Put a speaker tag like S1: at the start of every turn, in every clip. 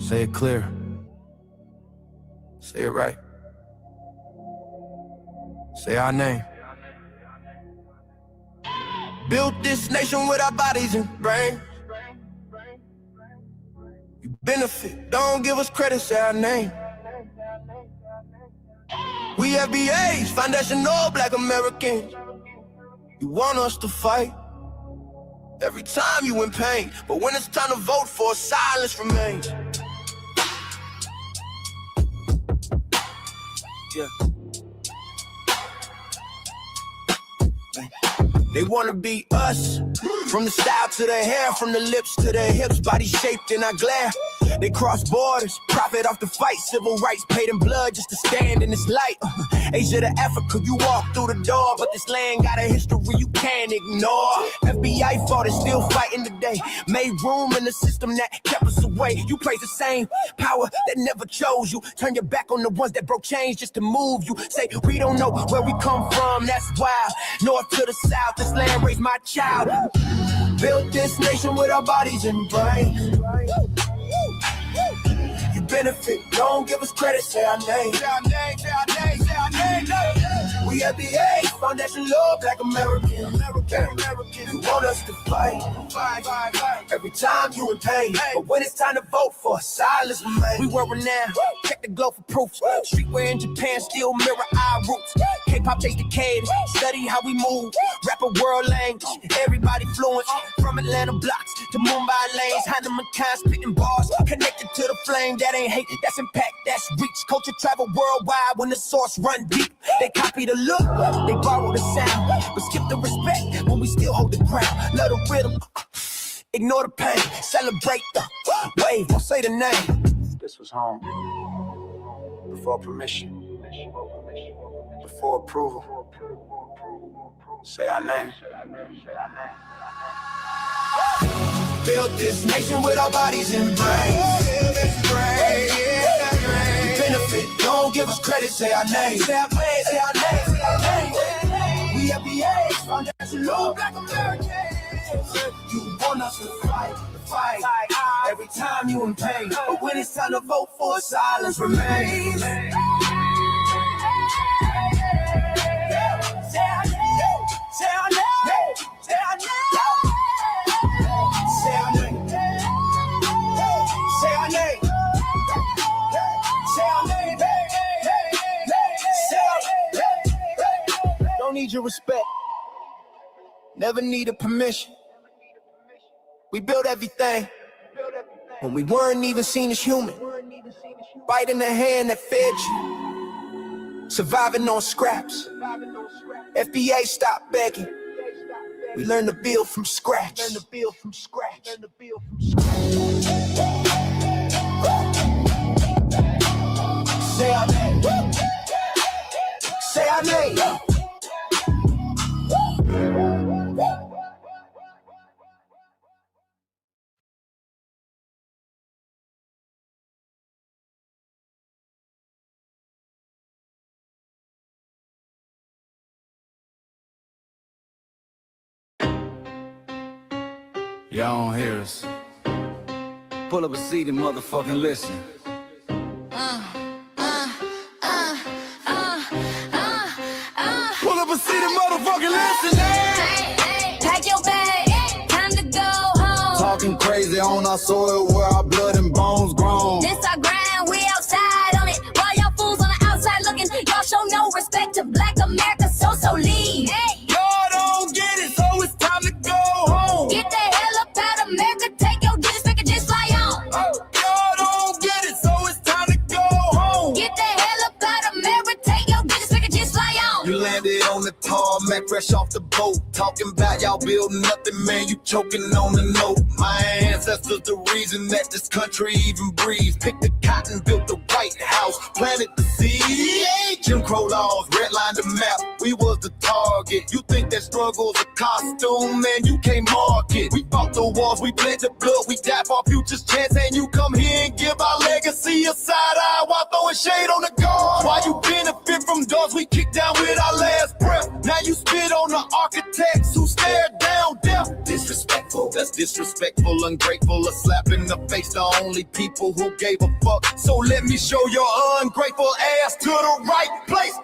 S1: Say it clear. Say it right. Say our name. Built this nation with our bodies and brains. You benefit, don't give us credit, say our name. We FBAs, foundational Black Americans. You want us to fight every time you in pain, but when it's time to vote for, silence remains. Yeah. They wanna be us, from the style to the hair, from the lips to the hips, body shaped in our glare. They cross borders, profit off the fight, civil rights paid in blood just to stand in this light. Asia to Africa, you walk through the door, but this land got a history you can't ignore. FBI fought and still fighting today, made room in the system that kept us away. You praise the same power that never chose you, turn your back on the ones that broke chains just to move you. Say we don't know where we come from, that's wild. North to the south, this land raised my child. Built this nation with our bodies and brains. You benefit, don't give us credit, say our name. Say our name, say our name, say our name. We FBA, foundation law, Black American. You want us to fight every time you in pain, but when it's time to vote for, silence remains. We were renowned, check the glow for proof. Streetwear in Japan still mirror our roots. K-pop chase the cadence, study how we move. Rapper world language, everybody fluent. From Atlanta blocks to Mumbai lanes, Hanamakan spitting bars, connected to the flame. That ain't hate, that's impact, that's reach. Culture travel worldwide when the source run deep. They copy the look, they borrow the sound, but skip the respect when we still hold the ground. Love the rhythm, ignore the pain, celebrate the wave, don't say the name. This was home, before permission, before approval. Say our name. Built this nation with our bodies and brains. Benefit, don't give us credit, say our name. Say our name, say our name, say our name. We FBAs, foundational Black Americans. You want us to fight every time you in pain, but when it's time to vote for, silence remains. Say our name, say our name, say our name. Say our name. Say our name. Say our name. Say our name. Don't need your respect. Never needed permission. We built everything when we weren't even seen as human. Biting the hand that fed you. Surviving on scraps. FBA stopped begging. We learned to build from scratch. Learn to build from scratch. Learn to build from scratch. Say our name. Say our name.
S2: Y'all don't hear us. Pull up a seat and motherfucking listen. Pull up a seat and motherfucking listen.
S3: Hey, pack your bag, time to go home.
S2: Talking crazy on our soil where our blood and bones grown.
S3: This our grind, we outside on it. While y'all fools on the outside looking, y'all show no respect to Black America, so leave. Hey.
S2: Y'all don't get it, so it's time to go home.
S3: Get the hell up out of America, take your digits, make it just fly on.
S2: Y'all don't get it, so it's time to go home.
S3: Get the hell up out of America, take your digits, make it just fly on.
S2: You landed on the tarmac, fresh off the boat. Talking about y'all building nothing, man, you choking on the note. My ancestors the reason that this country even breathes. Picked the cotton, built the White House, planted the seed. Jim Crow laws, redlined the map, we was the target. You think that struggle's a costume, man, you can't mark it. We fought the wars, we bled the blood, we died for our future's chance. And you come here and give our legacy a side eye while throwing shade on the guard. While you benefit from doors we kicked down with our last breath. Now you spit on the architects who stared down death. Disrespect That's disrespectful, ungrateful, a slap in the face to only people who gave a fuck. So let me show your ungrateful ass to the right place.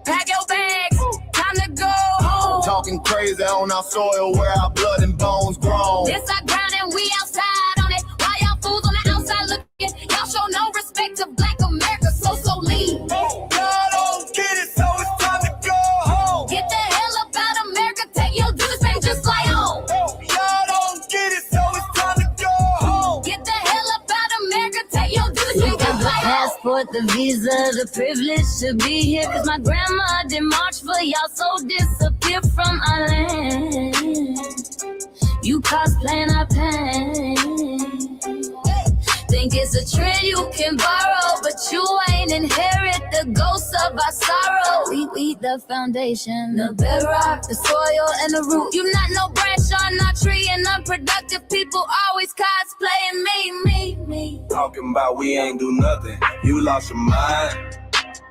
S3: Pack your bags, time to go home.
S2: Talking crazy on our soil where our blood and bones grown.
S3: This our ground and we outside on it. Why y'all fools on the outside looking? Y'all show no respect to Black America, so leave.
S1: Y'all don't get it, so it's time to go home.
S3: Get the hell up out of America, take your duties back just like home.
S1: Y'all don't get it, so it's time to go home.
S3: Get the hell up out of America, take your duties back just like home. Passport, the visa, the privilege to be here. Cause my grandma did march for y'all, so disappear from our land. You cosplaying our pain. Think it's a trend you can borrow, but you ain't inherit the ghosts of our sorrow. We the foundation, the bedrock, the soil, and the root. You not no branch on our tree, and unproductive people always cosplaying me.
S1: Talking about we ain't do nothing. You lost your mind.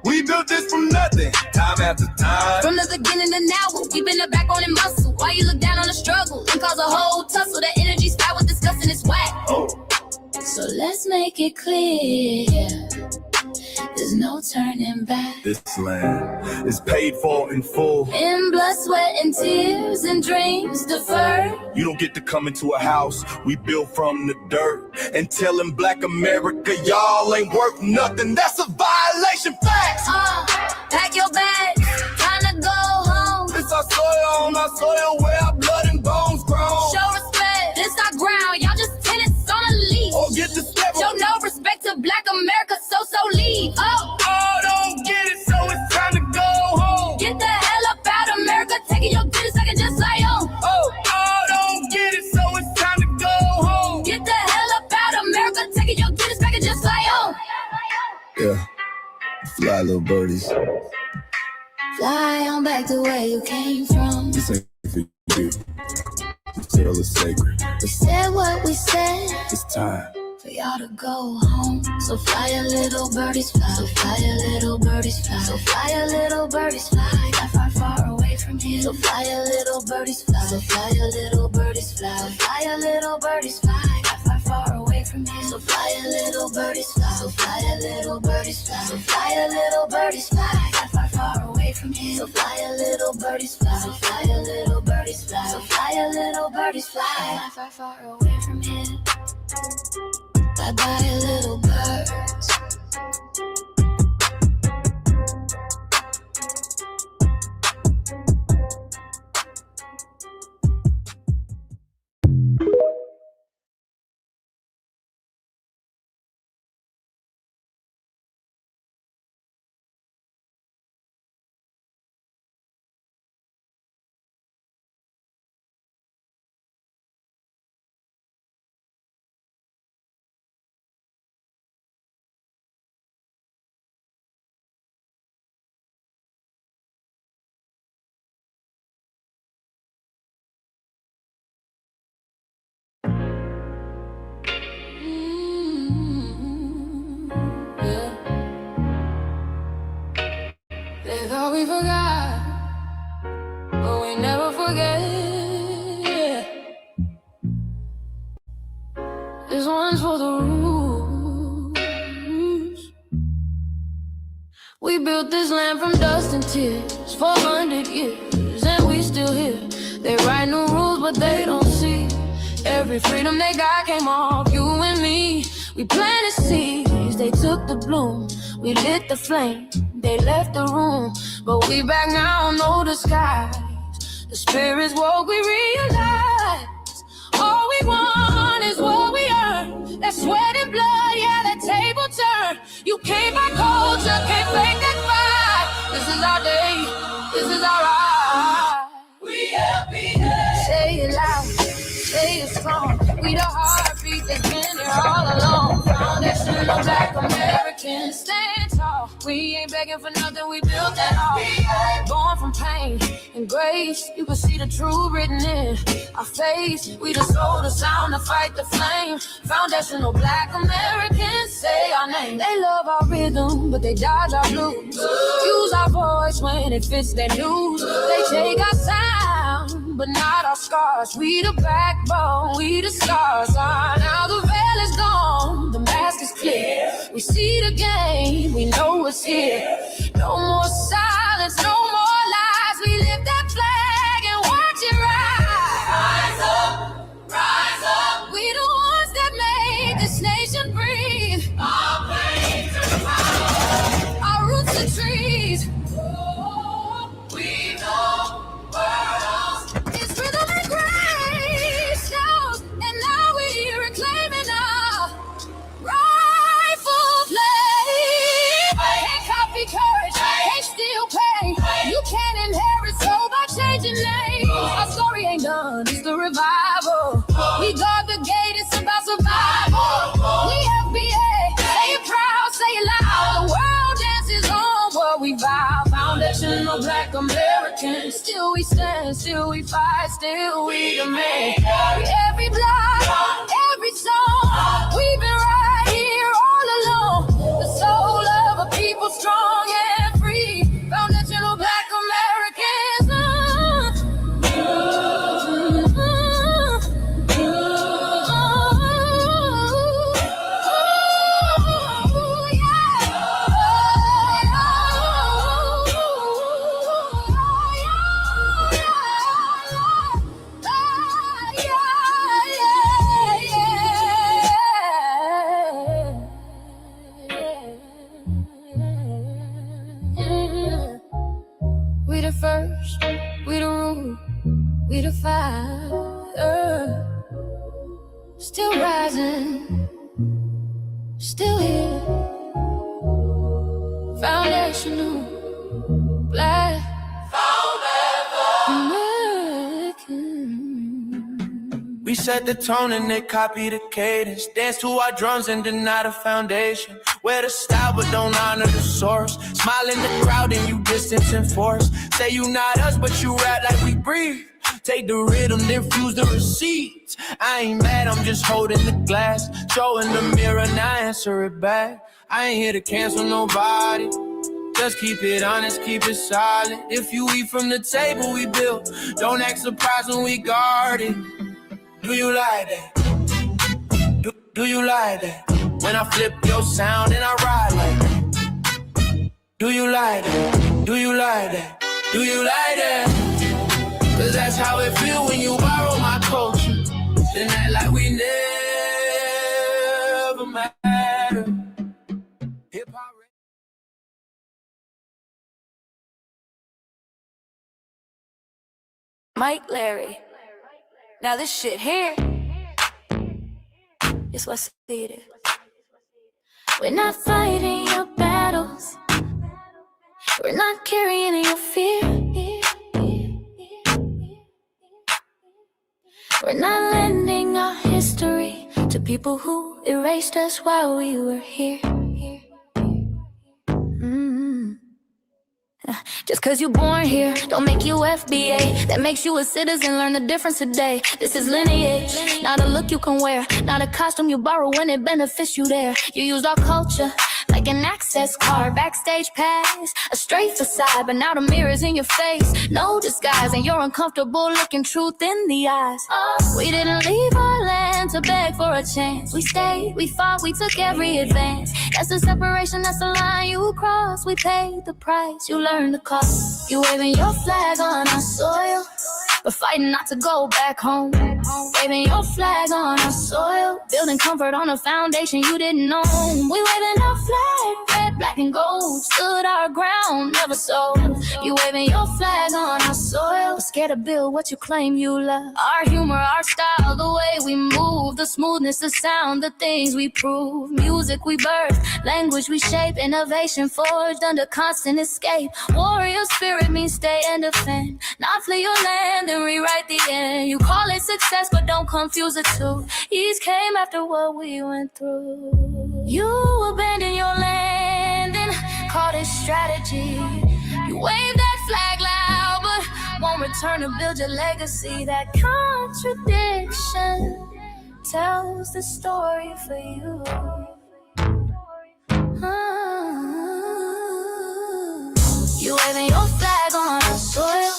S1: We built this from nothing, time after time.
S3: From the beginning to now, we been the backbone and muscle. Why you look down on the struggle and cause a whole tussle? The energy spot was disgusting, it's whack. So let's make it clear, there's no turning back.
S1: This land is paid for in full.
S3: In blood, sweat, and tears, and dreams deferred.
S1: You don't get to come into a house we built from the dirt and telling Black America y'all ain't worth nothing. That's a violation, facts.
S3: Pack your bags, time to go home.
S1: This our soil, on our soil where our blood and bones grown.
S3: Show respect, this our ground, y'all just tenants on a leash.
S1: Or get the step.
S3: Show no respect to Black America, so leave.
S1: Don't get it, so it's time to go home.
S3: Get the hell up out of America, taking your business like it just like home.
S1: Don't get it, so it's time to go home.
S3: Get the hell up out of America, taking your business like it just like home.
S2: Yeah, fly little birdies.
S3: Fly on back to where you came from.
S2: This ain't for you. Still is sacred.
S3: We said what we said.
S2: It's time
S3: For y'all to go home. So fly a little birdies fly. So fly a little birdies fly. So fly a little birdies fly. Fly far, far away from here. So fly a little birdies fly. So fly a little birdies fly. So fly a little birdies fly. Fly far, far away from here. So fly a little birdies fly. So fly a little birdies fly. So fly a little birdies fly. Fly far, far away from here. So fly a little birdies fly. So fly a little birdies fly. So fly a little birdies fly. Fly far, far away from here. Bye bye, little birds.
S4: They thought we forgot, but we never forget. This one's for the roots. We built this land from dust and tears, 400 years, and we still here. They write new rules, but they don't see. Every freedom they got came off you and me. We planted seeds, they took the bloom. We lit the flame, they left the room. But we back now, know the skies. The spirits woke, we realize all we want is what we earn. That sweat and blood, yeah, that table turn. You can't buy culture, can't fake that vibe. This is our day, this is our ride. We happy day. Say it loud, say it strong. We the heartbeat that's been here all along. Foundation of Black Americans, stand tall. We ain't begging for nothing, we built that all. Born from pain and grace, you can see the truth written in our face. We the soul, the sound, to fight the flame. Foundational Black Americans, say our name. They love our rhythm, but they dodge our blues. Use our voice when it fits their news. They take our sound but not our scars. We the backbone, we the stars. Now the veil is gone, the mask is clear. We see the game, we know what's here. No more silence, no more lies. We lift that flag and watch it rise. Rise up, rise up. We the ones that made this nation breathe. Our flames are power, our roots are trees. We know worlds. It's rhythm and grace, sounds, and now we're reclaiming our rightful place. Can't copy courage, can't steal pain. You can't inherit soul by changing names. Our story ain't done, it's the revival. We guard the gate, it's about survival. We FBA, say it proud, say it loud. The world dances on what we vow. Foundational Black Americans. Still we stand, still we fight, still we demand. Every block, every song, we've been right here all along. The soul of a people strong and free. Foundational Black Americans. We the first, we the root, we the fire. Still rising, still here. Foundational Black American.
S1: We set the tone and they copy the cadence. Dance to our drums and deny the foundation. Wear the style but don't honor the source. Smile in the crowd and you distance and force. Say you not us but you rap like we breathe. Take the rhythm, then fuse the receipts. I ain't mad, I'm just holding the glass. Showing the mirror, now answer it back. I ain't here to cancel nobody. Just keep it honest, keep it solid. If you eat from the table we built, don't act surprised when we guard it. Do you like that? Do you like that? When I flip your sound and I ride like that. Do you like that? Do you like that? Do you like that? Cause that's how it feel when you borrow my culture. Then act like we never matter. Hip-hop.
S4: Mike Larry. Now this shit here is what's needed. We're not fighting your battles. We're not carrying your fear. We're not lending our history to people who erased us while we were here. Just cause you born here, don't make you FBA. That makes you a citizen, learn the difference today. This is lineage, not a look you can wear. Not a costume you borrow when it benefits you there. You used our culture like an access card, backstage pass, a straight facade. But now the mirror's in your face, no disguise. And you're uncomfortable looking truth in the eyes. We didn't leave our land to beg for a chance. We stayed, we fought, we took every advance. That's the separation, that's the line you cross. We paid the price, you learned the cost. You waving your flag on our soil, but fighting not to go back home. Waving your flag on our soil, building comfort on a foundation you didn't know. We waving our flag, red, black, and gold. Stood our ground, never sold. You waving your flag on our soil, but scared to build what you claim you love. Our humor, our style, the way we move, the smoothness, the sound, the things we prove. Music we birth, language we shape, innovation forged under constant escape. Warrior spirit means stay and defend, not flee your land and rewrite the end. You call it success, but don't confuse the two. Ease came after what we went through. You abandoned your land and called it strategy. You wave that flag loud, but won't return to build your legacy. That contradiction tells the story for you. You waving your flag on our soil,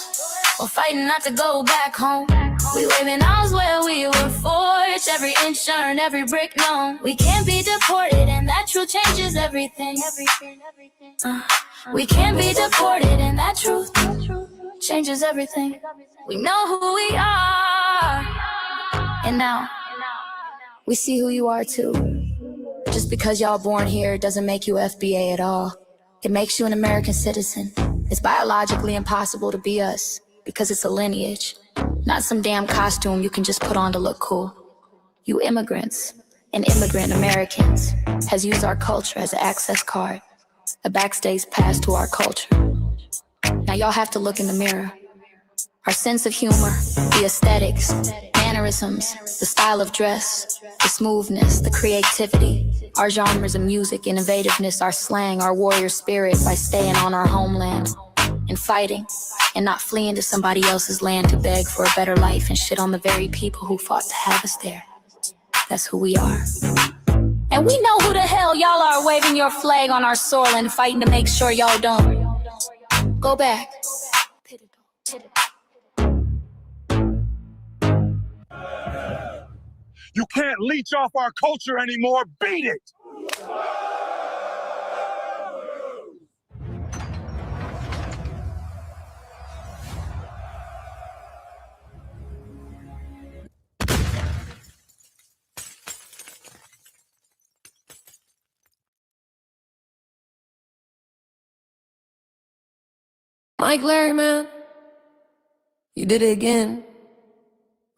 S4: We're fighting not to go back home. We waving arms where we were forged. Every inch earned, every brick known. We can't be deported, and that truth changes everything. We can't be deported, and that truth changes everything. We know who we are, and now we see who you are too. Just because y'all born here doesn't make you FBA at all. It makes you an American citizen. It's biologically impossible to be us because it's a lineage, not some damn costume you can just put on to look cool. You immigrants and immigrant Americans has used our culture as an access card, a backstage pass to our culture. Now y'all have to look in the mirror. Our sense of humor, the aesthetics, mannerisms, the style of dress, the smoothness, the creativity, our genres of music, innovativeness, our slang, our warrior spirit by staying on our homeland and fighting and not fleeing to somebody else's land to beg for a better life and shit on the very people who fought to have us there. That's who we are. And we know who the hell y'all are waving your flag on our soil and fighting to make sure y'all don't go back.
S5: You can't leech off our culture anymore. Beat it!
S4: Mike Larry, man, you did it again.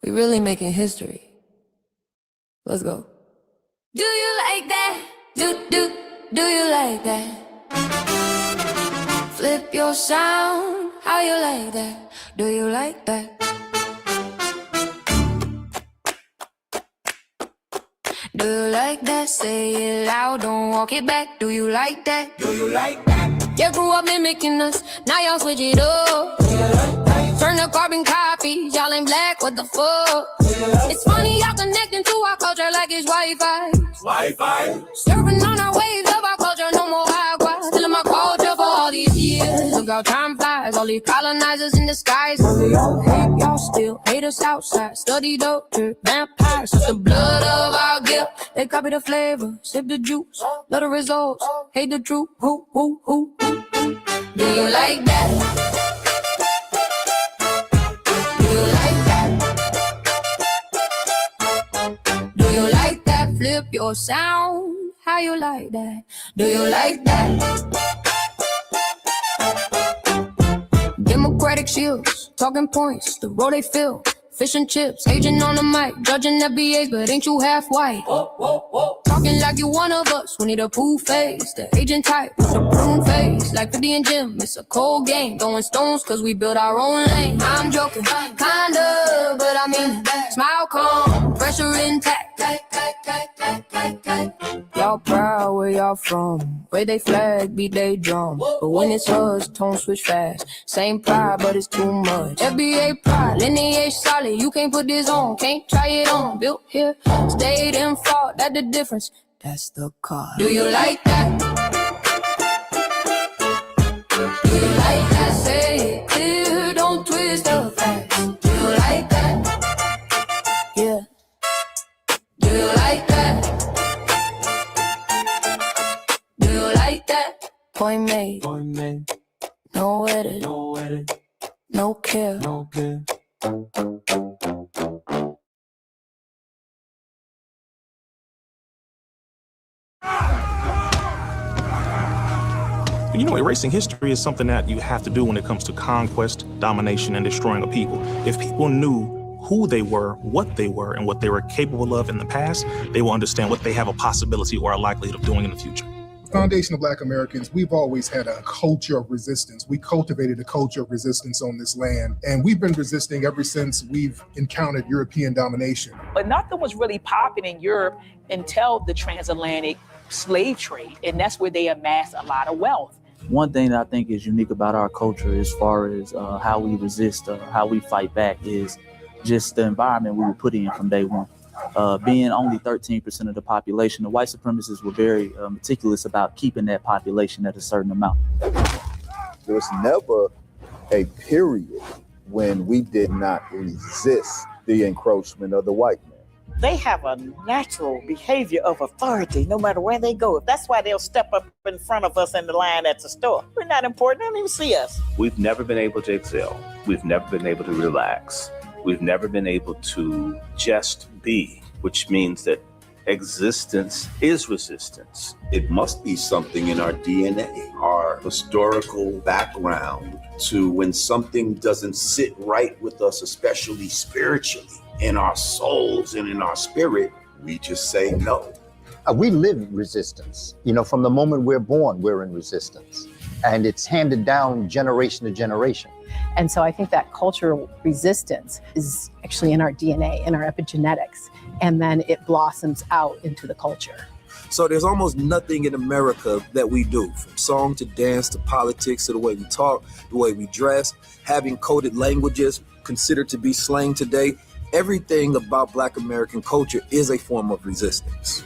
S4: We really making history. Let's go. Do you like that? Do you like that? Flip your sound, how you like that? Do you like that? Do you like that? Say it loud, don't walk it back. Do you like that?
S1: Do you like that?
S4: You grew up mimicking us, now y'all switch it up. Turn the carbon copies, y'all ain't black, what the fuck? It's funny y'all connecting to our culture like it's Wi-Fi. Surfing on our waves of our culture, no more agua. Still in my culture for all these years. Look how time flies, all these colonizers in disguise. Y'all hate, y'all still hate us outside. Study doctor, vampires, it's the blood of our guilt. They copy the flavor, sip the juice, love the results, hate the truth. Who? Do you like that? Do you like that? Do you like that? Flip your sound. How you like that? Do you like that? Democratic shields, talking points, the road they fill. Fish and chips, agent on the mic, judging FBAs, but ain't you half white? Talking like you one of us, we need a poo face. The agent type with a prune face, like 50 and Jim, it's a cold game. Throwing stones cause we build our own lane. I'm joking, kinda, but I mean, smile calm, pressure intact. Y'all proud where y'all from, where they flag, beat they drum. But when it's us, tone switch fast. Same pride, but it's too much. FBA pride, lineage solid, you can't put this on, can't try it on. Built here, stayed and fought, that's the difference. That's the card. Do you like that? Do you like that? Say it clear, don't twist the facts. Do you like that? Yeah. Do you like that? Do you like that? Point made. No edit. No care.
S6: You know, erasing history is something that you have to do when it comes to conquest, domination, and destroying a people. If people knew who they were, what they were, and what they were capable of in the past, they will understand what they have a possibility or a likelihood of doing in the future.
S7: Foundation of Black Americans, we've always had a culture of resistance. We cultivated a culture of resistance on this land, and we've been resisting ever since we've encountered European domination.
S8: But nothing was really popping in Europe until the transatlantic slave trade, and that's where they amassed a lot of wealth.
S9: One thing that I think is unique about our culture as far as how we resist, how we fight back, is just the environment we were put in from day one. Being only 13% of the population, the white supremacists were very meticulous about keeping that population at a certain amount.
S10: There was never a period
S2: when we did not resist the encroachment of the white man.
S10: They have a natural behavior of authority no matter where they go. That's why they'll step up in front of us in the line at the store. We're not important. They don't even see us.
S11: We've never been able to excel. We've never been able to relax. We've never been able to just be, which means that existence is resistance.
S12: It must be something in our DNA, our historical background, to when something doesn't sit right with us, especially spiritually, in our souls and in our spirit, we just say no.
S13: We live resistance. You know, from the moment we're born, we're in resistance. And it's handed down generation to generation.
S14: And so I think that cultural resistance is actually in our DNA, in our epigenetics, and then it blossoms out into the culture.
S15: So there's almost nothing in America that we do, from song to dance to politics to the way we talk, the way we dress, having coded languages considered to be slang today. Everything about Black American culture is a form of resistance.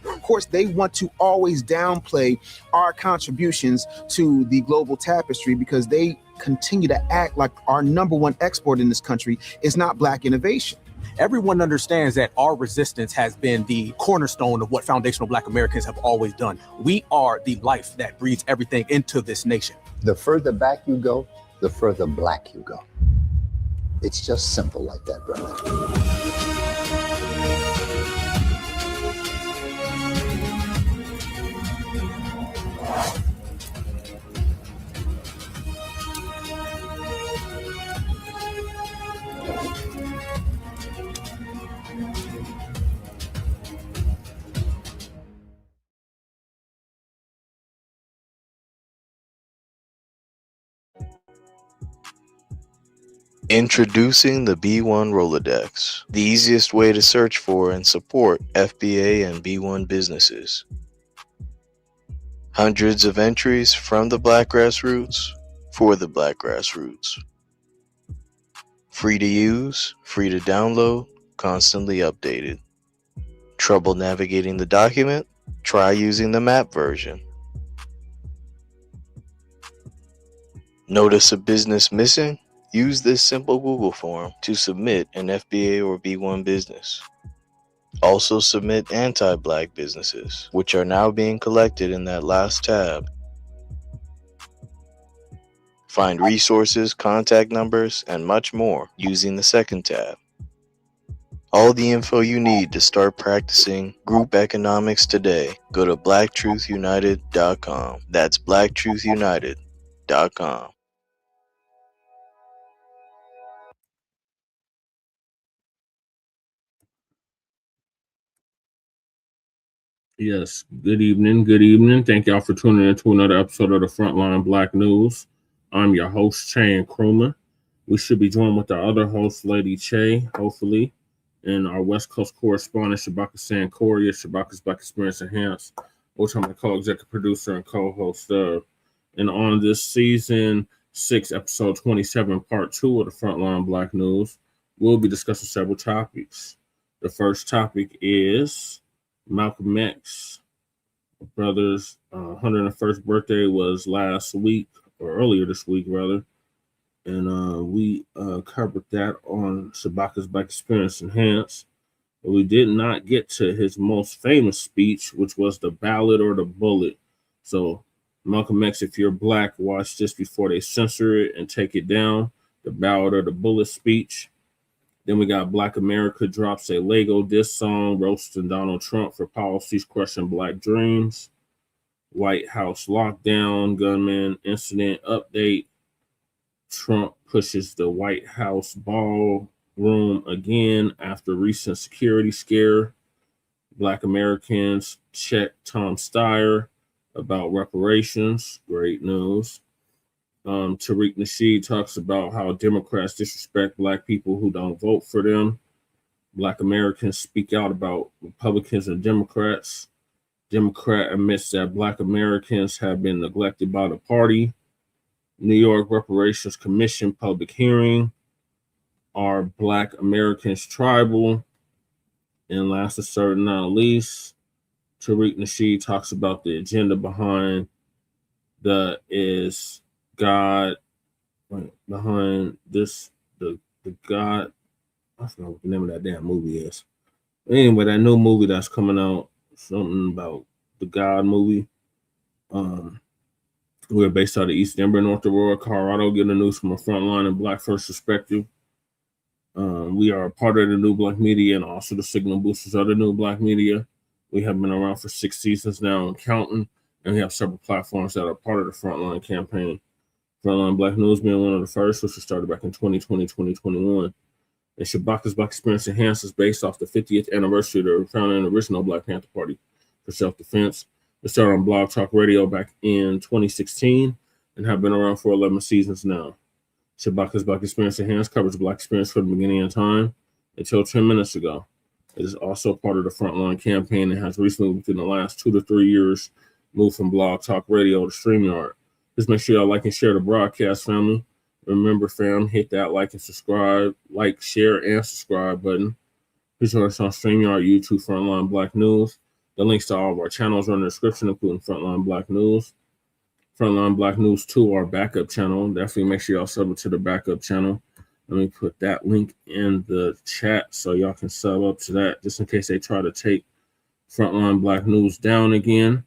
S16: Of course, they want to always downplay our contributions to the global tapestry because they continue to act like our number one export in this country is not Black innovation.
S6: Everyone understands that our resistance has been the cornerstone of what foundational Black Americans have always done. We are the life that breathes everything into this nation.
S13: The further back you go, the further Black you go. It's just simple like that, brother.
S17: Introducing the B1 Rolodex, the easiest way to search for and support FBA and B1 businesses. Hundreds of entries from the Black grassroots for the Black grassroots. Free to use, free to download, constantly updated. Trouble navigating the document? Try using the map version. Notice a business missing? Use this simple Google form to submit an FBA or B1 business. Also submit anti-Black businesses, which are now being collected in that last tab. Find resources, contact numbers, and much more using the second tab. All the info you need to start practicing group economics today. Go to blacktruthunited.com. That's blacktruthunited.com.
S18: Yes, good evening. Good evening. Thank y'all for tuning in to another episode of the Frontline Black News. I'm your host, Che and Kruma. We should be joined with our other host, Lady Che, hopefully, and our West Coast correspondent, Shabaka Sankoria, Shabaka's Black Experience Enhanced, which I'm the co-executive producer and co-host of. And on this season 6, episode 27, part 2 of the Frontline Black News, we'll be discussing several topics. The first topic is Malcolm X brother's 101st birthday was last week, or earlier this week rather, and we covered that on Shabaka's Black Experience Enhanced, but we did not get to his most famous speech, which was the Ballot or the Bullet. So Malcolm X, if you're Black, watch this before they censor it and take it down, the Ballot or the Bullet speech. Then we got BlaccAmerica drops a Lego diss song roasting Donald Trump for policies crushing Black dreams. White House lockdown, gunman incident update. Trump pushes the White House ballroom again after recent security scare. Black Americans check Tom Steyer about reparations. Great news. Tariq Nasheed talks about how Democrats disrespect Black people who don't vote for them. Black Americans speak out about Republicans and Democrats. Democrat admits that Black Americans have been neglected by the party. New York Reparations Commission public hearing. Are Black Americans tribal? And last but certainly not least, Tariq Nasheed talks about the agenda behind the is God behind this the God. I forgot what the name of that damn movie is. Anyway, that new movie that's coming out, something about the God movie. We're based out of East Denver, North Aurora, Colorado, getting the news from a frontline and Black first perspective. We are a part of the New Black Media and also the signal boosters of the New Black Media. We have been around for 6 seasons now and counting, and we have several platforms that are part of the frontline campaign. Frontline Black News being one of the first, which was started back in 2020, 2021. And Shabaka's Black Experience Enhanced is based off the 50th anniversary of the founding and original Black Panther Party for self-defense. It started on Blog Talk Radio back in 2016 and have been around for 11 seasons now. Shabaka's Black Experience Enhanced covers Black experience from the beginning of time until 10 minutes ago. It is also part of the Frontline campaign and has recently, within the last 2 to 3 years, moved from Blog Talk Radio to StreamYard. Just make sure y'all like and share the broadcast, family. Remember, fam, hit that like and subscribe, like, share, and subscribe button. Please join us on StreamYard, YouTube, Frontline Black News. The links to all of our channels are in the description, including Frontline Black News. Frontline Black News 2, our backup channel. Definitely make sure y'all sub to the backup channel. Let me put that link in the chat so y'all can sub up to that, just in case they try to take Frontline Black News down again.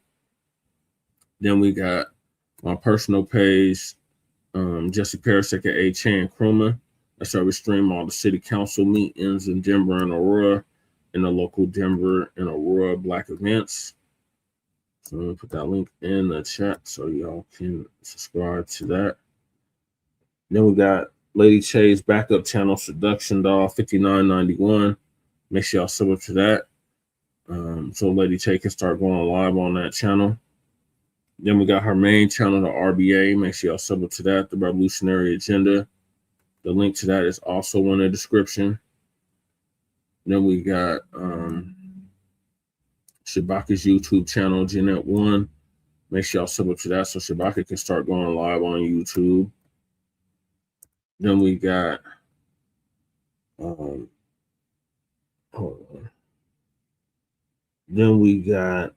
S18: Then we got my personal page, Jesse Parrish, aka Chan Krumah. That's where we stream all the city council meetings in Denver and Aurora and the local Denver and Aurora Black events. So I'm gonna put that link in the chat so y'all can subscribe to that. Then we got Lady Che's backup channel, Seduction Doll 5991. Make sure y'all sub up to that. So Lady Che can start going live on that channel. Then we got her main channel, the RBA. Make sure y'all sub up to that, the Revolutionary Agenda. The link to that is also in the description. Then we got Shabaka's YouTube channel, Jeanette 1. Make sure y'all sub up to that so Shabaka can start going live on YouTube. Then we got hold on. Then we got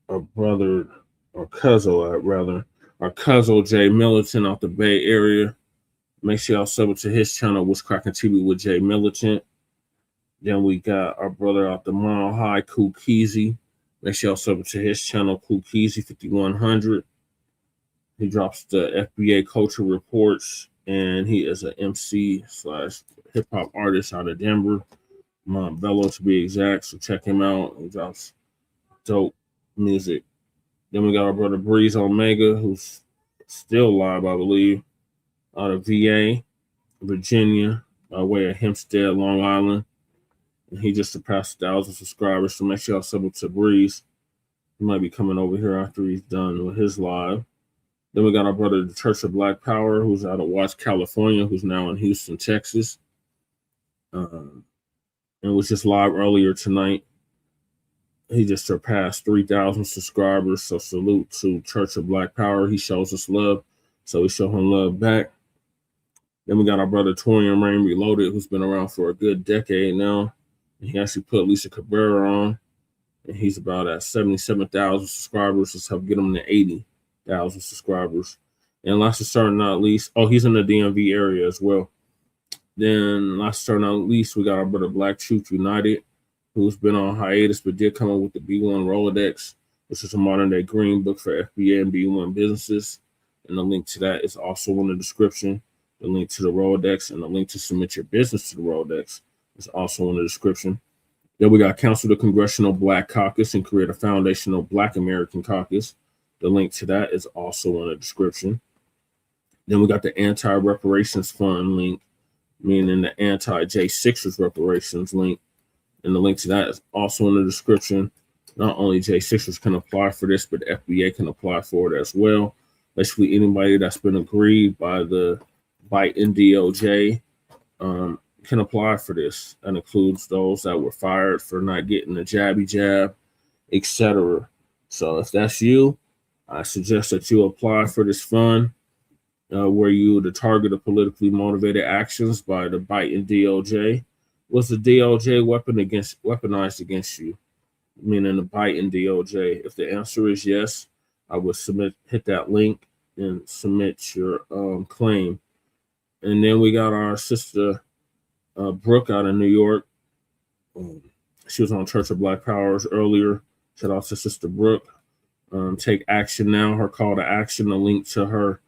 S18: our brother, or cousin, our cousin Jay Militant out the Bay Area. Make sure y'all sub to his channel, What's Cracking TV with Jay Militant. Then we got our brother out the Mile High, Kool Keezy. Make sure y'all sub to his channel, Kool Keezy 5100. He drops the FBA culture reports, and he is an MC / hip hop artist out of Denver, Ballot to be exact. So check him out. He drops dope music. Then we got our brother Breeze Omega, who's still live, I believe, out of VA, Virginia, by way of Hempstead, Long Island. And he just surpassed 1,000 subscribers, so make sure y'all sub up to Breeze. He might be coming over here after he's done with his live. Then we got our brother, the Church of Black Power, who's out of Watts, California, who's now in Houston, Texas. And was just live earlier tonight. He just surpassed 3,000 subscribers, so salute to Church of Black Power. He shows us love, so we show him love back. Then we got our brother Torian Rain Reloaded, who's been around for a good decade now. He actually put Lisa Cabrera on, and he's about at 77,000 subscribers. Let's help get him to 80,000 subscribers. And last but certainly not least, he's in the DMV area as well. Then last but certainly not least, we got our brother Black Truth United, who's been on hiatus but did come up with the B1 Rolodex, which is a modern day green book for FBA and B1 businesses. And the link to that is also in the description. The link to the Rolodex and the link to submit your business to the Rolodex is also in the description. Then we got Council the Congressional Black Caucus and create a foundational Black American Caucus. The link to that is also in the description. Then we got the Anti-Reparations Fund link, meaning the Anti-J6's reparations link. And the link to that is also in the description. Not only J6ers can apply for this, but FBA can apply for it as well. Basically, anybody that's been aggrieved by the Biden DOJ can apply for this. That includes those that were fired for not getting the jabby jab, etc. So if that's you, I suggest that you apply for this fund where you the target of politically motivated actions by the Biden DOJ. Was the DOJ weaponized against you? Meaning the Biden DOJ. If the answer is yes, I would hit that link and submit your claim. And then we got our sister Brooke out of New York. She was on Church of Black Powers earlier. Shout out to Sister Brooke. Take action now. Her call to action. The link to her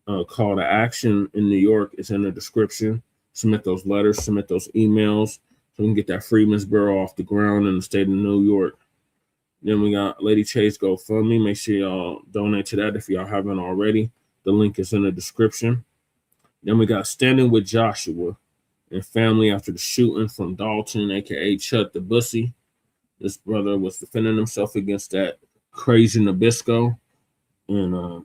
S18: call to action in New York is in the description. Submit those letters. Submit those emails so we can get that Freedmen's Bureau off the ground in the state of New York. Then we got Lady Chase GoFundMe. Make sure y'all donate to that if y'all haven't already. The link is in the description. Then we got Standing with Joshua and family after the shooting from Dalton, a.k.a. Chud the Bussy. This brother was defending himself against that crazy Nabisco. And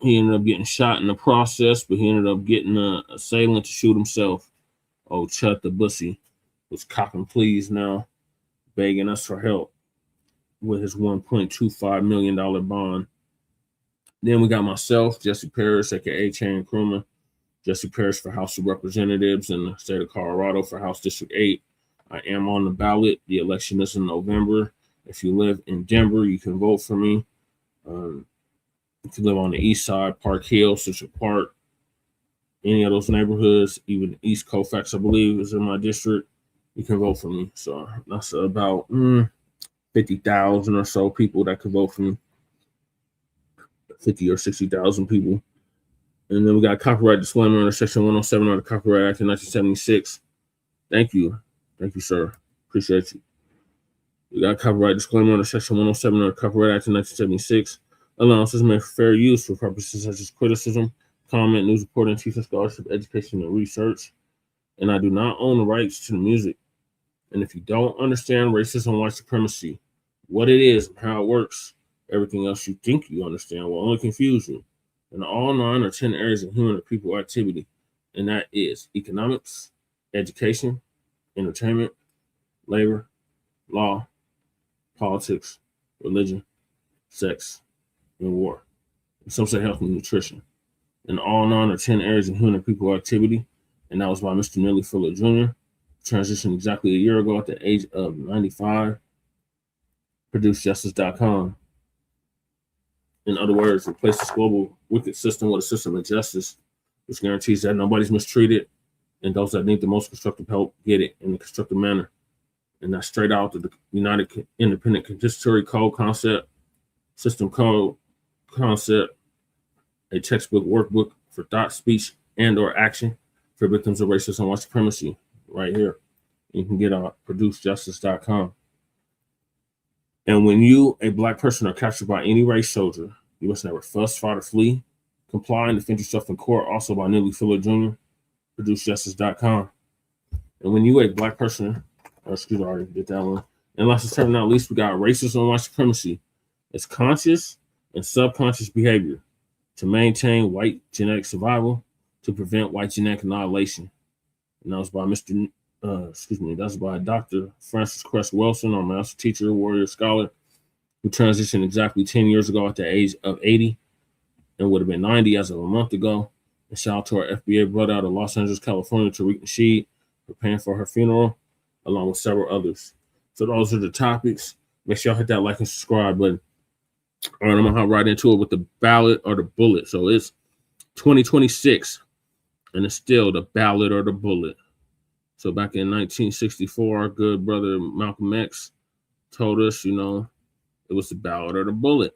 S18: he ended up getting shot in the process, but he ended up getting an assailant to shoot himself. Oh, Chud the Bussy was copping pleas now, begging us for help with his $1.25 million bond. Then we got myself, Jesse Parrish, a.k.a. Chan Krumah. Jesse Parrish for House of Representatives in the state of Colorado for House District 8. I am on the ballot. The election is in November. If you live in Denver, you can vote for me. If you live on the east side, Park Hill, Central Park, any of those neighborhoods, even East Colfax, I believe, is in my district, you can vote for me. So that's about 50,000 or so people that could vote for me. 50 or 60,000 people. And then we got a copyright disclaimer under Section 107 of the Copyright Act of 1976. Thank you. Thank you, sir. Appreciate you. We got a copyright disclaimer under Section 107 of the Copyright Act of 1976. Allowances made for fair use for purposes such as criticism, comment, news reporting, teaching, scholarship, education, and research. And I do not own the rights to the music. And if you don't understand racism and white supremacy, what it is and how it works, everything else you think you understand will only confuse you. In all 9 or 10 areas of human or people activity, and that is economics, education, entertainment, labor, law, politics, religion, sex, and war. And some say health and nutrition. In all 9 or 10 areas of human or people activity, and that was by Mr. Neely Fuller Jr., transitioned exactly a year ago at the age of 95, ProduceJustice.com. In other words, replace this global wicked system with a system of justice, which guarantees that nobody's mistreated and those that need the most constructive help get it in a constructive manner. And that's straight out of the United Independent Contestatory Code concept, system code concept, a textbook workbook for thought, speech, and or action for victims of racism and white supremacy right here. You can get on ProduceJustice.com. And when you, a Black person, are captured by any race soldier, you must never fuss, fight, or flee. Comply and defend yourself in court, also by Neely Fuller Jr., ProduceJustice.com. And when you, a Black person, I already did that one. And last but not least, we got racism and white supremacy. It's conscious and subconscious behavior to maintain white genetic survival, to prevent white genetic annihilation. And that was by that's by Dr. Francis Cress Wilson, our master teacher, warrior scholar, who transitioned exactly 10 years ago at the age of 80 and would have been 90 as of a month ago. And shout out to our FBA brother out of Los Angeles, California, Tariq Nasheed, preparing for her funeral, along with several others. So those are the topics. Make sure y'all hit that like and subscribe button. All right, I'm going to hop right into it with the ballot or the bullet. So it's 2026, and it's still the ballot or the bullet. So back in 1964, our good brother Malcolm X told us, it was the ballot or the bullet.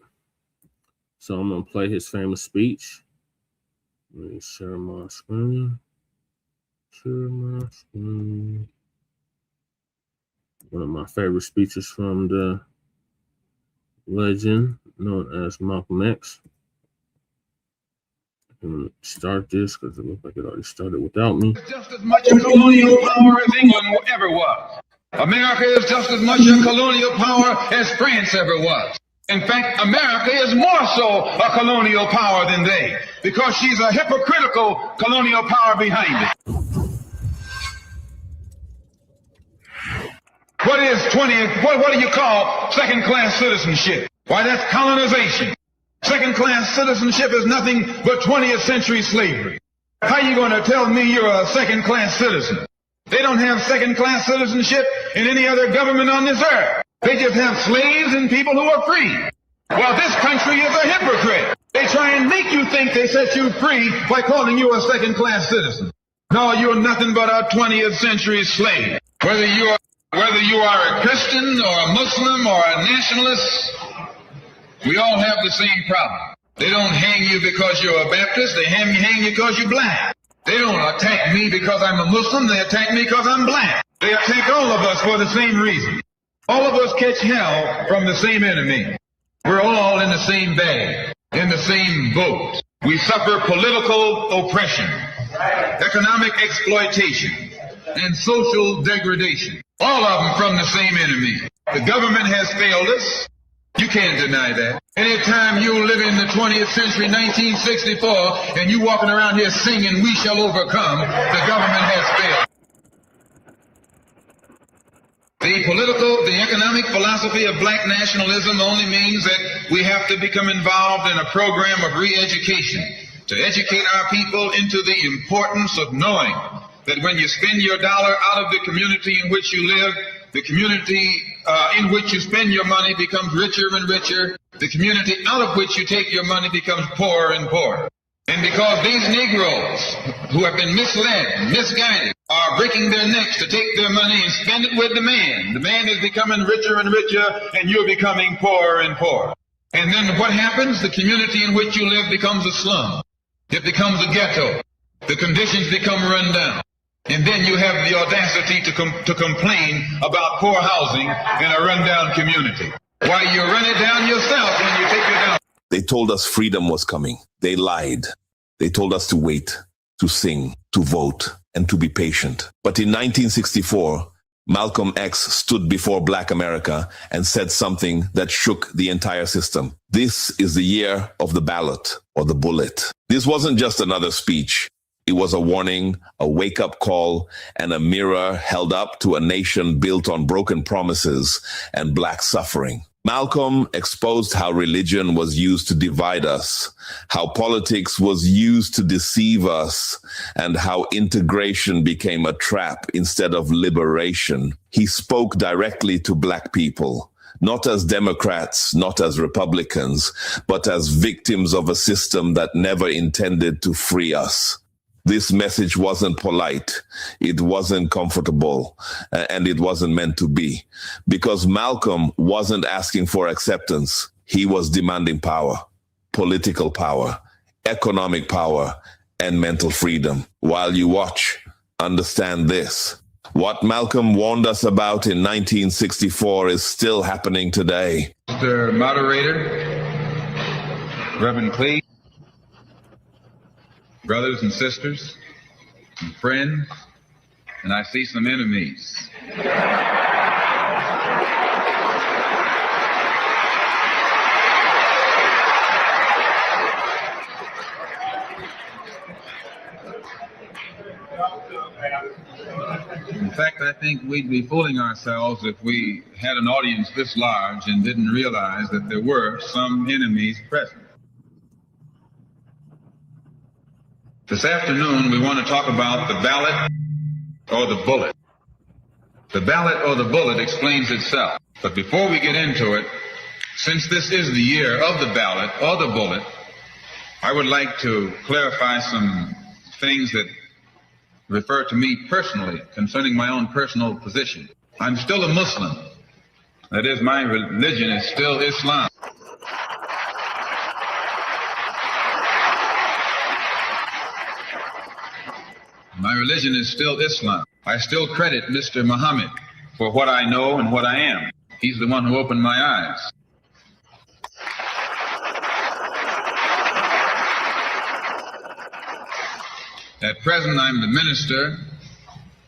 S18: So I'm going to play his famous speech. Let me share my screen. One of my favorite speeches from the legend known as Malcolm X. I'm going to start this because it looks like it already started without me.
S19: Just as much a colonial power as England ever was. America is just as much a colonial power as France ever was. In fact, America is more so a colonial power than they, because she's a hypocritical colonial power behind it. What do you call second-class citizenship? Why, that's colonization. Second-class citizenship is nothing but 20th century slavery. How are you going to tell me you're a second-class citizen? They don't have second-class citizenship in any other government on this earth. They just have slaves and people who are free. Well, this country is a hypocrite. They try and make you think they set you free by calling you a second-class citizen. No, you're nothing but a 20th century slave. Whether you are a Christian or a Muslim or a nationalist, we all have the same problem. They don't hang you because you're a Baptist, they hang you because you're black. They don't attack me because I'm a Muslim, they attack me because I'm black. They attack all of us for the same reason. All of us catch hell from the same enemy. We're all in the same bag, in the same boat. We suffer political oppression, economic exploitation, and social degradation. All of them from the same enemy. The government has failed us. You can't deny that. Anytime you live in the 20th century, 1964, and you walking around here singing, "We shall overcome," the government has failed. The economic philosophy of black nationalism only means that we have to become involved in a program of re-education to educate our people into the importance of knowing that when you spend your dollar out of the community in which you live, the community in which you spend your money becomes richer and richer. The community out of which you take your money becomes poorer and poorer. And because these Negroes who have been misled, misguided, are breaking their necks to take their money and spend it with the man is becoming richer and richer, and you're becoming poorer and poorer. And then what happens? The community in which you live becomes a slum. It becomes a ghetto. The conditions become run down. And then you have the audacity to complain about poor housing in a rundown community. Why, you run it down yourself when you take it down.
S20: They told us freedom was coming. They lied. They told us to wait, to sing, to vote, and to be patient. But in 1964, Malcolm X stood before BlaccAmerica and said something that shook the entire system. This is the year of the ballot, or the bullet. This wasn't just another speech. It was a warning, a wake-up call, and a mirror held up to a nation built on broken promises and black suffering. Malcolm exposed how religion was used to divide us, how politics was used to deceive us, and how integration became a trap instead of liberation. He spoke directly to black people, not as Democrats, not as Republicans, but as victims of a system that never intended to free us. This message wasn't polite, it wasn't comfortable, and it wasn't meant to be. Because Malcolm wasn't asking for acceptance, he was demanding power, political power, economic power, and mental freedom. While you watch, understand this. What Malcolm warned us about in 1964 is still happening today.
S19: Mr. Moderator, Reverend Clee, brothers and sisters and friends, and I see some enemies. In fact, I think we'd be fooling ourselves if we had an audience this large and didn't realize that there were some enemies present. This afternoon, we want to talk about the ballot or the bullet. The ballot or the bullet explains itself. But before we get into it, since this is the year of the ballot or the bullet, I would like to clarify some things that refer to me personally concerning my own personal position. I'm still a Muslim. That is, my religion is still Islam. My religion is still Islam. I still credit Mr. Muhammad for what I know and what I am. He's the one who opened my eyes. At present, I'm the minister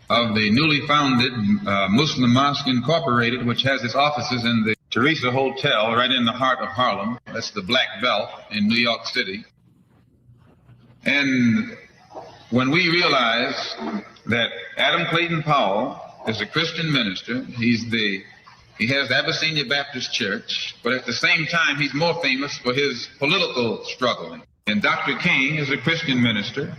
S19: of the newly founded Muslim Mosque Incorporated, which has its offices in the Teresa Hotel right in the heart of Harlem. That's the Black Belt in New York City. And when we realize that Adam Clayton Powell is a Christian minister, he has the Abyssinia Baptist Church, but at the same time, he's more famous for his political struggling. And Dr. King is a Christian minister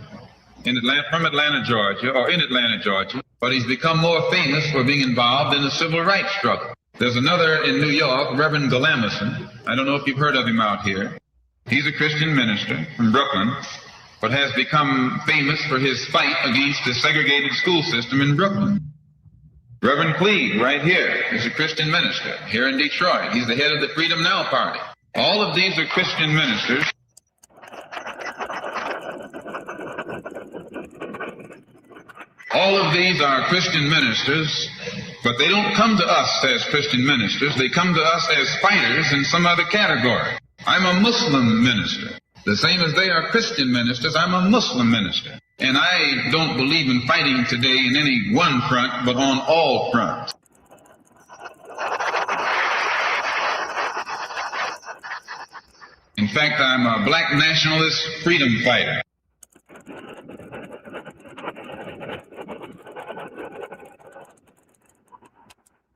S19: from Atlanta, Georgia, but he's become more famous for being involved in the civil rights struggle. There's another in New York, Reverend Galamison. I don't know if you've heard of him out here. He's a Christian minister from Brooklyn, but has become famous for his fight against the segregated school system in Brooklyn. Reverend Cleave, right here, is a Christian minister here in Detroit. He's the head of the Freedom Now Party. All of these are Christian ministers. All of these are Christian ministers, but they don't come to us as Christian ministers. They come to us as fighters in some other category. I'm a Muslim minister. The same as they are Christian ministers, I'm a Muslim minister. And I don't believe in fighting today in any one front, but on all fronts. In fact, I'm a black nationalist freedom fighter.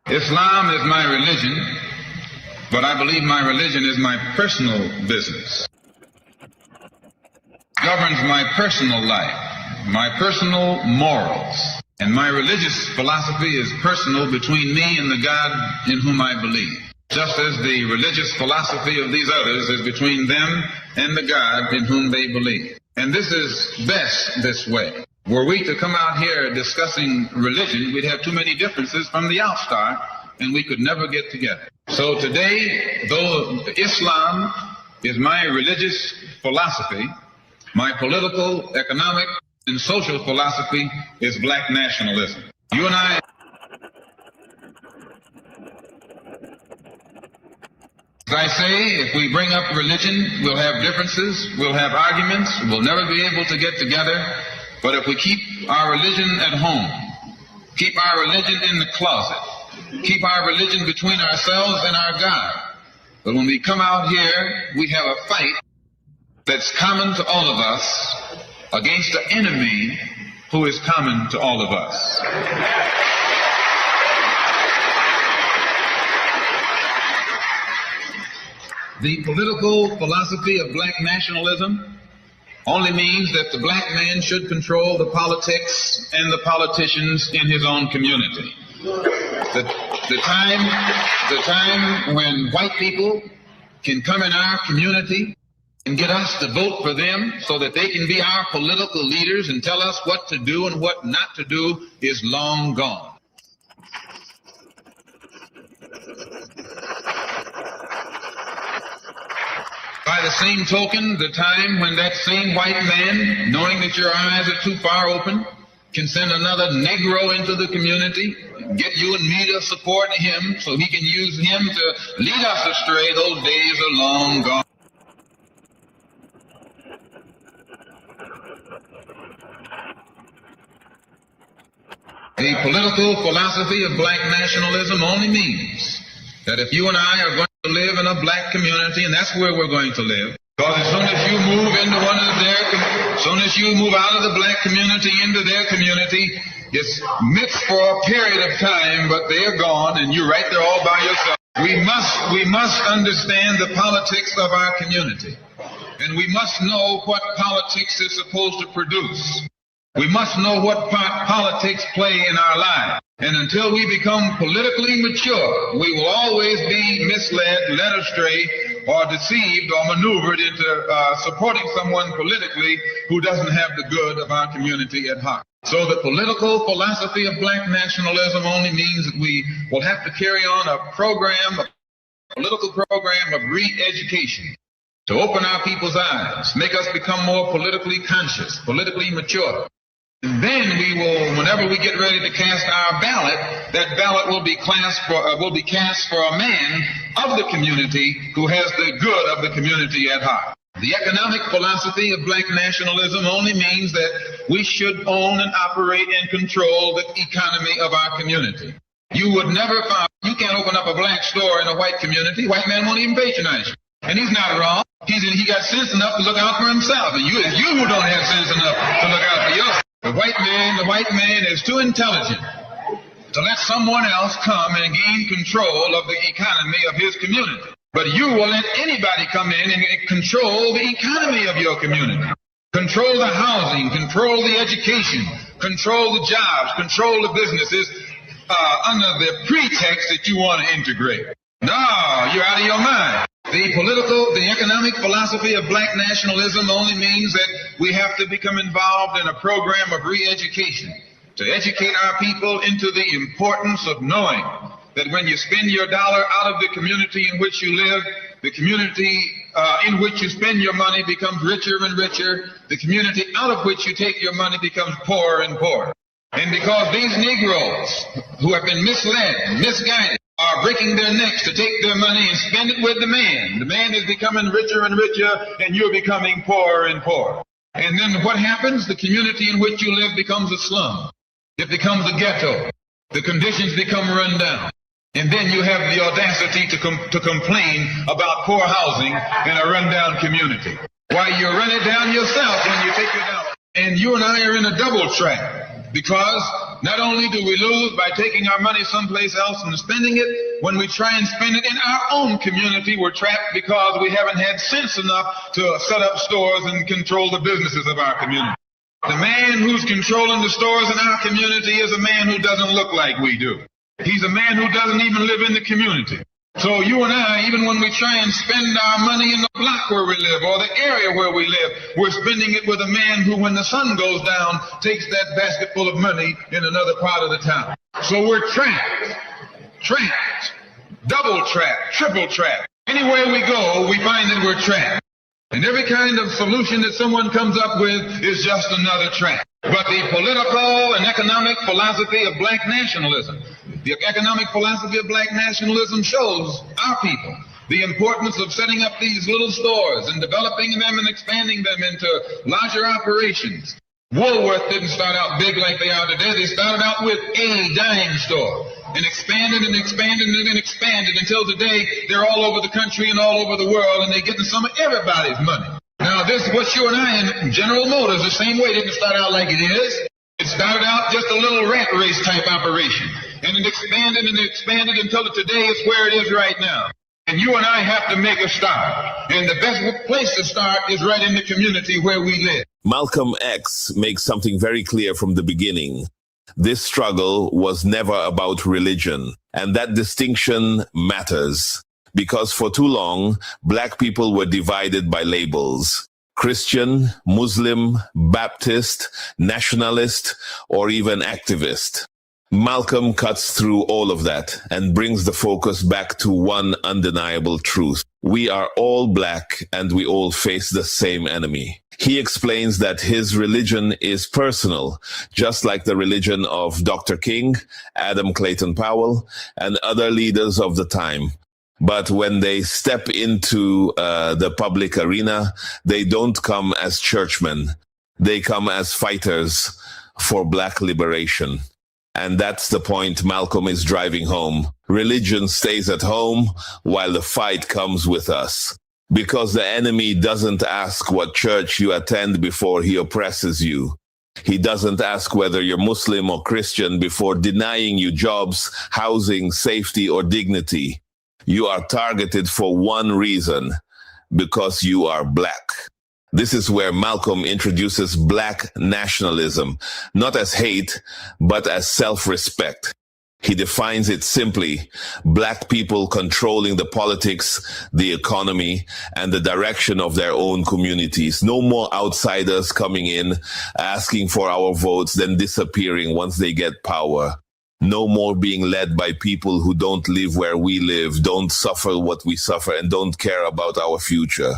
S19: Islam is my religion, but I believe my religion is my personal business. It governs my personal life, my personal morals, and my religious philosophy is personal between me and the God in whom I believe, just as the religious philosophy of these others is between them and the God in whom they believe. And this is best this way. Were we to come out here discussing religion, we'd have too many differences from the outstart, and we could never get together. So today, though Islam is my religious philosophy, my political, economic, and social philosophy is black nationalism. You and I... As I say, if we bring up religion, we'll have differences, we'll have arguments, we'll never be able to get together. But if we keep our religion at home, keep our religion in the closet, keep our religion between ourselves and our God, but when we come out here, we have a fight that's common to all of us against the enemy who is common to all of us. The political philosophy of black nationalism only means that the black man should control the politics and the politicians in his own community. The time when white people can come in our community and get us to vote for them so that they can be our political leaders and tell us what to do and what not to do is long gone. By the same token, the time when that same white man, knowing that your eyes are too far open, can send another Negro into the community, get you and me to support him so he can use him to lead us astray, those days are long gone. The political philosophy of black nationalism only means that if you and I are going to live in a black community, and that's where we're going to live, because as soon as you move into one of their, as soon as you move out of the black community into their community, it's mixed for a period of time, but they're gone, and you're right there all by yourself. We must understand the politics of our community, and we must know what politics is supposed to produce. We must know what part politics play in our lives. And until we become politically mature, we will always be misled, led astray, or deceived or maneuvered into supporting someone politically who doesn't have the good of our community at heart. So the political philosophy of black nationalism only means that we will have to carry on a program, a political program of re-education to open our people's eyes, make us become more politically conscious, politically mature. And then we will, whenever we get ready to cast our ballot, that ballot will be cast for a man of the community who has the good of the community at heart. The economic philosophy of black nationalism only means that we should own and operate and control the economy of our community. You would never find, you can't open up a black store in a white community. White man won't even patronize you. And he's not wrong. He got sense enough to look out for himself. And you who don't have sense enough to look out for yourself. The white man is too intelligent to let someone else come and gain control of the economy of his community. But you will let anybody come in and control the economy of your community. Control the housing, control the education, control the jobs, control the businesses under the pretext that you want to integrate. No, you're out of your mind. The economic philosophy of black nationalism only means that we have to become involved in a program of re-education to educate our people into the importance of knowing that when you spend your dollar out of the community in which you live, the community in which you spend your money becomes richer and richer. The community out of which you take your money becomes poorer and poorer. And because these Negroes who have been misled and misguided are breaking their necks to take their money and spend it with the man is becoming richer and richer, and you're becoming poorer and poorer. And then what happens? The community in which you live becomes a slum. It becomes a ghetto. The conditions become run down. And then you have the audacity to complain about poor housing in a rundown community. Why, you run it down yourself when you take your dollar. And you and I are in a double trap. Because not only do we lose by taking our money someplace else and spending it, when we try and spend it in our own community, we're trapped because we haven't had sense enough to set up stores and control the businesses of our community. The man who's controlling the stores in our community is a man who doesn't look like we do. He's a man who doesn't even live in the community. So you and I, even when we try and spend our money in the block where we live or the area where we live, we're spending it with a man who, when the sun goes down, takes that basket full of money in another part of the town. So we're trapped, double trapped, triple trapped. Anywhere we go, we find that we're trapped. And every kind of solution that someone comes up with is just another trap. But the political and economic philosophy of black nationalism, the economic philosophy of black nationalism shows our people the importance of setting up these little stores and developing them and expanding them into larger operations. Woolworth didn't start out big like they are today. They started out with a dime store and expanded and expanded and expanded until today they're all over the country and all over the world, and they're getting some of everybody's money. Now this, what you and I in General Motors, the same way, didn't start out like it is. It started out just a little rat race type operation, and it expanded and expanded until today it's where it is right now. And you and I have to make a start. And the best place to start is right in the community where we live.
S20: Malcolm X makes something very clear from the beginning. This struggle was never about religion, and that distinction matters because for too long, black people were divided by labels: Christian, Muslim, Baptist, nationalist, or even activist. Malcolm cuts through all of that and brings the focus back to one undeniable truth. We are all black and we all face the same enemy. He explains that his religion is personal, just like the religion of Dr. King, Adam Clayton Powell, and other leaders of the time. But when they step into the public arena, they don't come as churchmen. They come as fighters for black liberation. And that's the point Malcolm is driving home. Religion stays at home while the fight comes with us. Because the enemy doesn't ask what church you attend before he oppresses you. He doesn't ask whether you're Muslim or Christian before denying you jobs, housing, safety, or dignity. You are targeted for one reason: because you are black. This is where Malcolm introduces black nationalism, not as hate, but as self-respect. He defines it simply: black people controlling the politics, the economy, and the direction of their own communities. No more outsiders coming in, asking for our votes, then disappearing once they get power. No more being led by people who don't live where we live, don't suffer what we suffer, and don't care about our future.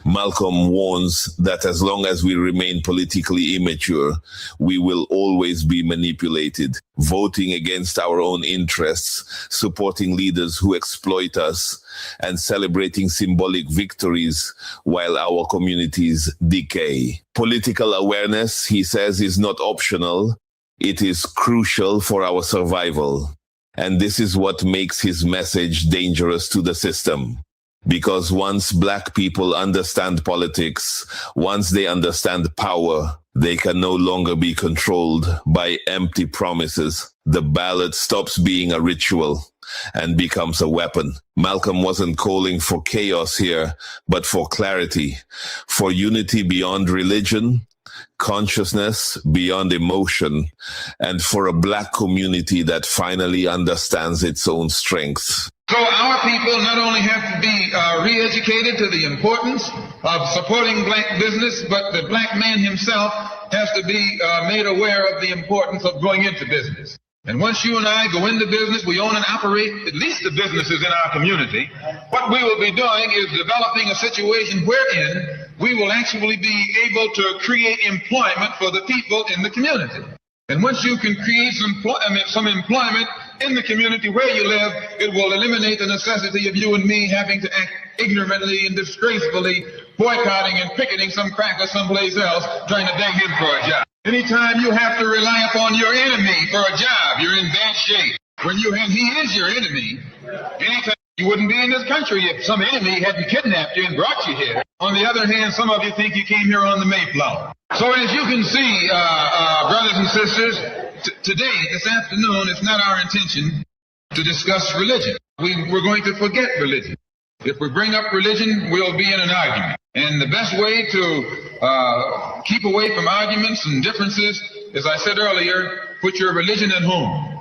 S20: Malcolm warns that as long as we remain politically immature, we will always be manipulated, voting against our own interests, supporting leaders who exploit us, and celebrating symbolic victories while our communities decay. Political awareness, he says, is not optional. It is crucial for our survival. And this is what makes his message dangerous to the system. Because once black people understand politics, once they understand power, they can no longer be controlled by empty promises. The ballot stops being a ritual and becomes a weapon. Malcolm wasn't calling for chaos here, but for clarity, for unity beyond religion, consciousness beyond emotion, and for a black community that finally understands its own strengths.
S19: So our people not only have to be re-educated to the importance of supporting black business, but the black man himself has to be made aware of the importance of going into business. And once you and I go into business, we own and operate at least the businesses in our community. What we will be doing is developing a situation wherein we will actually be able to create employment for the people in the community. And once you can create some employment in the community where you live, it will eliminate the necessity of you and me having to act ignorantly and disgracefully, boycotting and picketing some cracker someplace else, trying to beg him for a job. Anytime you have to rely upon your enemy for a job, you're in bad shape. When he is your enemy, anytime you wouldn't be in this country if some enemy hadn't kidnapped you and brought you here. On the other hand, some of you think you came here on the Mayflower. So as you can see, brothers and sisters, today, this afternoon, it's not our intention to discuss religion. We're going to forget religion. If we bring up religion, we'll be in an argument. And the best way to keep away from arguments and differences, as I said earlier, put your religion at home,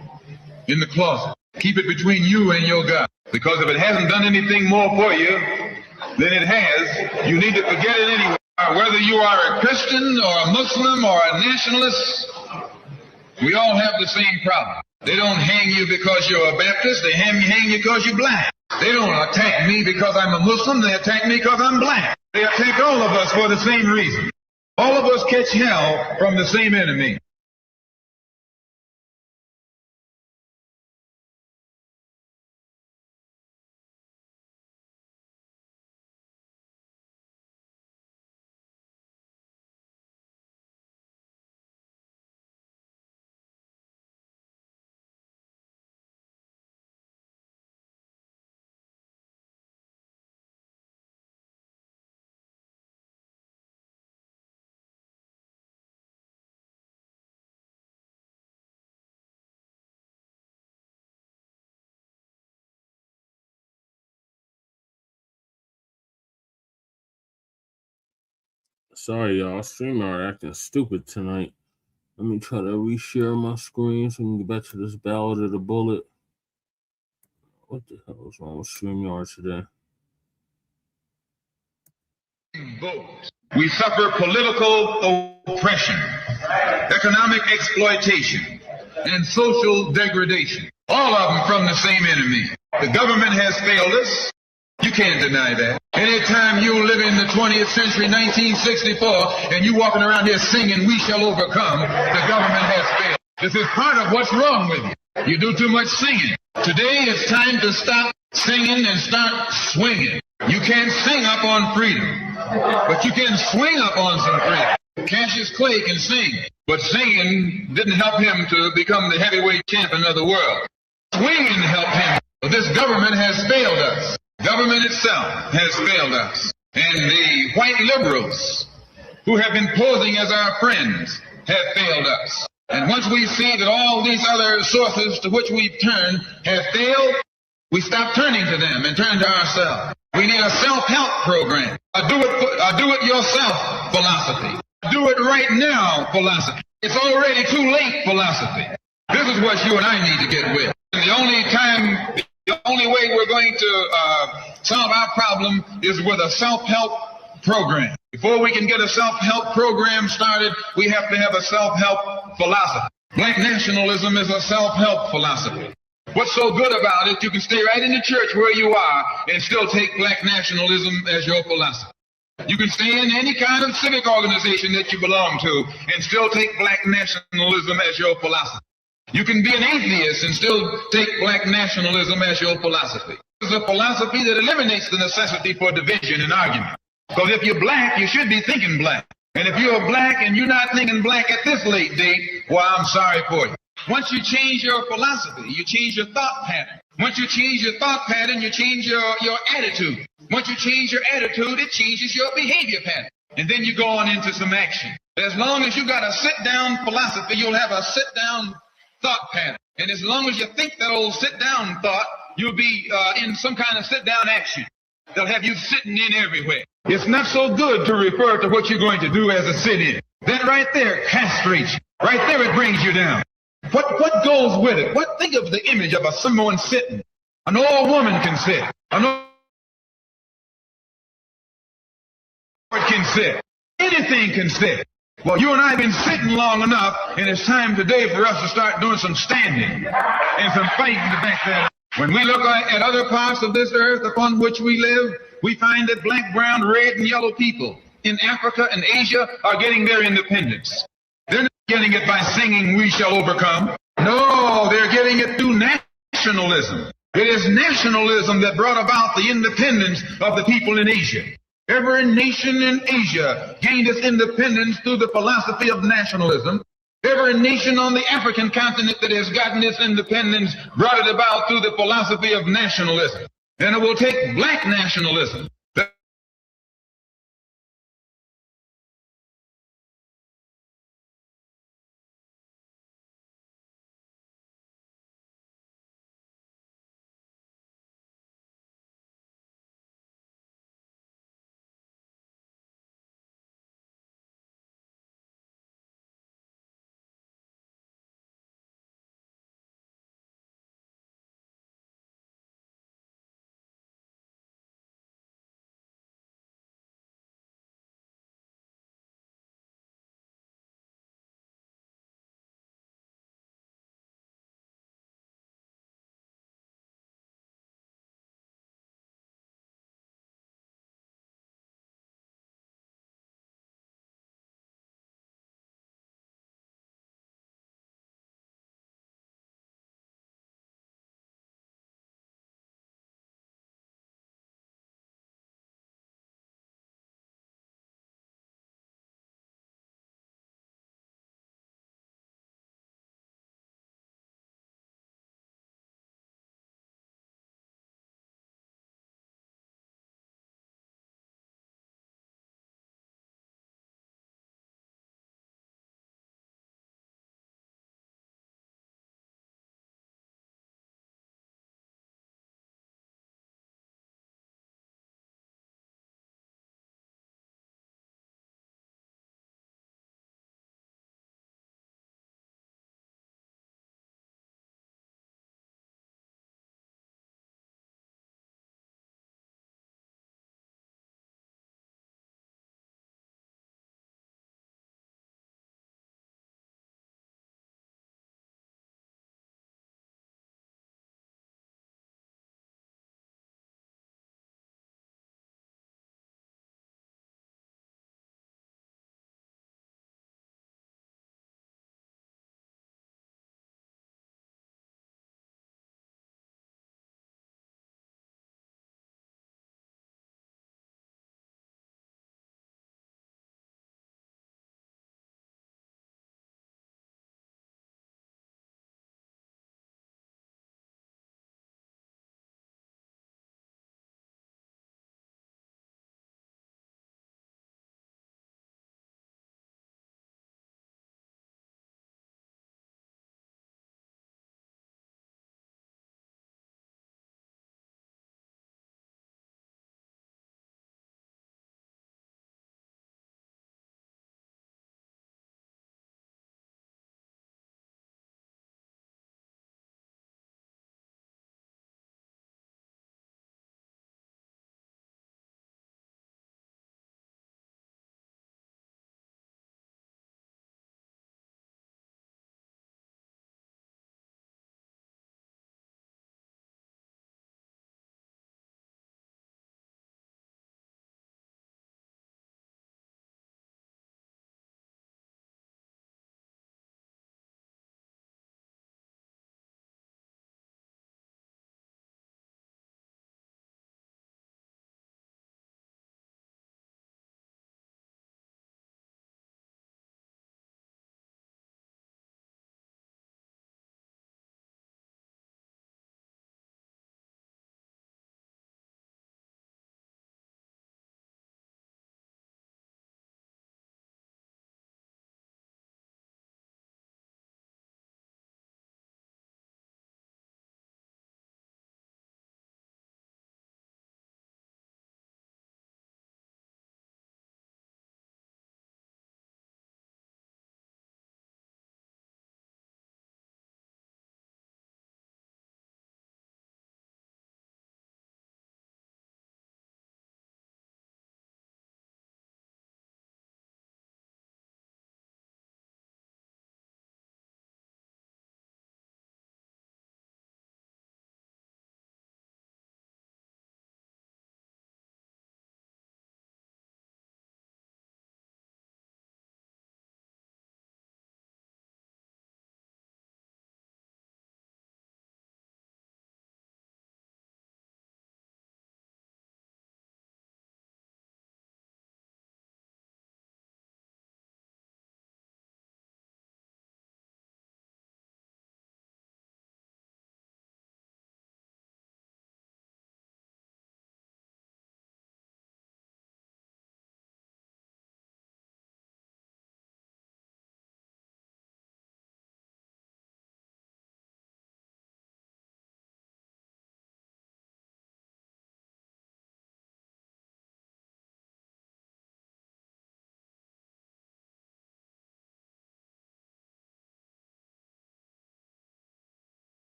S19: in the closet. Keep it between you and your God. Because if it hasn't done anything more for you than it has, you need to forget it anyway. Whether you are a Christian or a Muslim or a nationalist, we all have the same problem. They don't hang you because you're a Baptist, they hang you because you're black. They don't attack me because I'm a Muslim, they attack me because I'm black. They attack all of us for the same reason. All of us catch hell from the same enemy.
S18: Sorry, y'all. StreamYard acting stupid tonight. Let me try to reshare my screen so we can get back to this Ballot of the Bullet. What the hell is wrong with StreamYard today?
S19: We suffer political oppression, economic exploitation, and social degradation. All of them from the same enemy. The government has failed us. You can't deny that. Anytime you live in the 20th century, 1964, and you walking around here singing, "We shall overcome," the government has failed. This is part of what's wrong with you. You do too much singing. Today it's time to stop singing and start swinging. You can't sing up on freedom, but you can swing up on some freedom. Cassius Clay can sing, but singing didn't help him to become the heavyweight champion of the world. Swinging helped him. But this government has failed us. Government itself has failed us. And the white liberals who have been posing as our friends have failed us. And once we see that all these other sources to which we've turned have failed, we stop turning to them and turn to ourselves. We need a self-help program, a do-it-yourself philosophy, do it right now philosophy. It's already too late philosophy. This is what you and I need to get with. And the only way we're going to solve our problem is with a self-help program. Before we can get a self-help program started, we have to have a self-help philosophy. Black nationalism is a self-help philosophy. What's so good about it, you can stay right in the church where you are and still take black nationalism as your philosophy. You can stay in any kind of civic organization that you belong to and still take black nationalism as your philosophy. You can be an atheist and still take black nationalism as your philosophy. This is a philosophy that eliminates the necessity for division and argument. Because if you're black, you should be thinking black. And if you're black and you're not thinking black at this late date, well, I'm sorry for you. Once you change your philosophy, you change your thought pattern. Once you change your thought pattern, you change your attitude. Once you change your attitude, it changes your behavior pattern. And then you go on into some action. As long as you got a sit-down philosophy, you'll have a sit-down thought pattern. And as long as you think that old sit-down thought, you'll be in some kind of sit-down action. They'll have you sitting in everywhere. It's not so good to refer to what you're going to do as a sit-in. That right there castrates you. Right there it brings you down. What goes with it? Think of the image of someone sitting. An old woman can sit. An old can sit. Anything can sit. Well, you and I have been sitting long enough, and it's time today for us to start doing some standing and some fighting back there. When we look at other parts of this earth upon which we live, we find that black, brown, red, and yellow people in Africa and Asia are getting their independence. They're not getting it by singing, "We shall overcome." No, they're getting it through nationalism. It is nationalism that brought about the independence of the people in Asia. Every nation in Asia gained its independence through the philosophy of nationalism. Every nation on the African continent that has gotten its independence brought it about through the philosophy of nationalism. And it will take black nationalism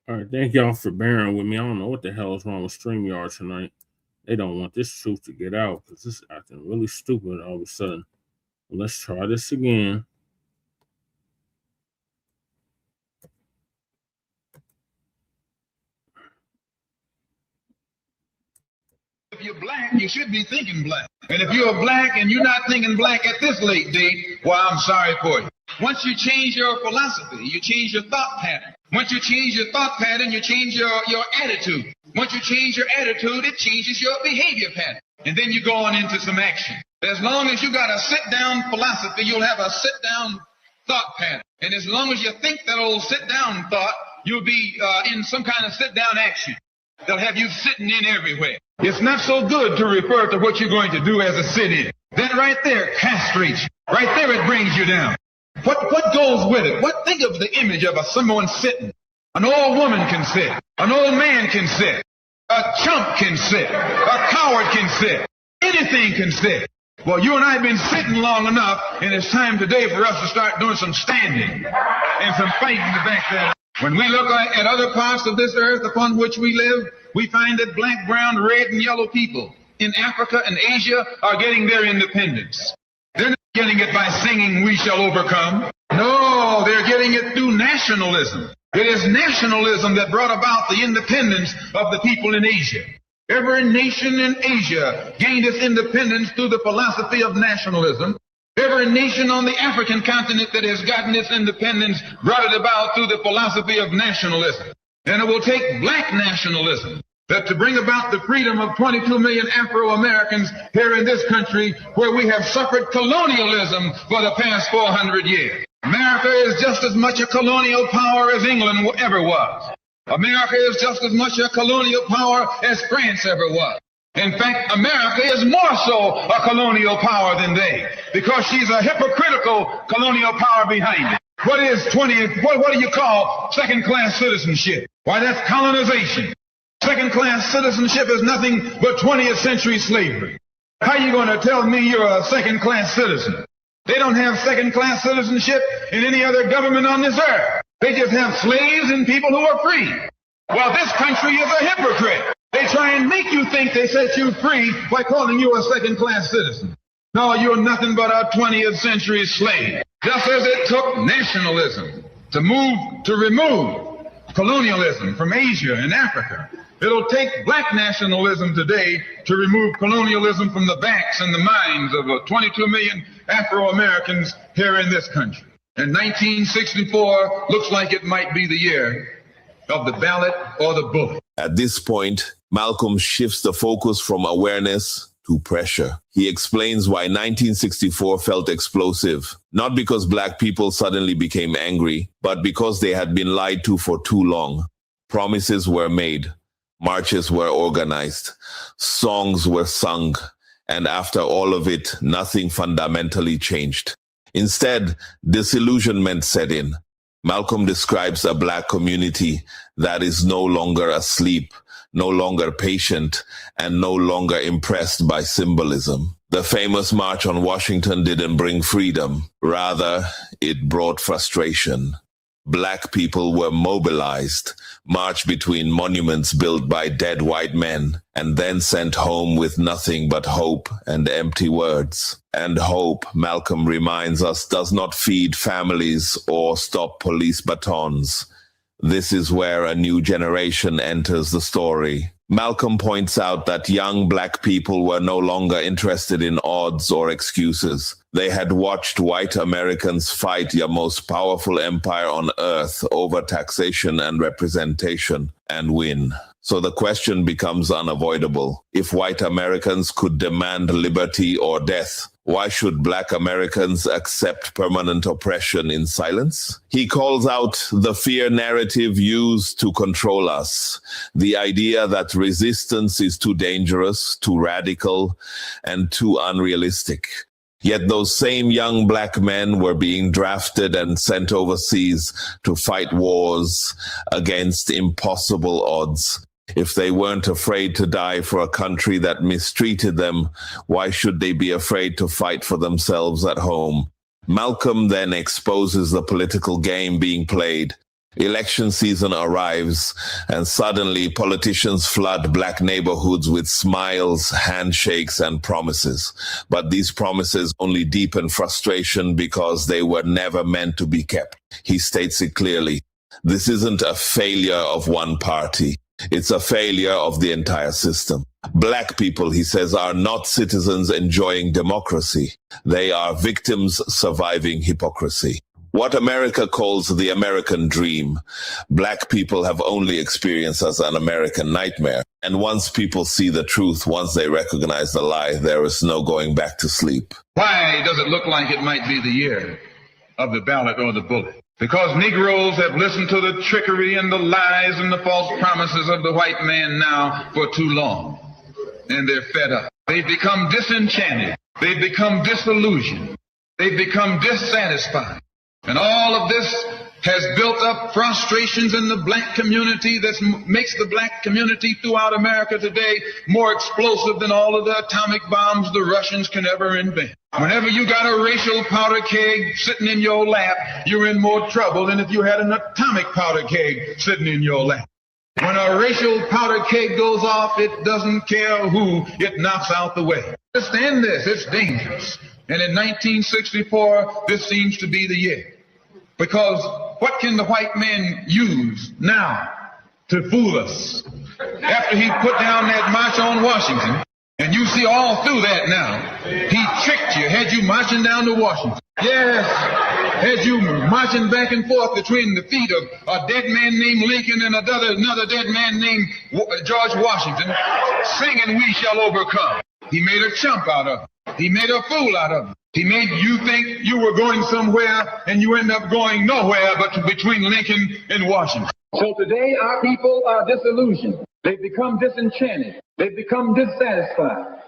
S18: All right, thank y'all for bearing with me. I don't know what the hell is wrong with StreamYard tonight. They don't want this truth to get out because this is acting really stupid all of a sudden. Let's try this again.
S19: If you're black, you should be thinking black. And if you're black and you're not thinking black at this late date, well, I'm sorry for you. Once you change your philosophy, you change your thought pattern. Once you change your thought pattern, you change your attitude. Once you change your attitude, it changes your behavior pattern. And then you go on into some action. As long as you got a sit-down philosophy, you'll have a sit-down thought pattern. And as long as you think that old sit-down thought, you'll be in some kind of sit-down action. They'll have you sitting in everywhere. It's not so good to refer to what you're going to do as a sit-in. That right there castrates you. Right there it brings you down. What goes with it? Think of the image of someone sitting. An old woman can sit. An old man can sit. A chump can sit. A coward can sit. Anything can sit. Well, you and I have been sitting long enough, and it's time today for us to start doing some standing and some fighting back there. When we look at other parts of this earth upon which we live, we find that black, brown, red, and yellow people in Africa and Asia are getting their independence. They're not getting it by singing, "We shall overcome." No, they're getting it through nationalism. It is nationalism that brought about the independence of the people in Asia. Every nation in Asia gained its independence through the philosophy of nationalism. Every nation on the African continent that has gotten its independence brought it about through the philosophy of nationalism. And it will take black nationalism that to bring about the freedom of 22 million Afro-Americans here in this country where we have suffered colonialism for the past 400 years. America is just as much a colonial power as England ever was. America is just as much a colonial power as France ever was. In fact, America is more so a colonial power than they, because she's a hypocritical colonial power behind it. What do you call second-class citizenship? Why, that's colonization. Second-class citizenship is nothing but 20th century slavery. How are you going to tell me you're a second-class citizen? They don't have second-class citizenship in any other government on this earth. They just have slaves and people who are free. Well, this country is a hypocrite. They try and make you think they set you free by calling you a second-class citizen. No, you're nothing but a 20th century slave. Just as it took nationalism to remove colonialism from Asia and Africa, it'll take black nationalism today to remove colonialism from the backs and the minds of 22 million Afro-Americans here in this country. And 1964 looks like it might be the year of the ballot or the bullet.
S20: At this point, Malcolm shifts the focus from awareness to pressure. He explains why 1964 felt explosive, not because black people suddenly became angry, but because they had been lied to for too long. Promises were made, marches were organized, songs were sung, and after all of it, nothing fundamentally changed. Instead, disillusionment set in. Malcolm describes a black community that is no longer asleep, no longer patient, and no longer impressed by symbolism. The famous March on Washington didn't bring freedom. Rather, it brought frustration. Black people were mobilized, marched between monuments built by dead white men, and then sent home with nothing but hope and empty words. And hope, Malcolm reminds us, does not feed families or stop police batons. This is where a new generation enters the story. Malcolm points out that young black people were no longer interested in odds or excuses. They had watched white Americans fight the most powerful empire on earth over taxation and representation and win. So the question becomes unavoidable. If white Americans could demand liberty or death, why should black Americans accept permanent oppression in silence? He calls out the fear narrative used to control us, the idea that resistance is too dangerous, too radical, and too unrealistic. Yet those same young black men were being drafted and sent overseas to fight wars against impossible odds. If they weren't afraid to die for a country that mistreated them, why should they be afraid to fight for themselves at home? Malcolm then exposes the political game being played. Election season arrives, and suddenly politicians flood black neighborhoods with smiles, handshakes, and promises. But these promises only deepen frustration because they were never meant to be kept. He states it clearly. This isn't a failure of one party. It's a failure of the entire system. Black people, he says, are not citizens enjoying democracy. They are victims surviving hypocrisy. What America calls the American dream, black people have only experienced as an American nightmare. And once people see the truth, once they recognize the lie, there is no going back to sleep.
S19: Why does it look like it might be the year of the ballot or the bullet? Because Negroes have listened to the trickery and the lies and the false promises of the white man now for too long. And they're fed up. They've become disenchanted. They've become disillusioned. They've become dissatisfied. And all of this has built up frustrations in the black community that makes the black community throughout America today more explosive than all of the atomic bombs the Russians can ever invent. Whenever you got a racial powder keg sitting in your lap, you're in more trouble than if you had an atomic powder keg sitting in your lap. When a racial powder keg goes off, it doesn't care who it knocks out the way. Understand this, it's dangerous. And in 1964, this seems to be the year. Because what can the white man use now to fool us? After he put down that march on Washington, and you see all through that now, he tricked you, had you marching down to Washington. Yes, had you marching back and forth between the feet of a dead man named Lincoln and another dead man named George Washington, singing "We Shall Overcome." He made a chump out of it. He made a fool out of it. He made you think you were going somewhere, and you end up going nowhere but between Lincoln and Washington. So today our people are disillusioned. They've become disenchanted. They've become dissatisfied.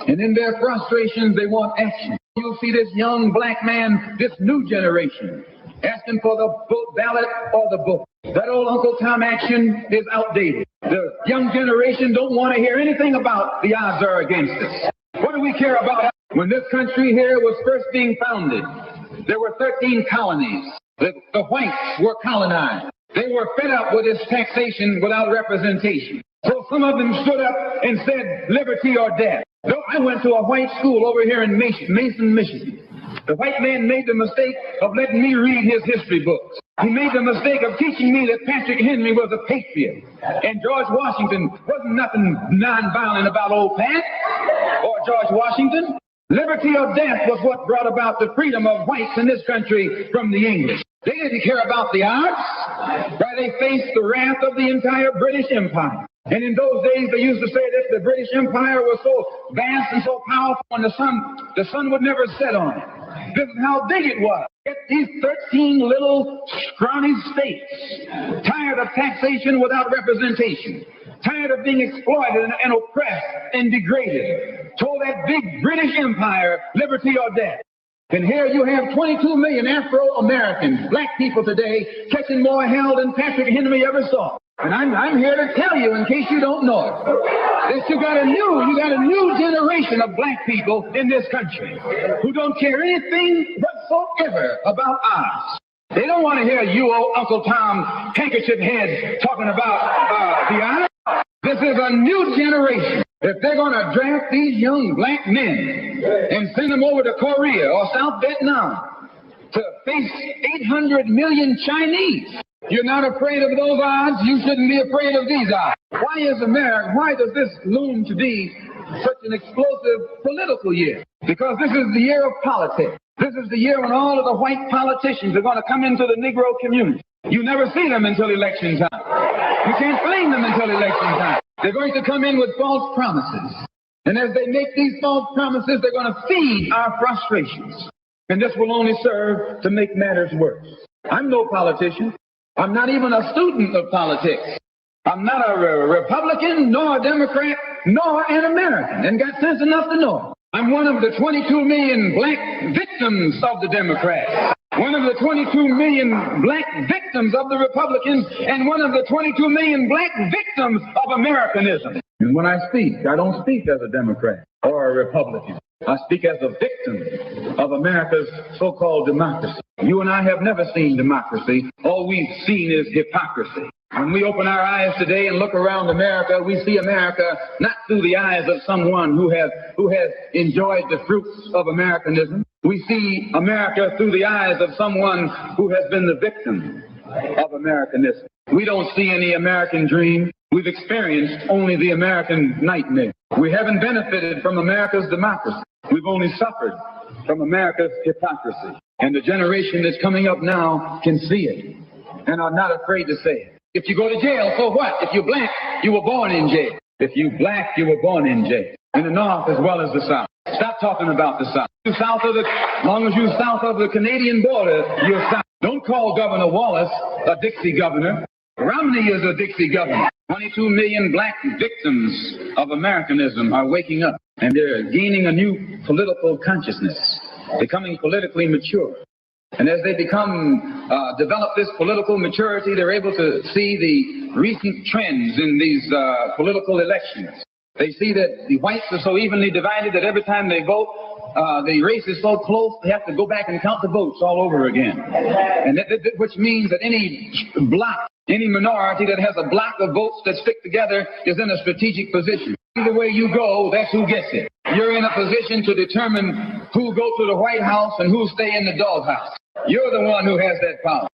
S19: And in their frustrations, they want action. You'll see this young black man, this new generation, asking for the ballot or the book. That old Uncle Tom action is outdated. The young generation don't want to hear anything about the odds are against us. What do we care about? When this country here was first being founded, there were 13 colonies. The whites were colonized. They were fed up with this taxation without representation. So some of them stood up and said, liberty or death. So I went to a white school over here in Mason, Michigan. The white man made the mistake of letting me read his history books. He made the mistake of teaching me that Patrick Henry was a patriot. And George Washington wasn't nothing nonviolent about old Pat or George Washington. Liberty or death was what brought about the freedom of whites in this country from the English. They didn't care about the odds. Why, they faced the wrath of the entire British Empire. And in those days, they used to say that the British Empire was so vast and so powerful, and the sun would never set on it. This is how big it was. Yet these 13 little scrawny states, tired of taxation without representation, tired of being exploited and oppressed and degraded, told that big British Empire, liberty or death. And here you have 22 million Afro-Americans, black people today, catching more hell than Patrick Henry ever saw. And I'm here to tell you, in case you don't know it, that you got a new generation of black people in this country who don't care anything whatsoever about ours. They don't want to hear you, old Uncle Tom, handkerchief head, talking about the odds. This is a new generation. If they're going to draft these young black men and send them over to Korea or South Vietnam to face 800 million Chinese, you're not afraid of those odds, you shouldn't be afraid of these odds. Why does this loom to be such an explosive political year? Because this is the year of politics. This is the year when all of the white politicians are going to come into the Negro community. You never see them until election time. You can't blame them until election time. They're going to come in with false promises. And as they make these false promises, they're going to feed our frustrations. And this will only serve to make matters worse. I'm no politician. I'm not even a student of politics. I'm not a Republican, nor a Democrat, nor an American, and got sense enough to know it. I'm one of the 22 million black victims of the Democrats, one of the 22 million black victims of the Republicans, and one of the 22 million black victims of Americanism. And when I speak, I don't speak as a Democrat or a Republican. I speak as a victim of America's so-called democracy. You and I have never seen democracy. All we've seen is hypocrisy. When we open our eyes today and look around America, we see America not through the eyes of someone who has enjoyed the fruits of Americanism. We see America through the eyes of someone who has been the victim of Americanism. We don't see any American dream. We've experienced only the American nightmare. We haven't benefited from America's democracy. We've only suffered from America's hypocrisy. And the generation that's coming up now can see it and are not afraid to say it. If you go to jail, so what? If you're black, you were born in jail. If you're black, you were born in jail. In the North as well as the South. Stop talking about the South. As long as you're south of the Canadian border, you're South. Don't call Governor Wallace a Dixie governor. Romney is a Dixie governor. 22 million black victims of Americanism are waking up, and they're gaining a new political consciousness, becoming politically mature. And as they develop this political maturity, they're able to see the recent trends in these political elections. They see that the whites are so evenly divided that every time they vote, the race is so close, they have to go back and count the votes all over again. And which means that any block, any minority that has a block of votes that stick together is in a strategic position. Either way you go, that's who gets it. You're in a position to determine who go to the White House and who stay in the doghouse. You're the one who has that power.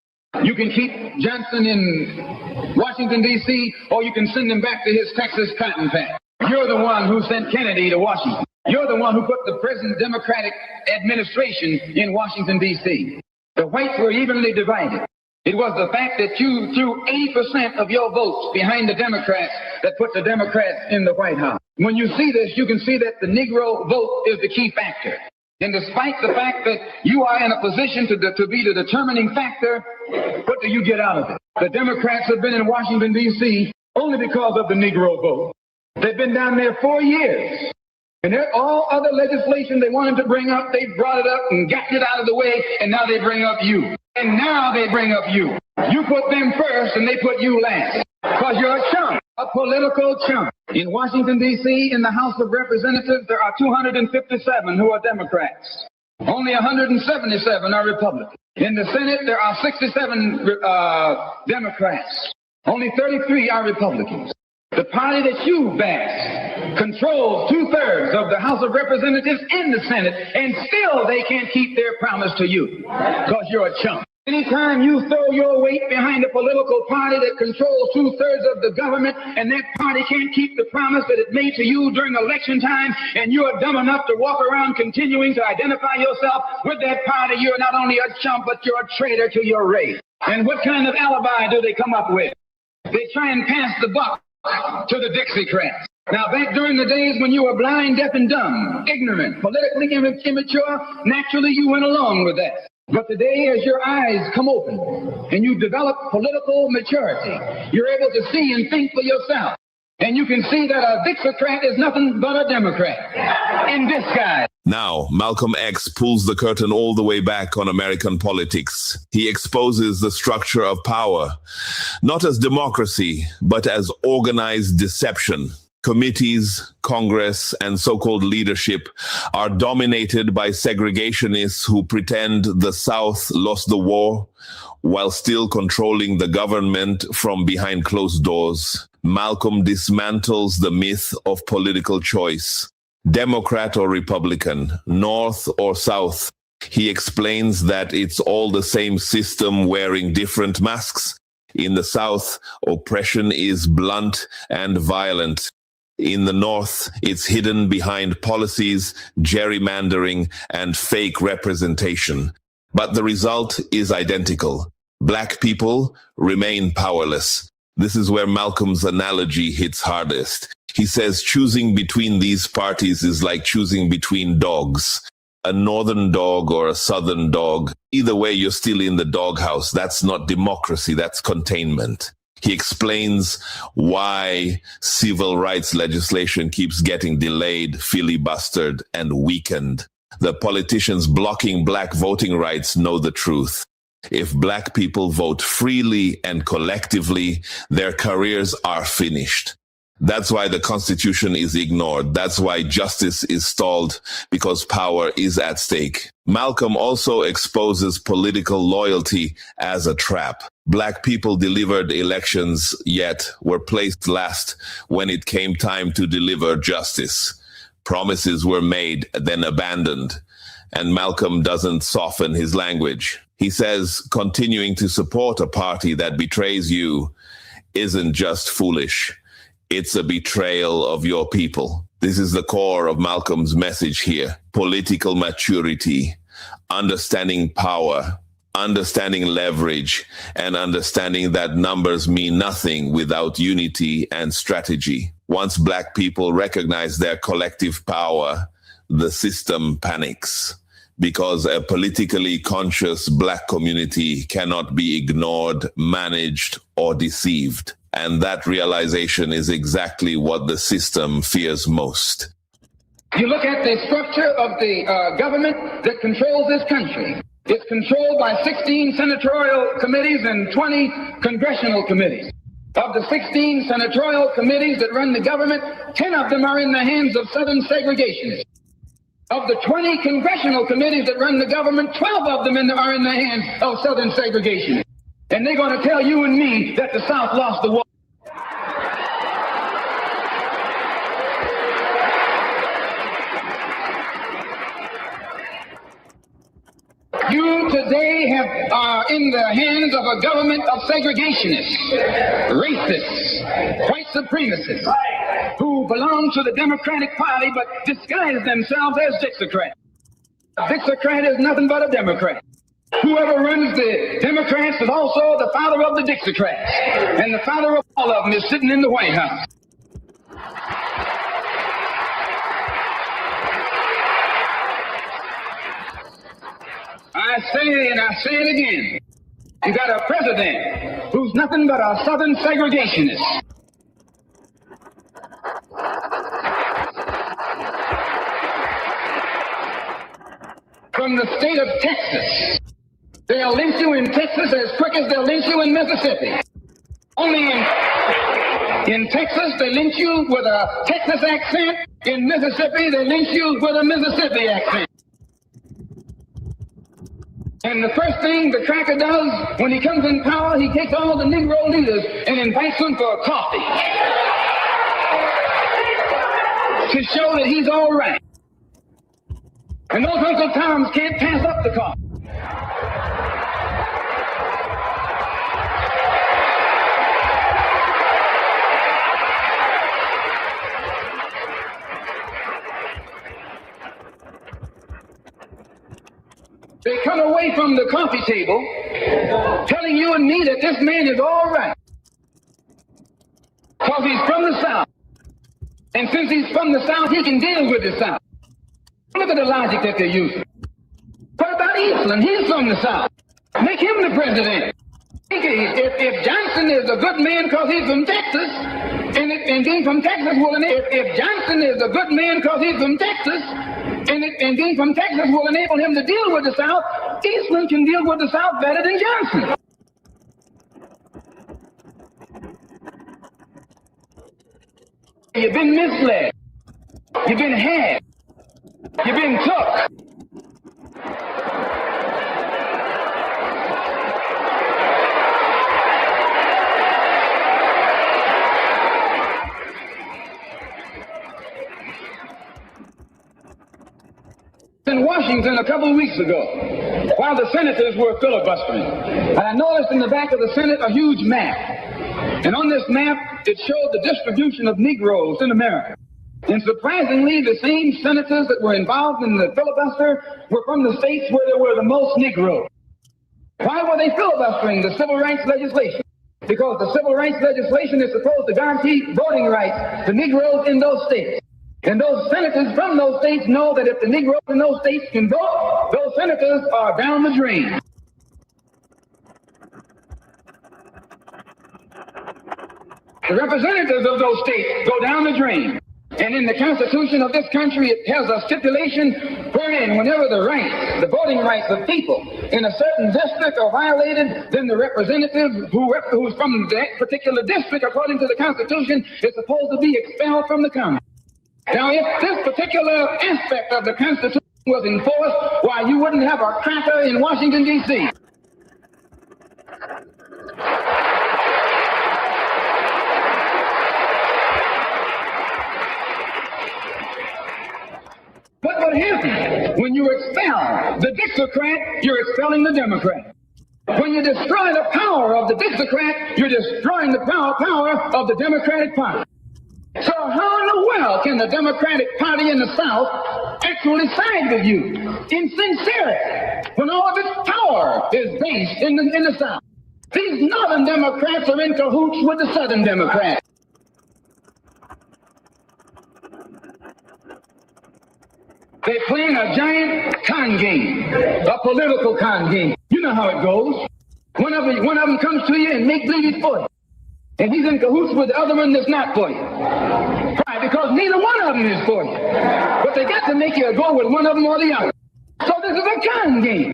S19: You can keep Johnson in Washington, D.C., or you can send him back to his Texas cotton patch. You're the one who sent Kennedy to Washington. You're the one who put the present Democratic administration in Washington, D.C. The whites were evenly divided. It was the fact that you threw 80% of your votes behind the Democrats that put the Democrats in the White House. When you see this, you can see that the Negro vote is the key factor. And despite the fact that you are in a position to be the determining factor, what do you get out of it? The Democrats have been in Washington, D.C. only because of the Negro vote. They've been down there 4 years. And all other legislation they wanted to bring up, they brought it up and got it out of the way, and now they bring up you. And now they bring up you. You put them first, and they put you last. Because you're a chump, a political chump. In Washington, D.C., in the House of Representatives, there are 257 who are Democrats. Only 177 are Republicans. In the Senate, there are 67 Democrats. Only 33 are Republicans. The party that you bash controls 2/3 of the House of Representatives in the Senate, and still they can't keep their promise to you because you're a chump. Anytime you throw your weight behind a political party that controls 2/3 of the government, and that party can't keep the promise that it made to you during election time, and you're dumb enough to walk around continuing to identify yourself with that party, you're not only a chump, but you're a traitor to your race. And what kind of alibi do they come up with? They try and pass the buck to the Dixiecrats. Now, back during the days when you were blind, deaf, and dumb, ignorant, politically immature, naturally you went along with that. But today, as your eyes come open and you develop political maturity, you're able to see and think for yourself. And you can see that a Dixiecrat is nothing but a Democrat in disguise.
S20: Now, Malcolm X pulls the curtain all the way back on American politics. He exposes the structure of power, not as democracy, but as organized deception. Committees, Congress, and so-called leadership are dominated by segregationists who pretend the South lost the war while still controlling the government from behind closed doors. Malcolm dismantles the myth of political choice. Democrat or Republican, North or South. He explains that it's all the same system wearing different masks. In the South, oppression is blunt and violent. In the North, it's hidden behind policies, gerrymandering, and fake representation. But the result is identical. Black people remain powerless. This is where Malcolm's analogy hits hardest. He says choosing between these parties is like choosing between dogs. A northern dog or a southern dog. Either way, you're still in the doghouse. That's not democracy, that's containment. He explains why civil rights legislation keeps getting delayed, filibustered, and weakened. The politicians blocking black voting rights know the truth. If black people vote freely and collectively, their careers are finished. That's why the Constitution is ignored. That's why justice is stalled, because power is at stake. Malcolm also exposes political loyalty as a trap. Black people delivered elections, yet were placed last when it came time to deliver justice. Promises were made, then abandoned. And Malcolm doesn't soften his language. He says continuing to support a party that betrays you isn't just foolish. It's a betrayal of your people. This is the core of Malcolm's message here. Political maturity, understanding power, understanding leverage, and understanding that numbers mean nothing without unity and strategy. Once Black people recognize their collective power, the system panics, because a politically conscious Black community cannot be ignored, managed, or deceived. And that realization is exactly what the system fears most.
S21: You look at the structure of the government that controls this country. It's controlled by 16 senatorial committees and 20 congressional committees. Of the 16 senatorial committees that run the government, 10 of them are in the hands of Southern segregationists. Of the 20 congressional committees that run the government, 12 of them are in the hands of Southern segregationists. And they're going to tell you and me that the South lost the war. You today are in the hands of a government of segregationists, racists, white supremacists, who belong to the Democratic Party but disguise themselves as Dixiecrats. A Dixiecrat is nothing but a Democrat. Whoever runs the Democrats is also the father of the Dixiecrats, and the father of all of them is sitting in the White House. I say, and I say it again, you got a president who's nothing but a Southern segregationist. From the state of Texas. They'll lynch you in Texas as quick as they'll lynch you in Mississippi. Only in Texas, they lynch you with a Texas accent. In Mississippi, they lynch you with a Mississippi accent. And the first thing the cracker does when he comes in power, he takes all the Negro leaders and invites them for a coffee to show that he's all right. And those Uncle Toms can't pass up the coffee. They come away from the coffee table telling you and me that this man is all right because he's from the South. And since he's from the South, he can deal with the South. Look at the logic that they're using. What about Eastland? He's from the South. Make him the president. If Johnson is a good man because he's from Texas, and being from Texas will enable, if Johnson is a good man because he's from Texas, and being from Texas will enable him to deal with the South, Eastland can deal with the South better than Johnson. You've been misled. You've been had. You've been took. In Washington a couple of weeks ago, while the senators were filibustering, and I noticed in the back of the Senate a huge map. And on this map, it showed the distribution of Negroes in America. And surprisingly, the same senators that were involved in the filibuster were from the states where there were the most Negroes. Why were they filibustering the civil rights legislation? Because the civil rights legislation is supposed to guarantee voting rights to Negroes in those states. And those senators from those states know that if the Negroes in those states can vote, those senators are down the drain. The representatives of those states go down the drain. And in the Constitution of this country, it has a stipulation wherein whenever the rights, the voting rights of people in a certain district are violated, then the representative who's from that particular district, according to the Constitution, is supposed to be expelled from the Congress. Now, if this particular aspect of the Constitution was enforced, why, you wouldn't have a cracker in Washington, D.C. What happens when you expel the Dixiecrat, you're expelling the Democrat. When you destroy the power of the Dixiecrat, you're destroying the power of the Democratic Party. So how in the world can the Democratic Party in the South actually side with you in sincerity when all of its power is based in the South? These Northern Democrats are in cahoots with the Southern Democrats. They're playing a giant con game, a political con game. You know how it goes. One of them comes to you and make believe he's for you. And he's in cahoots with the other one that's not for you. Why? Because neither one of them is for you. But they got to make you go with one of them or the other. So this is a con game.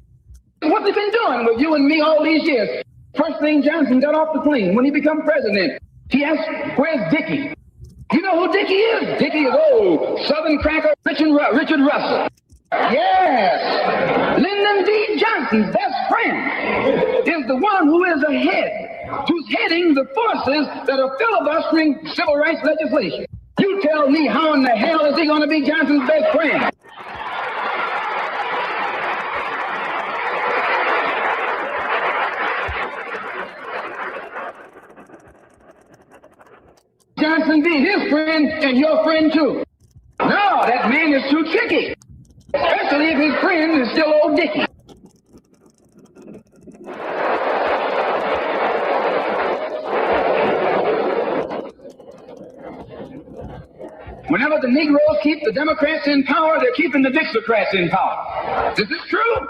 S21: What they've been doing with you and me all these years. First thing Johnson got off the plane when he became president, he asked, "Where's Dickie?" You know who Dickie is? Dickie is old Southern cracker Richard Russell. Yes. Lyndon B. Johnson's best friend is the one who is ahead, who's heading the forces that are filibustering civil rights legislation. You tell me, how in the hell is he going to be Johnson's best friend? Johnson be his friend and your friend too. No, that man is too tricky. Especially if his friend is still old Dickie. Whenever the Negroes keep the Democrats in power, they're keeping the Dixiecrats in power. This is true.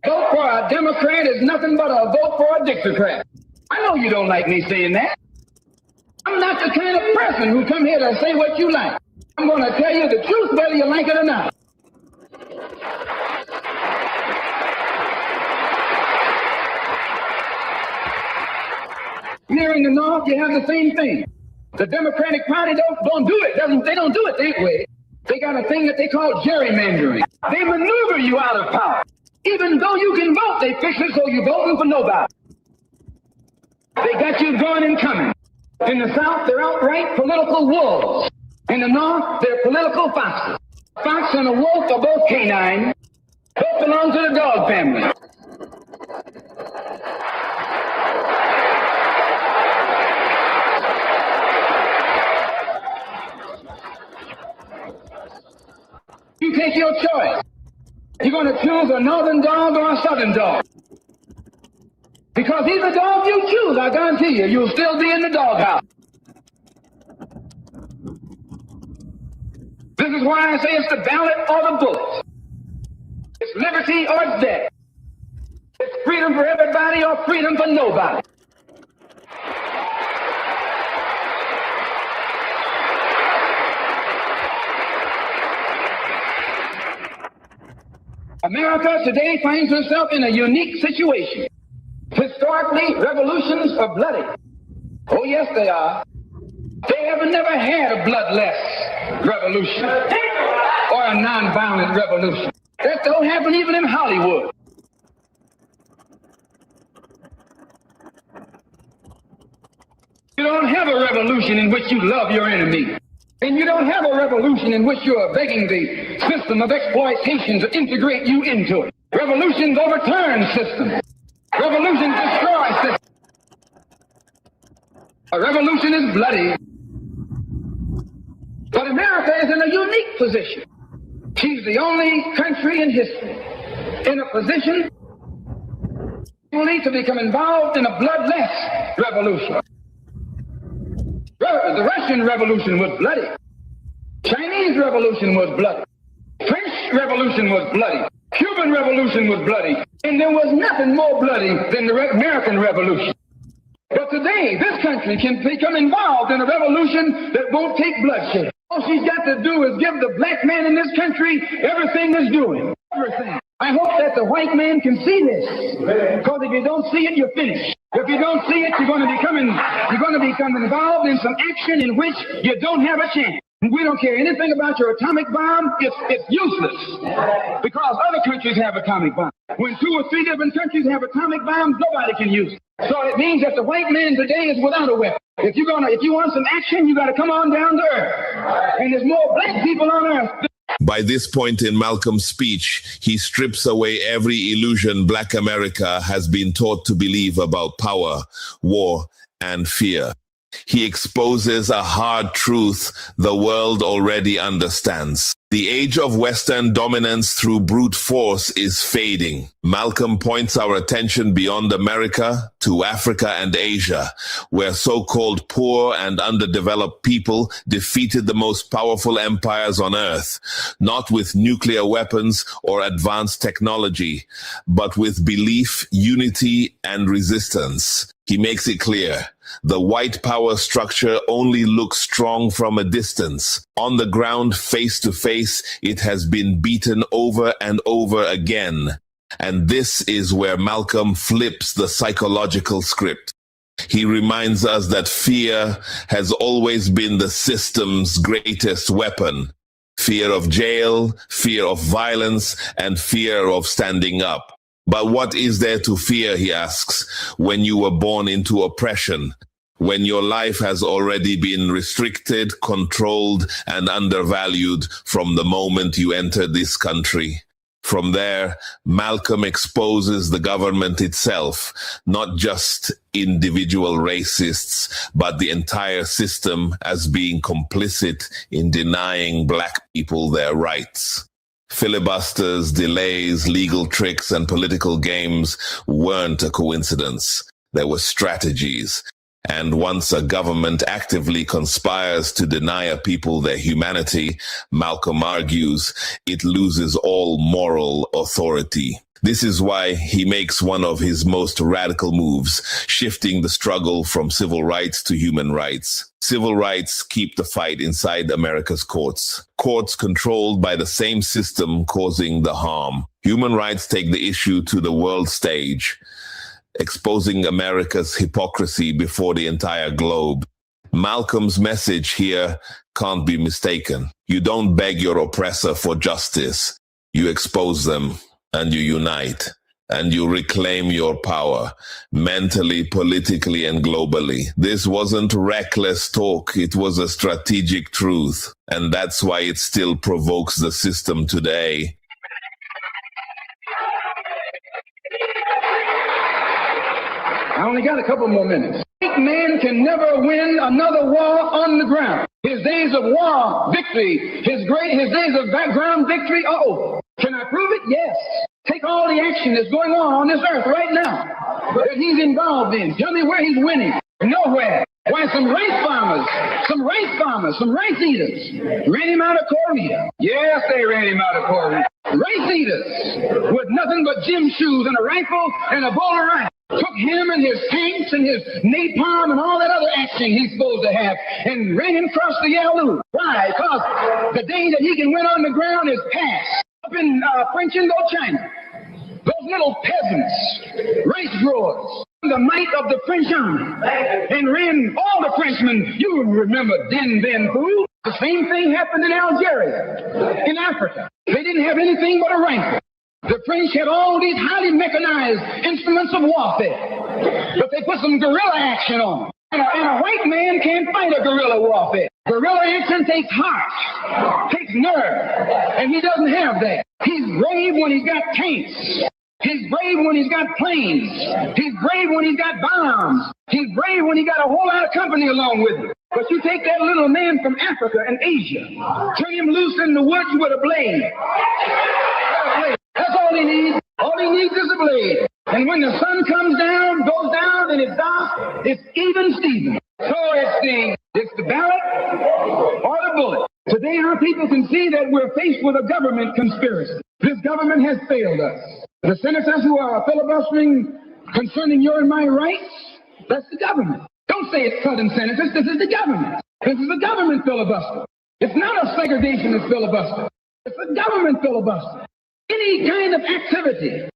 S21: Vote for a Democrat is nothing but a vote for a Dixiecrat. I know you don't like me saying that. I'm not the kind of person who come here to say what you like. I'm going to tell you the truth whether you like it or not. Here in the North, you have the same thing. The Democratic Party don't do it. They don't do it that way. They got a thing that they call gerrymandering. They maneuver you out of power. Even though you can vote, they fix it so you're voting for nobody. They got you going and coming. In the South, they're outright political wolves. In the North, they're political foxes. A fox and a wolf are both canine. Both belong to the dog family. You take your choice. You're going to choose a northern dog or a southern dog. Because either dog you choose, I guarantee you'll still be in the doghouse. This is why I say it's the ballot or the bullet. It's liberty or it's death. It's freedom for everybody or freedom for nobody. America today finds herself in a unique situation. Historically, revolutions are bloody. Oh, yes, they are. They have never had a bloodless revolution or a nonviolent revolution. That don't happen even in Hollywood. You don't have a revolution in which you love your enemy. And you don't have a revolution in which you are begging the system of exploitation to integrate you into it. Revolutions overturn systems. Revolutions destroy systems. A revolution is bloody. But America is in a unique position. She's the only country in history in a position to become involved in a bloodless revolution. The Russian Revolution was bloody. Chinese Revolution was bloody. French Revolution was bloody. Cuban Revolution was bloody. And there was nothing more bloody than the American Revolution. But today, this country can become involved in a revolution that won't take bloodshed. All she's got to do is give the black man in this country everything that's doing. Everything. I hope that the white man can see this. Because if you don't see it, you're finished. If you don't see it, you're going to become involved in some action in which you don't have a chance. We don't care anything about your atomic bomb. It's useless. Because other countries have atomic bombs. When 2 or 3 different countries have atomic bombs, nobody can use it. So it means that the white man today is without a weapon. If you want some action, you got to come on down to earth. And there's more black people on earth.
S20: By this point in Malcolm's speech, he strips away every illusion Black America has been taught to believe about power, war, and fear. He exposes a hard truth the world already understands. The age of Western dominance through brute force is fading. Malcolm points our attention beyond America to Africa and Asia, where so-called poor and underdeveloped people defeated the most powerful empires on earth, not with nuclear weapons or advanced technology, but with belief, unity, and resistance. He makes it clear. The white power structure only looks strong from a distance. On the ground, face to face, it has been beaten over and over again. And this is where Malcolm flips the psychological script. He reminds us that fear has always been the system's greatest weapon. Fear of jail, fear of violence, and fear of standing up. But what is there to fear, he asks, when you were born into oppression, when your life has already been restricted, controlled, and undervalued from the moment you entered this country? From there, Malcolm exposes the government itself, not just individual racists, but the entire system as being complicit in denying black people their rights. Filibusters, delays, legal tricks, and political games weren't a coincidence. There were strategies. And once a government actively conspires to deny a people their humanity, Malcolm argues, it loses all moral authority. This is why he makes one of his most radical moves, shifting the struggle from civil rights to human rights. Civil rights keep the fight inside America's courts. Courts controlled by the same system causing the harm. Human rights take the issue to the world stage, exposing America's hypocrisy before the entire globe. Malcolm's message here can't be mistaken. You don't beg your oppressor for justice. You expose them. And you unite, and you reclaim your power, mentally, politically, and globally. This wasn't reckless talk, it was a strategic truth, and that's why it still provokes the system today.
S21: I only got a couple more minutes. White man can never win another war on the ground. His days of war victory, his days of background victory are over. Can I prove it? Yes. Take all the action that's going on this earth right now that he's involved in. Tell me where he's winning. Nowhere. Why, some rice eaters ran him out of Korea. Yes, they ran him out of Korea. Rice eaters with nothing but gym shoes and a rifle and a bowl of rice. Took him and his tanks and his napalm and all that other action he's supposed to have and ran him across the Yalu. Why? Because the day that he can win on the ground is past. Up in French Indochina, those little peasants, rice growers, the might of the French army, and ran all the Frenchmen. You remember Dien Bien Phu? The same thing happened in Algeria, in Africa. They didn't have anything but a rifle. The French had all these highly mechanized instruments of warfare, but they put some guerrilla action on them. And a white man can't fight a guerrilla warfare. Guerrilla action takes heart, takes nerve, and he doesn't have that. He's brave when he's got tanks. He's brave when he's got planes. He's brave when he's got bombs. He's brave when he got a whole lot of company along with him. But you take that little man from Africa and Asia, turn him loose in the woods with a blade. That's all he needs. All he needs is a blade. And when the sun comes down, goes down, and it's dark, it's even Steven. So it's the ballot or the bullet. Today our people can see that we're faced with a government conspiracy. This government has failed us. The senators who are filibustering concerning your and my rights, that's the government. Don't say it's Southern senators. This is the government. This is the government filibuster. It's not a segregationist filibuster. It's a government filibuster. Any kind of activity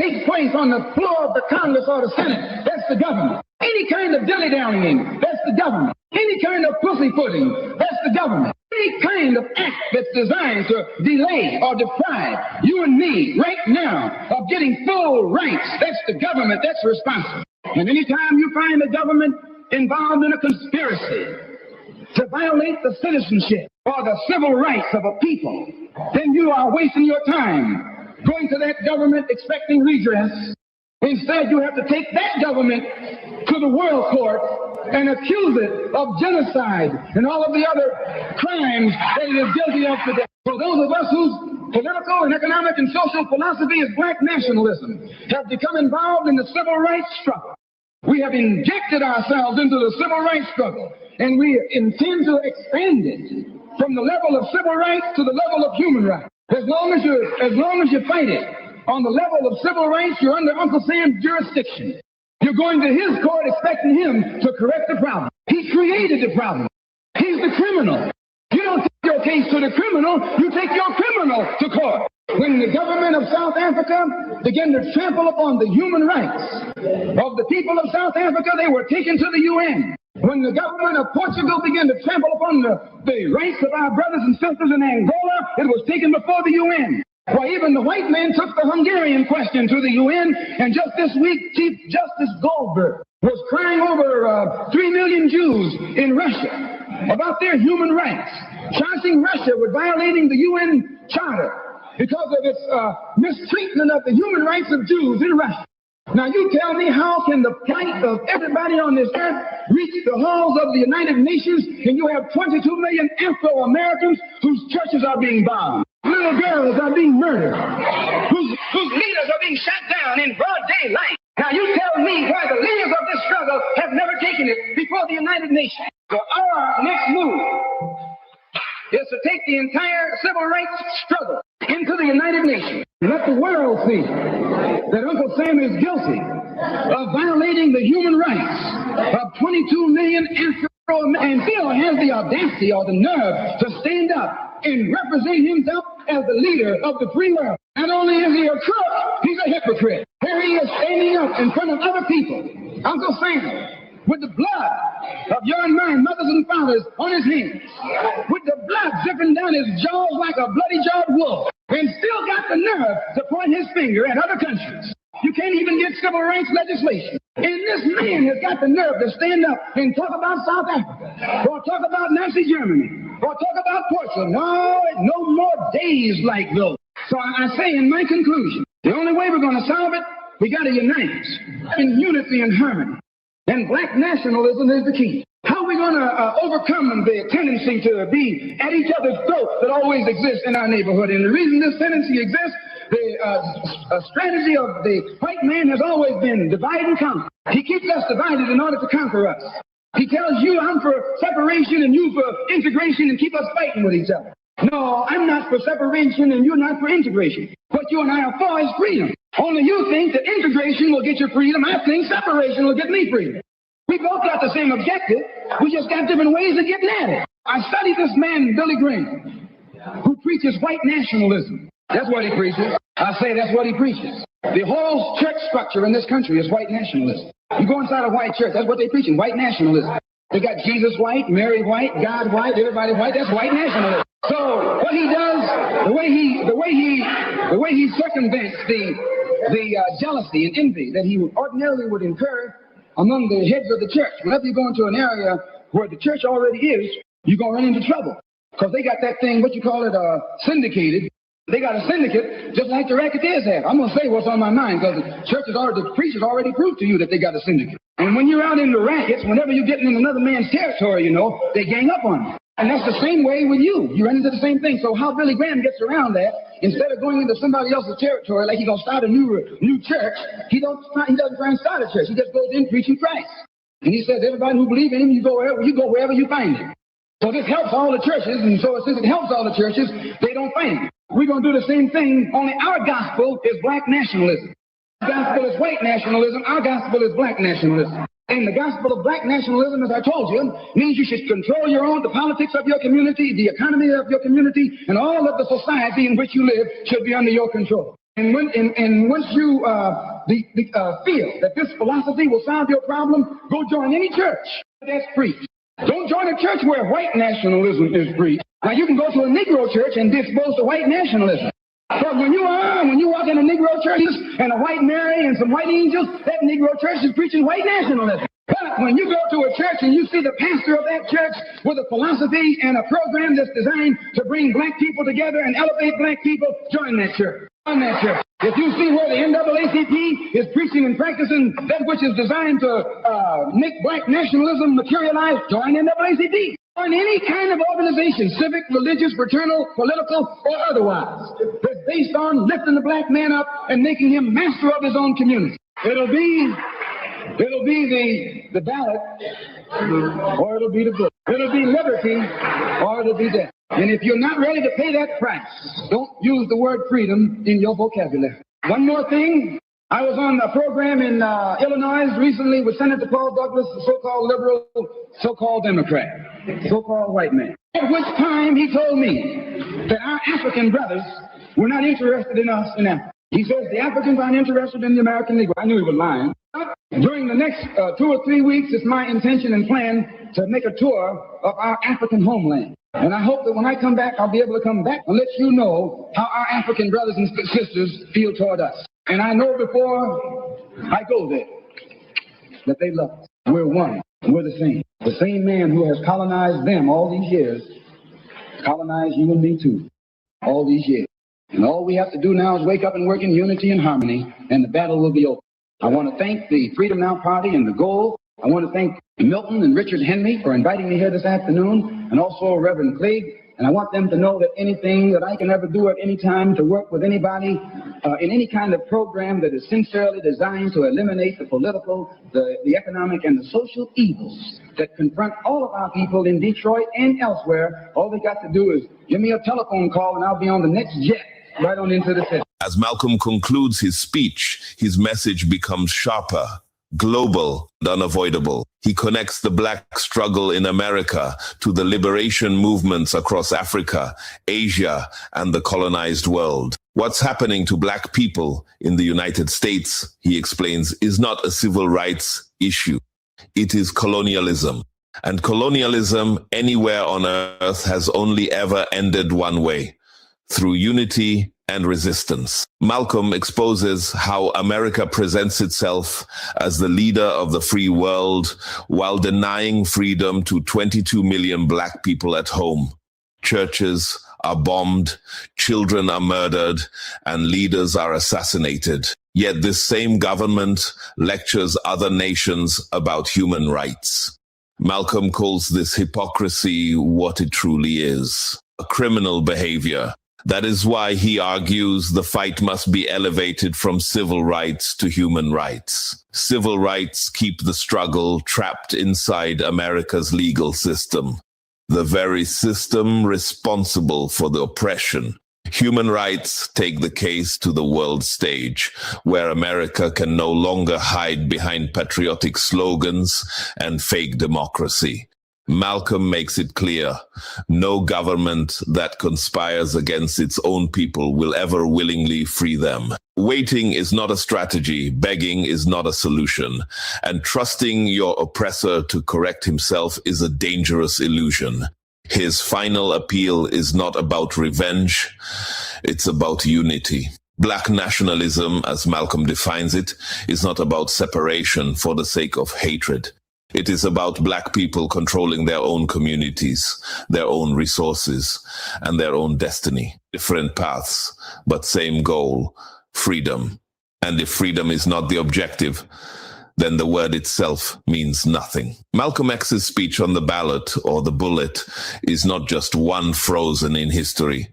S21: takes place on the floor of the Congress or the Senate, that's the government. Any kind of dilly-dallying, that's the government. Any kind of pussyfooting, that's the government. Any kind of act that's designed to delay or deprive you and me right now of getting full rights, that's the government, that's responsible. And anytime you find the government involved in a conspiracy to violate the citizenship or the civil rights of a people, then you are wasting your time going to that government expecting redress. Instead, you have to take that government to the world court and accuse it of genocide and all of the other crimes that it is guilty of today. For those of us whose political and economic and social philosophy is black nationalism, have become involved in the civil rights struggle. We have injected ourselves into the civil rights struggle, and we intend to expand it from the level of civil rights to the level of human rights. As long as you fight it on the level of civil rights, you're under Uncle Sam's jurisdiction. You're going to his court expecting him to correct the problem. He created the problem. He's the criminal. You don't take your case to the criminal, you take your criminal to court. When the government of South Africa began to trample upon the human rights of the people of South Africa, they were taken to the UN. When the government of Portugal began to trample upon the rights of our brothers and sisters in Angola, it was taken before the UN. Why, even the white man took the Hungarian question to the UN, and just this week, Chief Justice Goldberg was crying over 3 million Jews in Russia about their human rights, charging Russia with violating the UN Charter because of its mistreatment of the human rights of Jews in Russia. Now you tell me, how can the plight of everybody on this earth reach the halls of the United Nations and you have 22 million Afro-Americans whose churches are being bombed, little girls are being murdered, whose leaders are being shot down in broad daylight? Now you tell me why the leaders of this struggle have never taken it before the United Nations. So our next move is to take the entire civil rights struggle into the United Nations. Let the world see that Uncle Sam is guilty of violating the human rights of 22 million Afro-Americans, and still has the audacity or the nerve to stand up and represent himself as the leader of the free world. Not only is he a crook, he's a hypocrite. Here he is standing up in front of other people, Uncle Sam, with the blood of your and mine mothers and fathers on his hands, with the blood dripping down his jaws like a bloody-jawed wolf, and still got the nerve to point his finger at other countries. You can't even get civil rights legislation. And this man has got the nerve to stand up and talk about South Africa, or talk about Nazi Germany, or talk about Portugal. No more days like those. So I say in my conclusion, the only way we're going to solve it, we got to unite in unity and harmony. And black nationalism is the key. How are we going to overcome the tendency to be at each other's throats that always exists in our neighborhood? And the reason this tendency exists, the strategy of the white man has always been divide and conquer. He keeps us divided in order to conquer us. He tells you, I'm for separation and you for integration, and keep us fighting with each other. No, I'm not for separation and you're not for integration. What you and I are for is freedom. Only you think that integration will get you freedom. I think separation will get me freedom. We both got the same objective. We just got different ways of getting at it. I studied this man, Billy Graham, who preaches white nationalism. That's what he preaches. I say that's what he preaches. The whole church structure in this country is white nationalism. You go inside a white church, that's what they're preaching, white nationalism. They got Jesus white, Mary white, God white, everybody white. That's white nationalism. So what he does, the way he circumvents the jealousy and envy that he ordinarily would incur among the heads of the church. Whenever you go into an area where the church already is, you're going to run into trouble. Because they got that thing, what you call it, syndicated. They got a syndicate just like the racketeers have. I'm going to say what's on my mind because the preachers already proved to you that they got a syndicate. And when you're out in the rackets, whenever you're getting in another man's territory, you know, they gang up on you. And that's the same way with you. You run into the same thing. So how Billy Graham gets around that, instead of going into somebody else's territory like he's going to start a new church, he doesn't try and start a church. He just goes in preaching Christ. And he says, everybody who believes in him, you go wherever you find him. So this helps all the churches, and so since it helps all the churches, they don't fight him. We're going to do the same thing, only our gospel is black nationalism. Our gospel is white nationalism, our gospel is black nationalism. And the gospel of black nationalism, as I told you, means you should control the politics of your community, the economy of your community, and all of the society in which you live should be under your control. And once you feel that this philosophy will solve your problem, go join any church that's preached. Don't join a church where white nationalism is preached. Now you can go to a Negro church and be exposed to white nationalism. But when you walk in a Negro church and a white Mary and some white angels, that Negro church is preaching white nationalism. But when you go to a church and you see the pastor of that church with a philosophy and a program that's designed to bring black people together and elevate black people, join that church. Join that church. If you see where the NAACP is preaching and practicing that which is designed to make black nationalism materialize, join NAACP. Join any kind of organization, civic, religious, fraternal, political, or otherwise, that's based on lifting the black man up and making him master of his own community. It'll be the ballot, or it'll be the book. It'll be liberty, or it'll be death. And if you're not ready to pay that price, don't use the word freedom in your vocabulary. One more thing. I was on a program in Illinois recently with Senator Paul Douglas, the so-called liberal, so-called Democrat, so-called white man. At which time he told me that our African brothers were not interested in us in Africa. He says the Africans aren't interested in the American Negro. I knew he was lying. During the next 2 or 3 weeks, it's my intention and plan to make a tour of our African homeland. And I hope that when I come back, I'll be able to come back and let you know how our African brothers and sisters feel toward us. And I know before I go there that they love us. We're one. We're the same. The same man who has colonized them all these years colonized you and me too, all these years. And all we have to do now is wake up and work in unity and harmony, and the battle will be over. I want to thank the Freedom Now Party and the Goal. I want to thank Milton and Richard Henry for inviting me here this afternoon, and also Reverend Clegg. And I want them to know that anything that I can ever do at any time to work with anybody in any kind of program that is sincerely designed to eliminate the political, the economic, and the social evils that confront all of our people in Detroit and elsewhere, all they got to do is give me a telephone call and I'll be on the next jet right on into the city.
S20: As Malcolm concludes his speech, his message becomes sharper, global, and unavoidable. He connects the black struggle in America to the liberation movements across Africa, Asia, and the colonized world. What's happening to black people in the United States, he explains, is not a civil rights issue. It is colonialism. And colonialism anywhere on earth has only ever ended one way: through unity and resistance. Malcolm exposes how America presents itself as the leader of the free world while denying freedom to 22 million black people at home. Churches are bombed, children are murdered, and leaders are assassinated. Yet this same government lectures other nations about human rights. Malcolm calls this hypocrisy what it truly is: a criminal behavior. That is why he argues the fight must be elevated from civil rights to human rights. Civil rights keep the struggle trapped inside America's legal system, the very system responsible for the oppression. Human rights take the case to the world stage, where America can no longer hide behind patriotic slogans and fake democracy. Malcolm makes it clear: no government that conspires against its own people will ever willingly free them. Waiting is not a strategy, begging is not a solution, and trusting your oppressor to correct himself is a dangerous illusion. His final appeal is not about revenge, it's about unity. Black nationalism, as Malcolm defines it, is not about separation for the sake of hatred. It is about black people controlling their own communities, their own resources, and their own destiny. Different paths, but same goal: freedom. And if freedom is not the objective, then the word itself means nothing. Malcolm X's speech on the ballot, or the bullet, is not just one frozen in history.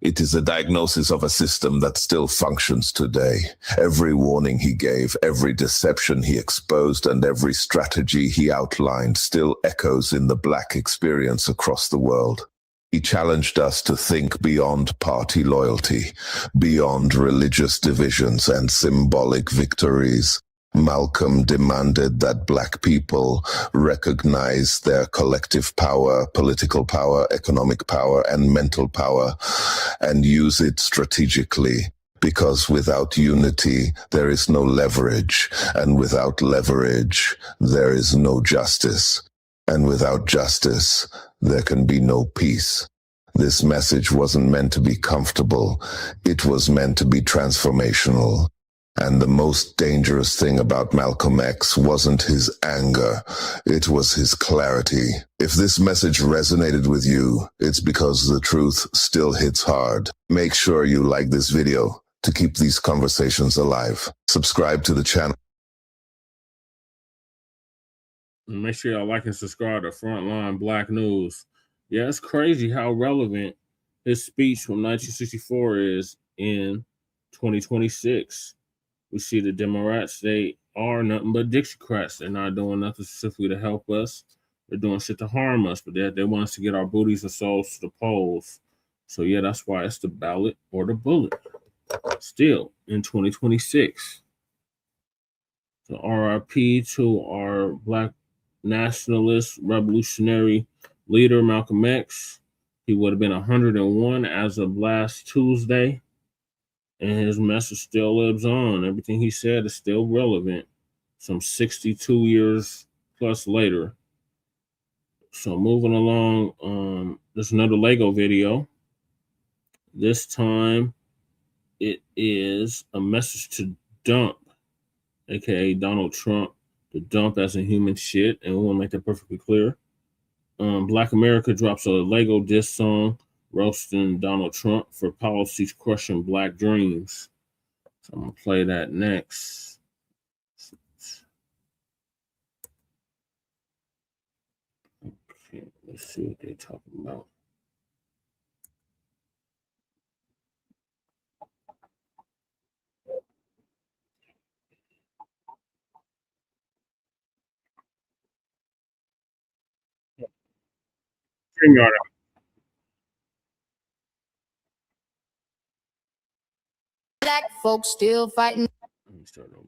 S20: It is a diagnosis of a system that still functions today. Every warning he gave, every deception he exposed, and every strategy he outlined still echoes in the black experience across the world. He challenged us to think beyond party loyalty, beyond religious divisions and symbolic victories. Malcolm demanded that Black people recognize their collective power, political power, economic power, and mental power, and use it strategically. Because without unity, there is no leverage, and without leverage, there is no justice. And without justice, there can be no peace. This message wasn't meant to be comfortable. It was meant to be transformational. And the most dangerous thing about Malcolm X wasn't his anger. It was his clarity. If this message resonated with you, it's because the truth still hits hard. Make sure you like this video to keep these conversations alive. Subscribe to the channel.
S18: Make sure y'all like and subscribe to Frontline Black News. Yeah, it's crazy how relevant his speech from 1964 is in 2026. We see the Democrats, they are nothing but Dixiecrats. They're not doing nothing specifically to help us. They're doing shit to harm us, but they want us to get our booties and souls to the polls. So yeah, that's why it's the ballot or the bullet. Still in 2026. So RIP to our Black nationalist revolutionary leader, Malcolm X. He would have been 101 as of last Tuesday. And his message still lives on. Everything he said is still relevant some 62 years plus later. So moving along, there's another Lego video. This time it is a message to Dump, aka Donald Trump. The dump as in human shit, and we want to make that perfectly clear. BlaccAmerica drops a Lego diss song roasting Donald Trump for policies crushing Black dreams. So I'm going to play that next. Okay, let's see what they're talking about.
S4: Black folks still fighting.
S18: Let me start over.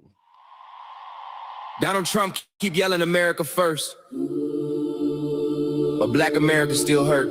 S1: Donald Trump keep yelling America first, but Black America still hurt.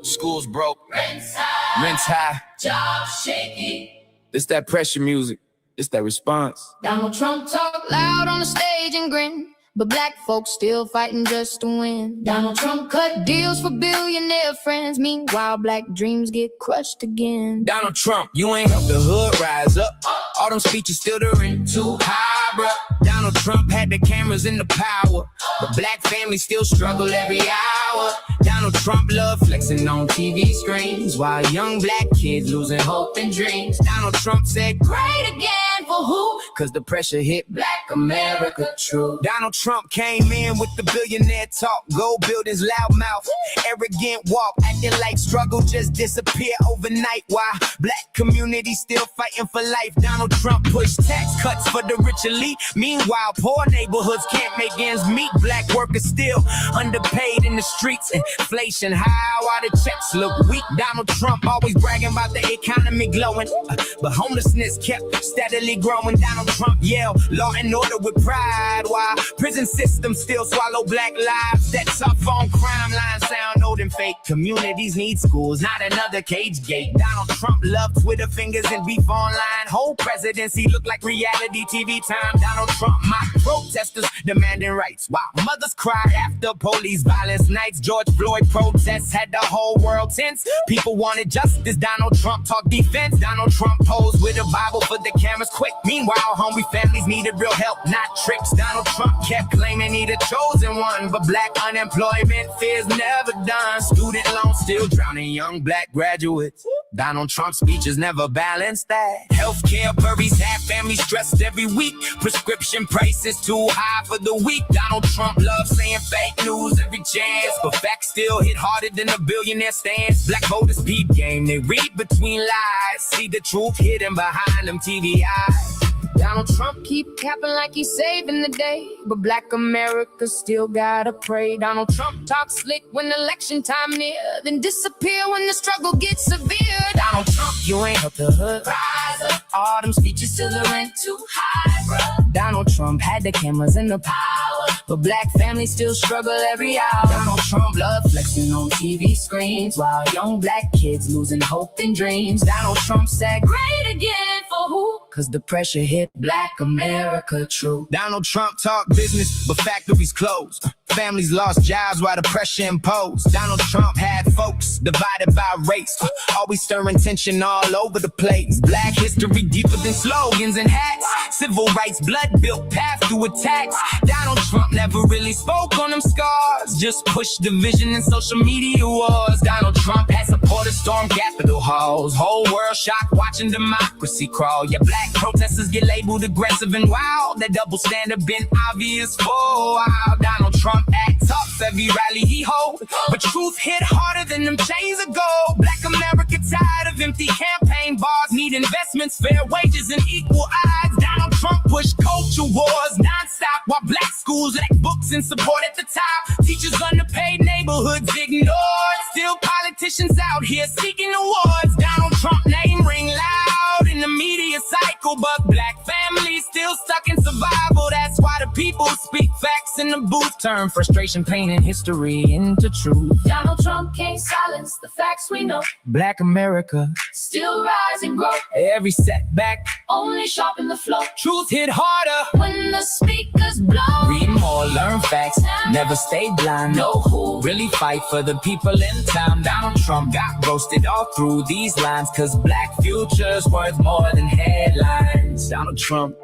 S1: Schools broke, rents high,
S4: Jobs shaky.
S1: It's that pressure music, it's that response.
S4: Donald Trump talk loud on the stage and grin, but Black folks still fighting just to win. Donald Trump cut deals for billionaire friends. Meanwhile, Black dreams get crushed again.
S1: Donald Trump, you ain't helped the hood rise up. All them speeches still the rent too high, bruh. Donald Trump had the cameras and the power, but Black families still struggle every hour. Donald Trump love flexing on TV screens, while young Black kids losing hope and dreams. Donald Trump said, great again for who? Cause the pressure hit Black America true. Donald Trump came in with the billionaire talk, gold buildings, loud mouth, arrogant walk, acting like struggle just disappear overnight. Why Black community still fighting for life? Donald Trump pushed tax cuts for the rich elite. Meanwhile, poor neighborhoods can't make ends meet. Black workers still underpaid in the streets. Inflation high while the checks look weak. Donald Trump always bragging about the economy glowing, but homelessness kept steadily growing. Donald Trump yelled law and order with pride, while prison systems still swallow Black lives. That tough on crime line sound old and fake. Communities need schools, not another cage gate. Donald Trump loved Twitter fingers and beef online. Whole presidency looked like reality TV time. Donald Trump mocked protesters demanding rights, while mothers cried after police violence nights. George Floyd protests had the whole world tense. People wanted justice. Donald Trump talked defense. Donald Trump posed with a Bible for the cameras quick. Meanwhile, hungry families needed real help, not tricks. Donald Trump kept claiming he the chosen one, but Black unemployment fears never done. Student loans still drowning young Black graduates. Donald Trump's speeches never balanced that. Healthcare worries have families stressed every week. Prescription prices too high for the weak. Donald Trump loves saying fake news every chance, but facts still hit harder than a billionaire stands. Black voters peep game, they read between lies, see the truth hidden behind them TV eyes.
S4: Donald Trump keep capping like he's saving the day, but Black America still gotta pray. Donald Trump talks slick when election time near, then disappear when the struggle gets severe. Donald Trump,
S1: You ain't helped the hood
S4: rise up.
S1: All them speeches
S4: Still the rent too high, bruh. Donald Trump had the cameras and the power, but black families still struggle every hour. Donald Trump loved flexing on TV screens, while young black kids losing hope and dreams. Donald Trump said, great again for who? Cause the pressure hit Black America true.
S1: Donald Trump talked business, but factories closed. Families lost jobs while the pressure imposed. Donald Trump had folks divided by race, always stirring tension all over the place. Black history deeper than slogans and hats. Civil rights blood built path through attacks. Donald Trump never really spoke on them scars, just pushed division in social media wars. Donald Trump had supporters storm Capitol halls, whole world shocked watching democracy crawl. Yeah, black protesters get labeled aggressive and wild. That double standard been obvious for a while. Donald Trump act tough every rally he hold, but truth hit harder than them chains of gold. Black America tired of empty campaign bars, need investments, fair wages, and equal odds. Donald Trump pushed culture wars non-stop, while black schools lack books and support at the top. Teachers underpaid, neighborhoods ignored. Still politicians out here seeking awards. Donald Trump name ring loud in the media cycle, but black families still stuck in survival. That's why the people speak facts in the booth, turn frustration, pain, and history into truth.
S4: Donald Trump can't silence the facts we know.
S1: Black America
S4: Still rise and grow.
S1: every setback
S4: Only sharpen the flow.
S1: truth hit harder.
S4: When the speakers blow.
S1: Read more, learn facts, never stay blind.
S4: Know who
S1: really fight for the people in time. Donald Trump got roasted all through these lines, cause black future's worth more than headlines. Donald Trump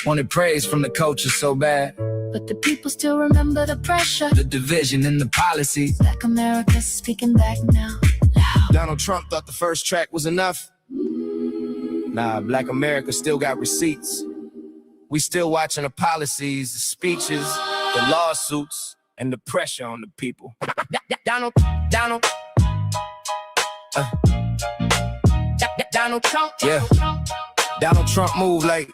S1: wanted praise from the culture so bad,
S4: but the people still remember the pressure,
S1: the division and the policies.
S4: Black America's speaking back now.
S1: Donald Trump thought the first track was enough. Nah, Black America still got receipts. We still watching the policies, the speeches, the lawsuits, and the pressure on the people. Donald Donald Trump. Yeah. Donald Trump move like,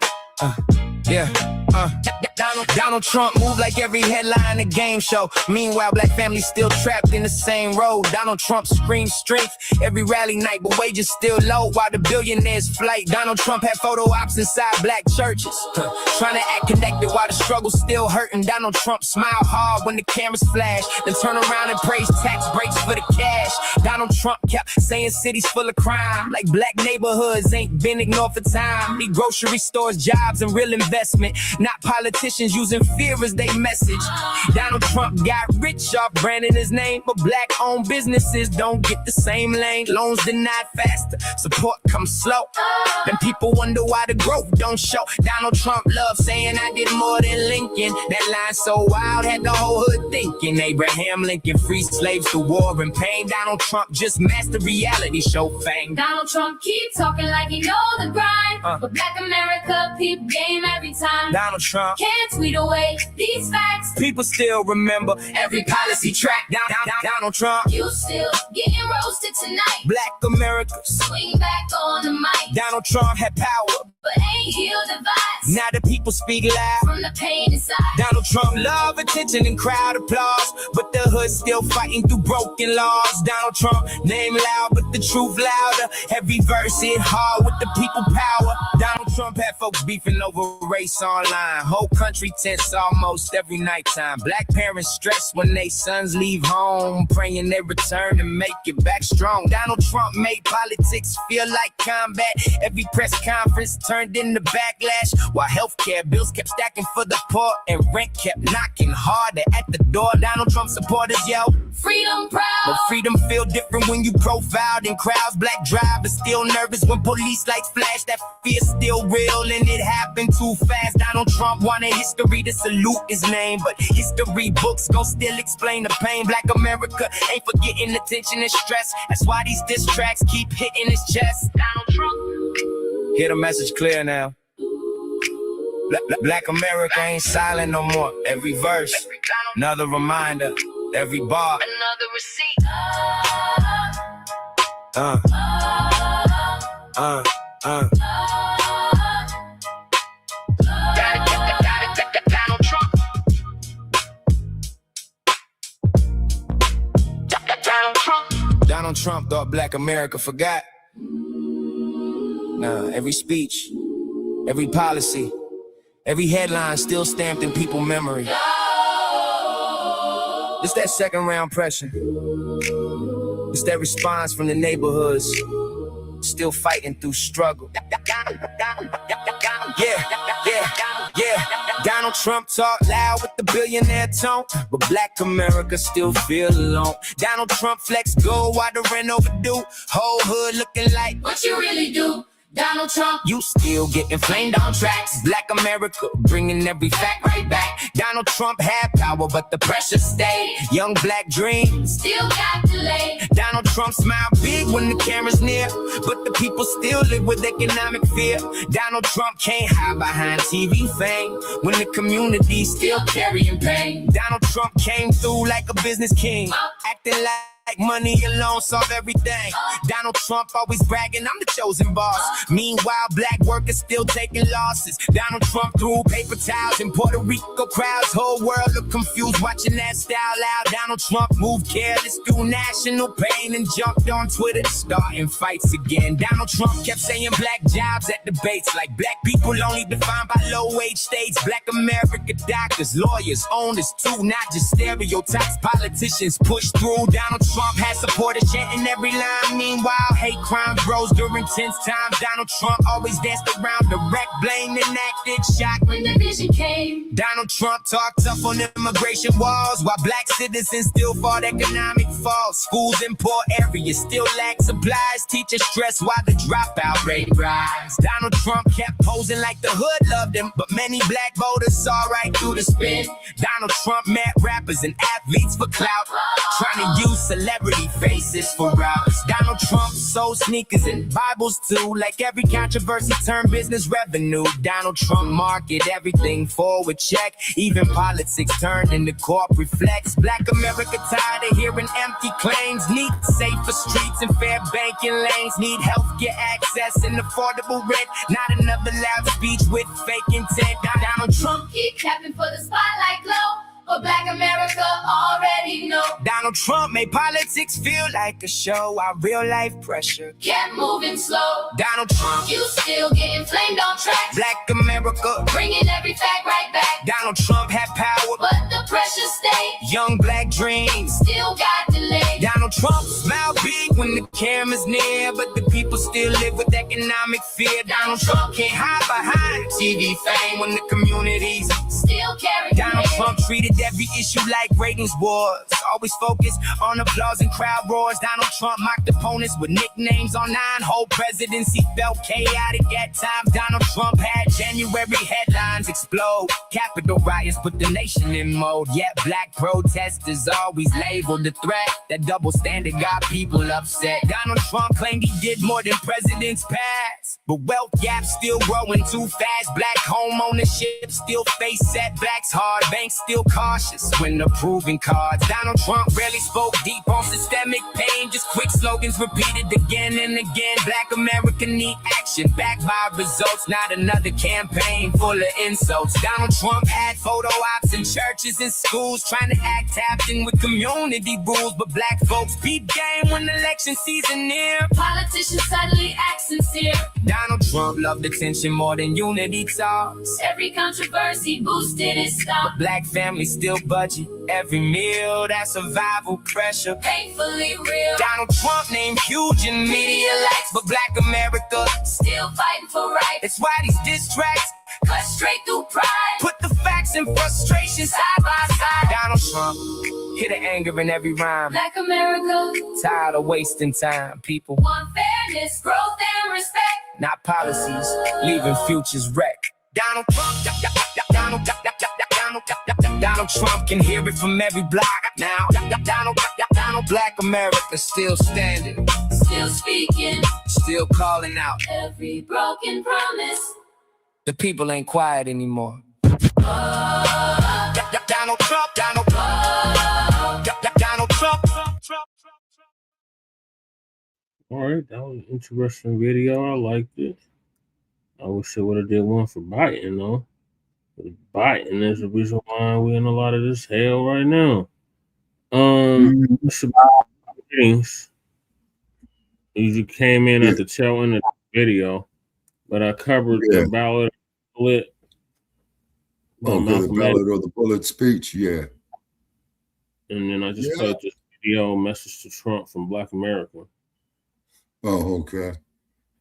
S1: Donald Trump move like every headline in a game show. Meanwhile, black families still trapped in the same road. Donald Trump screams strength every rally night, but wages still low while the billionaires flight. Donald Trump had photo ops inside black churches, trying to act connected while the struggle's still hurting. Donald Trump smiled hard when the cameras flashed, then turn around and praise tax breaks for the cash. Donald Trump kept saying cities full of crime, like black neighborhoods ain't been ignored for time. Need grocery stores, jobs, and real investment, not politicians using fear as they message. Donald Trump got rich off branding his name, but black-owned businesses don't get the same lane. Loans denied faster, support comes slow. Then people wonder why the growth don't show. Donald Trump loves saying I did more than Lincoln. That line so wild had the whole hood thinking. Abraham Lincoln freed slaves to war and pain. Donald Trump just mastered reality show fame.
S4: Donald Trump keep talking like he know the grind, but Black America peep game every time.
S1: Donald Trump
S4: can't tweet away these facts.
S1: People still remember every policy track. Donald Trump,
S4: you still getting roasted tonight.
S1: Black America,
S4: swing back on the mic.
S1: Donald Trump had power,
S4: but ain't healed the vibes.
S1: Now the people speak loud
S4: from the pain inside.
S1: Donald Trump love attention and crowd applause, but the hood still fighting through broken laws. Donald Trump name loud, but the truth louder. Every verse hit hard with the people power. Donald Trump had folks beefing over race online. Whole country tense almost every nighttime. Black parents stress when they sons leave home, praying they return and make it back strong. Donald Trump made politics feel like combat. Every press conference turned into backlash, while healthcare bills kept stacking for the poor and rent kept knocking harder at the door. Donald Trump supporters yell,
S4: freedom proud.
S1: But freedom feel different when you profiled in crowds. Black drivers still nervous when police lights flash. That fear still real and it happened too fast. Donald Trump wanted history to salute his name, but history books gon' still explain the pain. Black America ain't forgetting the tension and stress. That's why these diss tracks keep hitting his chest.
S4: Donald Trump,
S1: hear the message clear now. Black America ain't silent no more. Every verse, another reminder. Every bar,
S4: another receipt.
S1: Donald Trump thought Black America forgot. Nah, every speech, every policy, Every headline still stamped in people's memory. It's that second round pressure. It's that response from the neighborhoods. Still fighting through struggle. Yeah. Donald Trump talk loud with the billionaire tone, but Black America still feel alone. Donald Trump flex gold while the rent overdue. Whole hood looking like what you really do. Donald Trump, you still getting flamed on tracks. Black America, bringing every fact right back. Donald Trump had power, but the pressure stayed. Young black dreams still got delayed. Donald Trump smiled big when the camera's near, but the people still live with economic fear. Donald Trump can't hide behind TV fame when the community's still carrying pain. Donald Trump came through like a business king, acting like money alone solve everything. Donald Trump always bragging, I'm the chosen boss. Meanwhile, black workers still taking losses. Donald Trump threw paper towels in Puerto Rico crowds. Whole world look confused watching that style out. Donald Trump moved careless through national pain and jumped on Twitter, starting fights again. Donald Trump kept saying black jobs at debates, like black people only defined by low-wage states. Black America doctors, lawyers, owners too, not just stereotypes. Politicians push through. Donald Trump has supporters chanting every line. Meanwhile, hate crime grows during tense times. Donald Trump always danced around direct blame and acted shocked when the vision came. Donald Trump talked tough on immigration walls, while black citizens still fought economic falls. Schools in poor areas still lack supplies. Teachers stress while the dropout rate rise. Donald Trump kept posing like the hood loved him, but many black voters saw right through the spin. Donald Trump met rappers and athletes for clout, trying to use celebrity faces for routes. Donald Trump sold sneakers and Bibles too, like every controversy turned business revenue. Donald Trump market everything forward check, even politics turned into corporate flex. Black America tired of hearing empty claims, need safer streets and fair banking lanes, need healthcare access and affordable rent, not another loud speech with fake intent. Donald Trump
S4: Keep clapping for the spotlight glow, but Black America already know.
S1: Donald Trump made politics feel like a show, while real life pressure
S4: kept moving slow.
S1: Donald Trump,
S4: you still getting flamed on tracks.
S1: Black America,
S4: bringing every fact right back.
S1: Donald Trump had power,
S4: but the pressure stayed.
S1: Young black dreams
S4: still got delayed.
S1: Donald Trump smiled big when the camera's near, but the people still live with economic fear. Donald Trump can't hide behind TV fame when the communities
S4: still carry.
S1: Donald Trump treated every issue like ratings wars, always focused on applause and crowd roars. Donald Trump mocked opponents with nicknames on 9. Whole presidency felt chaotic at times. Donald Trump had January headlines explode, Capitol riots put the nation in mode. Yet black protesters always labeled the threat. That double standard got people upset. Donald Trump claimed he did more than presidents past, but wealth gaps still growing too fast. Black home ownership still face setbacks hard. Banks still cautious when approving cards. Donald Trump rarely spoke deep on systemic pain, just quick slogans repeated again and again. Black America need action, backed by results, not another campaign full of insults. Donald Trump had photo ops in churches and schools, trying to act tapped in with community rules, but black folks beat game when election season near.
S4: Politicians suddenly act sincere.
S1: Donald Trump loved attention more than unity talks.
S4: Every controversy boosted his stock.
S1: Black families still budget every meal. That survival pressure
S4: painfully real.
S1: Donald Trump named huge in media likes, but Black America
S4: still fighting for rights.
S1: That's why these diss tracks
S4: cut straight through pride.
S1: Put the facts and frustration side by side. Donald Trump hit the anger in every rhyme.
S4: Black America
S1: tired of wasting time. People
S4: want fairness, growth, and respect,
S1: not policies leaving futures wrecked. Donald Trump, Donald Trump can hear it from every block now. Donald Black America still standing,
S4: still speaking,
S1: still calling out
S4: every broken promise.
S1: The people ain't quiet anymore. Donald Trump, Donald Trump.
S18: All right, that was an interesting video. I liked it. I wish I would have did one for Biden, though. Biden is the reason why we're in a lot of this hell right now. It's about things. You came in at the tail end of the video, but I covered the ballot split Malcolm X.
S3: Ballot or the Bullet speech, yeah.
S18: And then I just played this video message to Trump from BlaccAmerica.
S3: Oh, okay.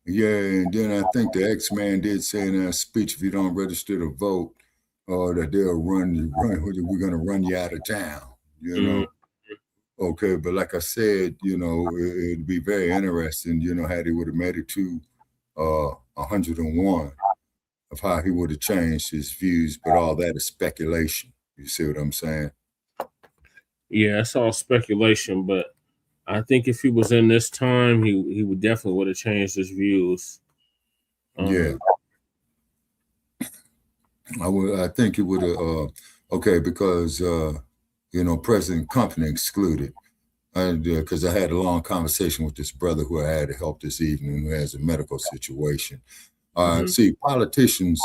S3: Yeah, and then I think the X-Man did say in that speech, if you don't register to vote, that they'll we're going to run you out of town, you know. Okay, but like I said, you know, it'd be very interesting, you know, had he would have made it to 101 of how he would have changed his views, but all that is speculation. You see what I'm saying?
S18: Yeah, it's all speculation, but I think if he was in this time, he would definitely would have changed his views.
S3: Yeah. I think it would have, okay, because, you know, President Company excluded. Because I had a long conversation with this brother who I had to help this evening, who has a medical situation. See, politicians,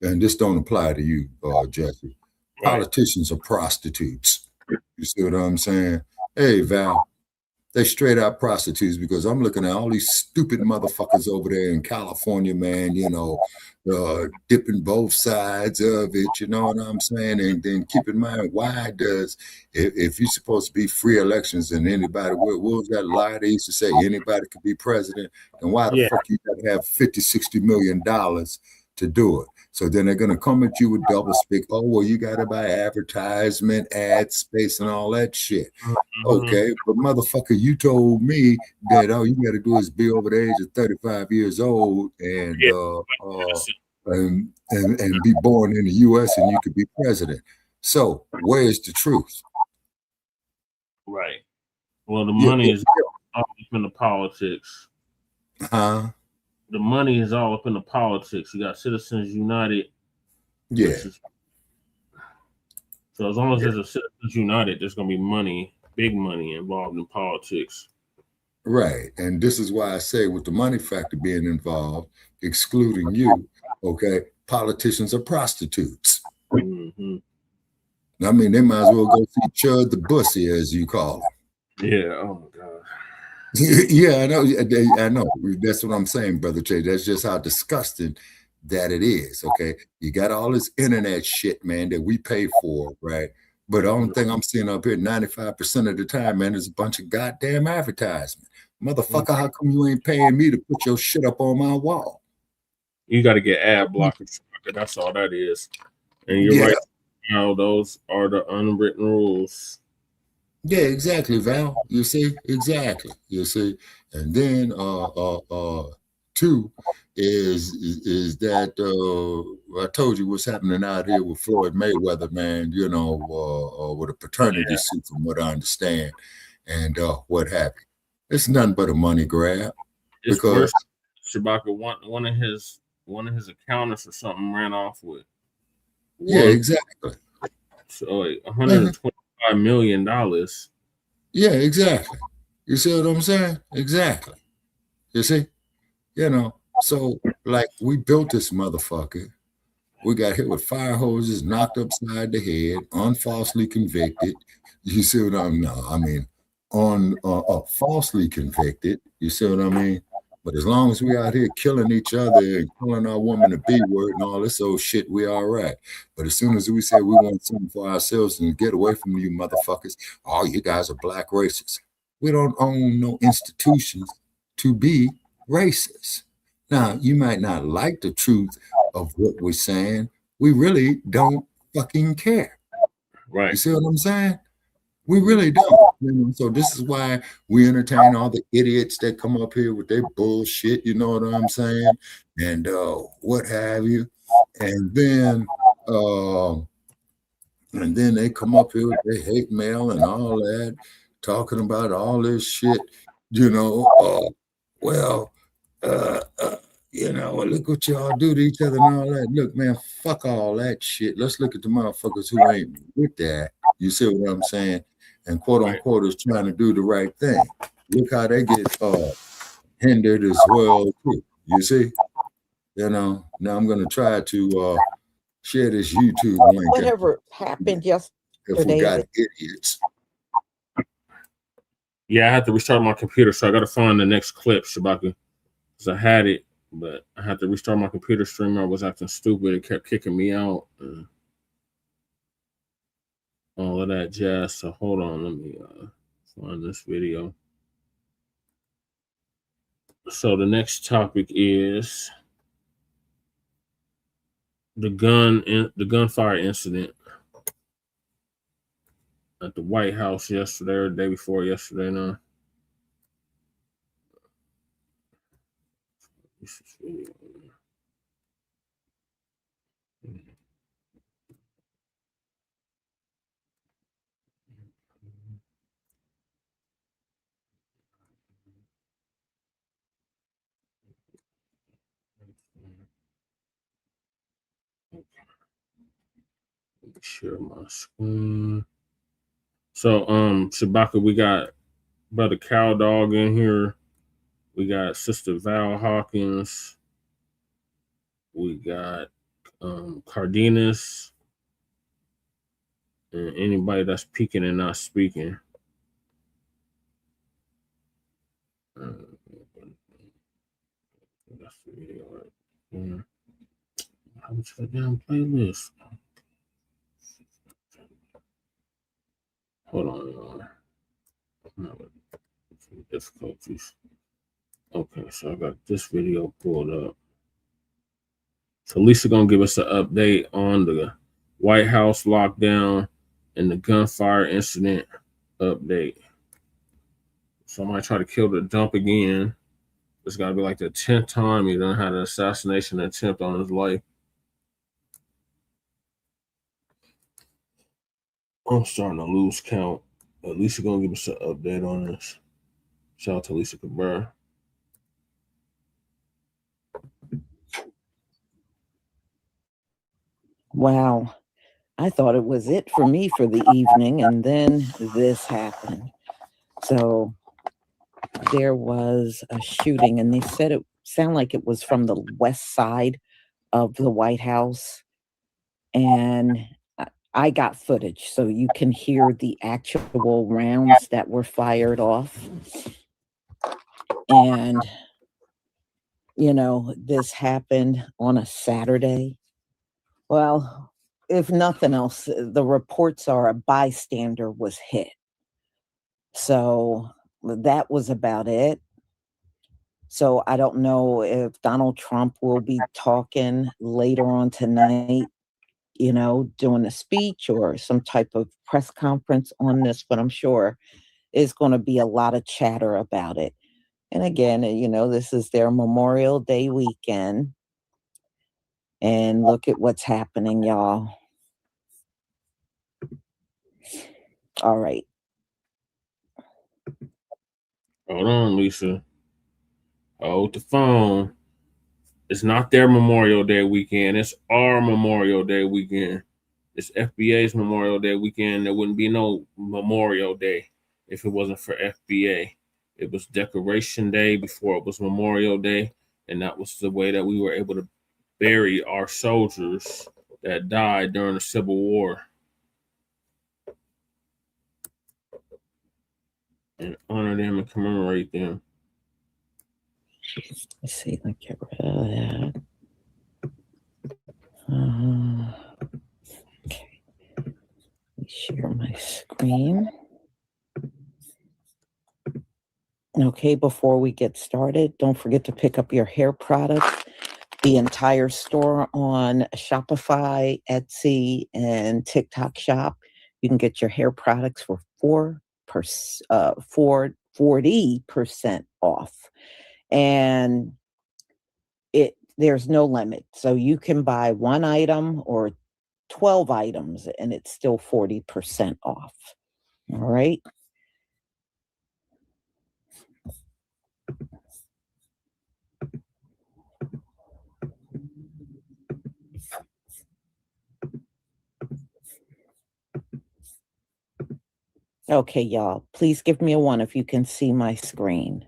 S3: and this don't apply to you, Jesse, politicians are prostitutes. You see what I'm saying? Hey, Val, they straight out prostitutes, because I'm looking at all these stupid motherfuckers over there in California, man, you know, dipping both sides of it, you know what I'm saying? And then keep in mind, why does, if you're supposed to be free elections and anybody, what was that lie they used to say, anybody could be president, and why the fuck you gotta have $50-60 million to do it? So then they're going to come at you with double speak. Oh, well, you got to buy advertisement, ad space, and all that shit. Okay, but motherfucker, you told me that all you got to do is be over the age of 35 years old and be born in the U.S. and you could be president. So where's the truth?
S18: Right. Well, the money is all up in the politics.
S3: Huh?
S18: The money is all up in the politics. You got Citizens United.
S3: Yeah.
S18: So as long as there's a Citizens United, there's going to be money, big money involved in politics.
S3: Right. And this is why I say with the money factor being involved, excluding you, okay, politicians are prostitutes.
S18: Mm-hmm.
S3: I mean, they might as well go see Chud the Bussy, as you call him.
S18: Yeah. Oh, my God.
S3: Yeah, I know. That's what I'm saying, Brother Che. That's just how disgusting that it is, okay? You got all this internet shit, man, that we pay for, right? But the only thing I'm seeing up here 95% of the time, man, is a bunch of goddamn advertisement. Motherfucker, how come you ain't paying me to put your shit up on my wall?
S18: You got to get ad blockers. That's all that is. And you're right. Now, those are the unwritten rules.
S3: Yeah, exactly, Val. You see, exactly. You see, and then two is that I told you what's happening out here with Floyd Mayweather, man. You know, with a paternity suit, from what I understand, and what have you. It's nothing but a money grab.
S18: It's because Shabaka, one of his accountants or something ran off with.
S3: Yeah, exactly.
S18: So $125 million.
S3: Yeah, exactly. You see what I'm saying? Exactly. You see? You know, so like we built this motherfucker. We got hit with fire hoses, knocked upside the head, unfalsely convicted. You see what I mean? Falsely convicted. You see what I mean? But as long as we out here killing each other and calling our woman a B word and all this old shit, we all right. But as soon as we say we want something for ourselves and get away from you motherfuckers, oh, you guys are black racists. We don't own no institutions to be racist. Now, you might not like the truth of what we're saying. We really don't fucking care.
S18: Right.
S3: You see what I'm saying? We really don't. You know? So this is why we entertain all the idiots that come up here with their bullshit, you know what I'm saying? And what have you. And then they come up here with their hate mail and all that, talking about all this shit, you know, you know, look what y'all do to each other and all that. Look, man, fuck all that shit. Let's look at the motherfuckers who ain't with that. You see what I'm saying? And quote unquote is trying to do the right thing. Look how they get hindered as well too. You see? You know, now I'm gonna try to share this YouTube link.
S10: Whatever happened yesterday.
S3: If we got idiots.
S18: Yeah, I had to restart my computer, so I gotta find the next clip, Shabaka. Because I had it, but I had to restart my computer streamer. I was acting stupid. It kept kicking me out. all of that jazz. So hold on, let me find this video. So the next topic is the gunfire incident at the White House yesterday, or the day before yesterday now. This is video. Let me share my screen. So, Shabaka, we got Brother Cow Dog in here. We got Sister Val Hawkins. We got Cardenas. And anybody that's peeking and not speaking. That's the video right there. How much of a damn playlist? Hold on, y'all. I'm having some difficulties. Okay, so I got this video pulled up. So Lisa gonna give us an update on the White House lockdown and the gunfire incident update. Somebody try to kill the dump again. It's gotta be like the 10th time he done had an assassination attempt on his life. I'm starting to lose count. At least you're gonna give us an update on this. Shout out to Lisa Cabrera.
S10: Wow. I thought it was it for me for the evening, and then this happened. So there was a shooting, and they said it sounded like it was from the west side of the White House. And I got footage, so you can hear the actual rounds that were fired off. And, you know, this happened on a Saturday. Well, if nothing else, the reports are a bystander was hit. So that was about it. So I don't know if Donald Trump will be talking later on tonight, you know, doing a speech or some type of press conference on this, but I'm sure it's going to be a lot of chatter about it. And again, you know, this is their Memorial Day weekend. And look at what's happening, y'all. All right.
S18: Hold on, Lisa. Hold the phone. It's not their Memorial Day weekend. It's our Memorial Day weekend. It's FBA's Memorial Day weekend. There wouldn't be no Memorial Day if it wasn't for FBA. It was Decoration Day before it was Memorial Day. And that was the way that we were able to bury our soldiers that died during the Civil War. And honor them and commemorate them.
S10: Let's see, let's get rid of that. Okay. Let me share my screen. Okay, before we get started, don't forget to pick up your hair products. The entire store on Shopify, Etsy, and TikTok Shop. You can get your hair products for 40% off. And there's no limit. So you can buy one item or 12 items and it's still 40% off. All right. Okay, y'all, please give me a 1 if you can see my screen.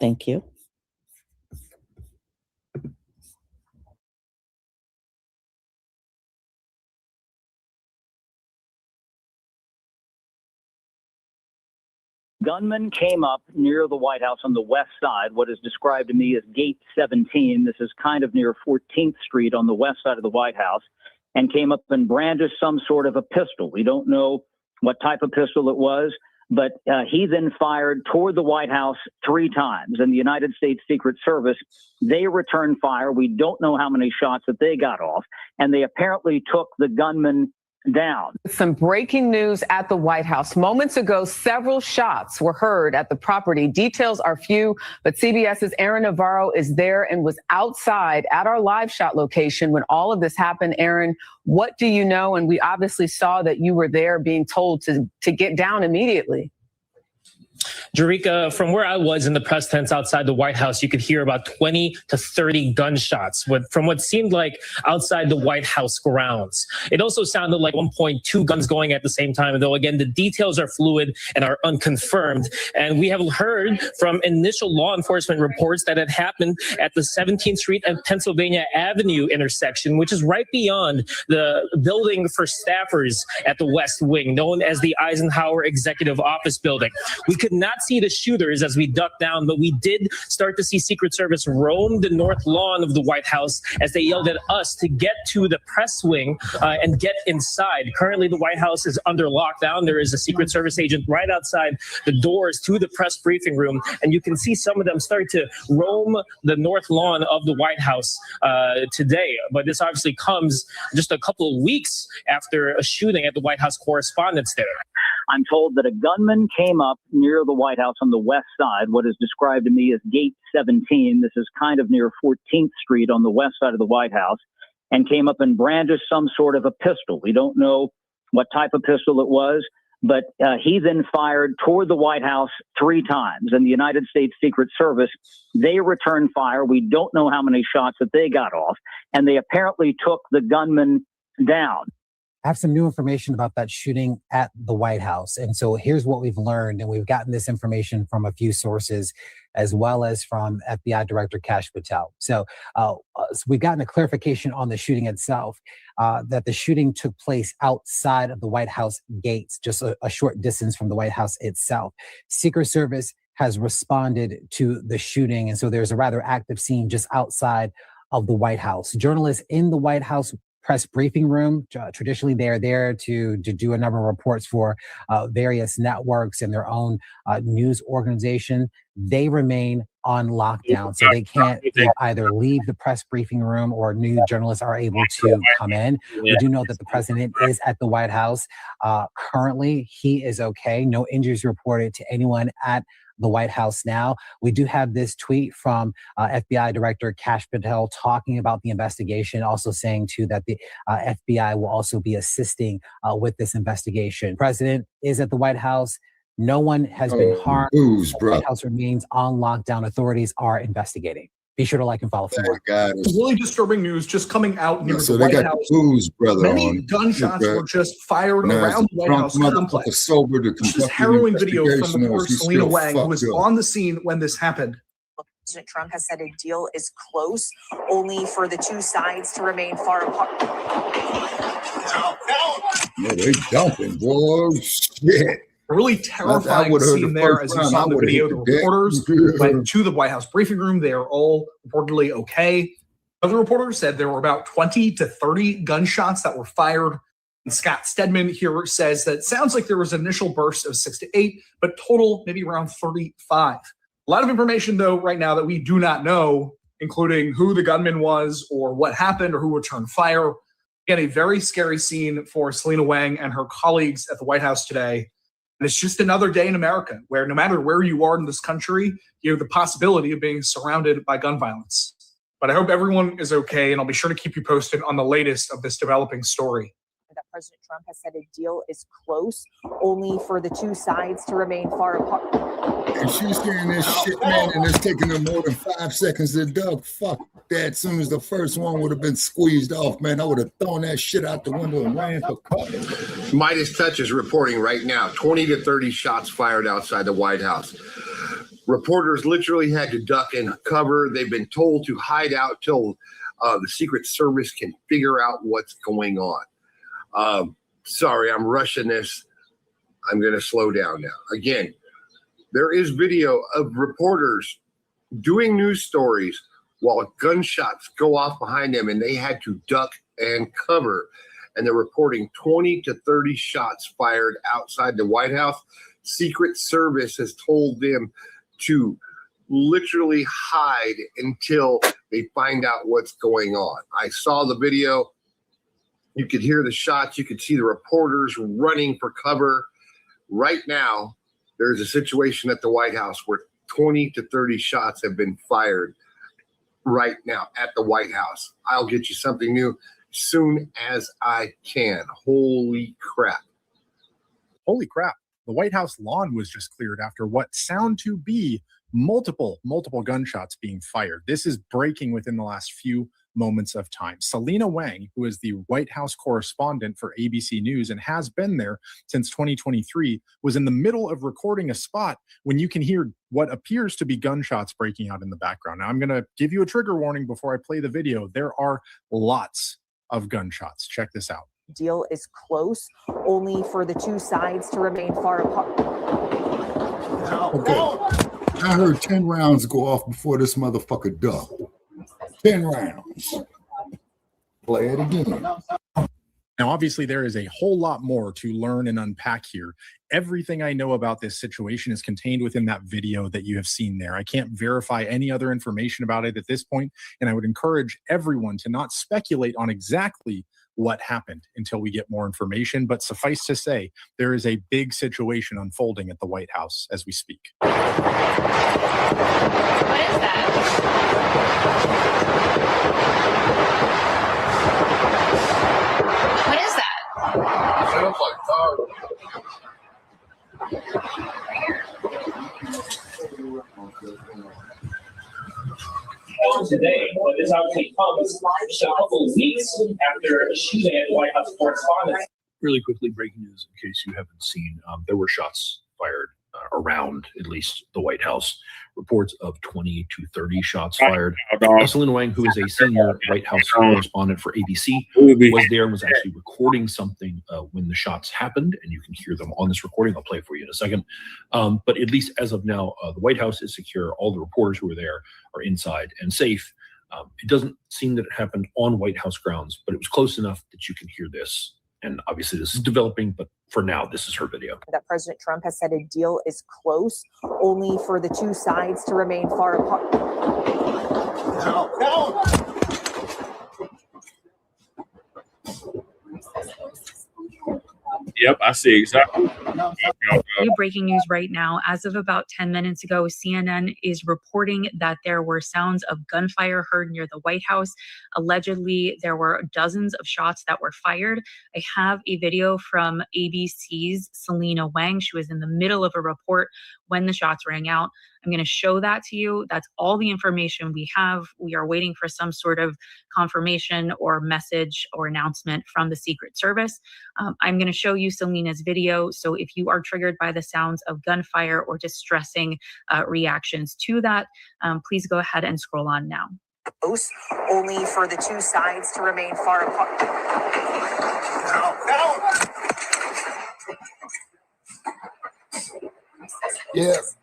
S10: Thank you.
S5: gunman came up near the White House on the west side, what is described to me as Gate 17. This is kind of near 14th Street on the west side of the White House, and came up and brandished some sort of a pistol. We don't know what type of pistol it was, but he then fired toward the White House 3 times. And the United States Secret Service, they returned fire. We don't know how many shots that they got off, and they apparently took the gunman down.
S22: Some breaking news at the White House. Moments ago, several shots were heard at the property. Details are few, but CBS's Aaron Navarro is there and was outside at our live shot location when all of this happened. Aaron, what do you know? And we obviously saw that you were there being told to get down immediately.
S23: Jarika, from where I was in the press tents outside the White House, you could hear about 20 to 30 gunshots from what seemed like outside the White House grounds. It also sounded like 1.2 guns going at the same time, though, again, the details are fluid and are unconfirmed. And we have heard from initial law enforcement reports that it happened at the 17th Street and Pennsylvania Avenue intersection, which is right beyond the building for staffers at the West Wing, known as the Eisenhower Executive Office Building. We could not see the shooters as we ducked down, but we did start to see Secret Service roam the north lawn of the White House as they yelled at us to get to the press wing and get inside. Currently, the White House is under lockdown. There is a Secret Service agent right outside the doors to the press briefing room, and you can see some of them start to roam the north lawn of the White House today. But this obviously comes just a couple of weeks after a shooting at the White House Correspondents' Dinner.
S5: I'm told that a gunman came up near the White House on the west side, what is described to me as Gate 17. This is kind of near 14th Street on the west side of the White House, and came up and brandished some sort of a pistol. We don't know what type of pistol it was, but he then fired toward the White House 3 times. And the United States Secret Service, they returned fire. We don't know how many shots that they got off, and they apparently took the gunman down.
S24: I have some new information about that shooting at the White House. And so here's what we've learned. And we've gotten this information from a few sources, as well as from FBI Director Kash Patel. So we've gotten a clarification on the shooting itself, that the shooting took place outside of the White House gates, just a short distance from the White House itself. Secret Service has responded to the shooting. And so there's a rather active scene just outside of the White House. Journalists in the White House press briefing room. Traditionally, they are there to do a number of reports for various networks and their own news organization. They remain on lockdown, so they can't either leave the press briefing room or new journalists are able to come in. We do know that the president is at the White House. Currently, he is okay. No injuries reported to anyone at the White House now. We do have this tweet from FBI Director Kash Patel talking about the investigation, also saying too that the FBI will also be assisting with this investigation. President is at the White House. No one has been harmed. The White House remains on lockdown. Authorities are investigating. Be sure to like and follow for more.
S25: Really disturbing news just coming out near the White House. Many gunshots were just fired around the White House complex. This is harrowing video from reporter Selena Wang, who was on the scene when this happened.
S26: President Trump has said a deal is close, only for the 2 sides to remain far apart.
S3: Yeah, they dumping, boy. Shit.
S25: A really terrifying scene there, as you saw in the video. The reporters went to the White House briefing room. They are all reportedly okay. Other reporters said there were about 20 to 30 gunshots that were fired. And Scott Stedman here says that it sounds like there was an initial burst of 6 to 8, but total maybe around 35. A lot of information, though, right now that we do not know, including who the gunman was or what happened or who returned fire. Again, a very scary scene for Selena Wang and her colleagues at the White House today. And it's just another day in America where no matter where you are in this country, you have the possibility of being surrounded by gun violence. But I hope everyone is okay, and I'll be sure to keep you posted on the latest of this developing story.
S26: That President Trump has said a deal is close, only for the 2 sides to remain far apart.
S3: And she's saying this shit, man, and it's taking her more than 5 seconds to duck. Fuck that. As soon as the first one would have been squeezed off, man, I would have thrown that shit out the window and ran for cover.
S27: Midas Touch is reporting right now, 20 to 30 shots fired outside the White House. Reporters literally had to duck and cover. They've been told to hide out till the Secret Service can figure out what's going on. Sorry, I'm rushing this. I'm going to slow down now. Again, There is video of reporters doing news stories while gunshots go off behind them, and they had to duck and cover. And they're reporting 20 to 30 shots fired outside the White House. Secret Service has told them to literally hide until they find out what's going on. I saw the video. You could hear the shots. You could see the reporters running for cover. Right now, there's a situation at the White House where 20 to 30 shots have been fired right now at the White House. I'll get you something new soon as I can. Holy crap.
S2: Holy crap. The White House lawn was just cleared after what sound to be multiple gunshots being fired. This is breaking within the last few moments of time. Selena Wang, who is the White House correspondent for ABC News and has been there since 2023, was in the middle of recording a spot when you can hear what appears to be gunshots breaking out in the background. Now, I'm going to give you a trigger warning before I play the video. There are lots of gunshots. Check this out.
S26: Deal is close, only for the two sides to remain far apart.
S3: Okay. I heard 10 rounds go off before this motherfucker ducked. 10 rounds. Play it again.
S2: Now, obviously, there is a whole lot more to learn and unpack here. Everything I know about this situation is contained within that video that you have seen there. I can't verify any other information about it at this point, and I would encourage everyone to not speculate on exactly what happened until we get more information. But suffice to say, there is a big situation unfolding at the White House as we speak.
S7: What is that? What is that?
S27: Sounds like tar.
S23: Today, but this obviously comes just a couple of weeks after a shooting at the White House correspondence.
S8: Really quickly, breaking news in case you haven't seen, there were shots fired around at least the White House. Reports of 20 to 30 shots fired. Selena Wang, who is a senior White House correspondent for ABC, was there and was actually recording something when the shots happened, and you can hear them on this recording. I'll play it for you in a second. But at least as of now, the White House is secure. All the reporters who are there are inside and safe. It doesn't seem that it happened on White House grounds, but it was close enough that you can hear this. And obviously this is developing, but for now, this is her video.
S26: That President Trump has said a deal is close, only for the two sides to remain far apart.
S7: No.
S18: Yep, I see exactly.
S9: New breaking news right now. As of about 10 minutes ago, CNN is reporting that there were sounds of gunfire heard near the White House. Allegedly, there were dozens of shots that were fired. I have a video from ABC's Selena Wang. She was in the middle of a report when the shots rang out. I'm going to show that to you. That's all the information we have. We are waiting for some sort of confirmation or message or announcement from the Secret Service. I'm going to show you Selena's video. So if you are triggered by the sounds of gunfire or distressing reactions to that, please go ahead and scroll on now.
S26: Only for the two sides to remain far apart.
S27: Yes.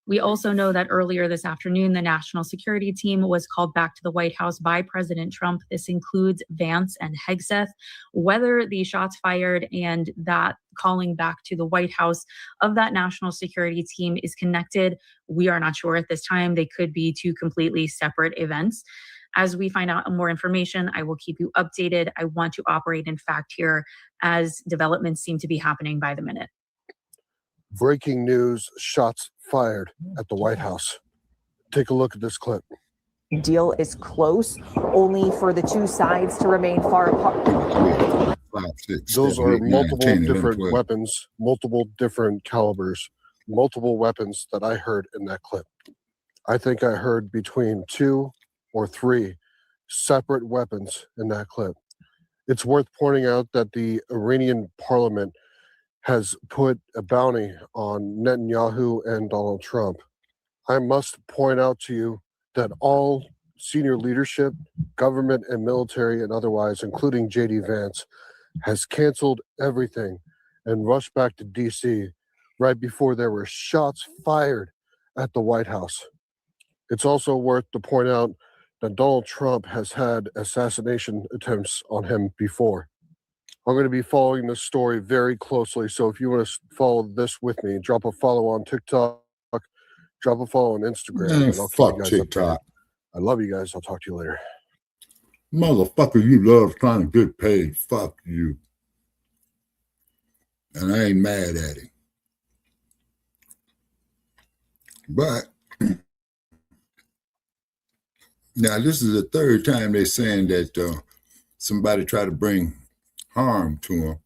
S9: We also know that earlier this afternoon, the national security team was called back to the White House by President Trump. This includes Vance and Hegseth. Whether the shots fired and that calling back to the White House of that national security team is connected, we are not sure at this time. They could be two completely separate events. As we find out more information, I will keep you updated. I want to operate in fact here as developments seem to be happening by the minute.
S11: Breaking news, shots fired at the White House. Take a look at this clip.
S26: Deal is close, only for the two sides to remain far apart.
S11: Those are multiple different weapons, multiple different calibers, multiple weapons that I heard in that clip. I think I heard between 2 or 3 separate weapons in that clip. It's worth pointing out that the Iranian parliament has put a bounty on Netanyahu and Donald Trump. I must point out to you that all senior leadership, government and military and otherwise, including J.D. Vance, has canceled everything and rushed back to D.C. right before there were shots fired at the White House. It's also worth to point out that Donald Trump has had assassination attempts on him before. I'm going to be following this story very closely, so if you want to follow this with me, drop a follow on TikTok, drop a follow on Instagram,
S3: Man,
S11: and I'll keep
S3: fuck
S11: you guys
S3: TikTok.
S11: updated. I love you guys. I'll talk to you later.
S3: Motherfucker, you love trying to get paid. Fuck you. And I ain't mad at him. But now this is the third time they're saying that somebody tried to bring harm to him.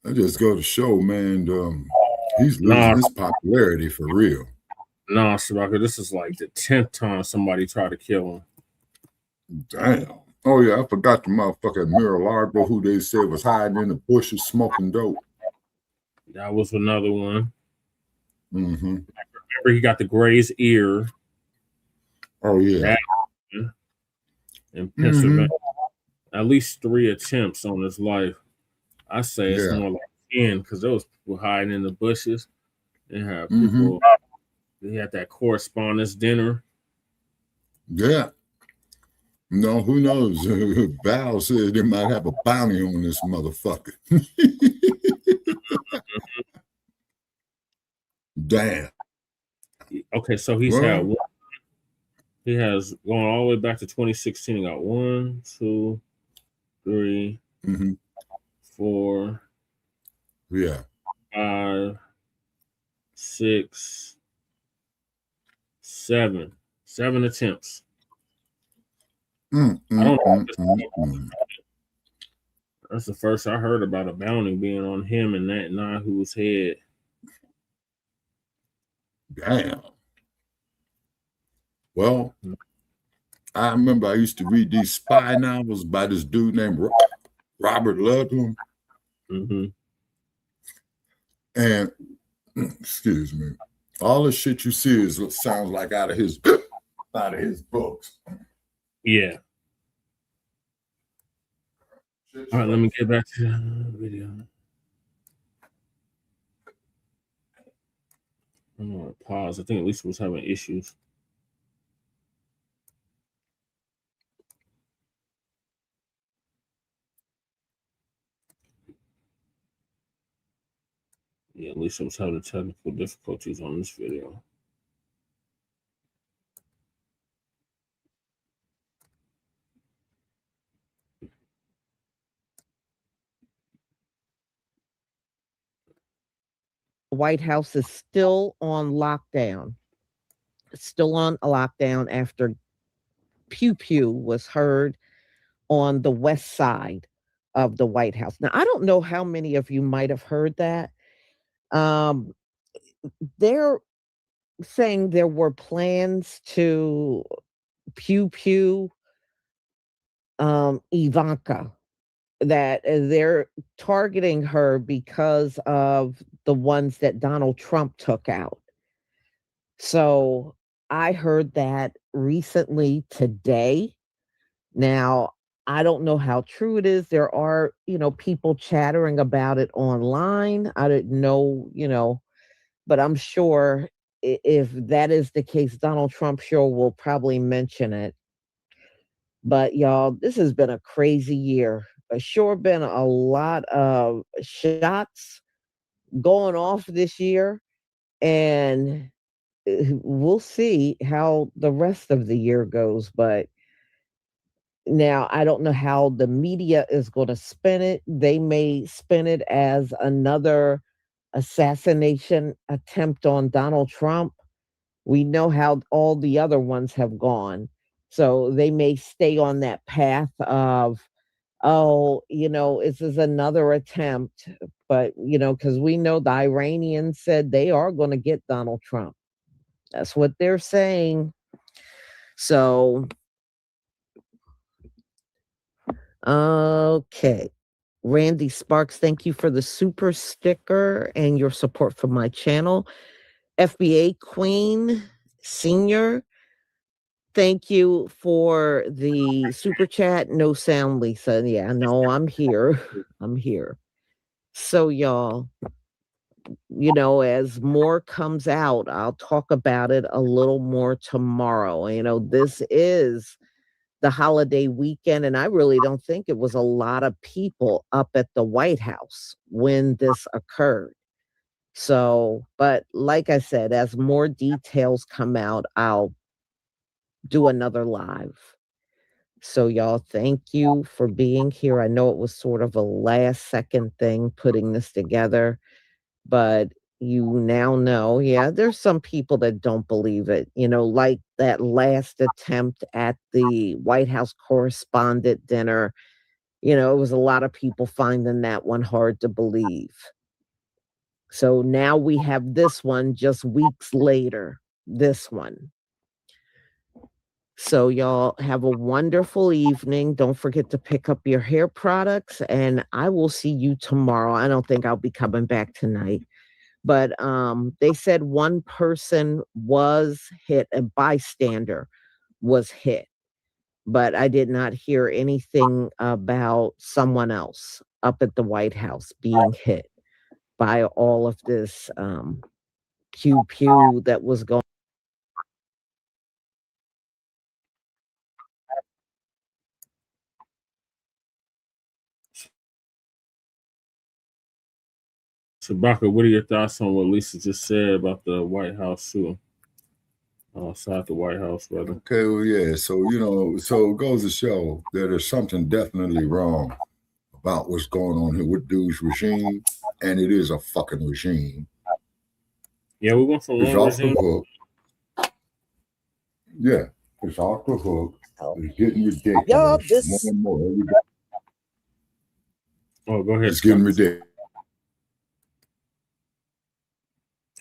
S3: I just go to show, man, he's losing his popularity for real.
S18: Nah, Shabaka, this is like the 10th time somebody tried to kill him.
S3: Damn. Oh, yeah, I forgot the motherfucker at Mar-a-Lago who they said was hiding in the bushes smoking dope.
S18: That was another one.
S3: Mm-hmm.
S18: I remember he got the grazed ear.
S3: Oh, yeah.
S18: In Pennsylvania. At least 3 attempts on his life. I say it's more like 10 because those people hiding in the bushes. They have people, they had that correspondence dinner.
S3: Yeah. No, who knows? Val says they might have a bounty on this motherfucker. Damn.
S18: Okay, so he's had one. He has gone all the way back to 2016. He got 1, 2, 3, 4, 5, 6, 7. 7 attempts. I don't know. That's the first I heard about a bounty being on him and that Nahu's head.
S3: Damn. Well, I remember I used to read these spy novels by this dude named Robert Ludlum. And, excuse me, all the shit you see sounds like out of his books.
S18: Yeah. All right, let me get back to the video. I'm gonna pause. I think at least was having issues. Yeah, at least I was having technical difficulties on this video.
S10: The White House is still on lockdown. It's still on a lockdown after pew pew was heard on the west side of the White House. Now, I don't know how many of you might have heard that. They're saying there were plans to pew pew Ivanka, that they're targeting her because of the ones that Donald Trump took out. So I heard that recently today. Now, I don't know how true it is. There are, people chattering about it online. I didn't know, but I'm sure if that is the case, Donald Trump sure will probably mention it. But y'all, this has been a crazy year. Sure been a lot of shots going off this year, and we'll see how the rest of the year goes. But now I don't know how the media is going to spin it. They may spin it as another assassination attempt on Donald Trump. We know how all the other ones have gone. So they may stay on that path of, this is another attempt. But, because we know the Iranians said they are going to get Donald Trump. That's what they're saying. So, okay. Randy Sparks, thank you for the super sticker and your support for my channel. FBA Queen Senior, thank you for the super chat. No sound, Lisa. Yeah, no, I'm here. I'm here. So, y'all, as more comes out, I'll talk about it a little more tomorrow. This is the holiday weekend, and I really don't think it was a lot of people up at the White House when this occurred. So, but like I said, as more details come out, I'll do another live. So, y'all, thank you for being here. I know it was sort of a last second thing putting this together, but you now know, yeah, there's some people that don't believe it, like that last attempt at the White House correspondent dinner. It was a lot of people finding that one hard to believe. So now we have this one just weeks later, this one. So y'all have a wonderful evening. Don't forget to pick up your hair products, and I will see you tomorrow. I don't think I'll be coming back tonight. But they said one person was hit, a bystander was hit. But I did not hear anything about someone else up at the White House being hit by all of this pew that was going.
S18: Shabaka, what are your thoughts on what Lisa just said about the White House shooting? Outside the White House, brother.
S3: Okay, well, yeah. So, so it goes to show that there's something definitely wrong about what's going on here with dude's regime, and it is a fucking regime.
S18: Yeah, we went from
S3: it's
S18: one
S3: off
S18: regime.
S3: The hook. Yeah, it's off the hook. It's getting ridiculous.
S10: Yo,
S3: more and more every day.
S18: Oh, go ahead.
S3: It's getting ridiculous.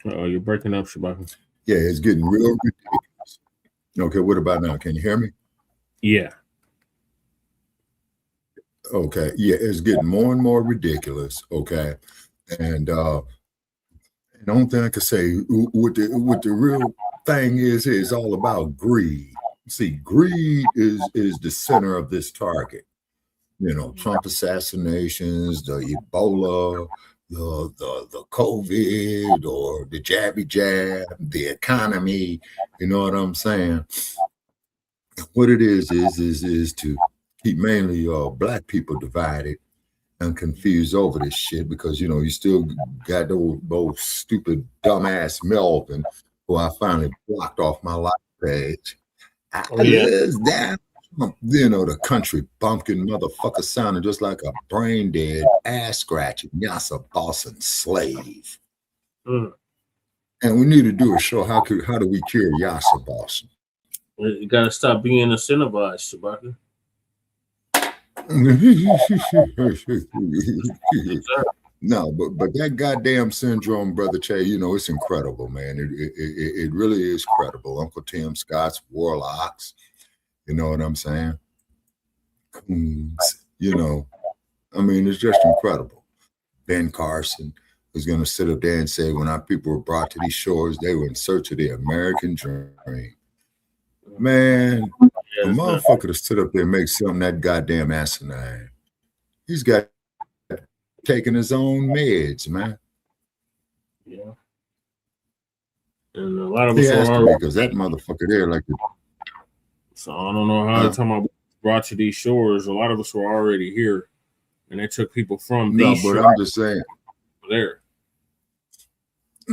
S18: Oh, you're breaking up, Shabaka.
S3: Yeah, it's getting real ridiculous. Okay, what about now? Can you hear me?
S18: Yeah.
S3: Okay, yeah, it's getting more and more ridiculous. Okay, and the only thing I can say, what the real thing is all about greed. See, greed is the center of this target. Trump assassinations, the Ebola, the COVID, or the jabby jab, the economy. You know what I'm saying? What it is to keep mainly black people divided and confused over this shit, because you still got those stupid dumbass Melvin, who I finally blocked off my life page. Damn. The country bumpkin motherfucker sounding just like a brain dead, ass scratching, yassa bossing slave. And we need to do a show. How do we cure yassa bossing?
S18: You gotta stop being incentivized, Shabaka.
S3: No, but that goddamn syndrome, Brother Che, it's incredible, man. It really is credible. Uncle Tim Scott's warlocks. You know what I'm saying? It's just incredible. Ben Carson was going to sit up there and say, when our people were brought to these shores, they were in search of the American dream. Man, a motherfucker to sit up there and make something that goddamn asinine. He's got taking his own meds, man.
S18: Yeah. And a lot of us are
S3: because that motherfucker there, like.
S18: So I don't know how the time I brought to these shores, a lot of us were already here, and they took people from these shores.
S3: I'm just saying.
S18: There.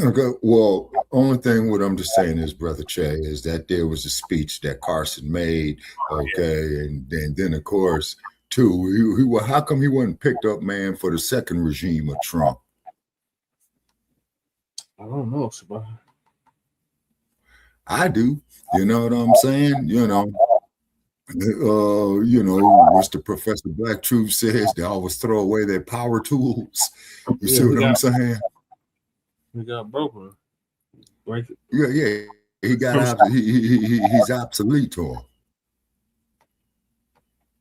S3: Okay, well, only thing what I'm just saying is, Brother Che, is that there was a speech that Carson made, okay, and then of course, too, how come he wasn't picked up, man, for the second regime of Trump?
S18: I don't know, Sabah.
S3: I do. You know what I'm saying? Mr. Professor Black Truth says they always throw away their power tools. You see what I'm saying?
S18: He got broken. Right?
S3: Yeah. He got he's obsolete to him.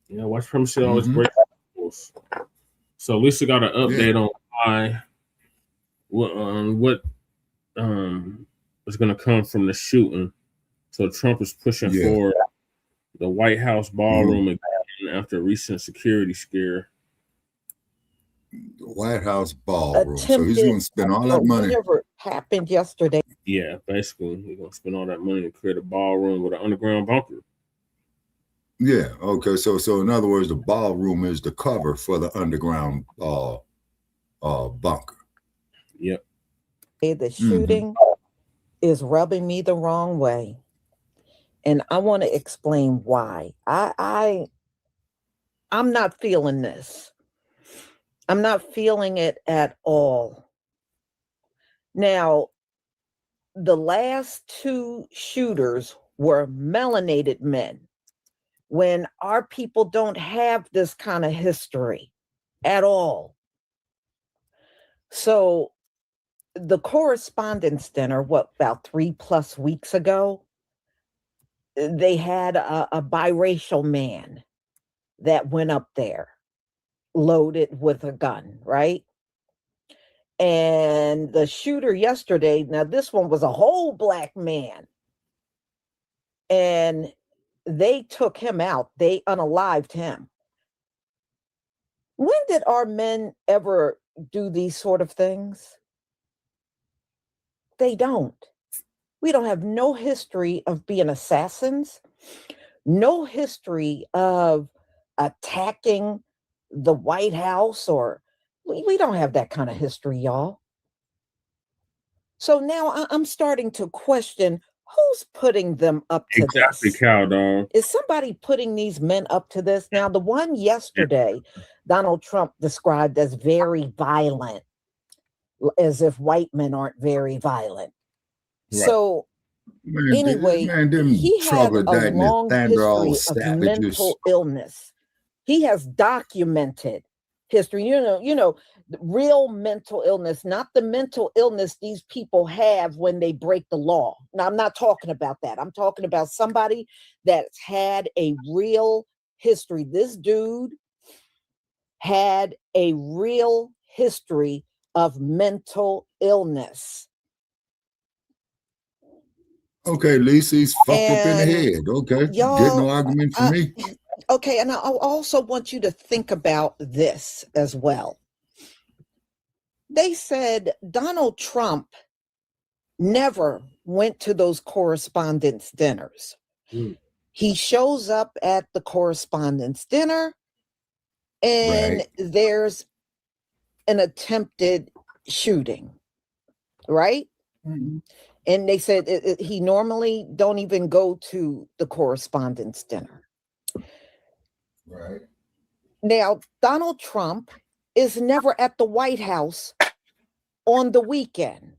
S18: Yeah, watch from shit always break rules. So Lisa got an update on what is going to come from the shooting. So Trump is pushing for The White House ballroom again after a recent security scare.
S3: The White House ballroom. So he's going to spend all that money.
S10: Whatever happened yesterday.
S18: Yeah, basically, he's going to spend all that money to create a ballroom with an underground bunker.
S3: Yeah. Okay. So in other words, the ballroom is the cover for the underground bunker.
S18: Yep.
S10: The shooting is rubbing me the wrong way, and I want to explain why. I'm not feeling this. I'm not feeling it at all. Now, the last two shooters were melanated men, when our people don't have this kind of history at all. So the Correspondence Dinner, about 3+ weeks ago, they had a biracial man that went up there loaded with a gun, right? And the shooter yesterday, now this one was a whole black man, and they took him out. They unalived him. When did our men ever do these sort of things? They don't. We don't have no history of being assassins, no history of attacking the White House, or we don't have that kind of history, y'all. So now I'm starting to question who's putting them up to
S18: exactly,
S10: this.
S18: Cow Dog.
S10: Is somebody putting these men up to this? Now, the one yesterday, Donald Trump described as very violent, as if white men aren't very violent. Right. So anyway, he had a long history of mental illness. He has documented history. You know, real mental illness, not the mental illness these people have when they break the law. Now, I'm not talking about that. I'm talking about somebody that's had a real history. This dude had a real history of mental illness.
S3: Okay, Lisa, he's fucked up in the head. Okay, get no argument from me.
S10: Okay, and I also want you to think about this as well. They said Donald Trump never went to those correspondence dinners. He shows up at the correspondence dinner, and there's an attempted shooting, right? And they said he normally don't even go to the correspondence dinner.
S3: Right.
S10: Now, Donald Trump is never at the White House on the weekend.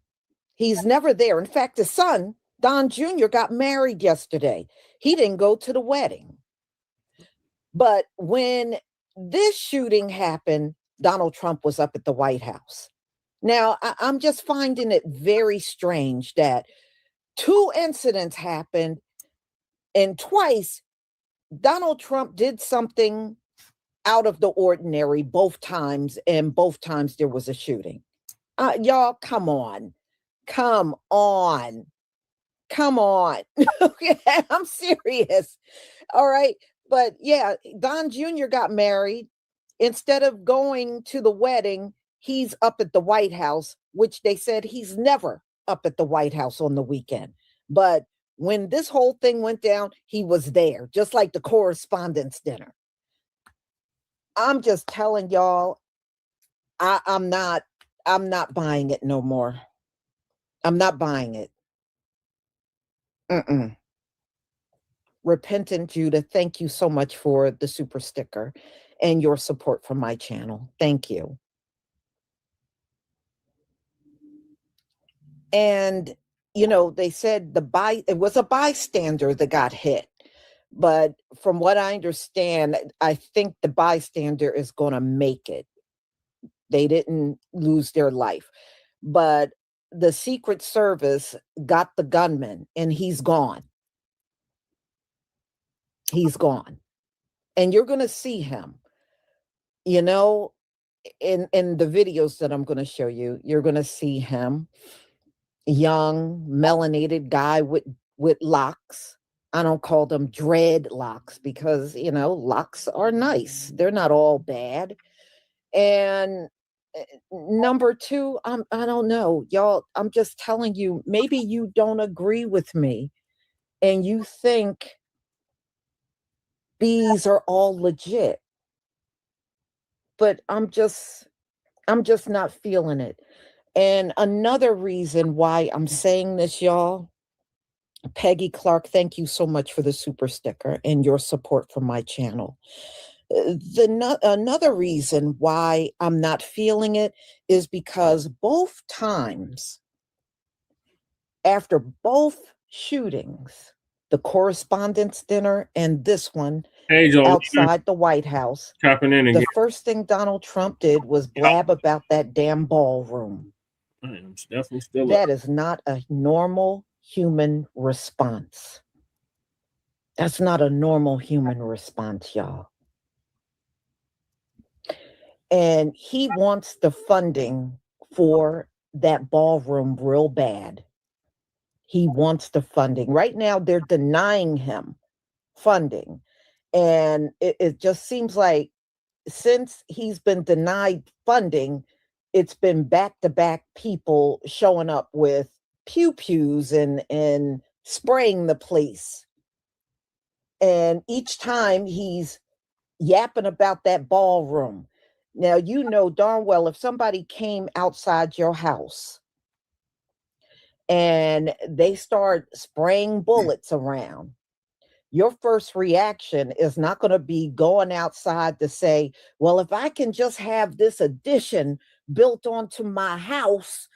S10: He's never there. In fact, his son, Don Jr., got married yesterday. He didn't go to the wedding. But when this shooting happened, Donald Trump was up at the White House. Now, I'm just finding it very strange that 2 incidents happened, and twice Donald Trump did something out of the ordinary both times, and both times there was a shooting. Y'all, come on. Okay, I'm serious. All right. But yeah, Don Jr. got married. Instead of going to the wedding, he's up at the White House, which they said he's never up at the White House on the weekend. But when this whole thing went down, he was there, just like the correspondence dinner. I'm just telling y'all, I'm not buying it no more. I'm not buying it. Repentant Judah, thank you so much for the super sticker and your support for my channel. Thank you. And, you know, they said it was a bystander that got hit. But from what I understand, I think the bystander is going to make it. They didn't lose their life. But the Secret Service got the gunman, and he's gone. He's gone. And you're going to see him, you know, in the videos that I'm going to show you. You're going to see him, young, melanated guy with locks, I don't call them dreadlocks because, locks are nice. They're not all bad. And number two, I don't know, y'all. I'm just telling you, maybe you don't agree with me and you think these are all legit. But I'm just not feeling it. And another reason why I'm saying this, y'all, Peggy Clark, thank you so much for the super sticker and your support for my channel. Another reason why I'm not feeling it is because both times, after both shootings, the Correspondents' Dinner and this one outside the White House, the first thing Donald Trump did was blab about that damn ballroom. That is not a normal human response. That's not a normal human response, y'all. And he wants the funding for that ballroom real bad. He wants the funding. Right now, they're denying him funding. And it just seems like since he's been denied funding, it's been back-to-back people showing up with pew-pews and spraying the place. And each time he's yapping about that ballroom. Now, you know darn well if somebody came outside your house and they start spraying bullets around, your first reaction is not going to be going outside to say, well, if I can just have this addition built onto my house,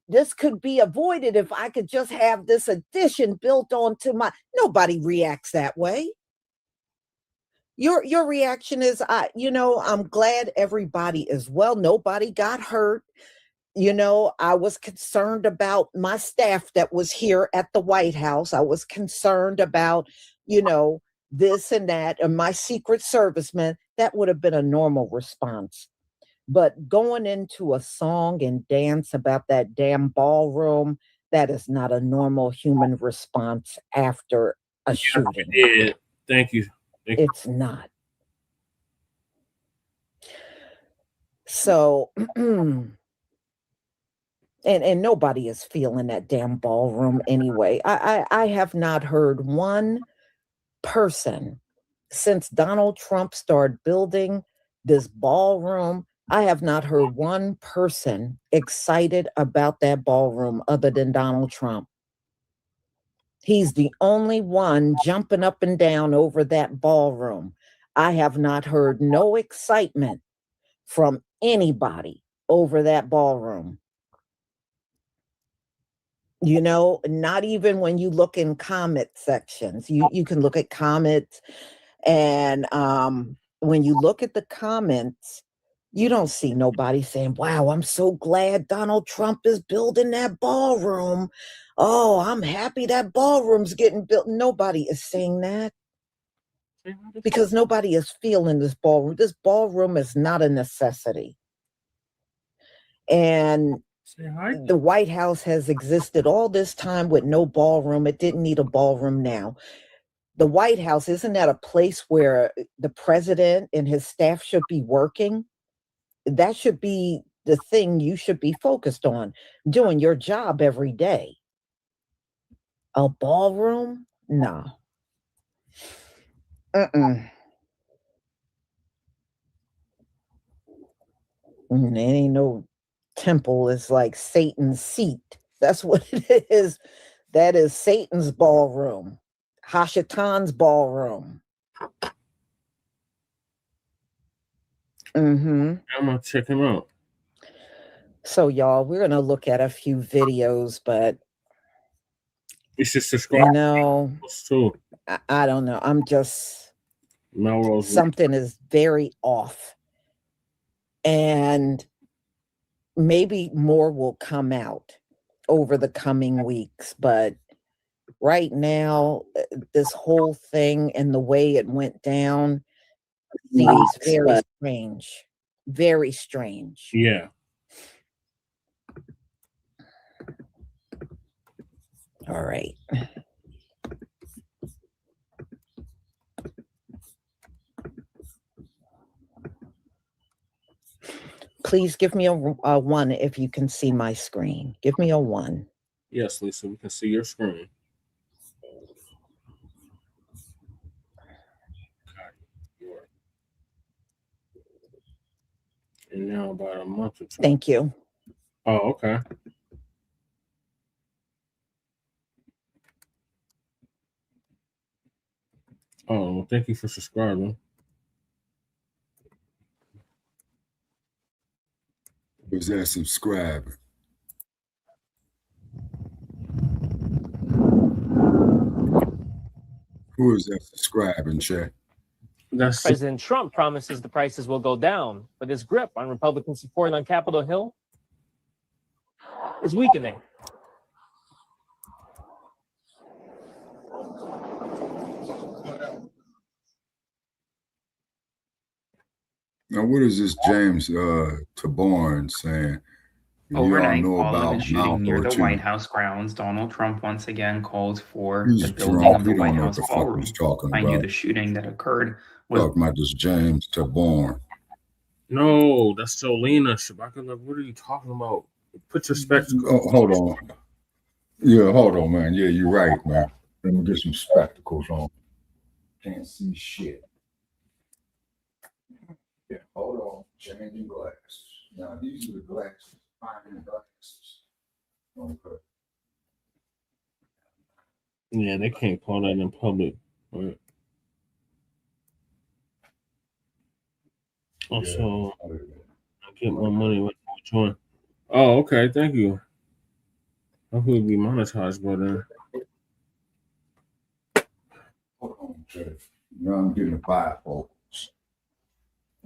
S10: this could be avoided if I could just have this addition built onto my... Nobody reacts that way. Your reaction is, I'm glad everybody is well. Nobody got hurt. I was concerned about my staff that was here at the White House. I was concerned about, this and that, and my Secret Servicemen. That would have been a normal response. But going into a song and dance about that damn ballroom, that is not a normal human response after a shooting.
S18: Yeah, thank you.
S10: It's not. So, and nobody is feeling that damn ballroom anyway. I have not heard one person since Donald Trump started building this ballroom. I have not heard one person excited about that ballroom other than Donald Trump. He's the only one jumping up and down over that ballroom. I have not heard no excitement from anybody over that ballroom. Not even when you look in comment sections. You can look at comments, and when you look at the comments, you don't see nobody saying, wow, I'm so glad Donald Trump is building that ballroom. Oh, I'm happy that ballroom's getting built. Nobody is saying that because nobody is feeling this ballroom. This ballroom is not a necessity. And the White House has existed all this time with no ballroom. It didn't need a ballroom now. The White House, isn't that a place where the president and his staff should be working? That should be the thing you should be focused on, doing your job every day. A ballroom? No. It ain't no temple. It's like Satan's seat. That's what it is. That is Satan's ballroom. Hashatan's ballroom.
S18: I'm gonna check him out.
S10: So, y'all, we're gonna look at a few videos, but
S18: you should subscribe.
S10: I don't know. I'm just something is very off, and maybe more will come out over the coming weeks. But right now, this whole thing and the way it went down seems very strange. Very strange.
S18: Yeah.
S10: All right. Please give me a 1 if you can see my screen. Give me a 1.
S18: Yes, Lisa, we can see your screen. And now about a month or two.
S10: Thank you.
S18: Oh, okay. Oh, well, thank you for subscribing.
S3: Was that subscriber? Who is that subscribing, Check?
S23: President Trump promises the prices will go down, but his grip on Republican support on Capitol Hill is weakening.
S3: Now, what is this James Taborn saying?
S6: Overnight,
S3: know
S6: following
S3: about
S6: the shooting near the
S3: Malcolm
S6: White House grounds, Donald Trump once again called for
S3: He's
S6: the building
S3: drunk.
S6: of the
S3: He don't
S6: White
S3: know what
S6: House
S3: the fuck
S6: ballroom.
S3: he's talking
S6: Mind you,
S3: about.
S6: the shooting that occurred was
S3: Talking about this James Taborn.
S18: No, that's Jolena. Shabaka, what are you talking about? Put your spectacles.
S3: Oh, hold on. Yeah, hold on, man. Yeah, you're right, man. Let me get some spectacles on. Can't see shit. Yeah, hold on. Changing glasses. Now, these are the glasses. Finding glasses. Okay.
S18: Yeah, they can't call that in public. Right? Also, I get more money with which one. Oh, okay. Thank you. Hopefully it'll be monetized by then.
S3: Hold on, Jeff. Now I'm getting 5 folks.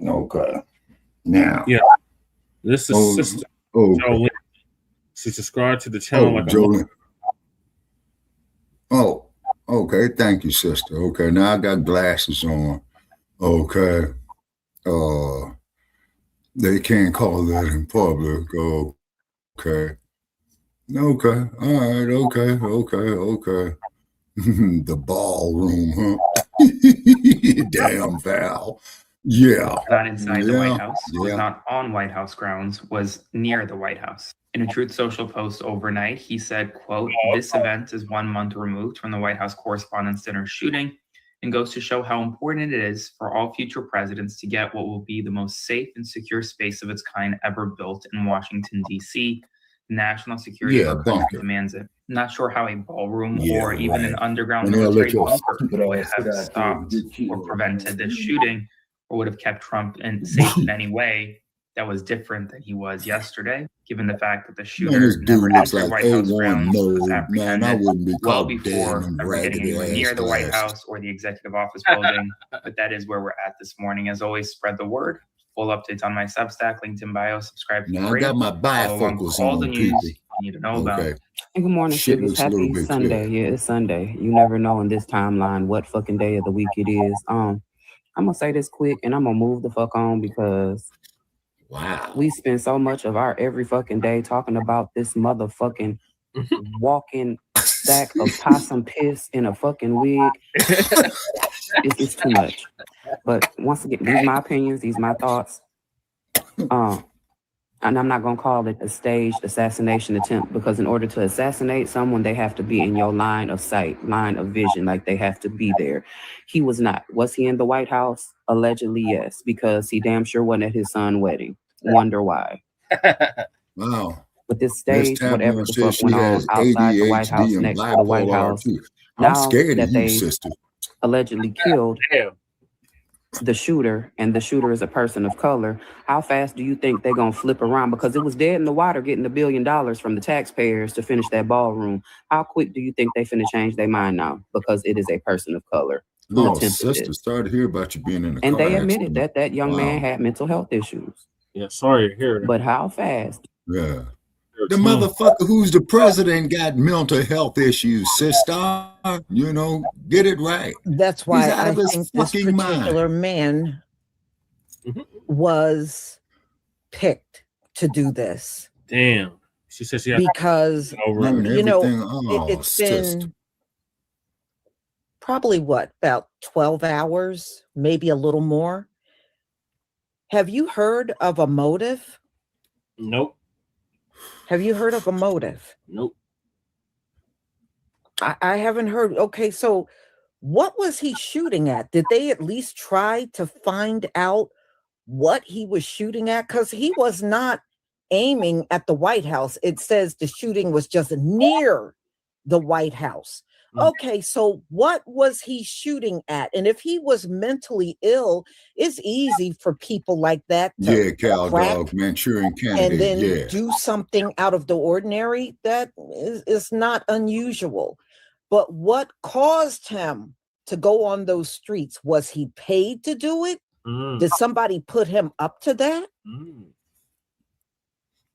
S3: Okay. Now.
S18: Yeah. This is Sister Jolene. She subscribed to the channel like
S3: Jolene. Oh, okay. Thank you, sister. Okay. Now I got glasses on. Okay. They can't call that in public. Oh, okay. Okay. All right. Okay. The ballroom, huh? Damn, Val. Yeah.
S6: not inside the White House, was not on White House grounds, was near the White House. In a Truth Social post overnight, he said, quote, "This event is 1 month removed from the White House Correspondents' Dinner shooting and goes to show how important it is for all future presidents to get what will be the most safe and secure space of its kind ever built in Washington, D.C. National security of our country demands it." Not sure how a ballroom or even an underground military bunker would have stopped or prevented this shooting, or would have kept Trump safe in any way that was different than he was yesterday, given the fact that the shooter never entered White House grounds, was apprehended well before ever getting anywhere near the White House or the Executive Office building. But that is where we're at this morning. As always, spread the word. Full updates on my Substack, linked in bio. Subscribe.
S3: Now I got my bifocals
S6: all the
S3: on,
S6: news
S3: people.
S6: you need to know about.
S12: And good morning,
S3: Shit
S12: Sugars.
S3: looks a little
S12: Happy
S3: bit
S12: Sunday.
S3: clear.
S12: Yeah, it's Sunday. You never know in this timeline what fucking day of the week it is. I'm gonna say this quick and I'm gonna move the fuck on because we spend so much of our every fucking day talking about this motherfucking walking sack of possum piss in a fucking wig. It's too much. But once again, these are my opinions, these are my thoughts. And I'm not gonna call it a staged assassination attempt, because in order to assassinate someone, they have to be in your line of sight, line of vision, like they have to be there. He was not. Was he in the White House? Allegedly, yes, because he damn sure wasn't at his son's wedding. Wonder why.
S3: Wow.
S12: But this stage, whatever the fuck went on outside the White House, next to the White House,
S3: I'm scared
S12: that
S3: of you,
S12: they
S3: sister.
S12: allegedly killed the shooter, and the shooter is a person of color, how fast do you think they're gonna flip around? Because it was dead in the water getting $1 billion from the taxpayers to finish that ballroom. How quick do you think they finna change their mind now? Because it is a person of color who attempted
S3: sister,
S12: this.
S3: started to hear about you being in a
S12: And
S3: car
S12: they admitted
S3: accident.
S12: that young man had mental health issues.
S18: Yeah, sorry to hear that.
S12: But how fast?
S3: Yeah. The motherfucker who's the president got mental health issues, sister. You know, get it right.
S10: That's why
S3: He's out
S10: I
S3: of his
S10: think this
S3: fucking
S10: particular man was picked to do this.
S18: Damn. She said she had
S10: because you know it's been probably about 12 hours, maybe a little more. Have you heard of a motive
S18: Nope.
S10: Have you heard of a motive?
S18: Nope.
S10: I haven't heard. Okay, so what was he shooting at? Did they at least try to find out what he was shooting at? Because he was not aiming at the White House. It says the shooting was just near the White House. Okay, so what was he shooting at? And if he was mentally ill, it's easy for people like that to
S3: Cal
S10: crack
S3: Dog, Manchurian
S10: and
S3: Candidate.
S10: then
S3: Yeah.
S10: do something out of the ordinary. That is not unusual. But what caused him to go on those streets? Was he paid to do it? Did somebody put him up to that?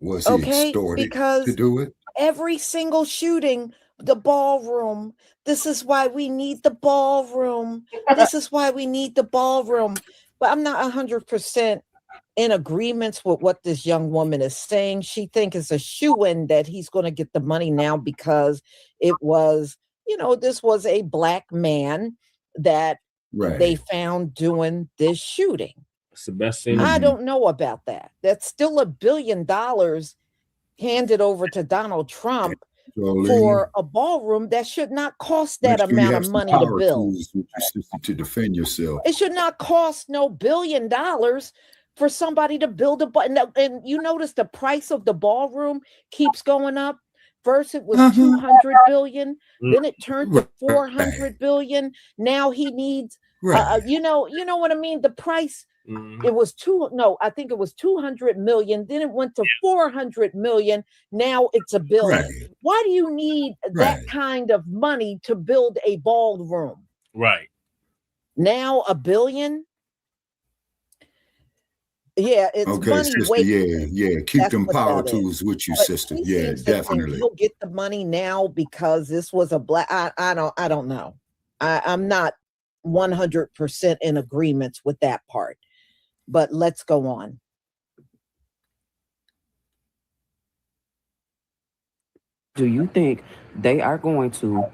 S3: Was he extorted
S10: because
S3: to do it?
S10: Every single shooting, the ballroom. This is why we need the ballroom. This is why we need the ballroom. But I'm not 100% in agreement with what this young woman is saying. She thinks it's a shoo-in that he's going to get the money now because it was, this was a black man that they found doing this shooting.
S18: It's the best thing.
S10: I don't know about that. That's still $1 billion handed over to Donald Trump for a ballroom that should not cost that amount of money to build.
S3: To defend yourself.
S10: It should not cost no $1 billion for somebody to build and you notice the price of the ballroom keeps going up. First it was 200 billion, then it turned to 400 billion. Now he needs you know what I mean? The price, it was I think it was 200 million, then it went to 400 million. Now it's $1 billion. Why do you need that kind of money to build a ballroom?
S18: Right.
S10: Now $1 billion. Yeah, it's
S3: okay,
S10: money
S3: sister. Yeah. Keep them power tools with you, sister. Yeah, definitely.
S10: He'll get the money now because this was a black. I don't know. I'm not 100% in agreement with that part. But let's go on.
S12: Do you think they are going to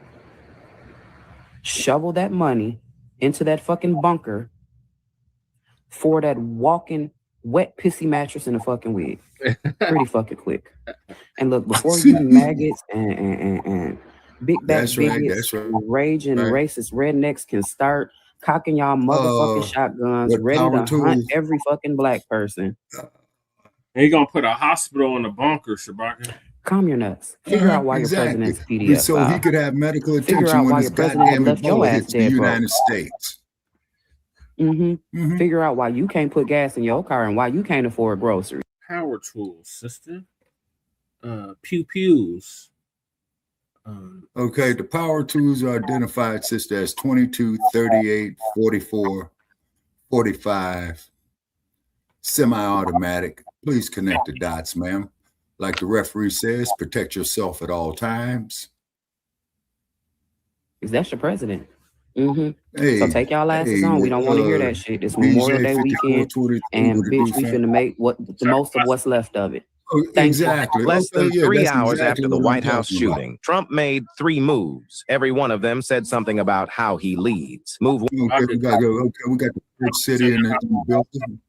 S12: shovel that money into that fucking bunker for that walking wet pissy mattress and a fucking wig? Pretty fucking quick. And look, before you maggots and big back bigots, raging racist rednecks can start cocking y'all motherfucking shotguns, ready to hunt every fucking black person.
S18: They gonna put a hospital in the bunker, Shabaka.
S12: Calm your nuts. Figure out why your president's PDF
S3: so he could have medical attention when his goddamn Ebola hits the United States.
S12: Figure out why you can't put gas in your car and why you can't afford groceries.
S18: Power tools, sister. Pew pews.
S3: Okay, the power tools are identified, sister, as 22, 38, 44, 45, semi-automatic. Please connect the dots, ma'am. Like the referee says, protect yourself at all times.
S12: Is that your president? Hey, so take y'all asses on. We don't want to hear that shit. It's Memorial Day weekend, and bitch, we finna make the most of what's left of it.
S3: Exactly.
S13: Less than 3 hours after the White House shooting, Trump made 3 moves. Every one of them said something about how he leads. Move.
S3: Okay, we got the big city in the building.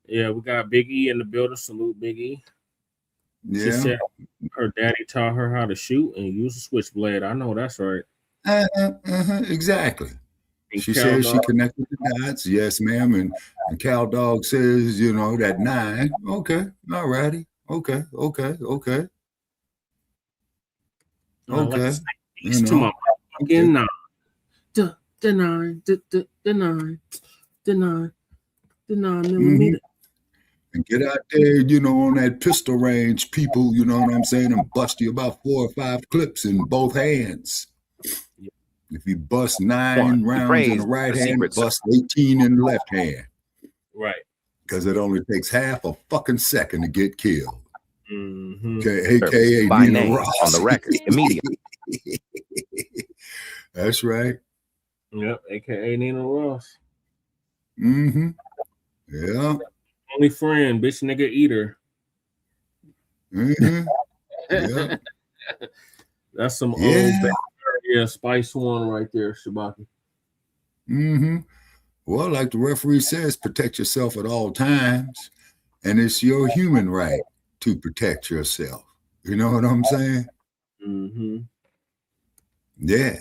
S18: Yeah, we got Big E in the building. Salute Big E.
S3: Yeah.
S18: She said her daddy taught her how to shoot and use a switchblade. I know that's right.
S3: Exactly. She says she connected the dots. Yes, ma'am. And Cal Dog says, that 9. Okay. All righty. Okay.
S18: Okay.
S3: You
S18: to my fucking 9. The 9 millimeter.
S3: And get out there, on that pistol range, people, you know what I'm saying, and bust you about 4 or 5 clips in both hands. If you bust 9 rounds in the right hand, bust 18 in the left hand.
S18: Right.
S3: Because it only takes half a fucking second to get killed.
S13: Okay,
S3: AKA
S13: by
S3: Nina
S13: name
S3: Ross.
S13: on the record immediately.
S3: That's right.
S18: Yep, AKA Nina Ross.
S3: Yeah.
S18: Only friend, bitch nigga eater.
S3: Yeah.
S18: That's some old Spice One right there, Shabaki.
S3: Well, like the referee says, protect yourself at all times. And it's your human right to protect yourself. You know what I'm saying?
S18: Mm-hmm.
S3: Yeah.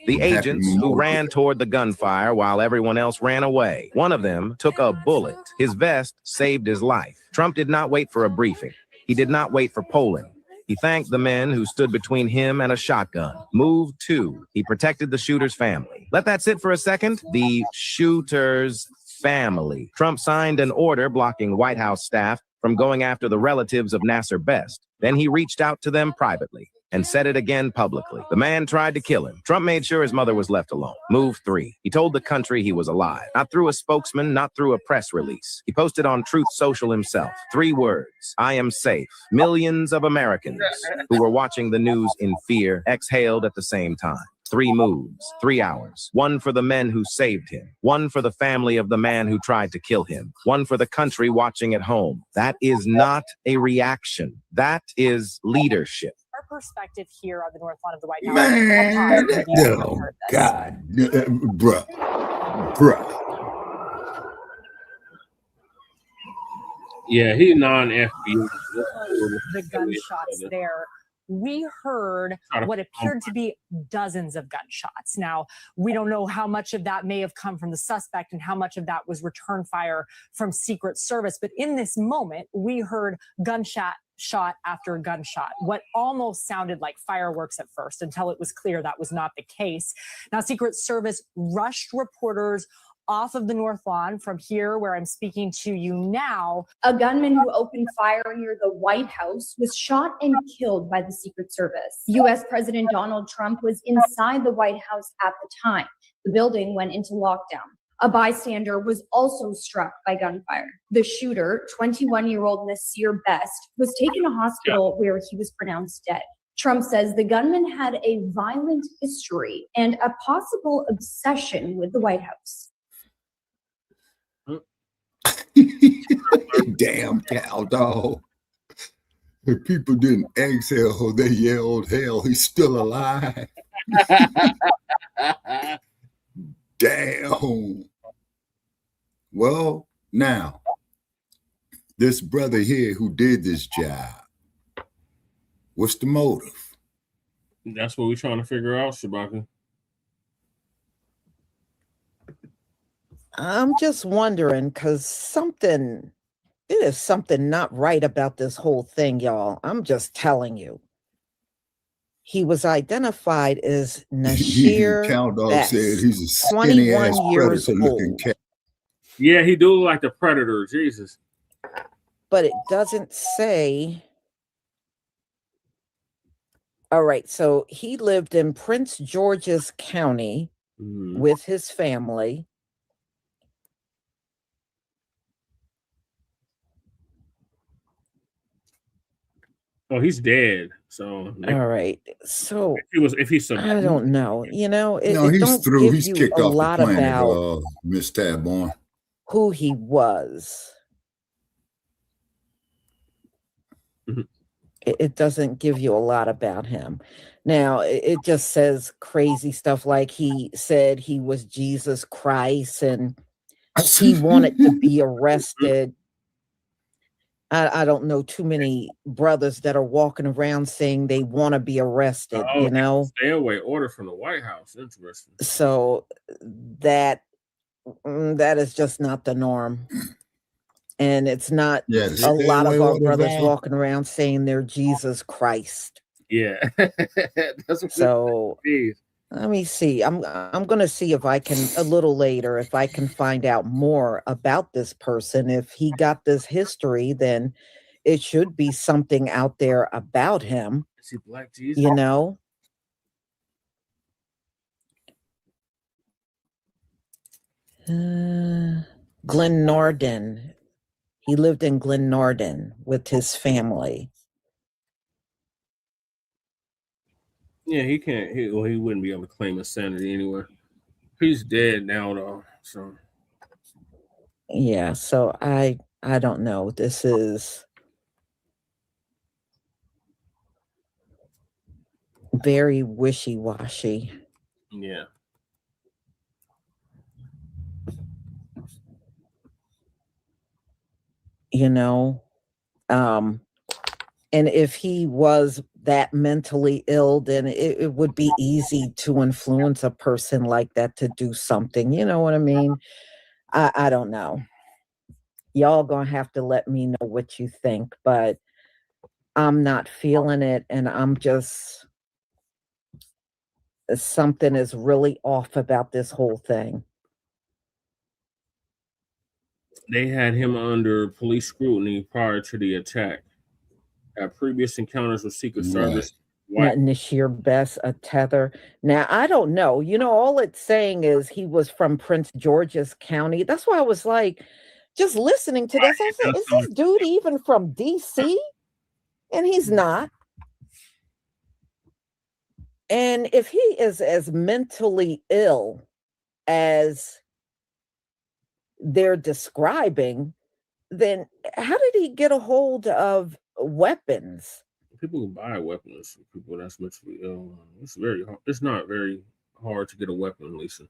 S13: The agents who ran toward the gunfire while everyone else ran away. One of them took a bullet. His vest saved his life. Trump did not wait for a briefing. He did not wait for polling. He thanked the men who stood between him and a shotgun. Move 2. He protected the shooter's family. Let that sit for a second. The shooter's family. Trump signed an order blocking White House staff from going after the relatives of Nasser Best. Then he reached out to them privately and said it again publicly. The man tried to kill him. Trump made sure his mother was left alone. Move 3. He told the country he was alive. Not through a spokesman, not through a press release. He posted on Truth Social himself. 3 words. I am safe. Millions of Americans who were watching the news in fear exhaled at the same time. 3 moves, 3 hours. 1 for the men who saved him. 1 for the family of the man who tried to kill him. 1 for the country watching at home. That is not a reaction. That is leadership.
S14: Our perspective here on the North Lawn of the White House.
S3: Man, oh, God. Bruh.
S18: Yeah, he's non-FBI.
S14: The gunshots there. We heard what appeared to be dozens of gunshots. Now, we don't know how much of that may have come from the suspect and how much of that was return fire from Secret Service. But in this moment, we heard shot after gunshot, what almost sounded like fireworks at first until it was clear that was not the case. Now, Secret Service rushed reporters off of the North Lawn from here where I'm speaking to you now.
S15: A gunman who opened fire near the White House was shot and killed by the Secret Service. U.S. President Donald Trump was inside the White House at the time. The building went into lockdown. A bystander was also struck by gunfire. The shooter, 21-year-old Nasheed Best, was taken to hospital where he was pronounced dead. Trump says the gunman had a violent history and a possible obsession with the White House.
S3: Damn cow dog. If people didn't exhale, they yelled, hell, he's still alive. Damn. Well, now, this brother here who did this job, what's the motive?
S18: That's what we're trying to figure out, Shabaka.
S10: I'm just wondering, because it is something not right about this whole thing, y'all. I'm just telling you. He was identified as Nasheed
S3: Countdog
S10: Best,
S3: said he's a skinny ass
S10: 21 years
S3: predator looking
S10: old.
S3: cat.
S18: Yeah, he do look like the Predator, Jesus.
S10: But it doesn't say. All right, so he lived in Prince George's County with his family.
S18: Oh, he's dead. So
S10: all right. So
S18: if he's
S10: I don't know. You know,
S3: No,
S10: it
S3: he's
S10: don't
S3: through.
S10: give
S3: He's
S10: you
S3: kicked
S10: a
S3: off the
S10: lot
S3: planet,
S10: about
S3: Miss Tabborn.
S10: who he was. It doesn't give you a lot about him. Now, it just says crazy stuff like he said he was Jesus Christ and he wanted to be arrested. I don't know too many brothers that are walking around saying they want to be arrested, you know?
S18: Stay away order from the White House. Interesting.
S10: So that is just not the norm. And it's not a lot of our brothers walking around saying they're Jesus Christ.
S18: Yeah.
S10: So let me see. I'm going to see if I can a little later, if I can find out more about this person. If he got this history, then it should be something out there about him.
S18: Is he Black Jesus?
S10: You know? Glenarden. He lived in Glenarden with his family.
S18: Yeah, he can't. He wouldn't be able to claim insanity anyway. He's dead now, though. So
S10: yeah. So I don't know. This is very wishy-washy.
S18: Yeah.
S10: You know, And if he was that mentally ill, then it would be easy to influence a person like that to do something. You know what I mean? I don't know. Y'all gonna have to let me know what you think, but I'm not feeling it, and I'm just, something is really off about this whole thing.
S18: They had him under police scrutiny prior to the attack. Had previous encounters with Secret Service.
S10: Nasheed Best, a tether. Now, I don't know. You know, all it's saying is he was from Prince George's County. That's why I was like, just listening to this, I said, is this dude even from DC? And he's not. And if he is as mentally ill as they're describing, then how did he get a hold of weapons?
S18: People who buy weapons from people that's mentally ill. It's very hard. It's not very hard to get a weapon, Lisa.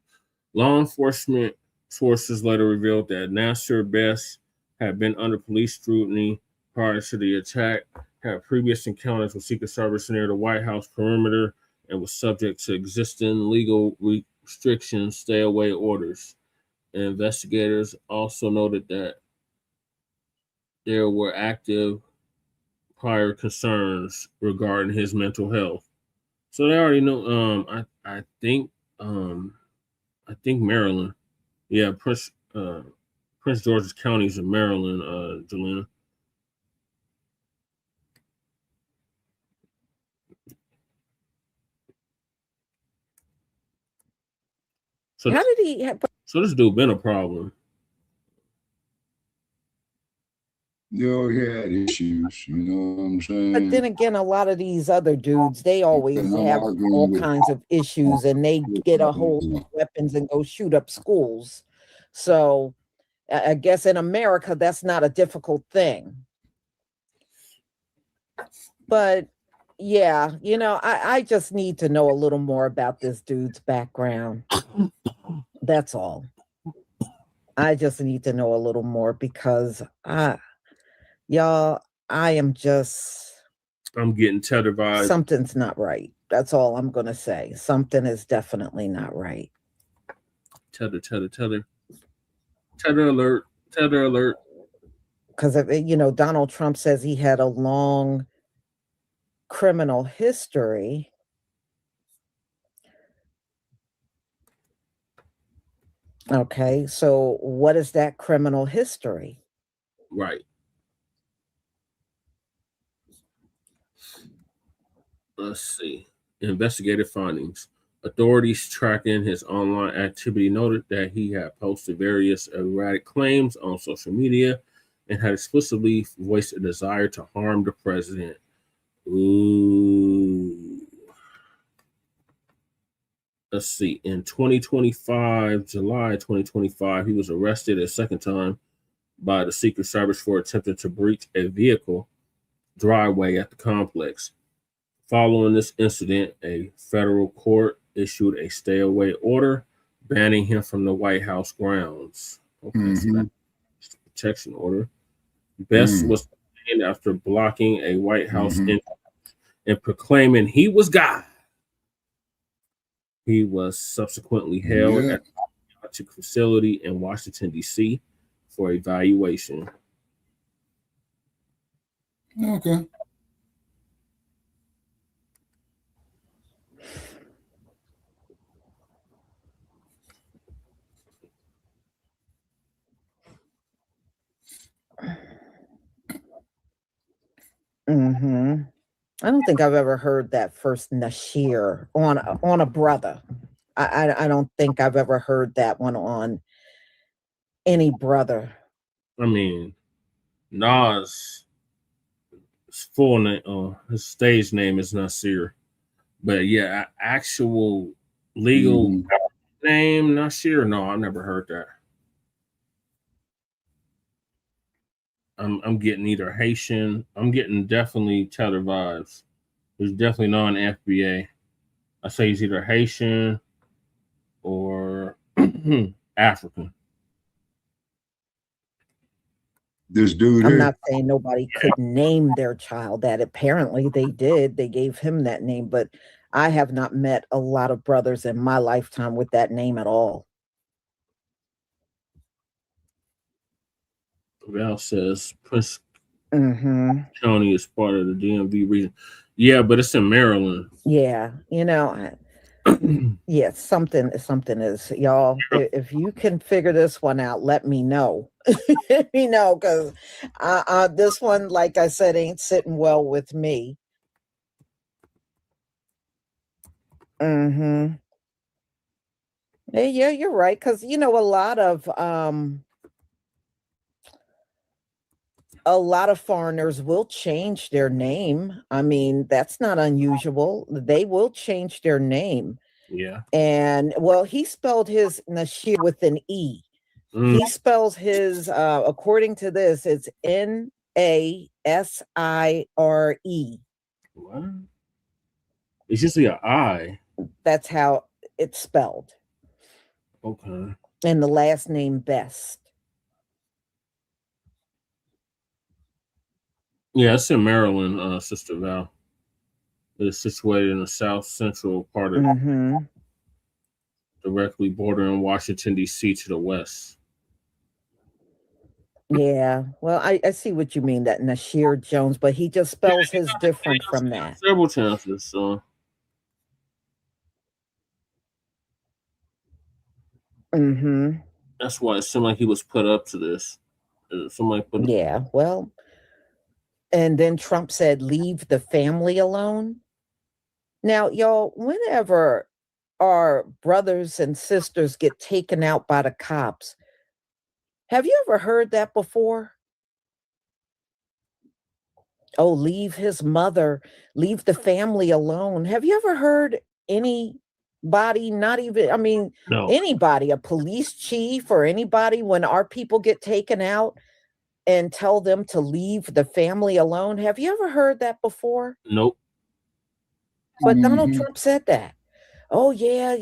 S18: Law enforcement sources later revealed that Nasheed Best had been under police scrutiny prior to the attack, had previous encounters with Secret Service near the White House perimeter, and was subject to existing legal restrictions, stay-away orders. And investigators also noted that there were active prior concerns regarding his mental health. So they already know. I think Maryland. Yeah, Prince George's County is in Maryland, Jelena. So
S10: how did he have,
S18: so this dude been a problem.
S3: Yo, he had issues, you know what I'm saying?
S10: but then again, a lot of these other dudes, they always have all kinds of issues, and they get a hold of weapons and go shoot up schools. So I guess in America, that's not a difficult thing. But yeah, you know, I just need to know a little more about this dude's background. That's all. I just need to know a little more because y'all, I'm
S18: getting tethered by
S10: something's not right. That's all I'm gonna say. Something is definitely not right.
S18: Tether alert.
S10: Because you know, Donald Trump says he had a long criminal history. Okay, so what is that criminal history?
S18: Right. Let's see. Investigative findings. Authorities tracking his online activity noted that he had posted various erratic claims on social media and had explicitly voiced a desire to harm the president. Ooh. Let's see. In 2025, July 2025, he was arrested a second time by the Secret Service for attempting to breach a vehicle driveway at the complex. Following this incident, a federal court issued a stay-away order banning him from the White House grounds. Okay, so that's the protection order. Best was detained after blocking a White House entrance and proclaiming he was God. He was subsequently held at the facility in Washington, D.C. for evaluation.
S3: Okay.
S10: I don't think I've ever heard that first Nasheed on a brother. I don't think I've ever heard that one on any brother.
S18: I mean, Nas' full name, his stage name is Nasir, but yeah, actual legal name Nasir. No, I've never heard that. I'm getting either Haitian. I'm getting definitely Tether vibes. He's definitely non-FBA. I say he's either Haitian or African.
S3: This dude
S10: I'm
S3: here.
S10: not saying nobody could name their child that. Apparently they did. They gave him that name, but I have not met a lot of brothers in my lifetime with that name at all.
S18: Val says Prince County is part of the DMV region. Yeah, but it's in Maryland.
S10: Yeah, you know, yeah, something is, y'all. If you can figure this one out, let me know. Let me know, because this one, like I said, ain't sitting well with me. Yeah, you're right, because you know, a lot of foreigners will change their name. I mean, that's not unusual. They will change their name.
S18: Yeah.
S10: And well, he spelled his Nasheed with an E. He spells his, according to this, it's Nasire.
S18: What? It's usually an I.
S10: That's how it's spelled.
S18: Okay.
S10: And the last name Best.
S18: Yeah, it's in Maryland, Sister Val. It's situated in the south central part of directly bordering Washington, D.C. to the west.
S10: Yeah, well, I see what you mean, that Nasheed Jones, but he just spells his different from that.
S18: Several chances, so. That's why it seemed like he was put up to this. Somebody put.
S10: Yeah, well, and then Trump said, "Leave the family alone." Now, y'all, whenever our brothers and sisters get taken out by the cops, have you ever heard that before? Oh, leave his mother, leave the family alone. Have you ever heard anybody, not even, I mean, anybody, a police chief or anybody, when our people get taken out and tell them to leave the family alone? Have you ever heard that before?
S18: Nope.
S10: But Donald Trump said that. Oh, yeah.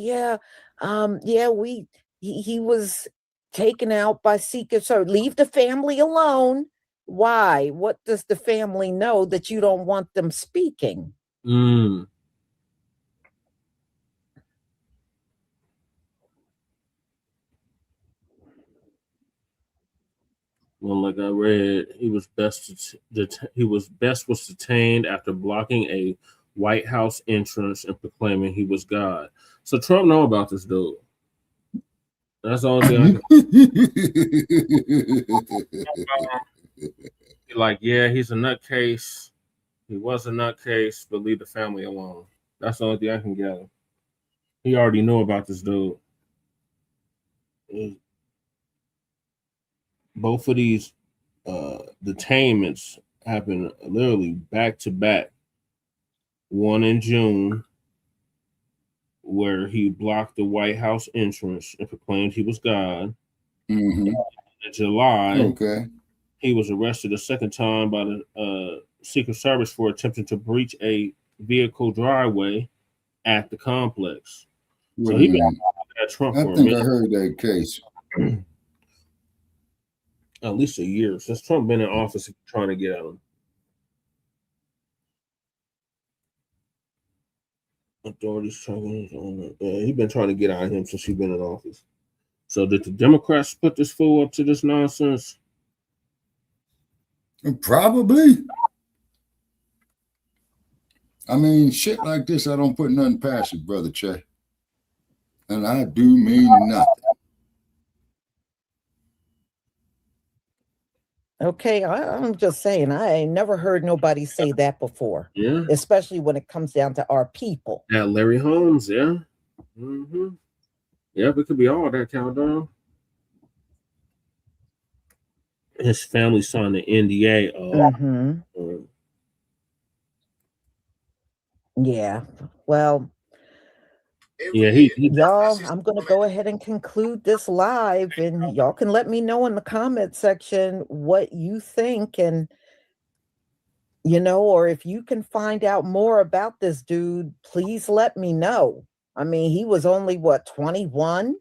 S10: He was taken out by Secret Service. Leave the family alone. Why? What does the family know that you don't want them speaking?
S18: Well, like I read, he was best was detained after blocking a White House entrance and proclaiming he was God. So Trump know about this dude. That's all thing like, yeah, he's a nutcase. He was a nutcase, but leave the family alone. That's the only thing I can gather. He already knew about this dude. Both of these detainments happened literally back to back. One in June, where he blocked the White House entrance and proclaimed he was God. In July, he was arrested a second time by the Secret Service for attempting to breach a vehicle driveway at the complex. So he been at Trump for a minute.
S3: I heard that case.
S18: At least a year since Trump been in office trying to get at him. Authorities trying on he been trying to get at him since he's been in office. So did the Democrats put this fool up to this nonsense?
S3: Probably. I mean, shit like this, I don't put nothing past it, Brother Che. And I do mean nothing.
S10: Okay, I'm just saying, I ain't never heard nobody say that before.
S18: Yeah.
S10: Especially when it comes down to our people.
S18: Yeah, Larry Holmes, yeah. Yeah, it could be all that countdown. His family signed the NDA.
S10: Yeah, well,
S18: yeah,
S10: y'all, I'm going to go ahead and conclude this live, and y'all can let me know in the comment section what you think, and you know, or if you can find out more about this dude, please let me know. I mean, he was only, what, 21?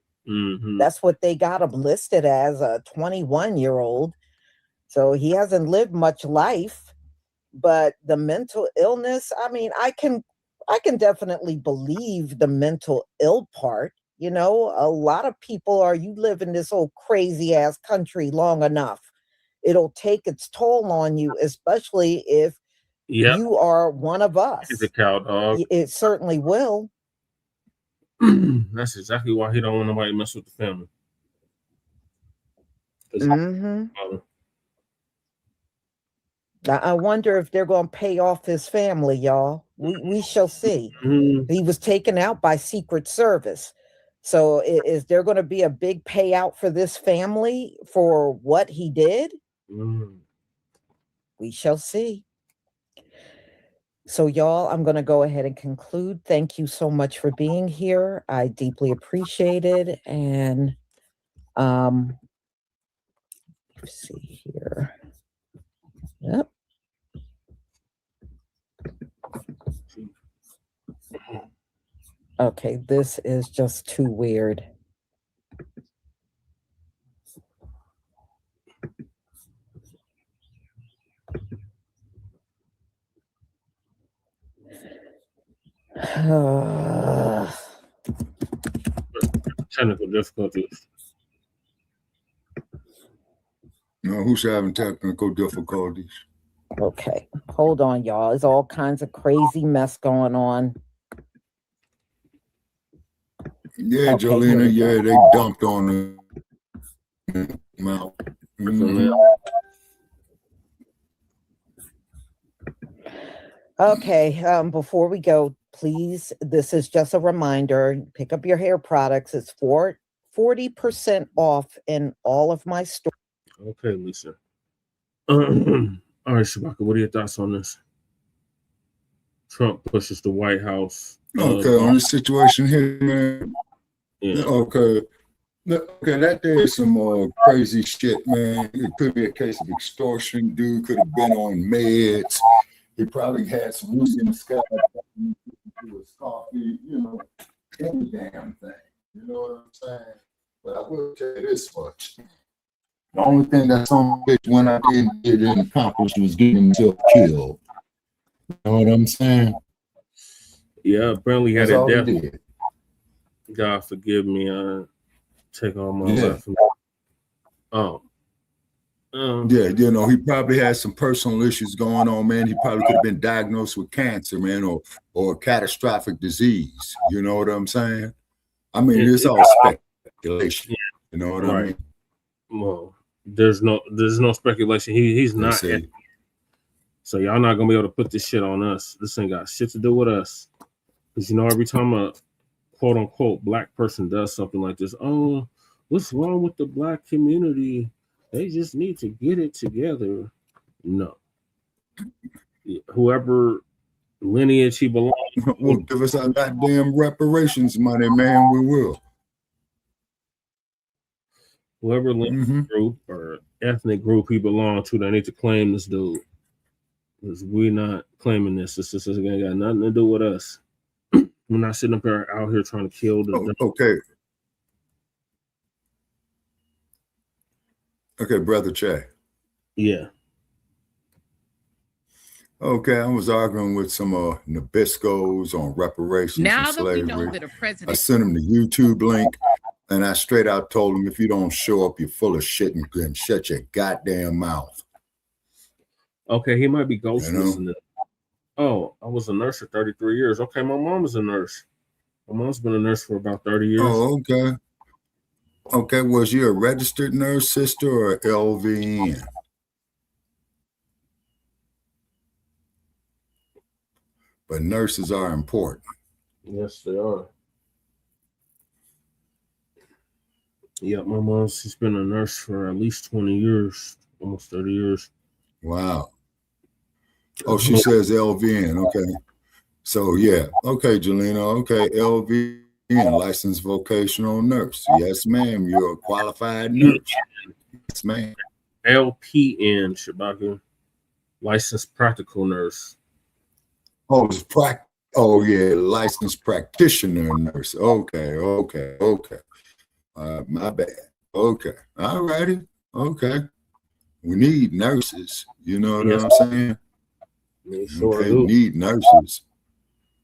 S10: That's what they got him listed as, a 21-year-old. So he hasn't lived much life, but the mental illness, I mean, I can definitely believe the mental ill part. You know, a lot of people you live in this old crazy ass country long enough, it'll take its toll on you, especially if you are one of us.
S18: He's a cow dog.
S10: It certainly will.
S18: That's exactly why he don't want nobody to mess with the family.
S10: I wonder if they're going to pay off his family, y'all. We shall see. He was taken out by Secret Service. So is there going to be a big payout for this family for what he did? We shall see. So y'all, I'm going to go ahead and conclude. Thank you so much for being here. I deeply appreciate it. And let's see here. Yep. Okay, this is just too weird.
S18: Technical difficulties.
S3: No, who's having technical difficulties?
S10: Okay, hold on, y'all. There's all kinds of crazy mess going on.
S3: Yeah,
S10: Okay,
S3: Jolena, yeah, they dumped on the mouth.
S10: Okay, before we go, please, this is just a reminder, pick up your hair products. It's 40% off in all of my stores.
S18: Okay, Lisa. All right, Shabaka, what are your thoughts on this? Trump pushes the White House.
S3: Okay, on the situation here, man.
S18: Yeah.
S3: Okay, that there is some crazy shit, man. It could be a case of extortion. Dude could have been on meds. He probably had some loose in the sky to his coffee, you know, any damn thing. You know what I'm saying? But I will tell you this much. The only thing that's on which when I didn't accomplish was getting himself killed. You know what I'm saying?
S18: Yeah, apparently he had
S3: That's
S18: a
S3: all he
S18: death.
S3: did.
S18: God forgive me. Take all my life.
S3: Yeah, you know, he probably had some personal issues going on, man. He probably could have been diagnosed with cancer, man, or a catastrophic disease. You know what I'm saying? I mean, it's all speculation. You know what I mean?
S18: Well, there's no speculation. He's not. So y'all not gonna be able to put this shit on us. This ain't got shit to do with us. Because you know, every time a quote unquote black person does something like this, oh, what's wrong with the black community? They just need to get it together. No. Whoever lineage he belongs to.
S3: Well, give us our goddamn reparations money, man. We will.
S18: Whoever lineage group or ethnic group he belongs to, they need to claim this dude. Because we're not claiming this. This ain't got nothing to do with us. We're not sitting up here out here trying to kill the.
S3: Okay. Okay, Brother Che.
S18: Yeah.
S3: Okay, I was arguing with some Nabiscos on reparations
S7: Now
S3: and
S7: that we
S3: slavery.
S7: know that a president.
S3: I sent him the YouTube link, and I straight out told him, if you don't show up, you're full of shit and shut your goddamn mouth.
S18: Okay, he might be ghost listening. Oh, I was a nurse for 33 years. Okay, my mom was a nurse. My mom's been a nurse for about 30 years.
S3: Oh, okay. Okay, was you a registered nurse, sister, or LVN? But nurses are important.
S18: Yes, they are. Yeah, my mom, she's been a nurse for at least 20 years, almost 30 years.
S3: Wow. Oh, she says LVN. Okay. So, yeah. Okay, Jelena. Okay, LVN, licensed vocational nurse. Yes, ma'am. You're a qualified nurse. Yes, ma'am.
S18: LPN, Shabaka, licensed practical nurse.
S3: Oh, it's oh, yeah, licensed practitioner nurse. Okay. My bad. Okay. All righty. Okay. We need nurses. You know what
S18: Yes.
S3: I'm saying?
S18: We sure
S3: Okay,
S18: do.
S3: need nurses.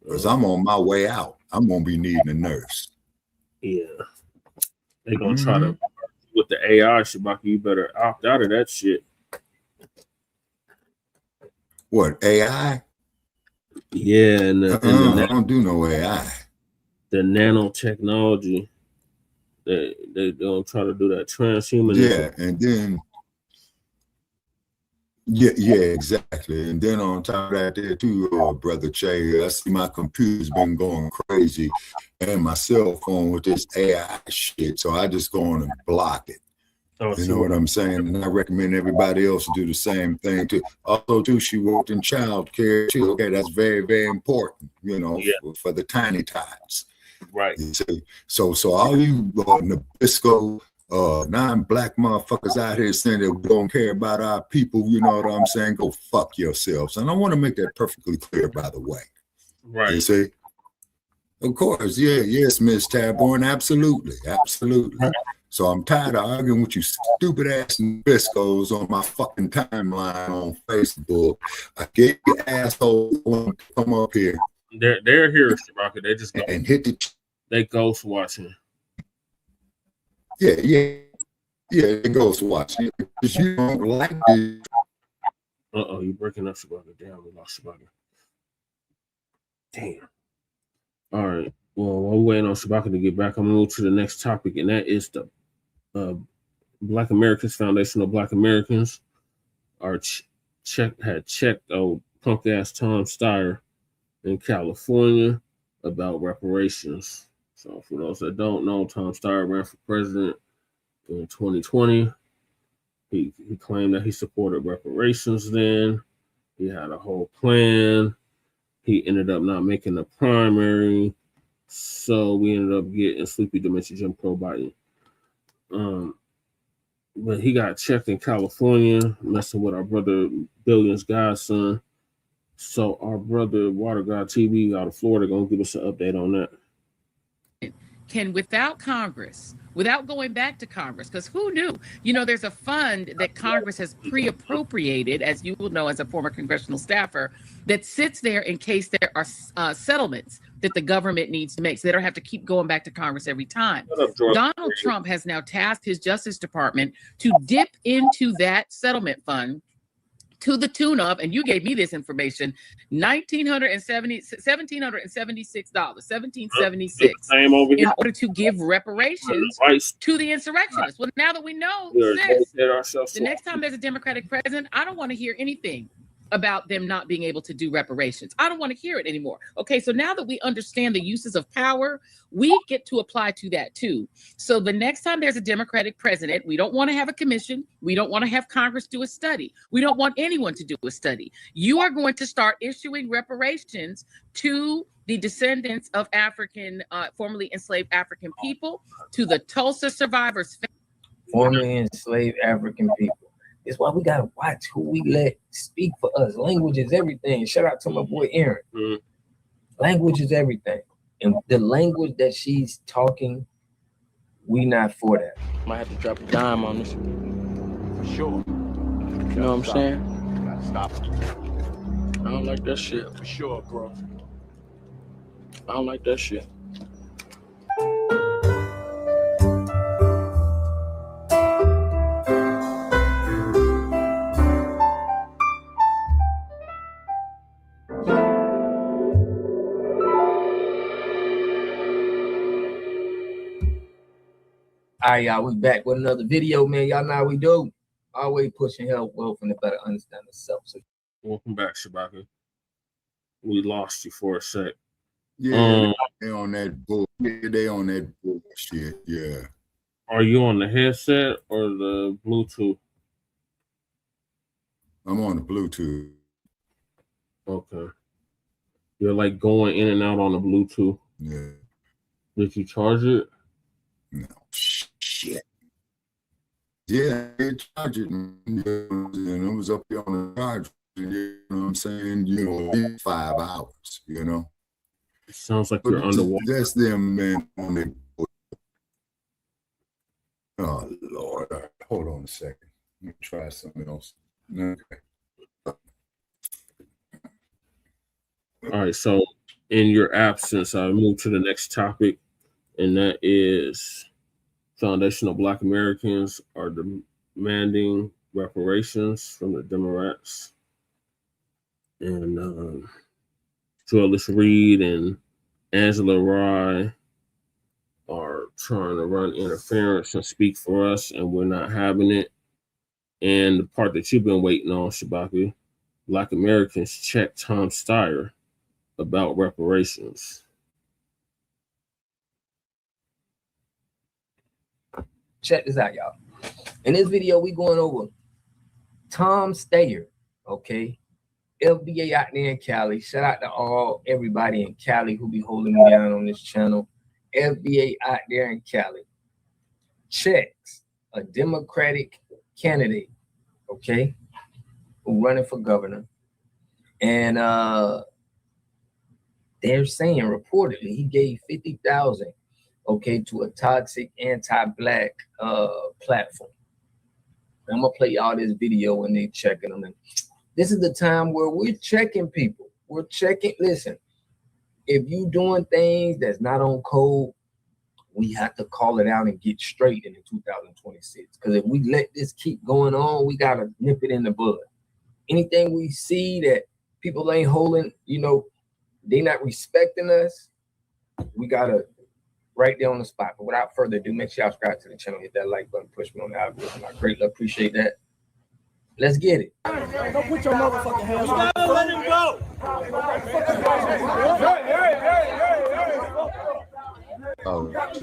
S3: Because I'm on my way out. I'm gonna be needing a nurse.
S18: Yeah. They're gonna try to with the AI, Shabaka, you better opt out of that shit.
S3: What, AI?
S18: Yeah, and
S3: I don't do no AI.
S18: The nanotechnology. They don't try to do that transhumanism.
S3: Yeah, and then yeah, exactly. And then on top of that, there too, brother Che, I see my computer's been going crazy, and my cell phone with this AI shit. So I just go on and block it. You know what I'm saying? And I recommend everybody else do the same thing too. Also, too, she worked in child care too. Okay, that's very, very important. You know, for the tiny tots.
S18: Right.
S3: You see? So all you Nabisco, non-black motherfuckers out here saying that we don't care about our people, you know what I'm saying? Go fuck yourselves. And I want to make that perfectly clear, by the way.
S18: Right.
S3: You see? Of course, yes, Miss Taborn, absolutely. So I'm tired of arguing with you stupid ass Nabiscos on my fucking timeline on Facebook. I get your asshole to come up here.
S18: They're here, Shabaka. They just go
S3: and hit the.
S18: They ghost watching.
S3: Yeah, they ghost watching because you don't like it.
S18: You breaking up, Shabaka. Damn, we lost Shabaka. Damn. All right. Well, while we're waiting on Shabaka to get back, I'm gonna move to the next topic, and that is the Black Americans Foundation of Black Americans had checked old punk ass Tom Steyer in California about reparations. So for those that don't know, Tom Steyer ran for president in 2020. He claimed that he supported reparations then. He had a whole plan. He ended up not making the primary. So we ended up getting Sleepy Dementia Jim Crow Biden. But he got checked in California, messing with our brother Billion's godson. So our brother Water God TV out of Florida gonna give us an update on that.
S1: Can, without Congress, without going back to Congress, because who knew? You know, there's a fund that Congress has pre-appropriated, as you will know as a former congressional staffer, that sits there in case there are settlements that the government needs to make, so they don't have to keep going back to Congress every time. Donald Trump has now tasked his Justice Department to dip into that settlement fund to the tune of, and you gave me this information, $1,776 in order to give reparations to the insurrectionists. Well, now that we know this, the next time there's a Democratic president, I don't want to hear anything about them not being able to do reparations. I don't want to hear it anymore. Okay, so now that we understand the uses of power, we get to apply to that too. So the next time there's a Democratic president, we don't want to have a commission. We don't want to have Congress do a study. We don't want anyone to do a study. You are going to start issuing reparations to the descendants of African, formerly enslaved African people, to the Tulsa survivors.
S4: Formerly enslaved African people. It's why we gotta watch who we let speak for us. Language is everything. Shout out to my boy Aaron. Language is everything. And the language that she's talking, we not for that. Might have to drop a dime on this. For sure. You know what I'm saying? Gotta stop it. I don't like that shit. For sure, bro. I don't like that shit. All right, y'all, we back with another video, man. Y'all know how we do. Always pushing health, wealth, and to better understand self. So
S18: welcome back, Shabaka. We lost you for a sec.
S3: Yeah, they on that bullshit. They on that bullshit. Yeah.
S18: Are you on the headset or the Bluetooth?
S3: I'm on the Bluetooth.
S18: Okay. You're like going in and out on the Bluetooth.
S3: Yeah.
S18: Did you charge it?
S3: No. Shit. Yeah, I charged it, and it was up here on the charge. You know what I'm saying? 5 hours. You know.
S18: It sounds like you're underwater.
S3: That's them, man. On the. Oh Lord! Hold on a second. Let me try something else. Okay.
S18: All right, so in your absence, I move to the next topic, and that is foundational Black Americans are demanding reparations from the Democrats. And Joyless Reed and Angela Rye are trying to run interference and speak for us, and we're not having it. And the part that you've been waiting on, Shabaki, Black Americans check Tom Steyer about reparations.
S4: Check this out, y'all. In this video, we going over Tom Steyer, okay? FBA out there in Cali. Shout out to everybody in Cali who be holding me down on this channel. FBA out there in Cali. Checcs, a Democratic candidate, okay, who running for governor. And they're saying reportedly he gave $50,000, okay, to a toxic anti-Black platform. I'm gonna play y'all this video when they checking them. And this is the time where we're checking people. We're checking. Listen, if you doing things that's not on code, we have to call it out and get straight into 2026. Because if we let this keep going on, we gotta nip it in the bud. Anything we see that people ain't holding, you know, they not respecting us, we gotta right there on the spot. But without further ado, make sure y'all subscribe to the channel, hit that like button, push me on the algorithm. I greatly appreciate that. Let's get it.
S7: Don't put your motherfucking hands on him. Let him go.
S3: Oh, shit.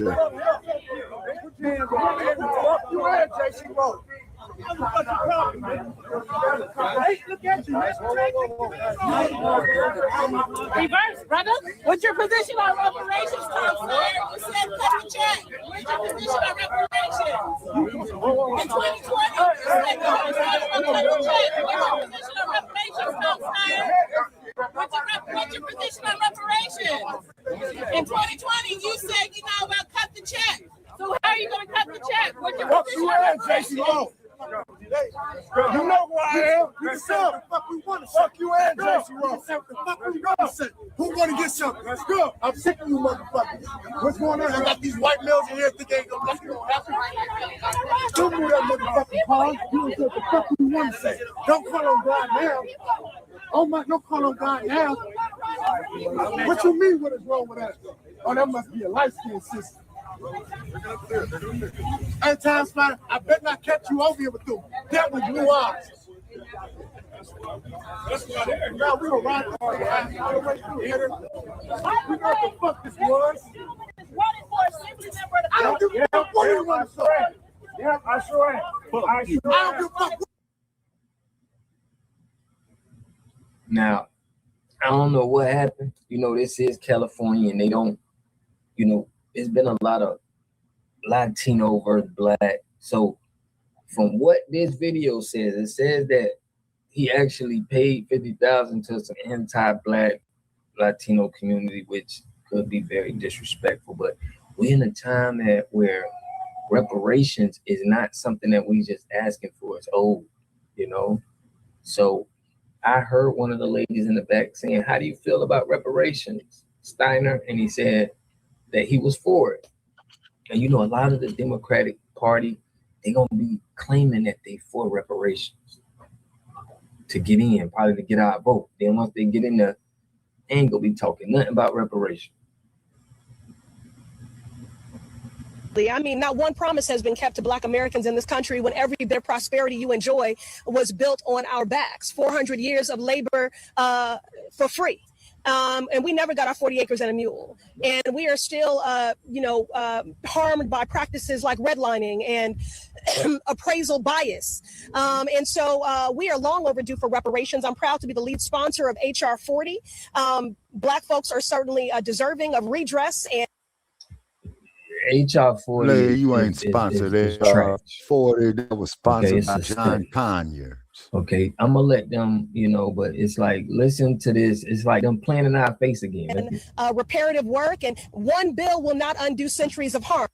S7: You had JC Rowe. Hey, look at you. Reverse, brother. What's your position on reparations, Tom Steyer? You said cut the check. What's your position on reparations? In 2020, you said cut the check. What's your position on reparations, Tom Steyer? What's your position on reparations? In 2020, you said you know about cut the check. So how are you going to cut the check? What's your position on reparations?
S5: You know who I am. You can say what the fuck we want to say. Fuck you and JC Rowe. What the fuck we gonna say? Who gonna get something? Let's go. I'm sick of you motherfuckers. What's going on? I got these white males in here thinking ain't nothing gonna happen. Don't move that motherfucking car. You can say what the fuck we want to say. Don't call on God now. Oh my, don't call on God now. What you mean what is wrong with that? Oh, that must be a light-skinned sister. Hey, Time Spider, I bet not catch you over here with them devil blue eyes. Now we gonna ride all the way through here. We know what the fuck this was. I don't give a fuck what you want to say. Yeah, I sure am. I don't give a fuck.
S4: Now, I don't know what happened. You know, this is California, and they don't, you know, it's been a lot of Latino versus Black. So from what this video says, it says that he actually paid $50,000 to some anti-Black Latino community, which could be very disrespectful. But we're in a time where reparations is not something that we just asking for. It's old, you know? So I heard one of the ladies in the back saying, how do you feel about reparations, Steiner? And he said that he was for it. And you know, a lot of the Democratic Party, they're gonna be claiming that they for reparations to get in, probably to get our vote. Then once they get in there, they ain't gonna be talking nothing about reparations.
S16: I mean, not one promise has been kept to Black Americans in this country when every bit of prosperity you enjoy was built on our backs. 400 years of labor for free. And we never got our 40 acres and a mule. And we are still, harmed by practices like redlining and appraisal bias. And so we are long overdue for reparations. I'm proud to be the lead sponsor of HR 40. Black folks are certainly deserving of redress. And
S4: HR 40.
S3: Hey, you ain't sponsored. HR 40 that was sponsored by John Conyers.
S4: Okay, I'm gonna let them, you know, but it's like, listen to this. It's like them playing in our face again.
S16: Reparative work, and one bill will not undo centuries of harm.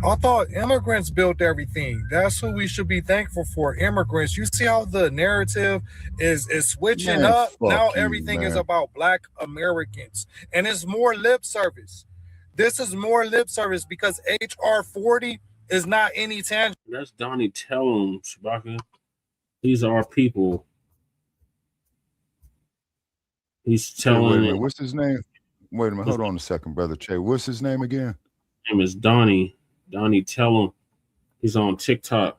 S17: I thought immigrants built everything. That's who we should be thankful for. Immigrants. You see how the narrative is switching
S3: Man,
S17: up. Now
S3: fuck you,
S17: everything is
S3: man.
S17: about Black Americans, and it's more lip service. This is more lip service because HR 40 is not any tangible.
S18: That's Donnie Tellum, Chewbacca. These are our people. He's
S3: Wait a
S18: telling
S3: minute. What's his name? Wait a minute. Hold on a second, brother Che. What's his name again?
S18: His name is Donnie Tellum. He's on TikTok.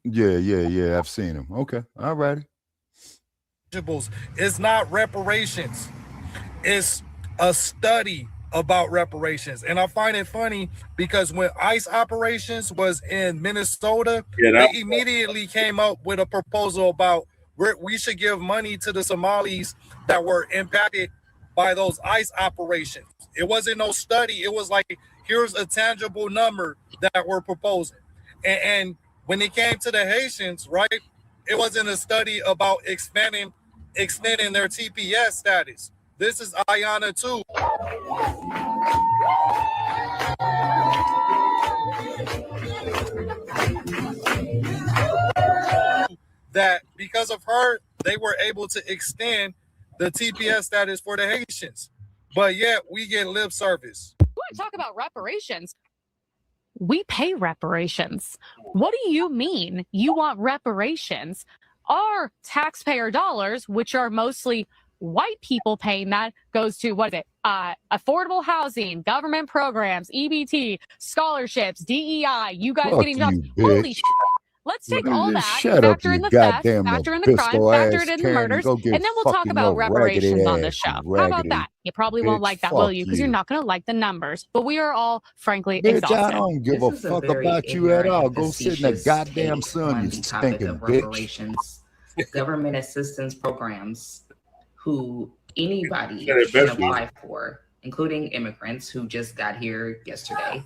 S3: Yeah. I've seen him. Okay. All righty.
S17: It's not reparations. It's a study about reparations. And I find it funny because when ICE operations was in Minnesota, they immediately came up with a proposal about we should give money to the Somalis that were impacted by those ICE operations. It wasn't no study. It was like, here's a tangible number that we're proposing. And when it came to the Haitians, right, it wasn't a study about extending their TPS status. This is Ayana too. That because of her, they were able to extend the TPS status for the Haitians. But yet we get lip service.
S19: You want to talk about reparations? We pay reparations. What do you mean you want reparations? Our taxpayer dollars, which are mostly white people paying that, goes to what is it? Affordable housing, government programs, EBT, scholarships, DEI. You guys
S3: Fuck
S19: getting jobs.
S3: you,
S19: Holy
S3: bitch.
S19: shit. Let's take all that,
S3: Shut up,
S19: factor in
S3: you
S19: the theft,
S3: goddamn
S19: factor in the crime,
S3: Nabisco
S19: factor
S3: ass
S19: it in the
S3: Karen,
S19: murders,
S3: go
S19: and
S3: get
S19: then we'll talk
S3: fucking
S19: about
S3: your raggedy
S19: reparations on the
S3: ass,
S19: show.
S3: you
S19: How about
S3: raggedy
S19: that? You probably
S3: bitch.
S19: won't like that, will
S3: Fuck
S19: you? Because you're
S3: you.
S19: not going to like the numbers. But we are all, frankly,
S3: Bitch, I
S19: exhausted.
S3: don't give a fuck about you at all. Go sit in the goddamn sun, you stinking bitch.
S12: Reparations, government assistance programs, who anybody
S18: Yeah, they
S12: can
S18: best be.
S12: apply for, including immigrants who just got here yesterday.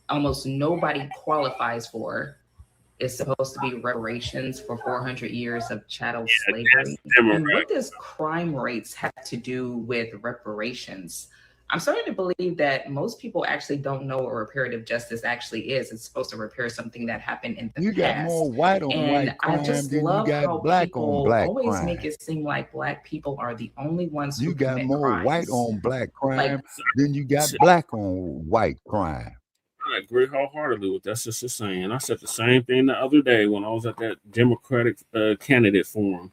S12: Almost nobody qualifies for. Is supposed to be reparations for 400 years of chattel slavery. And what does crime rates have to do with reparations? I'm starting to believe that most people actually don't know what reparative justice actually is. It's supposed to repair something that happened in the
S3: You got
S12: past.
S3: more white on
S12: And
S3: white
S12: I
S3: crime
S12: just
S3: than you
S12: love
S3: got
S12: how
S3: black
S12: people
S3: on black
S12: always
S3: crime.
S12: make it seem like Black people are the only ones who
S3: You got
S12: commit
S3: more white
S12: crimes.
S3: on black crime
S12: Like,
S3: than you got black on white crime.
S18: I agree wholeheartedly with that sister saying. I said the same thing the other day when I was at that Democratic candidate forum,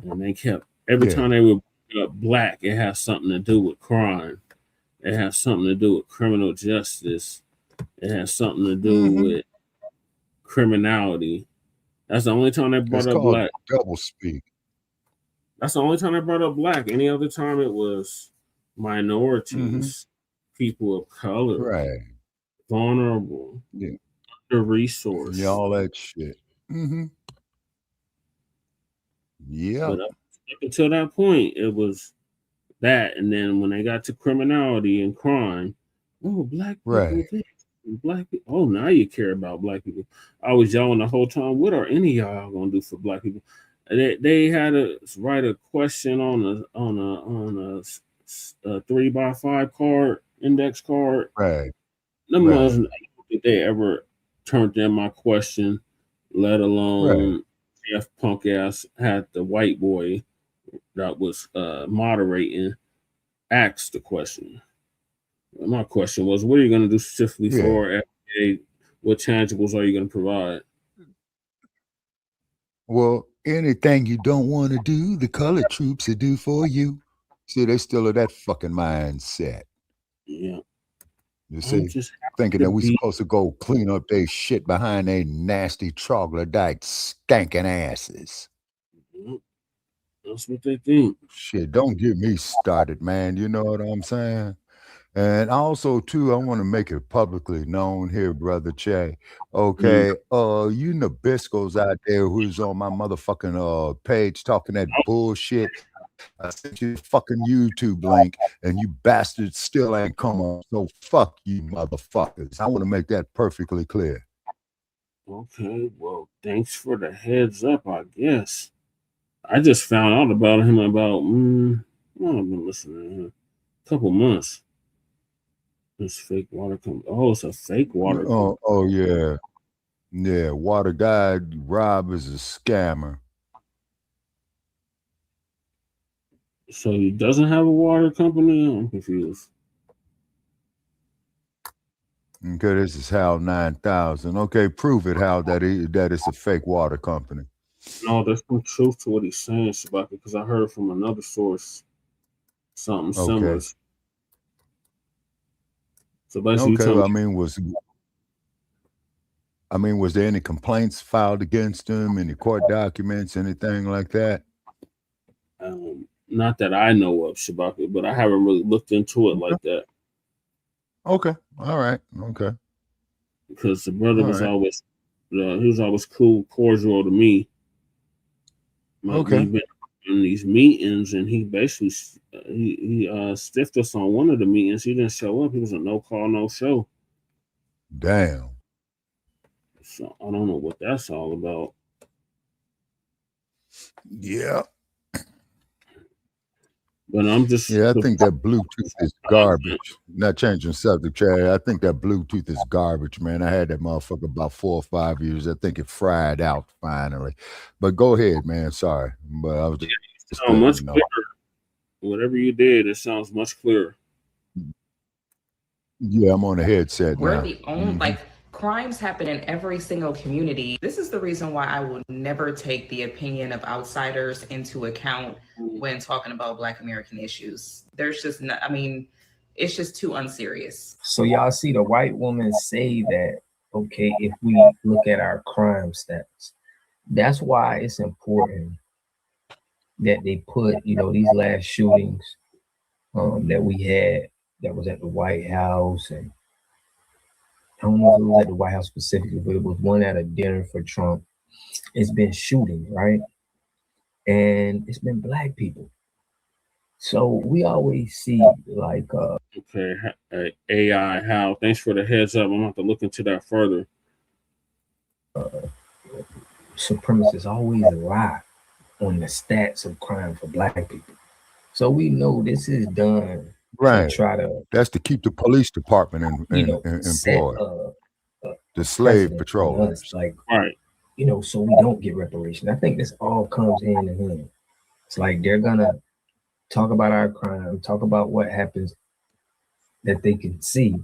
S18: and they kept every time they would bring up black, it has something to do with crime. It has something to do with criminal justice. It has something to do with criminality. That's the only time they brought
S3: It's
S18: up
S3: called
S18: black.
S3: double speak.
S18: That's the only time they brought up black. Any other time it was minorities, people of color,
S3: Right.
S18: vulnerable, under-resourced.
S3: Yeah, all that shit. Yeah.
S18: But up until that point, it was that. And then when they got to criminality and crime, oh, black people,
S3: Right.
S18: black people. Oh, now you care about black people. I was yelling the whole time. What are any of y'all gonna do for black people? They had to write a question on a 3x5 card, index card.
S3: Right.
S18: Them ones, I don't think they ever turned in my question, let alone Jeff punk ass had the white boy that was moderating ask the question. My question was, what are you going to do specifically for FDA? What tangibles are you going to provide?
S3: Well, anything you don't want to do, the colored troops will do for you. See, they still are that fucking mindset.
S18: Yeah.
S3: You see, thinking that we supposed to go clean up their shit behind their nasty troglodyte skanking asses.
S18: That's what they think.
S3: Shit, don't get me started, man. You know what I'm saying? And also, too, I want to make it publicly known here, Brother Che. Okay, you Nabiscos out there who's on my motherfucking page talking that bullshit. I sent you the fucking YouTube link, and you bastards still ain't come on. So fuck you, motherfuckers. I want to make that perfectly clear.
S18: Okay, well, thanks for the heads up, I guess. I just found out about him about, I've been listening to him a couple months. This fake water company. Oh, it's a fake water company.
S3: Oh yeah. Yeah, water guy Rob is a scammer.
S18: So he doesn't have a water company? I'm confused.
S3: Okay, this is Hal 9000. Okay, prove it, Hal, that it's a fake water company.
S18: No, there's some truth to what he's saying, Shabaka, because I heard from another source something similar. So basically,
S3: okay, well, I mean, was there any complaints filed against him, any court documents, anything like that?
S18: Not that I know of, Shabaka, but I haven't really looked into it like that.
S3: Okay, all right, okay.
S18: Because the brother was always, he was always cool, cordial to me.
S3: Okay.
S18: We've been in these meetings, and he basically he stiffed us on one of the meetings. He didn't show up. He was a no call, no show.
S3: Damn.
S18: So I don't know what that's all about.
S3: Yeah.
S18: But I'm just
S3: I think that Bluetooth is garbage. Not changing subject, Chad. I think that Bluetooth is garbage, man. I had that motherfucker about 4 or 5 years. I think it fried out finally. But go ahead, man. Sorry, but I was just
S18: much clearer. Whatever you did, it sounds much clearer.
S3: Yeah, I'm on a headset
S2: We're
S3: now.
S2: the only crimes happen in every single community. This is the reason why I will never take the opinion of outsiders into account when talking about Black American issues. There's just not, it's just too unserious.
S4: So y'all see the white woman say that, okay, if we look at our crime stats, that's why it's important that they put, these last shootings that we had that was at the White House, and I don't know if it was at the White House specifically, but it was one at a dinner for Trump. It's been shooting, right? And it's been Black people. So we always see like
S18: okay, AI Hal, thanks for the heads up. I'm gonna have to look into that further.
S4: Supremacists always lie on the stats of crime for Black people. So we know this is done
S3: right.
S4: to try to.
S3: That's to keep the police department employed. The slave patrollers,
S4: like
S18: right.
S4: So we don't get reparations. I think this all comes hand in hand. It's like they're gonna talk about our crime, talk about what happens that they can see,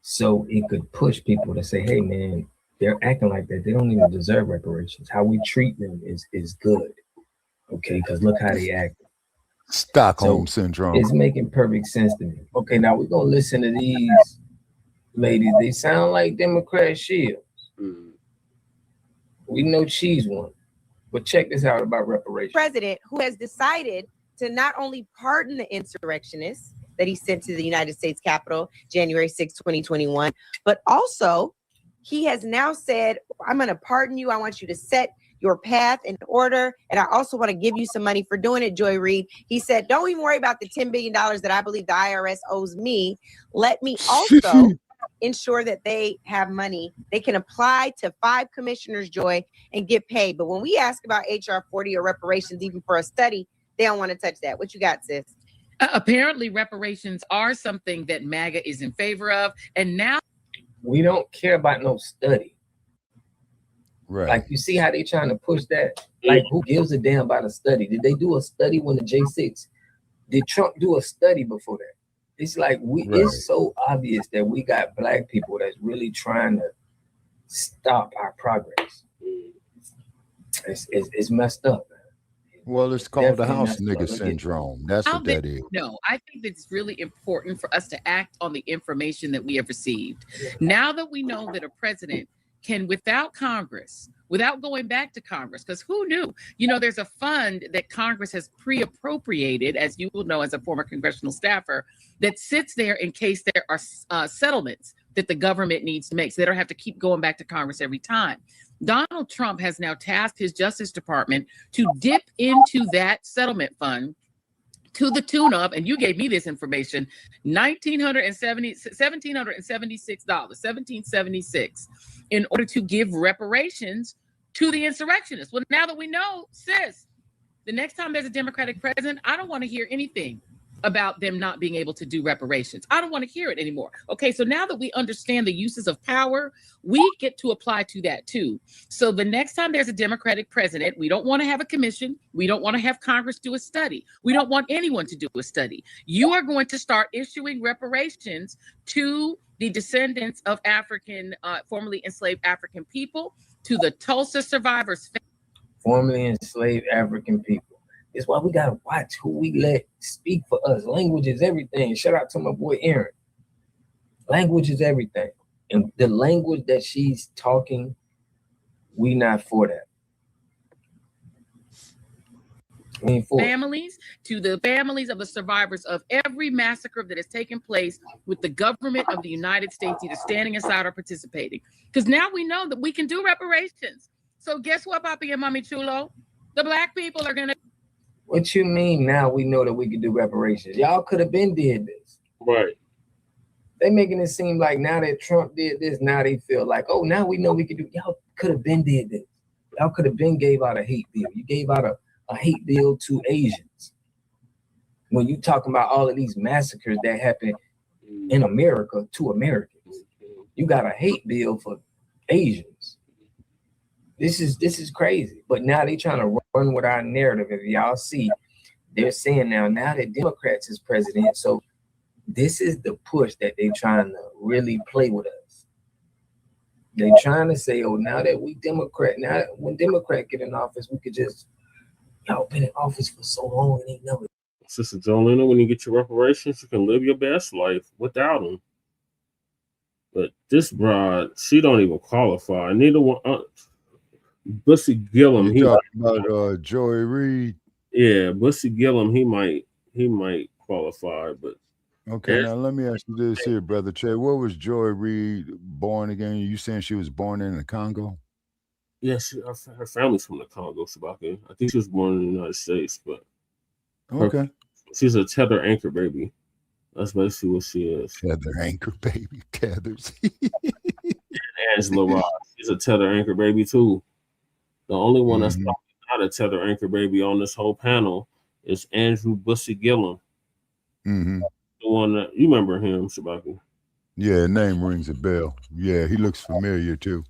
S4: so it could push people to say, "Hey, man, they're acting like that. They don't even deserve reparations. How we treat them is good, okay? Because look how they act."
S3: Stockholm syndrome.
S4: It's making perfect sense to me. Okay, now we're gonna listen to these ladies. They sound like Democrat shields. We know she's one, but check this out about reparations.
S8: President who has decided to not only pardon the insurrectionists that he sent to the United States Capitol January 6, 2021, but also he has now said, I'm going to pardon you. I want you to set your path in order. And I also want to give you some money for doing it, Joy Reid. He said, don't even worry about the $10 billion that I believe the IRS owes me. Let me also ensure that they have money. They can apply to 5 commissioners, Joy, and get paid. But when we ask about HR 40 or reparations, even for a study, they don't want to touch that. What you got, sis?
S1: Apparently, reparations are something that MAGA is in favor of. And now
S4: we don't care about no study.
S3: Right.
S4: Like, you see how they trying to push that? Like, who gives a damn about a study? Did they do a study when the J6? Did Trump do a study before that? It's like it's so obvious that we got Black people that's really trying to stop our progress. It's messed up.
S3: Well, it's called the house nigga syndrome. That's what that is.
S1: No, I think it's really important for us to act on the information that we have received. Now that we know that a president can, without Congress, without going back to Congress, because who knew? There's a fund that Congress has pre-appropriated, as you will know as a former congressional staffer, that sits there in case there are settlements that the government needs to make, so they don't have to keep going back to Congress every time. Donald Trump has now tasked his Justice Department to dip into that settlement fund to the tune of, and you gave me this information, $1,776, in order to give reparations to the insurrectionists. Well, now that we know, sis, the next time there's a Democratic president, I don't want to hear anything about them not being able to do reparations. I don't want to hear it anymore. Okay, so now that we understand the uses of power, we get to apply to that too. So the next time there's a Democratic president, we don't want to have a commission. We don't want to have Congress do a study. We don't want anyone to do a study. You are going to start issuing reparations to the descendants of African, formerly enslaved African people, to the Tulsa survivors.
S4: Formerly enslaved African people. It's why we gotta watch who we let speak for us. Language is everything. Shout out to my boy Aaron. Language is everything. And the language that she's talking, we not for that.
S1: Families, to the families of the survivors of every massacre that has taken place, with the government of the United States either standing aside or participating. Because now we know that we can do reparations. So guess what, Papi and Mommy Chulo? The Black people are gonna.
S4: What you mean now we know that we can do reparations? Y'all could have been did this.
S18: Right.
S4: They making it seem like now that Trump did this, now they feel like, oh, now we know we can do. Y'all could have been did this. Y'all could have been gave out a hate bill. You gave out a hate bill to Asians. When you talking about all of these massacres that happen in America to Americans, you got a hate bill for Asians. This is crazy. But now they trying to run with our narrative. If y'all see, they're saying now that Democrats is president, so this is the push that they trying to really play with us. They trying to say, oh, now that we Democrat, now that when Democrat get in office, we could just, y'all been in office for so long and ain't never.
S18: Sister Jolena, when you get your reparations, you can live your best life without them. But this broad, she don't even qualify. Neither one. Bussy Gillum,
S3: he talking about Joy Reid.
S18: Yeah, Bussy Gillum, he might qualify, but
S3: okay. Now let me ask you this here, brother Che. Where was Joy Reid born again? You saying she was born in the Congo?
S18: Yes, her family's from the Congo, Shabaka. I think she was born in the United States, but
S3: okay,
S18: she's a tether anchor baby. That's basically what she is.
S3: Tether anchor baby, tethers.
S18: Angela Ross, she's a tether anchor baby too. The only one that's not a tether anchor baby on this whole panel is Andrew Bussy Gillum. The one that you remember him, Shabaki.
S3: Yeah, name rings a bell. Yeah, he looks familiar too.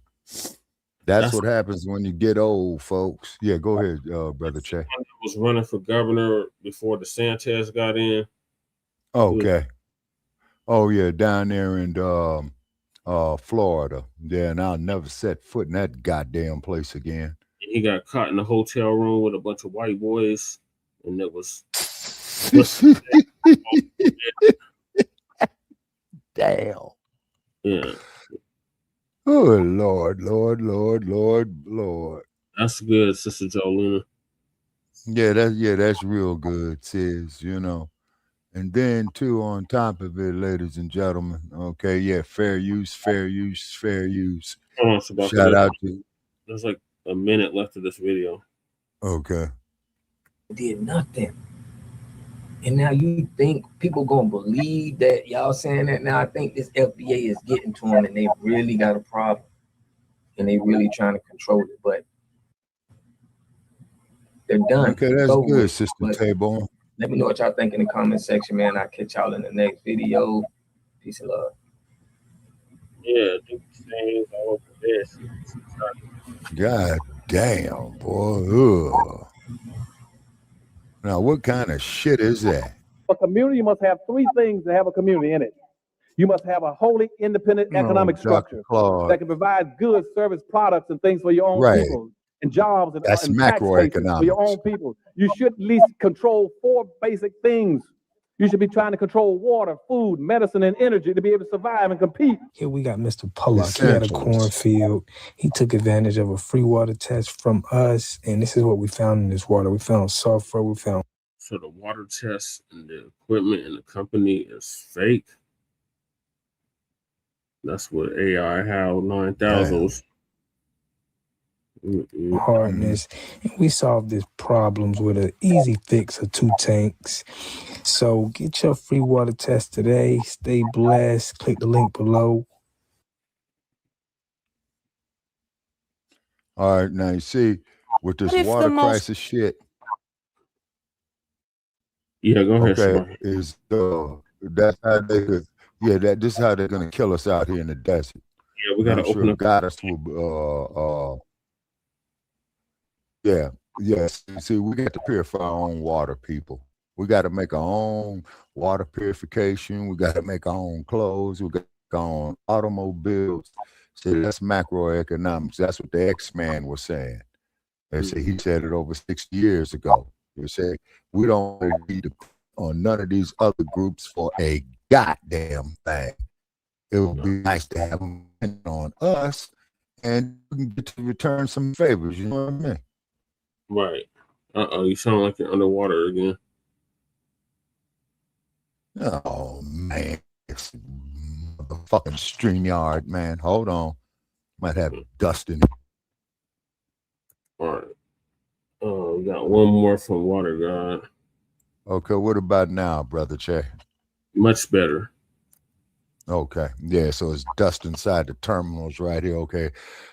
S3: That's what happens when you get old, folks. Yeah, go ahead, brother Che.
S18: Was running for governor before DeSantis got in.
S3: Okay. Oh yeah, down there in Florida. Yeah, and I'll never set foot in that goddamn place again.
S18: He got caught in a hotel room with a bunch of white boys, and it was
S3: damn.
S18: Yeah.
S3: Oh Lord, Lord, Lord, Lord, Lord.
S18: That's good, Sister Jolena.
S3: Yeah, that's real good, sis, you know. And then too, on top of it, ladies and gentlemen, okay, yeah, fair use, fair use, fair use. Shout out to.
S18: There's like a minute left of this video.
S3: Okay.
S4: Did nothing. And now you think people gonna believe that y'all saying that? Now I think this FBA is getting to them and they really got a problem. And they really trying to control it, but they're done.
S3: Okay, that's good, Sister Taybone.
S4: Let me know what y'all think in the comment section, man. I'll catch y'all in the next video. Peace and love.
S18: Yeah, do things all over this.
S3: God damn, boy. Ugh. Now, what kind of shit is that?
S9: A community must have three things to have a community in it. You must have a wholly independent economic structure that can provide goods, service, products, and things for your own people, and jobs and tax for your own people. You should at least control four basic things. You should be trying to control water, food, medicine, and energy to be able to survive and compete.
S20: Here we got Mr. Pollock. He had a cornfield. He took advantage of a free water test from us, and this is what we found in this water. We found sulfur. We found.
S18: So the water test and the equipment and the company is fake. That's what AI HAL 9000 was.
S20: Hardness, and we solved these problems with an easy fix of 2 tanks. So get your free water test today. Stay blessed. Click the link below.
S3: All right, now you see with this water crisis shit,
S18: Yeah, go ahead,
S3: Okay,
S18: Shabbat.
S3: is that's how they could, this is how they're gonna kill us out here in the desert.
S18: Yeah, we
S3: And
S18: gotta
S3: I'm sure
S18: open up.
S3: Goddess will yes. See, we got to purify our own water, people. We got to make our own water purification. We got to make our own clothes. We got to make our own automobiles. See, that's macroeconomics. That's what the X-Man was saying. They say he said it over 60 years ago. They say we don't need to on none of these other groups for a goddamn thing. It would be nice to have them on us, and we can get to return some favors. You know what I mean?
S18: Right. You sound like you're underwater again.
S3: Oh man, it's motherfucking StreamYard, man. Hold on, might have dust in it.
S18: All right. We got one more from Water God.
S3: Okay, what about now, brother Che?
S18: Much better.
S3: Okay, yeah. So it's dust inside the terminals right here. Okay,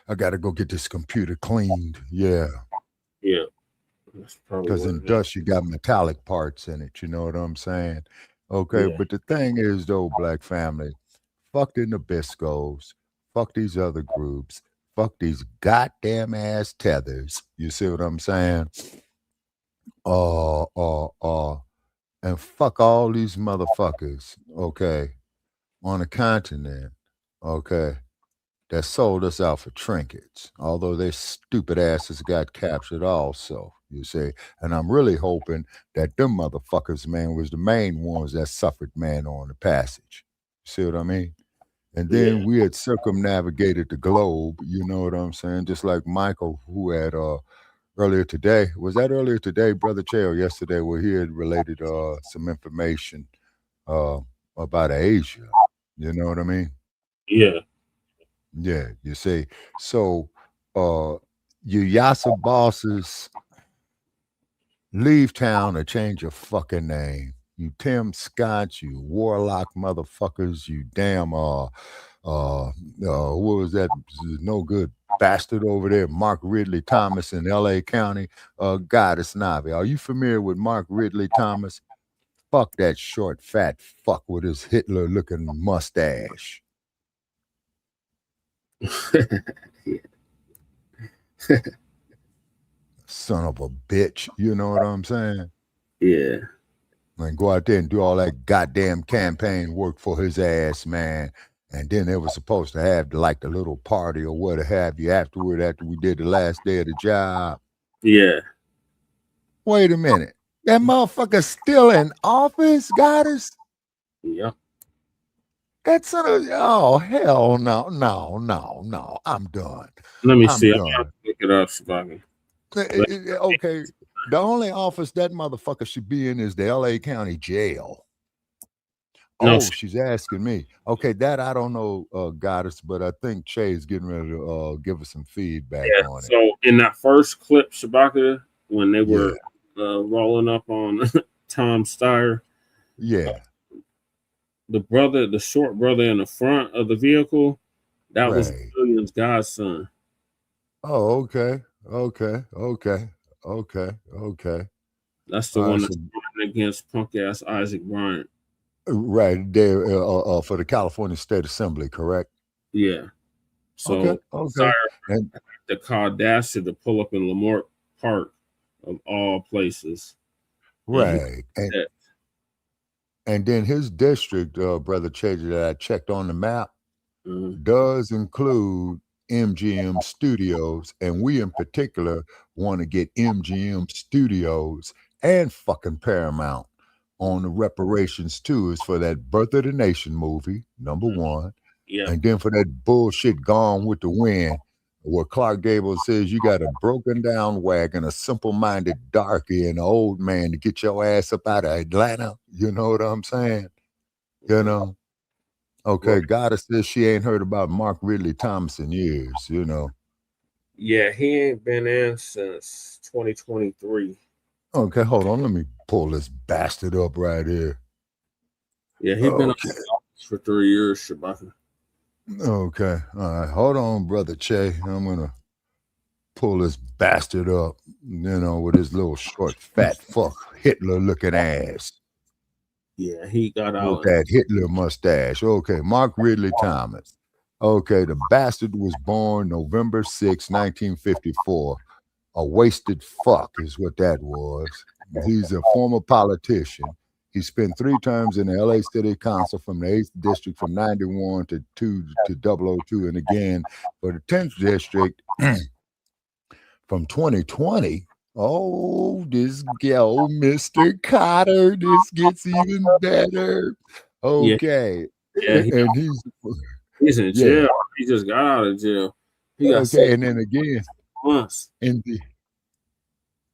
S3: I got to go get this computer cleaned. Yeah.
S18: Yeah.
S3: Because in dust you got metallic parts in it. You know what I'm saying? Okay, but the thing is though, Black family, fuck the Nabiscos, fuck these other groups, fuck these goddamn ass tethers. You see what I'm saying? And fuck all these motherfuckers, okay, on the continent, okay, that sold us out for trinkets, although their stupid asses got captured also, you see. And I'm really hoping that them motherfuckers, man, was the main ones that suffered, man, on the passage. See what I mean? And then we had circumnavigated the globe, you know what I'm saying? Just like Michael, who had earlier today, was that earlier today, Brother Che, or yesterday, where he had related some information about Asia. You know what I mean?
S18: Yeah.
S3: Yeah, you see. So you Yasa bosses, leave town or change your fucking name. You Tim Scott, you warlock motherfuckers, you damn what was that no good bastard over there, Mark Ridley Thomas in LA County. Goddess Navi. Are you familiar with Mark Ridley Thomas? Fuck that short fat fuck with his Hitler looking mustache. Son of a bitch, you know what I'm saying?
S18: Yeah.
S3: And go out there and do all that goddamn campaign work for his ass, man. And then they were supposed to have like the little party or what have you afterward, after we did the last day of the job.
S18: Yeah.
S3: Wait a minute. That motherfucker's still in office, Goddess?
S18: Yeah.
S3: That's oh hell no. I'm done.
S18: Let me
S3: I'm
S18: see.
S3: done.
S18: I'm gonna look it up, Spaggy.
S3: Okay. The only office that motherfucker should be in is the LA County Jail.
S18: No,
S3: she's asking me. Okay, that I don't know, Goddess, but I think Che is getting ready to give us some feedback on it.
S18: So in that first clip, Shabaka, when they were rolling up on Tom Steyer, the short brother in the front of the vehicle, that was the Williams' godson.
S3: Oh, okay.
S18: That's the one that's running against punk ass Isaac Bryant.
S3: Right there for the California State Assembly, correct?
S18: Yeah. So
S3: okay.
S18: And the audacity to pull up in Lamort Park of all places.
S3: Right. And then his district, Brother Chaser, that I checked on the map, does include MGM Studios, and we in particular want to get MGM Studios and fucking Paramount on the reparations too. Is for that Birth of the Nation movie, number one.
S18: Yeah.
S3: And then for that bullshit Gone with the Wind, where Clark Gable says you got a broken down wagon, a simple-minded darky, and an old man to get your ass up out of Atlanta. You know what I'm saying? You know? Okay, Goddess says she ain't heard about Mark Ridley Thomas in years, you know.
S18: Yeah, he ain't been in since 2023.
S3: Okay, hold on. Let me pull this bastard up right here.
S18: Yeah, he's been in office for 3 years, Shabaka.
S3: Okay, all right. Hold on, Brother Che. I'm gonna pull this bastard up, with his little short, fat fuck Hitler-looking ass.
S18: Yeah, he got out.
S3: With that Hitler mustache. Okay, Mark Ridley Thomas. Okay, the bastard was born November 6, 1954. A wasted fuck is what that was. He's a former politician. He spent 3 terms in the LA City Council from the 8th District from 91 to 002, and again for the 10th District from 2020. Oh, this girl, Mr. Cotter, this gets even better. Okay.
S18: Yeah, he's in jail. He just got out of jail. He got
S3: and then again,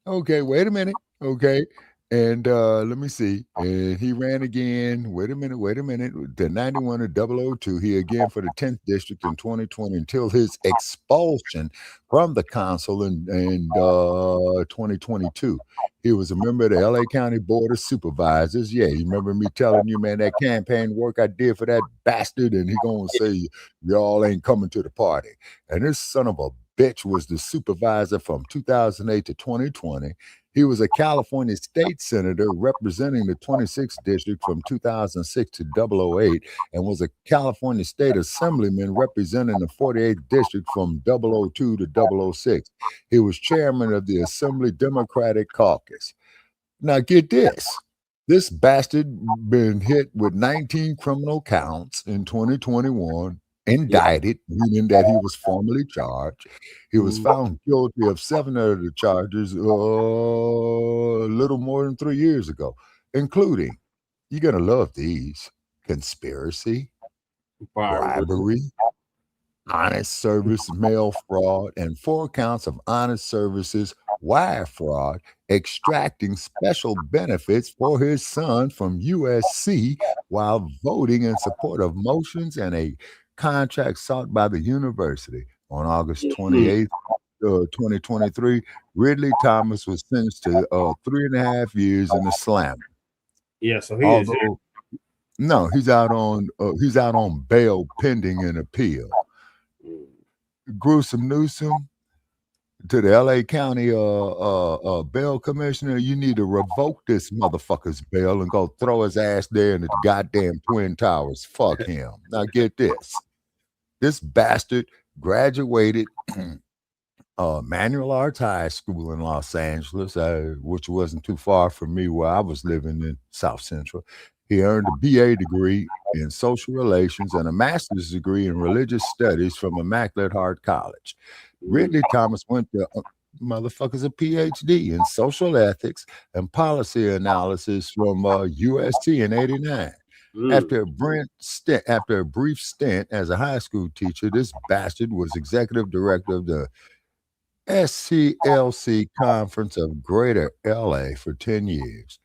S3: wait a minute. Okay. And let me see. And he ran again. Wait a minute. The 91 to 002. He again for the 10th district in 2020 until his expulsion from the council in 2022. He was a member of the LA County Board of Supervisors. Yeah, you remember me telling you, man, that campaign work I did for that bastard, and he gonna say y'all ain't coming to the party. And this son of a bitch was the supervisor from 2008 to 2020. He was a California state senator representing the 26th district from 2006 to 008 and was a California state assemblyman representing the 48th district from 002 to 006. He was chairman of the Assembly Democratic Caucus. Now get this. This bastard been hit with 19 criminal counts in 2021. Indicted, meaning that he was formally charged. He was found guilty of 7 of the charges a little more than 3 years ago, including, you're going to love these, conspiracy, bribery, honest service mail fraud, and 4 counts of honest services wire fraud, extracting special benefits for his son from USC while voting in support of motions and a contract sought by the university. On August 28th, 2023, Ridley Thomas was sentenced to 3.5 years in the slam.
S18: Yeah, so he is.
S3: No, he's out on bail pending an appeal. Gruesome Newsom to the LA County bail commissioner, you need to revoke this motherfucker's bail and go throw his ass there in the goddamn Twin Towers. Fuck him. Now get this. This bastard graduated Manual Arts High School in Los Angeles, which wasn't too far from me where I was living in South Central. He earned a BA degree in social relations and a master's degree in religious studies from Immaculate Heart College. Ridley Thomas went to motherfuckers a PhD in social ethics and policy analysis from UST in '89. After a brief stint as a high school teacher, this bastard was executive director of the SCLC Conference of Greater LA for 10 years.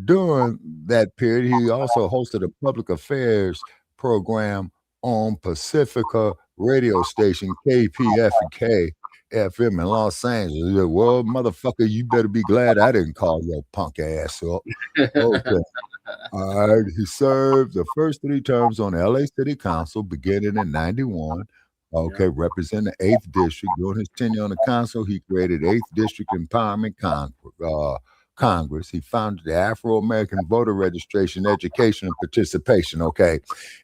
S3: During that period, he also hosted a public affairs program on Pacifica radio station KPFK FM in Los Angeles. Well, motherfucker, you better be glad I didn't call your punk ass up. Okay. All right. He served the first 3 terms on the LA City Council beginning in '91. Okay, representing the 8th District. During his tenure on the council, he created 8th District Empowerment Congress. He founded the Afro-American Voter Registration, Education, and Participation,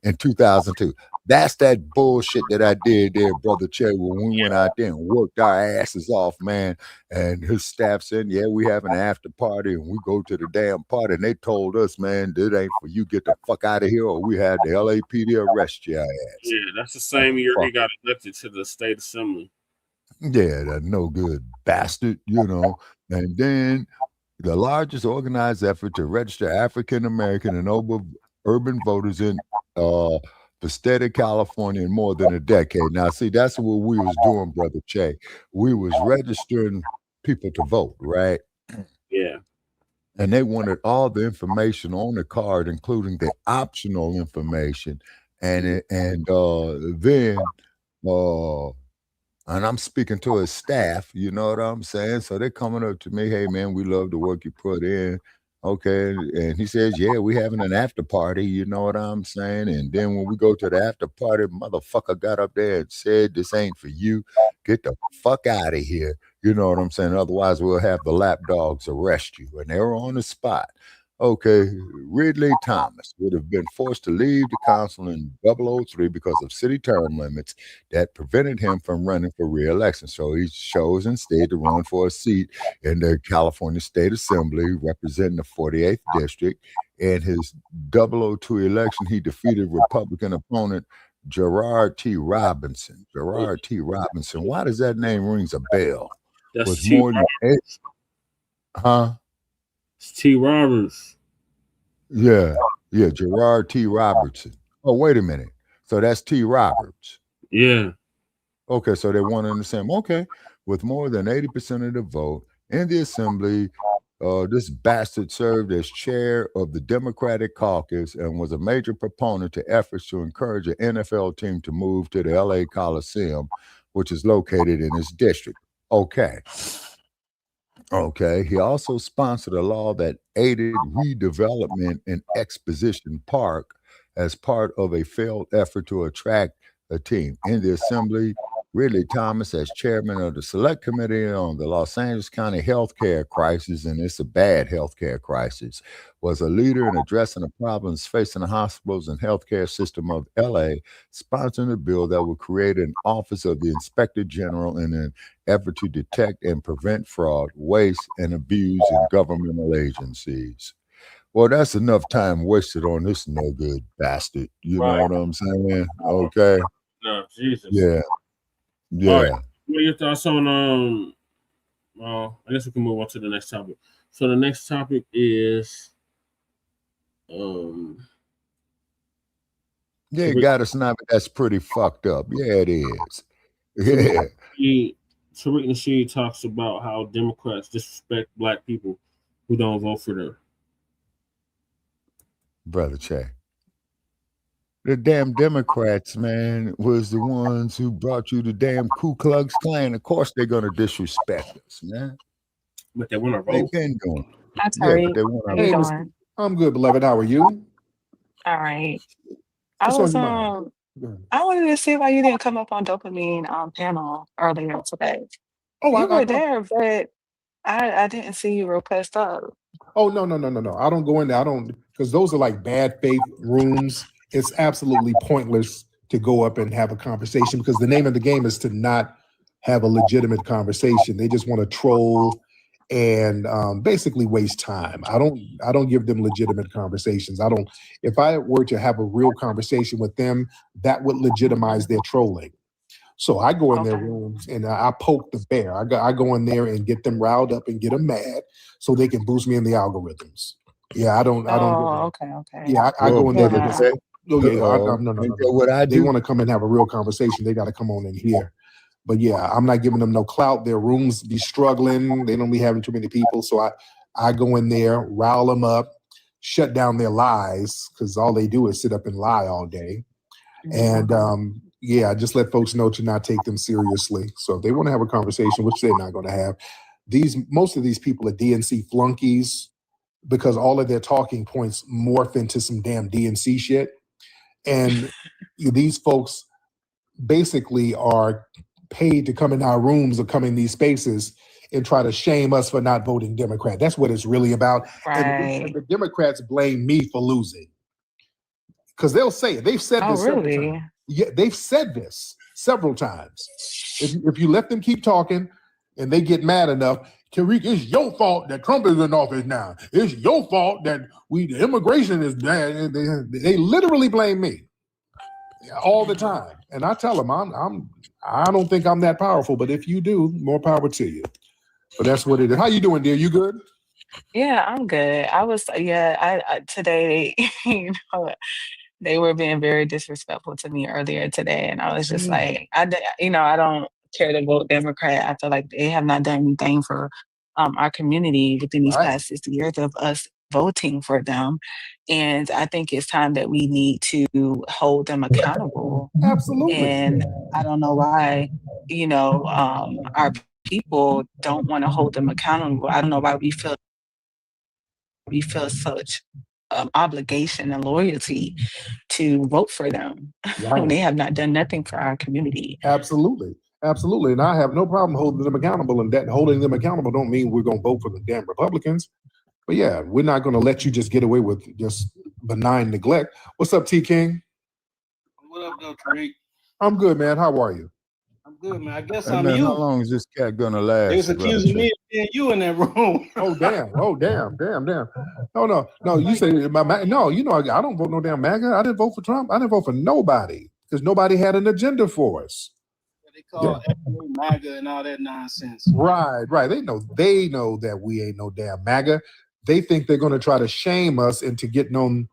S3: in 2002. That's that bullshit that I did there, Brother Che, when we went out there and worked our asses off, man. And his staff said, yeah, we have an after party, and we go to the damn party. And they told us, man, this ain't for you. Get the fuck out of here, or we had the LAPD arrest your ass.
S18: Yeah, that's the same year he got elected to the state assembly.
S3: Yeah, that no good bastard, And then the largest organized effort to register African American and urban voters in the state of California in more than a decade. Now, see, that's what we was doing, Brother Che. We was registering people to vote, right?
S18: Yeah.
S3: And they wanted all the information on the card, including the optional information. And I'm speaking to his staff, you know what I'm saying? So they're coming up to me, hey, man, we love the work you put in. Okay, and he says, yeah, we having an after party, you know what I'm saying? And then when we go to the after party, motherfucker got up there and said, this ain't for you. Get the fuck out of here. You know what I'm saying? Otherwise, we'll have the lapdogs arrest you. And they were on the spot. Okay, Ridley Thomas would have been forced to leave the council in 003 because of city term limits that prevented him from running for re-election. So he chose instead to run for a seat in the California State Assembly representing the 48th District. In his 002 election, he defeated Republican opponent Gerard T. Robinson. Gerard T. Robinson. Why does that name rings a bell?
S18: That's
S3: Was
S18: T.
S3: more than eight. Huh?
S18: It's T. Roberts.
S3: Yeah, Gerard T. Robertson. Oh, wait a minute. So that's T. Roberts.
S18: Yeah.
S3: Okay, so they're one and the same. Okay, with more than 80% of the vote in the assembly, this bastard served as chair of the Democratic caucus and was a major proponent to efforts to encourage an NFL team to move to the LA Coliseum, which is located in his district. Okay, he also sponsored a law that aided redevelopment in Exposition Park as part of a failed effort to attract a team. In the assembly, Ridley Thomas, as chairman of the Select Committee on the Los Angeles County healthcare crisis, and it's a bad healthcare crisis, was a leader in addressing the problems facing the hospitals and healthcare system of LA, sponsoring a bill that would create an office of the Inspector General in an effort to detect and prevent fraud, waste, and abuse in governmental agencies. Well, that's enough time wasted on this no good bastard. You know what I'm saying? Okay.
S18: No, Jesus.
S3: Yeah.
S18: All right. What are your thoughts on I guess we can move on to the next topic. So the next topic is
S3: yeah, got us now. That's pretty fucked up. Yeah, it is. Yeah.
S18: Tariq Nasheed talks about how Democrats disrespect black people who don't vote for them.
S3: Brother Check. The damn Democrats, man, was the ones who brought you the damn Ku Klux Klan. Of course, they're gonna disrespect us, man.
S18: But they want to vote.
S3: They've been doing.
S11: That's
S3: Yeah, but they want
S11: How you
S3: to.
S11: doing?
S9: I'm good, beloved. How are you?
S11: All right.
S9: What's
S11: I was
S9: on your mind?
S11: I wanted to see why you didn't come up on dopamine panel earlier today.
S9: Oh,
S11: You were there, but I didn't see you request up.
S9: Oh, no. I don't go in there. I don't, because those are like bad faith rooms. It's absolutely pointless to go up and have a conversation because the name of the game is to not have a legitimate conversation. They just want to troll and basically waste time. I don't give them legitimate conversations. If I were to have a real conversation with them, that would legitimize their trolling. So I go in their rooms and I poke the bear. I go in there and get them riled up and get them mad so they can boost me in the algorithms. Yeah, I don't.
S11: Okay.
S9: Yeah, I go in there.
S11: Yeah.
S9: No.
S3: What I do?
S9: They want to come and have a real conversation. They got to come on in here. But yeah, I'm not giving them no clout. Their rooms be struggling. They don't be having too many people. So I go in there, rile them up, shut down their lies because all they do is sit up and lie all day. And I just let folks know to not take them seriously. So if they want to have a conversation, which they're not going to have, most of these people are DNC flunkies because all of their talking points morph into some damn DNC shit. And these folks basically are paid to come in our rooms or come in these spaces and try to shame us for not voting Democrat. That's what it's really about.
S11: Right.
S9: And the Democrats blame me for losing. Because they'll say it. They've said this several times. Yeah, they've said this several times. If you let them keep talking and they get mad enough, Tariq, it's your fault that Trump is in office now. It's your fault that the immigration is bad. They literally blame me all the time. And I tell them I don't think I'm that powerful, but if you do, more power to you. But that's what it is. How you doing, dear? You good?
S11: Yeah, I'm good. I today, they were being very disrespectful to me earlier today, and I was just like, I don't care to vote Democrat. I feel like they have not done anything for our community within these past 60 years of us voting for them, and I think it's time that we need to hold them accountable.
S9: Absolutely.
S11: And I don't know why, our people don't want to hold them accountable. I don't know why we feel we feel such obligation and loyalty to vote for them when they have not done nothing for our community.
S2: Absolutely. Absolutely. And I have no problem holding them accountable. And that holding them accountable don't mean we're going to vote for the damn Republicans. But yeah, we're not going to let you just get away with just benign neglect. What's up, T King?
S21: What up, though, Tariq?
S2: I'm good, man. How are you?
S21: I'm good, man. I guess
S3: And
S21: I'm
S3: then
S21: you.
S3: how long is this cat gonna last?
S21: They was accusing me of being you in that room.
S2: Oh, damn. Oh, damn. No, you say, no, you know, I don't vote no damn MAGA. I didn't vote for Trump. I didn't vote for nobody because nobody had an agenda for us.
S21: They call everything MAGA and all that nonsense.
S2: Right. They know that we ain't no damn MAGA. They think they're going to try to shame us into getting on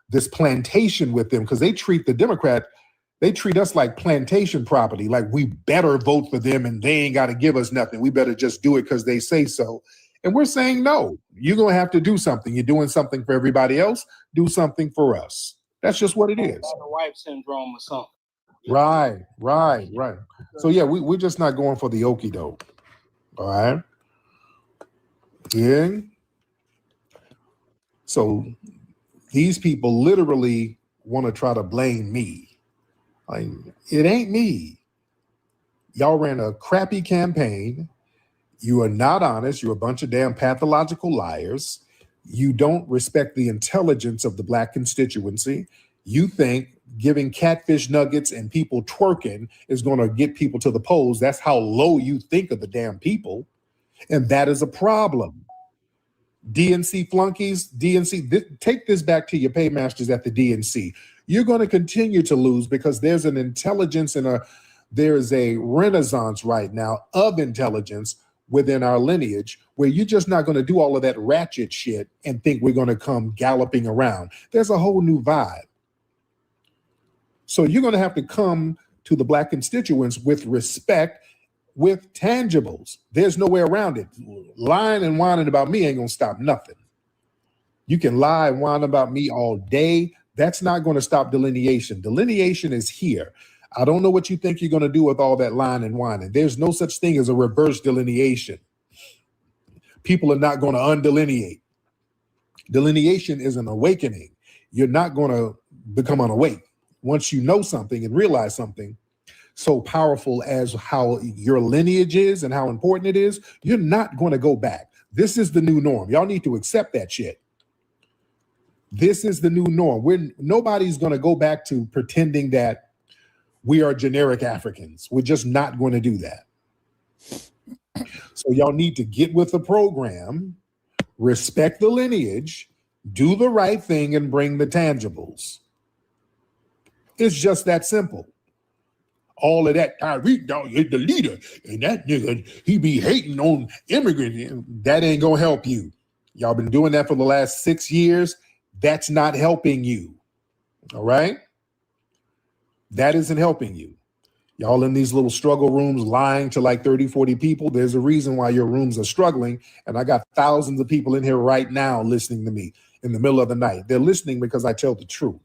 S2: this plantation with them because they treat the Democrat, they treat us like plantation property, like we better vote for them and they ain't got to give us nothing. We better just do it because they say so. And we're saying, no, you're going to have to do something. You're doing something for everybody else. Do something for us. That's just what it is.
S21: The wife syndrome or something.
S2: Right. So yeah, we're just not going for the okie doke. All right. Yeah. So these people literally want to try to blame me. Like, it ain't me. Y'all ran a crappy campaign. You are not honest. You're a bunch of damn pathological liars. You don't respect the intelligence of the Black constituency. You think giving catfish nuggets and people twerking is going to get people to the polls. That's how low you think of the damn people. And that is a problem. DNC flunkies, take this back to your paymasters at the DNC. You're going to continue to lose because there's an intelligence and there's a renaissance right now of intelligence within our lineage where you're just not going to do all of that ratchet shit and think we're going to come galloping around. There's a whole new vibe. So you're going to have to come to the Black constituents with respect, with tangibles. There's no way around it. Lying and whining about me ain't going to stop nothing. You can lie and whine about me all day. That's not going to stop delineation. Delineation is here. I don't know what you think you're going to do with all that lying and whining. There's no such thing as a reverse delineation. People are not going to undelineate. Delineation is an awakening. You're not going to become unawake. Once you know something and realize something so powerful as how your lineage is and how important it is, you're not going to go back. This is the new norm. Y'all need to accept that shit. This is the new norm. Nobody's going to go back to pretending that we are generic Africans. We're just not going to do that. So y'all need to get with the program, respect the lineage, do the right thing, and bring the tangibles. It's just that simple. All of that, Tariq is the leader, and that nigga, he be hating on immigrants. That ain't gonna help you. Y'all been doing that for the last 6 years. That's not helping you. All right? That isn't helping you. Y'all in these little struggle rooms lying to like 30, 40 people. There's a reason why your rooms are struggling. And I got thousands of people in here right now listening to me in the middle of the night. They're listening because I tell the truth.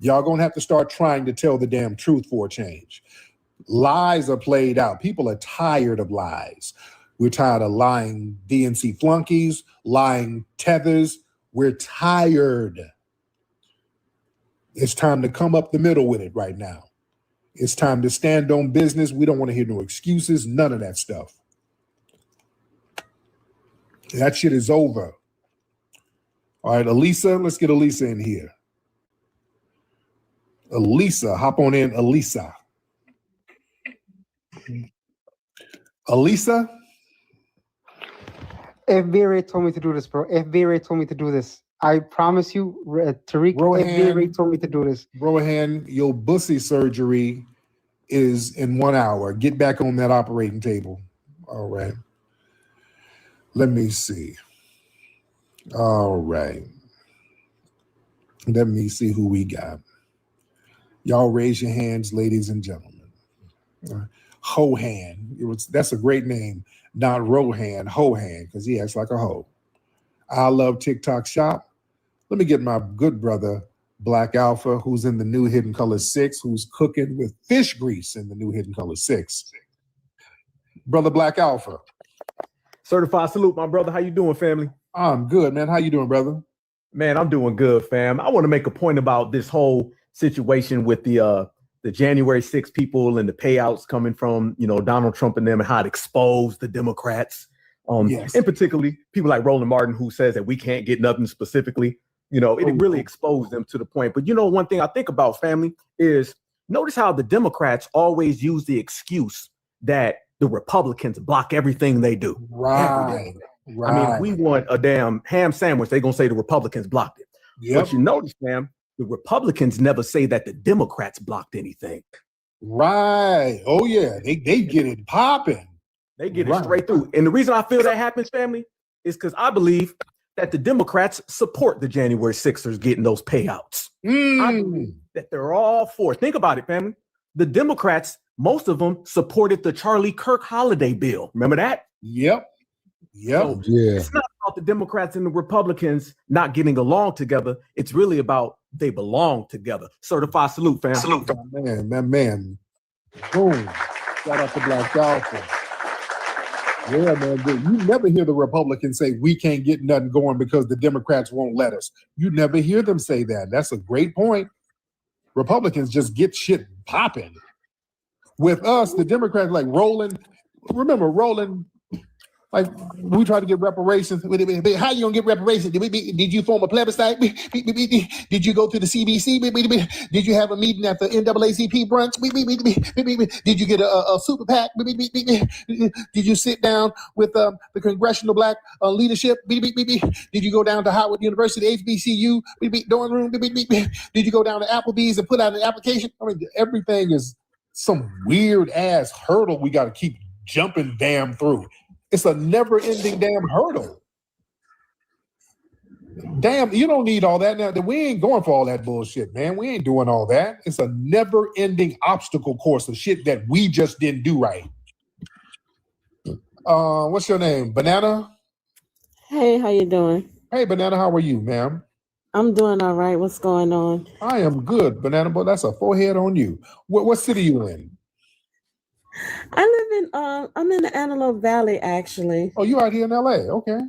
S2: Y'all gonna have to start trying to tell the damn truth for a change. Lies are played out. People are tired of lies. We're tired of lying DNC flunkies, lying tethers. We're tired. It's time to come up the middle with it right now. It's time to stand on business. We don't want to hear no excuses, none of that stuff. That shit is over. All right, Elisa, let's get Elisa in here. Elisa, hop on in, Elisa. Elisa?
S22: FBI told me to do this, bro. FBI told me to do this. I promise you, Tariq, FBI told me to do this.
S2: Rohan, your bussy surgery is in 1 hour. Get back on that operating table. All right. Let me see. All right. Let me see who we got. Y'all raise your hands, ladies and gentlemen. Hohan. That's a great name. Not Rohan, Hohan, because he acts like a hoe. I love TikTok Shop. Let me get my good brother, Black Alpha, who's in the new Hidden Color 6, who's cooking with fish grease in the new Hidden Color 6. Brother Black Alpha.
S23: Certified salute, my brother. How you doing, family?
S6: I'm good, man. How you doing, brother?
S9: Man, I'm doing good, fam. I want to make a point about this whole situation with the January 6th people and the payouts coming from, Donald Trump and them, and how it exposed the Democrats.
S6: Yes.
S9: And particularly people like Roland Martin, who says that we can't get nothing specifically. It really exposed them to the point. But one thing I think about, family, is notice how the Democrats always use the excuse that the Republicans block everything they do.
S6: Right.
S9: I mean, if we want a damn ham sandwich, they're going to say the Republicans blocked it.
S6: Yep.
S9: But you notice, fam, the Republicans never say that the Democrats blocked anything.
S6: Right. Oh, yeah. They get it popping.
S9: They get it straight through. And the reason I feel that happens, family, is because I believe that the Democrats support the January 6ers getting those payouts. I believe that they're all for it. Think about it, family. The Democrats, most of them supported the Charlie Kirk holiday bill. Remember that?
S6: Yep.
S9: So it's not about the Democrats and the Republicans not getting along together. It's really about they belong together. Certified salute, fam.
S6: Salute. Man. Boom. Shout out to Black Dolphin. Yeah, man. You never hear the Republicans say we can't get nothing going because the Democrats won't let us. You never hear them say that. That's a great point. Republicans just get shit popping. With us, the Democrats like Roland. Remember Roland? Like we tried to get reparations. How you gonna get reparations? Did you form a plebiscite? Did you go to the CBC? Did you have a meeting at the NAACP brunch? Did you get a super PAC? Did you sit down with the congressional black leadership? Did you go down to Howard University, HBCU, dorm room? Did you go down to Applebee's and put out an application? I mean, everything is some weird ass hurdle we got to keep jumping damn through. It's a never-ending damn hurdle. Damn, you don't need all that now. We ain't going for all that bullshit, man. We ain't doing all that. It's a never-ending obstacle course of shit that we just didn't do right. What's your name? Banana?
S13: Hey, how you doing?
S6: Hey, Banana, how are you, ma'am?
S13: I'm doing all right. What's going on?
S6: I am good, Banana, but that's a forehead on you. What city you in?
S13: I live in I'm in the Antelope Valley, actually.
S6: Oh, you out here in LA? Okay.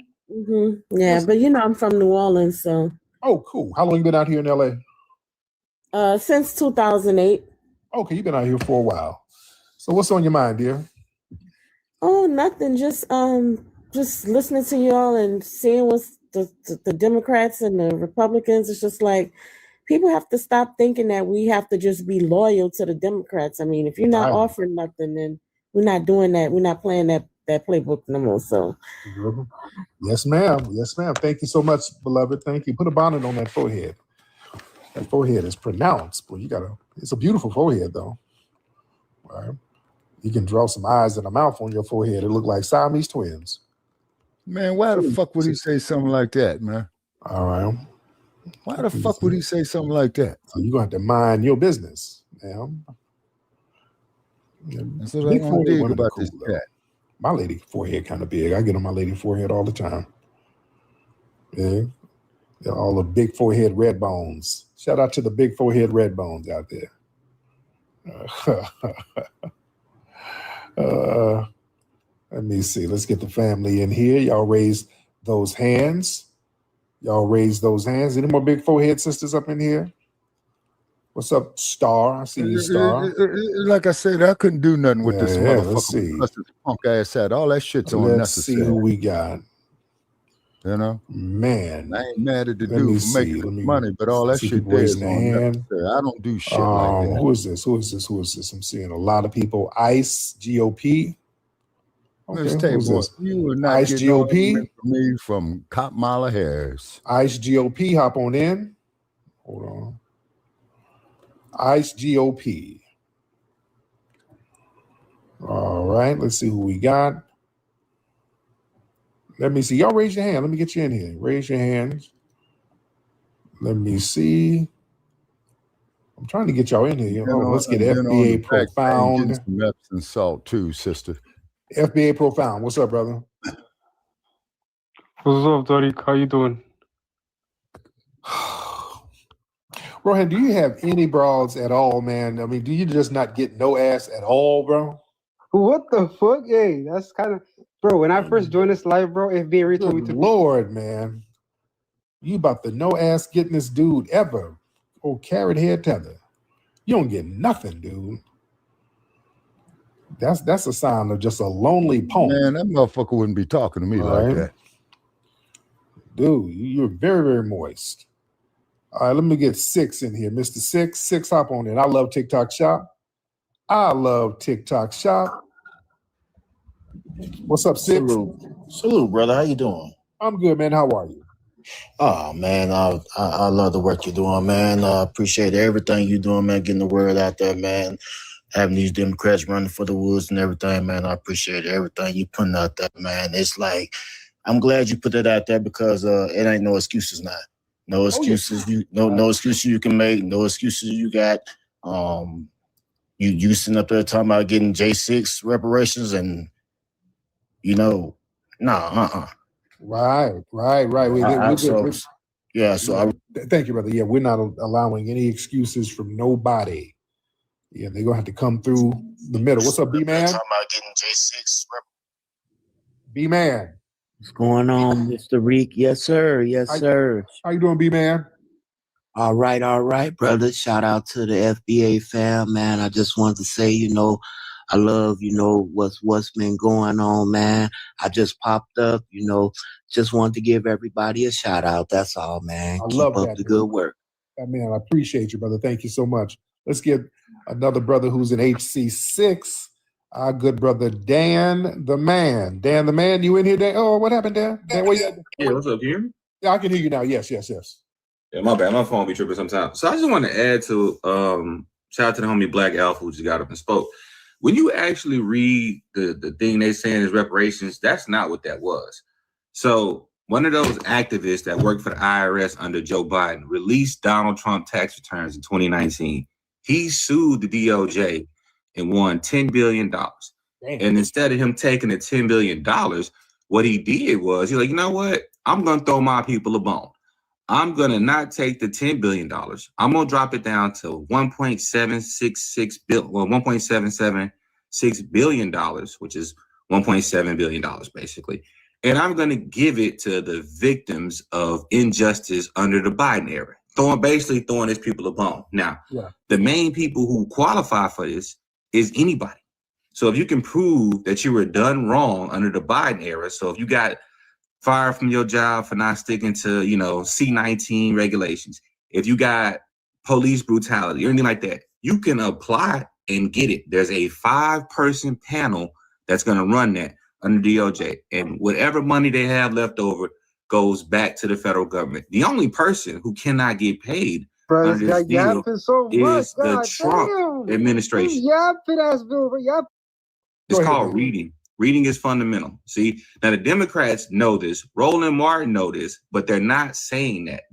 S13: Yeah, but I'm from New Orleans, so.
S6: Oh, cool. How long you been out here in LA?
S13: Since 2008.
S6: Okay, you've been out here for a while. So what's on your mind, dear?
S13: Oh, nothing. Just listening to y'all and seeing what's the Democrats and the Republicans. It's just like people have to stop thinking that we have to just be loyal to the Democrats. I mean, if you're not offering nothing, then we're not doing that. We're not playing that playbook no more. So,
S6: yes, ma'am. Yes, ma'am. Thank you so much, beloved. Thank you. Put a bonnet on that forehead. That forehead is pronounced. Boy, it's a beautiful forehead, though. All right. You can draw some eyes and a mouth on your forehead. It look like Siamese twins.
S3: Man, why the fuck would he say something like that, man?
S6: All right.
S3: Why the fuck would he say something like that?
S6: So you're going to have to mind your business, ma'am.
S3: That's what I don't dig about this cat.
S6: My lady forehead kind of big. I get on my lady forehead all the time. Yeah. All the big forehead red bones. Shout out to the big forehead red bones out there. Let me see. Let's get the family in here. Y'all raise those hands. Any more big forehead sisters up in here? What's up, Star? I see you, Star.
S3: Like I said, I couldn't do nothing with this motherfucker.
S6: Let's see.
S3: Plus this punk ass hat. All that shit's unnecessary.
S6: Let's see who we got.
S3: You know?
S6: Man.
S3: I ain't mad at the dude for making money, but all that shit there is unnecessary. I don't do shit like that.
S6: Who is this? I'm seeing a lot of people. ICE, GOP. Okay,
S3: Let's tell you what, you are not
S6: ICE
S3: getting
S6: GOP
S3: from me from Kamala Harris.
S6: ICE GOP, hop on in. Hold on. ICE GOP. All right, let's see who we got. Let me see. Y'all raise your hand. Let me get you in here. Raise your hands. Let me see. I'm trying to get y'all in here. Let's get FBA Profound.
S3: Some Epsom salt too, sister.
S6: FBA Profound. What's up, brother?
S23: What's up, Tariq? How you doing?
S6: Rohan, do you have any bras at all, man? I mean, do you just not get no ass at all, bro?
S22: What the fuck? Hey, that's kind of Bro, when I first joined this live, bro, FBI told me to.
S6: Lord, man. You about the no ass getting this dude ever. Oh, carrot head tether. You don't get nothing, dude. That's a sign of just a lonely punk.
S3: Man, that motherfucker wouldn't be talking to me like that.
S6: Dude, you're very, very moist. All right, let me get 6 in here. Mr. 6, hop on in. I love TikTok Shop. What's up, 6?
S14: Salute, brother. How you doing?
S6: I'm good, man. How are you?
S14: Oh, man, I love the work you're doing, man. I appreciate everything you're doing, man, getting the word out there, man. Having these Democrats running for the woods and everything, man. I appreciate everything you putting out there, man. It's like, I'm glad you put that out there because it ain't no excuses now. No excuses. No excuses you can make. No excuses you got. You sitting up there talking about getting J6 reparations and,
S6: Right. Thank you, brother. Yeah, we're not allowing any excuses from nobody. Yeah, they're gonna have to come through the middle. What's up, B-Man?
S14: Talking about getting J6
S6: B-Man.
S15: What's going on, Mr. Reek? Yes, sir. Yes, sir.
S6: How you doing, B-Man?
S15: All right, brother. Shout out to the FBA fam, man. I just wanted to say, I love, what's been going on, man. I just popped up, just wanted to give everybody a shout out. That's all, man. Keep up the good work.
S6: Man, I appreciate you, brother. Thank you so much. Let's get another brother who's in HC6. Our good brother Dan the Man. Dan the Man, you in here, Dan? Oh, what happened, Dan? Dan, where you at?
S23: Yeah, what's up? Can you hear me?
S6: Yeah, I can hear you now. Yes.
S23: Yeah, my bad. My phone be tripping sometimes. So I just want to add to shout out to the homie Black Alpha who just got up and spoke. When you actually read the thing they saying is reparations, that's not what that was. So one of those activists that worked for the IRS under Joe Biden released Donald Trump tax returns in 2019. He sued the DOJ and won $10 billion. Damn. And instead of him taking the $10 billion, what he did was, he's like, you know what? I'm going to throw my people a bone. I'm going to not take the $10 billion. I'm going to drop it down to $1.776 billion, which is $1.7 billion, basically. And I'm going to give it to the victims of injustice under the Biden era. Basically throwing his people a bone. Now, the main people who qualify for this is anybody. So if you can prove that you were done wrong under the Biden era, so if you got fired from your job for not sticking to, C-19 regulations, if you got police brutality or anything like that, you can apply and get it. There's a 5-person panel that's going to run that under DOJ, and whatever money they have left over goes back to the federal government. The only person who cannot get paid under this deal is the Trump administration. It's called reading. Reading is fundamental. See, now the Democrats know this. Roland Martin know this, but they're not saying that.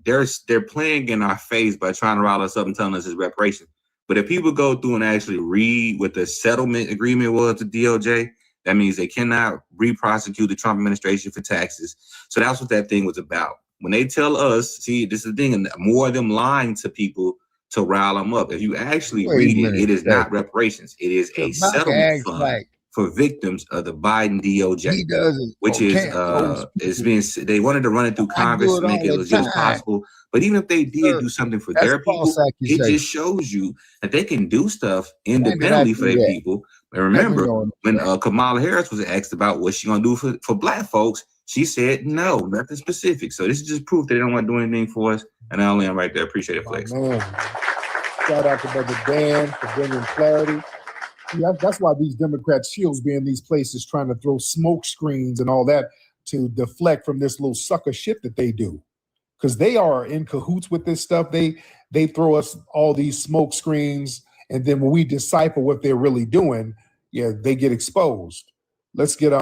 S23: They're playing in our face by trying to rile us up and telling us it's reparations. But if people go through and actually read what the settlement agreement was with DOJ, that means they cannot re-prosecute the Trump administration for taxes. So that's what that thing was about. When they tell us, see, this is the thing, and more of them lying to people to rile them up. If you actually read it, it is not reparations. It is a settlement fund for victims of the Biden DOJ, which they wanted to run it through Congress to make it as legit as possible. But even if they did do something for their people, it just shows you that they can do stuff independently for their people. And remember, when Kamala Harris was asked about what she's going to do for Black folks, she said no, nothing specific. So this is just proof that they don't want to do anything for us. And I'll land right there. Appreciate it, Flex.
S6: Shout out to Brother Dan for bringing clarity. Yeah, that's why these Democrat shields be in these places trying to throw smoke screens and all that to deflect from this little sucker shit that they do. Because they are in cahoots with this stuff. They throw us all these smoke screens, and then when we decipher what they're really doing, they get exposed. Let's get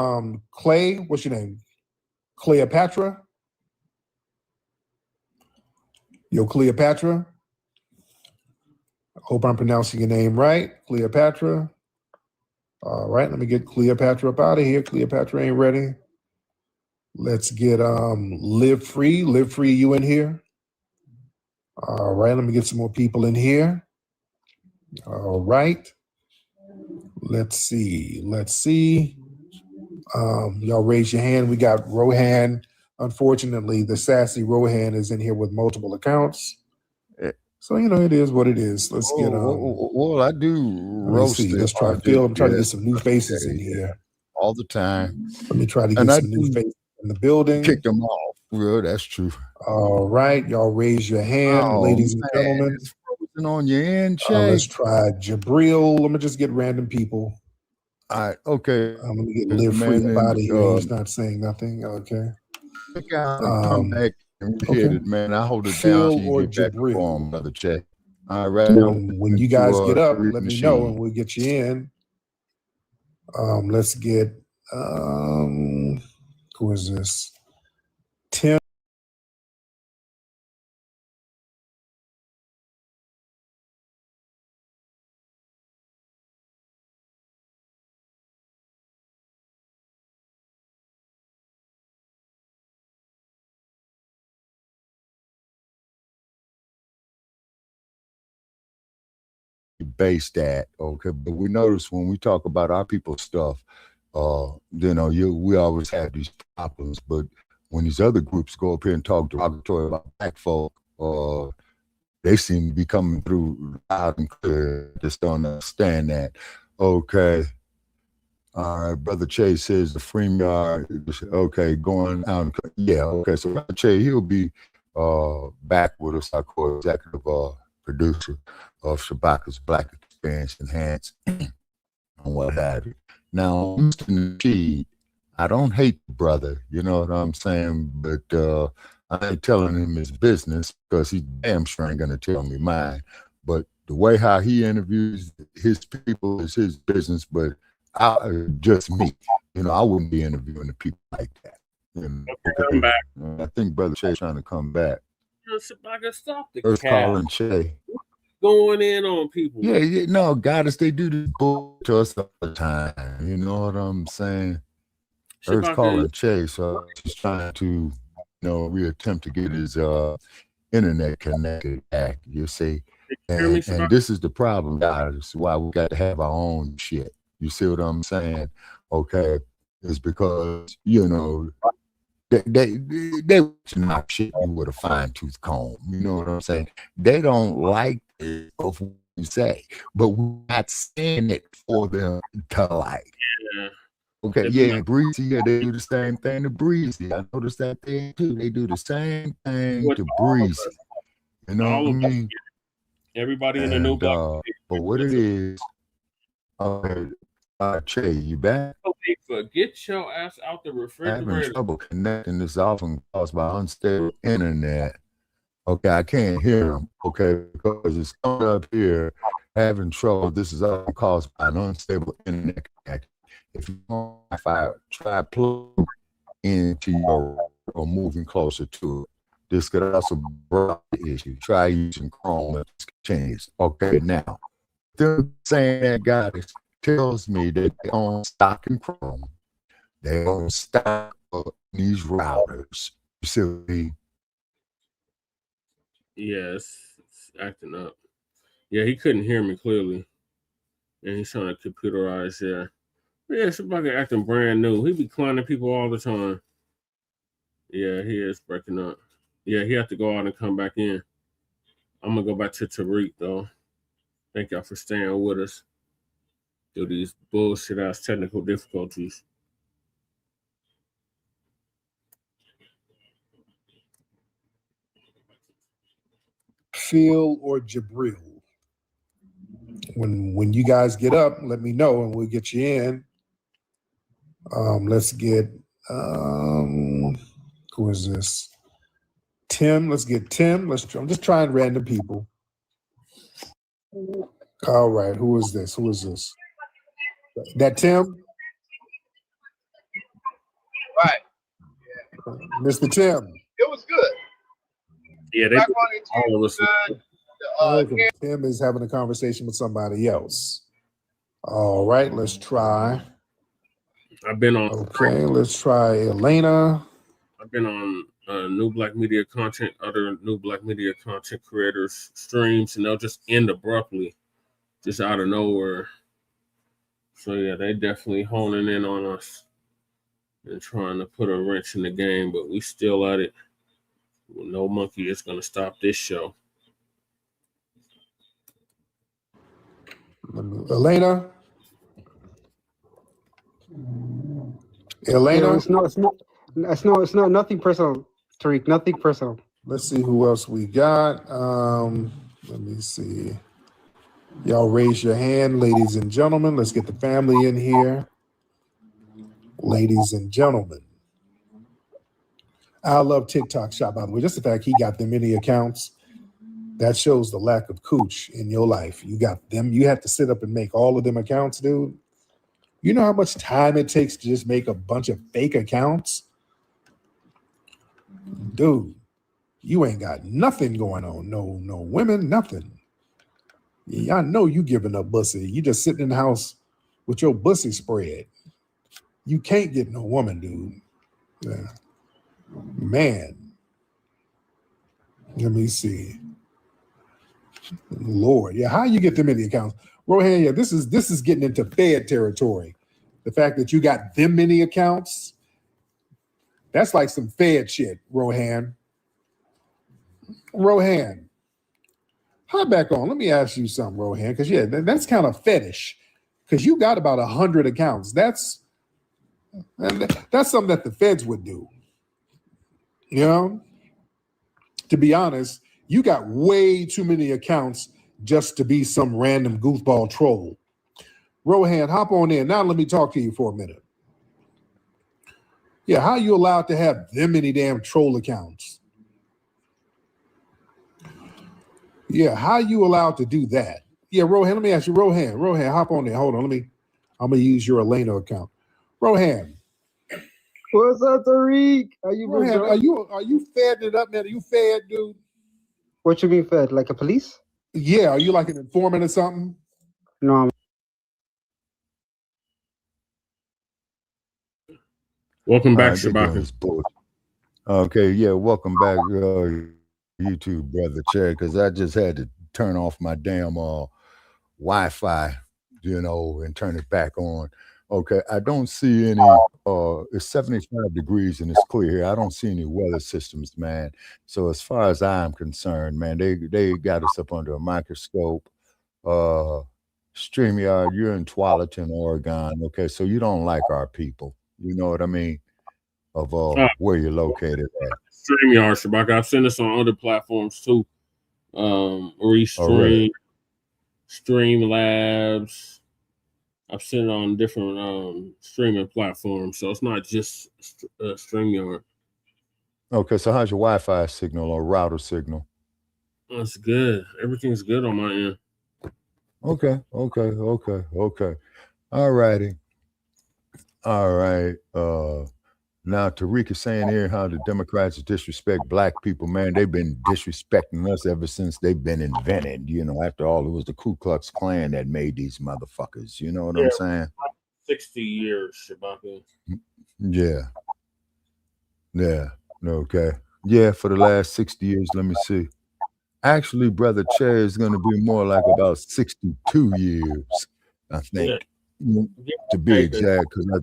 S6: Clay. What's your name? Cleopatra. Yo, Cleopatra. I hope I'm pronouncing your name right. Cleopatra. All right, let me get Cleopatra up out of here. Cleopatra ain't ready. Let's get Live Free. Live Free, you in here? All right, let me get some more people in here. All right. Let's see. Y'all raise your hand. We got Rohan. Unfortunately, the sassy Rohan is in here with multiple accounts. So, it is what it is. Let's get
S3: well, I do roast.
S6: Let's try Phil. I'm trying to get some new faces in here.
S3: All the time.
S6: Let me try to get some new faces in the building.
S3: Kick them off. Well, that's true.
S6: All right. Y'all raise your hand, ladies and gentlemen.
S3: It's frozen on your end,
S6: let's try Jabril. Let me just get random people.
S3: All right. Okay.
S6: Let me get Live Free up out of here. He's not saying nothing. Okay.
S3: Come back and hit it, man. I hold it
S6: Phil
S3: down.
S6: or
S3: Jabril, brother Check. All right.
S6: When you guys get up, let me know and we'll get you in. Let's get who is this? Tim.
S3: Based at, okay, but we notice when we talk about our people's stuff, we always have these problems, but when these other groups go up here and talk derogatory about black folk, they seem to be coming through loud and clear. Just don't understand that. Okay. All right, Brother Che says the StreamYard, okay, going out. Yeah, okay, so Brother Che, he'll be back with us, our co-executive producer of Shabaka's Black Experience Enhanced and what have you. Now, Mr. Nasheed, I don't hate the brother, you know what I'm saying? But I ain't telling him his business because he damn sure ain't gonna tell me mine. But the way how he interviews his people is his business, but just me. I wouldn't be interviewing the people like that.
S18: Come back.
S3: I think Brother Che's trying to come back.
S18: Shabaka, stop the
S3: First
S18: cat.
S3: calling Che.
S18: Going in on people.
S3: Yeah, no, goddess, they do this bull to us all the time. You know what I'm saying? First calling Che, so he's trying to, reattempt to get his internet connected back, you see. And this is the problem, guys. This is why we got to have our own shit. You see what I'm saying? Okay. It's because, they knock shit you with a fine-tooth comb. You know what I'm saying? They don't like it of what you say, but we're not saying it for them to like.
S18: Yeah.
S3: Okay, yeah, Breezy, yeah, they do the same thing to Breezy. I noticed that thing too. They do the same thing to Breezy. You know what I mean?
S18: Everybody in the new block.
S3: But what it is, Che, you back?
S18: Okay, get your ass out the refrigerator.
S3: Having trouble connecting is often caused by unstable internet. Okay, I can't hear him. Okay, because it's coming up here having trouble. This is often caused by an unstable internet connection. If you want Wi-Fi, try plugging into your or moving closer to it. This could also bring the issue. Try using Chrome if it's changed. Okay, now, them saying that goddess tells me that they own stock in Chrome. They own stock of these routers. You see?
S18: Yes, it's acting up. Yeah, he couldn't hear me clearly. And he's trying to computerize, yeah. Yeah, Shabaka acting brand new. He be clowning people all the time. Yeah, he is breaking up. Yeah, he have to go out and come back in. I'm going to go back to Tariq, though. Thank y'all for staying with us through these bullshit-ass technical difficulties.
S6: Phil or Jabril. When you guys get up, let me know and we'll get you in. Let's get who is this? Tim. Let's get Tim. I'm just trying random people. All right, who is this? Who is this? That Tim?
S5: Right.
S6: Mr. Tim.
S5: It was good.
S18: Yeah, they all of us.
S6: Tim is having a conversation with somebody else. All right, let's try.
S18: I've been on.
S6: Okay, let's try Elena.
S18: I've been on New Black Media Content, other New Black Media Content creators' streams, and they'll just end abruptly, just out of nowhere. So yeah, they definitely honing in on us. and trying to put a wrench in the game, but we still at it. Well, no monkey is going to stop this show.
S6: Elena? Elena?
S22: Yeah, it's not nothing personal, Tariq, nothing personal.
S6: Let's see who else we got. Let me see. Y'all raise your hand, ladies and gentlemen. Let's get the family in here. Ladies and gentlemen. I love TikTok Shop, by the way. Just the fact he got them many accounts, that shows the lack of cooch in your life. You got them. You have to sit up and make all of them accounts, dude. You know how much time it takes to just make a bunch of fake accounts? Dude, you ain't got nothing going on. No women, nothing. Yeah, I know you giving up bussy. You just sitting in the house with your bussy spread. You can't get no woman, dude. Yeah. Man. Let me see. Lord, yeah, how you get them many accounts? Rohan, yeah, this is getting into Fed territory. The fact that you got them many accounts, that's like some Fed shit, Rohan. Rohan, hop back on. Let me ask you something, Rohan, because yeah, that's kind of fetish. Because you got about 100 accounts. That's something that the feds would do. You know? To be honest, you got way too many accounts just to be some random goofball troll. Rohan, hop on in. Now let me talk to you for a minute. Yeah, how are you allowed to have them many damn troll accounts? Yeah, how are you allowed to do that? Yeah, Rohan, let me ask you, Rohan, hop on there. Hold on, I'm gonna use your Elena account. Rohan.
S22: What's up, Tariq?
S6: Rohan, are you fed it up, man? Are you fed, dude?
S22: What you mean fed? Like a police?
S6: Yeah, are you like an informant or something?
S22: No,
S18: Welcome back, Shabaka.
S3: Okay, yeah, welcome back, YouTube, brother Chad, because I just had to turn off my damn Wi-Fi, and turn it back on. Okay, I don't see any, it's 75 degrees and it's clear here. I don't see any weather systems, man. So as far as I'm concerned, man, they got us up under a microscope. StreamYard, you're in Tualatin, Oregon. Okay, so you don't like our people. You know what I mean? Of where you're located at.
S18: StreamYard, Shabaka. I've seen this on other platforms too. Restream,
S3: really?
S18: Streamlabs. I've seen it on different streaming platforms, so it's not just StreamYard.
S3: Okay, so how's your Wi-Fi signal or router signal?
S18: That's good. Everything's good on my end.
S3: Okay. All righty. All right. Now Tariq is saying here how the Democrats disrespect black people. Man, they've been disrespecting us ever since they've been invented. After all, it was the Ku Klux Klan that made these motherfuckers. You know what I'm saying?
S18: 60 years, Shabaka.
S3: Yeah. Okay. Yeah, for the last 60 years, let me see. Actually, Brother Chair is going to be more like about 62 years, I think, to be exact. Because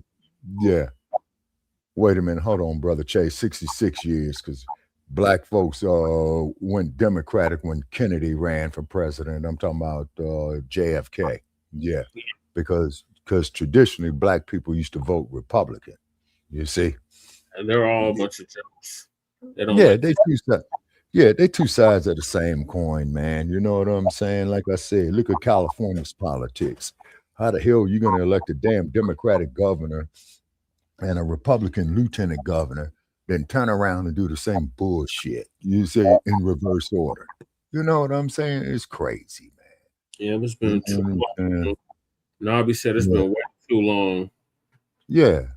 S3: wait a minute, hold on, Brother Che, 66 years, because black folks went Democratic when Kennedy ran for president. I'm talking about JFK. Yeah, because traditionally black people used to vote Republican. You see,
S18: and they're all a bunch of jokes. They don't.
S3: They two sides of the same coin, man. You know what I'm saying? Like I said, look at California's politics. How the hell are you going to elect a damn Democratic governor and a Republican lieutenant governor, then turn around and do the same bullshit? You say in reverse order. You know what I'm saying? It's crazy, man.
S18: Yeah, it's been too long. Nabi said it's been way too long.
S3: Yeah.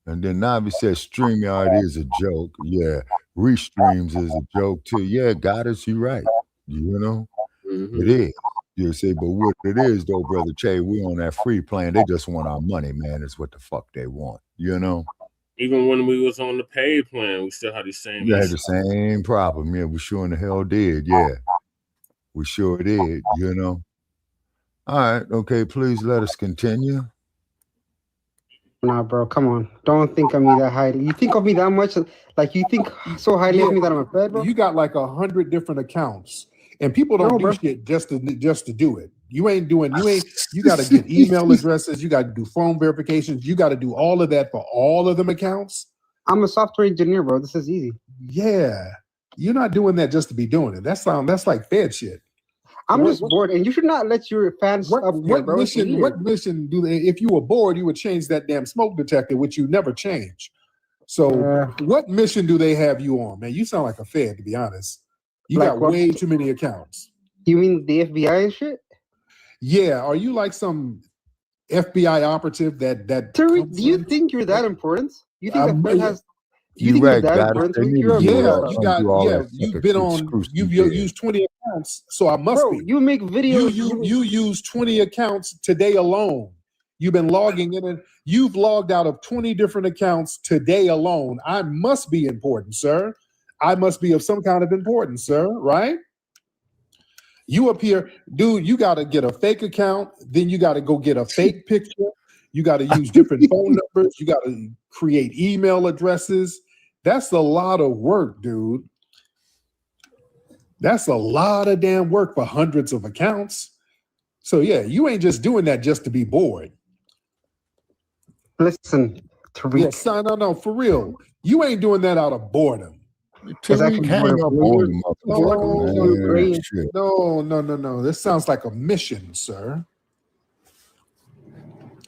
S3: And then Navi says StreamYard is a joke. Yeah. Restreams is a joke too. Yeah, Goddess, you right. It is. You say, but what it is though, Brother Che, we on that free plan. They just want our money, man. Is what the fuck they want.
S18: Even when we was on the paid plan, we still had the same
S3: issues. Had the same problem. Yeah, we sure in the hell did. Yeah. We sure did, All right, okay, please let us continue.
S22: Nah, bro, come on. Don't think of me that highly. You think of me that much? Like, you think so highly of me that I'm a fed, bro?
S6: You got like 100 different accounts, and people don't do shit just to do it. You got to get email addresses. You got to do phone verifications. You got to do all of that for all of them accounts.
S22: I'm a software engineer, bro. This is easy.
S6: Yeah. You're not doing that just to be doing it. That's like Fed shit.
S22: I'm just bored, and you should not let your fans up here, bro.
S6: What mission do they? If you were bored, you would change that damn smoke detector, which you never change. So, what mission do they have you on, man? You sound like a Fed, to be honest. You got way too many accounts.
S22: You mean the FBI and shit?
S6: Yeah. Are you like some FBI operative that?
S22: Tariq, do you think you're that important? You think the Fed has? You think you're that important?
S6: You've used 20 accounts, so I must be.
S22: You make videos.
S6: You use 20 accounts today alone. You've been logging in, and you've logged out of 20 different accounts today alone. I must be important, sir. I must be of some kind of importance, sir, right? You up here, dude, you got to get a fake account. Then you got to go get a fake picture. You got to use different phone numbers. You got to create email addresses. That's a lot of work, dude. That's a lot of damn work for hundreds of accounts. So yeah, you ain't just doing that just to be bored.
S22: Listen, Tariq.
S6: Yes, no, for real. You ain't doing that out of boredom. No. This sounds like a mission, sir.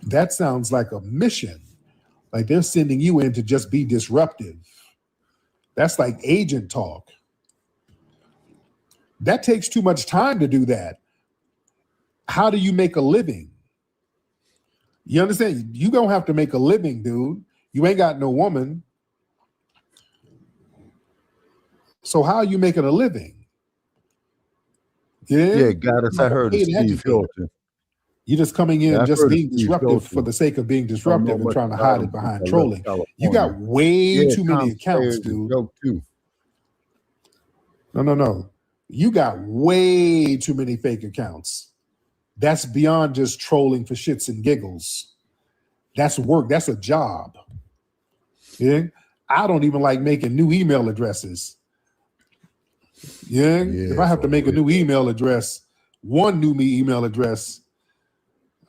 S6: That sounds like a mission. Like they're sending you in to just be disruptive. That's like agent talk. That takes too much time to do that. How do you make a living? You understand? You don't have to make a living, dude. You ain't got no woman. So how are you making a living?
S3: Yeah, Goddess, I heard of Steve Hilton.
S6: You're just coming in just being disruptive for the sake of being disruptive and trying to hide it behind trolling. You got way too many accounts, dude. No. You got way too many fake accounts. That's beyond just trolling for shits and giggles. That's work. That's a job. Yeah. I don't even like making new email addresses. Yeah. If I have to make a new email address, one new email address,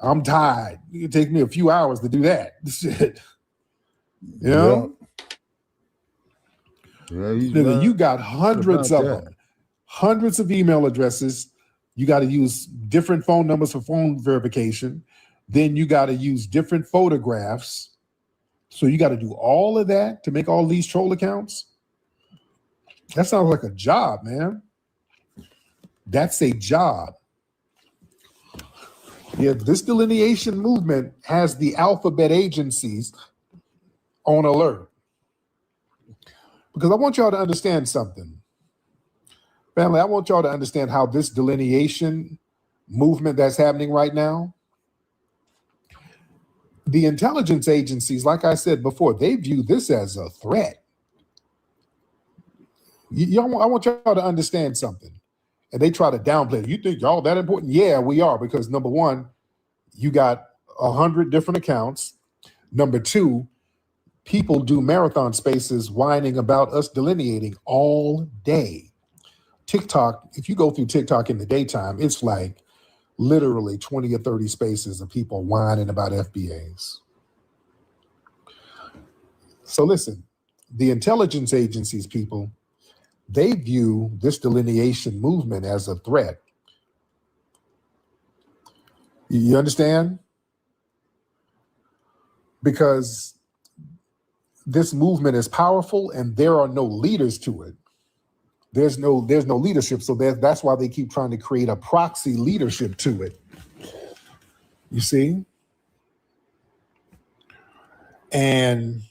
S6: I'm tired. It can take me a few hours to do that. Shit. You know? You got hundreds of them. Hundreds of email addresses. You got to use different phone numbers for phone verification. Then you got to use different photographs. So you got to do all of that to make all these troll accounts. That sounds like a job, man. That's a job. Yeah, this delineation movement has the alphabet agencies on alert. Because I want y'all to understand something. Family, I want y'all to understand how this delineation movement that's happening right now, the intelligence agencies, like I said before, they view this as a threat. I want y'all to understand something. And they try to downplay it. You think y'all that important? Yeah, we are, because number one, you got 100 different accounts. Number two, people do marathon spaces whining about us delineating all day. TikTok, if you go through TikTok in the daytime, it's like literally 20 or 30 spaces of people whining about FBAs. So listen, the intelligence agencies people, they view this delineation movement as a threat. You understand? Because this movement is powerful and there are no leaders to it. There's no leadership. So that's why they keep trying to create a proxy leadership to it. You see? And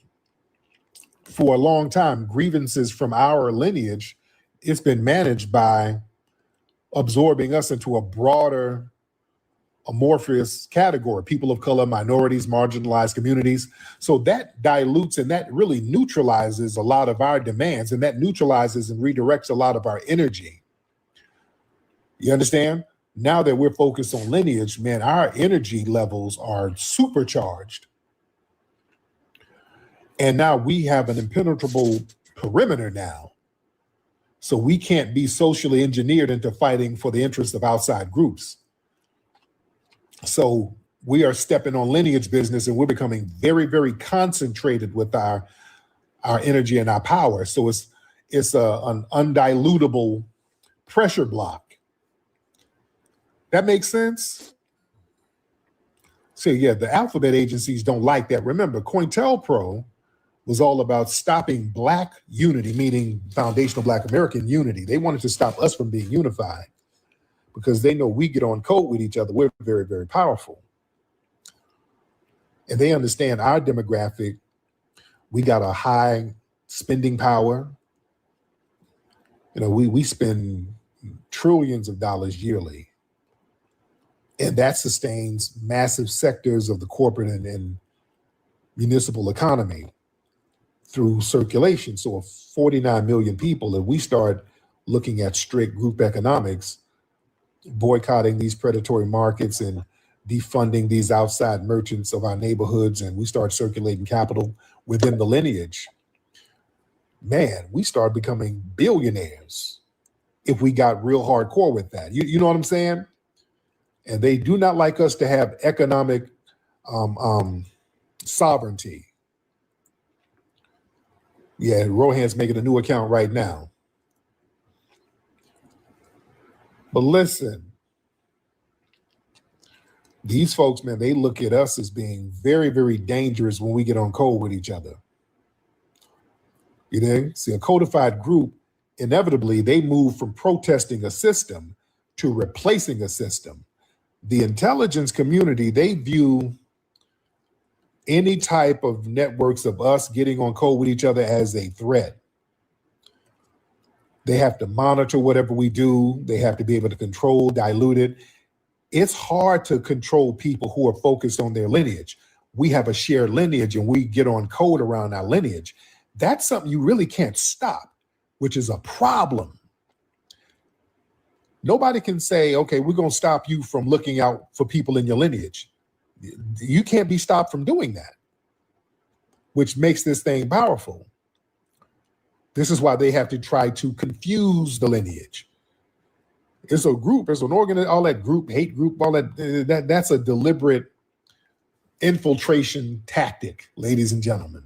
S6: for a long time, grievances from our lineage, it's been managed by absorbing us into a broader amorphous category, people of color, minorities, marginalized communities. So that dilutes and that really neutralizes a lot of our demands, and that neutralizes and redirects a lot of our energy. You understand? Now that we're focused on lineage, man, our energy levels are supercharged. And now we have an impenetrable perimeter now. So we can't be socially engineered into fighting for the interests of outside groups. So we are stepping on lineage business, and we're becoming very, very concentrated with our energy and our power. So it's an undilutable pressure block. That makes sense? So yeah, the alphabet agencies don't like that. Remember, COINTELPRO was all about stopping Black unity, meaning foundational Black American unity. They wanted to stop us from being unified because they know we get on code with each other. We're very, very powerful. And they understand our demographic. We got a high spending power. You know, we spend trillions of dollars yearly. And that sustains massive sectors of the corporate and municipal economy through circulation. So of 49 million people, if we start looking at strict group economics, boycotting these predatory markets and defunding these outside merchants of our neighborhoods, and we start circulating capital within the lineage, man, we start becoming billionaires if we got real hardcore with that. You know what I'm saying? And they do not like us to have economic sovereignty. Yeah, Rohan's making a new account right now. But listen, these folks, man, they look at us as being very, very dangerous when we get on code with each other. You know, see, a codified group, inevitably, they move from protesting a system to replacing a system. The intelligence community, they view any type of networks of us getting on code with each other as a threat. They have to monitor whatever we do. They have to be able to control, dilute it. It's hard to control people who are focused on their lineage. We have a shared lineage and we get on code around our lineage. That's something you really can't stop, which is a problem. Nobody can say, okay, we're going to stop you from looking out for people in your lineage. You can't be stopped from doing that, which makes this thing powerful. This is why they have to try to confuse the lineage. It's a group, it's an organ, all that group, hate group, all that's a deliberate infiltration tactic, ladies and gentlemen.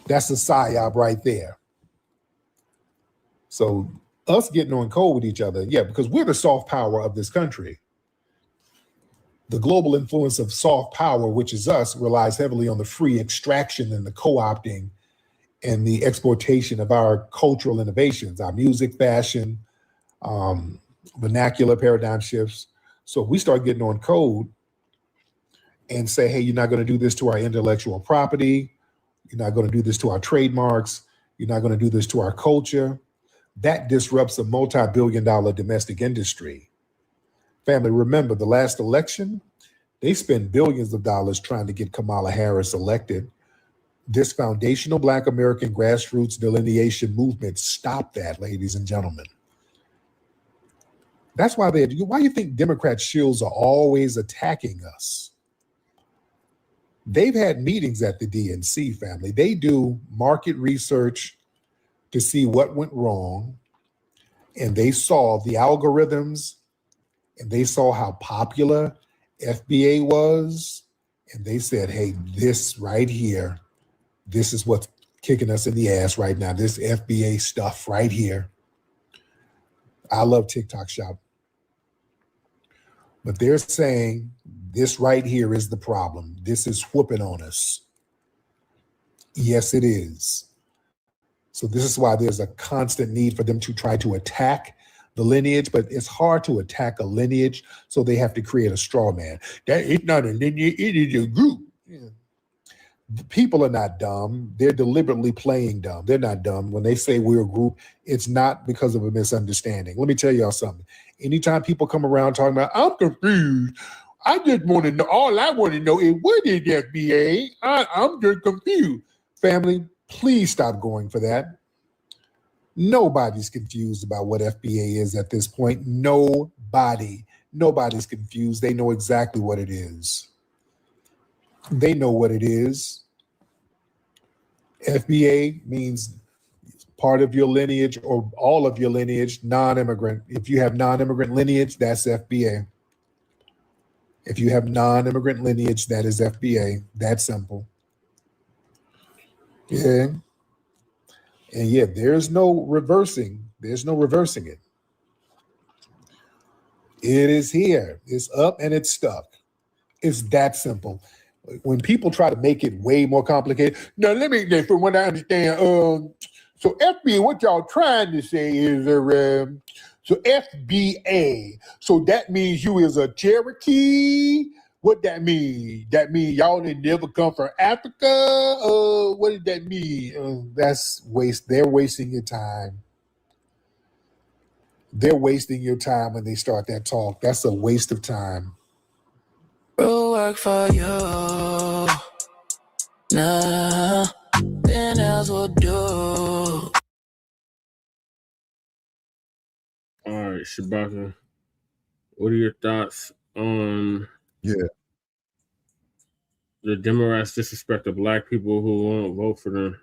S6: That's a psyop right there. So us getting on code with each other, yeah, because we're the soft power of this country. The global influence of soft power, which is us, relies heavily on the free extraction and the co-opting and the exportation of our cultural innovations, our music, fashion, vernacular paradigm shifts. So if we start getting on code and say, hey, you're not going to do this to our intellectual property, you're not going to do this to our trademarks, you're not going to do this to our culture, that disrupts a multi-billion-dollar domestic industry. Family, remember the last election, they spent billions of dollars trying to get Kamala Harris elected. This foundational Black American grassroots delineation movement stopped that, ladies and gentlemen. That's why why you think Democrat shills are always attacking us? They've had meetings at the DNC, family. They do market research to see what went wrong, and they saw the algorithms, and they saw how popular FBA was, and they said, hey, this right here, this is what's kicking us in the ass right now, this FBA stuff right here. I love TikTok Shop. But they're saying this right here is the problem. This is whooping on us. Yes, it is. So this is why there's a constant need for them to try to attack the lineage, but it's hard to attack a lineage, so they have to create a straw man. That it's not a lineage, it is a group. Yeah. The people are not dumb. They're deliberately playing dumb. They're not dumb. When they say we're a group, it's not because of a misunderstanding. Let me tell y'all something. Anytime people come around talking about, I'm confused, I just want to know, all I want to know is what is FBA? I'm just confused. Family, please stop going for that. Nobody's confused about what FBA is at this point. Nobody's confused. They know exactly what it is. They know what it is. FBA means part of your lineage or all of your lineage, non-immigrant. If you have non-immigrant lineage, that's FBA. If you have non-immigrant lineage, that is FBA. That simple. Yeah. And yeah, there's no reversing. There's no reversing it. It is here. It's up and it's stuck. It's that simple. When people try to make it way more complicated, now let me, from what I understand, so FBA, what y'all trying to say is, so FBA, so that means you is a Cherokee. What that mean? That mean y'all didn't never come from Africa? What did that mean? That's waste. They're wasting your time. They're wasting your time when they start that talk. That's a waste of time.
S5: We'll work for you. Nah, then else will do.
S18: All right, Shabaka, what are your thoughts on the Democrats disrespect of black people who won't vote for them?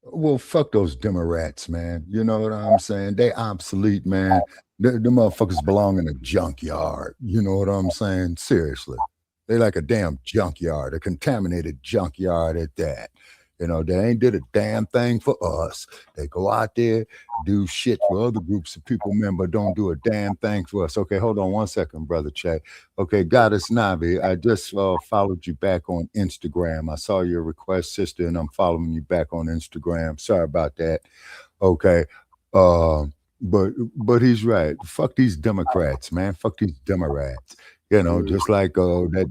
S3: Well, fuck those Democrats, man. You know what I'm saying? They obsolete, man. The motherfuckers belong in a junkyard. You know what I'm saying? Seriously. They like a damn junkyard, a contaminated junkyard at that. You know, they ain't did a damn thing for us. They go out there, do shit for other groups of people, man, but don't do a damn thing for us. Okay, hold on one second, Brother Che. Okay, Goddess Navi, I just followed you back on Instagram. I saw your request, sister, and I'm following you back on Instagram. Sorry about that. Okay, but he's right. Fuck these Democrats, man. Fuck these Democrats. You know, just like that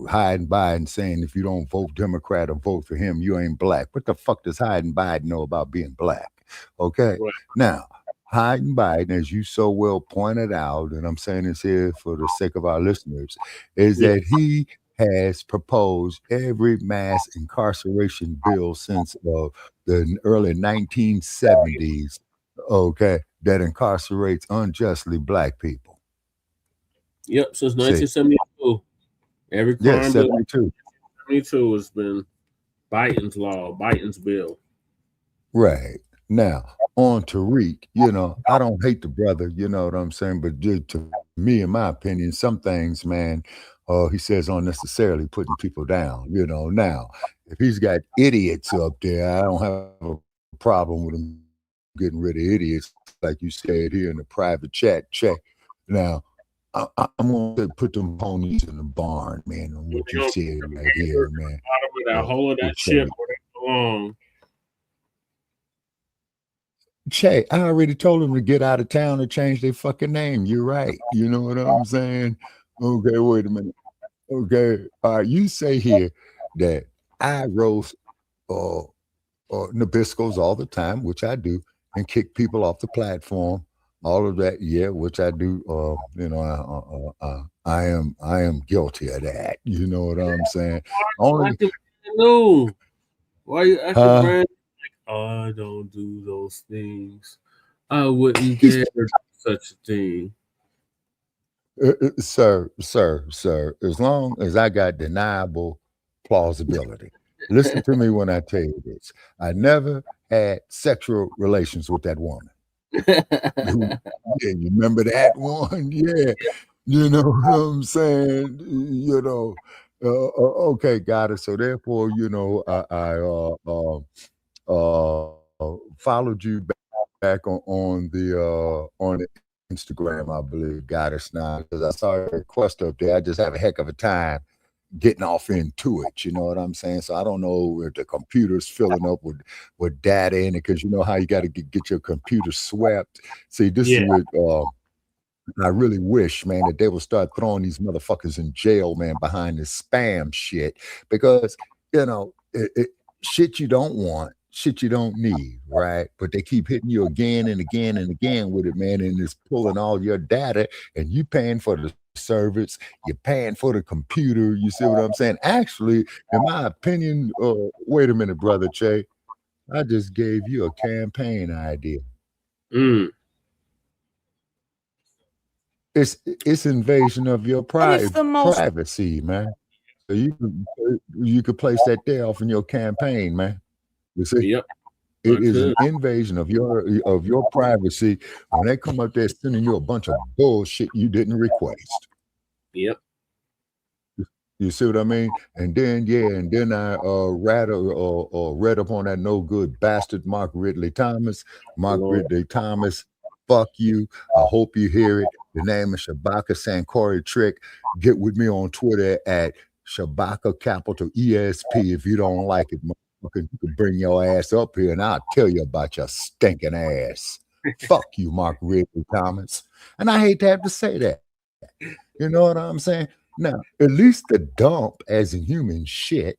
S3: Hyde and Biden saying, if you don't vote Democrat or vote for him, you ain't black. What the fuck does Hyde and Biden know about being black? Okay. Right. Now, Hyde and Biden, as you so well pointed out, and I'm saying this here for the sake of our listeners, is that he has proposed every mass incarceration bill since the early 1970s, okay, that incarcerates unjustly black people.
S18: Yep, since 1972. Every crime bill 72 has been Biden's law, Biden's bill.
S3: Right. Now, on Tariq, you know, I don't hate the brother, you know what I'm saying? But to me, in my opinion, some things, man, he says unnecessarily putting people down, you know. Now, if he's got idiots up there, I don't have a problem with him getting rid of idiots, like you said here in the private chat. Check. Now, I'm going to put them ponies in the barn, man, on what you said right here, man.
S18: That whole of that ship where they belong.
S3: Che, I already told them to get out of town and change their fucking name. You're right. You know what I'm saying? Okay, wait a minute. Okay, you say here that I roast Nabiscos all the time, which I do, and kick people off the platform. All of that, yeah, which I do. You know, I am guilty of that. You know what I'm saying? Only
S18: why you acting brand like I don't do those things? I wouldn't dare do such a thing.
S3: Sir. As long as I got deniable plausibility, listen to me when I tell you this. I never had sexual relations with that woman. Yeah, you remember that one? Yeah, you know what I'm saying? You know, okay, got it. So therefore, you know, I followed you back on the Instagram, I believe, Goddess now, because I saw your request up there. I just have a heck of a time getting off into it, you know what I'm saying? So I don't know if the computer's filling up with data in it, because you know how you got to get your computer swept. See, this is what I really wish, man, that they would start throwing these motherfuckers in jail, man, behind this spam shit, because, you know, shit you don't want, shit you don't need, right? But they keep hitting you again and again and again with it, man, and it's pulling all your data, and you paying for the service, you're paying for the computer. You see what I'm saying? Actually, in my opinion, wait a minute, Brother Che, I just gave you a campaign idea. It's invasion of your privacy, man. you could place that there off in your campaign, man. You see?
S18: Yep.
S3: It is an invasion of your privacy when they come up there sending you a bunch of bullshit you didn't request.
S18: Yep.
S3: You see what I mean? And then I read up on that no good bastard Mark Ridley Thomas. Mark Ridley Thomas, fuck you. I hope you hear it. The name is Shabaka Sankori Trick. Get with me on Twitter at Shabaka capital ESP if you don't like it. You can bring your ass up here and I'll tell you about your stinking ass. Fuck you, Mark Ridley Thomas. And I hate to have to say that. You know what I'm saying? Now, at least the dump as in human shit,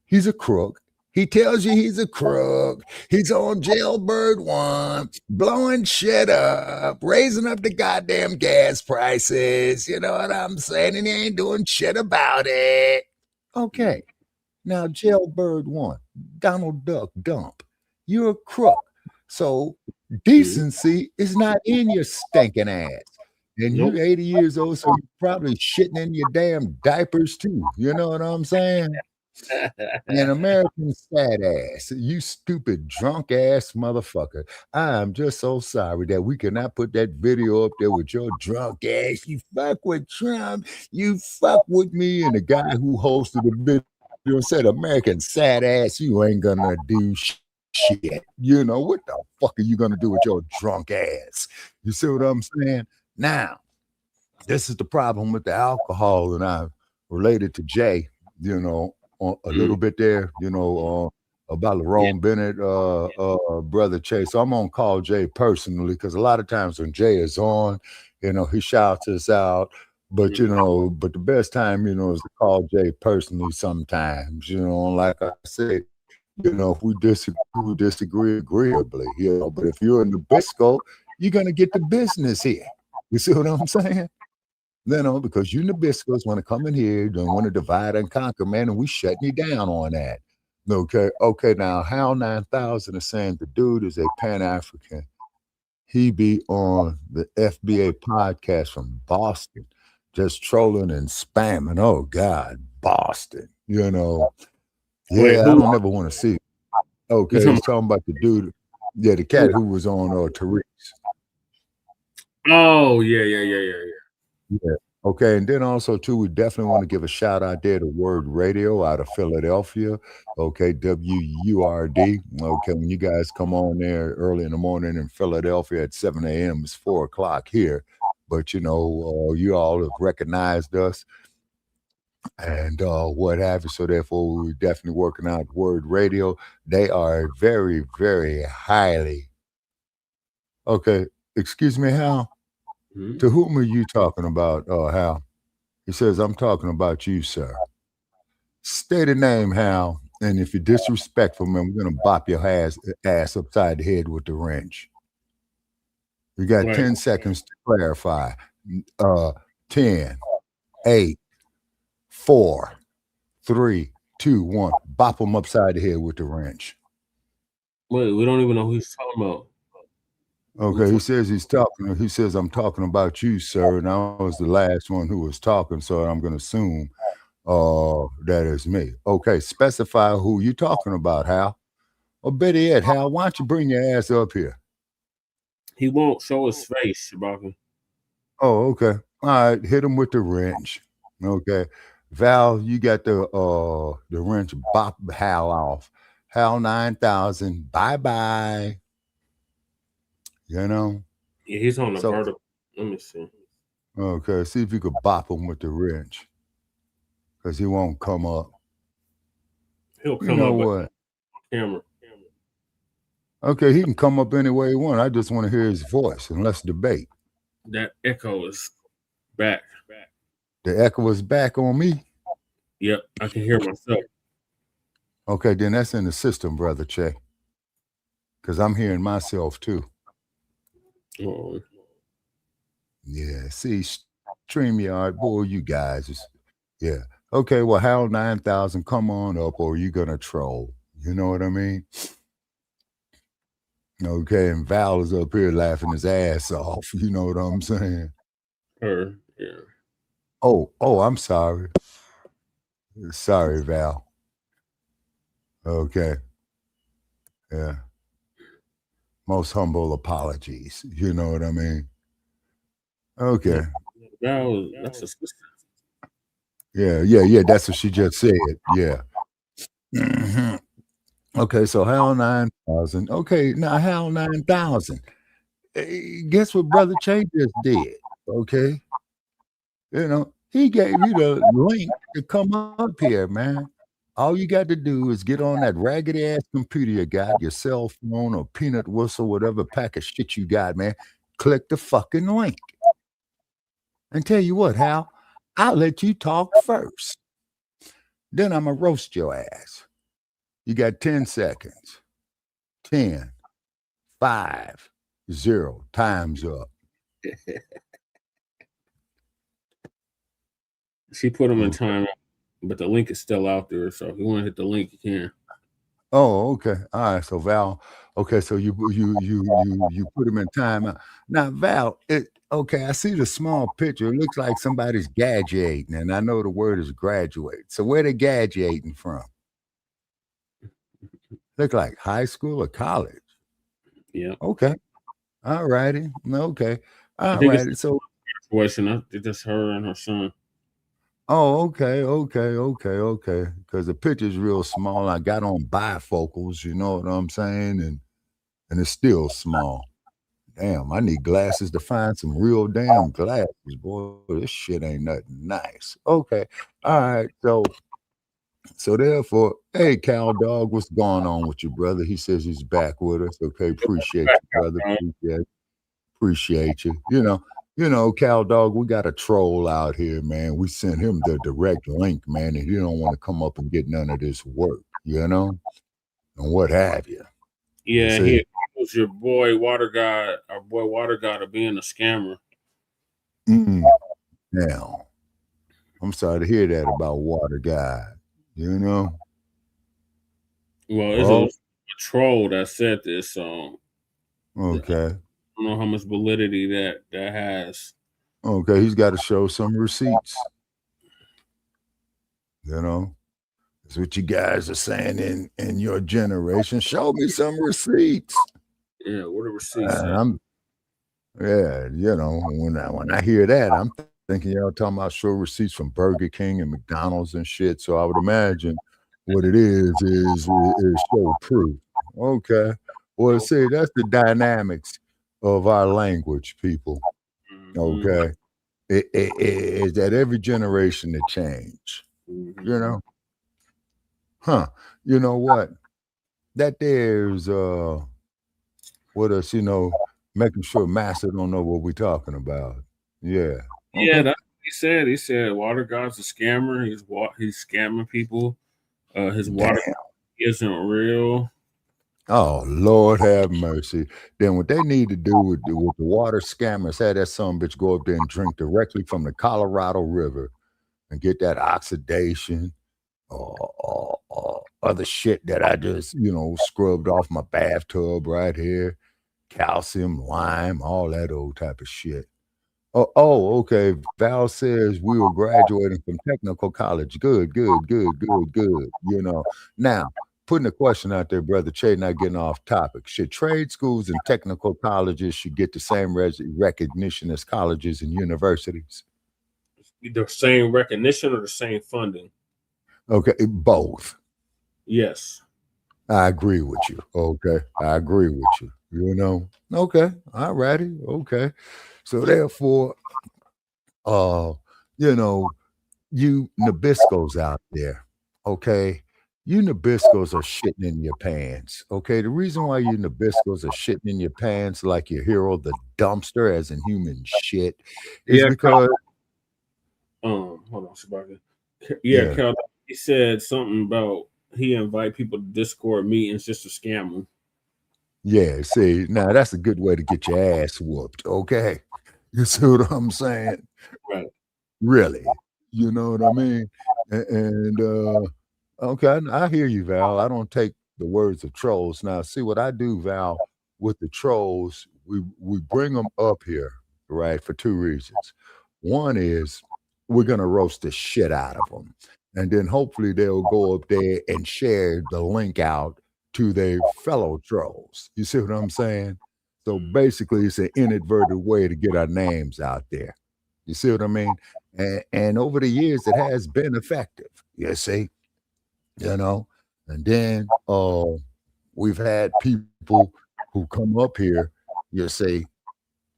S3: he's a crook. He tells you he's a crook. He's on Jailbird 1, blowing shit up, raising up the goddamn gas prices. You know what I'm saying? And he ain't doing shit about it. Okay. Now, Jailbird 1, Donald Duck dump. You're a crook. So decency is not in your stinking ass. And you're 80 years old, so you're probably shitting in your damn diapers too. You know what I'm saying? An American sad ass, you stupid drunk ass motherfucker. I'm just so sorry that we cannot put that video up there with your drunk ass. You fuck with Trump, you fuck with me, and the guy who hosted the video said, American sad ass, you ain't gonna do shit. You know, what the fuck are you gonna do with your drunk ass? You see what I'm saying? Now, this is the problem with the alcohol, and I related to Jay, you know, a little bit there, you know, about Lerone Bennett, brother Chase. So I'm gonna call Jay personally because a lot of times when Jay is on, you know, he shouts us out. But you know, but the best time, you know, is to call Jay personally sometimes, you know, like I said, you know, if we disagree agreeably, you know, but if you're in Nabisco, you're gonna get the business here. You see what I'm saying? You know, because you Nabiscos want to come in here, don't want to divide and conquer, man, and we shutting you down on that. Okay, now Hal 9000 is saying the dude is a Pan-African. He be on the FBA podcast from Boston, just trolling and spamming. Oh God, Boston, you know. Yeah, I don't ever want to see it. Okay, he's talking about the dude, the cat who was on Tariq.
S18: Oh, yeah.
S3: Yeah. Okay, and then also too, we definitely want to give a shout out there to Word Radio out of Philadelphia. Okay, WURD. Okay, when you guys come on there early in the morning in Philadelphia at 7 a.m., it's 4 o'clock here. But you know, you all have recognized us and what have you. So therefore, we're definitely working out Word Radio. They are very, very highly. Okay, excuse me, Hal. To whom are you talking about, Hal? He says, I'm talking about you, sir. State a name, Hal, and if you're disrespectful, man, we're going to bop your ass upside the head with the wrench. We got 10 seconds to clarify. 10, 8, 4, 3, 2, 1. Bop him upside the head with the wrench.
S18: Wait, we don't even know who he's talking about.
S3: Okay, he says I'm talking about you, sir, and I was the last one who was talking, so I'm going to assume that is me. Okay, specify who you talking about, Hal. Or better yet, Hal, why don't you bring your ass up here?
S18: He won't show his face, Shabaka.
S3: Oh, okay. All right, hit him with the wrench. Okay. Val, you got the wrench, bop Hal off. Hal 9000, bye-bye. You know?
S18: Yeah, he's on the vertical. Let me see.
S3: Okay, see if you could bop him with the wrench. Because he won't come up.
S18: He'll come up on camera.
S3: Okay, he can come up any way he wants. I just want to hear his voice and let's debate.
S18: That echo is back.
S3: The echo is back on me?
S18: Yep, I can hear myself.
S3: Okay, then that's in the system, brother Che. Because I'm hearing myself too.
S18: Oh.
S3: Yeah, see, StreamYard, boy, you guys is, yeah. Okay, well, Hal 9000, come on up, or you gonna troll. You know what I mean? Okay, and Val is up here laughing his ass off. You know what I'm saying?
S18: Her, yeah.
S3: Oh, I'm sorry. Sorry, Val. Okay. Yeah. Most humble apologies. You know what I mean? Okay.
S18: That's a sister.
S3: Yeah. That's what she just said. Yeah. Mhm. Okay, so HAL 9000. Okay, now HAL 9000. Guess what Brother Che just did? Okay. You know, he gave you the link to come up here, man. All you got to do is get on that raggedy ass computer you got, your cell phone or peanut whistle, whatever pack of shit you got, man. Click the fucking link. And tell you what, Hal, I'll let you talk first. Then I'm going to roast your ass. You got 10 seconds. 10, 5, 0. Time's up.
S18: She put him in time, but the link is still out there. So if you want to hit the link, you can.
S3: Oh, okay. All right. So Val, okay. So you put him in timeout. Now, Val, okay. I see the small picture. It looks like somebody's gadgeting, and I know the word is graduate. So where they gadgeting from? Look like high school or college.
S18: Yeah.
S3: Okay. All righty. Okay. All
S18: think
S3: righty.
S18: it's
S3: So
S18: graduation. It's just her and her son.
S3: oh, okay. Because the picture's real small. I got on bifocals, you know what I'm saying? And it's still small. Damn, I need glasses to find some real damn glasses, boy. This shit ain't nothing nice. Okay. All right. So therefore, hey, Cal Dog, what's going on with you, brother? He says he's back with us. Okay, appreciate you, brother. Appreciate you. You know, Cal Dog, we got a troll out here, man. We sent him the direct link, man, and he don't want to come up and get none of this work, you know, and what have you.
S18: Yeah, he was your boy Water God, our boy Water God, of being a scammer.
S3: Now, I'm sorry to hear that about Water God, you know.
S18: Well, it's a troll that said this, so
S3: okay.
S18: I don't know how much validity that has.
S3: Okay, he's got to show some receipts. You know, that's what you guys are saying in your generation. Show me some receipts.
S18: Yeah, what are receipts?
S3: Yeah, you know, when I hear that, I'm thinking y'all talking about show receipts from Burger King and McDonald's and shit. So I would imagine what it is show proof. Okay. Well, see, that's the dynamics of our language, people. Okay. Is that every generation to change. You know? Huh. You know what? That there's with us, you know, making sure Master don't know what we're talking about. Yeah. Okay.
S18: Yeah, that's what he said. He said Water God's a scammer. He's scamming people. His water isn't real.
S3: Oh, Lord have mercy. Then what they need to do with the water scammers, have that some bitch go up there and drink directly from the Colorado River and get that oxidation or other shit that I just, you know, scrubbed off my bathtub right here. Calcium, lime, all that old type of shit. Oh, okay. Val says we were graduating from technical college. Good. You know, now putting a question out there, Brother Che, not getting off topic. Should trade schools and technical colleges should get the same recognition as colleges and universities?
S18: The same recognition or the same funding?
S3: Okay, both.
S18: Yes.
S3: I agree with you. Okay. I agree with you. You know, okay. All righty. Okay. So therefore, you know, you Nabiscos out there, okay? You Nabiscos are shitting in your pants, okay? The reason why you Nabiscos are shitting in your pants like your hero, the dumpster, as in human shit, is because...
S18: hold on, Shabaka. Yeah, Cal, he said something about he invite people to Discord meetings just to scam them.
S3: Yeah, see, now that's a good way to get your ass whooped, okay? You see what I'm saying?
S18: Right.
S3: Really. You know what I mean? And okay, I hear you, Val. I don't take the words of trolls. Now, see what I do, Val, with the trolls, we bring them up here, right, for two reasons. One is we're going to roast the shit out of them. And then hopefully they'll go up there and share the link out to their fellow trolls. You see what I'm saying? So basically, it's an inadvertent way to get our names out there. You see what I mean? And over the years, it has been effective. You see, you know. And then we've had people who come up here. You see,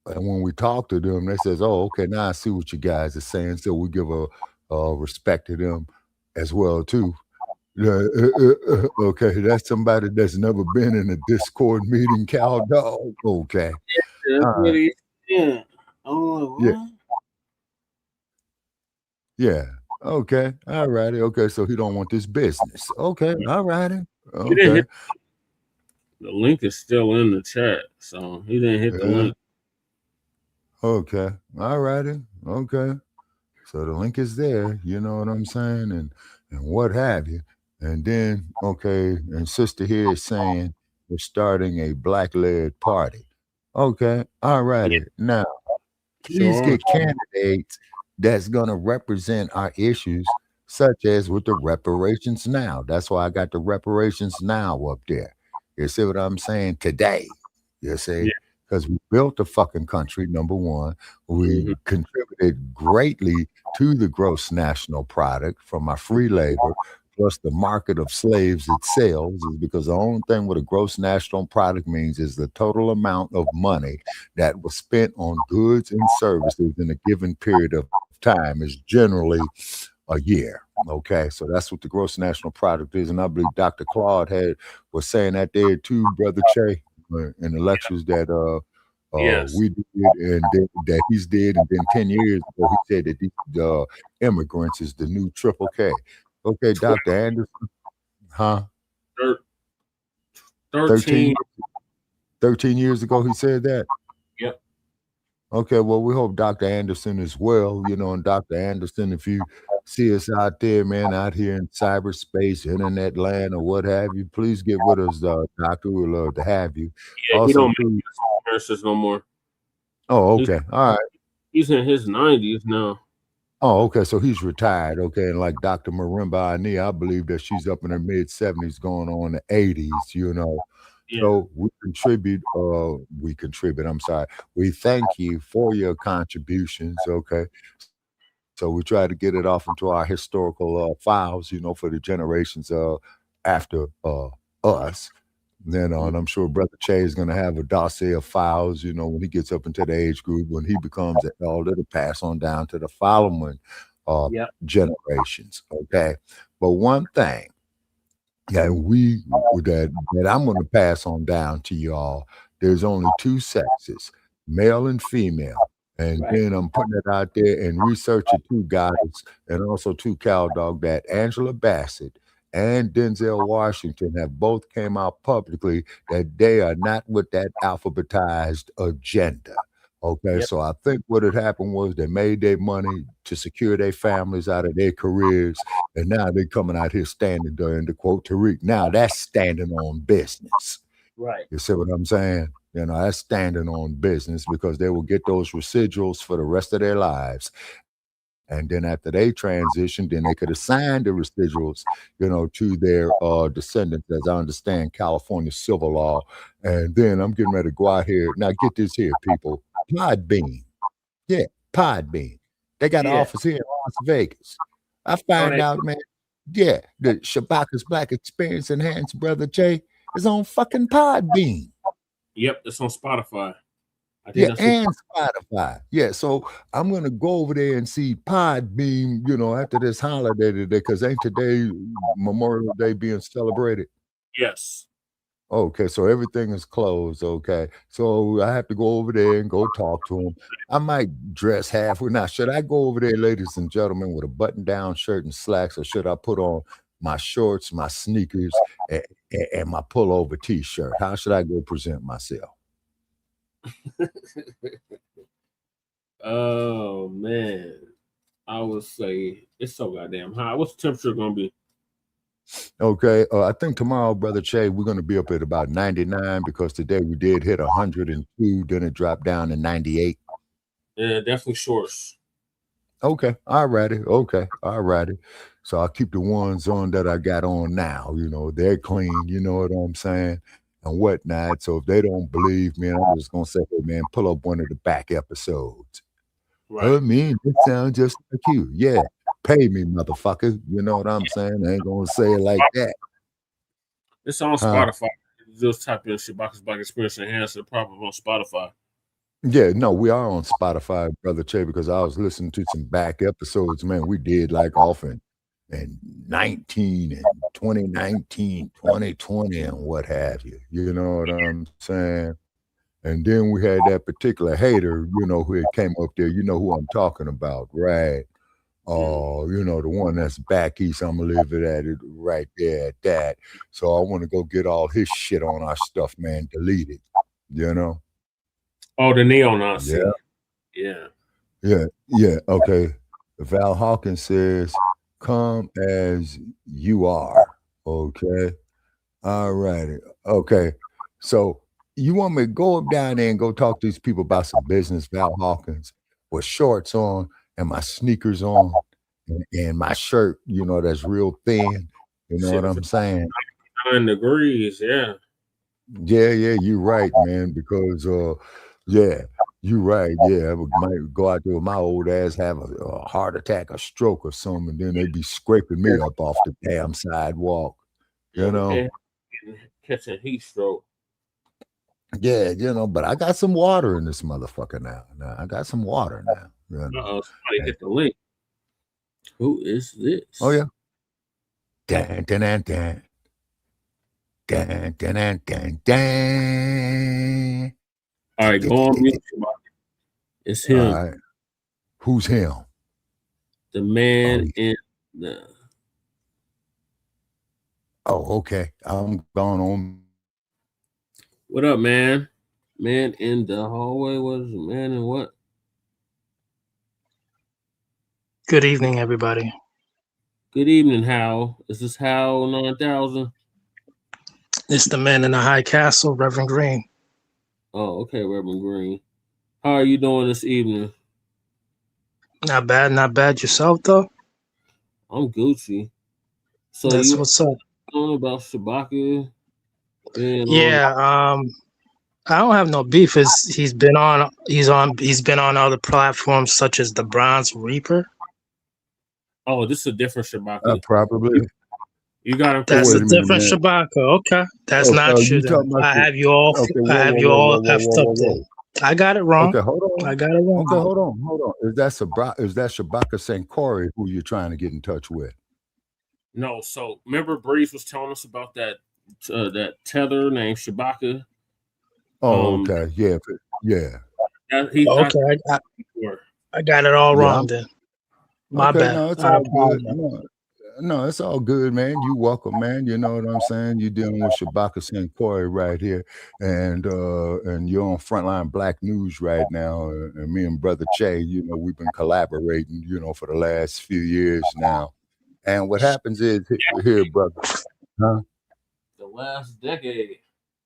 S3: and when we talk to them, they says, "Oh, okay, now I see what you guys are saying." So we give a respect to them as well too. Okay, that's somebody that's never been in a Discord meeting, cow dog. Okay.
S18: Yeah, that's what he said. Oh,
S3: yeah. Yeah. Okay. All righty. Okay. So he don't want this business. Okay. All righty. Okay.
S18: The link is still in the chat, so he didn't hit the link.
S3: Okay. All righty. Okay. So the link is there. You know what I'm saying, and what have you. And then, okay, and sister here is saying we're starting a Black-led party. Okay, all righty. Now, please get candidates that's going to represent our issues, such as with the Reparations Now. That's why I got the Reparations Now up there. You see what I'm saying? Today, you see? Because we built the fucking country, number one. We contributed greatly to the gross national product from our free labor, plus the market of slaves it sells, is because the only thing what a gross national product means is the total amount of money that was spent on goods and services in a given period of time is generally a year. Okay, so that's what the gross national product is. And I believe Dr. Claude was saying that there too, Brother Che, in the lectures that we did and that he's did, and then 10 years ago he said that these immigrants is the new triple K. Okay, Dr. Anderson, huh? 13 years ago he said that.
S18: Yep.
S3: Okay, well, we hope Dr. Anderson as well, you know, and Dr. Anderson, if you see us out there, man, out here in cyberspace, internet land, or what have you, please get with us, Doctor. We'd love to have you.
S18: Yeah,
S3: also,
S18: he don't make nurses no more.
S3: Oh, okay. All right.
S18: He's in his 90s now.
S3: Oh, okay. So he's retired. Okay. And like Dr. Marimba Ani, I believe that she's up in her mid 70s going on the 80s, you know. Yeah. So we contribute, I'm sorry. We thank you for your contributions. Okay. So we try to get it off into our historical files, you know, for the generations after us. Then and I'm sure Brother Che is going to have a dossier of files, you know, when he gets up into the age group, when he becomes an elder, to pass on down to the following generations. Okay. But one thing that that I'm going to pass on down to y'all, there's only two sexes, male and female. And then I'm putting it out there and researching two guys and also two cow dog, that Angela Bassett and Denzel Washington have both came out publicly that they are not with that alphabetized agenda. Okay, so I think what had happened was they made their money to secure their families out of their careers, and now they're coming out here standing there, and to quote Tariq, now that's standing on business.
S18: Right.
S3: You see what I'm saying? You know, that's standing on business, because they will get those residuals for the rest of their lives. And then after they transition, then they could assign the residuals, you know, to their descendants, as I understand California civil law. And then I'm getting ready to go out here. Now get this here, people. Podbean. Yeah, Podbean. They got an office here in Las Vegas. I find out, man, the Shabaka's Black Experience Enhanced, Brother Che, is on fucking Podbean.
S18: Yep, it's on Spotify.
S3: And Spotify. Yeah, so I'm gonna go over there and see Podbean, you know, after this holiday today, because ain't today Memorial Day being celebrated?
S18: Yes.
S3: Okay, so everything is closed. Okay, so I have to go over there and go talk to them. I might dress halfway. Now, should I go over there, ladies and gentlemen, with a button-down shirt and slacks, or should I put on my shorts, my sneakers, and my pullover T-shirt? How should I go present myself?
S18: Oh man, I would say it's so goddamn hot. What's the temperature gonna be?
S3: Okay, I think tomorrow, Brother Che, we're going to be up at about 99, because today we did hit 102, then it dropped down to 98.
S18: Yeah, definitely shorts.
S3: Okay, all righty. Okay, all righty. So I keep the ones on that I got on now. You know, they're clean. You know what I'm saying? And whatnot. So if they don't believe me, I'm just gonna say, hey man, pull up one of the back episodes.
S18: Right.
S3: I mean, it sounds just like you. Yeah, pay me, motherfucker. You know what I'm saying? I ain't gonna say it like that.
S18: It's on Spotify. Just type in Shabaka's Black Experience Enhanced. It's probably on Spotify.
S3: Yeah, no, we are on Spotify, Brother Che, because I was listening to some back episodes, man. We did like often and 19 and 2019, 2020, and what have you. You know what I'm saying? And then we had that particular hater, you know, who had came up there. You know who I'm talking about, right? You know, the one that's back east. I'm gonna leave it at it right there at that. So I want to go get all his shit on our stuff, man. Delete it. You know?
S18: Oh, the neo-Nazi.
S3: Yeah. Okay. Val Hawkins says, "Come as you are." Okay. All righty. Okay. So you want me to go up down there and go talk to these people about some business, Val Hawkins, with shorts on and my sneakers on and my shirt, you know, that's real thin. You know what I'm saying?
S18: 9 degrees, yeah.
S3: Yeah, you're right, man. Because yeah, you're right. Yeah, I might go out there with my old ass, have a heart attack, a stroke or something, and then they be scraping me up off the damn sidewalk. You know?
S18: Catching heat stroke.
S3: Yeah, you know, but I got some water in this motherfucker now. I got some water now. You know?
S18: Somebody hit the link. Who is this?
S3: Oh yeah. Dan, dan, dan, dan. Dan, dan, dan, dan, dan.
S18: All right, go on mute. It's him.
S3: All right. Who's him?
S18: The man in the.
S3: Oh, okay. I'm going on.
S18: What up, man? Man in the hallway. What is the man in what?
S7: Good evening, everybody.
S18: Good evening, Hal. Is this Hal 9000?
S7: It's the man in the high castle, Reverend Green.
S18: Oh, okay, Reverend Green. How are you doing this evening?
S7: Not bad, not bad. Yourself, though?
S18: I'm Gucci. So
S7: that's
S18: you
S7: what's up.
S18: Talking about Shabaka?
S7: Yeah, I don't have no beef. He's been on other platforms such as the Bronze Reaper.
S18: Oh, this is a different Shabaka.
S3: Probably.
S18: You got him.
S7: That's a different Shabaka. Okay, that's not true. Then. I have you all. I have you all effed up there. I got it wrong.
S3: Okay, hold on.
S7: I got it wrong.
S3: Okay, hold on. Is that Shabaka Sankori who you're trying to get in touch with?
S18: No. So remember, Breeze was telling us about that tether named Shabaka.
S3: Oh, okay. Yeah.
S7: I got it all wrong then. My bad.
S3: No, it's all good. No, it's all good, man. You welcome, man. You know what I'm saying? You're dealing with Shabaka Sankori right here, and you're on Frontline Black News right now. And me and Brother Che, you know, we've been collaborating, you know, for the last few years now. And what happens is here, brother, huh?
S18: The last decade.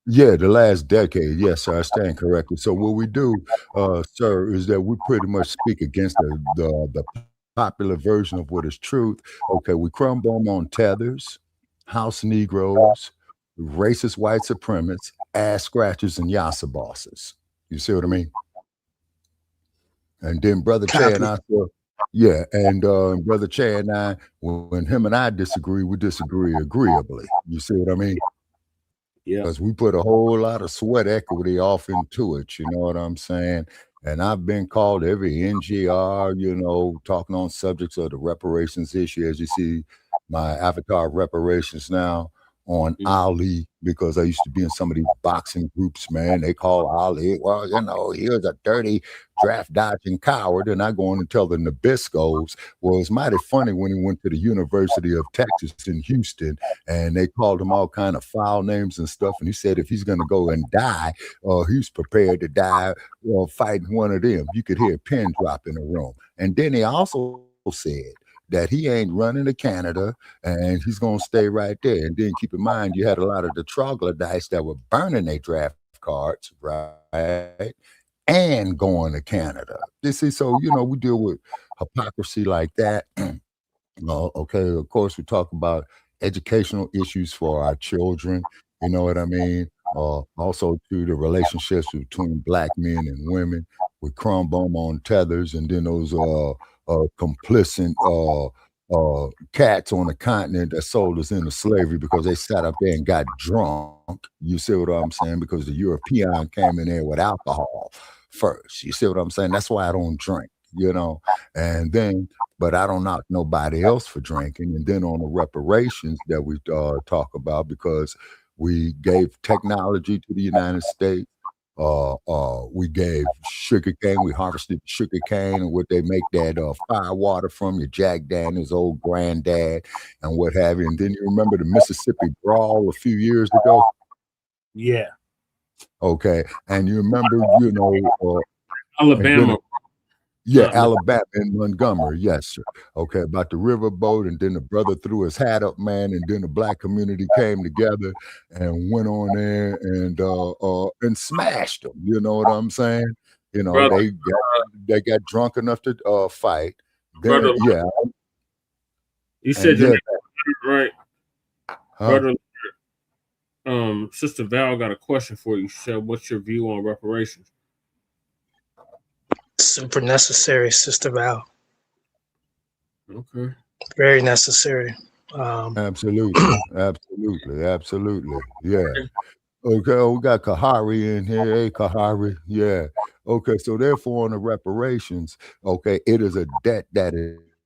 S3: Yeah, the last decade. Yes, sir. I stand corrected. So what we do, sir, is that we pretty much speak against the popular version of what is truth. Okay, we crumb bomb on tethers, house Negroes, racist white supremacists, ass scratchers, and yassa bosses. You see what I mean? And then Brother Che and I, and Brother Che and I, when him and I disagree, we disagree agreeably. You see what I mean?
S18: Yeah.
S3: Because we put a whole lot of sweat equity off into it. You know what I'm saying? And I've been called every NGR, you know, talking on subjects of the reparations issue. As you see, my avatar reparations now on Ali, because I used to be in some of these boxing groups, man. They call Ali, well, you know, he was a dirty draft dodging coward. And I go on and tell the Nabiscos, well, it's mighty funny when he went to the University of Texas in Houston and they called him all kind of foul names and stuff. And he said if he's going to go and die, he's prepared to die fighting one of them. You could hear a pin drop in the room. And then he also said that he ain't running to Canada and he's going to stay right there. And then keep in mind, you had a lot of the troglodytes that were burning their draft cards, right? And going to Canada. You see, so, you know, we deal with hypocrisy like that. Okay, of course, we talk about educational issues for our children. You know what I mean? Also, to the relationships between black men and women with crumbum on tethers, and then those complicit cats on the continent that sold us into slavery because they sat up there and got drunk. You see what I'm saying? Because the European came in there with alcohol first. You see what I'm saying? That's why I don't drink, and then but I don't knock nobody else for drinking. And then on the reparations that we talk about, because we gave technology to the United States, we gave sugar cane, we harvested sugar cane and what they make that fire water from, your Jack Daniels, old granddad, and what have you. And then you remember the Mississippi Brawl a few years ago?
S18: Yeah.
S3: Okay. And you remember,
S18: Alabama.
S3: Alabama and Montgomery, yes, sir. Okay, about the riverboat, and then the brother threw his hat up, man, and then the black community came together and went on there and smashed them. You know what I'm saying? Brother, they got drunk enough to fight. Then,
S18: brother, you said your name right, brother. Sister Val got a question for you. She said, "What's your view on reparations?"
S7: Super necessary, Sister Val.
S18: Okay.
S7: Very necessary.
S3: Absolutely. Yeah. Okay, we got Kahari in here. Hey, Kahari. Yeah. Okay, so therefore on the reparations, okay, it is a debt that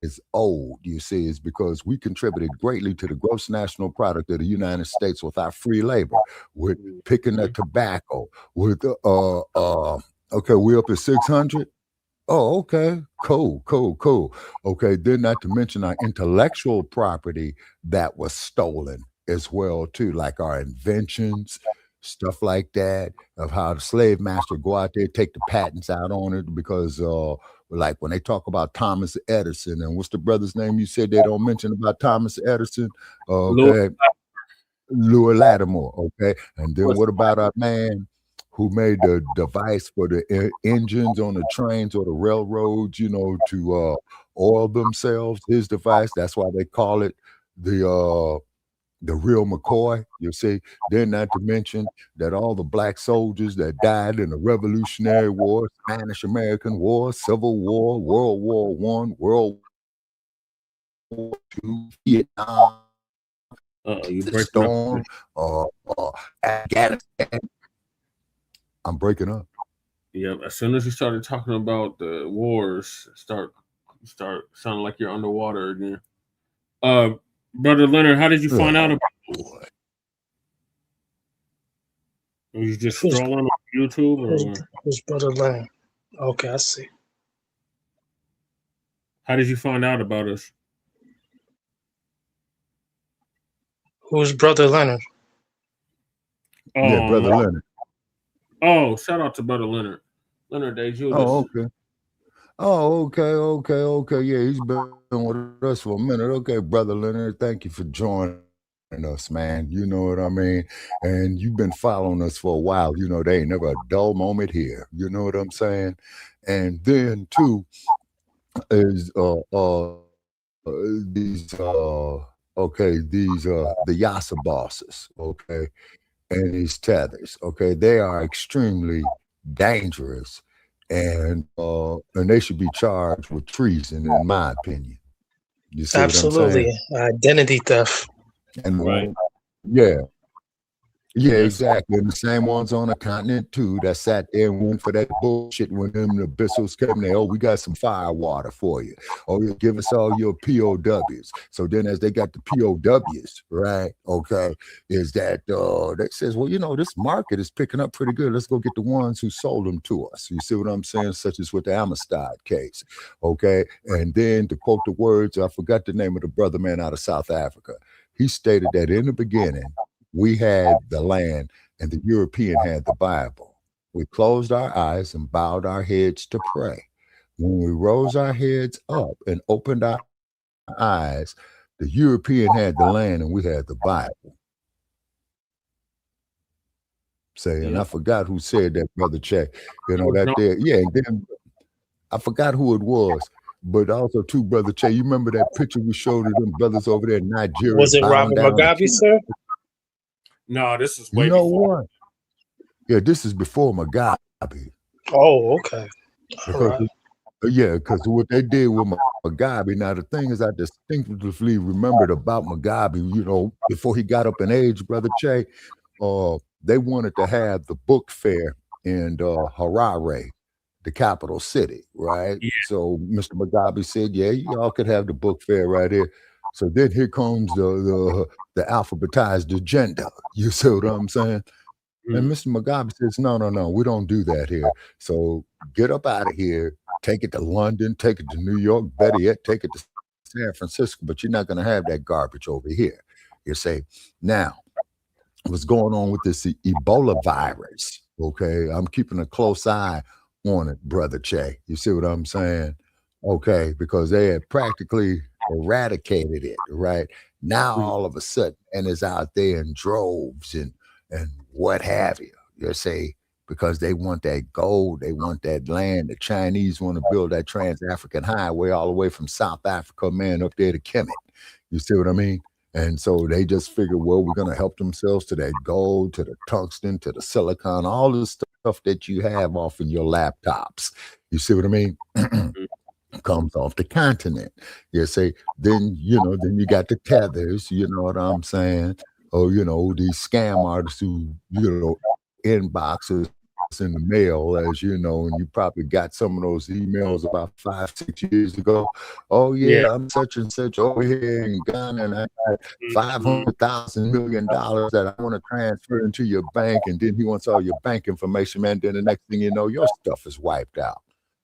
S3: is owed, you see, is because we contributed greatly to the gross national product of the United States with our free labor, with picking the tobacco, with okay, we up at 600. Oh, okay. Cool. Okay, then not to mention our intellectual property that was stolen as well, too, like our inventions, stuff like that, of how the slave master go out there, take the patents out on it, because like when they talk about Thomas Edison, and what's the brother's name you said they don't mention about Thomas Edison? Okay. Louis Lattimore, okay. And then what about our man who made the device for the engines on the trains or the railroads, to oil themselves? His device, that's why they call it the real McCoy, you see. Then not to mention that all the black soldiers that died in the Revolutionary War, Spanish-American War, Civil War, World War I, World War II, Vietnam, Storm, Afghanistan. I'm breaking up.
S18: Yeah, as soon as you started talking about the wars, start sounding like you're underwater again. Brother Leonard, how did you find out about it? Were you just scrolling on YouTube? Or
S7: who's Brother Leonard? Okay, I see.
S18: How did you find out about us?
S7: Who's Brother Leonard?
S3: Yeah, Brother Leonard.
S18: Oh, shout out to Brother Leonard. Leonard Day Julius.
S3: Okay. Yeah, he's been with us for a minute. Okay, Brother Leonard, thank you for joining us, man. You know what I mean? And you've been following us for a while. There ain't never a dull moment here. You know what I'm saying? And then too is these the Yasa bosses, okay, and these tethers, okay, they are extremely dangerous, and they should be charged with treason, in my opinion. You see
S7: Absolutely.
S3: what I'm saying?
S7: Identity theft.
S3: And
S18: right.
S3: Yeah, exactly. And the same ones on the continent too that sat there and went for that bullshit when them the Bissels came there. Oh, we got some fire water for you. Oh, you give us all your POWs. So then as they got the POWs, right? Okay, is that that says, well, this market is picking up pretty good. Let's go get the ones who sold them to us. You see what I'm saying? Such as with the Amistad case. Okay. And then to quote the words, I forgot the name of the brother man out of South Africa. He stated that in the beginning, we had the land and the European had the Bible. We closed our eyes and bowed our heads to pray. When we rose our heads up and opened our eyes, the European had the land and we had the Bible. And I forgot who said that, Brother Check. That there. Yeah, and then I forgot who it was. but also too, Brother Che, you remember that picture we showed of them brothers over there in Nigeria?
S7: Was it Robert Mugabe, sir?
S18: No, this is way
S3: You know
S18: before.
S3: what? Yeah, this is before Mugabe.
S7: Oh, okay.
S3: Because because what they did with Mugabe, now the thing is I distinctively remembered about Mugabe, you know, before he got up in age, Brother Che, they wanted to have the book fair in Harare, the capital city, right?
S18: Yeah.
S3: So Mr. Mugabe said, yeah, y'all could have the book fair right here. So then here comes the alphabetized agenda. You see what I'm saying? And Mr. Mugabe says, no, we don't do that here. So get up out of here, take it to London, take it to New York, better yet, take it to San Francisco, but you're not going to have that garbage over here. You say, now, what's going on with this Ebola virus? Okay, I'm keeping a close eye on it, Brother Che. You see what I'm saying? Okay, because they had practically eradicated it, right? Now, all of a sudden, and it's out there in droves and what have you. You say, because they want that gold, they want that land. The Chinese want to build that Trans-African highway all the way from South Africa, man, up there to Kemet. You see what I mean? And so they just figure, well, we're going to help themselves to that gold, to the tungsten, to the silicon, all the stuff that you have off in your laptops. You see what I mean? Comes off the continent. You say, then you got the tethers, you know what I'm saying? Or, these scam artists who, inboxes in the mail, as you know, and you probably got some of those emails about 5-6 years ago. Oh yeah, I'm such and such over here in Ghana, and I got $500,000 million that I want to transfer into your bank, and then he wants all your bank information, man. Then the next thing you know, your stuff is wiped out.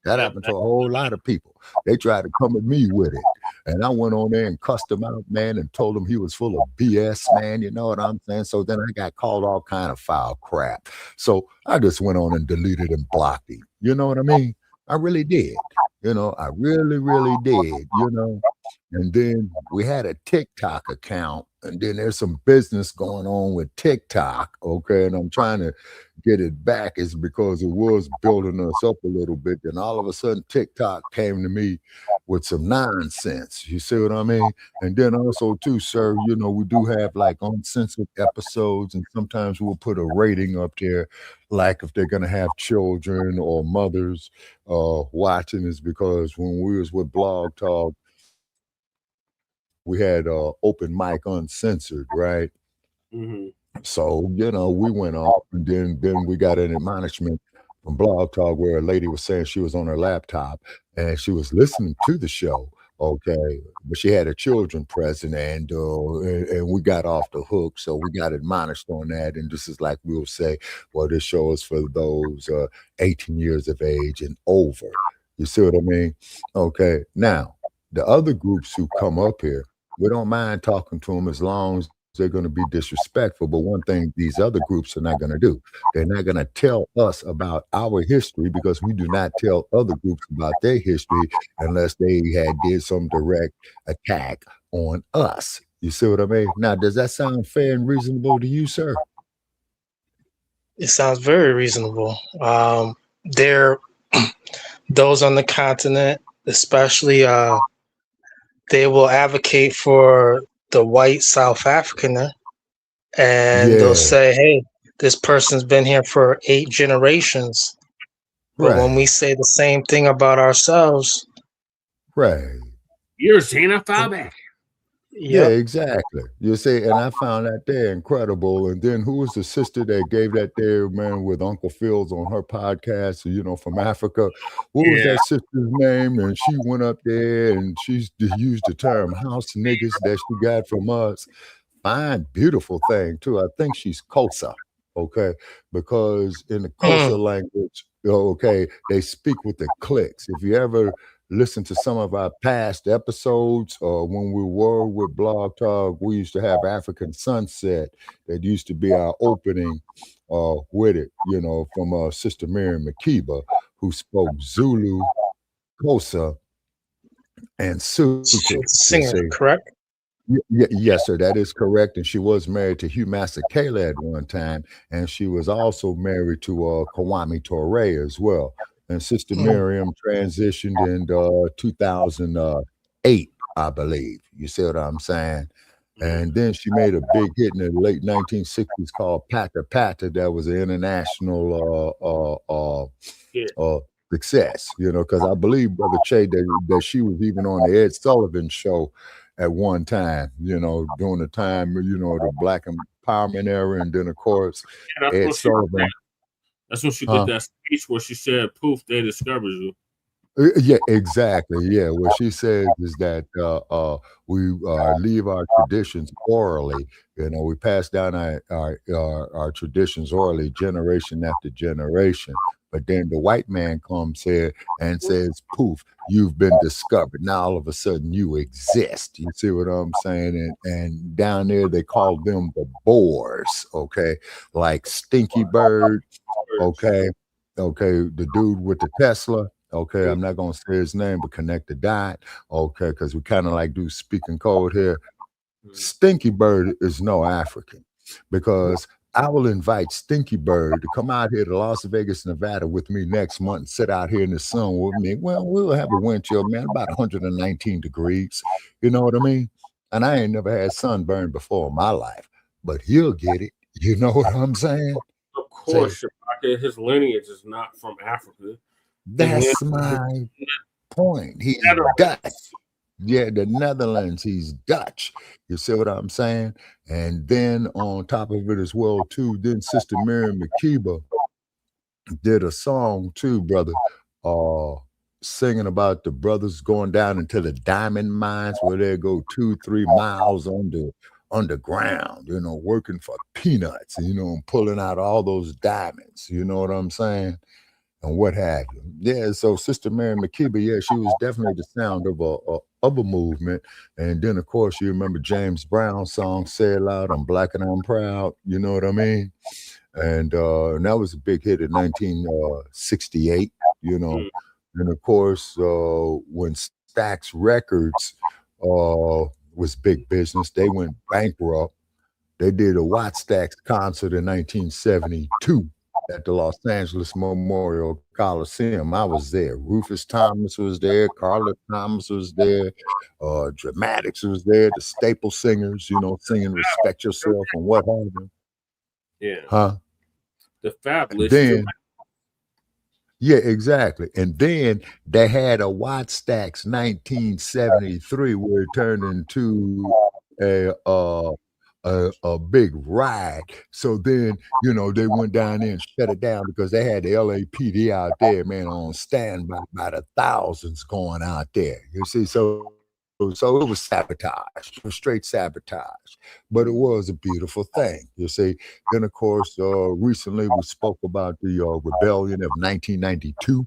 S3: That happened to a whole lot of people. They tried to come at me with it. And I went on there and cussed him out, man, and told him he was full of BS, man. You know what I'm saying? So then I got called all kind of foul crap. So I just went on and deleted and blocked him. You know what I mean? I really did. I really, really did, And then we had a TikTok account. And then there's some business going on with TikTok, okay? And I'm trying to get it back is because it was building us up a little bit. Then all of a sudden TikTok came to me with some nonsense. You see what I mean? And then also too, sir, we do have like uncensored episodes, and sometimes we'll put a rating up there, like if they're gonna have children or mothers watching, is because when we was with Blog Talk, we had open mic uncensored, right? So, we went off, and then we got an admonishment from Blog Talk where a lady was saying she was on her laptop and she was listening to the show, okay, but she had her children present, and we got off the hook, so we got admonished on that. And this is like we'll say, well, this show is for those 18 years of age and over. You see what I mean? Okay, now, the other groups who come up here, we don't mind talking to them as long as they're going to be disrespectful. But one thing these other groups are not going to do, they're not going to tell us about our history, because we do not tell other groups about their history unless they did some direct attack on us. You see what I mean? Now, does that sound fair and reasonable to you, sir?
S7: It sounds very reasonable. Those on the continent, especially, they will advocate for the white South Africaner, and they'll say, hey, this person's been here for 8 generations. But when we say the same thing about ourselves,
S18: you're xenophobic.
S3: Yeah, exactly. You see, and I found that there incredible. And then who was the sister that gave that there, man, with Uncle Phil's on her podcast, from Africa? What was that sister's name? And she went up there and she used the term house niggas that she got from us. Fine, beautiful thing, too. I think she's Xhosa, okay? Because in the Xhosa language, okay, they speak with the clicks. If you ever listen to some of our past episodes, when we were with Blog Talk, we used to have African Sunset that used to be our opening with it, from Sister Miriam Makeba, who spoke Zulu, Xhosa, and Sotho.
S7: Singer, correct?
S3: Yes, sir, that is correct. And she was married to Hugh Masekela at one time, and she was also married to Kwame Ture as well. and Sister Miriam transitioned in 2008, I believe. You see what I'm saying? And then she made a big hit in the late 1960s called Pata Pata. That was an international success, you know, because I believe, Brother Che, that she was even on the Ed Sullivan show at one time, you know, during the time, you know, the Black empowerment era. And then, of course, Ed Sullivan.
S18: That's when she did that speech where she said, "Poof, they discovered you."
S3: Yeah, exactly. Yeah, what she says is that we leave our traditions orally. You know, we pass down our traditions orally, generation after generation. But then the white man comes here and says, "Poof, you've been discovered. Now all of a sudden you exist." You see what I'm saying? And down there they call them the Boers. Okay, like Stinky Bird. Okay, the dude with the Tesla. Okay, I'm not gonna say his name, but connect the dot. Okay, because we kind of like do speaking code here. Stinky Bird is no African, because I will invite Stinky Bird to come out here to Las Vegas, Nevada with me next month and sit out here in the sun with me. Well, we'll have a wind chill, man, about 119 degrees. You know what I mean? And I ain't never had sunburn before in my life, but he'll get it. You know what I'm saying?
S18: Of course, his lineage is not from Africa.
S3: That's my point. He's Dutch. Yeah, the Netherlands. He's Dutch. You see what I'm saying? And then on top of it as well, too, then Sister Miriam Makeba did a song too, brother, singing about the brothers going down into the diamond mines where they go 2-3 miles underground, you know, working for peanuts, you know, and pulling out all those diamonds. You know what I'm saying? And what have you. Yeah, so Sister Mary Makeba, yeah, she was definitely the sound of a movement. And then, of course, you remember James Brown's song, "Say It Loud, I'm Black and I'm Proud." You know what I mean? And that was a big hit in 1968, you know. And, of course, when Stax Records was big business, they went bankrupt. They did a Watt Stax concert in 1972. At the Los Angeles Memorial Coliseum. I was there. Rufus Thomas was there. Carla Thomas was there. Dramatics was there. The Staple Singers, you know, singing "Respect Yourself" and what have you.
S18: Yeah.
S3: Huh?
S18: The Fabulous.
S3: Then, yeah, exactly. And then they had a Watt Stax 1973 where it turned into a big ride. So then, you know, they went down there and shut it down because they had the LAPD out there, man, on standby by the thousands going out there. You see, so it was sabotage, it was straight sabotage, but it was a beautiful thing. You see, then of course, recently we spoke about the rebellion of 1992.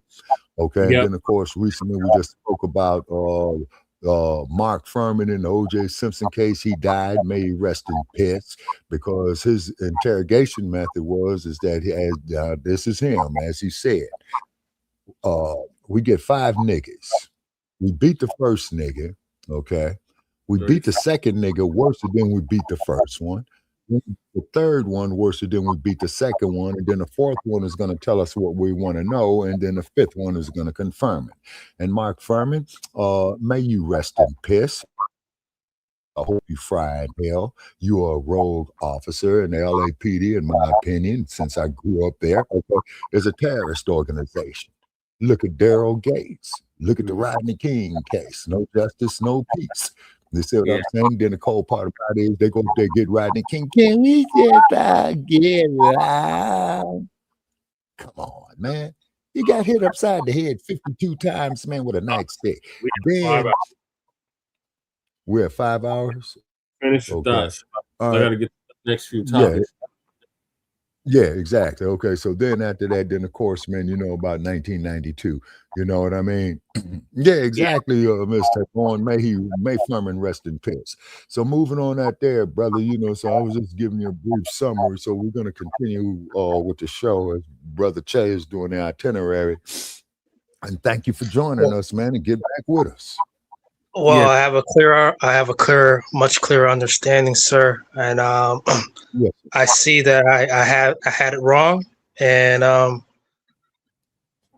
S3: Okay, and then of course, recently we just spoke about Mark Furman in the O.J. Simpson case. He died. May he rest in peace, because his interrogation method is that this is him, as he said. We get 5 niggas. We beat the first nigga. Okay, we beat the second nigga worse than we beat the first one. The third one worse than we beat the second one, and then the fourth one is going to tell us what we want to know, and then the fifth one is going to confirm it. And Mark Furman, may you rest in peace. I hope you fry in hell. You are a rogue officer, and the LAPD, in my opinion, since I grew up there, is a terrorist organization. Look at Daryl Gates. Look at the Rodney King case. No justice, no peace. You see what I'm saying? Then the cold part about it is they go up there, get Rodney King. Can we just get loud? Come on, man. He got hit upside the head 52 times, man, with a nightstick. Then we're at 5 hours.
S18: Finish your thoughts. I got to get to the next few topics.
S3: Yeah, exactly. Okay, so then after that, then of course, man, you know about 1992. You know what I mean? Yeah, exactly, Mr. Vaughn. May Furman rest in peace. So moving on out there, brother, you know, so I was just giving you a brief summary. So we're going to continue with the show as Brother Che is doing the itinerary. And thank you for joining us, man, and get back with us.
S7: Well, I have a much clearer understanding, sir, and I see that I had it wrong, and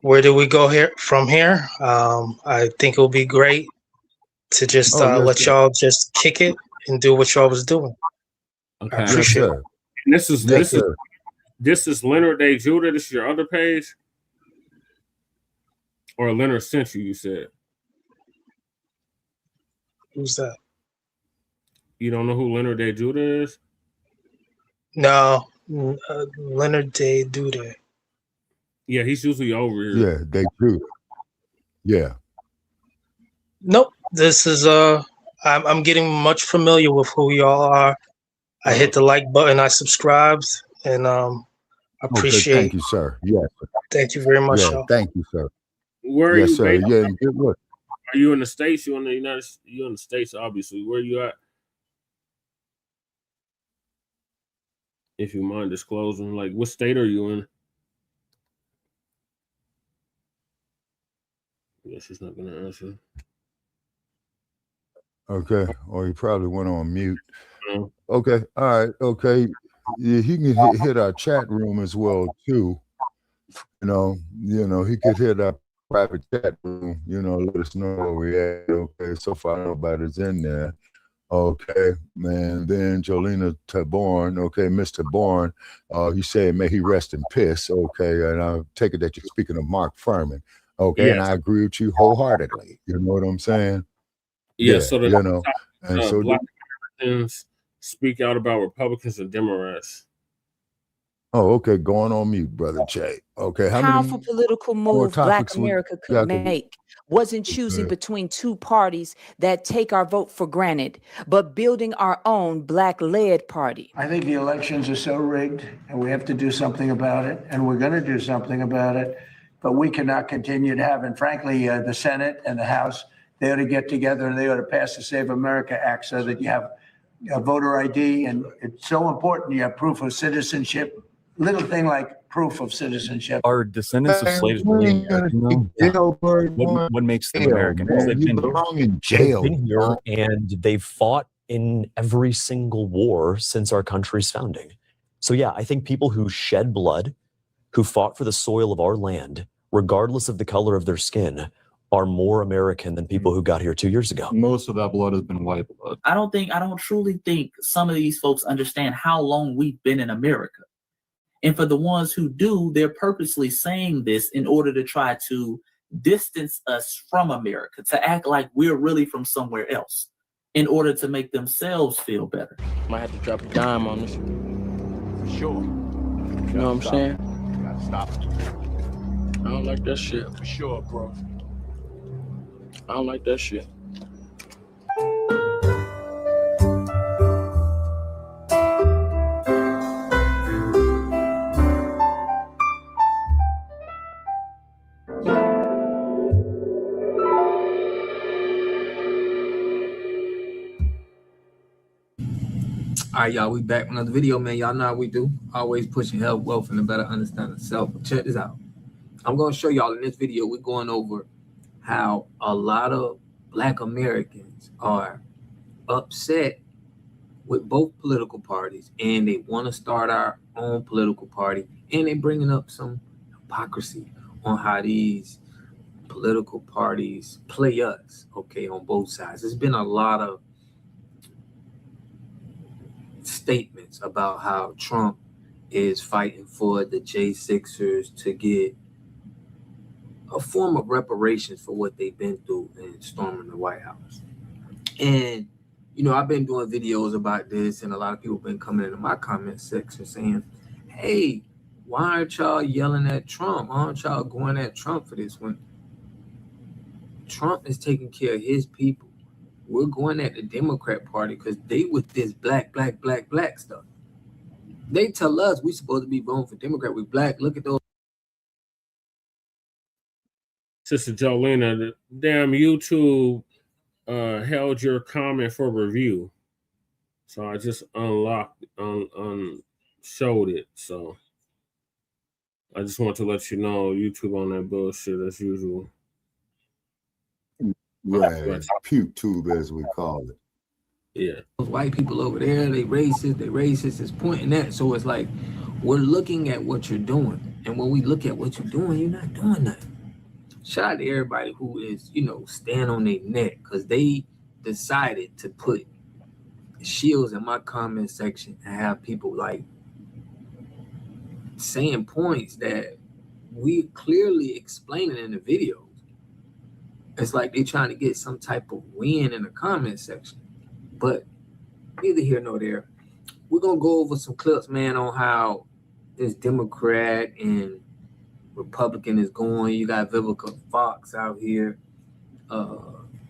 S7: where do we go here from here? I think it would be great to just let y'all just kick it and do what y'all was doing.
S18: Okay.
S7: I appreciate it.
S18: And this is Leonard A. Judah. This is your other page, or Leonard sent you? You said.
S7: Who's that?
S18: You don't know who Leonard A. Judah is?
S7: No, Leonard Day Duda.
S18: Yeah, he's usually over here.
S3: Yeah, they do. Yeah.
S7: Nope. This is I'm getting much familiar with who y'all are. I hit the like button. I subscribed, and appreciate.
S3: Okay, thank you, sir. Yes.
S7: Thank you very much.
S3: Yeah,
S7: y'all.
S3: thank you, sir.
S18: Where are
S3: yes,
S18: you?
S3: sir.
S18: Based?
S3: Yeah, good look.
S18: Are you in the States? You in the United? You in the States, obviously. Where are you at? If you mind disclosing, like, what state are you in? Yeah, she's not gonna answer.
S3: Okay. Or he probably went on mute. Okay. All right. Okay. Yeah, he can hit our chat room as well too. You know, he could hit our private chat room. Let us know where we at. Okay. So far, nobody's in there. Okay, man. Then Jolena Taborn. Okay, Mr. Bourne. He said, "May he rest in peace." Okay, and I take it that you're speaking of Mark Furman. Okay, and I agree with you wholeheartedly. You know what I'm saying?
S18: Yeah. So the
S3: and so
S18: Black Americans speak out about Republicans and Democrats.
S3: Oh, okay. Going on mute, brother Jay. Okay. How
S10: powerful
S3: many
S10: political move Black America could make wasn't choosing between two parties that take our vote for granted, but building our own Black-led party.
S16: I think the elections are so rigged, and we have to do something about it, and we're going to do something about it. But we cannot continue to have, and frankly, the Senate and the House, they ought to get together and they ought to pass the Save America Act so that you have a voter ID, and it's so important you have proof of citizenship. Little thing like proof of citizenship.
S17: Are descendants of slaves really American, though? What makes them American?
S3: Man, you belong in jail.
S24: They've been here and they've fought in every single war since our country's founding. So yeah, I think people who shed blood, who fought for the soil of our land, regardless of the color of their skin, are more American than people who got here 2 years ago.
S17: Most of that blood has been white blood.
S25: I don't truly think some of these folks understand how long we've been in America. And for the ones who do, they're purposely saying this in order to try to distance us from America, to act like we're really from somewhere else, in order to make themselves feel better.
S26: Might have to drop a dime on this. For sure. You know what I'm saying? You gotta stop it. I don't like that shit. For sure, bro. I don't like that shit.
S4: All right, y'all, we back with another video, man. Y'all know how we do. Always pushing health, wealth, and a better understanding of self. Check this out. I'm going to show y'all in this video, we're going over how a lot of Black Americans are upset with both political parties, and they want to start our own political party, and they're bringing up some hypocrisy on how these political parties play us, okay, on both sides. There's been a lot of statements about how Trump is fighting for the J6ers to get a form of reparations for what they've been through in storming the White House. And, you know, I've been doing videos about this, and a lot of people have been coming into my comment section saying, hey, why aren't y'all yelling at Trump? Why aren't y'all going at Trump for this when Trump is taking care of his people? We're going at the Democrat Party because they with this black stuff. They tell us we supposed to be voting for Democrat. We black. Look at those.
S18: Sister Jolena, the damn YouTube held your comment for review. So I just unlocked, showed it. So I just want to let you know YouTube on that bullshit as usual.
S3: Right, puke tube as we call it.
S18: Yeah.
S4: Those white people over there, they racist, it's pointing at. So it's like, we're looking at what you're doing. And when we look at what you're doing, you're not doing nothing. shout out to everybody who is, stand on their neck, because they decided to put shields in my comment section and have people like saying points that we clearly explaining in the videos. It's like they trying to get some type of win in the comment section. But neither here nor there. We're gonna go over some clips, man, on how this Democrat and Republican is going. You got Vivica Fox out here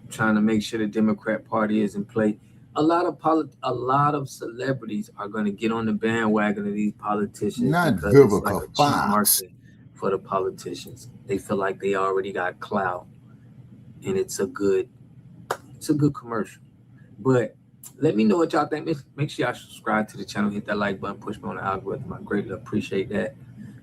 S4: trying to make sure the Democrat Party is in play. A lot of celebrities are going to get on the bandwagon of these politicians.
S3: Not
S4: because
S3: Vivica
S4: it's like a cheap
S3: Fox.
S4: market for the politicians. They feel like they already got clout, and it's a good commercial. But let me know what y'all think. Make sure y'all subscribe to the channel, hit that like button, push me on the algorithm. I greatly appreciate that.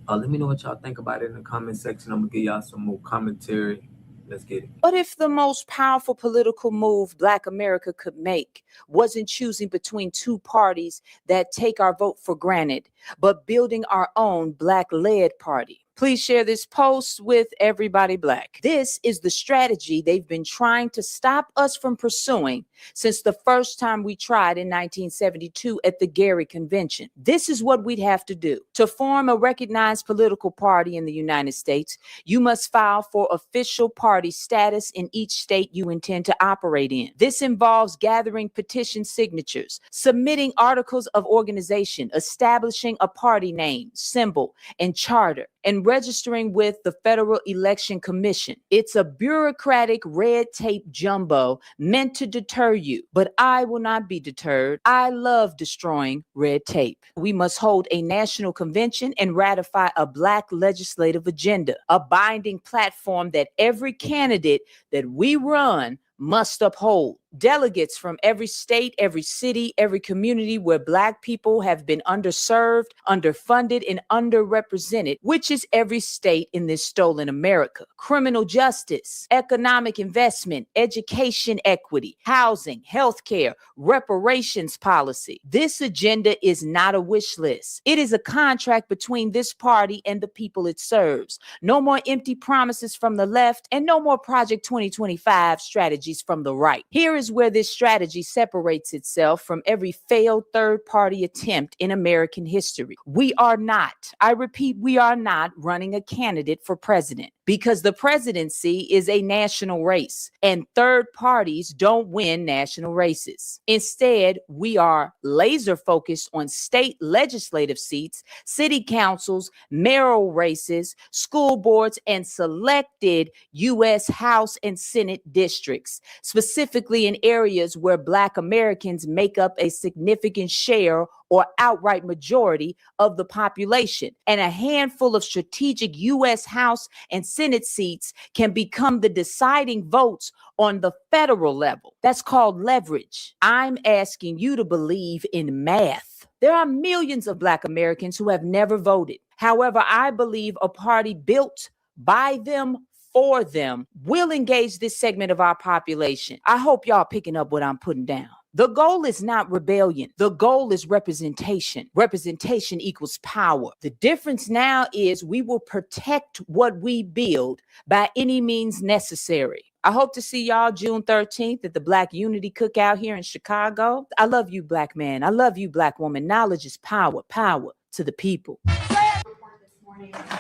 S4: Let me know what y'all think about it in the comment section. I'm gonna give y'all some more commentary. Let's get it.
S10: What if the most powerful political move Black America could make wasn't choosing between two parties that take our vote for granted, but building our own Black-led party? Please share this post with everybody Black. This is the strategy they've been trying to stop us from pursuing since the first time we tried in 1972 at the Gary Convention. This is what we'd have to do. To form a recognized political party in the United States, you must file for official party status in each state you intend to operate in. This involves gathering petition signatures, submitting articles of organization, establishing a party name, symbol, and charter, and registering with the Federal Election Commission. It's a bureaucratic red tape jumbo meant to deter you, but I will not be deterred. I love destroying red tape. We must hold a national convention and ratify a Black legislative agenda, a binding platform that every candidate that we run must uphold. Delegates from every state, every city, every community where Black people have been underserved, underfunded, and underrepresented, which is every state in this stolen America. Criminal justice, economic investment, education equity, housing, healthcare, reparations policy. This agenda is not a wish list. It is a contract between this party and the people it serves. No more empty promises from the left and no more Project 2025 strategies from the right. Here is where this strategy separates itself from every failed third-party attempt in American history. We are not, I repeat, we are not running a candidate for president, because the presidency is a national race and third parties don't win national races. Instead, we are laser focused on state legislative seats, city councils, mayoral races, school boards, and selected U.S. House and Senate districts, specifically in areas where Black Americans make up a significant share or outright majority of the population. And a handful of strategic U.S. House and Senate seats can become the deciding votes on the federal level. That's called leverage. I'm asking you to believe in math. There are millions of Black Americans who have never voted. However, I believe a party built by them for them will engage this segment of our population. I hope y'all picking up what I'm putting down. The goal is not rebellion. The goal is representation. Representation equals power. The difference now is we will protect what we build by any means necessary. I hope to see y'all June 13th at the Black Unity Cookout here in Chicago. I love you, Black man. I love you, Black woman. Knowledge is power. Power to the people.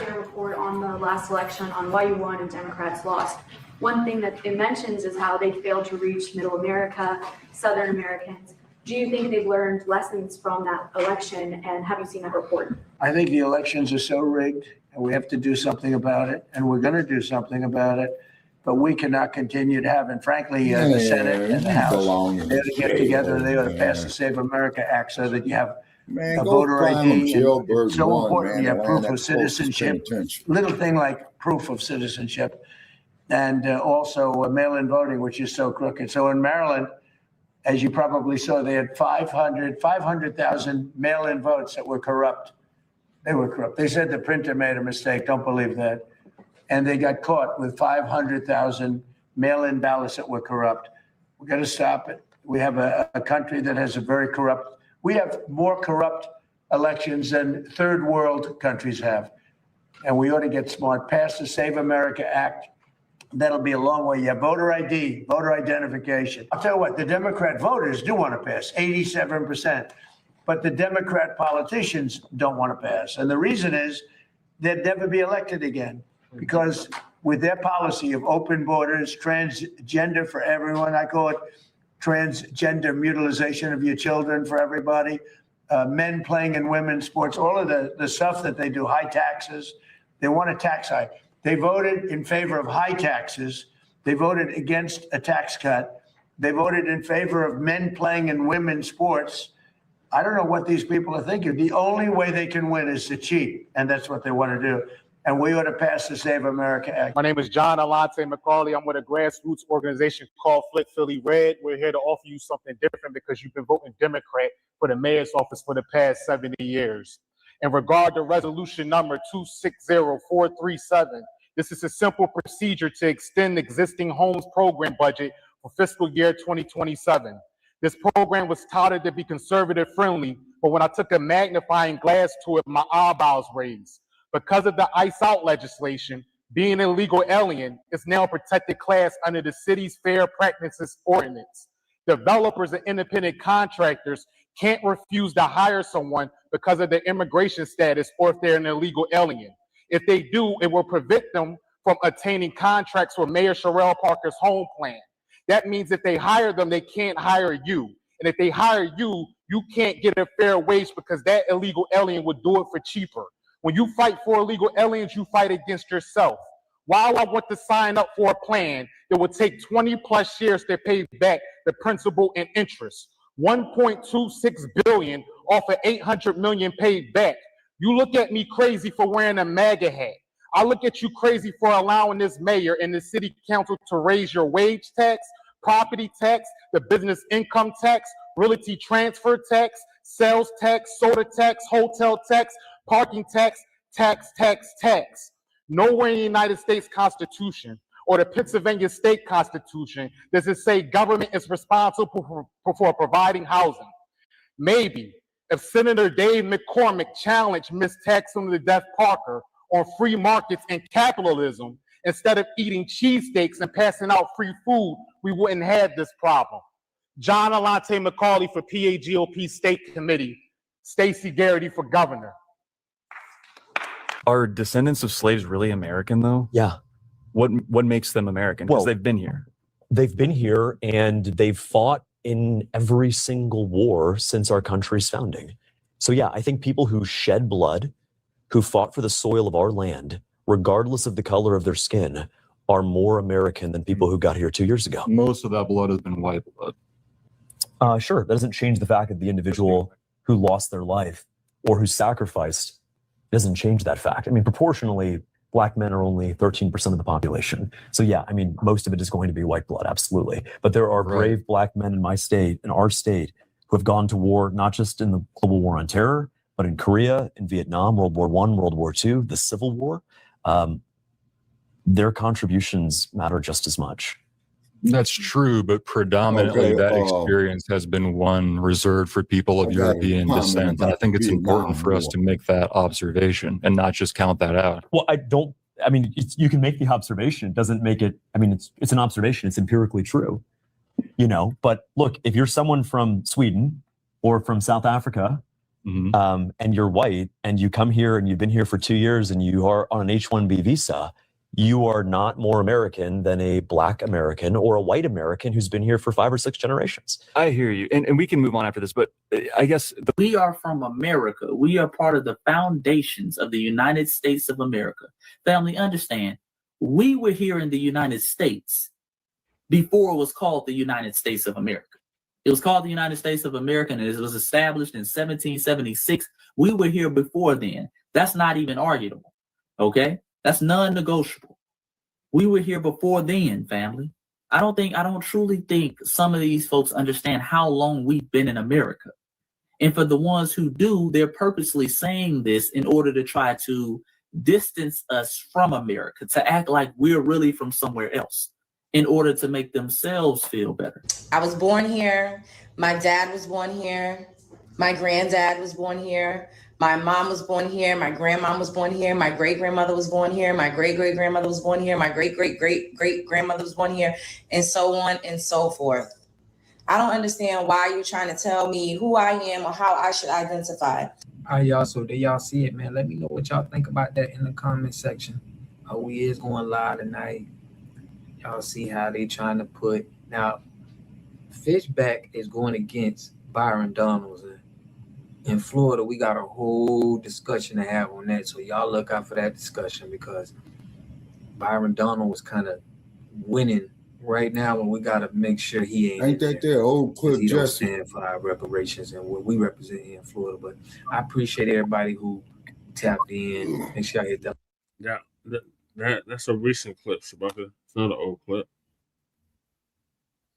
S1: Their report on the last election on why you won and Democrats lost. One thing that it mentions is how they failed to reach Middle America, Southern Americans. Do you think they've learned lessons from that election, and have you seen that report?
S16: I think the elections are so rigged, and we have to do something about it, and we're going to do something about it. But we cannot continue to have, and frankly, the Senate and the House, they ought to get together and they ought to pass the Save America Act so that you have a voter ID. It's so important. You have proof of citizenship, little thing like proof of citizenship, and also mail-in voting, which is so crooked. So in Maryland, as you probably saw, they had 500,000 mail-in votes that were corrupt. They were corrupt. They said the printer made a mistake. Don't believe that. And they got caught with 500,000 mail-in ballots that were corrupt. We're going to stop it. We have a country that has a very corrupt. We have more corrupt elections than third world countries have. And we ought to get smart. Pass the Save America Act That'll be a long way. Yeah, voter ID, voter identification. I'll tell you what, the Democrat voters do want to pass, 87%. But the Democrat politicians don't want to pass. And the reason is they'd never be elected again because with their policy of open borders, transgender for everyone, I call it transgender mutilization of your children for everybody, men playing in women's sports, all of the stuff that they do, high taxes. They want a tax hike. They voted in favor of high taxes. They voted against a tax cut. They voted in favor of men playing in women's sports. I don't know what these people are thinking. The only way they can win is to cheat, and that's what they want to do. And we ought to pass the Save America Act.
S8: My name is John Alante McCauley. I'm with a grassroots organization called Flip Philly Red. We're here to offer you something different because you've been voting Democrat for the mayor's office for the past 70 years. In regard to resolution number 260437, this is a simple procedure to extend existing homes program budget for fiscal year 2027. This program was touted to be conservative friendly, but when I took a magnifying glass to it, my eyebrows raised. Because of the ICE out legislation, being an illegal alien is now a protected class under the city's Fair Practices Ordinance. Developers and independent contractors can't refuse to hire someone because of their immigration status or if they're an illegal alien. If they do, it will prevent them from attaining contracts for Mayor Sherrell Parker's home plan. That means if they hire them, they can't hire you. And if they hire you, you can't get a fair wage because that illegal alien would do it for cheaper. When you fight for illegal aliens, you fight against yourself. Why would I want to sign up for a plan that would take 20 plus years to pay back the principal and interest? 1.26 billion off of 800 million paid back. You look at me crazy for wearing a MAGA hat. I look at you crazy for allowing this mayor and the city council to raise your wage tax, property tax, the business income tax, realty transfer tax, sales tax, soda tax, hotel tax, parking tax, tax. Nowhere in the United States Constitution or the Pennsylvania State Constitution does it say government is responsible for providing housing. Maybe if Senator Dave McCormick challenged Ms. Taxum to Death Parker on free markets and capitalism, instead of eating cheesesteaks and passing out free food, we wouldn't have this problem. John Alante McCauley for PAGOP State Committee, Stacey Garrity for Governor.
S17: Are descendants of slaves really American, though?
S24: Yeah.
S17: What makes them American? Because they've been here.
S24: They've been here and they've fought in every single war since our country's founding. So yeah, I think people who shed blood, who fought for the soil of our land, regardless of the color of their skin, are more American than people who got here 2 years ago.
S17: Most of that blood has been white blood.
S24: Sure, that doesn't change the fact that the individual who lost their life or who sacrificed doesn't change that fact. I mean, proportionally, Black men are only 13% of the population. So yeah, I mean, most of it is going to be white blood, absolutely. But there are brave Black men in my state, in our state, who have gone to war, not just in the global war on terror, but in Korea, in Vietnam, World War I, World War II, the Civil War. Their contributions matter just as much.
S17: That's true, but predominantly that experience has been one reserved for people of European descent. And I think it's important for us to make that observation and not just count that out.
S24: Well, you can make the observation. It doesn't make it, it's an observation. It's empirically true, but look, if you're someone from Sweden or from South Africa, and you're white and you come here and you've been here for 2 years and you are on an H-1B visa, you are not more American than a Black American or a white American who's been here for 5 or 6 generations.
S17: I hear you. And we can move on after this, but I guess
S25: we are from America. We are part of the foundations of the United States of America. Family, understand, we were here in the United States before it was called the United States of America. It was called the United States of America, and it was established in 1776. We were here before then. That's not even arguable, okay? That's non-negotiable. We were here before then, family. I don't truly think some of these folks understand how long we've been in America. And for the ones who do, they're purposely saying this in order to try to distance us from America, to act like we're really from somewhere else, in order to make themselves feel better.
S11: I was born here. My dad was born here. My granddad was born here.
S2: My mom was born here. My grandmom was born here. My great-grandmother was born here. My great-great-grandmother was born here. My great-great-great-great-grandmother was born here, and so on and so forth. I don't understand why you're trying to tell me who I am or how I should identify.
S4: All right, y'all. So there y'all see it, man. Let me know what y'all think about that in the comment section. We is going live tonight. Y'all see how they trying to put now. Fishback is going against Byron Donalds. In Florida, we got a whole discussion to have on that. So y'all look out for that discussion because Byron Donald was kind of winning right now, and we got to make sure he ain't
S3: that there old clip
S4: he don't
S3: Jesse?
S4: stand for our reparations and what we represent here in Florida. But I appreciate everybody who tapped in. Make sure I hit that.
S18: Yeah, that's a recent clip, Shabaka. It's not an old clip.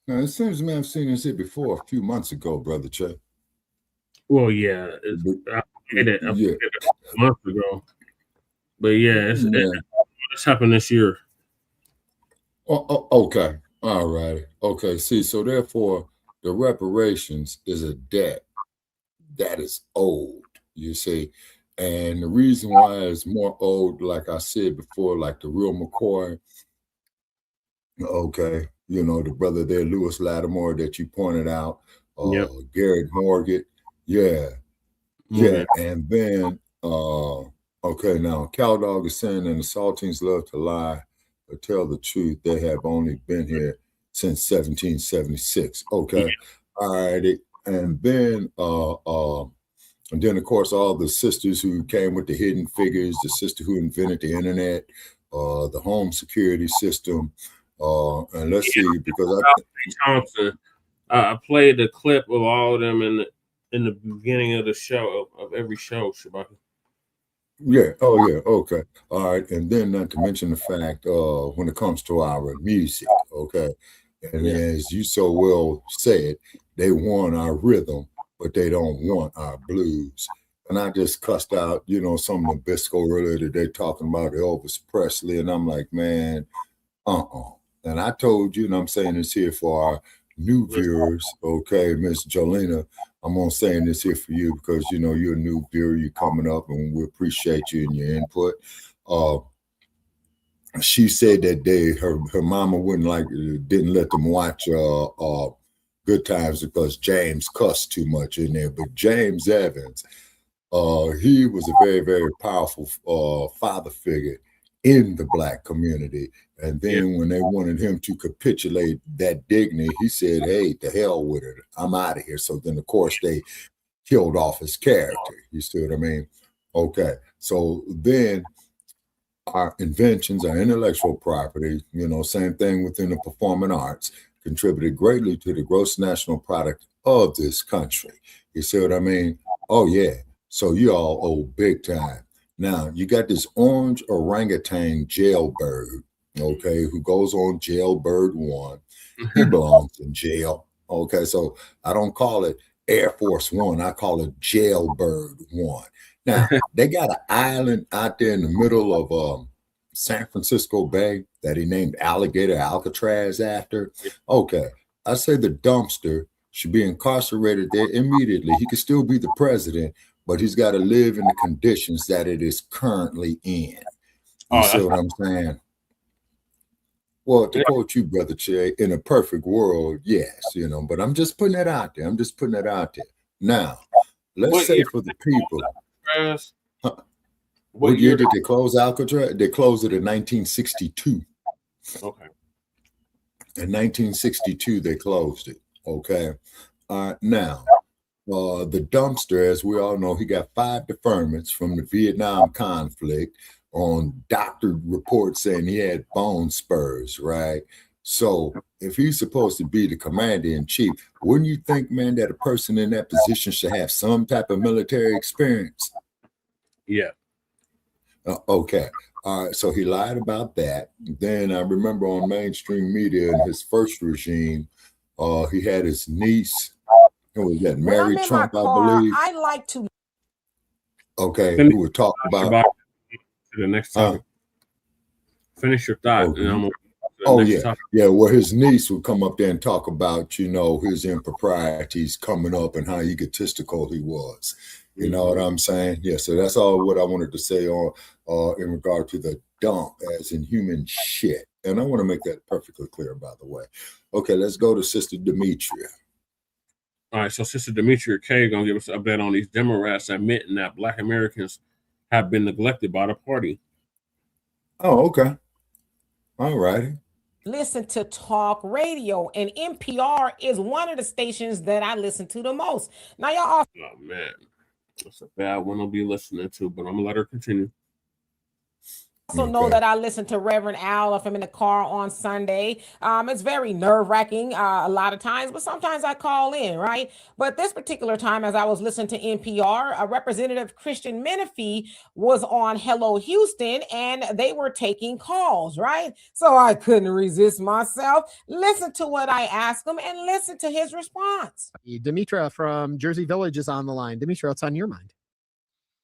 S3: Now, it seems to me I've seen this here before a few months ago, Brother Check.
S18: Well, yeah, I did it a month ago. But yeah, it's happened this year.
S3: Okay. All right. Okay. See, so therefore, the reparations is a debt that is owed, you see. And the reason why it's more owed, like I said before, like the real McCoy, okay, you know, the brother there, Lewis Lattimore, that you pointed out, Garrett Morgan, and then, okay, now, CalDog is saying, and the Saltines love to lie, but tell the truth, they have only been here since 1776. Okay, all righty, and then of course all the sisters who came with the hidden figures, the sister who invented the internet, the home security system, and let's see, because
S18: I played the clip of all of them in the beginning of the show of every show, Shabaka.
S3: Yeah. Oh, yeah. Okay. All right. And then not to mention the fact when it comes to our music, okay, and as you so well said, they want our rhythm, but they don't want our blues. And I just cussed out, you know, some of the Bisco earlier today talking about Elvis Presley, and I'm like, man, And I told you, and I'm saying this here for our new viewers, okay, Miss Jolena, I'm on saying this here for you because, you know, you're a new viewer, you're coming up, and we appreciate you and your input. She said that her mama didn't let them watch Good Times because James cussed too much in there. But James Evans, he was a very, very powerful father figure in the Black community. And then when they wanted him to capitulate that dignity, he said, hey, to hell with it. I'm out of here. So then, of course, they killed off his character. You see what I mean? Okay. So then our inventions, our intellectual property, you know, same thing within the performing arts, contributed greatly to the gross national product of this country. You see what I mean? Oh, yeah. So you all owe big time. Now, you got this orange orangutan jailbird, okay, who goes on Jailbird 1. He belongs in jail. Okay, so I don't call it Air Force One. I call it Jailbird 1. Now, they got an island out there in the middle of San Francisco Bay that he named Alligator Alcatraz after. Okay, I say the dumpster should be incarcerated there immediately. He could still be the president, but he's got to live in the conditions that it is currently in. You see what I'm saying? Well, to quote you, Brother Che, in a perfect world, yes, you know, but I'm just putting it out there. Now, let's say for the people. What year did they close Alcatraz? They closed it in 1962.
S18: Okay.
S3: In 1962, they closed it. Okay. Now, the dumpster, as we all know, he got 5 deferments from the Vietnam conflict on doctored reports saying he had bone spurs, right? So if he's supposed to be the commander-in-chief, wouldn't you think, man, that a person in that position should have some type of military experience?
S18: Yeah.
S3: Okay. All right. So he lied about that. Then I remember on mainstream media in his first regime, he had his niece, who was that, Mary Trump, I believe.
S11: I like to.
S3: Okay. Who would talk about
S18: the next topic. Finish your thought.
S3: Okay.
S18: And I'm
S3: topic. Yeah. Well, his niece would come up there and talk about, you know, his improprieties coming up and how egotistical he was. You know what I'm saying? Yeah, so that's all what I wanted to say on in regard to the dump as in human shit. And I want to make that perfectly clear, by the way. Okay, let's go to Sister Demetria.
S18: All right, so Sister Demetria K gonna give us an update on these Democrats admitting that Black Americans have been neglected by the party.
S3: Oh, okay. All righty.
S9: Listen to talk radio, and NPR is one of the stations that I listen to the most. Now, y'all also
S18: Oh man, that's a bad one to be listening to, but I'm gonna let her continue.
S9: know that I listen to Reverend Al if I'm in the car on Sunday. It's very nerve-wracking a lot of times, but sometimes I call in, right? But this particular time, as I was listening to NPR, a Representative Christian Menifee was on Hello Houston, and they were taking calls, right? So I couldn't resist myself. Listen to what I asked him and listen to his response.
S11: Demetra from Jersey Village is on the line. Demetra, what's on your mind?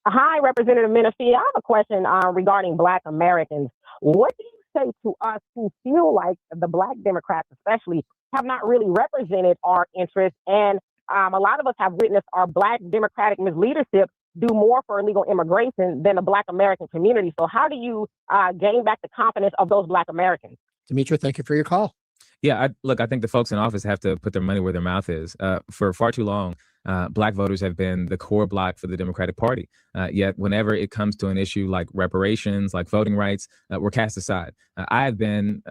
S12: Hi, Representative Menifee. I have a question regarding Black Americans. What do you say to us who feel like the Black Democrats, especially, have not really represented our interests? And a lot of us have witnessed our Black Democratic misleadership do more for illegal immigration than the Black American community. So how do you gain back the confidence of those Black Americans?
S11: Demetra, thank you for your call.
S19: Yeah, I think the folks in office have to put their money where their mouth is. For far too long, Black voters have been the core block for the Democratic Party. Yet whenever it comes to an issue like reparations, like voting rights, we're cast aside. I have been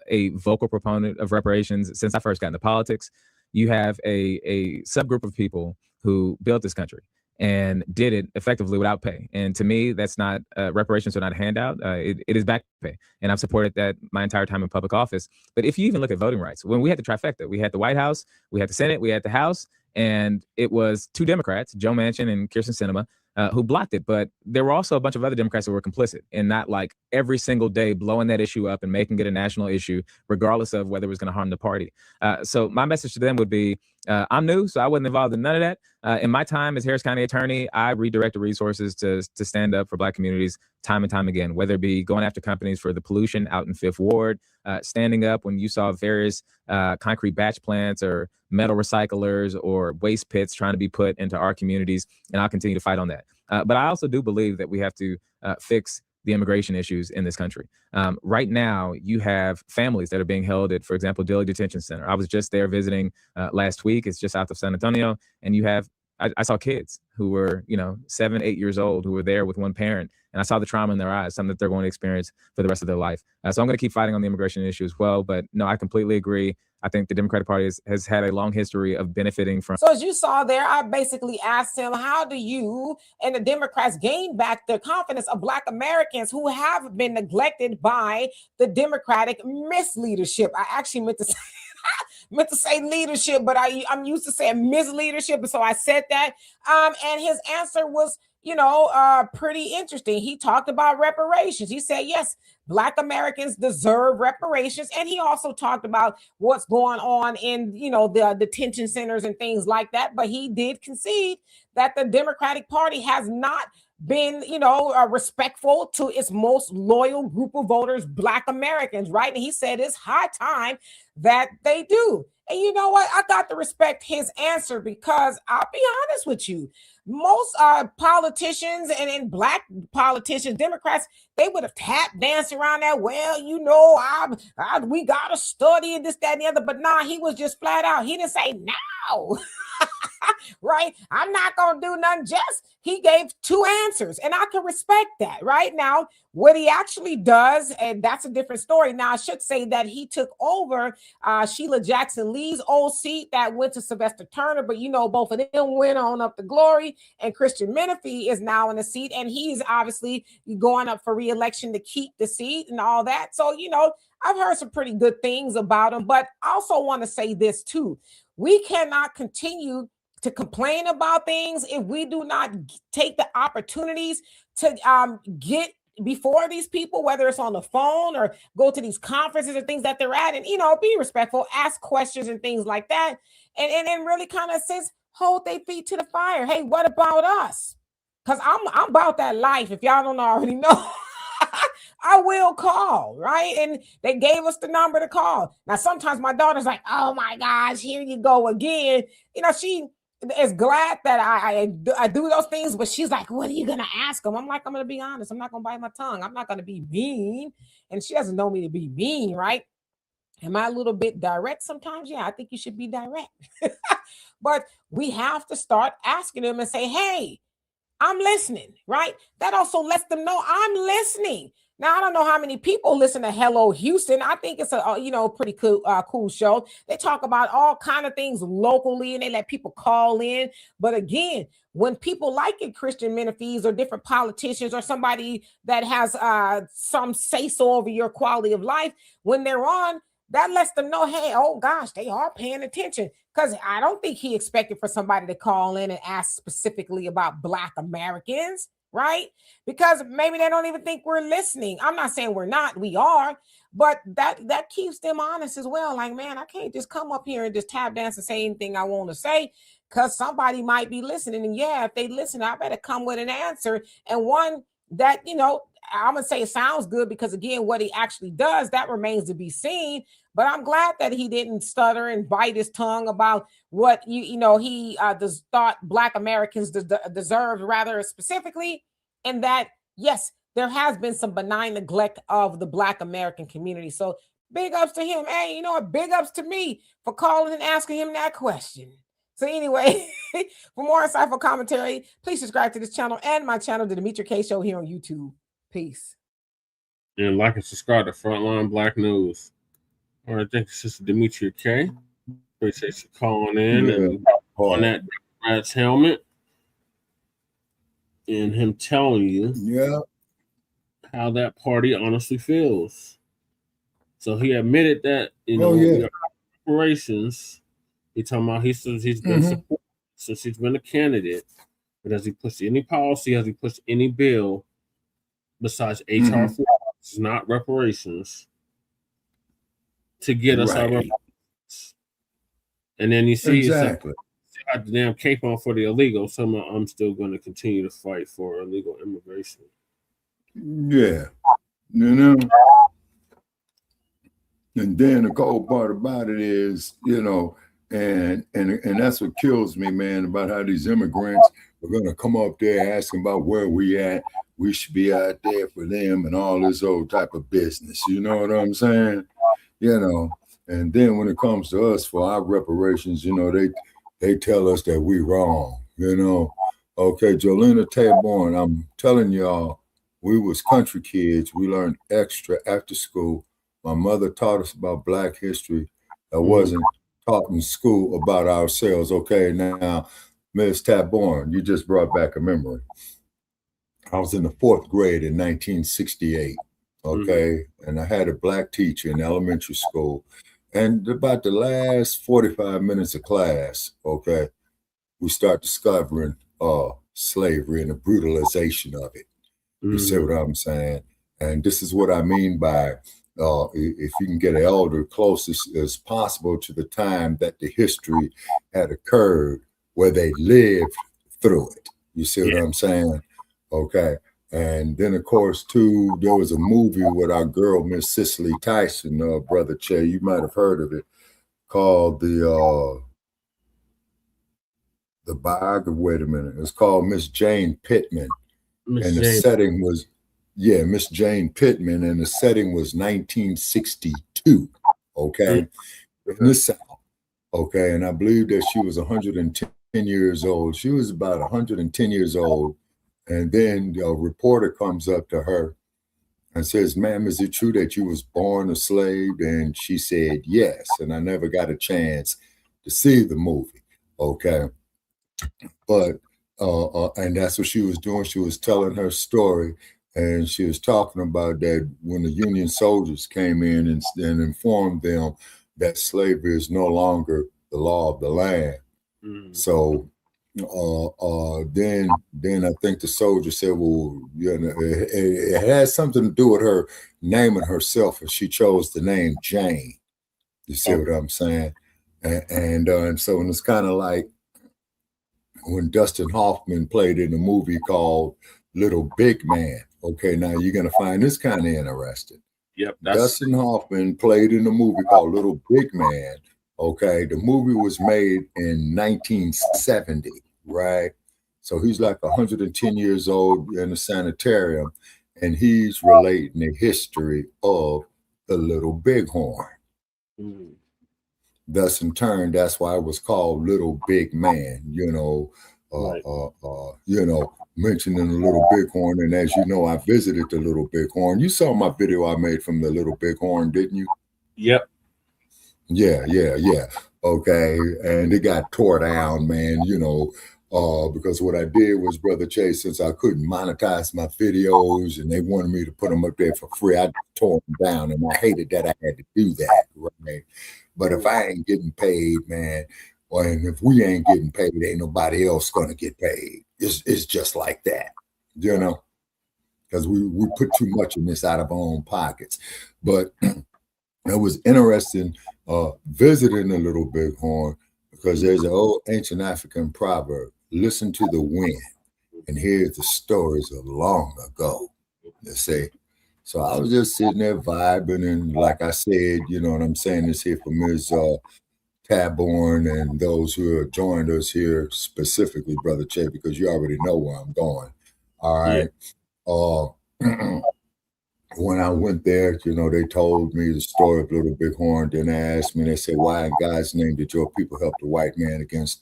S19: a vocal proponent of reparations since I first got into politics. You have a subgroup of people who built this country and did it effectively without pay. And to me, that's not, reparations are not a handout. It is back pay. And I've supported that my entire time in public office. But if you even look at voting rights, when we had the trifecta, we had the White House, we had the Senate, we had the House, and it was two Democrats, Joe Manchin and Kyrsten Sinema, who blocked it. But there were also a bunch of other Democrats that were complicit in not like every single day blowing that issue up and making it a national issue, regardless of whether it was going to harm the party. So my message to them would be, I'm new, so I wasn't involved in none of that. In my time as Harris County attorney, I redirected resources to stand up for Black communities time and time again, whether it be going after companies for the pollution out in Fifth Ward, standing up when you saw various concrete batch plants or metal recyclers or waste pits trying to be put into our communities, and I'll continue to fight on that. But I also do believe that we have to fix the immigration issues in this country. Right now, you have families that are being held at, for example, Dilley Detention Center. I was just there visiting last week. It's just south of San Antonio. And you have, I saw kids who were, 7, 8 years old who were there with one parent. And I saw the trauma in their eyes, something that they're going to experience for the rest of their life. So I'm going to keep fighting on the immigration issue as well. But no, I completely agree. I think the Democratic Party has had a long history of benefiting from.
S9: So as you saw there, I basically asked him, how do you and the Democrats gain back the confidence of Black Americans who have been neglected by the Democratic misleadership? I actually meant to say leadership, but I'm used to saying misleadership. And so I said that. And his answer was, pretty interesting. He talked about reparations. He said, yes, Black Americans deserve reparations. And he also talked about what's going on in, the detention centers and things like that. But he did concede that the Democratic Party has not been, respectful to its most loyal group of voters, Black Americans, right? And he said it's high time that they do. And you know what? I got to respect his answer because I'll be honest with you. Most politicians and Black politicians, Democrats, they would have tap danced around that. Well, we got to study and this, that, and the other. But nah, he was just flat out. He didn't say no. Right? I'm not going to do nothing. He gave two answers, and I can respect that. Right now, what he actually does, and that's a different story. Now, I should say that he took over Sheila Jackson Lee's old seat that went to Sylvester Turner, but both of them went on up to glory, and Christian Menifee is now in the seat, and he's obviously going up for re-election to keep the seat and all that. So, I've heard some pretty good things about him, but I also want to say this too. We cannot continue to complain about things if we do not take the opportunities to get before these people, whether it's on the phone or go to these conferences or things that they're at, and be respectful, ask questions and things like that, and really kind of says hold their feet to the fire. Hey, what about us? Because I'm about that life. If y'all don't already know. I will call, right? And they gave us the number to call. Now, sometimes my daughter's like, oh my gosh, here you go again. is glad that I do those things, but she's like, what are you gonna ask him? I'm like, I'm gonna be honest. I'm not gonna bite my tongue. I'm not gonna be mean. And she doesn't know me to be mean, right? Am I a little bit direct sometimes? Yeah, I think you should be direct. But we have to start asking them and say, hey, I'm listening, right? That also lets them know I'm listening. Now, I don't know how many people listen to Hello Houston. I think it's a pretty cool show. They talk about all kind of things locally and they let people call in. But again, when people like it, Christian ministries or different politicians or somebody that has some say-so over your quality of life, when they're on, that lets them know, hey, oh gosh, they are paying attention. Because I don't think he expected for somebody to call in and ask specifically about Black Americans, right? Because maybe they don't even think we're listening. I'm not saying we're not, we are, but that keeps them honest as well. Like, man, I can't just come up here and just tap dance and say anything I want to say because somebody might be listening. And yeah, if they listen, I better come with an answer. And one that, I'm going to say it sounds good because, again, what he actually does, that remains to be seen. But I'm glad that he didn't stutter and bite his tongue about what, he thought Black Americans deserved rather specifically. And that, yes, there has been some benign neglect of the Black American community. So big ups to him. Hey, you know what? Big ups to me for calling and asking him that question. So anyway, for more insightful commentary, please subscribe to this channel and my channel, The Demetria K Show, here on YouTube. Peace.
S18: And like and subscribe to Frontline Black News. All right, thank you, Sister Demetria K. Appreciate you calling in and on that rat's helmet and him telling you how that party honestly feels. So he admitted that, reparations. He talking about he's been supported since he's been a candidate. But has he pushed any policy? Has he pushed any bill besides HR 4, which is not reparations, to get us our reparations? And then you see
S3: exactly.
S18: Got the damn cape on for the illegal. So I'm still going to continue to fight for illegal immigration.
S3: Yeah, And then the cold part about it is, and that's what kills me, man, about how these immigrants are going to come up there asking about where we at. We should be out there for them and all this old type of business. You know what I'm saying? And then when it comes to us for our reparations, they tell us that we wrong. Okay, Jolena Taborn, I'm telling y'all, we was country kids. We learned extra after school. My mother taught us about Black history that wasn't taught in school about ourselves. Okay, now, Ms. Taborn, you just brought back a memory. I was in the 4th grade in 1968, okay? And I had a Black teacher in elementary school. And about the last 45 minutes of class, okay, we start discovering slavery and the brutalization of it. You see what I'm saying? And this is what I mean by if you can get an elder closest as possible to the time that the history had occurred where they lived through it. You see what I'm saying? Okay. And then, of course, too, there was a movie with our girl, Miss Cicely Tyson, Brother Che, you might have heard of it, called the biography. Wait a minute. It's called Miss Jane Pittman. Setting was, Miss Jane Pittman, and the setting was 1962. Okay. In the South. Okay. And I believe that she was 110 years old. She was about 110 years old. And then a reporter comes up to her and says, ma'am, is it true that you was born a slave? And she said, yes. And I never got a chance to see the movie. Okay. But, and that's what she was doing. She was telling her story. And she was talking about that when the Union soldiers came in and informed them that slavery is no longer the law of the land. So, then I think the soldier said, well, it has something to do with her naming herself, and she chose the name Jane. You see what I'm saying? And so it's kind of like when Dustin Hoffman played in a movie called Little Big Man. Okay, now you're gonna find this kind of interesting.
S18: Yep.
S3: Dustin Hoffman played in a movie called Little Big Man. Okay, the movie was made in 1970, right? So he's like 110 years old in a sanitarium, and he's relating the history of the Little Bighorn. Thus, in turn, that's why it was called Little Big Man. Mentioning the Little Bighorn, and as you know, I visited the Little Bighorn. You saw my video I made from the Little Bighorn, didn't you?
S18: Yep.
S3: Yeah. Okay, and it got tore down, man. Because what I did was, Brother Chase, since I couldn't monetize my videos and they wanted me to put them up there for free, I tore them down, and I hated that I had to do that, right? But if I ain't getting paid, man, and if we ain't getting paid, ain't nobody else gonna get paid. It's just like that, because we put too much in this out of our own pockets. But it was interesting visiting the Little Bighorn, because there's an old ancient African proverb: listen to the wind and hear the stories of long ago. They say. So I was just sitting there vibing, and like I said, you know what I'm saying, this here for Ms. Taborn and those who have joined us here, specifically, Brother Che, because you already know where I'm going. All right. When I went there, they told me the story of Little Bighorn. Then they asked me, they said, why in God's name did your people help the white man against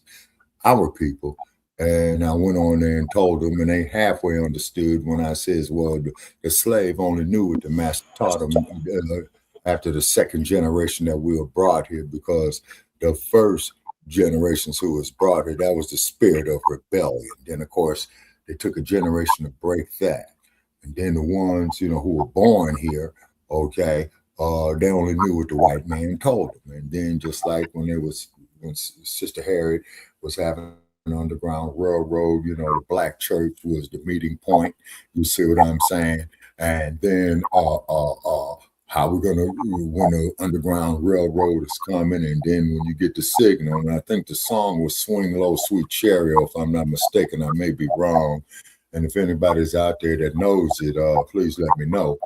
S3: our people? And I went on there and told them, and they halfway understood when I says, well, the slave only knew what the master taught him after the second generation that we were brought here, because the first generations who was brought here, that was the spirit of rebellion. Then, of course, they took a generation to break that. And then the ones, who were born here, okay, they only knew what the white man told them. And then just like when Sister Harriet was having an Underground Railroad, the Black church was the meeting point. You see what I'm saying? And then how we're gonna, when the Underground Railroad is coming, and then when you get the signal, and I think the song was Swing Low, Sweet Chariot, if I'm not mistaken, I may be wrong. And if anybody's out there that knows it, please let me know.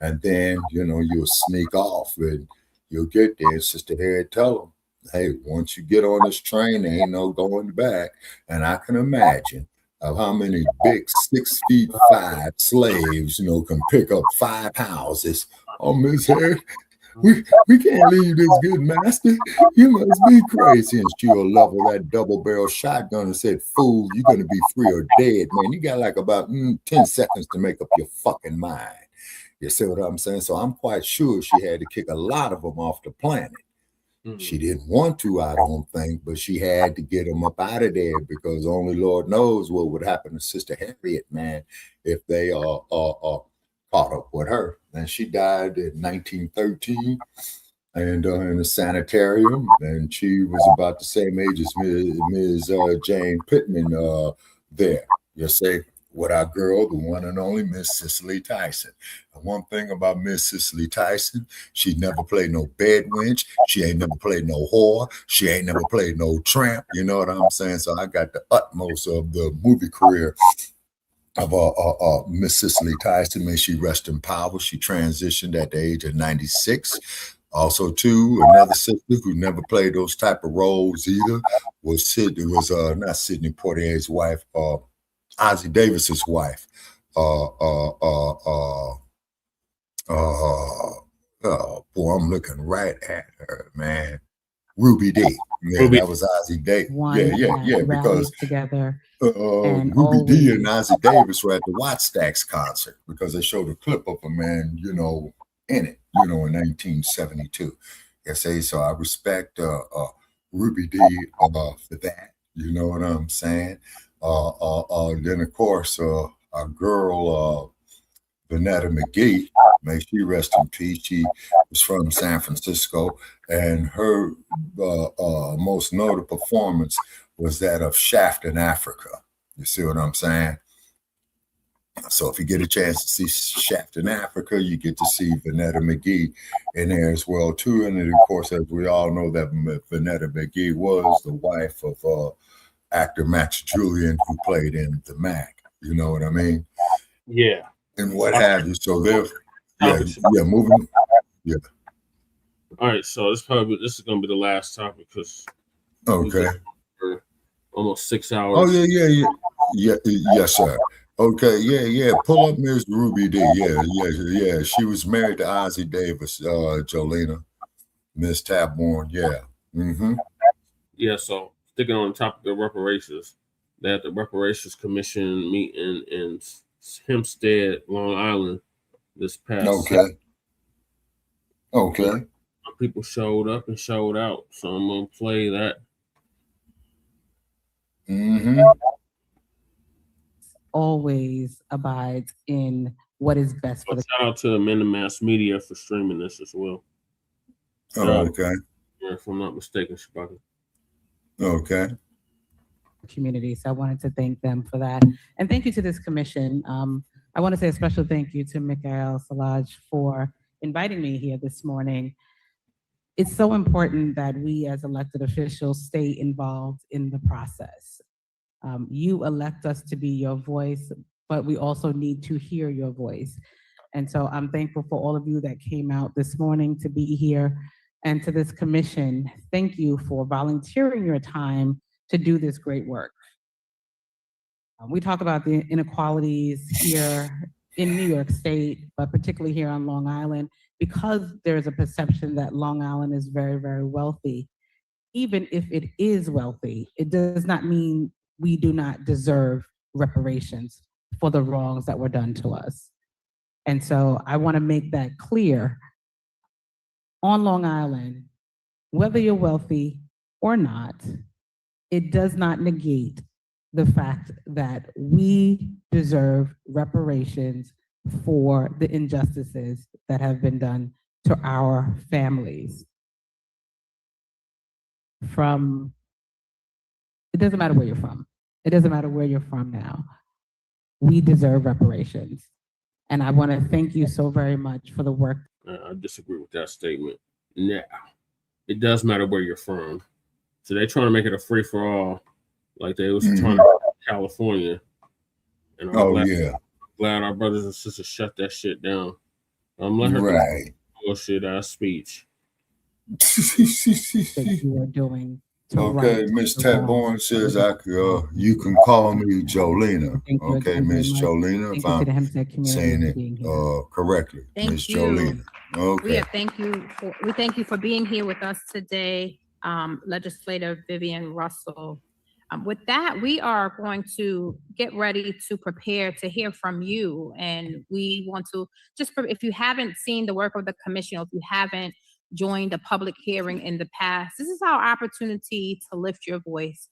S3: And then, you'll sneak off and you'll get there. Sister Harriet tell them, hey, once you get on this train, there ain't no going back. And I can imagine of how many big 6'5" slaves, can pick up 5 houses. Oh, Miss Harriet, we can't leave this good master. You must be crazy. And she'll level that double-barrel shotgun and said, fool, you're going to be free or dead, man. You got like about 10 seconds to make up your fucking mind. You see what I'm saying? So I'm quite sure she had to kick a lot of them off the planet. She didn't want to, I don't think, but she had to get them up out of there, because only Lord knows what would happen to Sister Harriet, man, if they caught up with her. And she died in 1913 and in a sanitarium, and she was about the same age as Ms. Jane Pittman there. You see, with our girl, the one and only Miss Cicely Tyson. And one thing about Miss Cicely Tyson, she never played no bed wench. She ain't never played no whore. She ain't never played no tramp. You know what I'm saying? So I got the utmost of the movie career of Miss Cicely Tyson. May she rest in power. She transitioned at the age of 96. Also, too, another sister who never played those type of roles either was not Sidney Poitier's wife, Ozzie Davis's wife. Oh boy, I'm looking right at her, man. Ruby D. Yeah, that was Ozzie Davis. Yeah. Because
S13: together.
S3: Ruby D and Ozzie Davis were at the Wattstax concert, because they showed a clip of a man, in it, in 1972. So I respect Ruby D for that. You know what I'm saying? Then of course our girl Vanetta McGee, may she rest in peace. She was from San Francisco, and her most noted performance was that of Shaft in Africa. You see what I'm saying? So if you get a chance to see Shaft in Africa, you get to see Vanetta McGee in there as well too. And then, of course, as we all know, that Vanetta McGee was the wife of actor Max Julian, who played in The Mac. You know what I mean?
S18: Yeah.
S3: And what have you. So moving. Yeah.
S18: All right, so this is gonna be the last topic because
S3: Okay.
S18: for almost 6 hours.
S3: Oh yeah. Yes, sir. Okay, yeah. Pull up Ms. Ruby D. Yeah. She was married to Ozzie Davis, Jolena, Miss Tapborn. Yeah. Mm-hmm.
S18: Yeah, so sticking on the topic of reparations, they had the Reparations Commission meeting in Hempstead, Long Island this past
S3: Okay. Okay.
S18: People showed up and showed out, so I'm gonna play that.
S3: Mm-hmm.
S13: Always abides in what is best for the
S18: Shout out to the Men of Mass Media for streaming this as well.
S3: Okay.
S18: If I'm not mistaken, Shabaka.
S3: Okay.
S13: community. So I wanted to thank them for that. And thank you to this commission. I want to say a special thank you to Mikhail Salaj for inviting me here this morning. It's so important that we as elected officials stay involved in the process. You elect us to be your voice, but we also need to hear your voice. And so I'm thankful for all of you that came out this morning to be here. And to this commission, thank you for volunteering your time to do this great work. We talk about the inequalities here in New York State, but particularly here on Long Island, because there's a perception that Long Island is very, very wealthy. Even if it is wealthy, it does not mean we do not deserve reparations for the wrongs that were done to us. And so I want to make that clear. On Long Island, whether you're wealthy or not, it does not negate the fact that we deserve reparations for the injustices that have been done to our families. It doesn't matter where you're from. It doesn't matter where you're from now. We deserve reparations. And I want to thank you so very much for the work.
S18: I disagree with that statement. Now, it does matter where you're from. So they're trying to make it a free-for-all, like they was trying to do in California. And I'm glad our brothers and sisters shut that shit down. I'm letting her bullshit ass speech.
S13: That you are doing.
S3: Okay, Miss Tapborn says you can call me Jolena. Okay, Miss Jolena, if I'm saying it correctly. Miss Jolena. Okay.
S14: We thank you for being here with us today, Legislator Vivian Russell. With that, we are going to get ready to prepare to hear from you. And we want to if you haven't seen the work of the commission, or if you haven't joined a public hearing in the past, this is our opportunity to lift your voice,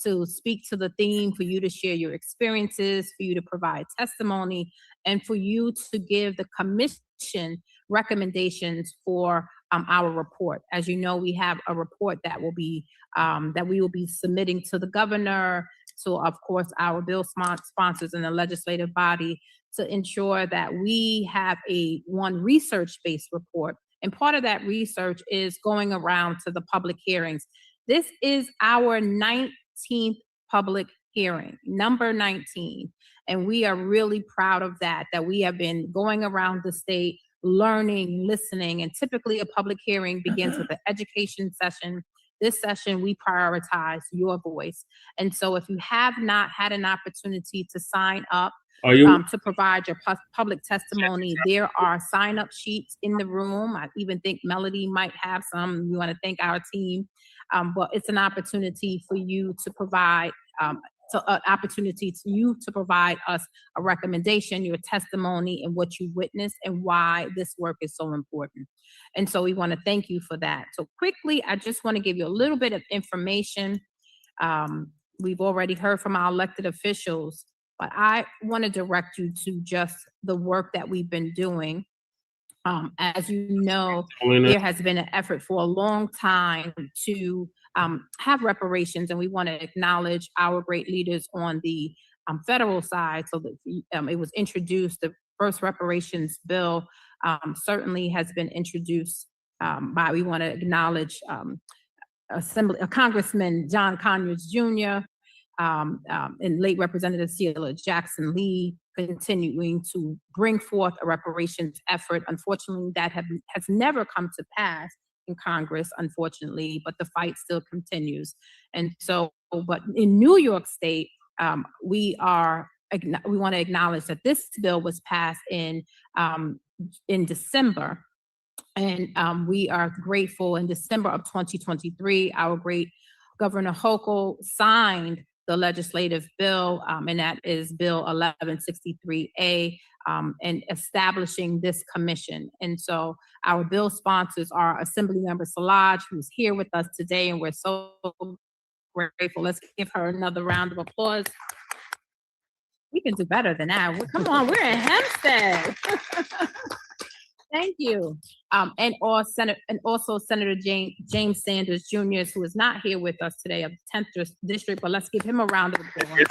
S14: to speak to the theme, for you to share your experiences, for you to provide testimony, and for you to give the commission recommendations for our report. As you know, we have a report that will be that we will be submitting to the governor, to, of course, our bill sponsors in the legislative body, to ensure that we have one research-based report. And part of that research is going around to the public hearings. This is our 19th public hearing, number 19. And we are really proud of that we have been going around the state, learning, listening, and typically a public hearing begins with an education session. This session, we prioritize your voice. And so if you have not had an opportunity to sign up, to provide your public testimony, there are sign-up sheets in the room. I even think Melody might have some. We want to thank our team. But it's an opportunity for you to provide to provide us a recommendation, your testimony, and what you witnessed and why this work is so important. And so we want to thank you for that. So quickly, I just want to give you a little bit of information. We've already heard from our elected officials, but I want to direct you to just the work that we've been doing. As you know, there has been an effort for a long time to have reparations, and we want to acknowledge our great leaders on the federal side. So that it was introduced, the first reparations bill certainly has been introduced we want to acknowledge Congressman John Conyers Jr., and late Representative Sheila Jackson Lee, continuing to bring forth a reparations effort. Unfortunately, that has never come to pass in Congress, unfortunately, but the fight still continues. And so, but in New York State, we want to acknowledge that this bill was passed in December. And we are grateful. In December of 2023, our great Governor Hochul signed the legislative bill, and that is Bill 1163A, and establishing this commission. And so our bill sponsors are Assemblymember Szilagyi, who's here with us today, and we're so grateful. Let's give her another round of applause. We can do better than that. Come on, we're in Hempstead. Thank you. And also Senator James Sanders Jr., who is not here with us today, of the 10th District, but let's give him a round of applause.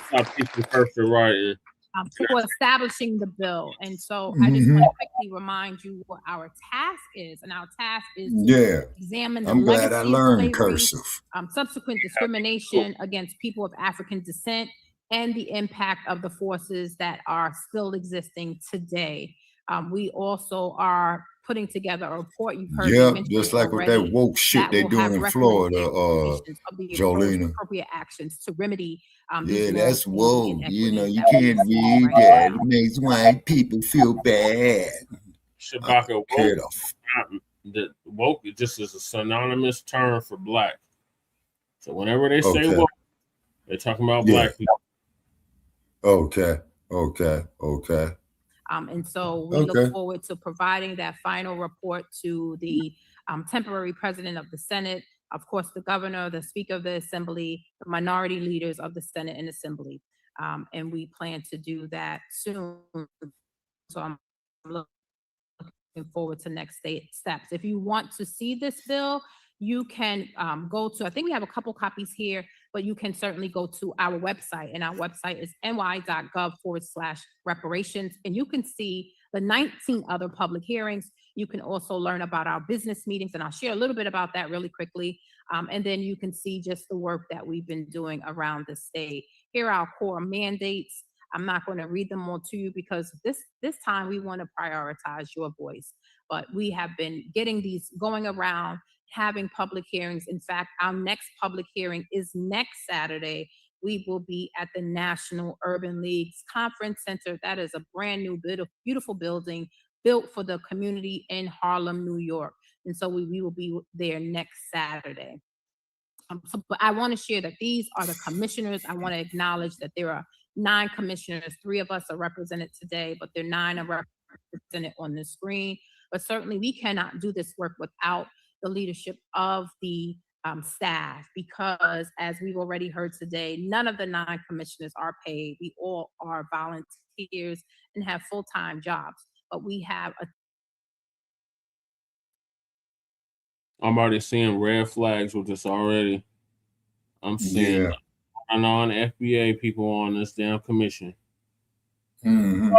S14: For establishing the bill. And so I just want to quickly remind you what our task is. And our task is to examine the
S3: I'm glad I
S14: legacy of
S3: learned
S14: slavery,
S3: cursive.
S14: Subsequent discrimination against people of African descent, and the impact of the forces that are still existing today. We also are putting together a report. You've heard me mention
S3: just
S14: it
S3: like with
S14: already,
S3: that woke shit they
S14: will have
S3: doing in Florida,
S14: recommendations of the
S3: Jolena.
S14: appropriate actions to remedy
S3: Yeah,
S14: these
S3: that's
S14: long-standing
S3: woke. You know,
S14: inequities
S3: you
S14: that we
S3: can't
S14: see
S3: read
S14: right
S3: that.
S14: now.
S3: It makes white people feel bad.
S18: Shabaka, woke just is a synonymous term for black. So whenever they say woke, they're talking about black people.
S3: Okay.
S14: And so we look forward to providing that final report to the temporary president of the Senate, of course, the governor, the speaker of the assembly, the minority leaders of the Senate and assembly. And we plan to do that soon. So I'm looking forward to next steps. If you want to see this bill, you can go to, I think we have a couple copies here, but you can certainly go to our website, and our website is ny.gov/reparations. And you can see the 19 other public hearings. You can also learn about our business meetings, and I'll share a little bit about that really quickly. And then you can see just the work that we've been doing around the state. Here are our core mandates. I'm not going to read them all to you because this time we want to prioritize your voice. But we have been getting these going around, having public hearings. In fact, our next public hearing is next Saturday. We will be at the National Urban League's Conference Center. That is a brand new, beautiful building built for the community in Harlem, New York. And so we will be there next Saturday. But I want to share that these are the commissioners. I want to acknowledge that there are 9 commissioners. 3 of us are represented today, but there are 9 are represented on the screen. But certainly we cannot do this work without the leadership of the staff, because as we've already heard today, none of the 9 commissioners are paid. We all are volunteers and have full-time jobs, but we have a
S18: I'm already seeing red flags with this already. I'm seeing non-FBA people on this damn commission. Saying,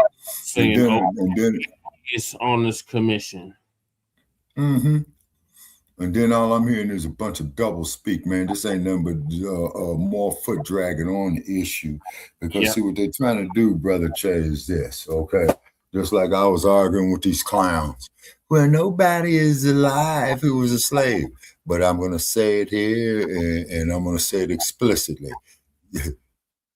S18: it's on this commission.
S3: And then all I'm hearing is a bunch of double speak, man. This ain't nothing but more foot dragging on the issue. Because see what they're trying to do, Brother Che, is this, okay? Just like I was arguing with these clowns. Well, nobody is alive who was a slave. But I'm going to say it here, and I'm going to say it explicitly.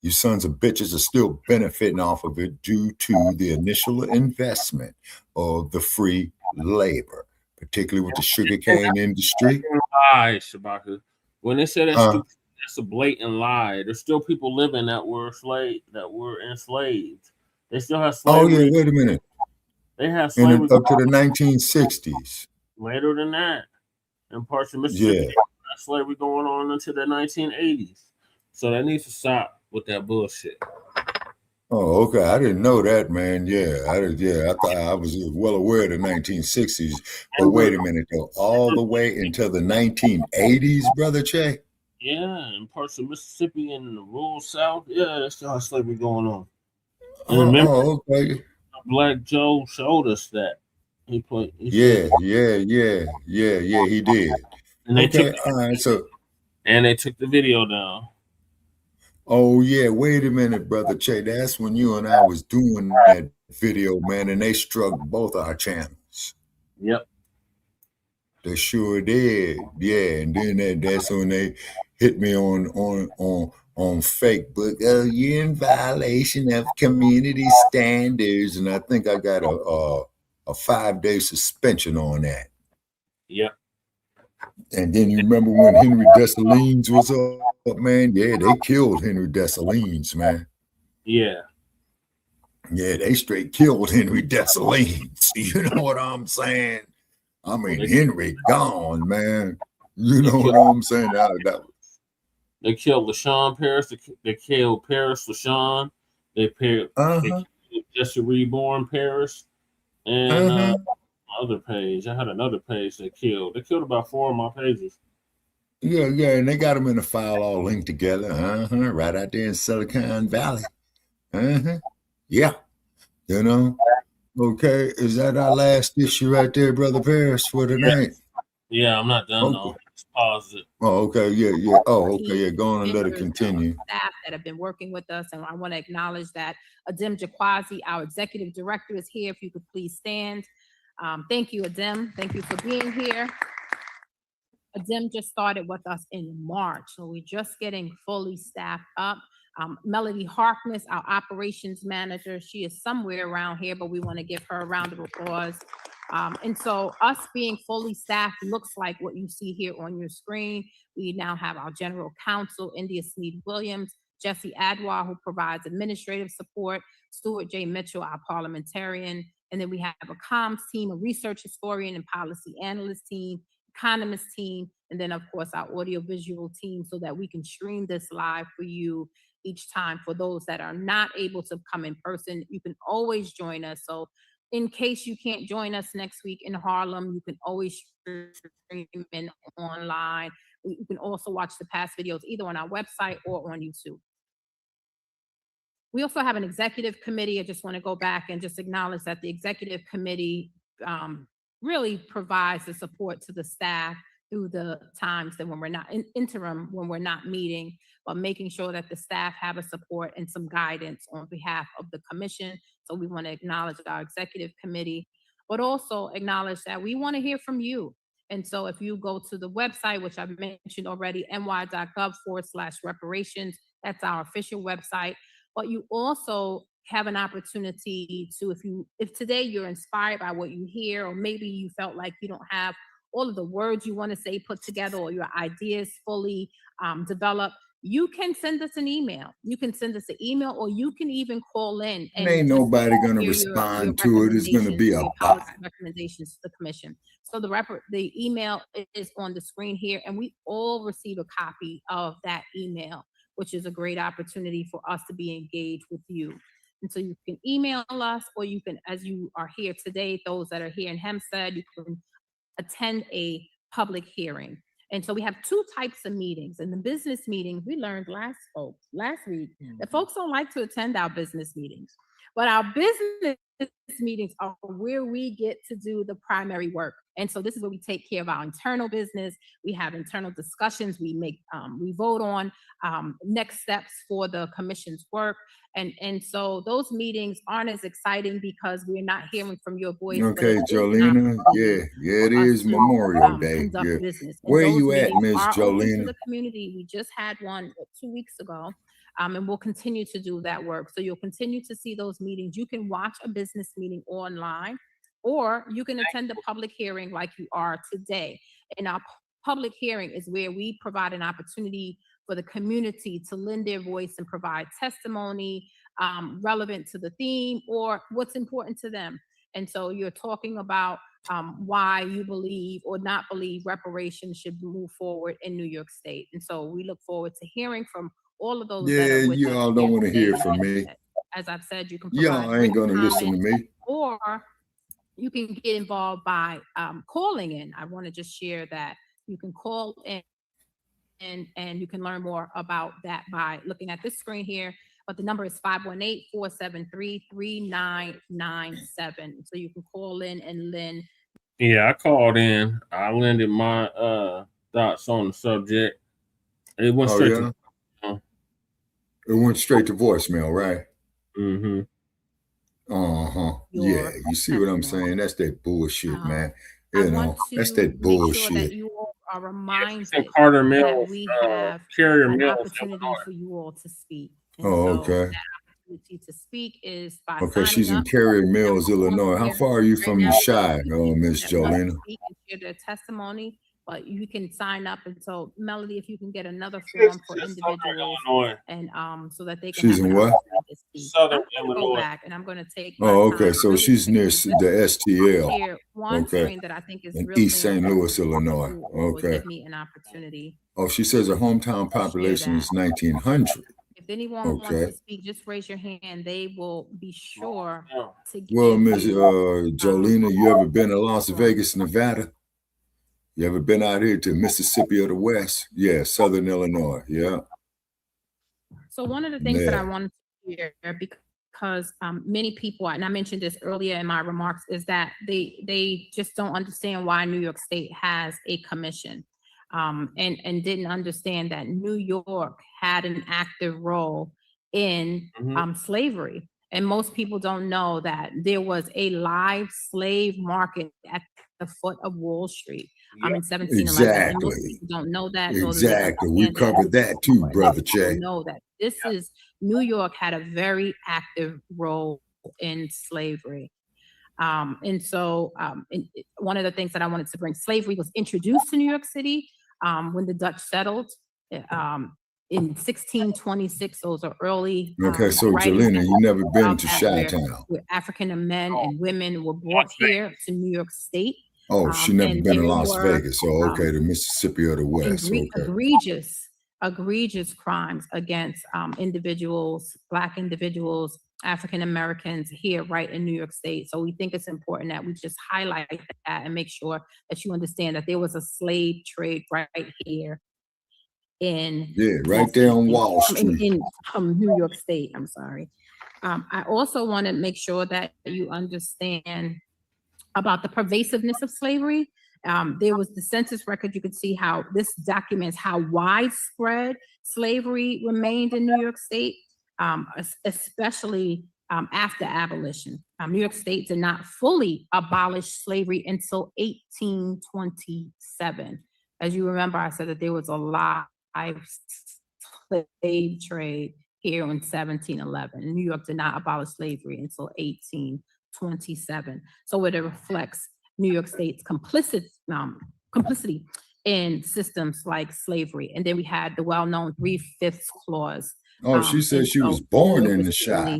S3: You sons of bitches are still benefiting off of it due to the initial investment of the free labor, particularly with the sugarcane industry.
S18: Lie, Shabaka. When they say that's a blatant lie. There's still people living that were enslaved. They still have slavery.
S3: Oh yeah, wait a minute.
S18: They have slavery
S3: up to the 1960s.
S18: Later than that, in parts of Mississippi, they had slavery going on into the 1980s. So that needs to stop with that bullshit.
S3: Oh, okay. I didn't know that, man. I thought I was well aware of the 1960s. But wait a minute, though. All the way until the 1980s, Brother Che?
S18: Yeah, in parts of Mississippi and the rural South, they still have slavery going on. And remember,
S3: okay.
S18: Black Joe showed us that. He did. And they took the video down.
S3: Oh yeah, wait a minute, brother Che. That's when you and I was doing that video, man, and they struck both our channels.
S18: Yep.
S3: They sure did. Yeah, and then that's when they hit me on Facebook. Oh, you're in violation of community standards, and I think I got a 5-day suspension on that.
S18: Yep.
S3: And then you remember when Henry Dessalines was up, man? Yeah, they killed Henry Dessalines, man.
S18: Yeah.
S3: Yeah, they straight killed Henry Dessalines. You know what I'm saying? I mean, Henry gone, man. You know what I'm saying?
S18: They killed LaShawn Paris. They killed Paris LaShawn. They killed Jesse Reborn Paris. And other page. I had another page they killed. They killed about 4 of my pages.
S3: Yeah, and they got them in a file all linked together. Right out there in Silicon Valley. Yeah. You know? Okay. Is that our last issue right there, Brother Paris, for tonight?
S18: Yeah, I'm not done though. Just pause it.
S3: Oh, okay. Yeah. Oh, okay. Yeah, go on and let it continue.
S14: Staff that have been working with us, and I want to acknowledge that Adem Jakwazi, our executive director, is here. If you could please stand. Thank you, Adem. Thank you for being here. Adem just started with us in March, so we're just getting fully staffed up. Melody Harkness, our operations manager, she is somewhere around here, but we want to give her a round of applause. And so us being fully staffed looks like what you see here on your screen. We now have our general counsel, India Sneed Williams, Jesse Adwar, who provides administrative support, Stuart J. Mitchell, our parliamentarian, and then we have a comms team, a research historian and policy analyst team, economist team, and then of course our audiovisual team, so that we can stream this live for you each time. For those that are not able to come in person, you can always join us. So in case you can't join us next week in Harlem, you can always stream in online. You can also watch the past videos either on our website or on YouTube. We also have an executive committee. I just want to go back and just acknowledge that the executive committee really provides the support to the staff through the times that when we're not in interim, when we're not meeting, but making sure that the staff have a support and some guidance on behalf of the commission. So we want to acknowledge our executive committee, but also acknowledge that we want to hear from you. And so if you go to the website, which I've mentioned already, ny.gov/reparations, that's our official website. But you also have an opportunity to, if today you're inspired by what you hear, or maybe you felt like you don't have all of the words you want to say put together, or your ideas fully developed, you can send us an email. You can send us an email, or you can even call in. And
S3: ain't nobody going to respond to it. It's going to be a bot.
S14: Recommendations to the commission. So the email is on the screen here, and we all receive a copy of that email, which is a great opportunity for us to be engaged with you. And so you can email us, or you can, as you are here today, those that are here in Hempstead, you can attend a public hearing. And so we have 2 types of meetings. In the business meetings, we learned last week that folks don't like to attend our business meetings. But our business meetings are where we get to do the primary work. And so this is where we take care of our internal business. We have internal discussions. We vote on next steps for the commission's work. And so those meetings aren't as exciting because we're not hearing from your voice.
S3: Okay, Jolena. Yeah, it is Memorial Day. Yeah. Where you at, Miss Jolena?
S14: The community. We just had one 2 weeks ago. And we'll continue to do that work. So you'll continue to see those meetings. You can watch a business meeting online, or you can attend a public hearing like you are today. And our public hearing is where we provide an opportunity for the community to lend their voice and provide testimony relevant to the theme or what's important to them. And so you're talking about why you believe or not believe reparations should move forward in New York State. And so we look forward to hearing from all of those.
S3: Yeah, y'all don't want to hear from me.
S14: As I've said, you can
S3: y'all ain't gonna listen to me.
S14: Or you can get involved by calling in. I want to just share that you can call in and you can learn more about that by looking at this screen here. But the number is 518-473-3997. So you can call in and lend.
S18: Yeah, I called in. I lended my thoughts on the subject. It went straight to
S3: It went straight to voicemail, right?
S18: Mm-hmm.
S3: Yeah, you see what I'm saying? That's that bullshit, man.
S14: I
S3: You
S14: want
S3: know, that's
S14: to
S3: that
S14: make sure that
S3: bullshit.
S14: you all are reminded
S18: And Carter
S14: that
S18: Mills,
S14: we have
S18: Carrier
S14: an
S18: Mills,
S14: opportunity
S18: Illinois.
S14: for you all to speak. And
S3: Oh,
S14: so
S3: okay.
S14: that opportunity to speak is by
S3: Okay,
S14: signing
S3: she's in
S14: up.
S3: Carrier Mills, Illinois. How far are you
S14: Right
S3: from the
S14: now,
S3: Shy,
S14: people
S3: Miss
S14: that want to
S3: Jolena?
S14: speak and share their testimony, but you can sign up. And so, Melody, if you can get another form for individuals, and so that they can
S3: She's
S14: have
S3: in
S14: an
S3: what?
S14: opportunity to speak.
S18: Southern
S14: I'm gonna go
S18: Illinois.
S14: back and I'm gonna take my
S3: Oh,
S14: time.
S3: okay. So
S14: really
S3: she's near
S14: quickly.
S3: the STL.
S14: Share one
S3: Okay.
S14: screen that I think is
S3: In
S14: really
S3: East St. Louis, Illinois.
S14: who will
S3: Okay.
S14: give me an opportunity.
S3: Oh, she says her hometown population is 1,900.
S14: If anyone wants
S3: Okay.
S14: to speak, just raise your hand. They will be sure to
S3: Well,
S14: give
S3: Miss
S14: you.
S3: Jolena, you ever been to Las Vegas, Nevada? You ever been out here to Mississippi or the West? Yeah, Southern Illinois. Yeah.
S14: So one of the things that I
S3: Yeah.
S14: wanted to share, because many people, and I mentioned this earlier in my remarks, is that they just don't understand why New York State has a commission, and didn't understand that New York had an active role in slavery. And most people don't know that there was a live slave market at the foot of Wall Street in 1711. And most
S3: Exactly.
S14: people don't know that. Nor do they
S3: Exactly. We
S14: understand that.
S3: covered that too, Brother Che.
S14: Know that this is New York had a very active role in slavery. And so one of the things that I wanted to bring, slavery was introduced to New York City when the Dutch settled in 1626. Those are early
S3: Okay, so
S14: writings
S3: Jolena, you never been to
S14: about that,
S3: Chi-Town.
S14: where African men and women were brought here to New York State.
S3: Oh, she never
S14: and
S3: been to
S14: there
S3: Las
S14: were,
S3: Vegas. Oh, okay, the Mississippi or the West. Okay.
S14: egregious crimes against individuals, Black individuals, African Americans here right in New York State. So we think it's important that we just highlight that and make sure that you understand that there was a slave trade right here in
S3: right there on Wall Street.
S14: in New York State. I'm sorry. I also want to make sure that you understand about the pervasiveness of slavery. There was the census record. You could see how this documents how widespread slavery remained in New York State, especially after abolition. New York State did not fully abolish slavery until 1827. As you remember, I said that there was a live slave trade here in 1711. New York did not abolish slavery until 1827. So it reflects New York State's complicity in systems like slavery. And then we had the well-known 3/5 clause.
S3: Oh, she said she was born in the Chi.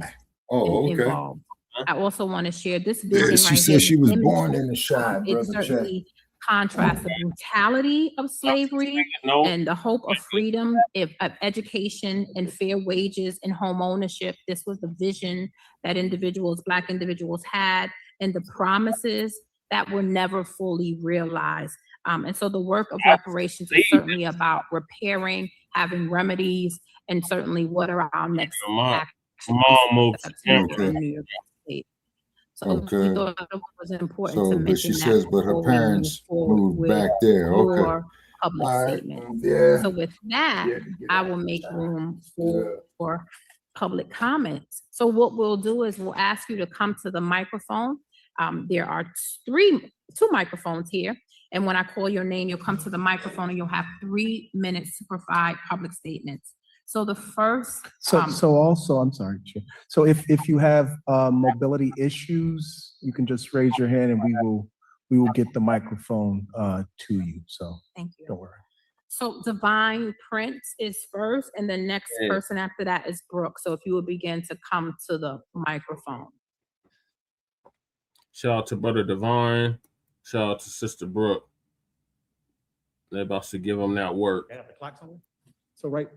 S3: Oh, okay.
S14: Involved. I also want to share this vision
S3: She
S14: right
S3: said
S14: here.
S3: she was born in the Chi,
S14: It
S3: Brother Che.
S14: certainly contrasts the brutality of slavery and the hope of freedom, of education and fair wages and home ownership. This was the vision that individuals, Black individuals had, and the promises that were never fully realized. And so the work of reparations is certainly about repairing, having remedies, and certainly what are our next actions here in New York State. So we thought it was important to
S3: But
S14: mention
S3: she
S14: that
S3: says, but her
S14: before we move
S3: parents
S14: forward
S3: moved
S14: with
S3: back there. Okay.
S14: your public
S3: All right.
S14: statement.
S3: Yeah.
S14: So with that, I will make room for public comments. So what we'll do is we'll ask you to come to the microphone. There are two microphones here. And when I call your name, you'll come to the microphone and you'll have 3 minutes to provide public statements. So the first.
S6: So also, I'm sorry, Chair. So if you have mobility issues, you can just raise your hand and we will get the microphone to you. So
S14: thank you.
S6: Don't worry.
S14: So Divine Prince is first, and the next person after that is Brooke. So if you would begin to come to the microphone.
S18: Shout out to Brother Divine. Shout out to Sister Brooke. They're about to give them that work.
S6: Yeah, the clock's on. So right.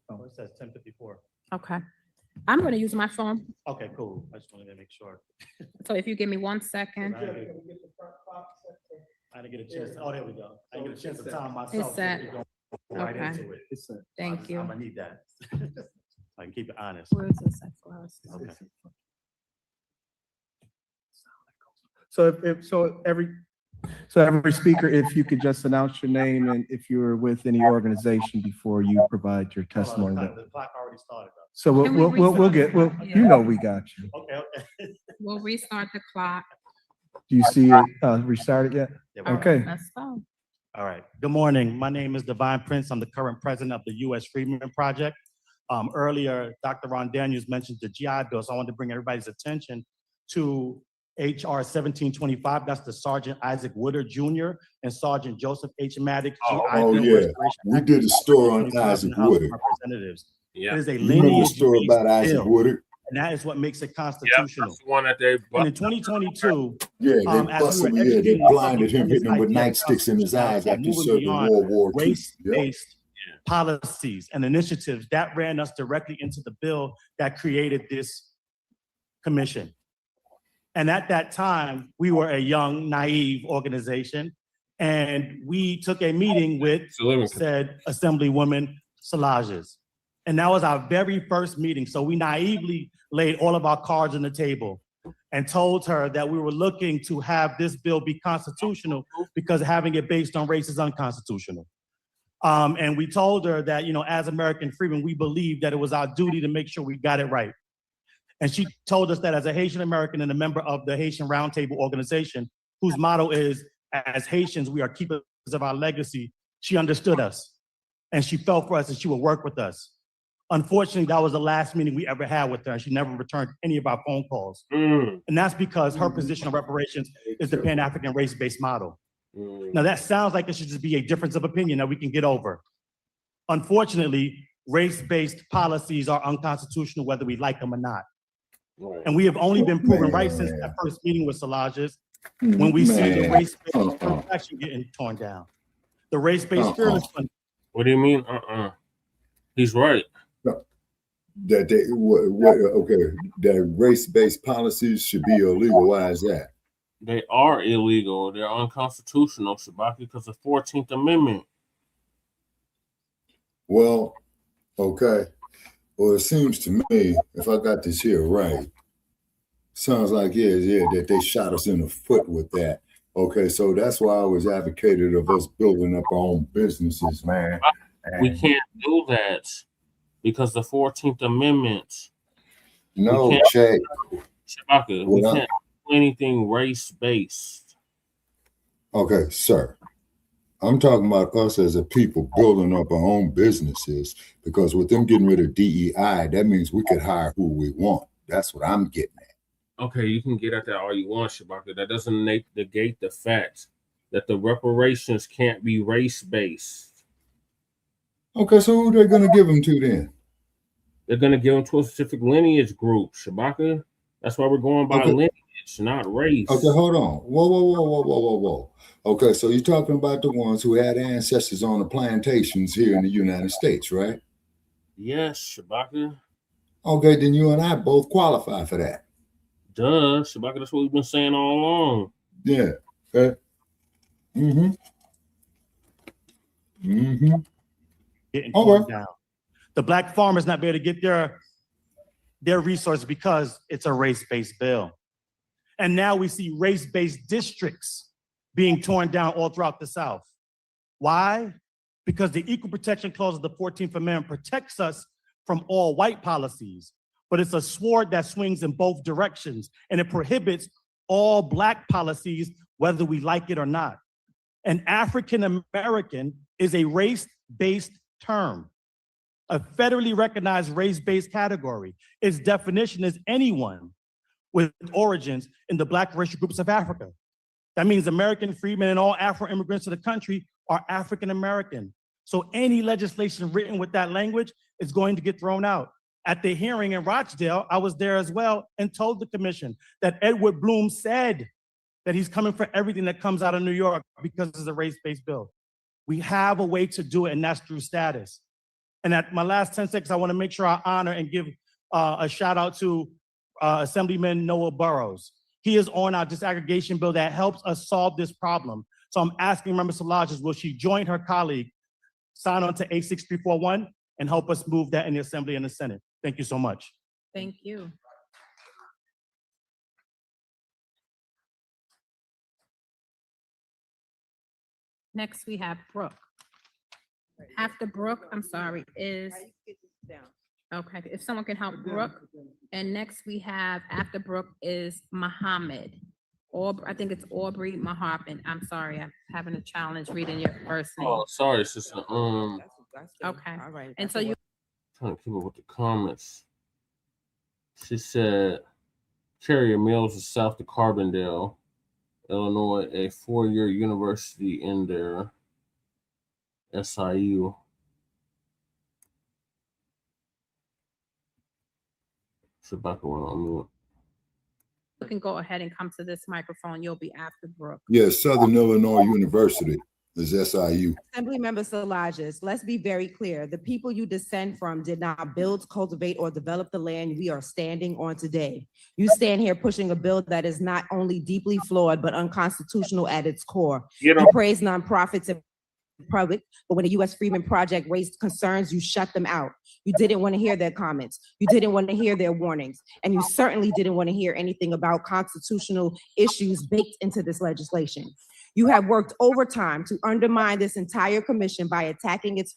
S6: Oh, it says 10:54.
S14: Okay. I'm going to use my phone.
S6: Okay, cool. I just wanted to make sure.
S14: So if you give me 1 second.
S6: I didn't get a chance. Oh, there we go. I didn't get a chance to time myself.
S14: It's set.
S6: Right
S14: Okay.
S6: into it. It's set.
S14: Thank you.
S6: I'm gonna need that. I can keep it honest.
S14: Where is this at for us?
S6: Okay. So if every So every speaker, if you could just announce your name and if you're with any organization before you provide your testimony.
S5: The clock already started.
S6: So
S14: Can we
S6: we'll get, you know, we got you.
S5: Okay.
S14: We'll restart the clock.
S6: Do you see it restarted yet?
S5: All right,
S6: Okay.
S14: Let's go.
S5: All right. Good morning. My name is Divine Prince. I'm the current president of the U.S. Freedmen Project. Earlier, Dr. Ron Daniels mentioned the GI Bill, so I wanted to bring everybody's attention to HR 1725. That's the Sergeant Isaac Woodard Jr. and Sergeant Joseph H. Maddox GI
S3: Oh,
S5: Bill
S3: yeah.
S5: Restoration
S3: We
S5: Act
S3: did a story on
S5: 2027
S3: Isaac
S5: House of
S3: Woodard.
S5: Representatives.
S18: Yeah.
S5: It is a
S3: You remember the
S5: lineage
S3: story about Isaac
S5: bill,
S3: Woodard?
S5: and that is what makes it
S18: Yep,
S5: constitutional.
S18: that's the one that they.
S5: And in 2022,
S3: Yeah, they
S5: as we
S3: busted
S5: were
S3: him. Yeah, they
S5: educating the
S3: blinded
S5: public
S3: him,
S5: on this
S3: hitting him with
S5: idea of
S3: nightsticks in his eyes
S5: constitutionality,
S3: after he
S5: moving
S3: served in
S5: beyond
S3: World War II. Yep.
S5: race-based policies and initiatives, that ran us directly into the bill that created this commission. And at that time, we were a young, naive organization, and we took a meeting with said Assemblywoman Szalages. And that was our very first meeting. So we naively laid all of our cards on the table and told her that we were looking to have this bill be constitutional because having it based on race is unconstitutional. And we told her that, you know, as American freedmen, we believed that it was our duty to make sure we got it right. And she told us that as a Haitian American and a member of the Haitian Roundtable organization, whose motto is, as Haitians, we are keepers of our legacy, she understood us and she felt for us and she would work with us. Unfortunately, that was the last meeting we ever had with her, and she never returned any of our phone calls. And that's because her position on reparations is the Pan-African race-based model. Now, that sounds like it should just be a difference of opinion that we can get over. Unfortunately, race-based policies are unconstitutional whether we like them or not. And we have only been proven right since that first meeting with Szalages when we see the race-based protection getting torn down. The race-based fearless fund.
S18: What do you mean? He's right.
S3: That they okay, that race-based policies should be illegal. Why is that?
S18: They are illegal. They're unconstitutional, Shabaki, because of the 14th Amendment.
S3: Well, okay. Well, it seems to me, if I got this here right, sounds like, yeah, that they shot us in the foot with that. Okay, so that's why I was advocated of us building up our own businesses, man.
S18: We can't do that because the 14th Amendment.
S3: No, Check.
S18: Shabaka, we can't do anything race-based.
S3: Okay, sir. I'm talking about us as a people building up our own businesses, because with them getting rid of DEI, that means we could hire who we want. That's what I'm getting at.
S18: Okay, you can get at that all you want, Shabaka. That doesn't negate the fact that the reparations can't be race-based.
S3: Okay, so who they going to give them to then?
S18: They're going to give them to a specific lineage group, Shabaka. That's why we're going by lineage, not race.
S3: Okay, hold on. Whoa. Okay, so you're talking about the ones who had ancestors on the plantations here in the United States, right?
S18: Yes, Shabaka.
S3: Okay, then you and I both qualify for that.
S18: Duh, Shabaka, that's what we've been saying all along.
S3: Yeah. Okay.
S5: Getting torn down. The black farmers not be able to get their resources because it's a race-based bill. And now we see race-based districts being torn down all throughout the South. Why? Because the Equal Protection Clause of the 14th Amendment protects us from all white policies, but it's a sword that swings in both directions, and it prohibits all black policies, whether we like it or not. An African American is a race-based term, a federally recognized race-based category. Its definition is anyone with origins in the black racial groups of Africa. That means American freedmen and all Afro-immigrants to the country are African American. So any legislation written with that language is going to get thrown out. At the hearing in Rochdale, I was there as well and told the commission that Edward Bloom said that he's coming for everything that comes out of New York because it's a race-based bill. We have a way to do it, and that's through status. And at my last 10 seconds, I want to make sure I honor and give a shout out to Assemblyman Noah Burrows. He is on our disaggregation bill that helps us solve this problem. So I'm asking Member Szalages, will she join her colleague, sign on to A6341, and help us move that in the Assembly and the Senate? Thank you so much.
S14: Thank you. Next, we have Brooke. After Brooke, I'm sorry, is, okay, if someone can help Brooke. And next we have, after Brooke is Muhammad. I think it's Aubrey Maharpin. I'm sorry, I'm having a challenge reading your first name.
S18: Oh, sorry, sister.
S14: Okay, and so you.
S18: Trying to keep up with the comments. She said, Carrier Mills is south of Carbondale, Illinois, a 4-year university in there. SIU. Shabaka went on mute.
S14: You can go ahead and come to this microphone. You'll be after Brooke.
S3: Yes, Southern Illinois University is SIU.
S7: Assemblymember Szilagyi, let's be very clear. The people you descend from did not build, cultivate, or develop the land we are standing on today. You stand here pushing a bill that is not only deeply flawed, but unconstitutional at its core. You praise nonprofits and public, but when the U.S. Freedmen Project raised concerns, you shut them out. You didn't want to hear their comments. You didn't want to hear their warnings. And you certainly didn't want to hear anything about constitutional issues baked into this legislation. You have worked overtime to undermine this entire commission by attacking its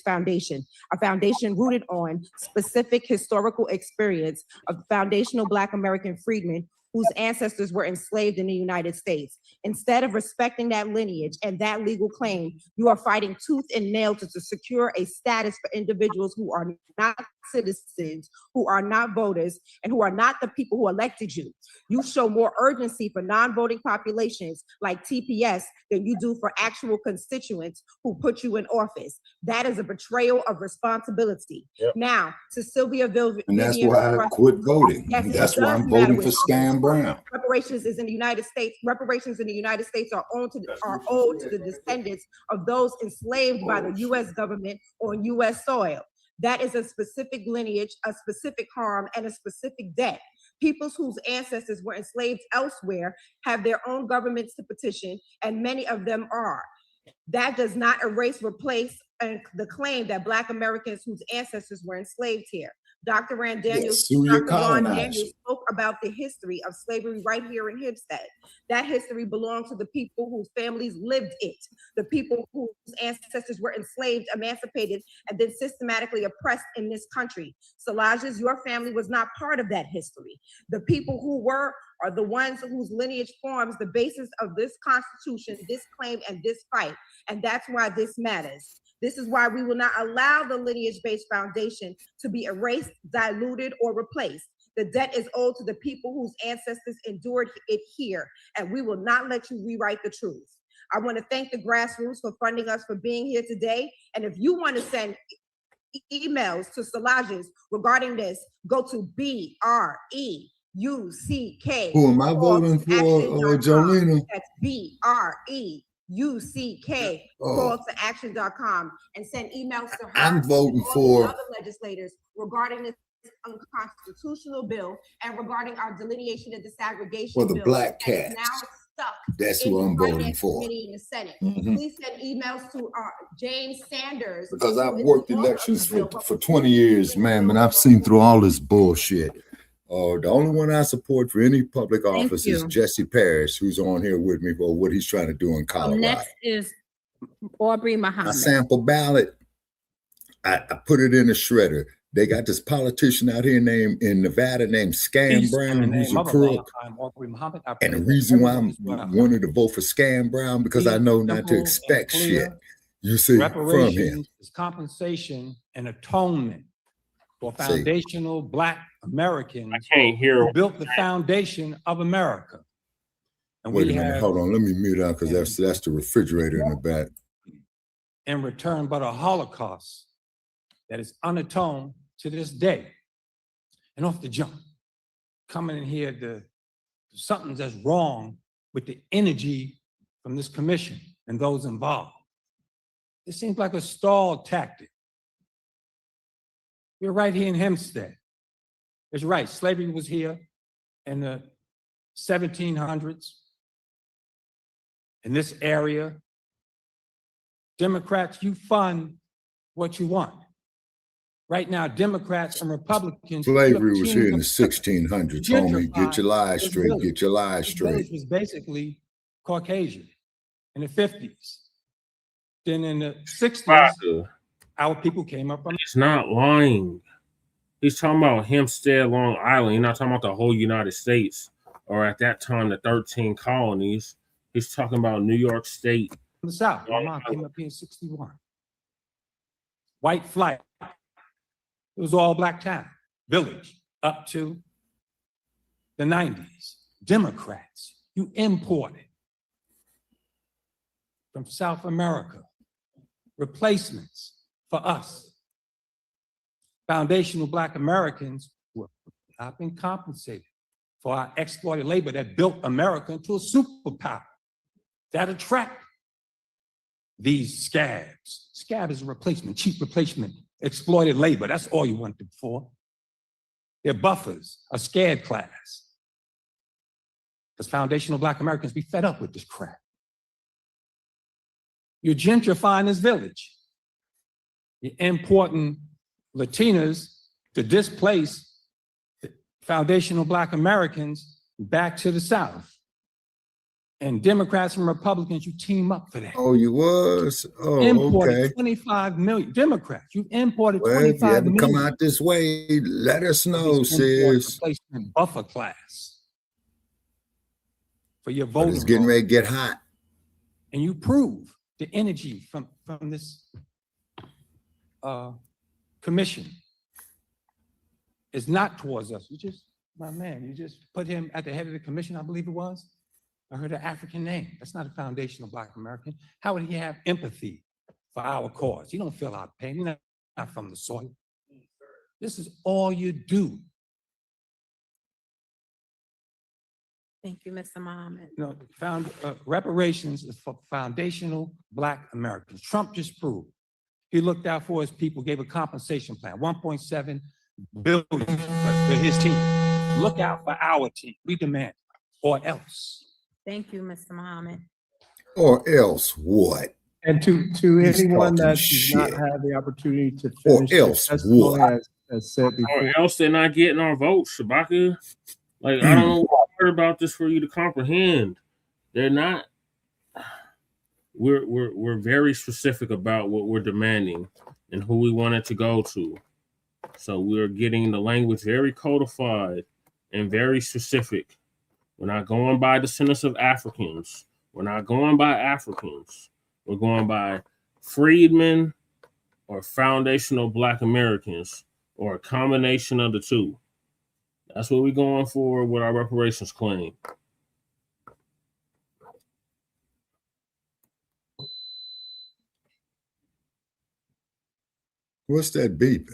S7: foundation, a foundation rooted on specific historical experience of foundational Black American freedmen whose ancestors were enslaved in the United States. Instead of respecting that lineage and that legal claim, you are fighting tooth and nail to secure a status for individuals who are not citizens, who are not voters, and who are not the people who elected you. You show more urgency for non-voting populations like TPS than you do for actual constituents who put you in office. That is a betrayal of responsibility. Yep. Now, to Sylvia Vivian.
S3: And that's why I quit voting.
S7: Yes,
S3: that's why I'm voting for Stan Brown.
S7: Reparations is in the United States. Reparations in the United States are owed to the descendants of those enslaved by the U.S. government on U.S. soil. That is a specific lineage, a specific harm, and a specific debt. Peoples whose ancestors were enslaved elsewhere have their own governments to petition, and many of them are. That does not erase, replace the claim that Black Americans whose ancestors were enslaved here. Dr. Rand Daniels, Dr. Ron Daniels spoke about the history of slavery right here in Hempstead. That history belongs to the people whose families lived it, the people whose ancestors were enslaved, emancipated, and then systematically oppressed in this country. Szilagyi, your family was not part of that history. The people who were are the ones whose lineage forms the basis of this Constitution, this claim, and this fight. And that's why this matters. This is why we will not allow the lineage-based foundation to be erased, diluted, or replaced. The debt is owed to the people whose ancestors endured it here, and we will not let you rewrite the truth. I want to thank the grassroots for funding us for being here today. And if you want to send emails to Szilagyi regarding this, go to BREUCK.
S3: Who am I voting for, Jolena?
S7: That's BREUCK, calltoaction.com, and send emails to her.
S3: I'm voting for
S7: other legislators regarding this unconstitutional bill and regarding our delineation and disaggregation
S3: for the
S7: bill
S3: Black Cats.
S7: Now stuck.
S3: That's who I'm voting for.
S7: In the Senate.
S3: Mm-hmm.
S7: Please send emails to James Sanders.
S3: Because I've worked elections for 20 years, man, and I've seen through all this bullshit. The only one I support for any public office is Jesse Parrish, who's on here with me for what he's trying to do in Colorado.
S14: Next is Aubrey Muhammad.
S3: I sample ballot. I put it in a shredder. They got this politician out here named in Nevada named Scam Brown, who's a crook. And the reason why I wanted to vote for Scam Brown, because I know not to expect shit. You see, from him.
S15: Is compensation and atonement for foundational Black Americans who built the foundation of America. And
S3: wait a minute, hold on, let me mute out because that's the refrigerator in the back.
S15: In return, but a Holocaust that is unatoned to this day. And off the jump, coming in here, something that's wrong with the energy from this commission and those involved. It seems like a stall tactic. We're right here in Hempstead. It's right, slavery was here in the 1700s. In this area, Democrats, you fund what you want. Right now, Democrats and Republicans.
S3: Slavery was here in the 1600s, homie. Get your lies straight. Get your lies straight.
S15: It was basically Caucasian. in the 50s. Then in the 60s,
S18: Blacc,
S15: our people came up from.
S18: he's not lying. He's talking about Hempstead, Long Island. He's not talking about the whole United States, or at that time, the 13 colonies. He's talking about New York State.
S15: The South. My mom came up here in 61. White flight. It was all black town, village, up to the 90s. Democrats, you imported from South America replacements for us. Foundational Black Americans were not been compensated for our exploited labor that built America into a superpower that attracted these scabs. Scab is a replacement, cheap replacement, exploited labor. That's all you want them for. They're buffers, a scared class. Because foundational Black Americans be fed up with this crap. You're gentrifying this village. You're importing Latinas to displace foundational Black Americans back to the South. And Democrats and Republicans, you team up for that.
S3: Oh, you was? Oh,
S15: imported
S3: okay.
S15: 25 million. Democrats, you imported
S3: Well, if
S15: 25
S3: you ever
S15: million.
S3: come out this way, let us know, sis.
S15: Replacement buffer class for your
S3: But
S15: voting.
S3: it's getting ready to get hot.
S15: And you prove the energy from this commission is not towards us. You just, my man, you just put him at the head of the commission, I believe it was. I heard an African name. That's not a foundational Black American. How would he have empathy for our cause? You don't feel our pain. You're not from the soil. This is all you do.
S14: Thank you, Mr. Muhammad.
S15: You know, reparations is for foundational Black Americans. Trump just proved he looked out for his people, gave a compensation plan, 1.7 billion for his team. Look out for our team. We demand, or else.
S14: Thank you, Mr. Muhammad.
S3: Or else what?
S6: And to
S3: He's
S6: anyone
S3: talking
S6: that does not
S3: shit.
S6: have the opportunity to
S3: Or
S6: finish their
S3: else
S6: testimony,
S3: what?
S6: as said before.
S18: Or else they're not getting our votes, Shabaka. Like, I don't know what I heard about this for you to comprehend. They're not. We're very specific about what we're demanding and who we want it to go to. So we're getting the language very codified and very specific. We're not going by descendants of Africans. We're not going by Africans. We're going by freedmen or foundational Black Americans or a combination of the two. That's what we're going for with our reparations claim.
S3: What's that beeping?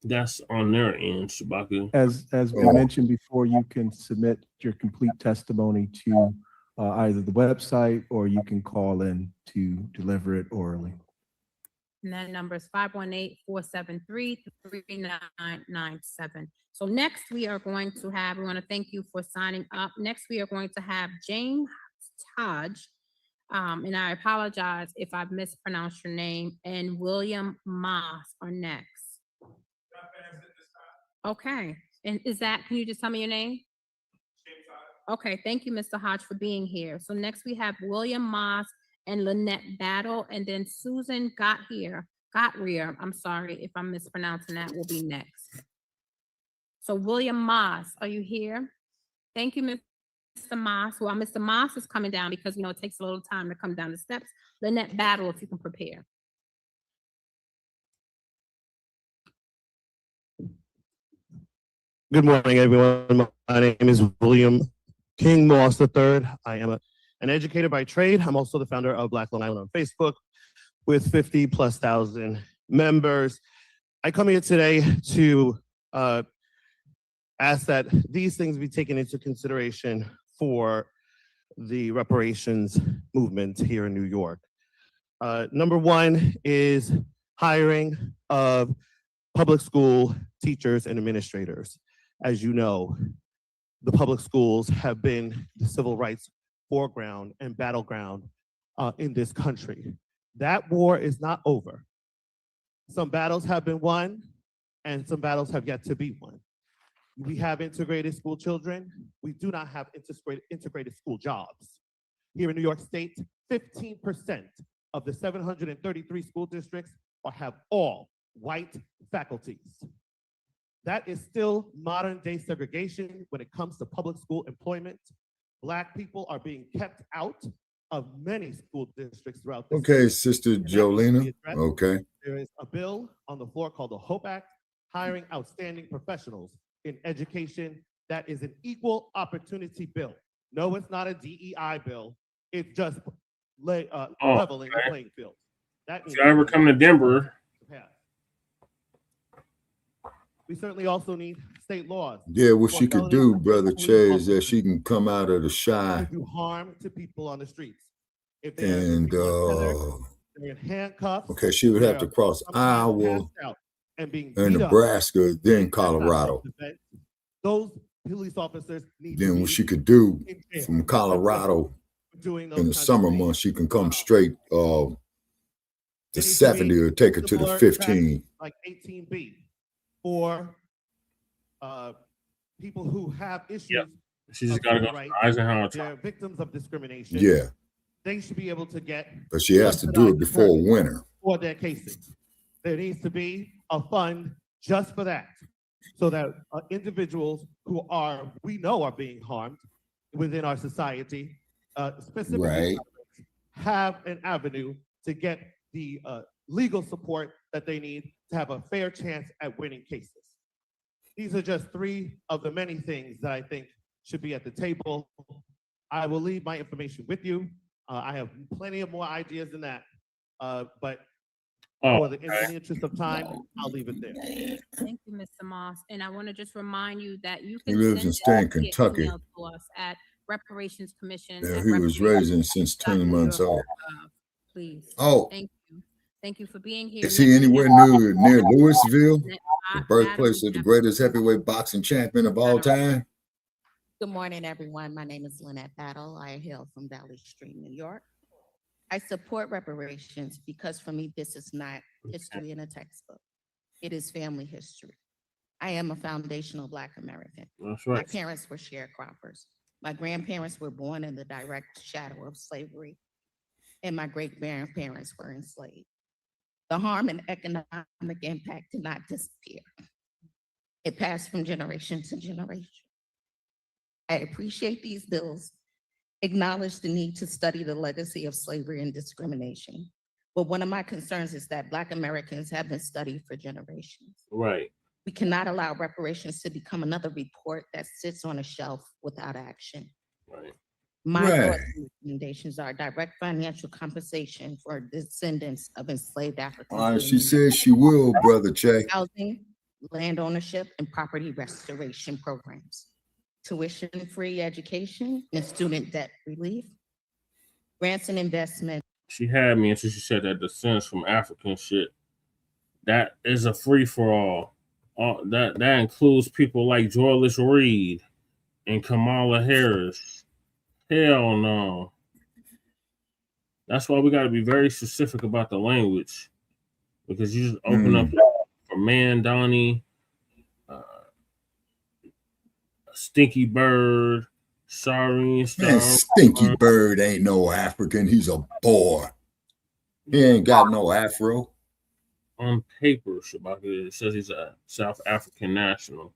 S18: That's on their end, Shabaka.
S6: As we mentioned before, you can submit your complete testimony to either the website or you can call in to deliver it orally.
S14: And that number is 518-473-3997. So next we are going to have, we want to thank you for signing up. Next, we are going to have James Taj, and I apologize if I've mispronounced your name, and William Moss are next. Okay, and is that, can you just tell me your name? Okay, thank you, Mr. Hodge, for being here. So next we have William Moss and Lynette Battle, and then Susan Gottrear, I'm sorry if I'm mispronouncing that, will be next. So William Moss, are you here? Thank you, Mr. Moss. Well, Mr. Moss is coming down because, you know, it takes a little time to come down the steps. Lynette Battle, if you can prepare.
S10: Good morning, everyone. My name is William King Moss III. I am an educator by trade. I'm also the founder of Black Long Island on Facebook with 50,000+ members. I come here today to ask that these things be taken into consideration for the reparations movement here in New York. Number one is hiring of public school teachers and administrators. As you know, the public schools have been the civil rights foreground and battleground in this country. That war is not over. Some battles have been won and some battles have yet to be won. We have integrated school children. We do not have integrated school jobs. Here in New York State, 15% of the 733 school districts have all white faculties. That is still modern day segregation when it comes to public school employment. Black people are being kept out of many school districts throughout the
S3: Okay,
S10: state.
S3: Sister
S10: And that needs to be
S3: Jolena.
S10: addressed.
S3: Okay.
S10: There is a bill on the floor called the HOPE Act, hiring outstanding professionals in education. That is an equal opportunity bill. No, it's not a DEI bill. It's just leveling the playing field. That
S18: If you ever come to Denver,
S10: we certainly also need state laws.
S3: Yeah, what
S10: for
S3: she could
S10: felony
S3: do, Brother
S10: police
S3: Che, is
S10: officers
S3: that she can come out of the shy
S10: to do harm to people on the streets. If they
S3: and
S10: they're in handcuffs.
S3: okay, she would have to cross Iowa
S10: and being
S3: and
S10: beat up
S3: Nebraska, then Colorado.
S10: Those police officers need
S3: Then
S10: to
S3: what
S10: be
S3: she could do
S10: in jail
S3: from Colorado
S10: doing those
S3: in the
S10: kinds of
S3: summer
S10: things.
S3: months, she can come straight to
S10: They need to
S3: 70
S10: be
S3: or take her to the
S10: similar
S3: 15.
S10: tracks like 18B for people who have issues.
S18: Yep. She just
S10: of
S18: got to go
S10: civil
S18: to
S10: rights.
S18: Eisenhower.
S10: They're victims of discrimination.
S3: Yeah.
S10: They should be able to get.
S3: But she has to do it before winter.
S10: For their cases. There needs to be a fund just for that, so that individuals who we know are being harmed within our society, specifically
S3: Right.
S10: have an avenue to get the legal support that they need to have a fair chance at winning cases. These are just three of the many things that I think should be at the table. I will leave my information with you. I have plenty of more ideas than that, but in the interest of time, I'll leave it there.
S14: Thank you, Mr. Moss. And I want to just remind you that you
S3: He
S14: can
S3: lives in
S14: send
S3: Stan,
S14: via
S3: Kentucky.
S14: email to us at Reparations Commission.
S3: Yeah,
S14: at
S3: he was raised since 10 months old.
S14: Please.
S3: Oh.
S14: Thank you. Thank you for being here.
S3: Is he anywhere near Louisville, the birthplace of the greatest heavyweight boxing champion of all time?
S1: Good morning, everyone. My name is Lynette Battle. I hail from Valley Stream, New York. I support reparations because for me, this is not history in a textbook. It is family history. I am a foundational Black American.
S18: That's right.
S1: My parents were sharecroppers. My grandparents were born in the direct shadow of slavery, and my great-grandparents were enslaved. The harm and economic impact did not disappear. It passed from generation to generation. I appreciate these bills, acknowledge the need to study the legacy of slavery and discrimination. But one of my concerns is that Black Americans have been studied for generations.
S18: Right.
S1: We cannot allow reparations to become another report that sits on a shelf without action.
S18: Right.
S1: My
S3: Right.
S1: thoughts and recommendations are direct financial compensation for descendants of enslaved Africans.
S3: She says she will, Brother Che.
S1: Housing, land ownership, and property restoration programs. Tuition-free education and student debt relief. Grants and investment.
S18: She had me until she said that descends from African shit. That is a free-for-all. That includes people like Joyce Reed and Kamala Harris. Hell no. That's why we got to be very specific about the language, because you just open up for Mandani, Stinky Bird, Shireen
S3: Man, Stinky Bird ain't no African. He's a boy. He ain't got no afro.
S18: On paper, Shabaka, it says he's a South African national.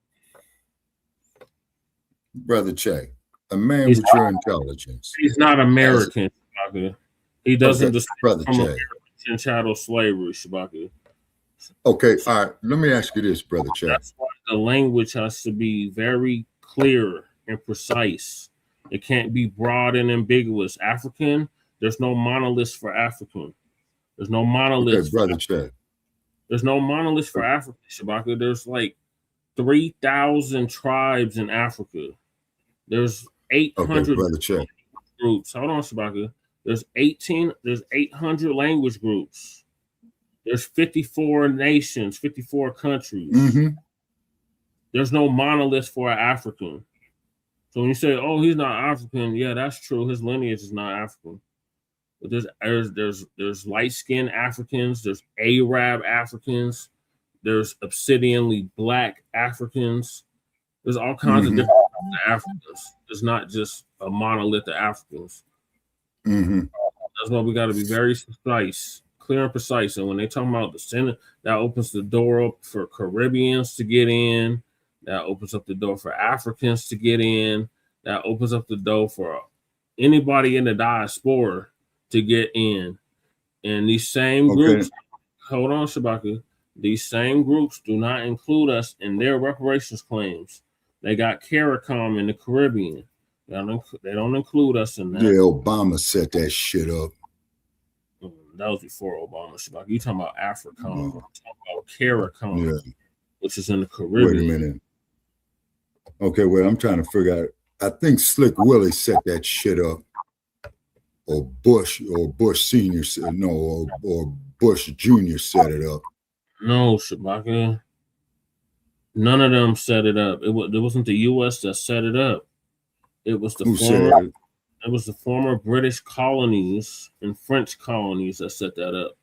S3: Brother Che, a man with your intelligence.
S18: He's not American, Shabaka. He doesn't
S3: Brother
S18: from
S3: Che.
S18: American chattel slavery, Shabaka.
S3: Okay, all right. Let me ask you this, Brother Che.
S18: That's why the language has to be very clear and precise. It can't be broad and ambiguous. African, there's no monolith for African. There's no monolith.
S3: Okay, Brother Che.
S18: There's no monolith for Africa, Shabaka. There's like 3,000 tribes in Africa. There's 800
S3: Brother Che.
S18: groups. Hold on, Shabaka. There's 800 language groups. There's 54 nations, 54 countries.
S3: Mm-hmm.
S18: There's no monolith for an African. So when you say, "Oh, he's not African," yeah, that's true. His lineage is not African. But there's light-skinned Africans. There's Arab Africans. There's obsidianly black Africans. There's all kinds of different Africans. It's not just a monolith of Africans.
S3: Mm-hmm.
S18: That's why we got to be very precise, clear and precise. And when they talk about the Senate, that opens the door up for Caribbeans to get in. That opens up the door for Africans to get in. That opens up the door for anybody in the diaspora to get in. And these same groups, hold on, Shabaka, these same groups do not include us in their reparations claims. They got CARICOM in the Caribbean. They don't include us in that.
S3: Yeah, Obama set that shit up.
S18: That was before Obama. Shabaka. You talking about AFRICOM? You're talking about CARICOM, which is in the Caribbean.
S3: Wait a minute. Okay, wait, I'm trying to figure out. I think Slick Willie set that shit up. Or Bush Senior said no, or Bush Jr. set it up.
S18: No, Shabaka. None of them set it up. It wasn't the U.S. that set it up. It was the former British colonies and French colonies that set that up.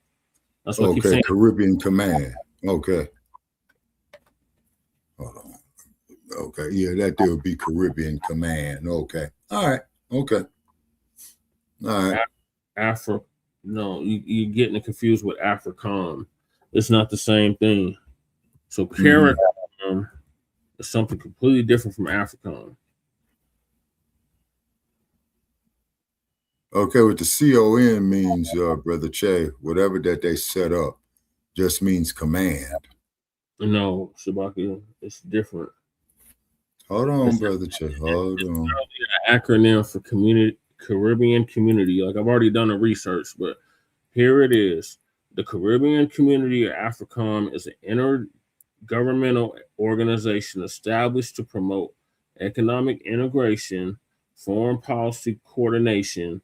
S18: That's what I keep saying.
S3: Caribbean Command. Okay. Hold on. Okay, yeah, that there would be Caribbean Command. Okay. All right. Okay. All right.
S18: No, you're getting it confused with AFRICOM. It's not the same thing. So CARICOM is something completely different from AFRICOM.
S3: Okay, what the CON means, Brother Che, whatever that they set up, just means command.
S18: No, Shabaka, it's different.
S3: Hold on, Brother Che. Hold on.
S18: An acronym for Caribbean community. Like I've already done the research, but here it is. The Caribbean Community, or AFRICOM, is an intergovernmental organization established to promote economic integration, foreign policy coordination,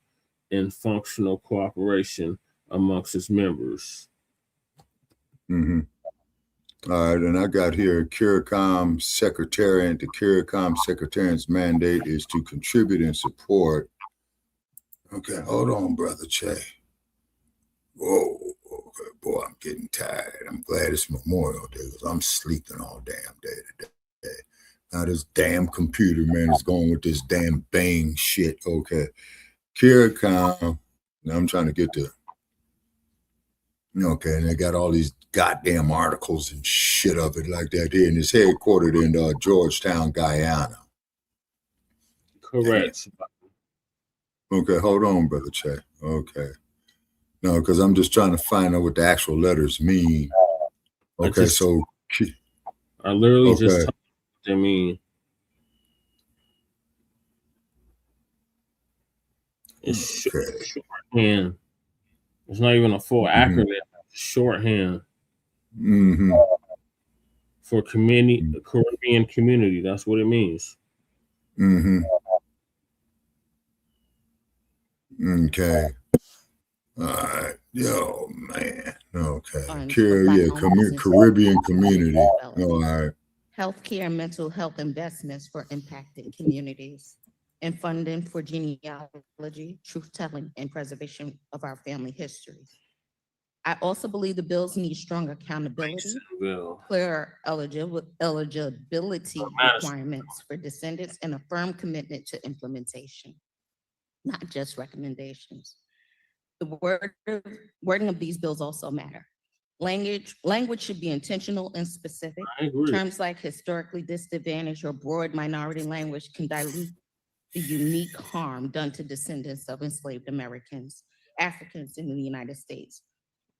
S18: and functional cooperation amongst its members.
S3: Mm-hmm. All right, and I got here CARICOM Secretariat. The CARICOM Secretariat's mandate is to contribute and support. Okay, hold on, Brother Che. Whoa, okay, boy, I'm getting tired. I'm glad it's Memorial Day because I'm sleeping all damn day today. Now this damn computer, man, is going with this damn bang shit. Okay, CARICOM. Now I'm trying to get to. Okay, and they got all these goddamn articles and shit of it like that here, and it's headquartered in Georgetown, Guyana.
S18: Correct.
S3: Okay, hold on, Brother Che. Okay. No, because I'm just trying to find out what the actual letters mean. Okay,
S18: I literally just told you what they mean. It's shorthand. It's not even a full acronym. Shorthand.
S3: Mm-hmm.
S18: For Caribbean community. That's what it means.
S3: Mm-hmm. Okay. All right. Yo, man. Okay. Caribbean community. All right.
S1: Healthcare and mental health investments for impacted communities, and funding for genealogy, truth-telling, and preservation of our family history. I also believe the bills need strong accountability, clear eligibility requirements for descendants, and a firm commitment to implementation, not just recommendations. The wording of these bills also matter. Language should be intentional and specific. Terms like historically disadvantaged or broad minority language can dilute the unique harm done to descendants of enslaved Americans, Africans in the United States.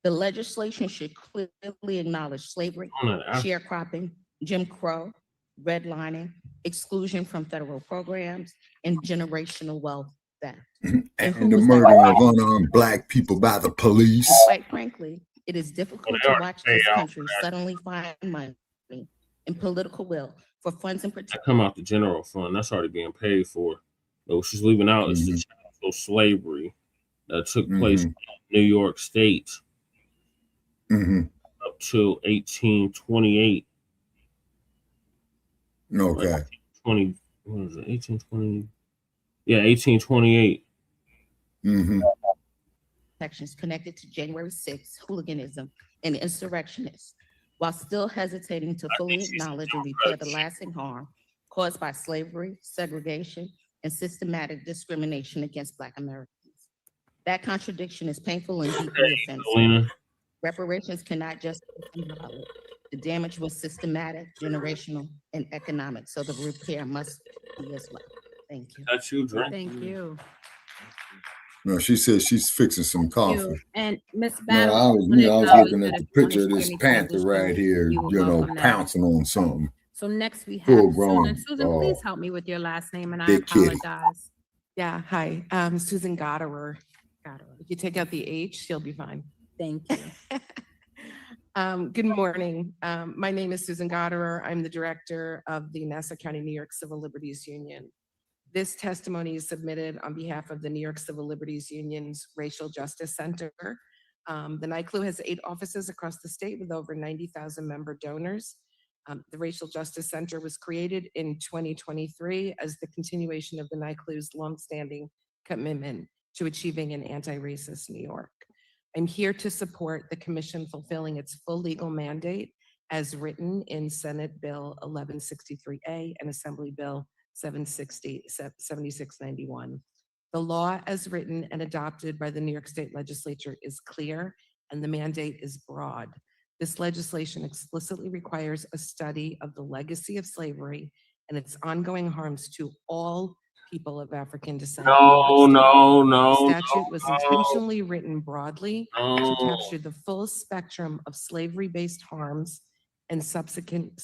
S1: The legislation should clearly acknowledge slavery, sharecropping, Jim Crow, redlining, exclusion from federal programs, and generational wealth theft.
S3: And the murdering of unarmed Black people by the police.
S1: Quite frankly, it is difficult to watch this country suddenly find money and political will for funds and protection.
S18: Come out the general fund. That's already being paid for. But what she's leaving out is the chattel slavery that took place in New York State up to 1828.
S3: Okay.
S18: 20, what is it? 1820. Yeah, 1828.
S1: Sections connected to January 6th hooliganism and insurrectionists, while still hesitating to fully acknowledge and repair the lasting harm caused by slavery, segregation, and systematic discrimination against Black Americans. That contradiction is painful and deeply offensive.
S18: Selena.
S1: Reparations cannot just be symbolic. The damage was systematic, generational, and economic, so the repair must be as well. Thank you.
S18: That's you, Dre.
S14: Thank you.
S3: No, she said she's fixing some coffee.
S14: And Miss
S3: No,
S14: Battle,
S3: I was looking at the picture of this panther right here, pouncing on something.
S14: So next we have
S3: Full grown,
S14: Susan. Susan, please help me with your last name, and I
S3: big kitty.
S14: apologize.
S16: Yeah, hi, Susan Goderer. If you take out the H, she'll be fine.
S14: Thank you.
S16: Good morning. My name is Susan Goderer. I'm the director of the Nassau County, New York Civil Liberties Union. This testimony is submitted on behalf of the New York Civil Liberties Union's Racial Justice Center. The NYCLU has 8 offices across the state with over 90,000 member donors. The Racial Justice Center was created in 2023 as the continuation of the NYCLU's longstanding commitment to achieving an anti-racist New York. I'm here to support the commission fulfilling its full legal mandate as written in Senate Bill 1163A and Assembly Bill 7691. The law as written and adopted by the New York State Legislature is clear and the mandate is broad. This legislation explicitly requires a study of the legacy of slavery and its ongoing harms to all people of African descent.
S18: No.
S16: The statute was intentionally written broadly to capture the full spectrum of slavery-based harms and subsequent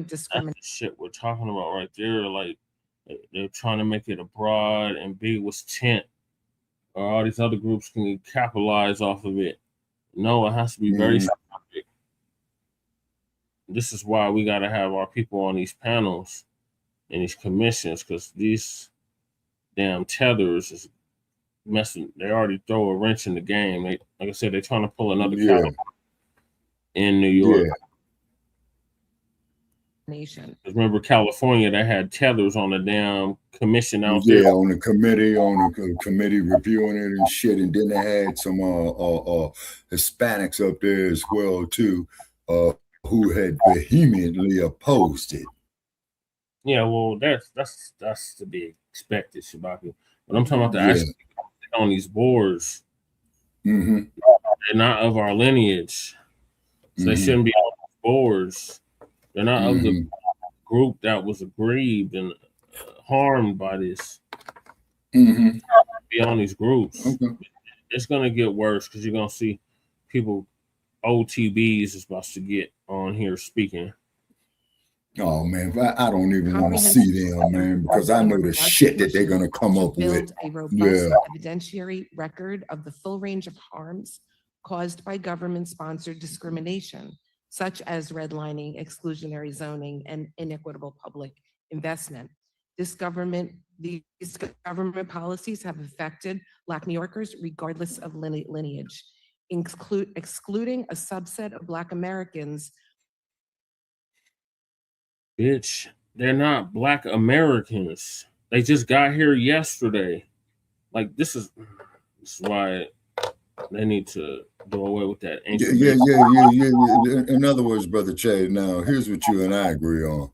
S16: discrimination.
S18: Shit we're talking about right there, like they're trying to make it a broad, ambiguous tent, or all these other groups can capitalize off of it. No, it has to be very specific. This is why we got to have our people on these panels and these commissions, because these damn tethers is messing. They already throw a wrench in the game. They, like I said, they're trying to pull another California in New York.
S16: Nation.
S18: Remember California, that had tethers on the damn commission out there.
S3: Yeah, on the committee reviewing it and shit, and then they had some Hispanics up there as well too, who had vehemently opposed it.
S18: Yeah, well, that's to be expected, Shabaki. But I'm talking about the actual on these boards. They're not of our lineage, so they shouldn't be on these boards. They're not of the group that was aggrieved and harmed by this. Be on these groups. It's gonna get worse because you're gonna see people, OTBs is about to get on here speaking.
S3: Oh man, I don't even want to see them, man, because I know the shit that they're gonna come up with.
S16: A robust evidentiary record of the full range of harms caused by government-sponsored discrimination, such as redlining, exclusionary zoning, and inequitable public investment. These government policies have affected Black New Yorkers regardless of lineage, excluding a subset of Black Americans.
S18: Bitch, they're not Black Americans. They just got here yesterday. Like, this is why they need to do away with that.
S3: Yeah. In other words, Brother Che, now here's what you and I agree on.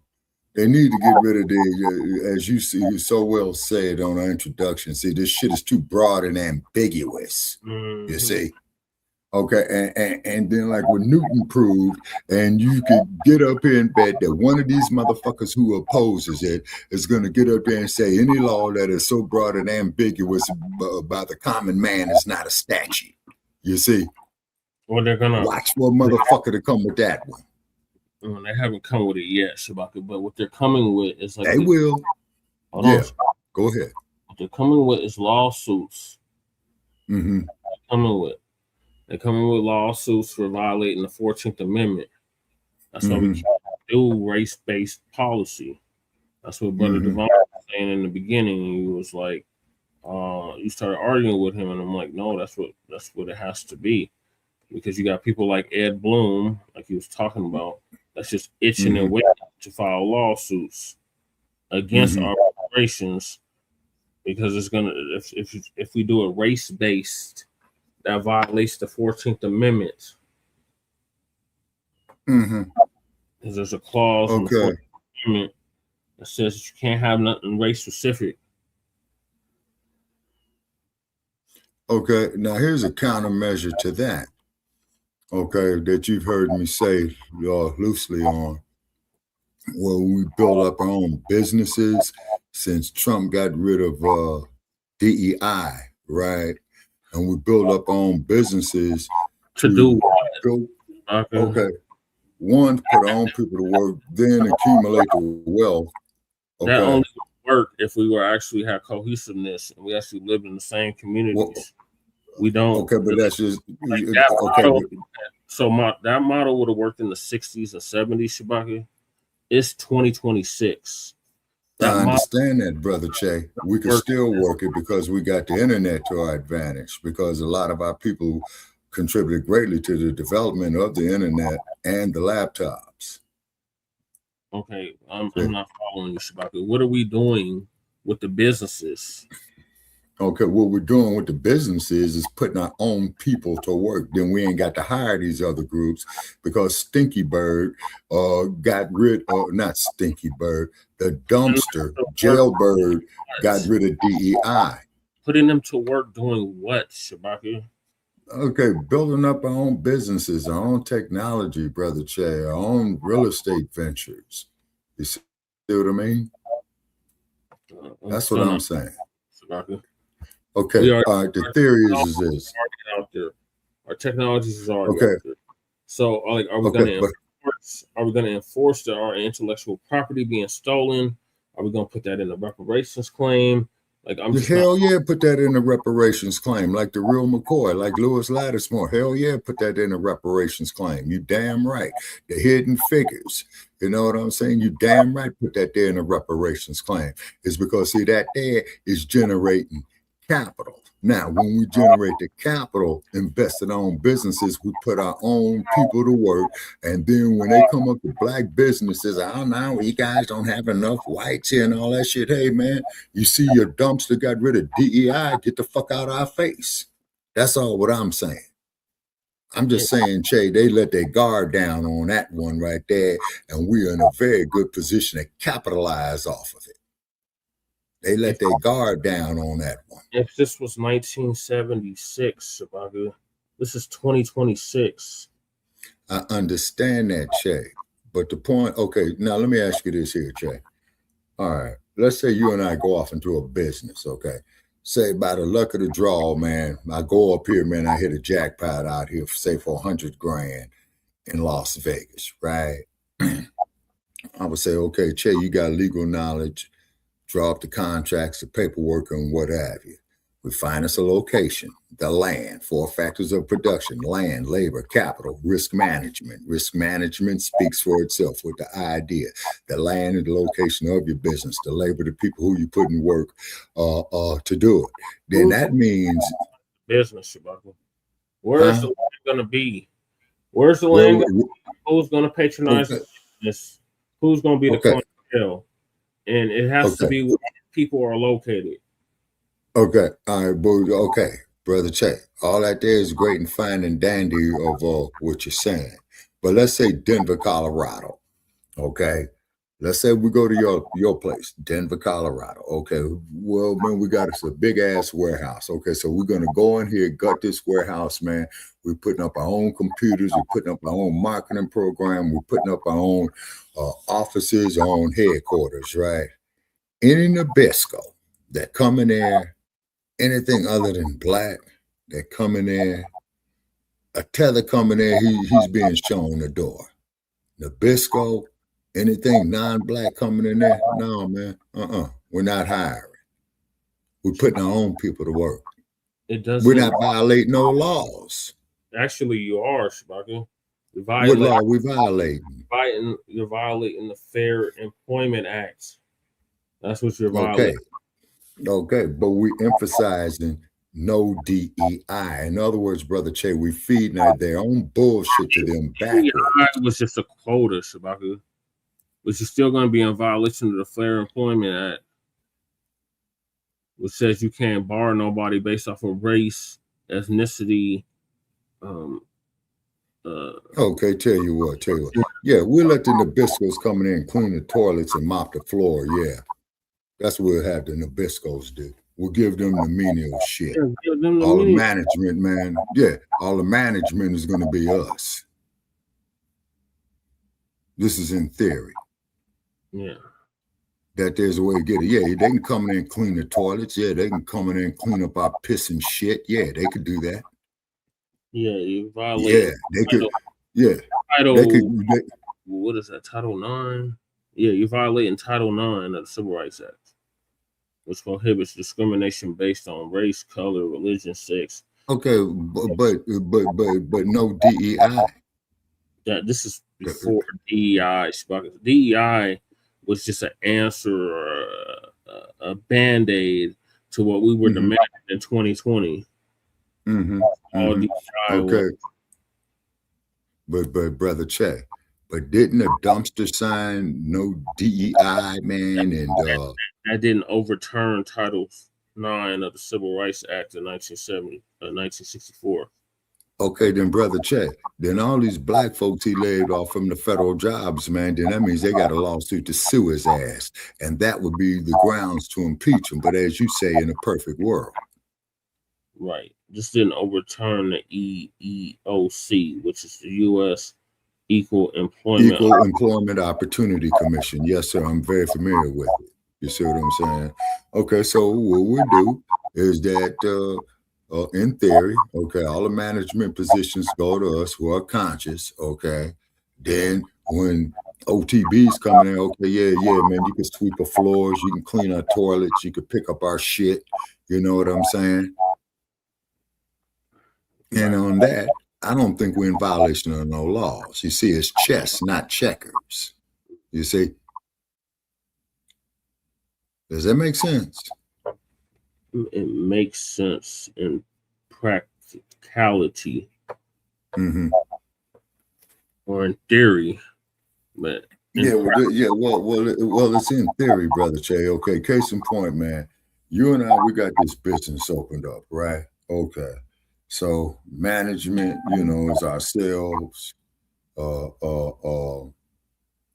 S3: They need to get rid of the, as you see, you so well said on our introduction. See, this shit is too broad and ambiguous. You see? Okay, and then like what Newton proved, and you could get up here and bet that one of these motherfuckers who opposes it is going to get up there and say any law that is so broad and ambiguous by the common man is not a statute. You see?
S18: Well, they're gonna
S3: watch for a motherfucker to come with that one.
S18: They haven't come with it yet, Shabaka, but what they're coming with is like
S3: they will.
S18: Hold on.
S3: Go ahead.
S18: What they're coming with is lawsuits. They're coming with lawsuits for violating the 14th Amendment. That's why we can't do race-based policy. That's what Brother Devon was saying in the beginning. He was like, you started arguing with him, and I'm like, no, that's what it has to be. Because you got people like Ed Bloom, like he was talking about, that's just itching and waiting to file lawsuits against our reparations, because it's gonna, if we do a race-based, that violates the 14th Amendment. Because there's a clause in the 14th Amendment that says that you can't have nothing race specific.
S3: Okay, now here's a countermeasure to that. Okay, that you've heard me say loosely on. Well, we build up our own businesses since Trump got rid of DEI, right? And we build up our own businesses
S18: to do
S3: build, okay. One, put our own people to work, then accumulate the wealth. Okay.
S18: That only would work if we were actually had cohesiveness and we actually lived in the same communities. We don't.
S3: Okay, but that's just
S18: like that
S3: okay.
S18: model, so that model would have worked in the 60s and 70s, Shabaka. It's 2026.
S3: I understand that, Brother Che. We can still work it because we got the internet to our advantage, because a lot of our people contributed greatly to the development of the internet and the laptops.
S18: Okay, I'm not following you, Shabaka. What are we doing with the businesses?
S3: Okay, what we're doing with the businesses is putting our own people to work. Then we ain't got to hire these other groups because Stinky Bird got rid of, not Stinky Bird, the dumpster, Jailbird got rid of DEI.
S18: Putting them to work doing what, Shabaka?
S3: Okay, building up our own businesses, our own technology, Brother Che, our own real estate ventures. You see what I mean? That's what I'm saying.
S18: Shabaka.
S3: Okay, all right, the theory is this.
S18: Out there. Our technologies is already
S3: okay.
S18: out there. So, like, are we going to enforce? Are we going to enforce that our intellectual property being stolen? Are we going to put that in the reparations claim? Like, I'm just
S3: hell yeah, put that in the reparations claim, like the real McCoy, like Lewis Lattimore. Hell yeah, put that in the reparations claim. You damn right. The hidden figures. You know what I'm saying? You damn right put that there in the reparations claim. It's because, see, that there is generating capital. Now, when we generate the capital, invest in our own businesses, we put our own people to work. And then when they come up with black businesses, oh, no, you guys don't have enough whites here and all that shit. Hey, man, you see your dumpster got rid of DEI, get the fuck out of our face. That's all what I'm saying. I'm just saying, Che, they let their guard down on that one right there. And we are in a very good position to capitalize off of it. They let their guard down on that one.
S18: If this was 1976, Shabaka, this is 2026.
S3: I understand that, Che. But the point, okay, now let me ask you this here, Che. All right, let's say you and I go off into a business, okay? Say by the luck of the draw, man, I go up here, man, I hit a jackpot out here, say for 100 grand in Las Vegas, right? I would say, okay, Che, you got legal knowledge. Draw up the contracts, the paperwork, and what have you. We find us a location, the land, 4 factors of production: land, labor, capital, risk management. Risk management speaks for itself with the idea. The land and the location of your business, the labor, the people who you put in work to do it. Then that means
S18: business, Shabaka. Where's the land going to be? Where's the land? Who's going to patronize this? Who's going to be the clientele? And it has to be where people are located.
S3: Okay, all right, okay, Brother Che. All that there is great and fine and dandy of what you're saying. But let's say Denver, Colorado. Okay. Let's say we go to your place, Denver, Colorado. Okay. Well, man, we got us a big ass warehouse. Okay, so we're gonna go in here, gut this warehouse, man. We're putting up our own computers, we're putting up our own marketing program, we're putting up our own offices, our own headquarters, right? Any Nabisco that come in there, anything other than black that come in there, a tether coming there, he's being shown the door. Nabisco, anything non-black coming in there, no, man, we're not hiring. We're putting our own people to work. We're not violating no laws.
S18: Actually, you are, Shabaka.
S3: What law we violating?
S18: You're violating the Fair Employment Act. That's what you're violating.
S3: Okay, but we emphasizing no DEI. In other words, Brother Che, we feeding their own bullshit to them backwards.
S18: DEI was just a quota, Shabaka. But you're still going to be in violation of the Fair Employment Act, which says you can't bar nobody based off of race, ethnicity.
S3: Okay, tell you what. Yeah, we'll let the Nabiscos come in and clean the toilets and mop the floor. Yeah, that's what we'll have the Nabiscos do. will give them the menial shit.
S18: Yeah, give them the
S3: All the
S18: menial.
S3: management, man. Yeah, all the management is going to be us. This is in theory.
S18: Yeah.
S3: That there's a way to get it. Yeah, they can come in and clean the toilets. Yeah, they can come in and clean up our piss and shit. Yeah, they could do that.
S18: Yeah, you violate.
S3: Yeah, they could. Yeah,
S18: Title.
S3: they could.
S18: What is that? Title 9. Yeah, you're violating Title 9 of the Civil Rights Act, which prohibits discrimination based on race, color, religion, sex.
S3: Okay, but no DEI.
S18: That this is before DEI. DEI was just an answer or a band-aid to what we were demanding in 2020.
S3: Okay. But brother Check, but didn't a dumpster sign no DEI, man? And
S18: that didn't overturn Title 9 of the Civil Rights Act of 1964.
S3: Okay, then brother Check, then all these black folks he laid off from the federal jobs, man, then that means they got a lawsuit to sue his ass. And that would be the grounds to impeach him. But as you say, in a perfect world.
S18: Right. This didn't overturn the EEOC, which is the U.S. Equal Employment Opportunity Commission. Yes, sir. I'm very familiar with it. You see what I'm saying? Okay, so what we do is that in theory, okay, all the management positions go to us who are conscious, okay? Then when OTB's coming in, okay, yeah, man, you can sweep the floors, you can clean our toilets, you can pick up our shit, you know what I'm saying? And on that, I don't think we're in violation of no laws. You see, it's chess, not checkers. You see? Does that make sense? It makes sense in practicality or in theory, but
S3: well, it's in theory, brother Che. Okay, case in point, man. You and I, we got this business opened up, right? Okay, so management, you know, is ourselves,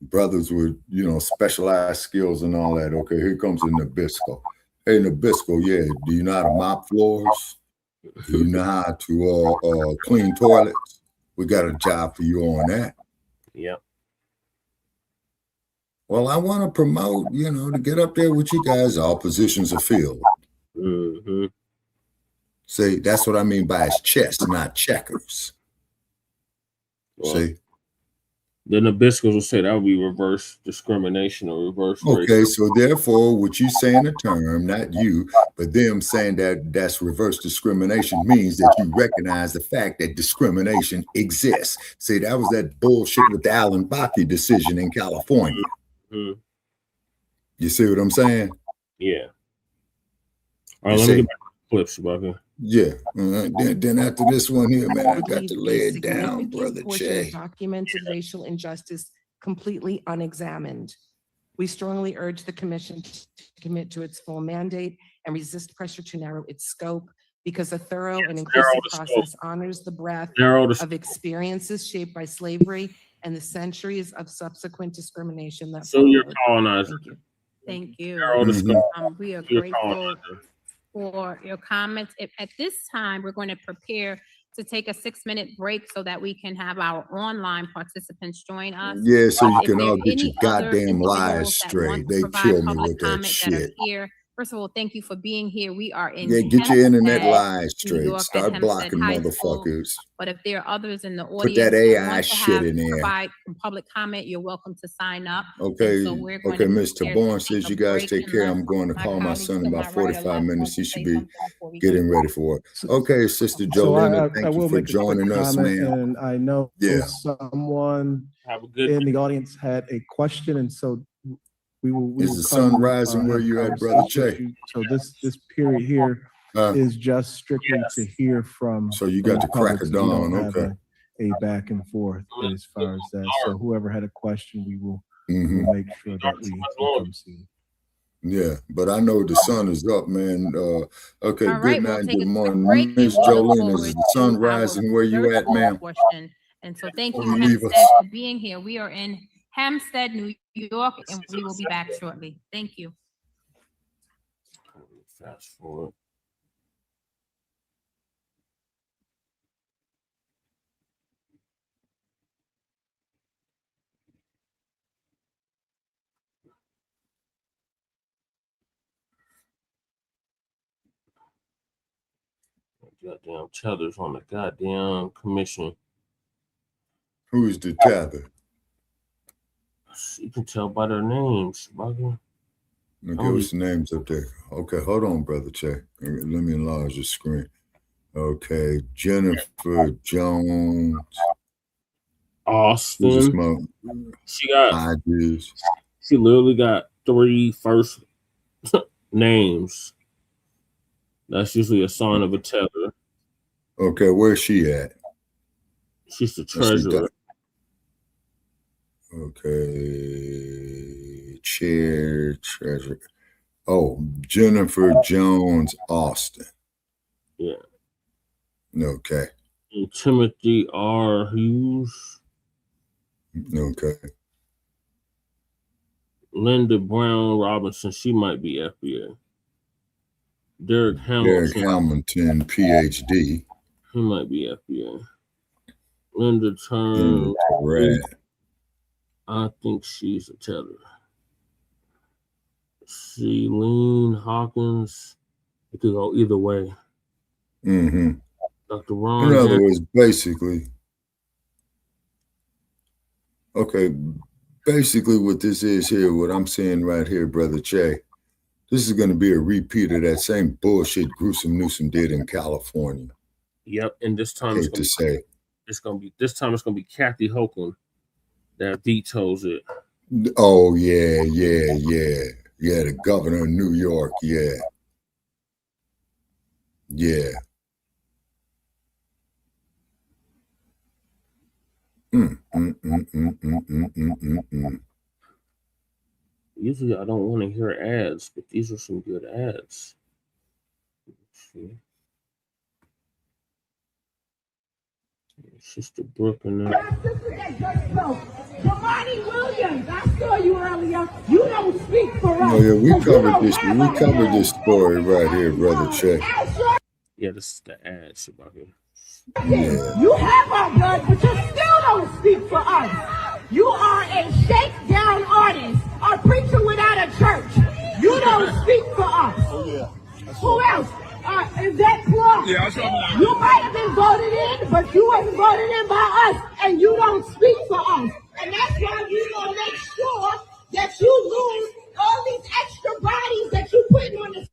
S3: brothers with, you know, specialized skills and all that. Okay, here comes a Nabisco. Hey, Nabisco, yeah, do you know how to mop floors? Do you know how to clean toilets? We got a job for you on that.
S18: Yep.
S3: Well, I want to promote, you know, to get up there with you guys. All positions are filled. See, that's what I mean by it's chess, not checkers.
S18: Well,
S3: see?
S18: The Nabiscos will say that would be reverse discrimination or reverse
S3: Okay,
S18: racism.
S3: so therefore, what you saying the term, not you, but them saying that that's reverse discrimination means that you recognize the fact that discrimination exists. See, that was that bullshit with the Alan Bakke decision in California. You see what I'm saying?
S18: Yeah. All right, let me get back to the clips, Bakke.
S3: Yeah. Then after this one here, man, I got
S16: Leave
S3: to
S16: a
S3: lay it down,
S16: significant
S3: brother
S16: portion
S3: Che.
S16: of documented racial injustice completely unexamined. We strongly urge the commission to commit to its full mandate and resist pressure to narrow its scope, because a thorough and inclusive process honors the breadth of experiences shaped by slavery and the centuries of subsequent discrimination that
S18: So you're
S16: followed.
S18: colonizer.
S14: Thank you.
S18: Narrow the scope.
S14: We are
S18: You're
S14: grateful
S18: colonizer.
S14: for your comments. At this time, we're going to prepare to take a 6-minute break so that we can have our online participants join us.
S3: Yeah, so you
S14: If
S3: can
S14: there
S3: all
S14: are
S3: get your
S14: any other
S3: goddamn lies
S14: individuals that want
S3: straight.
S14: to
S3: They
S14: provide
S3: kill me
S14: public
S3: with that
S14: comment that are
S3: shit.
S14: here, first of all, thank you for being here. We are in
S3: Yeah, get your internet
S14: Hempstead,
S3: lies
S14: New
S3: straight.
S14: York, at
S3: Start
S14: Hempstead
S3: blocking
S14: High School.
S3: motherfuckers.
S14: But if there are others in the
S3: Put that
S14: audience that
S3: AI
S14: want to
S3: shit
S14: have
S3: in there.
S14: provide public comment, you're welcome to sign up.
S3: Okay,
S14: So we're going
S3: okay,
S14: to
S3: Mr.
S14: prepare
S3: Bourne
S14: to take
S3: says
S14: a
S3: you guys
S14: break
S3: take care.
S14: unless
S3: I'm going to
S14: my
S3: call my
S14: colleagues
S3: son
S14: to
S3: in
S14: my
S3: about
S14: right or
S3: 45
S14: left
S3: minutes.
S14: want
S3: He
S14: to
S3: should
S14: say
S3: be
S14: something before we
S3: getting
S14: go.
S3: ready for it. Okay, Sister
S6: So
S3: Jolena,
S6: I
S3: thank you
S6: will
S3: for
S6: make a quick
S3: joining us,
S6: comment,
S3: man.
S6: and I know
S3: Yeah.
S6: someone
S18: Have a good
S6: in the audience had a question, and so we will
S3: Is the sun rising where
S6: have a
S3: you at, Brother
S6: conversation with
S3: Che?
S6: you. So this period here is just strictly to hear from
S3: So you
S6: from
S3: got
S6: the
S3: the crack
S6: public,
S3: of
S6: so we don't
S3: dawn,
S6: have
S3: okay.
S6: a back and forth as far as that. So whoever had a question, we will
S3: Mhm.
S6: we'll make sure that we come see.
S3: Yeah, but I know the sun is up, man. Okay,
S14: All
S3: good
S14: right, we'll
S3: night,
S14: take
S3: good
S14: a quick
S3: morning.
S14: break and
S3: Miss
S14: we look
S3: Jolene,
S14: forward
S3: is the sun
S14: to our
S3: rising where you at,
S14: virtual
S3: ma'am?
S14: portion. And so thank you,
S3: Before you leave
S14: Hempstead,
S3: us.
S14: for being here. We are in Hempstead, New York, and we will be back shortly. Thank you.
S18: Fast forward. Goddamn tethers on the goddamn commission.
S3: Who's the tether?
S18: You can tell by their names, bugger.
S3: Okay, what's the names up there? Okay, hold on, brother. Check. Let me enlarge the screen. Okay, Jennifer Jones.
S18: Austin. She got.
S3: Hodges.
S18: She literally got 3 first names. That's usually a sign of a tether.
S3: Okay, where's she at?
S18: She's the treasurer.
S3: Okay, chair, treasurer. Oh, Jennifer Jones Austin.
S18: Yeah.
S3: Okay.
S18: And Timothy R. Hughes.
S3: Okay.
S18: Linda Brown Robinson, she might be FBA. Derek
S3: Hamilton, PhD.
S18: He might be FBA. Linda Turner. I think she's a tether. Celine Hawkins. It could go either way.
S3: Mm-hmm.
S18: Dr. Ron.
S3: In other words, basically, okay, basically what this is here, what I'm saying right here, Brother Che, this is going to be a repeat of that same bullshit Gruesome Newsom did in California.
S18: Yep, and this time
S3: it's gonna be
S18: Kathy Hochul that vetoes it.
S3: Oh yeah, the governor of New York, yeah.
S18: Usually I don't want to hear ads, but these are some good ads. Sister Brooke and
S7: Jamani Williams, I saw you earlier. You don't speak for us.
S3: Oh yeah, we covered this story right here, Brother Che.
S18: Yeah, this is the ad, Shabaka.
S7: Yeah. You have our blood, but you still don't speak for us. You are a shakedown artist, a preacher without a church. You don't speak for us.
S8: Oh yeah.
S7: Who else? Is that Blacc?
S8: Yeah, I saw that.
S7: You might have been voted in, but you wasn't voted in by us, and you don't speak for us. And that's why we're going to make sure that you lose all these extra bodies that you put on the.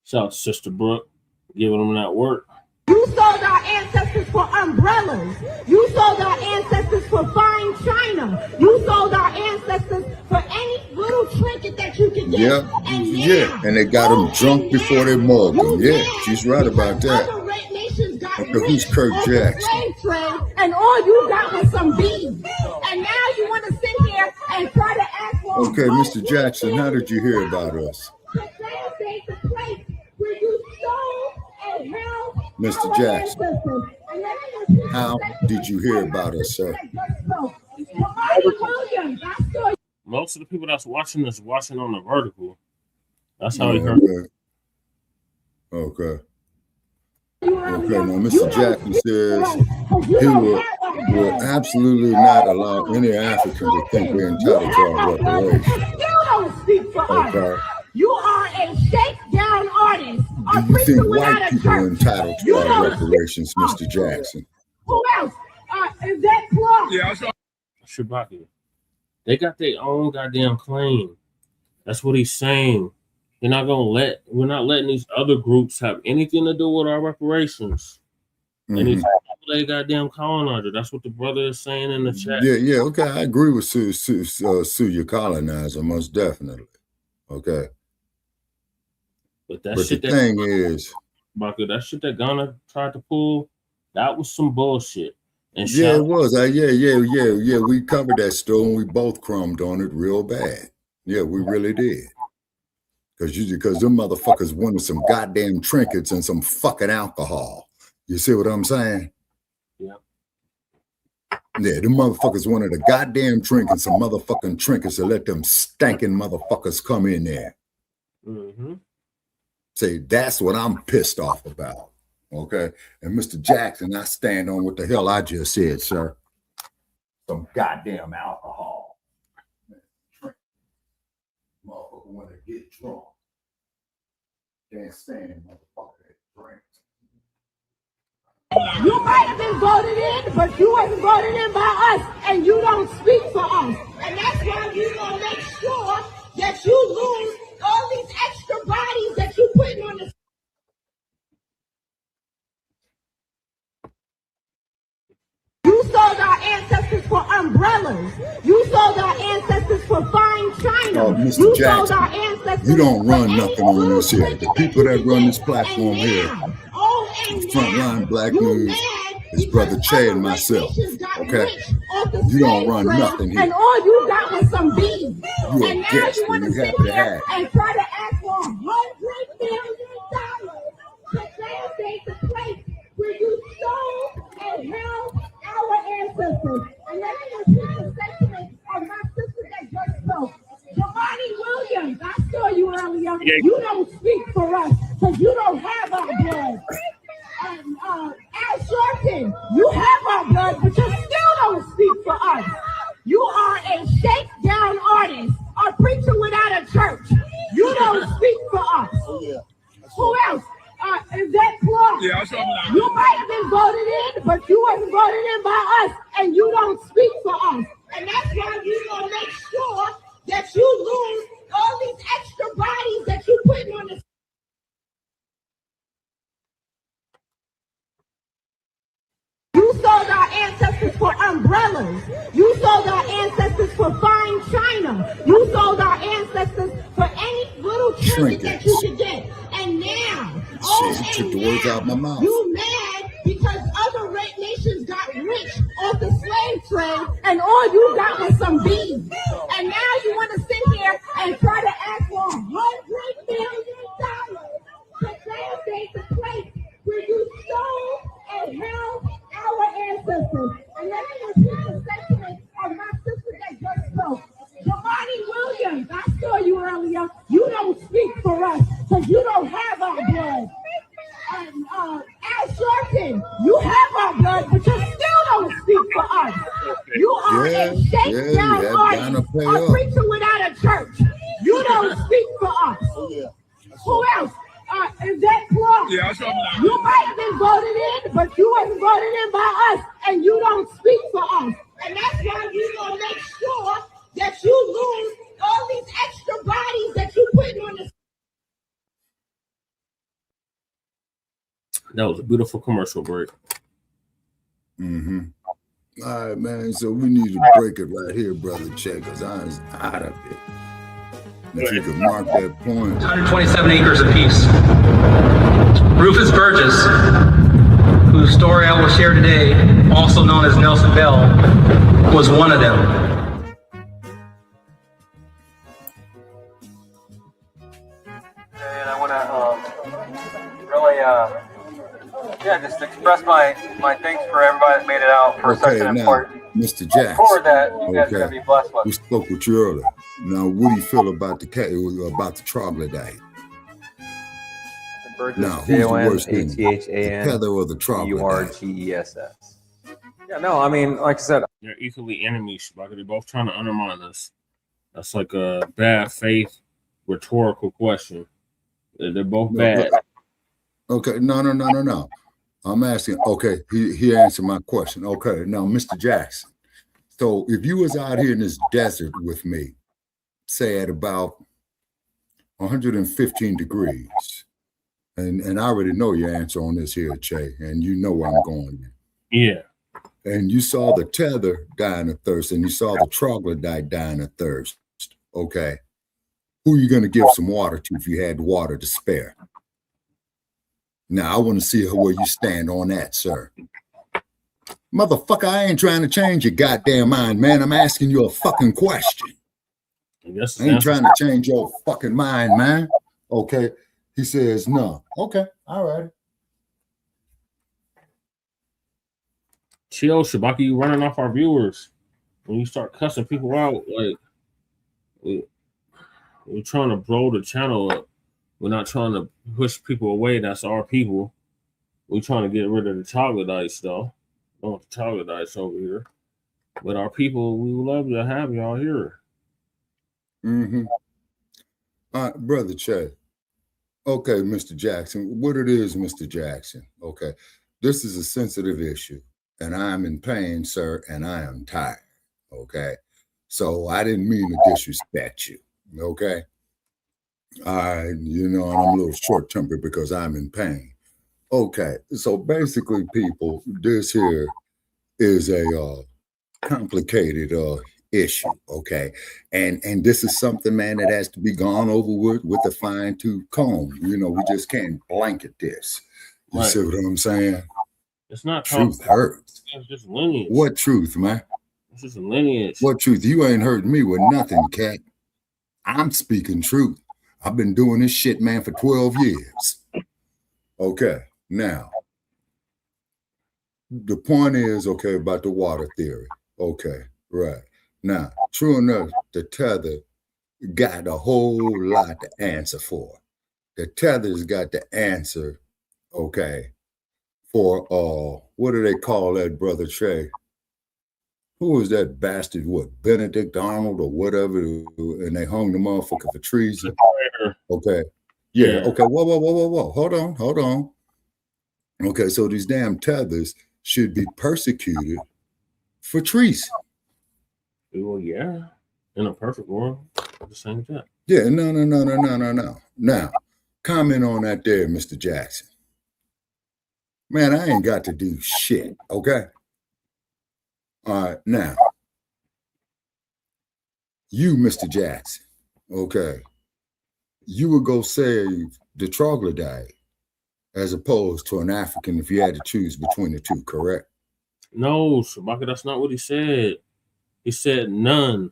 S18: Shout out to Sister Brooke, giving them that work.
S7: You sold our ancestors for umbrellas. You sold our ancestors for fine china. You sold our ancestors for any little trinket that you could get.
S3: And they got them drunk before they mugged them. Yeah, she's right about that. Okay, who's Kirk Jackson?
S7: And all you got was some beads. And now you want to sit here and try to ask for.
S3: Okay, Mr. Jackson, how did you hear about us? Mr. Jackson, how did you hear about us, sir?
S18: Most of the people that's watching this watching on the vertical. That's how he heard.
S3: Okay. Now Mr. Jackson says he will absolutely not allow any African to think we're entitled to our reparations.
S7: You don't speak for us. You are a shakedown artist.
S3: Do you think white people are entitled to our reparations, Mr. Jackson?
S7: Who else? Is that Blacc?
S8: Yeah, I saw.
S18: Shabaki. They got their own goddamn claim. That's what he's saying. We're not letting these other groups have anything to do with our reparations.
S3: Mm-hmm.
S18: And these people they goddamn colonizer. That's what the brother is saying in the chat.
S3: Yeah, okay. I agree with Sue your colonizer, most definitely. Okay.
S18: But
S3: the thing is,
S18: Baka, that shit that Ghana tried to pull, that was some bullshit. And
S3: yeah, it was. Yeah. We covered that story and we both crumbed on it real bad. Yeah, we really did. Because them motherfuckers wanted some goddamn trinkets and some fucking alcohol. You see what I'm saying?
S18: Yeah.
S3: Yeah, them motherfuckers wanted a goddamn drink and some motherfucking trinkets to let them stankin' motherfuckers come in there. Say, that's what I'm pissed off about. Okay. And Mr. Jackson, I stand on what the hell I just said, sir. Some goddamn alcohol. Motherfucker want to get drunk. Can't stand motherfucker that drinks.
S8: You might have been voted in, but you wasn't voted in by us, and you don't speak for us. And that's why we're going to make sure that you lose all these extra bodies that you putting on the. You sold our ancestors for umbrellas. You sold our ancestors for fine china.
S3: Oh, Mr.
S8: You
S3: Jackson,
S8: sold our ancestors.
S3: you don't run nothing on this here. The people that run this platform here, the Frontline Black News, his brother Che and myself, okay? You don't run nothing here.
S8: And all you got was some beans.
S3: You
S8: And
S3: a
S8: now
S3: guest
S8: you want
S3: and
S8: to
S3: you
S8: sit
S3: happy to
S8: here
S3: have.
S8: and try to ask for $100 million to validate the place where you stole and held our ancestors. And let me repeat the sentiment of my sister that just spoke. Jamani Williams, I saw you earlier. You don't speak for us because you don't have our blood. And Al Sharpton, you have our blood, but you still don't speak for us. You are a shakedown artist, a preacher without a church. You don't speak for us. Who else? Is that Clark? You might have been voted in, but you wasn't voted in by us, and you don't speak for us. And that's why we're going to make sure that you lose all these extra bodies that you putting on the. You sold our ancestors for umbrellas. You sold our ancestors for fine china. You sold our ancestors for any little trinket that you could get. And now,
S3: Shit, you took the words out of my mouth.
S8: you mad because other nations got rich off the slave trade, and all you got was some beans. And now you want to sit here and try to ask for $100 million to validate the place where you stole and held our ancestors. And let me repeat the sentiment of my sister that just spoke. Jamani Williams, I saw you earlier. You don't speak for us because you don't have our blood. And Al Sharpton, you have our blood, but you still don't speak for us. You are a shakedown artist, a preacher without a church. You don't speak for us. Who else? Is that Clark? You might have been voted in, but you wasn't voted in by us, and you don't speak for us. And that's why we're going to make sure that you lose all these extra bodies that you putting on the.
S18: That was a beautiful commercial break.
S3: Mm-hmm. All right, man. So we need to break it right here, brother Check, because I was out of it. If you could mark that point.
S20: 127 acres apiece. Rufus Burgess, whose story I will share today, also known as Nelson Bell, was one of them.
S21: And I want to really, just express my thanks for everybody that made it out for such an important
S3: Mr. Jackson.
S20: forward that you guys are going to be blessed with.
S3: We spoke with you earlier. Now, what do you feel about the troglodyte? Now, who's the worst thing? The tether or the troglodyte?
S22: URGESS. Yeah, no, I mean, like I said,
S18: they're equally enemies. Like they're both trying to undermine us. That's like a bad faith rhetorical question. They're both bad.
S3: Okay, no. I'm asking. Okay, he answered my question. Okay, now, Mr. Jackson. So, if you was out here in this desert with me, say at about 115 degrees, and I already know your answer on this here, Che, and you know where I'm going.
S18: Yeah.
S3: And you saw the tether dying of thirst, and you saw the troglodyte dying of thirst. Okay, who are you going to give some water to if you had water to spare? Now, I want to see where you stand on that, sir. Motherfucker, I ain't trying to change your goddamn mind, man. I'm asking you a fucking question. I ain't trying to change your fucking mind, man. Okay. He says no. Okay. All right.
S18: Chill, Shabaki, you running off our viewers. When you start cussing people out, like we're trying to blow the channel up. We're not trying to push people away. That's our people. We're trying to get rid of the troglodytes, though. Don't want the troglodytes over here. But our people, we would love to have y'all here.
S3: Mm-hmm. Brother Che. Okay, Mr. Jackson. What it is, Mr. Jackson. Okay. This is a sensitive issue, and I'm in pain, sir, and I am tired. Okay. So I didn't mean to disrespect you. Okay. And I'm a little short-tempered because I'm in pain. Okay. So basically, people, this here is a complicated issue, okay? And this is something, man, that has to be gone over with a fine-tooth comb. We just can't blanket this. You see what I'm saying?
S18: It's not
S3: truth hurts.
S18: It's just lineage.
S3: What truth, man?
S18: It's just a lineage.
S3: What truth? You ain't hurt me with nothing, cat. I'm speaking truth. I've been doing this shit, man, for 12 years. Okay, now, the point is, okay, about the water theory. Okay, right. Now, true enough, the tether got a whole lot to answer for. The tether's got the answer, okay, for, what do they call that, Brother Che? Who was that bastard, Benedict Arnold or whatever, and they hung the motherfucker for treason? Okay. Yeah, okay, whoa. Hold on. Okay, so these damn tethers should be persecuted for treason.
S18: Well, yeah, in a perfect world, at the same time.
S3: Yeah, no. Now, comment on that there, Mr. Jackson. Man, I ain't got to do shit, okay? All right, now, you, Mr. Jackson, okay, you would go save the troglodyte as opposed to an African if you had to choose between the two, correct?
S18: No, Shabaka, that's not what he said. He said none.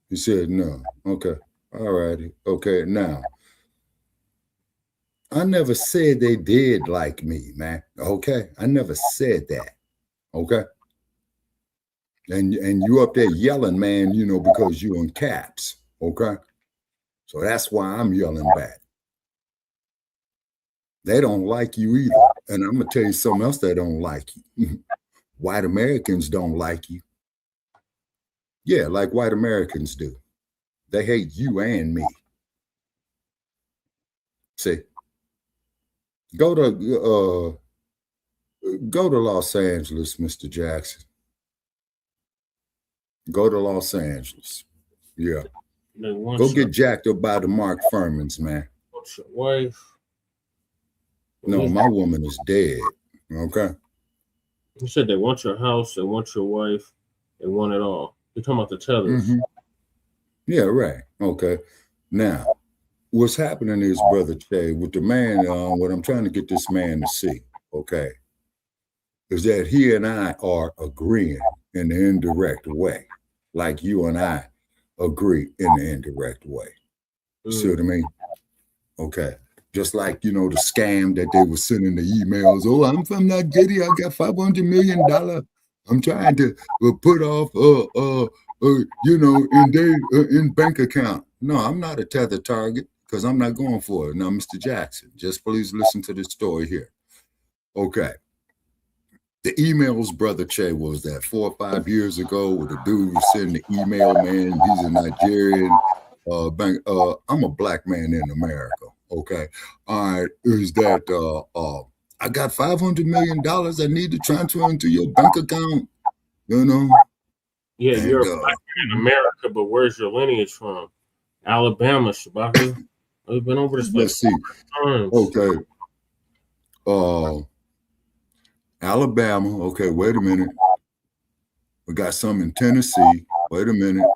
S3: He said none. Okay. All righty. Okay. Now, I never said they did like me, man. Okay. I never said that. Okay. And you up there yelling, man, because you in caps. Okay. So that's why I'm yelling back. They don't like you either. And I'm going to tell you something else they don't like you. White Americans don't like you. Yeah, like white Americans do. They hate you and me. See, go to Los Angeles, Mr. Jackson. Go to Los Angeles. Yeah. Go get jacked up by the Mark Furmans, man.
S18: What's your wife?
S3: No, my woman is dead. Okay.
S18: You said they want your house, they want your wife, they want it all. You're talking about the tethers.
S3: Mm-hmm. Yeah, right. Okay. Now, what's happening is, Brother Che, with the man, what I'm trying to get this man to see, okay, is that he and I are agreeing in the indirect way, like you and I agree in the indirect way. See what I mean? Okay. Just like, the scam that they were sending the emails. Oh, I'm from Nigeria. I got $500 million. I'm trying to put off, in bank account. No, I'm not a tether target because I'm not going for it. Now, Mr. Jackson, just please listen to this story here. Okay. The emails, Brother Che, was that 4 or 5 years ago with the dude who sent the email, man. He's a Nigerian bank. I'm a black man in America. Okay. All right. Is that I got $500 million I need to transfer into your bank account,
S18: Yeah,
S3: and,
S18: you're a black man in America, but where's your lineage from? Alabama, Shabaka. We've been over this
S3: let's see. Okay. Alabama. Okay, wait a minute. We got some in Tennessee. Wait a minute.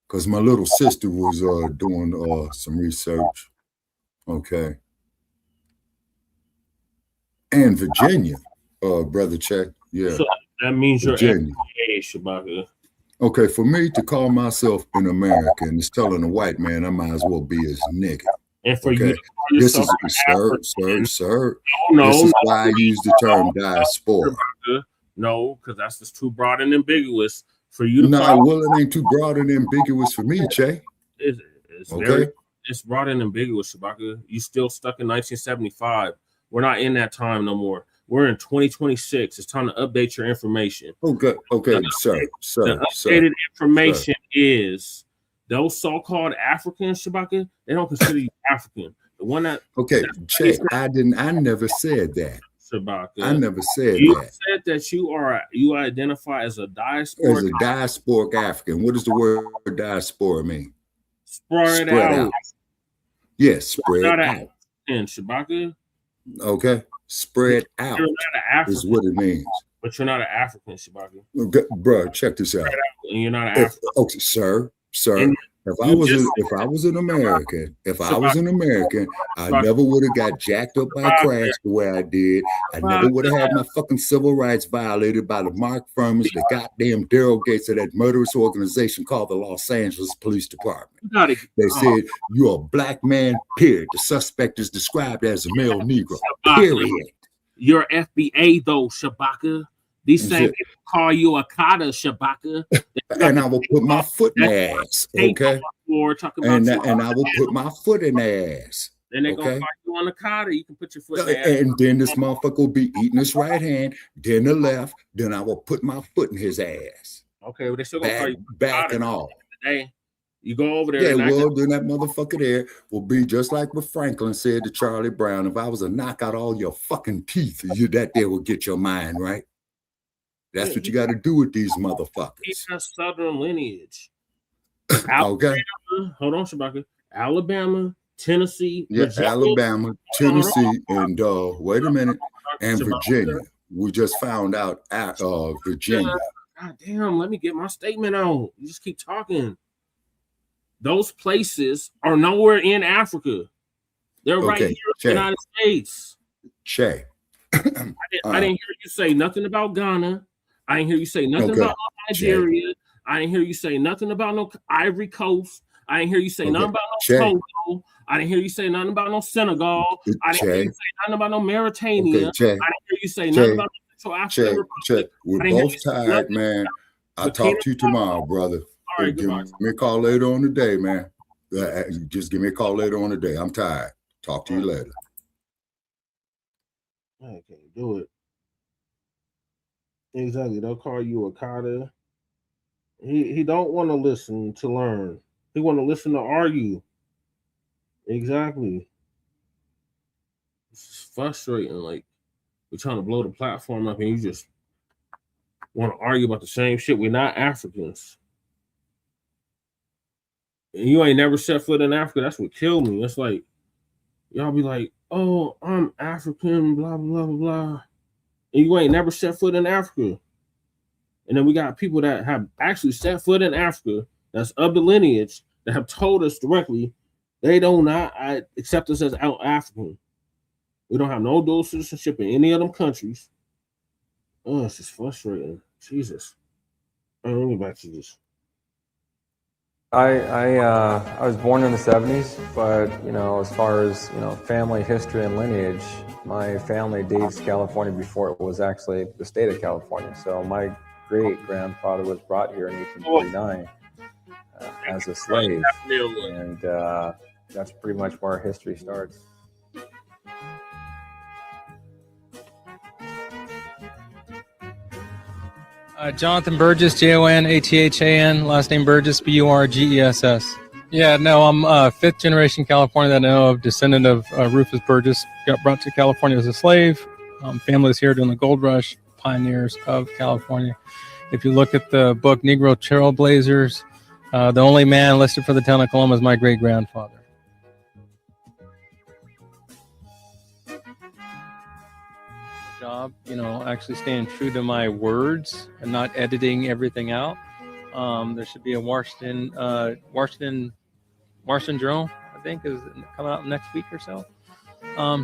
S3: Because my little sister was doing some research. Okay. And Virginia, Brother Check. Yeah.
S18: So that means
S3: Virginia.
S18: You're Shabaka.
S3: Okay, for me to call myself an American is telling a white man I might as well be his nigga.
S18: And for
S3: okay?
S18: you,
S3: this is sir. This is why I use the term diaspora.
S18: No, because that's just too broad and ambiguous for you to
S3: well, it ain't too broad and ambiguous for me, Che.
S18: It's
S3: okay.
S18: Very, it's broad and ambiguous, Shabaka. You still stuck in 1975. We're not in that time no more. We're in 2026. It's time to update your information.
S3: Okay, sir.
S18: The updated information is those so-called Africans, Shabaka, they don't consider you African. The one that
S3: Check. I never said that.
S18: Shabaka.
S3: I never said
S18: you
S3: that.
S18: said that you identify as a diasporic.
S3: As a diasporic African. What does the word diaspora mean?
S18: Spread out.
S3: Yes, spread out.
S18: And Shabaka.
S3: Okay. Spread out is what it means.
S18: But you're not an African, Shabaka.
S3: Okay, bro, check this out.
S18: And you're not an African.
S3: Okay, sir. If I was an American, I never would have got jacked up by crash the way I did. I never would have had my fucking civil rights violated by the Mark Furmans, the goddamn Daryl Gates of that murderous organization called the Los Angeles Police Department. They said you're a black man, period. The suspect is described as a male Negro, period.
S18: You're FBA though, Shabaka. These same people call you a Kata, Shabaka.
S3: And I will put my foot in the ass, okay? And I will put my foot in the ass.
S18: Then they're gonna call you on the Kata. You can put your foot in the ass.
S3: And then this motherfucker will be eating his right hand, then the left, then I will put my foot in his ass.
S18: Okay, but they still gonna call you
S3: back and all.
S18: Today, you go over there.
S3: Yeah, well, then that motherfucker there will be just like what Franklin said to Charlie Brown. If I was to knock out all your fucking teeth, that there will get your mind right. That's what you got to do with these motherfuckers.
S18: He's a Southern lineage.
S3: Okay.
S18: Hold on, Shabaka. Alabama, Tennessee.
S3: Yeah,
S18: Virginia.
S3: Alabama, Tennessee, and wait a minute, and Virginia. We just found out at Virginia.
S18: God damn, let me get my statement on. You just keep talking. Those places are nowhere in Africa. They're right here in the United States.
S3: Che.
S18: I didn't hear you say nothing about Ghana. I didn't hear you say nothing about Nigeria. I didn't hear you say nothing about no Ivory Coast. I didn't hear you say nothing about no Togo. I didn't hear you say nothing about no Senegal. I didn't hear you say nothing about no Mauritania. I didn't hear you say nothing about no Central African Republic.
S3: We're both tired, man. I'll talk to you tomorrow, brother.
S18: All right,
S3: give me a call later on the day, man. Just give me a call later on the day. I'm tired. Talk to you later.
S18: I can't do it. Exactly. They'll call you a Kata. He don't want to listen to learn. He want to listen to argue. Exactly. It's frustrating. Like, we're trying to blow the platform up and you just want to argue about the same shit. We're not Africans. And you ain't never set foot in Africa. That's what killed me. It's like, y'all be like, oh, I'm African, blah, blah, blah, blah. And you ain't never set foot in Africa. And then we got people that have actually set foot in Africa, that's of the lineage, that have told us directly they don't not accept us as out African. We don't have no dual citizenship in any of them countries. Oh, it's just frustrating. Jesus. Let me get back to this.
S22: I was born in the 70s, but as far as family history and lineage, my family dates California before it was actually the state of California. So my great grandfather was brought here in 1849 as a slave, and that's pretty much where our history starts.
S2: Jonathan Burgess, Jonathan, last name Burgess, Burgess. Yeah, no, I'm fifth generation California that I know of, descendant of Rufus Burgess. Got brought to California as a slave. Families here during the gold rush, pioneers of California. If you look at the book Negro Trailblazers, the only man listed for the town of Coloma is my great grandfather. Job, actually staying true to my words and not editing everything out. There should be a Washington Journal, I think, is coming out next week or so.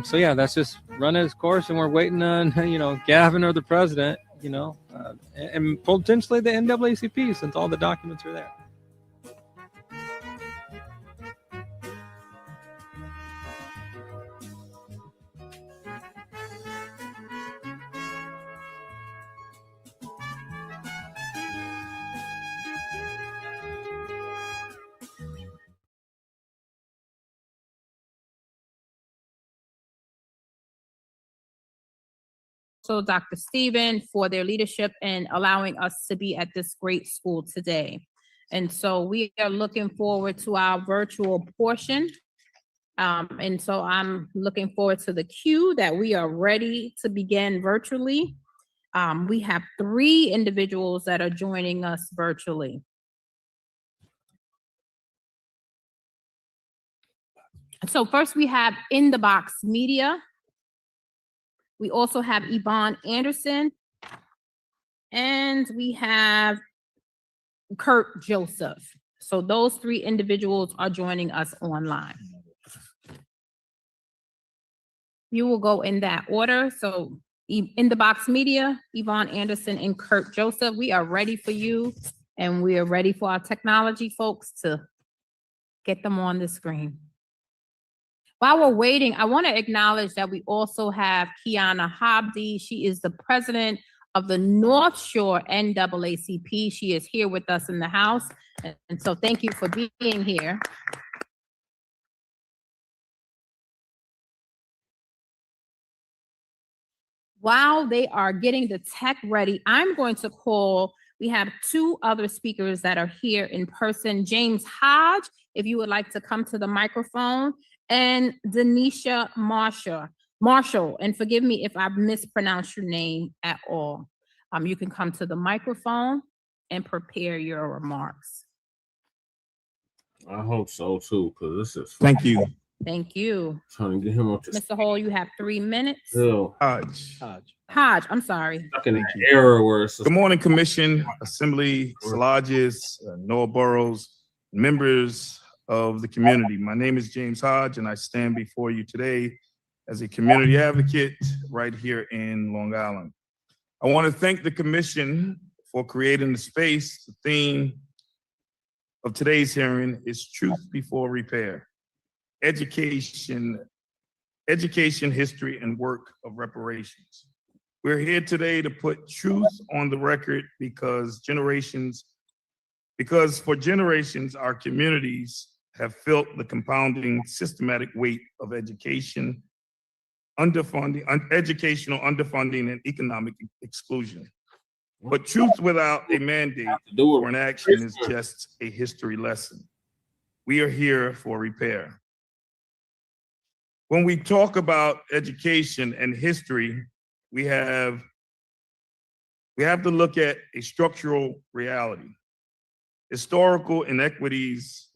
S2: So yeah, that's just running its course, and we're waiting on Gavin or the president, and potentially the NAACP, since all the documents are there.
S14: also Dr. Steven for their leadership and allowing us to be at this great school today. And so we are looking forward to our virtual portion. And so I'm looking forward to the cue that we are ready to begin virtually. We have 3 individuals that are joining us virtually. So first we have In the Box Media. We also have Yvonne Anderson. And we have Kurt Joseph. So those 3 individuals are joining us online. You will go in that order. So In the Box Media, Yvonne Anderson and Kurt Joseph, we are ready for you. And we are ready for our technology folks to get them on the screen. While we're waiting, I want to acknowledge that we also have Kiana Habdi. She is the president of the North Shore NAACP. She is here with us in the house. And so thank you for being here. While they are getting the tech ready, I'm going to call, we have 2 other speakers that are here in person. James Hodge, if you would like to come to the microphone, and Denisha Marshall, and forgive me if I mispronounced your name at all. You can come to the microphone and prepare your remarks.
S18: I hope so too, because this is.
S4: Thank you.
S14: Thank you.
S18: Trying to get him up to.
S14: Mr. Hall, you have 3 minutes.
S4: Hodge,
S14: I'm sorry.
S18: Stuck in an error where it's.
S4: Good morning, Commission, Assembly, Salages, Noah Burrows, members of the community. My name is James Hodge, and I stand before you today as a community advocate right here in Long Island. I want to thank the Commission for creating the space. The theme of today's hearing is Truth Before Repair. Education, history, and work of reparations. We're here today to put truth on the record because for generations, our communities have felt the compounding systematic weight of educational underfunding and economic exclusion. But truth without a mandate or an action is just a history lesson. We are here for repair. When we talk about education and history, we have to look at a structural reality. Historical inequities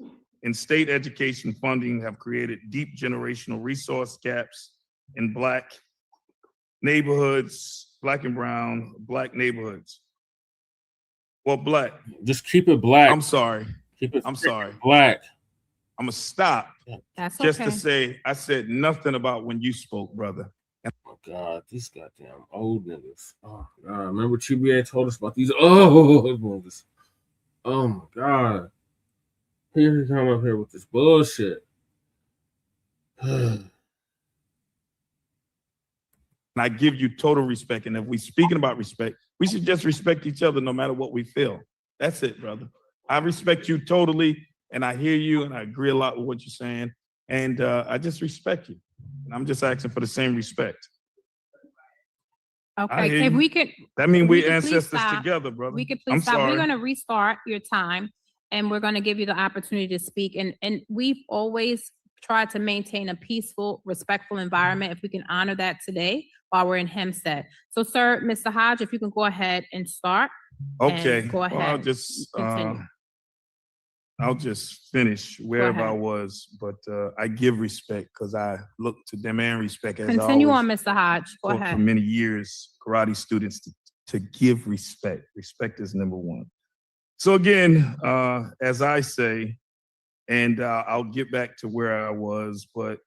S4: in state education funding have created deep generational resource gaps in Black neighborhoods, Black and brown, Black neighborhoods. Well, Black.
S18: Just keep it Black.
S4: I'm sorry. I'm sorry.
S18: Black.
S4: I'm gonna stop.
S14: That's
S4: just
S14: okay.
S4: to say I said nothing about when you spoke, brother.
S18: Oh my God, these goddamn old niggas. Oh God, remember TBA told us about these old niggas. Oh my God. Here he come up here with this bullshit.
S4: And I give you total respect. And if we speaking about respect, we should just respect each other no matter what we feel. That's it, brother. I respect you totally, and I hear you, and I agree a lot with what you're saying. And I just respect you. And I'm just asking for the same respect.
S14: Okay, if we could.
S4: That means we
S14: could please
S4: ancestors
S14: stop.
S4: together, brother.
S14: We could please
S4: I'm
S14: stop.
S4: sorry.
S14: We're going to restart your time, and we're going to give you the opportunity to speak. And we've always tried to maintain a peaceful, respectful environment. If we can honor that today while we're in Hempstead. So, sir, Mr. Hodge, if you can go ahead and start.
S4: Okay.
S14: And go ahead.
S4: Well, I'll just finish wherever I was, but I give respect because I look to demand respect as
S14: Continue
S4: I
S14: on, Mr. Hodge. Go
S4: for
S14: ahead.
S4: many years, karate students to give respect. Respect is number one. So again, as I say, and I'll get back to where I was, but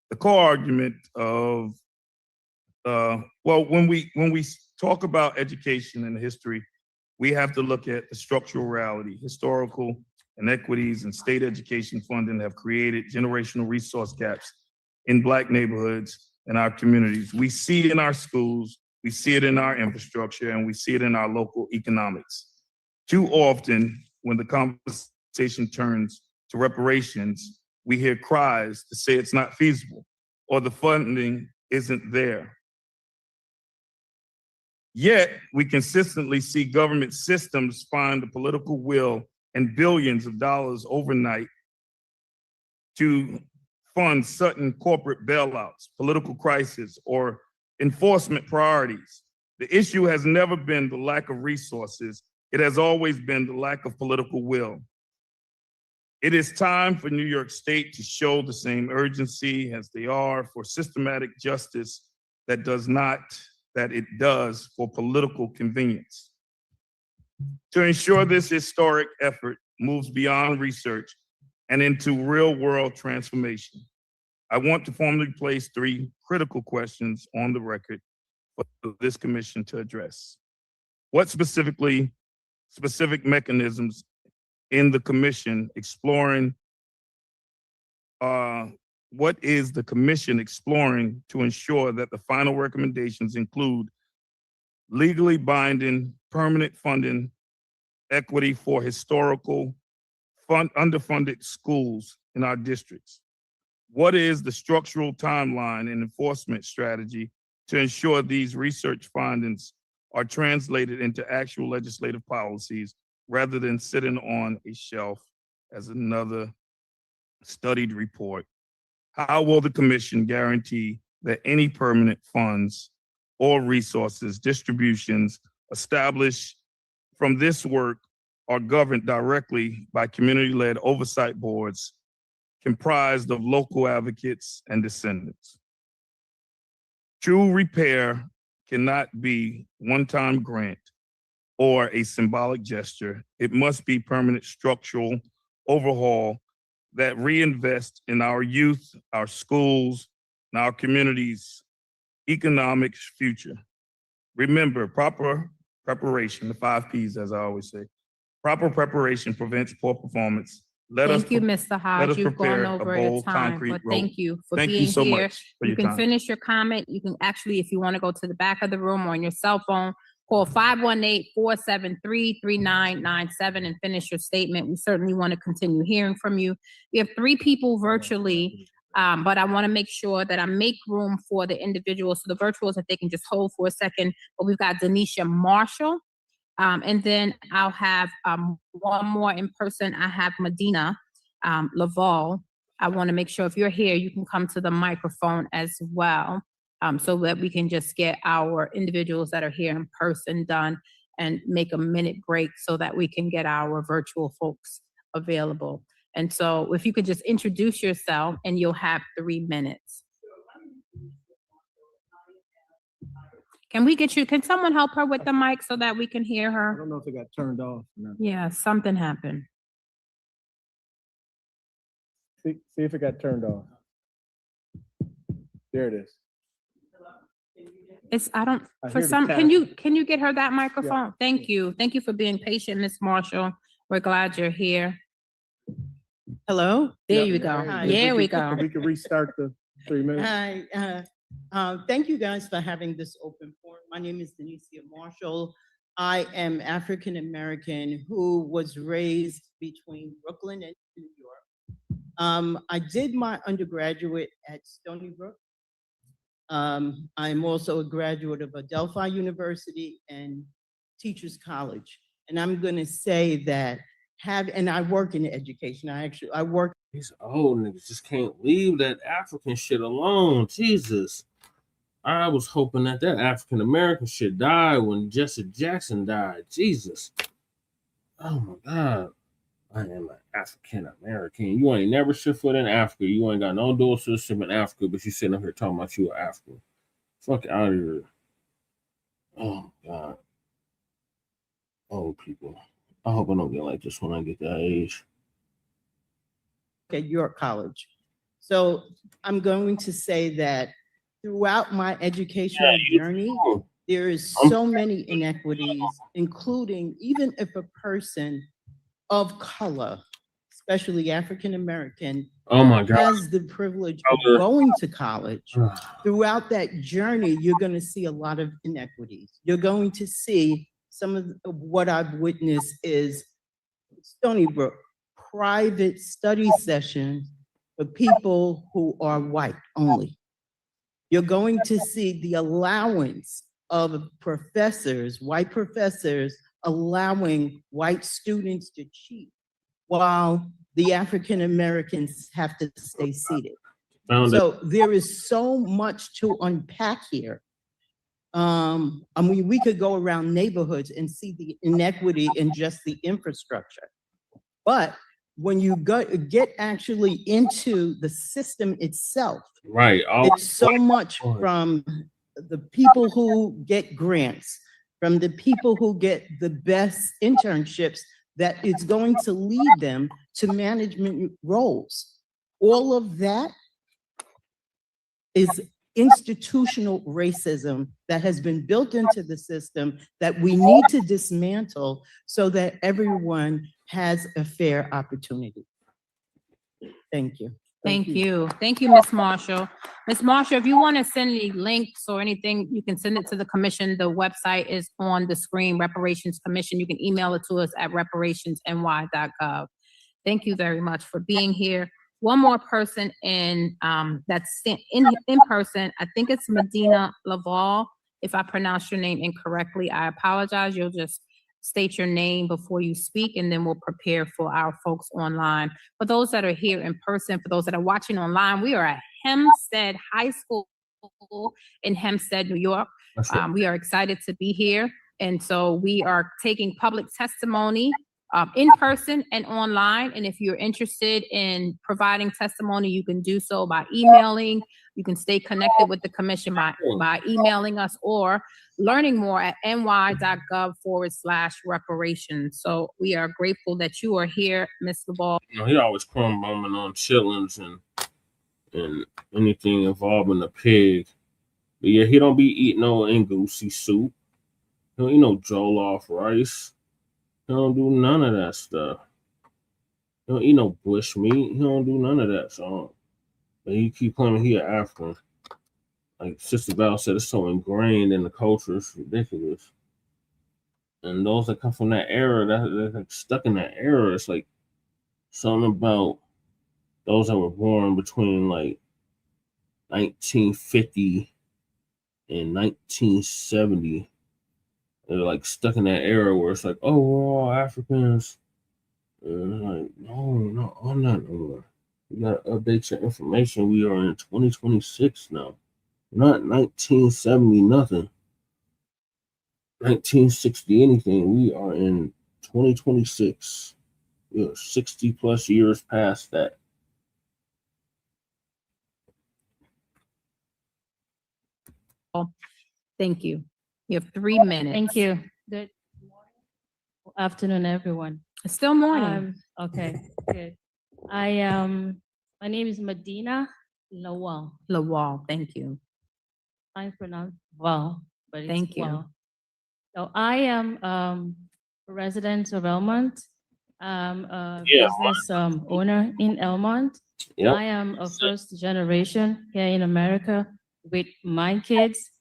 S4: the core argument of, when we talk about education and history, we have to look at the structural reality. Historical inequities in state education funding have created generational resource gaps in Black neighborhoods and our communities. We see it in our schools, we see it in our infrastructure, and we see it in our local economics. Too often, when the conversation turns to reparations, we hear cries to say it's not feasible or the funding isn't there. Yet, we consistently see government systems find the political will and billions of dollars overnight to fund sudden corporate bailouts, political crisis, or enforcement priorities. The issue has never been the lack of resources. It has always been the lack of political will. It is time for New York State to show the same urgency as they are for systematic justice that it does for political convenience. To ensure this historic effort moves beyond research and into real-world transformation, I want to formally place 3 critical questions on the record for this commission to address. What specific mechanisms in the commission exploring, what is the commission exploring to ensure that the final recommendations include legally binding permanent funding equity for historical underfunded schools in our districts? What is the structural timeline and enforcement strategy to ensure these research findings are translated into actual legislative policies rather than sitting on a shelf as another studied report? How will the commission guarantee that any permanent funds or resources distributions established from this work are governed directly by community-led oversight boards comprised of local advocates and descendants? True repair cannot be one-time grant or a symbolic gesture. It must be permanent structural overhaul that reinvest in our youth, our schools, and our communities' economic future. Remember, proper preparation, the 5 Ps, as I always say. Proper preparation prevents poor performance.
S14: Thank you, Mr. Hodge. You've gone over your time, but thank you for being here.
S4: Thank you so much for
S14: You
S4: your
S14: can
S4: time.
S14: finish your comment. You can actually, if you want to go to the back of the room or on your cell phone, call 518-473-3997 and finish your statement. We certainly want to continue hearing from you. We have 3 people virtually, but I want to make sure that I make room for the individuals, so the virtuals, if they can just hold for a second. But we've got Denisha Marshall, and then I'll have one more in person. I have Medina Laval. I want to make sure if you're here, you can come to the microphone as well, so that we can just get our individuals that are here in person done and make a minute break so that we can get our virtual folks available. And so if you could just introduce yourself and you'll have 3 minutes. Can we get you, can someone help her with the mic so that we can hear
S6: I
S14: her?
S6: don't know if it got turned off. or not.
S14: Yeah, something happened.
S6: See if it got turned off. There it is.
S14: It's, I don't,
S6: I
S14: for
S6: hear the
S14: some,
S6: tap.
S14: can you get her that microphone? Thank you. Thank you for being patient, Ms. Marshall. We're glad you're here.
S12: Hello?
S14: There
S6: Yep.
S14: you go.
S12: Hi.
S14: There we go.
S6: We can restart the 3 minutes.
S12: Hi, thank you guys for having this open forum. My name is Denicia Marshall. I am African American who was raised between Brooklyn and New York. I did my undergraduate at Stony Brook. I'm also a graduate of Adelphi University and Teachers College. And I'm gonna say that and I work in education. I work.
S18: These old niggas just can't leave that African shit alone. Jesus. I was hoping that African American shit died when Jesse Jackson died. Jesus. Oh my God. I am an African American. You ain't never set foot in Africa. You ain't got no dual citizenship in Africa, but you sitting up here talking about you are African. Fuck out of here. Oh my God. Old people. I hope I don't get like this when I get that age.
S12: At York College. So I'm going to say that throughout my educational journey, there is so many inequities, including even if a person of color, especially African American,
S18: Oh my God.
S12: has the privilege of going to college. Throughout that journey, you're going to see a lot of inequities. You're going to see some of what I've witnessed is Stony Brook, private study sessions for people who are white only. You're going to see the allowance of professors, white professors, allowing white students to cheat while the African Americans have to stay seated. So there is so much to unpack here. I mean, we could go around neighborhoods and see the inequity in just the infrastructure. But when you get actually into the system itself,
S18: right,
S12: it's so much from the people who get grants, from the people who get the best internships, that it's going to lead them to management roles. All of that is institutional racism that has been built into the system that we need to dismantle so that everyone has a fair opportunity. Thank you.
S14: Thank you. Thank you, Ms. Marshall. Ms. Marshall, if you want to send any links or anything, you can send it to the commission. The website is on the screen, Reparations Commission. You can email it to us at reparationsny.gov. Thank you very much for being here. One more person that's in person. I think it's Medina Laval. If I pronounce your name incorrectly, I apologize. You'll just state your name before you speak, and then we'll prepare for our folks online. For those that are here in person, for those that are watching online, we are at Hempstead High School in Hempstead, New York. We are excited to be here. And so we are taking public testimony in person and online. And if you're interested in providing testimony, you can do so by emailing. You can stay connected with the commission by emailing us or learning more at ny.gov/reparations. So we are grateful that you are here, Ms. Laval.
S18: You know, he always crumb bombing on chitlins and anything involving the pig. But yeah, he don't be eating no Ngozi soup. He don't eat no jollof rice. He don't do none of that stuff. He don't eat no bush meat. He don't do none of that. So, but he keep claiming he an African. Like Sister Val said, it's so ingrained in the culture, it's ridiculous. And those that come from that era, they're like stuck in that era. It's like something about those that were born between like 1950 and 1970. They're like stuck in that era where it's like, oh, we're all Africans. And like, no, I'm not. You gotta update your information. We are in 2026 now. Not 1970 nothing. 1960 anything. We are in 2026. We are 60 plus years past that.
S14: Thank you. You have 3 minutes.
S11: Thank you. Good afternoon, everyone.
S14: It's still morning.
S11: Okay, good. My name is Medina Lawal.
S14: Lawal, thank you.
S11: I pronounce Val, but it's
S14: Thank you.
S11: Lawal. So I am a resident of Elmont. I'm a business owner in Elmont.
S18: Yep.
S11: I am a first generation here in America with my kids,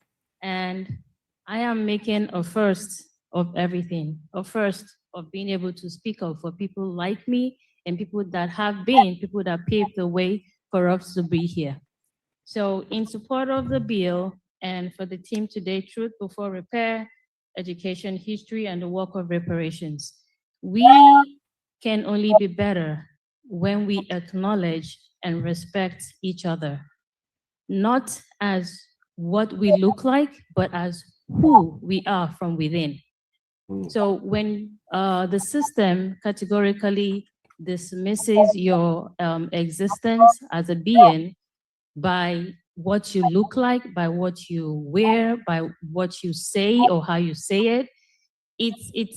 S11: and I am making a first of everything, a first of being able to speak up for people like me and people that paved the way for us to be here. So in support of the bill and for the team today, Truth Before Repair, Education, History, and the work of reparations, we can only be better when we acknowledge and respect each other, not as what we look like, but as who we are from within. So when the system categorically dismisses your existence as a being by what you look like, by what you wear, by what you say or how you say it, it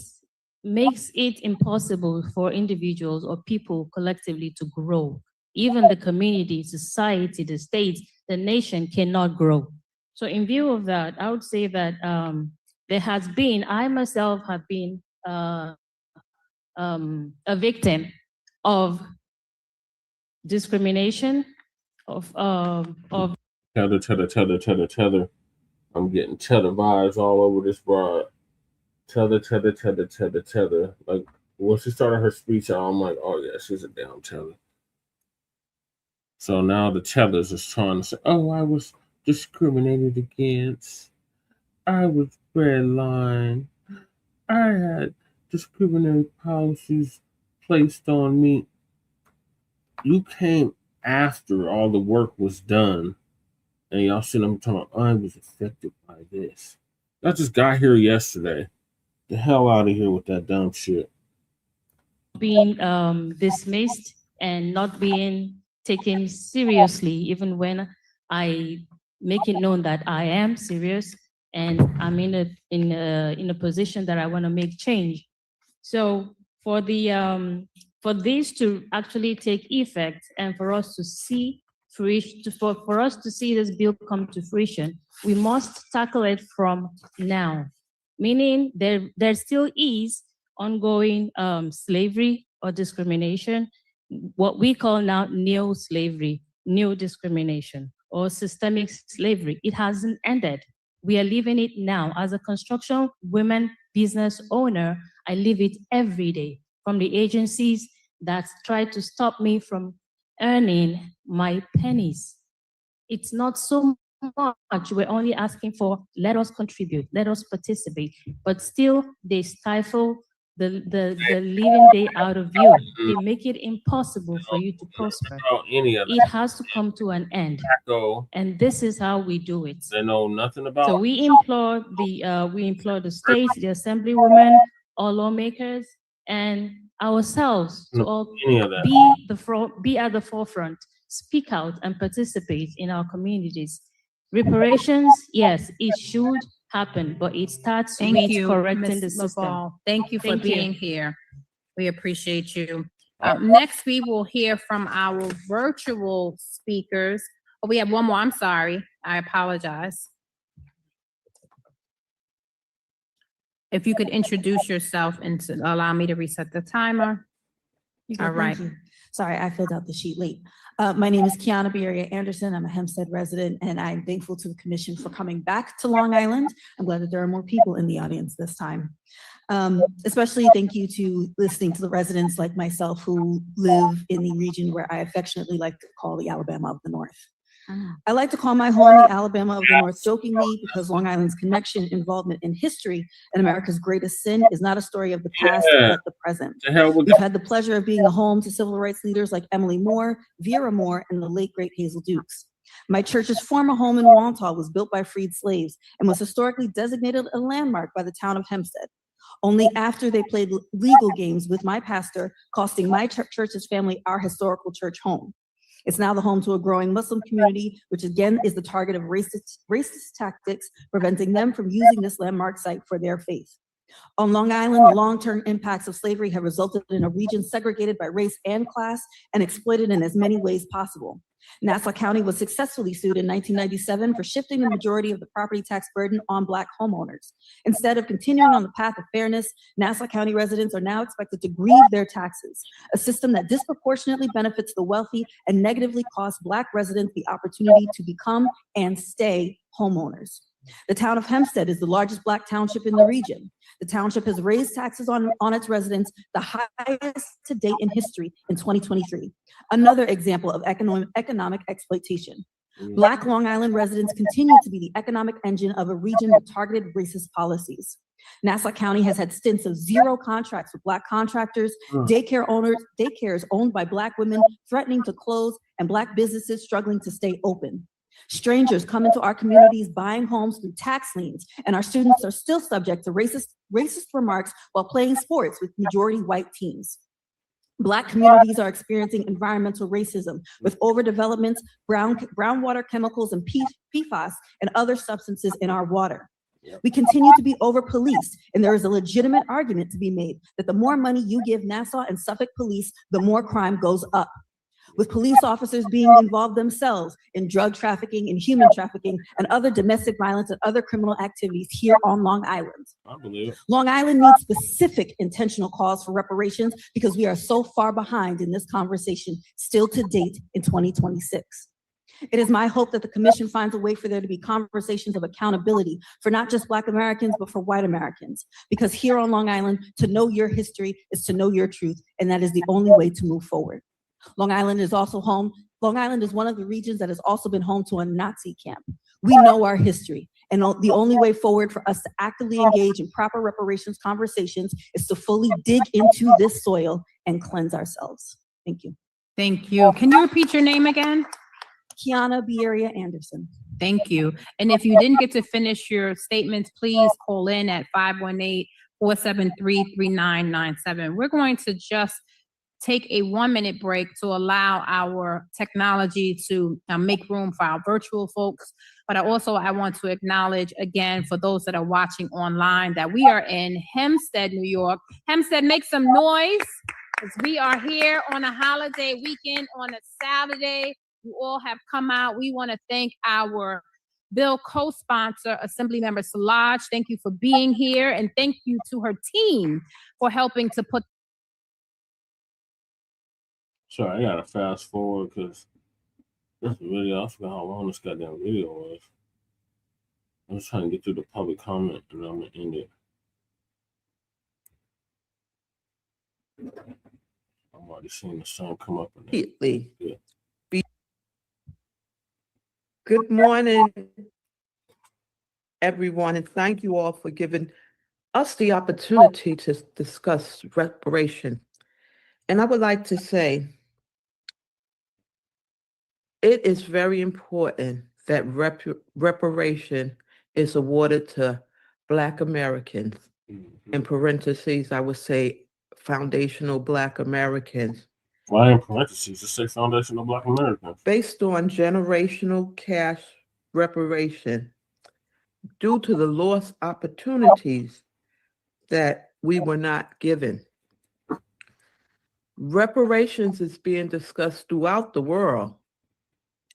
S11: makes it impossible for individuals or people collectively to grow. Even the community, society, the state, the nation cannot grow. So in view of that, I would say that I myself have been a victim of discrimination, of
S18: Tether. I'm getting tether vibes all over this broad. Tether. Like when she started her speech, I'm like, oh yeah, she's a damn tether. So now the tethers is trying to say, oh, I was discriminated against. I was redlined. I had discriminatory policies placed on me. You came after all the work was done, and y'all sitting up talking, I was affected by this. I just got here yesterday. The hell out of here with that dumb shit.
S11: Being dismissed and not being taken seriously, even when I make it known that I am serious and I'm in a position that I want to make change. So for this to actually take effect and for us to see for us to see this bill come to fruition, we must tackle it from now. Meaning there still is ongoing slavery or discrimination, what we call now neo-slavery, neo-discrimination, or systemic slavery. It hasn't ended. We are living it now. As a construction women business owner, I live it every day, from the agencies that try to stop me from earning my pennies. It's not so much. We're only asking for, let us contribute, let us participate, but still they stifle the living day out of you. They make it impossible for you to prosper. It has to come to an end. And this is how we do it.
S18: They know nothing about
S11: So we implore the states, the assemblywomen, all lawmakers, and ourselves to all be at the forefront, speak out and participate in our communities. Reparations, yes, it should happen, but it starts with correcting the system.
S14: Thank you for being here. We appreciate you. Next, we will hear from our virtual speakers. Oh, we have one more. I'm sorry. I apologize. If you could introduce yourself and allow me to reset the timer. All right.
S17: Sorry, I filled out the sheet late. My name is Kiana Bieria Anderson. I'm a Hempstead resident, and I'm thankful to the commission for coming back to Long Island. I'm glad that there are more people in the audience this time. Especially thank you to listening to the residents like myself who live in the region where I affectionately like to call the Alabama of the North. I like to call my home the Alabama of the North jokingly because Long Island's connection, involvement in history, and America's greatest sin is not a story of the past, but the present. We've had the pleasure of being a home to civil rights leaders like Emily Moore, Vera Moore, and the late great Hazel Dukes. My church's former home in Wantagh was built by freed slaves and was historically designated a landmark by the town of Hempstead. Only after they played legal games with my pastor, costing my church's family our historical church home. It's now the home to a growing Muslim community, which again is the target of racist tactics, preventing them from using this landmark site for their faith. On Long Island, the long-term impacts of slavery have resulted in a region segregated by race and class and exploited in as many ways possible. Nassau County was successfully sued in 1997 for shifting the majority of the property tax burden on Black homeowners. Instead of continuing on the path of fairness, Nassau County residents are now expected to grieve their taxes, a system that disproportionately benefits the wealthy and negatively costs Black residents the opportunity to become and stay homeowners. The town of Hempstead is the largest Black township in the region. The township has raised taxes on its residents, the highest to date in history in 2023. Another example of economic exploitation. Black Long Island residents continue to be the economic engine of a region with targeted racist policies. Nassau County has had stints of zero contracts with Black contractors, daycares owned by Black women threatening to close, and Black businesses struggling to stay open. Strangers come into our communities buying homes through tax liens, and our students are still subject to racist remarks while playing sports with majority white teams. Black communities are experiencing environmental racism with overdevelopment, groundwater chemicals, and PFAS and other substances in our water. We continue to be over-policed, and there is a legitimate argument to be made that the more money you give Nassau and Suffolk police, the more crime goes up. With police officers being involved themselves in drug trafficking and human trafficking and other domestic violence and other criminal activities here on Long Island.
S18: I believe it.
S17: Long Island needs specific intentional calls for reparations because we are so far behind in this conversation still to date in 2026. It is my hope that the commission finds a way for there to be conversations of accountability for not just Black Americans, but for white Americans. Because here on Long Island, to know your history is to know your truth, and that is the only way to move forward. Long Island is one of the regions that has also been home to a Nazi camp. We know our history. And the only way forward for us to actively engage in proper reparations conversations is to fully dig into this soil and cleanse ourselves. Thank you.
S14: Thank you. Can you repeat your name again?
S17: Kiana Bieria Anderson.
S14: Thank you. And if you didn't get to finish your statements, please call in at 518-473-3997. We're going to just take a 1-minute break to allow our technology to make room for our virtual folks. But I want to acknowledge again for those that are watching online that we are in Hempstead, New York. Hempstead, make some noise as we are here on a holiday weekend on a Saturday. You all have come out. We want to thank our bill co-sponsor, Assemblymember Szilagyi. Thank you for being here, and thank you to her team for helping to put.
S18: Sorry, I gotta fast forward because this video, I forgot how long this goddamn video was. I'm just trying to get through the public comment and I'm gonna end it. I'm already seeing the sun come up.
S9: Immediately.
S18: Yeah.
S9: Good morning, everyone, and thank you all for giving us the opportunity to discuss reparation. And I would like to say, it is very important that reparation is awarded to Black Americans. In parentheses, I would say foundational Black Americans.
S18: Why in parentheses? Just say foundational Black Americans.
S9: Based on generational cash reparation due to the lost opportunities that we were not given. Reparations is being discussed throughout the world.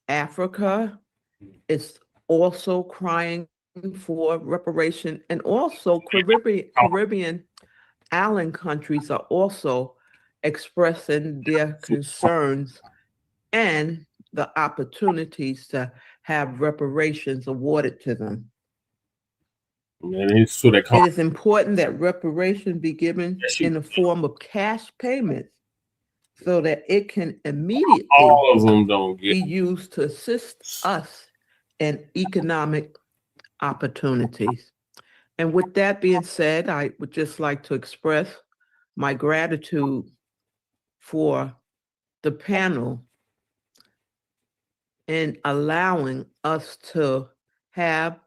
S9: Africa is also crying for reparation, and also Caribbean island countries are also expressing their concerns and the opportunities to have reparations awarded to them. It is important that reparation be given in the form of cash payments so that it can immediately
S18: All of them don't get
S9: be used to assist us in economic opportunities. And with that being said, I would just like to express my gratitude for the panel in allowing us to have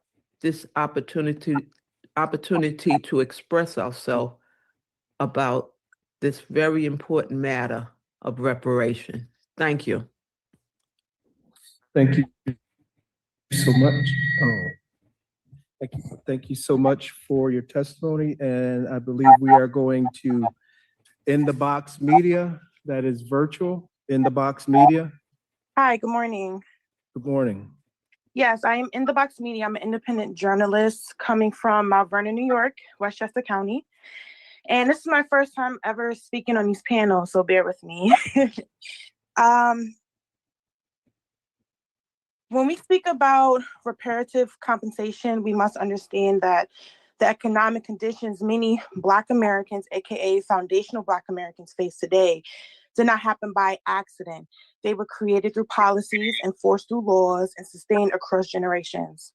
S9: this opportunity to express ourselves about this very important matter of reparation. Thank you.
S6: Thank you so much. Thank you so much for your testimony. And I believe we are going to In the Box Media, that is virtual, In the Box Media.
S19: Hi, good morning.
S6: Good morning.
S19: Yes, I am In the Box Media. I'm an independent journalist coming from Mount Vernon, New York, Westchester County. And this is my first time ever speaking on these panels, so bear with me. When we speak about reparative compensation, we must understand that the economic conditions many Black Americans, aka foundational Black Americans, face today did not happen by accident. They were created through policies, enforced through laws, and sustained across generations.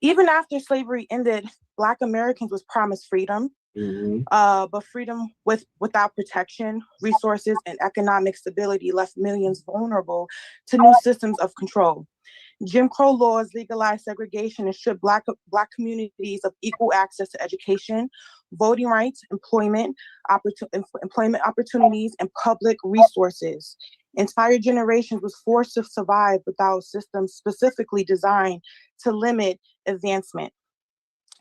S19: Even after slavery ended, Black Americans was promised freedom, but freedom without protection, resources, and economic stability left millions vulnerable to new systems of control. Jim Crow laws legalized segregation and stripped Black communities of equal access to education, voting rights, employment opportunities, and public resources. Entire generations was forced to survive without systems specifically designed to limit advancement.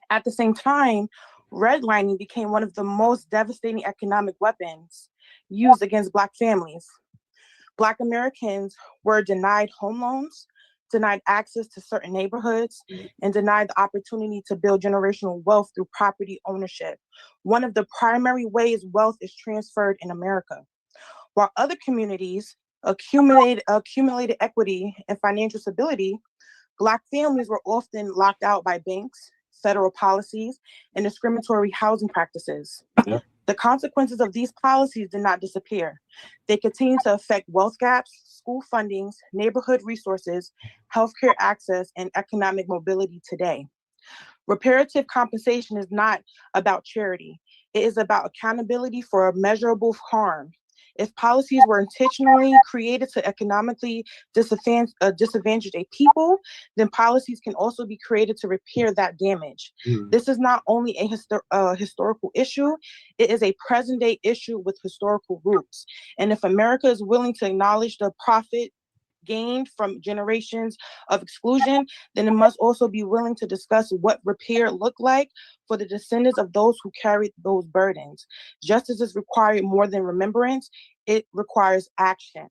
S19: At the same time, redlining became one of the most devastating economic weapons used against Black families. Black Americans were denied home loans, denied access to certain neighborhoods, and denied the opportunity to build generational wealth through property ownership. One of the primary ways wealth is transferred in America. While other communities accumulated equity and financial stability, Black families were often locked out by banks, federal policies, and discriminatory housing practices. The consequences of these policies did not disappear. They continue to affect wealth gaps, school fundings, neighborhood resources, healthcare access, and economic mobility today. Reparative compensation is not about charity. It is about accountability for a measurable harm. If policies were intentionally created to economically disadvantage a people, then policies can also be created to repair that damage. This is not only a historical issue, it is a present day issue with historical roots. And if America is willing to acknowledge the profit gained from generations of exclusion, then it must also be willing to discuss what repair look like for the descendants of those who carried those burdens. Justice is required more than remembrance, it requires action.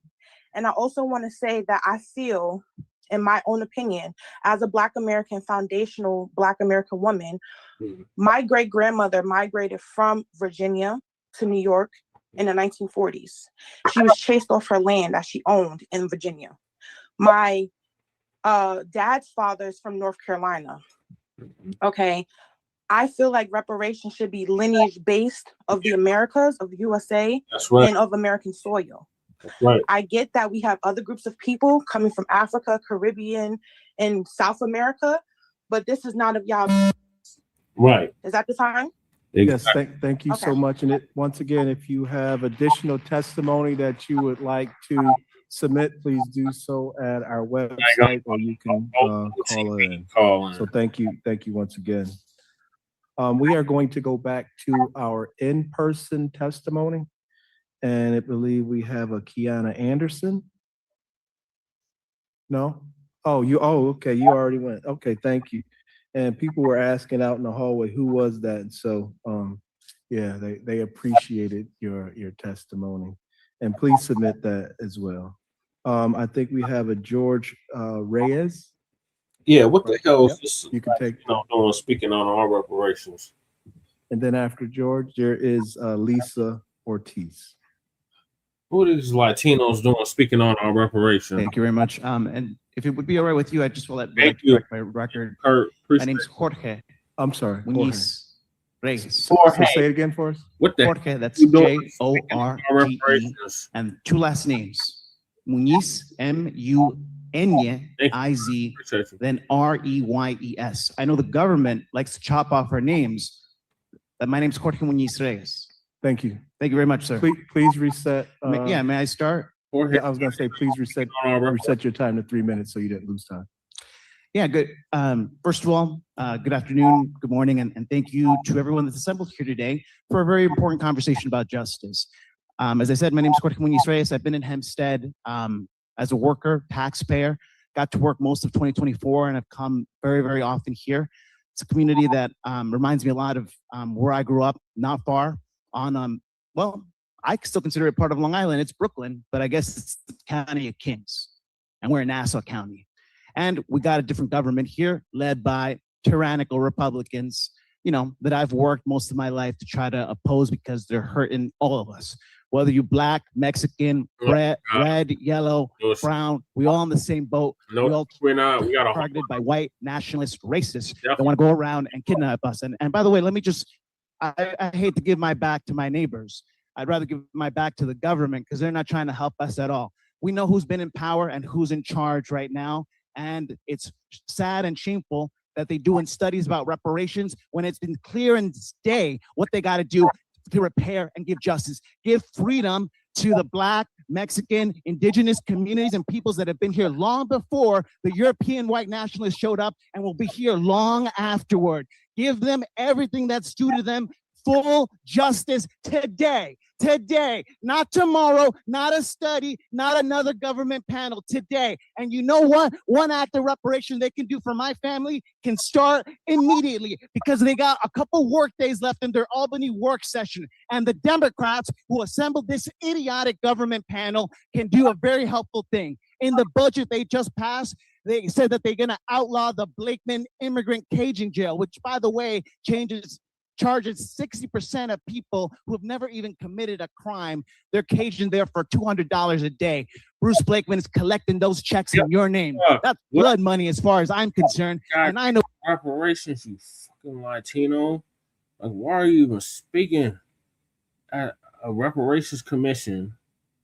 S19: And I also want to say that I feel, in my own opinion, as a Black American, foundational Black American woman, my great-grandmother migrated from Virginia to New York in the 1940s. She was chased off her land that she owned in Virginia. My dad's father is from North Carolina. Okay. I feel like reparations should be lineage based of the Americas, of the USA, and of American soil. I get that we have other groups of people coming from Africa, Caribbean, and South America, but this is not of y'all.
S18: Right.
S19: Is that the time?
S6: Yes, thank you so much. And once again, if you have additional testimony that you would like to submit, please do so at our website, or you can call in. So thank you once again. We are going to go back to our in-person testimony, and I believe we have a Kiana Anderson. No? Okay, you already went. Okay, thank you. And people were asking out in the hallway, who was that? And so, yeah, they appreciated your testimony. And please submit that as well. I think we have a George Reyes.
S18: Yeah, what the hell is this?
S6: You can take.
S18: Doing speaking on our reparations.
S6: And then after George, there is Lisa Ortiz.
S18: What are these Latinos doing speaking on our reparations?
S5: Thank you very much. And if it would be all right with you, I just will let
S18: Thank you.
S5: my record.
S18: Kurt,
S5: My name's Jorge.
S6: I'm sorry.
S5: Muniz Reyes.
S6: So say it again for us.
S18: What the
S5: Jorge, that's
S18: you doing
S5: Jorge,
S18: reparations?
S5: and two last names. Muniz, Muniz, then Reyes. I know the government likes to chop off our names, but my name's Jorge Muniz Reyes.
S6: Thank you.
S5: Thank you very much, sir.
S6: Please reset.
S5: May I start?
S6: Yeah, I was going to say, please reset your time to 3 minutes so you didn't lose time.
S5: Yeah, good. First of all, good afternoon, good morning, and thank you to everyone that's assembled here today for a very important conversation about justice. As I said, my name is Jorge Muniz Reyes. I've been in Hempstead as a worker, taxpayer, got to work most of 2024, and I've come very, very often here. It's a community that reminds me a lot of where I grew up, not far on, well, I still consider it part of Long Island. It's Brooklyn, but I guess it's the county of Kings, and we're in Nassau County. And we got a different government here led by tyrannical Republicans, you know, that I've worked most of my life to try to oppose because they're hurting all of us. Whether you're Black, Mexican, red, yellow, brown, we all in the same boat.
S18: No, we're not. We got
S5: targeted by white nationalist racists that want to go around and kidnap us. And by the way, let me just, I hate to give my back to my neighbors. I'd rather give my back to the government because they're not trying to help us at all. We know who's been in power and who's in charge right now. And it's sad and shameful that they doing studies about reparations when it's been clear in this day what they got to do to repair and give justice, give freedom to the Black, Mexican, indigenous communities and peoples that have been here long before the European white nationalists showed up and will be here long afterward. Give them everything that's due to them, full justice today, not tomorrow, not a study, not another government panel, today. And you know what? One act of reparation they can do for my family can start immediately because they got a couple work days left in their Albany work session. And the Democrats who assembled this idiotic government panel can do a very helpful thing. In the budget they just passed, they said that they're gonna outlaw the Blackman immigrant caging jail, which by the way, charges 60% of people who have never even committed a crime. They're caged there for $200 a day. Bruce Blackman is collecting those checks in your name. That's blood money as far as I'm concerned. And I know
S18: reparations, you fucking Latino. Like, why are you even speaking at a reparations commission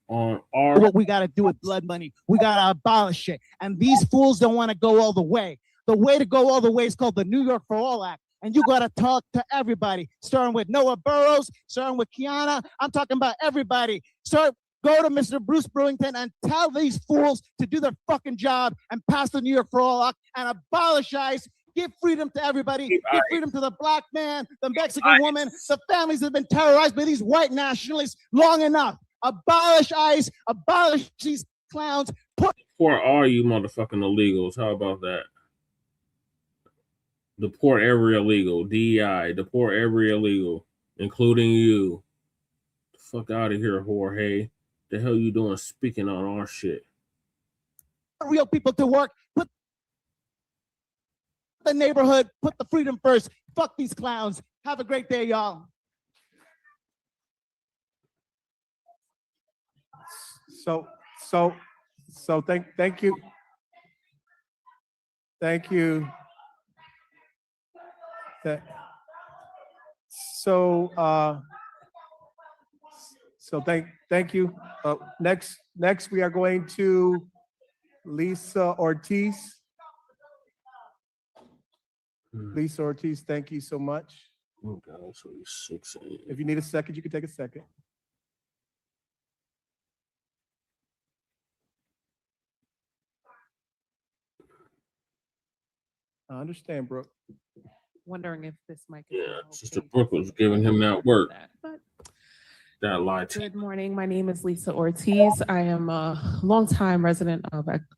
S18: on our...
S5: What we got to do with blood money. We got to abolish it. And these fools don't want to go all the way. The way to go all the way is called the New York for All Act. And you got to talk to everybody, starting with Noah Burrows, starting with Kiana. I'm talking about everybody. Go to Mr. Bruce Brewington and tell these fools to do their fucking job and pass the New York for All Act and abolish ICE. Give freedom to everybody. Give freedom to the black man, the Mexican woman, the families that have been terrorized by these white nationalists long enough. Abolish ICE. Abolish these clowns.
S18: Deport all you motherfucking illegals. How about that? Deport every illegal. DEI. Deport every illegal, including you. The fuck out of here, Jorge. The hell you doing speaking on our shit?
S5: Real people to work. Put the neighborhood. Put the freedom first. Fuck these clowns. Have a great day, y'all.
S6: So thank you. Thank you. Thank you. Next we are going to Lisa Ortiz. Lisa Ortiz, thank you so much.
S18: Oh God, so 6 a.m.
S6: If you need a second, you can take a second. I understand, Brooke.
S13: Wondering if this mic is
S18: Yeah, Sister Brooke was giving him that work. That lied to
S13: Good morning. My name is Lisa Ortiz. I am a longtime resident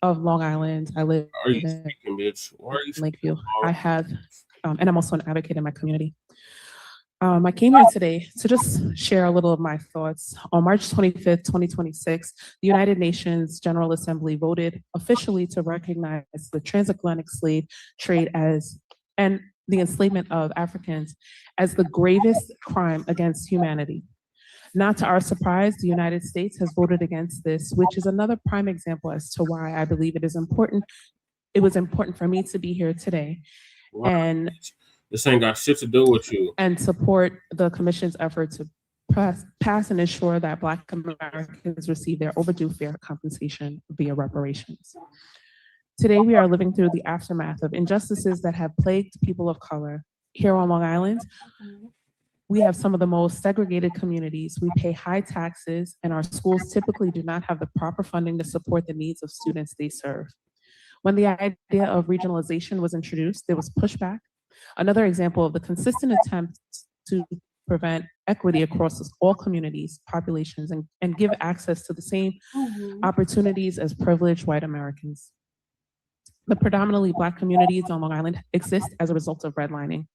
S13: of Long Island. I live
S18: Are you
S13: in
S18: speaking, bitch? Why are you
S13: Lakeview.
S18: speaking?
S13: I have, and I'm also an advocate in my community. I came here today to just share a little of my thoughts. On March 25th, 2026, the United Nations General Assembly voted officially to recognize the transatlantic slave trade and the enslavement of Africans as the gravest crime against humanity. Not to our surprise, the United States has voted against this, which is another prime example as to why I believe it is important. It was important for me to be here today.
S18: Wow.
S13: And
S18: this ain't got shit to do with you.
S13: And support the commission's effort to pass and ensure that Black Americans receive their overdue fair compensation via reparations. Today, we are living through the aftermath of injustices that have plagued people of color. Here on Long Island, we have some of the most segregated communities. We pay high taxes, and our schools typically do not have the proper funding to support the needs of students they serve. When the idea of regionalization was introduced, there was pushback. Another example of the consistent attempt to prevent equity across all communities, populations, and give access to the same opportunities as privileged white Americans. The predominantly Black communities on Long Island exist as a result of redlining.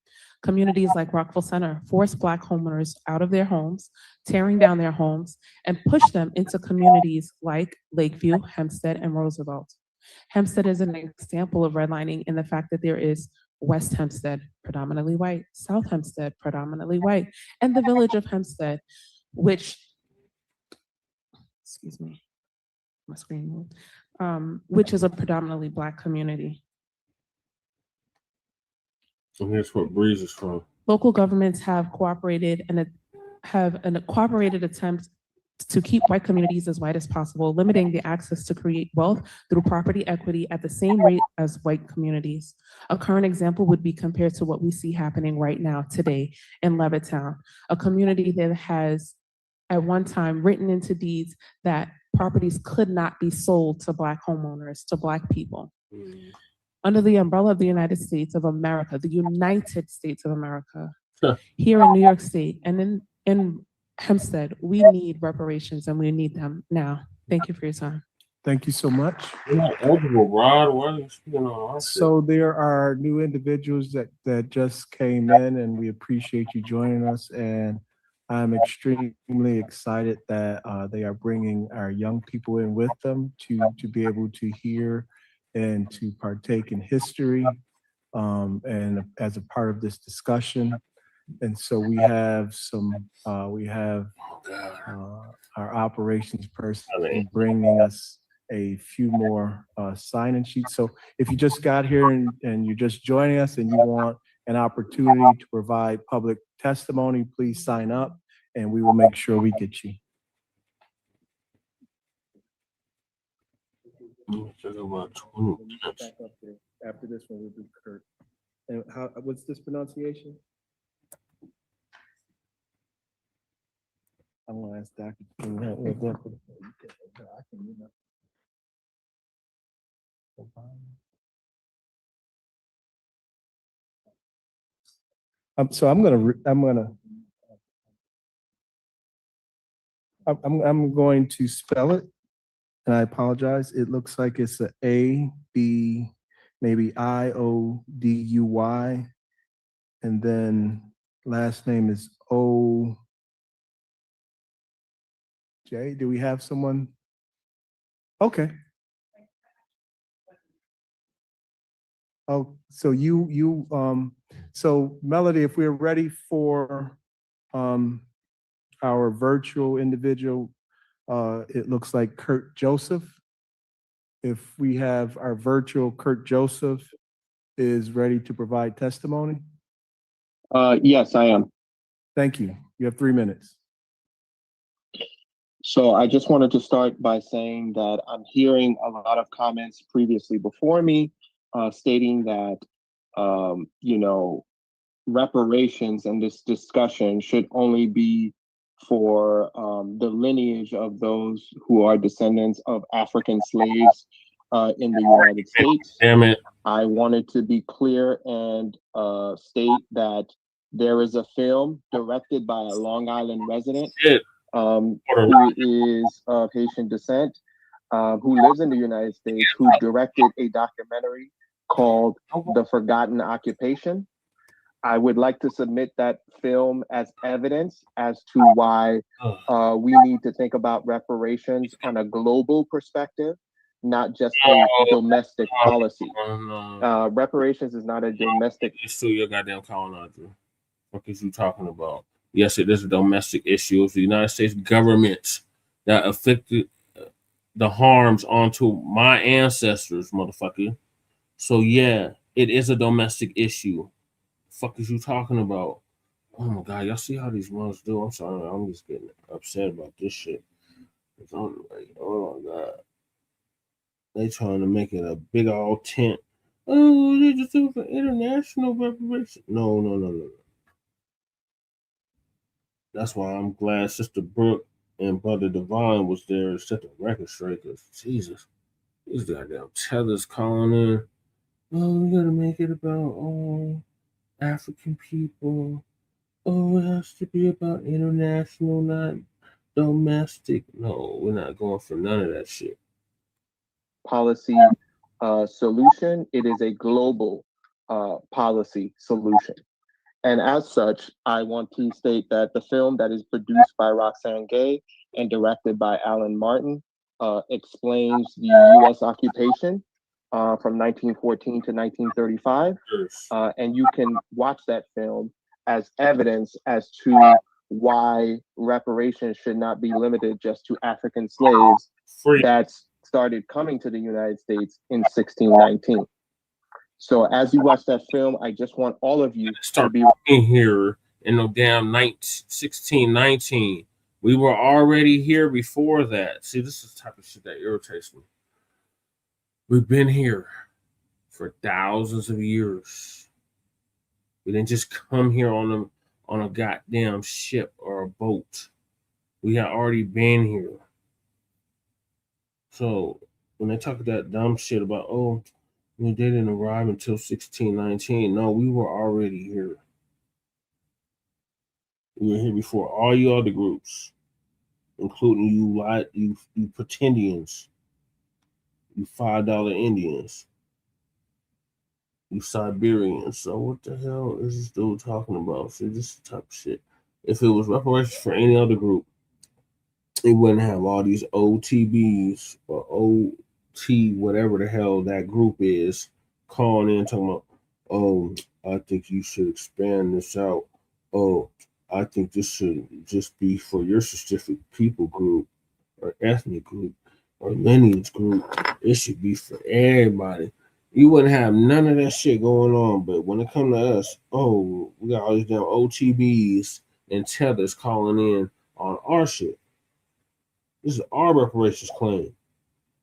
S13: Communities like Rockville Center force Black homeowners out of their homes, tearing down their homes, and push them into communities like Lakeview, Hempstead, and Roosevelt. Hempstead is an example of redlining in the fact that there is West Hempstead, predominantly white, South Hempstead, predominantly white, and the village of Hempstead, which, excuse me, my screen moved, which is a predominantly Black community.
S18: And here's where Breeze is from.
S13: Local governments have cooperated and have a cooperated attempt to keep white communities as white as possible, limiting the access to create wealth through property equity at the same rate as white communities. A current example would be compared to what we see happening right now today in Levittown, a community that has at one time written into deeds that properties could not be sold to Black homeowners, to Black people. Under the umbrella of the United States of America, the United States of America, here in New York State and in Hempstead, we need reparations and we need them now. Thank you for your time.
S6: Thank you so much.
S18: You're not eligible, Rod. Why are you speaking on our shit?
S6: So there are new individuals that just came in, and we appreciate you joining us. And I'm extremely excited that they are bringing our young people in with them to be able to hear and to partake in history and as a part of this discussion. And so we have our operations person bringing us a few more sign-in sheets. So if you just got here and you're just joining us and you want an opportunity to provide public testimony, please sign up and we will make sure we get you.
S18: About 20 minutes.
S6: Back up there. After this one, we'll do Kurt. And what's this pronunciation? I'm gonna ask Dr. King that real quick. So I'm going to spell it, and I apologize. It looks like it's a A, B, maybe I-O-D-U-Y, and then last name is O. Jay, do we have someone? Okay. Oh, so so Melody, if we're ready for our virtual individual, it looks like Kurt Joseph. If we have our virtual Kurt Joseph is ready to provide testimony.
S10: Yes, I am.
S6: Thank you. You have 3 minutes.
S10: So I just wanted to start by saying that I'm hearing a lot of comments previously before me stating that, reparations and this discussion should only be for the lineage of those who are descendants of African slaves in the United States.
S18: Damn it.
S10: I wanted to be clear and state that there is a film directed by a Long Island resident who is of Haitian descent, who lives in the United States, who directed a documentary called The Forgotten Occupation. I would like to submit that film as evidence as to why we need to think about reparations on a global perspective, not just a domestic policy. Reparations is not a domestic.
S18: It's still your goddamn colonizer. What is you talking about? Yes, it is a domestic issue. It's the United States government that afflicted the harms onto my ancestors, motherfucker. So yeah, it is a domestic issue. Fuck is you talking about? Oh my god, y'all see how these mothers do? I'm sorry, I'm just getting upset about this shit. I'm like, oh my god. They trying to make it a big old tent. Oh, they just do for international reparation. No. That's why I'm glad Sister Brooke and Brother Divine was there to set the record straight. Cause Jesus, these goddamn tethers calling in. Oh, we gotta make it about African people. Oh, it has to be about international, not domestic. No, we're not going for none of that shit.
S10: Policy solution. It is a global policy solution. And as such, I want to state that the film that is produced by Roxane Gay and directed by Alan Martin explains the U.S. occupation from 1914 to 1935. And you can watch that film as evidence as to why reparations should not be limited just to African slaves that started coming to the United States in 1619. So as you watch that film, I just want all of you to be
S18: in here in no damn 1619. We were already here before that. See, this is the type of shit that irritates me. We've been here for thousands of years. We didn't just come here on a goddamn ship or a boat. We had already been here. So when they talk that dumb shit about, they didn't arrive until 1619. No, we were already here. We were here before all you other groups, including you pretendians, you $5 Indians, you Siberians. So what the hell is this dude talking about? See, this is the type of shit. If it was reparations for any other group, it wouldn't have all these OTBs or OT, whatever the hell that group is, calling in talking about, I think you should expand this out. I think this should just be for your specific people group or ethnic group or lineage group. It should be for everybody. You wouldn't have none of that shit going on. But when it comes to us, we got all these damn OTBs and tethers calling in on our shit. This is our reparations claim.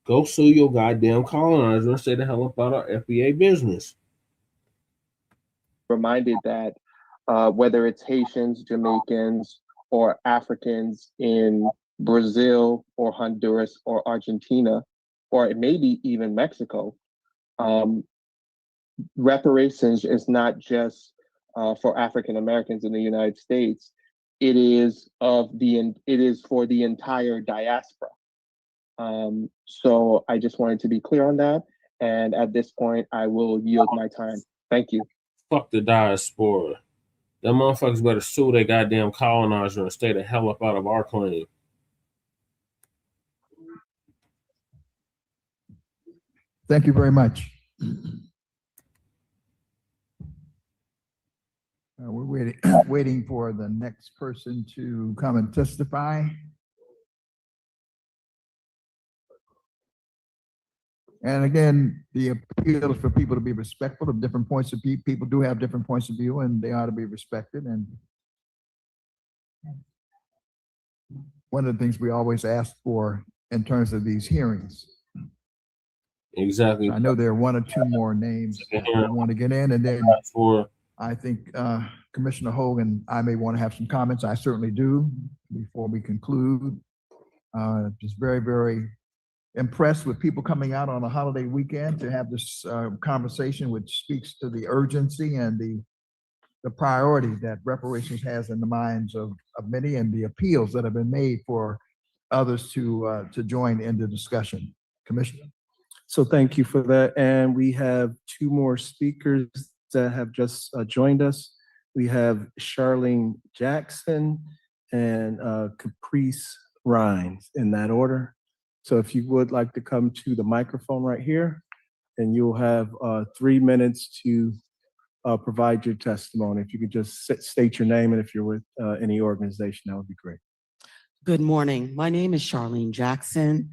S18: Go sue your goddamn colonizer and stay the hell up out of our FBA business.
S10: Reminded that whether it's Haitians, Jamaicans, or Africans in Brazil or Honduras or Argentina, or maybe even Mexico, reparations is not just for African Americans in the United States. It is for the entire diaspora. So I just wanted to be clear on that. And at this point, I will yield my time. Thank you.
S18: Fuck the diaspora. Them motherfuckers better sue their goddamn colonizer and stay the hell up out of our claim.
S1: Thank you very much. We're waiting for the next person to come and testify. And again, the appeal is for people to be respectful of different points of view. People do have different points of view, and they ought to be respected. And one of the things we always ask for in terms of these hearings.
S18: Exactly.
S1: I know there are one or two more names that want to get in, and then I think Commissioner Hogan, I may want to have some comments. I certainly do before we conclude. Just very, very impressed with people coming out on a holiday weekend to have this conversation, which speaks to the urgency and the priority that reparations has in the minds of many, and the appeals that have been made for others to join in the discussion. Commissioner.
S6: So thank you for that. And we have two more speakers that have just joined us. We have Charlene Jackson and Caprice Rhines, in that order. So if you would like to come to the microphone right here, and you'll have 3 minutes to provide your testimony. If you could just state your name, and if you're with any organization, that would be great.
S15: Good morning. My name is Charlene Jackson.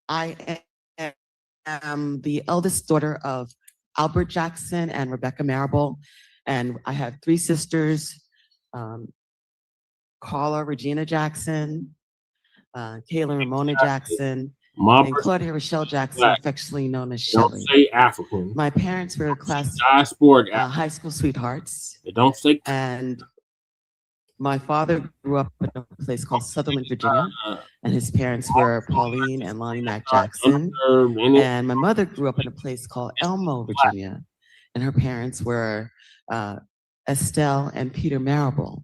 S15: I am the eldest daughter of Albert Jackson and Rebecca Marable, and I have 3 sisters, Carla Regina Jackson, Kayla Ramona Jackson, and Claudia Rochelle Jackson, affectionately known as Shelly.
S18: Don't say African.
S15: My parents were high school sweethearts.
S18: Don't say.
S15: And my father grew up in a place called Sutherland, Virginia, and his parents were Pauline and Lonnie Mack Jackson. And my mother grew up in a place called Elmo, Virginia, and her parents were Estelle and Peter Marable.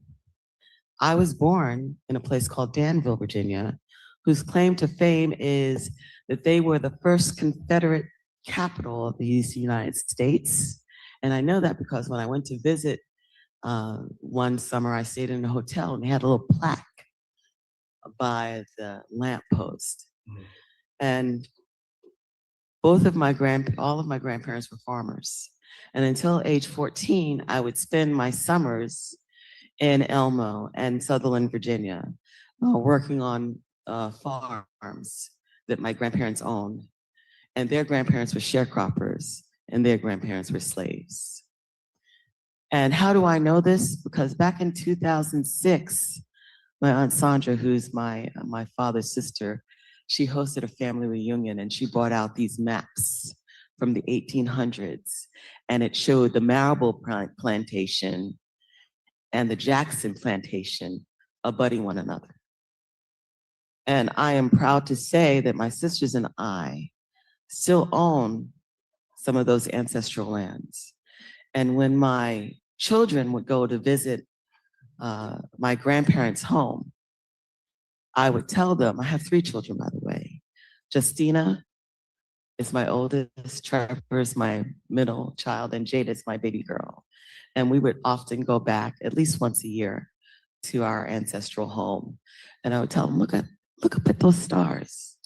S15: I was born in a place called Danville, Virginia, whose claim to fame is that they were the first Confederate capital of the United States. And I know that because when I went to visit one summer, I stayed in a hotel and they had a little plaque by the lamppost. And all of my grandparents were farmers. And until age 14, I would spend my summers in Elmo and Sutherland, Virginia, working on farms that my grandparents owned. And their grandparents were sharecroppers, and their grandparents were slaves. And how do I know this? Because back in 2006, my Aunt Sandra, who's my father's sister, she hosted a family reunion, and she brought out these maps from the 1800s, and it showed the Marable plantation and the Jackson plantation abutting one another. And I am proud to say that my sisters and I still own some of those ancestral lands. And when my children would go to visit my grandparents' home, I would tell them, I have 3 children, by the way. Justina is my oldest, Trevor is my middle child, and Jada is my baby girl. And we would often go back at least once a year to our ancestral home. And I would tell them, look up at those stars.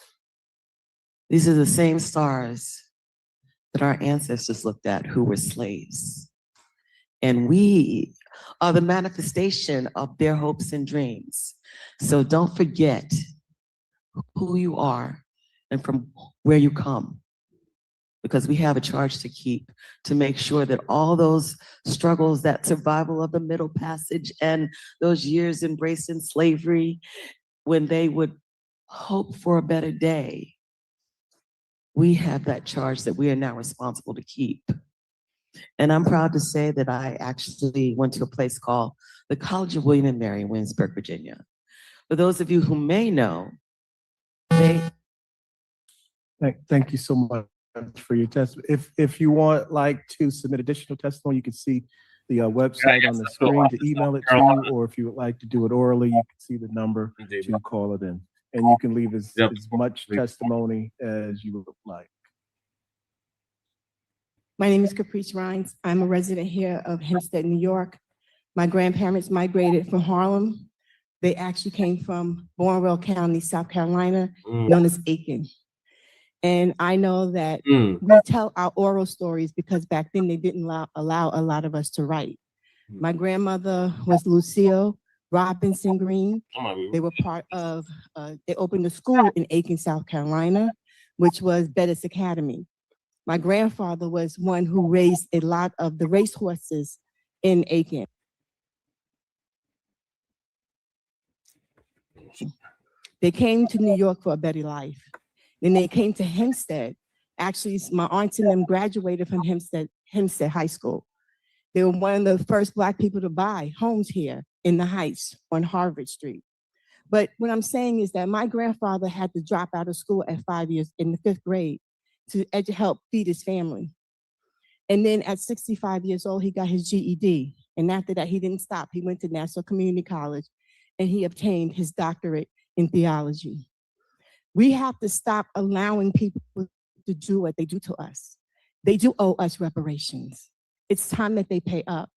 S15: These are the same stars that our ancestors looked at who were slaves. And we are the manifestation of their hopes and dreams. So don't forget who you are and from where you come, because we have a charge to keep to make sure that all those struggles, that survival of the Middle Passage and those years embraced in slavery, when they would hope for a better day, we have that charge that we are now responsible to keep. And I'm proud to say that I actually went to a place called the College of William and Mary in Williamsburg, Virginia. For those of you who may know,
S6: Thank you so much for your testimony. If you want to submit additional testimony, you can see the website on the screen to email it to you, or if you would like to do it orally, you can see the number to call it in. And you can leave as much testimony as you would like.
S7: My name is Caprice Rhines. I'm a resident here of Hempstead, New York. My grandparents migrated from Harlem. They actually came from Barnwell County, South Carolina, known as Aiken. And I know that we tell our oral stories because back then they didn't allow a lot of us to write. My grandmother was Lucille Robinson Green. They were part of, they opened a school in Aiken, South Carolina, which was Bettis Academy. My grandfather was one who raised a lot of the racehorses in Aiken. They came to New York for a better life. Then they came to Hempstead. Actually, my aunts and them graduated from Hempstead High School. They were one of the first Black people to buy homes here in the Heights on Harvard Street. But what I'm saying is that my grandfather had to drop out of school at 5 years in the 5th grade to help feed his family. And then at 65 years old, he got his GED. And after that, he didn't stop. He went to Nassau Community College and he obtained his doctorate in theology. We have to stop allowing people to do what they do to us. They do owe us reparations. It's time that they pay up.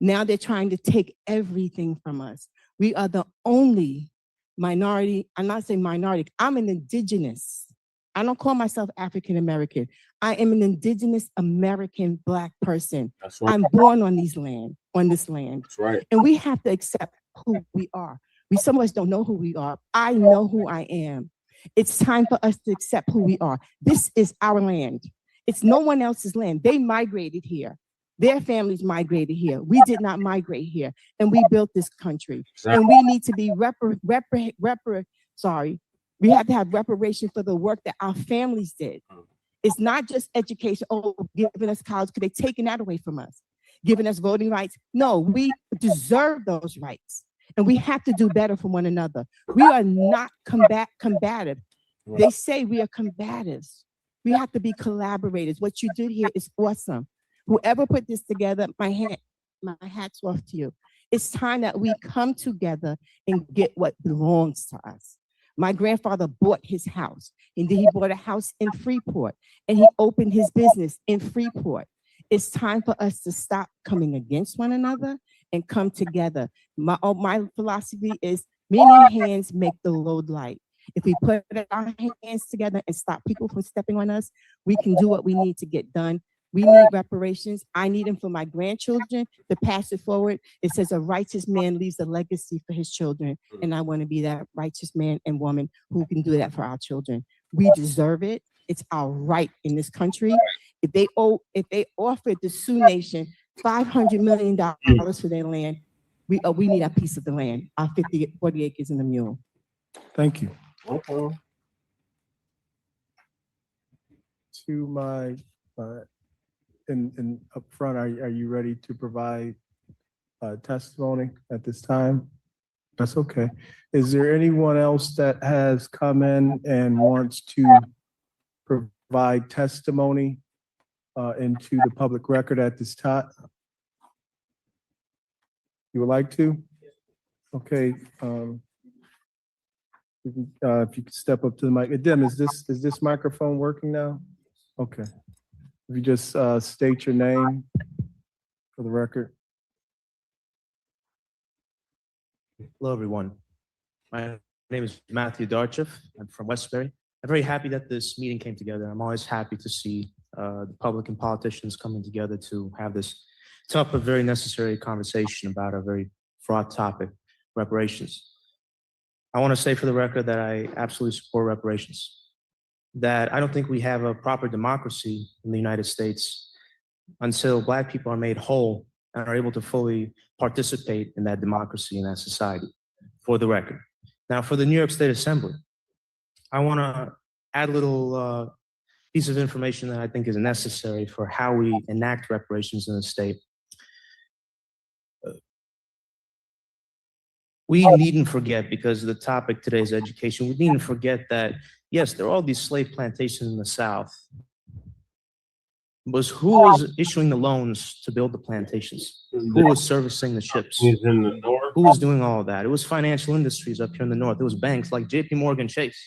S7: Now they're trying to take everything from us. We are the only minority. I'm not saying minority. I'm an indigenous. I don't call myself African American. I am an indigenous American Black person.
S18: That's right.
S7: I'm born on this land.
S18: That's right.
S7: And we have to accept who we are. Some of us don't know who we are. I know who I am. It's time for us to accept who we are. This is our land. It's no one else's land. They migrated here. Their families migrated here. We did not migrate here, and we built this country.
S18: Exactly.
S7: And we need to be we have to have reparation for the work that our families did. It's not just education, giving us college, because they've taken that away from us, giving us voting rights. No, we deserve those rights. And we have to do better for one another. We are not combative. They say we are combatives. We have to be collaborators. What you did here is awesome. Whoever put this together, my hat's off to you. It's time that we come together and get what belongs to us. My grandfather bought his house, and then he bought a house in Freeport, and he opened his business in Freeport. It's time for us to stop coming against one another and come together. My philosophy is many hands make the load light. If we put our hands together and stop people from stepping on us, we can do what we need to get done. We need reparations. I need them for my grandchildren to pass it forward. It says a righteous man leaves a legacy for his children. And I want to be that righteous man and woman who can do that for our children. We deserve it. It's our right in this country. If they offered the Sioux Nation $500 million for their land, we need a piece of the land, our 40 acres and a mule.
S6: Thank you. To my, up front, are you ready to provide testimony at this time? That's okay. Is there anyone else that has come in and wants to provide testimony into the public record at this time? You would like to? Okay. If you could step up to the mic. Dim, is this microphone working now? Okay. If you just state your name for the record.
S16: Hello, everyone. My name is Matthew Darchev. I'm from Westbury. I'm very happy that this meeting came together. I'm always happy to see the public and politicians coming together to have this tough but very necessary conversation about a very fraught topic, reparations. I want to say for the record that I absolutely support reparations, that I don't think we have a proper democracy in the United States until Black people are made whole and are able to fully participate in that democracy and that society, for the record. Now, for the New York State Assembly, I want to add a little piece of information that I think is necessary for how we enact reparations in the state. We needn't forget, because the topic today is education, we needn't forget that, yes, there are all these slave plantations in the South. But who was issuing the loans to build the plantations? Who was servicing the ships?
S18: He's in the north.
S16: Who was doing all of that? It was financial industries up here in the north. It was banks like JP Chase.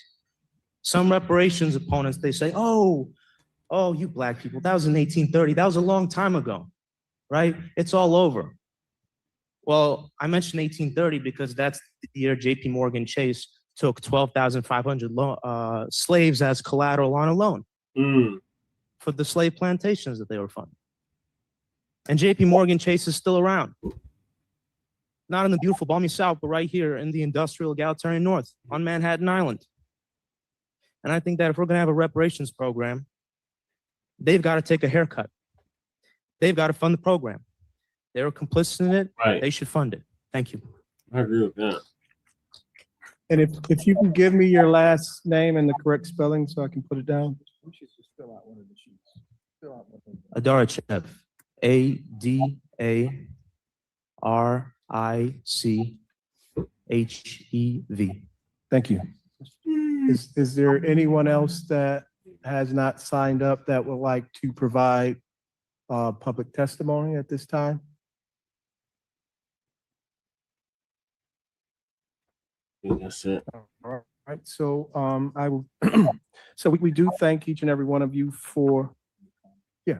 S16: Some reparations opponents, they say, oh, you black people, that was in 1830. That was a long time ago, right? It's all over. Well, I mentioned 1830 because that's the year JP Chase took 12,500 slaves as collateral on a loan for the slave plantations that they were funding. And JP Chase is still around. Not in the beautiful balmy South, but right here in the industrial egalitarian North on Manhattan Island. And I think that if we're going to have a reparations program, they've got to take a haircut. They've got to fund the program. They were complicit in it.
S18: Right.
S16: They should fund it. Thank you.
S18: I agree with that.
S6: And if you can give me your last name and the correct spelling so I can put it down. We should just fill out one of the sheets. Fill out one of them.
S16: Adarachev. ADARICHEV.
S6: Thank you. Is there anyone else that has not signed up that would like to provide public testimony at this time?
S18: That's it.
S6: All right, so I will. So we do thank each and every one of you for. Yeah.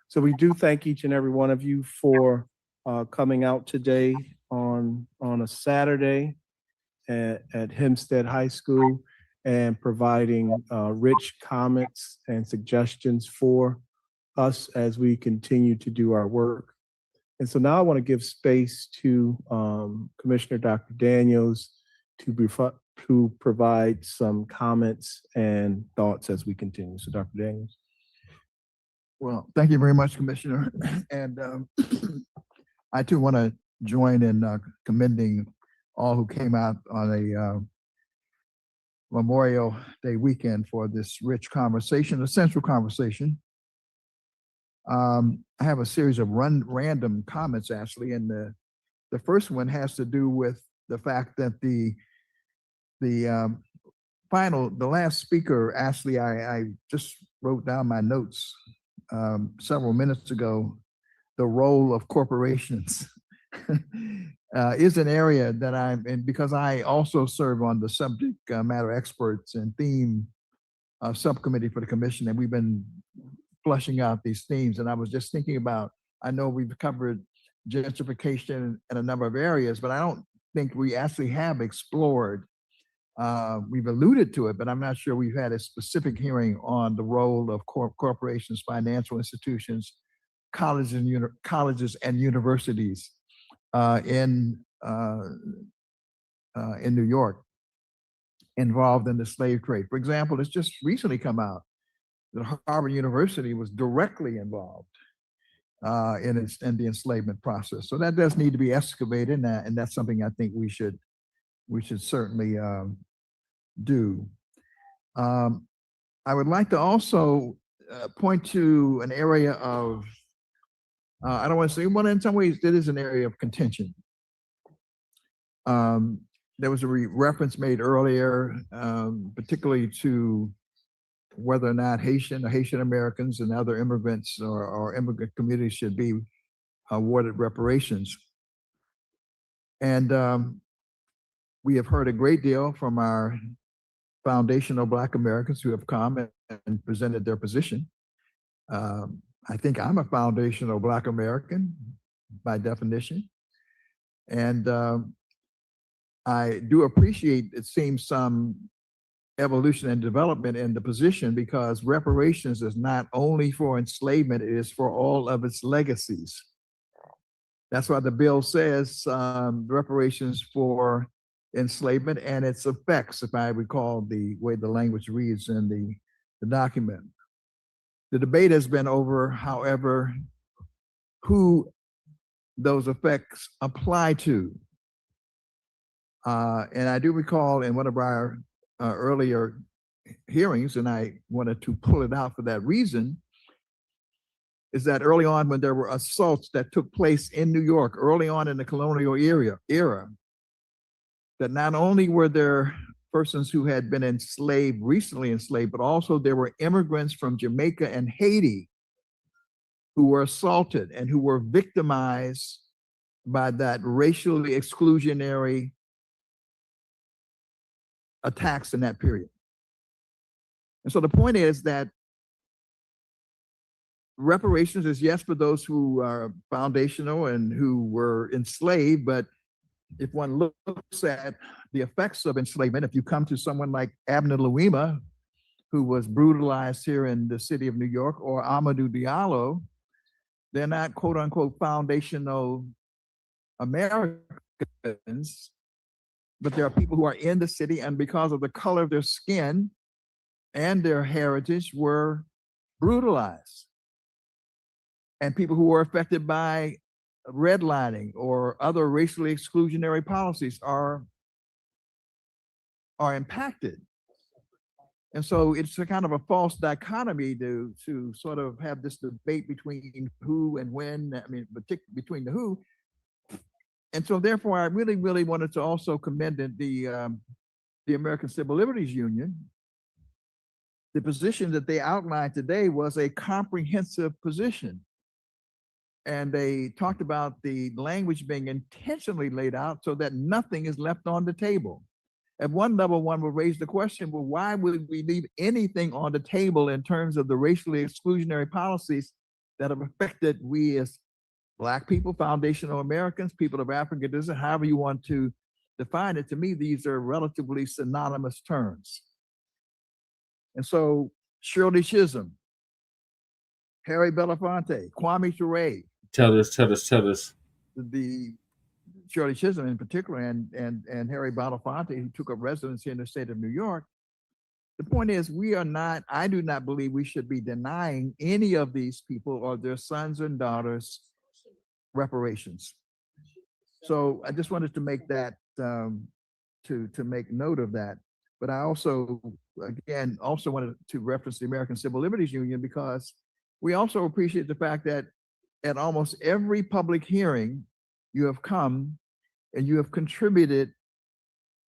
S6: So we do thank each and every one of you for coming out today on a Saturday at Hempstead High School and providing rich comments and suggestions for us as we continue to do our work. And so now I want to give space to Commissioner Dr. Daniels to provide some comments and thoughts as we continue. So Dr. Daniels.
S1: Well, thank you very much, Commissioner. And I too want to join in commending all who came out on a Memorial Day weekend for this rich conversation, a central conversation. I have a series of random comments actually, and the first one has to do with the fact that the last speaker, actually, I just wrote down my notes several minutes ago. The role of corporations is an area that I'm in, because I also serve on the subject matter experts and theme subcommittee for the commission, and we've been flushing out these themes. And I was just thinking about, I know we've covered gentrification in a number of areas, but I don't think we actually have explored. We've alluded to it, but I'm not sure we've had a specific hearing on the role of corporations, financial institutions, colleges and universities in New York involved in the slave trade. For example, it's just recently come out that Harvard University was directly involved in the enslavement process. So that does need to be excavated, and that's something I think we should certainly do. I would like to also point to an area of, I don't want to say, well, in some ways it is an area of contention. There was a reference made earlier, particularly to whether or not Haitian Americans and other immigrants or immigrant communities should be awarded reparations. And we have heard a great deal from our foundational Black Americans who have come and presented their position. I think I'm a foundational Black American by definition. And I do appreciate, it seems, some evolution and development in the position, because reparations is not only for enslavement, it is for all of its legacies. That's why the bill says reparations for enslavement and its effects, if I recall the way the language reads in the document. The debate has been over, however, who those effects apply to. And I do recall in one of our earlier hearings, and I wanted to pull it out for that reason, is that early on when there were assaults that took place in New York, early on in the colonial era, that not only were there persons who had been enslaved, recently enslaved, but also there were immigrants from Jamaica and Haiti who were assaulted and who were victimized by that racially exclusionary attacks in that period. And so the point is that reparations is yes for those who are foundational and who were enslaved, but if one looks at the effects of enslavement, if you come to someone like Abner Louima, who was brutalized here in the city of New York, or Amadou Diallo, they're not quote unquote foundational Americans, but there are people who are in the city and because of the color of their skin and their heritage were brutalized. And people who were affected by redlining or other racially exclusionary policies are impacted. And so it's a kind of a false dichotomy to sort of have this debate between who and when, I mean, between the who. And so therefore, I really, really wanted to also commend the American Civil Liberties Union. The position that they outlined today was a comprehensive position. And they talked about the language being intentionally laid out so that nothing is left on the table. At one level, one will raise the question, well, why would we leave anything on the table in terms of the racially exclusionary policies that have affected we as Black people, foundational Americans, people of African descent, however you want to define it? To me, these are relatively synonymous terms. And so Shirley Chisholm, Harry Belafonte, Kwame Ture.
S18: Tell us.
S1: The Shirley Chisholm in particular and Harry Belafonte, who took up residency in the state of New York. The point is, I do not believe we should be denying any of these people or their sons and daughters reparations. So I just wanted to make that, to make note of that. But I also, again, wanted to reference the American Civil Liberties Union because we also appreciate the fact that at almost every public hearing, you have come and you have contributed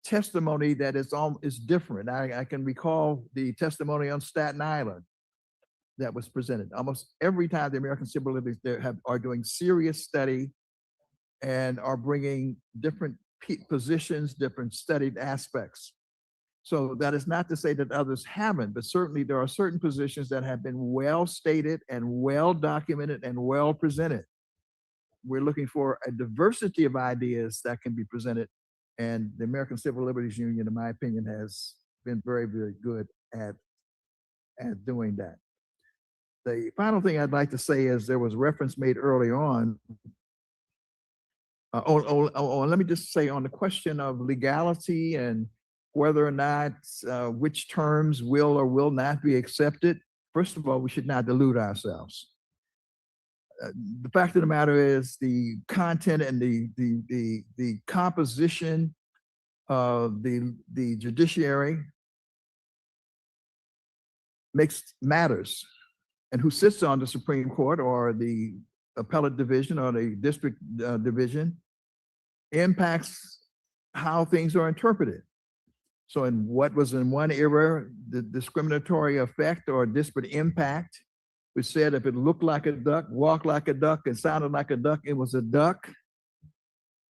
S1: testimony that is different. I can recall the testimony on Staten Island that was presented. Almost every time the American Civil Liberties are doing serious study and are bringing different positions, different studied aspects. So that is not to say that others haven't, but certainly there are certain positions that have been well stated and well documented and well presented. We're looking for a diversity of ideas that can be presented, and the American Civil Liberties Union, in my opinion, has been very, very good at doing that. The final thing I'd like to say is there was reference made early on. Let me just say on the question of legality and whether or not which terms will or will not be accepted. First of all, we should not delude ourselves. The fact of the matter is the content and the composition of the judiciary matters, and who sits on the Supreme Court or the appellate division or the district division impacts how things are interpreted. So in what was in one era, the discriminatory effect or disparate impact, which said if it looked like a duck, walked like a duck, and sounded like a duck, it was a duck.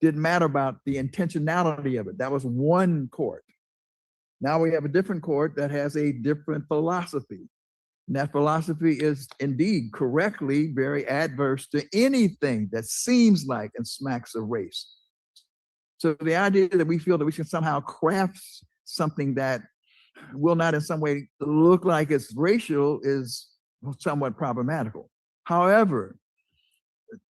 S1: Didn't matter about the intentionality of it. That was one court. Now we have a different court that has a different philosophy. And that philosophy is indeed correctly very adverse to anything that seems like and smacks of race. So the idea that we feel that we can somehow craft something that will not in some way look like it's racial is somewhat problematical. However,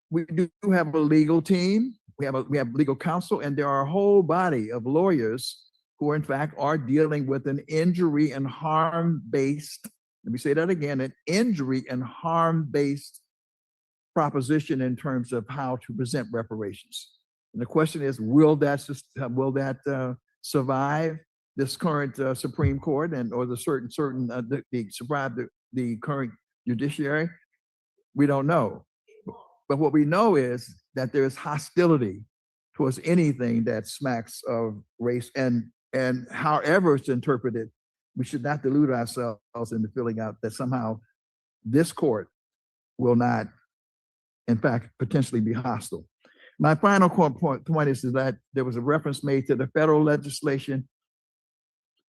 S1: we do have a legal team, we have legal counsel, and there are a whole body of lawyers who in fact are dealing with an injury and harm-based, let me say that again, an injury and harm-based proposition in terms of how to present reparations. And the question is, will that survive? this current Supreme Court and or the the current judiciary? We don't know. But what we know is that there is hostility towards anything that smacks of race, and however it's interpreted, we should not delude ourselves into feeling out that somehow this court will not, in fact, potentially be hostile. My final point is that there was a reference made to the federal legislation.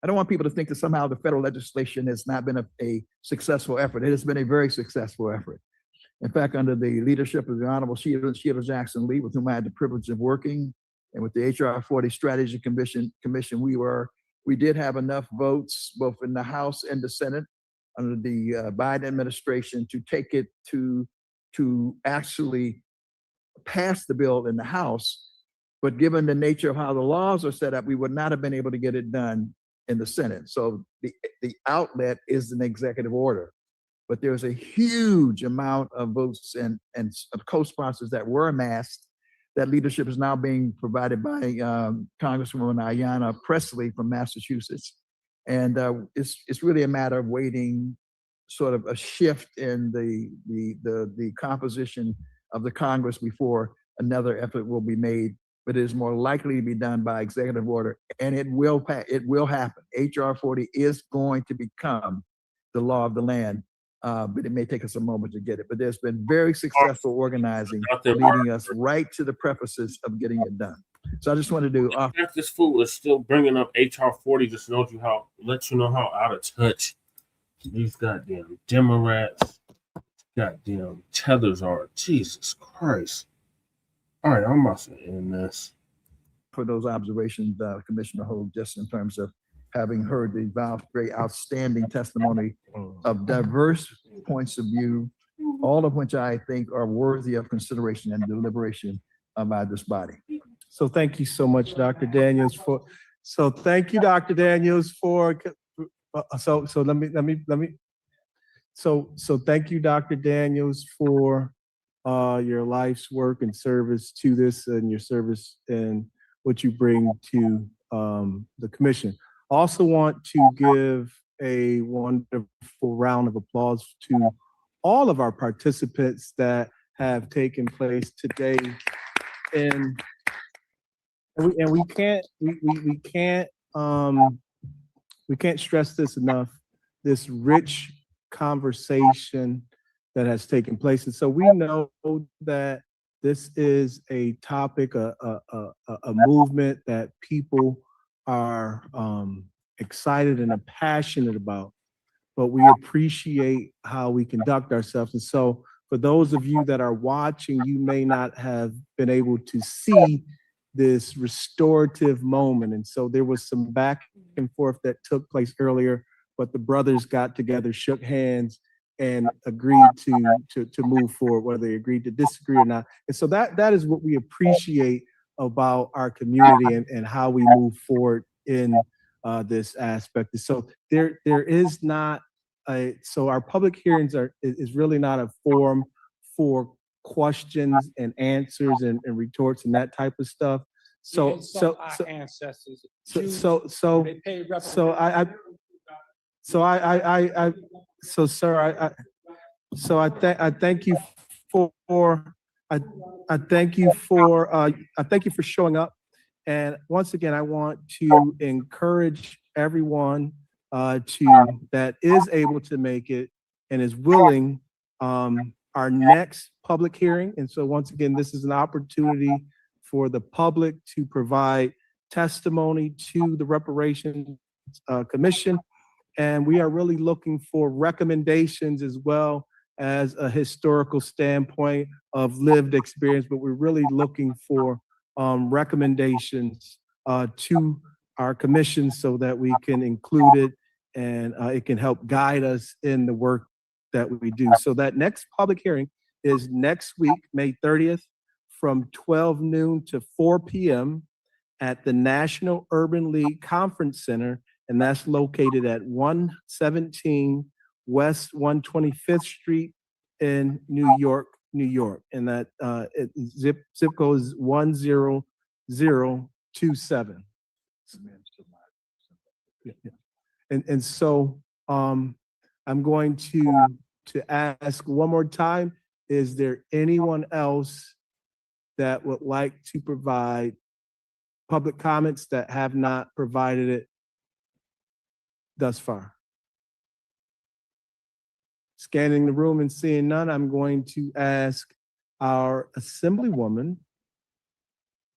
S1: I don't want people to think that somehow the federal legislation has not been a successful effort. It has been a very successful effort. In fact, under the leadership of the Honorable Sheila Jackson Lee, with whom I had the privilege of working, and with the HR 40 Strategy Commission, we did have enough votes, both in the House and the Senate, under the Biden administration, to take it to actually pass the bill in the House. But given the nature of how the laws are set up, we would not have been able to get it done in the Senate. So the outlet is an executive order. But there's a huge amount of votes and of co-sponsors that were amassed. That leadership is now being provided by Congresswoman Ayanna Pressley from Massachusetts. And it's really a matter of waiting, sort of a shift in the composition of the Congress before another effort will be made. But it is more likely to be done by executive order, and it will happen. HR 40 is going to become the law of the land. But it may take us a moment to get it. But there's been very successful organizing leading us right to the prefaces of getting it done. So I just wanted to
S18: this fool is still bringing up HR 40 just to let you know how out of touch these goddamn Democrats, goddamn tethers are. Jesus Christ. All right, I'm about to end this.
S1: For those observations, Commissioner Hogue, just in terms of having heard the very outstanding testimony of diverse points of view, all of which I think are worthy of consideration and deliberation by this body.
S6: So thank you so much, Dr. Daniels, thank you, Dr. Daniels, for thank you, Dr. Daniels, for your life's work and service to this, and your service and what you bring to the commission. Also want to give a wonderful round of applause to all of our participants that have taken place today. And we can't stress this enough, this rich conversation that has taken place. And so we know that this is a topic, a movement that people are excited and passionate about, but we appreciate how we conduct ourselves. And so for those of you that are watching, you may not have been able to see this restorative moment. And so there was some back and forth that took place earlier, but the brothers got together, shook hands, and agreed to move forward, whether they agreed to disagree or not. And so that is what we appreciate about our community and how we move forward in this aspect. So there is not so our public hearings is really not a forum for questions and answers and retorts and that type of stuff. So I thank you for showing up. And once again, I want to encourage everyone that is able to make it and is willing, our next public hearing. And so once again, this is an opportunity for the public to provide testimony to the Reparations Commission. And we are really looking for recommendations as well as a historical standpoint of lived experience, but we're really looking for recommendations to our commission so that we can include it and it can help guide us in the work that we do. So that next public hearing is next week, May 30th, from 12 noon to 4 p.m. at the National Urban League Conference Center, and that's located at 117 West 125th Street in New York, New York. And that zip code is 10027. And so I'm going to ask one more time, is there anyone else that would like to provide public comments that have not provided it thus far? Scanning the room and seeing none, I'm going to ask our Assemblywoman.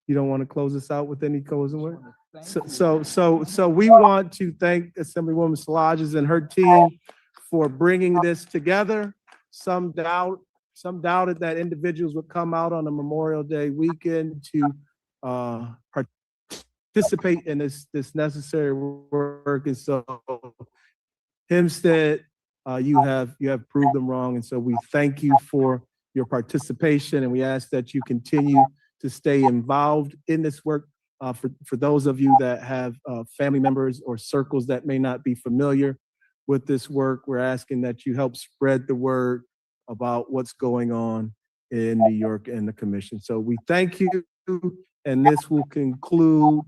S6: You don't want to close us out with any closing word? So we want to thank Assemblywoman Szilagyi and her team for bringing this together. Some doubted that individuals would come out on a Memorial Day weekend to participate in this necessary work. And so Hempstead, you have proved them wrong. And so we thank you for your participation, and we ask that you continue to stay involved in this work. For those of you that have family members or circles that may not be familiar with this work, we're asking that you help spread the word about what's going on in New York and the commission. So we thank you, and this will conclude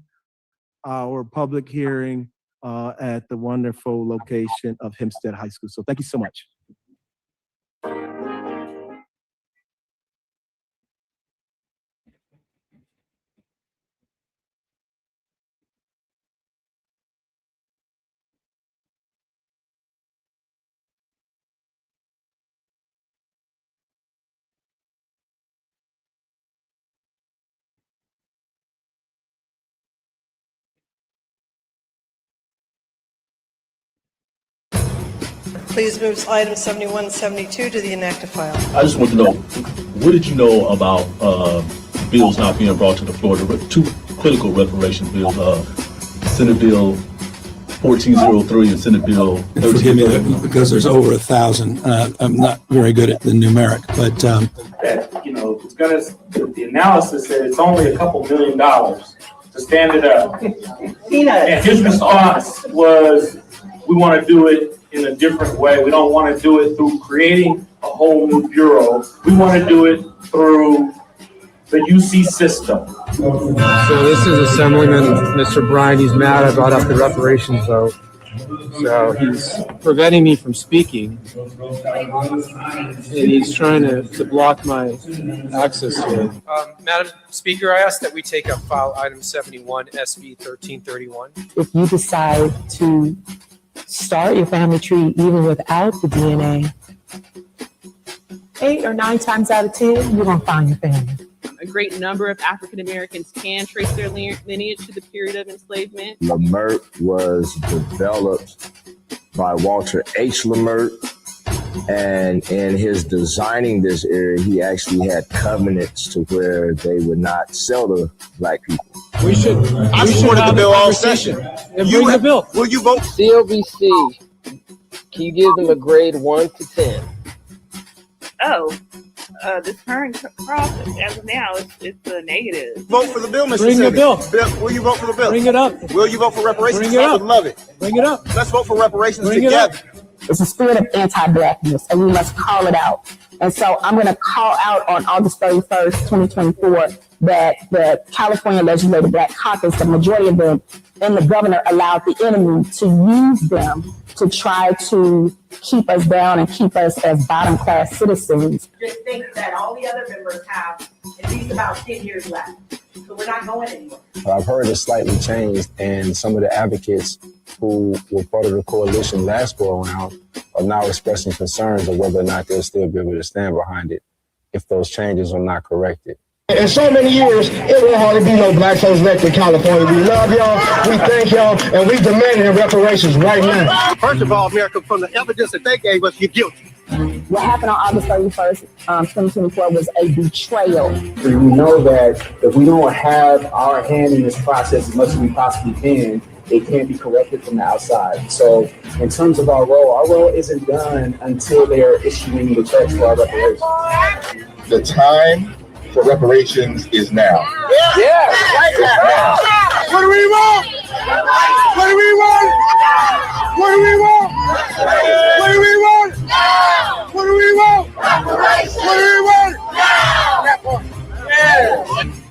S6: our public hearing at the wonderful location of Hempstead High School. So thank you so much.
S8: Please move item 7172 to the inactive file.
S21: I just want to know, what did you know about bills not being brought to the floor? The two critical reparation bills, Senate Bill 1403 and Senate Bill 13.
S23: Forgive me, because there's over 1,000. I'm not very good at the numeric, but
S24: that, you know, it's gonna, the analysis said it's only a couple $1 million to stand it up. And his response was, we want to do it in a different way. We don't want to do it through creating a whole new bureau. We want to do it through the UC system.
S25: So this is Assemblyman Mr. Bryan. He's mad I brought up the reparations vote. So he's preventing me from speaking. And he's trying to block my access to it.
S26: Madam Speaker, I ask that we take up file item 71, SB 1331.
S27: If you decide to start your family tree even without the DNA, 8 or 9 times out of 10, you're going to find your family.
S28: A great number of African Americans can trace their lineage to the period of enslavement.
S29: Lamert was developed by Walter H. Lamert, and in his designing this area, he actually had covenants to where they would not sell to black people.
S30: I supported the bill all session.
S26: Bring the bill.
S30: Will you vote?
S31: COBC, can you give them a grade 1 to 10?
S28: Oh, the current process as of now, it's a negative.
S30: Vote for the bill, Mr.
S26: Bring the bill.
S30: Will you vote for the bill?
S26: Bring it up.
S30: Will you vote for reparations?
S26: Bring it
S30: I
S26: up.
S30: would love it.
S26: Bring it up.
S30: Let's vote for reparations
S27: Bring it
S30: together.
S27: It's a spirit of anti-blackness, and we must call it out. And so I'm going to call out on August 31st, 2024, that the California Legislative Black Caucus, the majority of them, and the governor allowed the enemy to use them to try to keep us down and keep us as bottom-class citizens.
S32: Just think that all the other members have at least about 10 years left. So we're not going anywhere.
S29: I've heard it slightly changed, and some of the advocates who were part of the coalition last go around are now expressing concerns of whether or not they'll still be able to stand behind it if those changes are not corrected.
S30: In so many years, it will hardly be no black folks left in California. We love y'all, we thank y'all, and we demanding reparations right now. First of all, America, from the evidence that they gave us, you're guilty.
S27: What happened on August 31st, 2024 was a betrayal.
S33: We know that if we don't have our hand in this process as much as we possibly can, it can't be corrected from the outside. So in terms of our role isn't done until they're issuing the checks for our reparations.
S30: The time for reparations is now.
S32: Yeah.
S30: What do we want? What do we want? What do we want? What do we want? What do we want? Reparations. What do we want? That part. Yeah.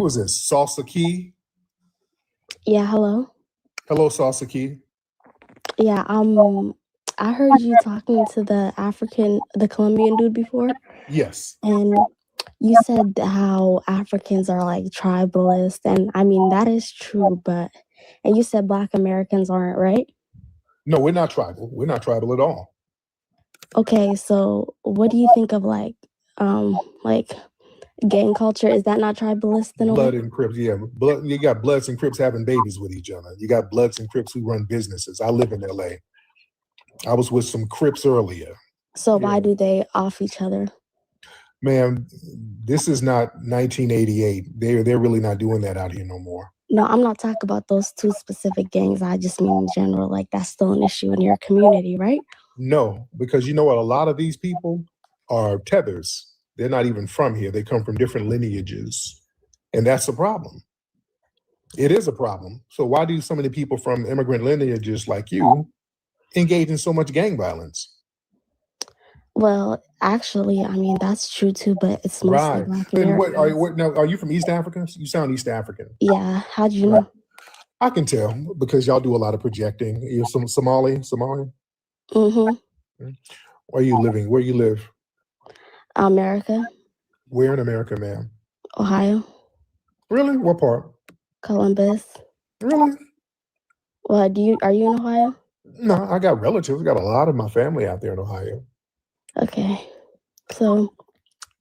S2: Who is this? Salsa Key?
S3: Yeah, hello.
S2: Hello, Salsa Key.
S3: Yeah, I heard you talking to the Colombian dude before,
S2: Yes.
S3: and you said how Africans are like tribalist, and I mean that is true, and you said Black Americans aren't, right?
S2: No, we're not tribal. We're not tribal at all.
S3: Okay, so what do you think of like gang culture? Is that not tribalist in a
S2: Blood
S3: way?
S2: and Crips, yeah. Blood, you got Bloods and Crips having babies with each other. You got Bloods and Crips who run businesses. I live in LA. I was with some Crips earlier.
S3: So why do they off each other?
S2: Man, this is not 1988. They're really not doing that out here no more.
S3: No, I'm not talking about those two specific gangs. I just mean in general, like that's still an issue in your community, right?
S2: No, because you know what? A lot of these people are tethers. They're not even from here. They come from different lineages. And that's a problem. It is a problem. So why do so many people from immigrant lineages like you engage in so much gang violence?
S3: Well, actually, I mean, that's true too, but it's mostly
S2: Right.
S3: Black
S2: And
S3: Americans.
S2: now, are you from East Africa? You sound East African.
S3: Yeah, how'd you know?
S2: I can tell because y'all do a lot of projecting. You're some Somali?
S3: Mm-hmm.
S2: Where are you living? Where you live?
S3: America,
S2: Where in America, ma'am?
S3: Ohio,
S2: Really? What part?
S3: Columbus.
S2: Really?
S3: Well, are you in Ohio?
S2: No, I got relatives. I got a lot of my family out there in Ohio.
S3: Okay. So,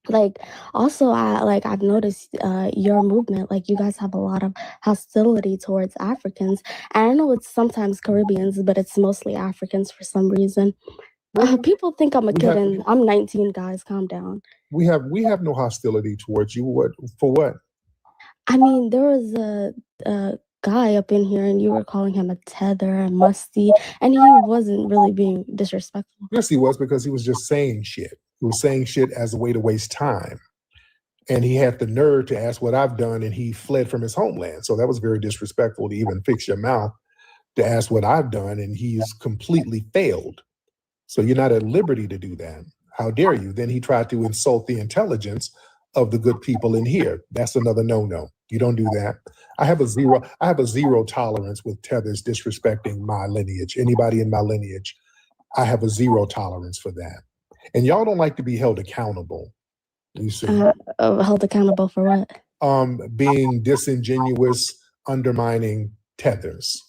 S3: like, also, I've noticed your movement, like, you guys have a lot of hostility towards Africans. And I know it's sometimes Caribbeans, but it's mostly Africans for some reason. People think I'm a kid, and I'm 19, guys. Calm down.
S2: We have no hostility towards you. What for? What?
S3: I mean, there was a guy up in here, and you were calling him a tether and musty, and he wasn't really being disrespectful.
S2: Yes, he was, because he was just saying shit. He was saying shit as a way to waste time. And he had the nerve to ask what I've done, and he fled from his homeland. So that was very disrespectful to even fix your mouth to ask what I've done, and he's completely failed. So you're not at liberty to do that. How dare you? Then he tried to insult the intelligence of the good people in here. That's another no-no. You don't do that. I have a zero tolerance with tethers disrespecting my lineage. Anybody in my lineage, I have a zero tolerance for that. And y'all don't like to be held accountable. You see.
S3: Held accountable for what?
S2: Being disingenuous, undermining tethers.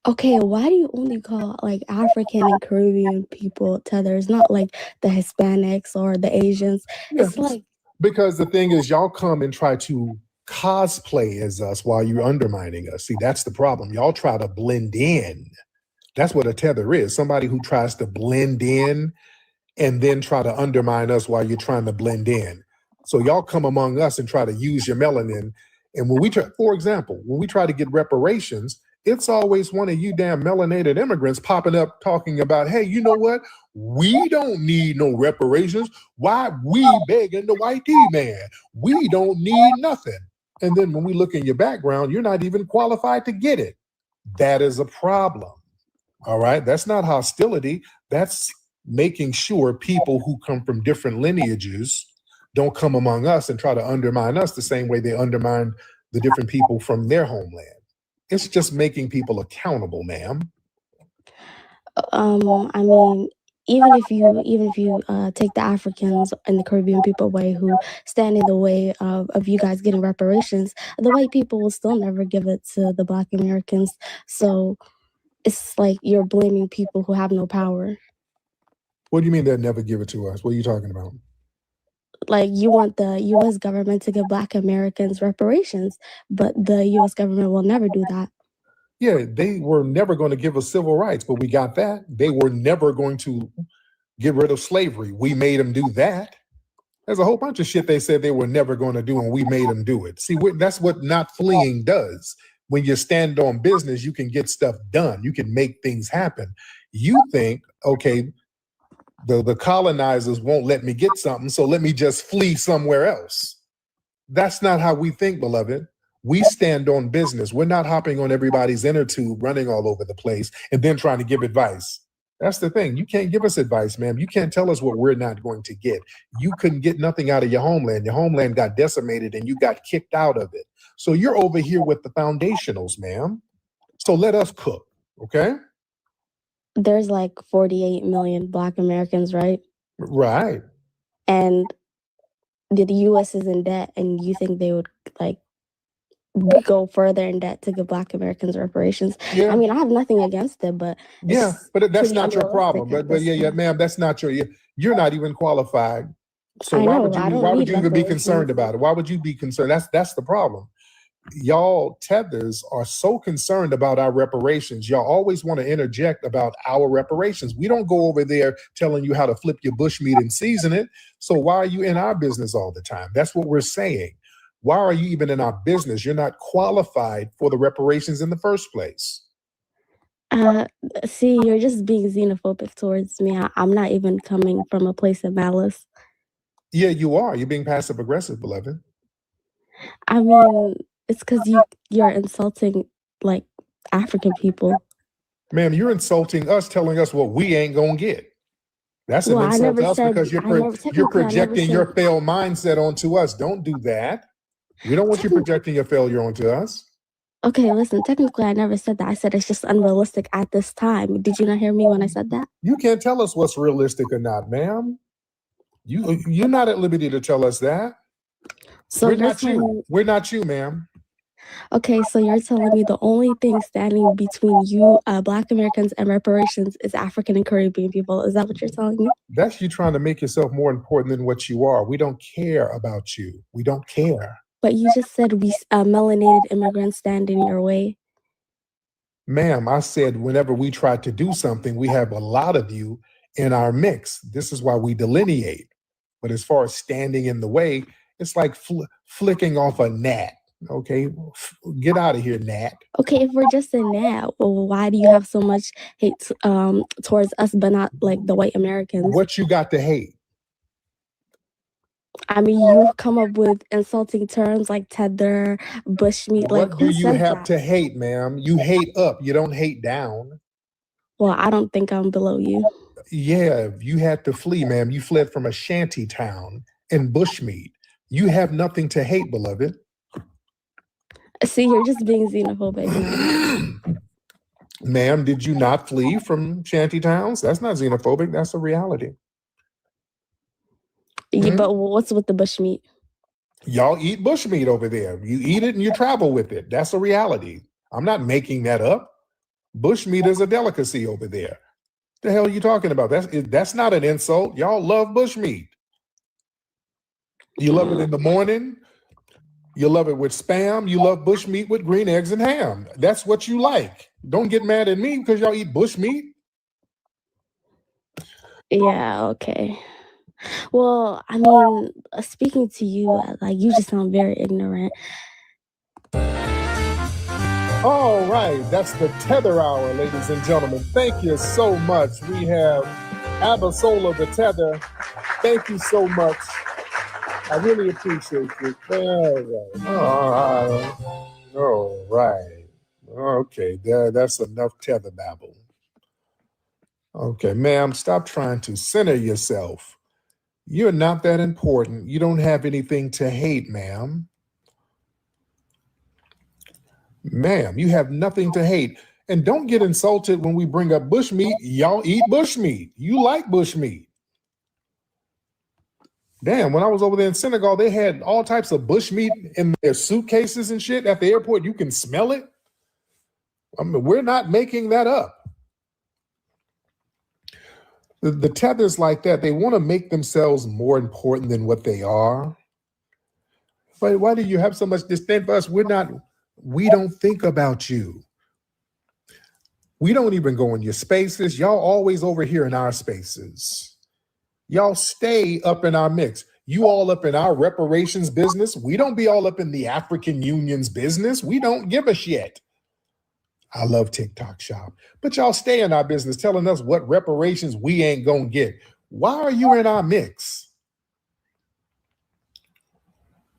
S3: Okay, why do you only call like African and Caribbean people tethers, not like the Hispanics or the Asians?
S2: Yes.
S3: It's like,
S2: because the thing is, y'all come and try to cosplay as us while you're undermining us. See, that's the problem. Y'all try to blend in. That's what a tether is. Somebody who tries to blend in and then try to undermine us while you're trying to blend in. So y'all come among us and try to use your melanin. And when we try, for example, when we try to get reparations, it's always one of you damn melanated immigrants popping up talking about, hey, you know what? We don't need no reparations. Why we begging the white man? We don't need nothing. And then when we look in your background, you're not even qualified to get it. That is a problem. All right. That's not hostility. That's making sure people who come from different lineages don't come among us and try to undermine us the same way they undermine the different people from their homeland. It's just making people accountable, ma'am.
S3: I mean, even if you take the Africans and the Caribbean people away who stand in the way of you guys getting reparations, the white people will still never give it to the Black Americans. So it's like you're blaming people who have no power.
S2: What do you mean they'll never give it to us? What are you talking about?
S3: Like you want the U.S. government to give Black Americans reparations, but the U.S. government will never do that.
S2: Yeah, they were never going to give us civil rights, but we got that. They were never going to get rid of slavery. We made them do that. There's a whole bunch of shit they said they were never going to do, and we made them do it. See, that's what not fleeing does. When you stand on business, you can get stuff done. You can make things happen. You think, okay, the colonizers won't let me get something, so let me just flee somewhere else. That's not how we think, beloved. We stand on business. We're not hopping on everybody's inner tube, running all over the place, and then trying to give advice. That's the thing. You can't give us advice, ma'am. You can't tell us what we're not going to get. You couldn't get nothing out of your homeland. Your homeland got decimated and you got kicked out of it. So you're over here with the foundationals, ma'am. So let us cook, okay?
S3: There's like 48 million Black Americans, right?
S2: Right.
S3: And the U.S. is in debt, and you think they would like go further in debt to give Black Americans reparations?
S2: Yeah.
S3: I mean, I have nothing against it, but
S2: Yeah, but that's
S3: pretty
S2: not your problem.
S3: unrealistic at
S2: But
S3: this
S2: yeah,
S3: point.
S2: ma'am, that's not you're not even qualified. So
S3: I
S2: why
S3: know,
S2: would
S3: I
S2: you
S3: don't
S2: why would
S3: need
S2: you even be concerned
S3: reparations.
S2: about it? Why would you be concerned? That's the problem. Y'all tethers are so concerned about our reparations. Y'all always want to interject about our reparations. We don't go over there telling you how to flip your bushmeat and season it. So why are you in our business all the time? That's what we're saying. Why are you even in our business? You're not qualified for the reparations in the first place.
S3: See, you're just being xenophobic towards me. I'm not even coming from a place of malice.
S2: Yeah, you are. You're being passive aggressive, beloved.
S3: I mean, it's because you're insulting like African people.
S2: Ma'am, you're insulting us, telling us what we ain't gonna get. That's an
S3: Well, I
S2: insult
S3: never
S2: to us
S3: said.
S2: because
S3: I never
S2: you're
S3: technically. I never
S2: projecting
S3: said.
S2: your failed mindset onto us. Don't do that. We don't want you projecting your failure onto us.
S3: Okay, listen. Technically, I never said that. I said it's just unrealistic at this time. Did you not hear me when I said that?
S2: You can't tell us what's realistic or not, ma'am. You're not at liberty to tell us that.
S3: So
S2: We're
S3: you're
S2: not
S3: telling
S2: you. We're not you, ma'am.
S3: Okay, so you're telling me the only thing standing between you, Black Americans, and reparations is African and Caribbean people. Is that what you're telling me?
S2: That's you trying to make yourself more important than what you are. We don't care about you. We don't care.
S3: But you just said we melanated immigrants stand in your way.
S2: Ma'am, I said whenever we try to do something, we have a lot of you in our mix. This is why we delineate. But as far as standing in the way, it's like flicking off a gnat. Okay, get out of here, gnat.
S3: Okay, if we're just in that, well, why do you have so much hate towards us, but not like the white Americans?
S2: What you got to hate?
S3: I mean, you come up with insulting terms like tether, bushmeat. Like,
S2: What do
S3: who
S2: you
S3: says
S2: have
S3: that?
S2: to hate, ma'am? You hate up. You don't hate down.
S3: Well, I don't think I'm below you.
S2: Yeah, you had to flee, ma'am. You fled from a shanty town in bushmeat. You have nothing to hate, beloved.
S3: See, you're just being xenophobic now.
S2: Ma'am, did you not flee from shanty towns? That's not xenophobic. That's a reality.
S3: Yeah, but what's with the bushmeat?
S2: Y'all eat bushmeat over there. You eat it and you travel with it. That's a reality. I'm not making that up. Bushmeat is a delicacy over there. The hell are you talking about? That's not an insult. Y'all love bushmeat. You love it in the morning. You love it with Spam. You love bushmeat with green eggs and ham. That's what you like. Don't get mad at me because y'all eat bushmeat.
S3: Yeah, okay. Well, I mean, speaking to you, like, you just sound very ignorant.
S2: All right, that's the Tether Hour, ladies and gentlemen. Thank you so much. We have Abasola the Tether. Thank you so much. I really appreciate you. All right. Okay, that's enough tether babble. Okay, ma'am, stop trying to center yourself. You're not that important. You don't have anything to hate, ma'am. Ma'am, you have nothing to hate. And don't get insulted when we bring up bushmeat. Y'all eat bushmeat. You like bushmeat. Damn, when I was over there in Senegal, they had all types of bushmeat in their suitcases and shit at the airport. You can smell it. I mean, we're not making that up. The tethers like that, they want to make themselves more important than what they are. But why do you have so much disdain for us? We don't think about you. We don't even go in your spaces. Y'all always over here in our spaces. Y'all stay up in our mix. You all up in our reparations business. We don't be all up in the African Union's business. We don't give a shit. I love TikTok Shop. But y'all stay in our business telling us what reparations we ain't gonna get. Why are you in our mix?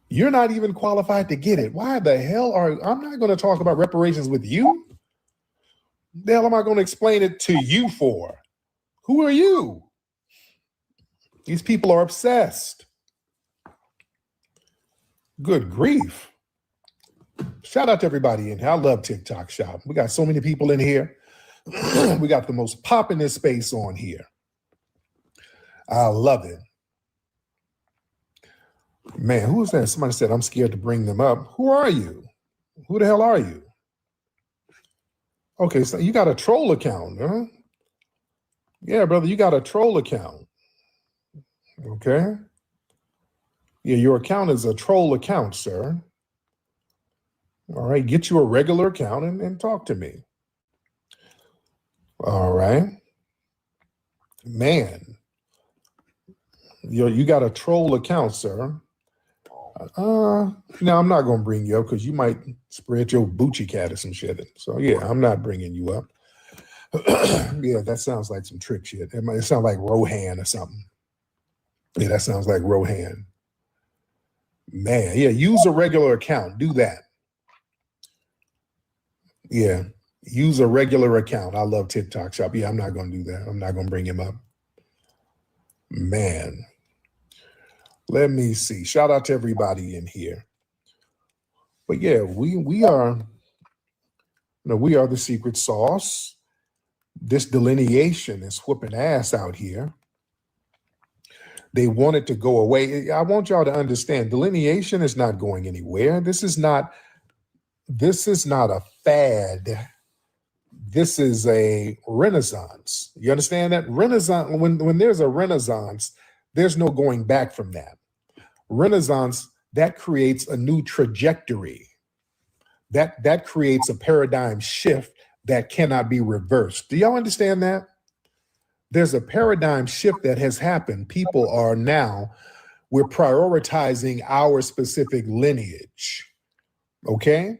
S2: You're not even qualified to get it. Why the hell I'm not gonna talk about reparations with you? The hell am I gonna explain it to you for? Who are you? These people are obsessed. Good grief. Shout out to everybody in here. I love TikTok Shop. We got so many people in here. We got the most poppin' space on here. I love it. Man, who is that? Somebody said, I'm scared to bring them up. Who are you? Who the hell are you? Okay, so you got a troll account, huh? Yeah, brother, you got a troll account. Okay. Yeah, your account is a troll account, sir. All right, get you a regular account and talk to me. All right. Man, you got a troll account, sir. No, I'm not going to bring you up because you might spread your Bucci cat or some shit. So, yeah, I'm not bringing you up. Yeah, that sounds like some trick shit. It might sound like Rohan or something. Yeah, that sounds like Rohan. Man, yeah, use a regular account. Do that. Yeah, use a regular account. I love TikTok Shop. Yeah, I'm not going to do that. I'm not going to bring him up. Man, let me see. Shout out to everybody in here. But yeah, we are, we are the secret sauce. This delineation is whooping ass out here. They want it to go away. I want y'all to understand, delineation is not going anywhere. This is not a fad. This is a renaissance. You understand that? Renaissance, when there's a renaissance, there's no going back from that. Renaissance, that creates a new trajectory. That creates a paradigm shift that cannot be reversed. Do y'all understand that? There's a paradigm shift that has happened. People are now, we're prioritizing our specific lineage. Okay?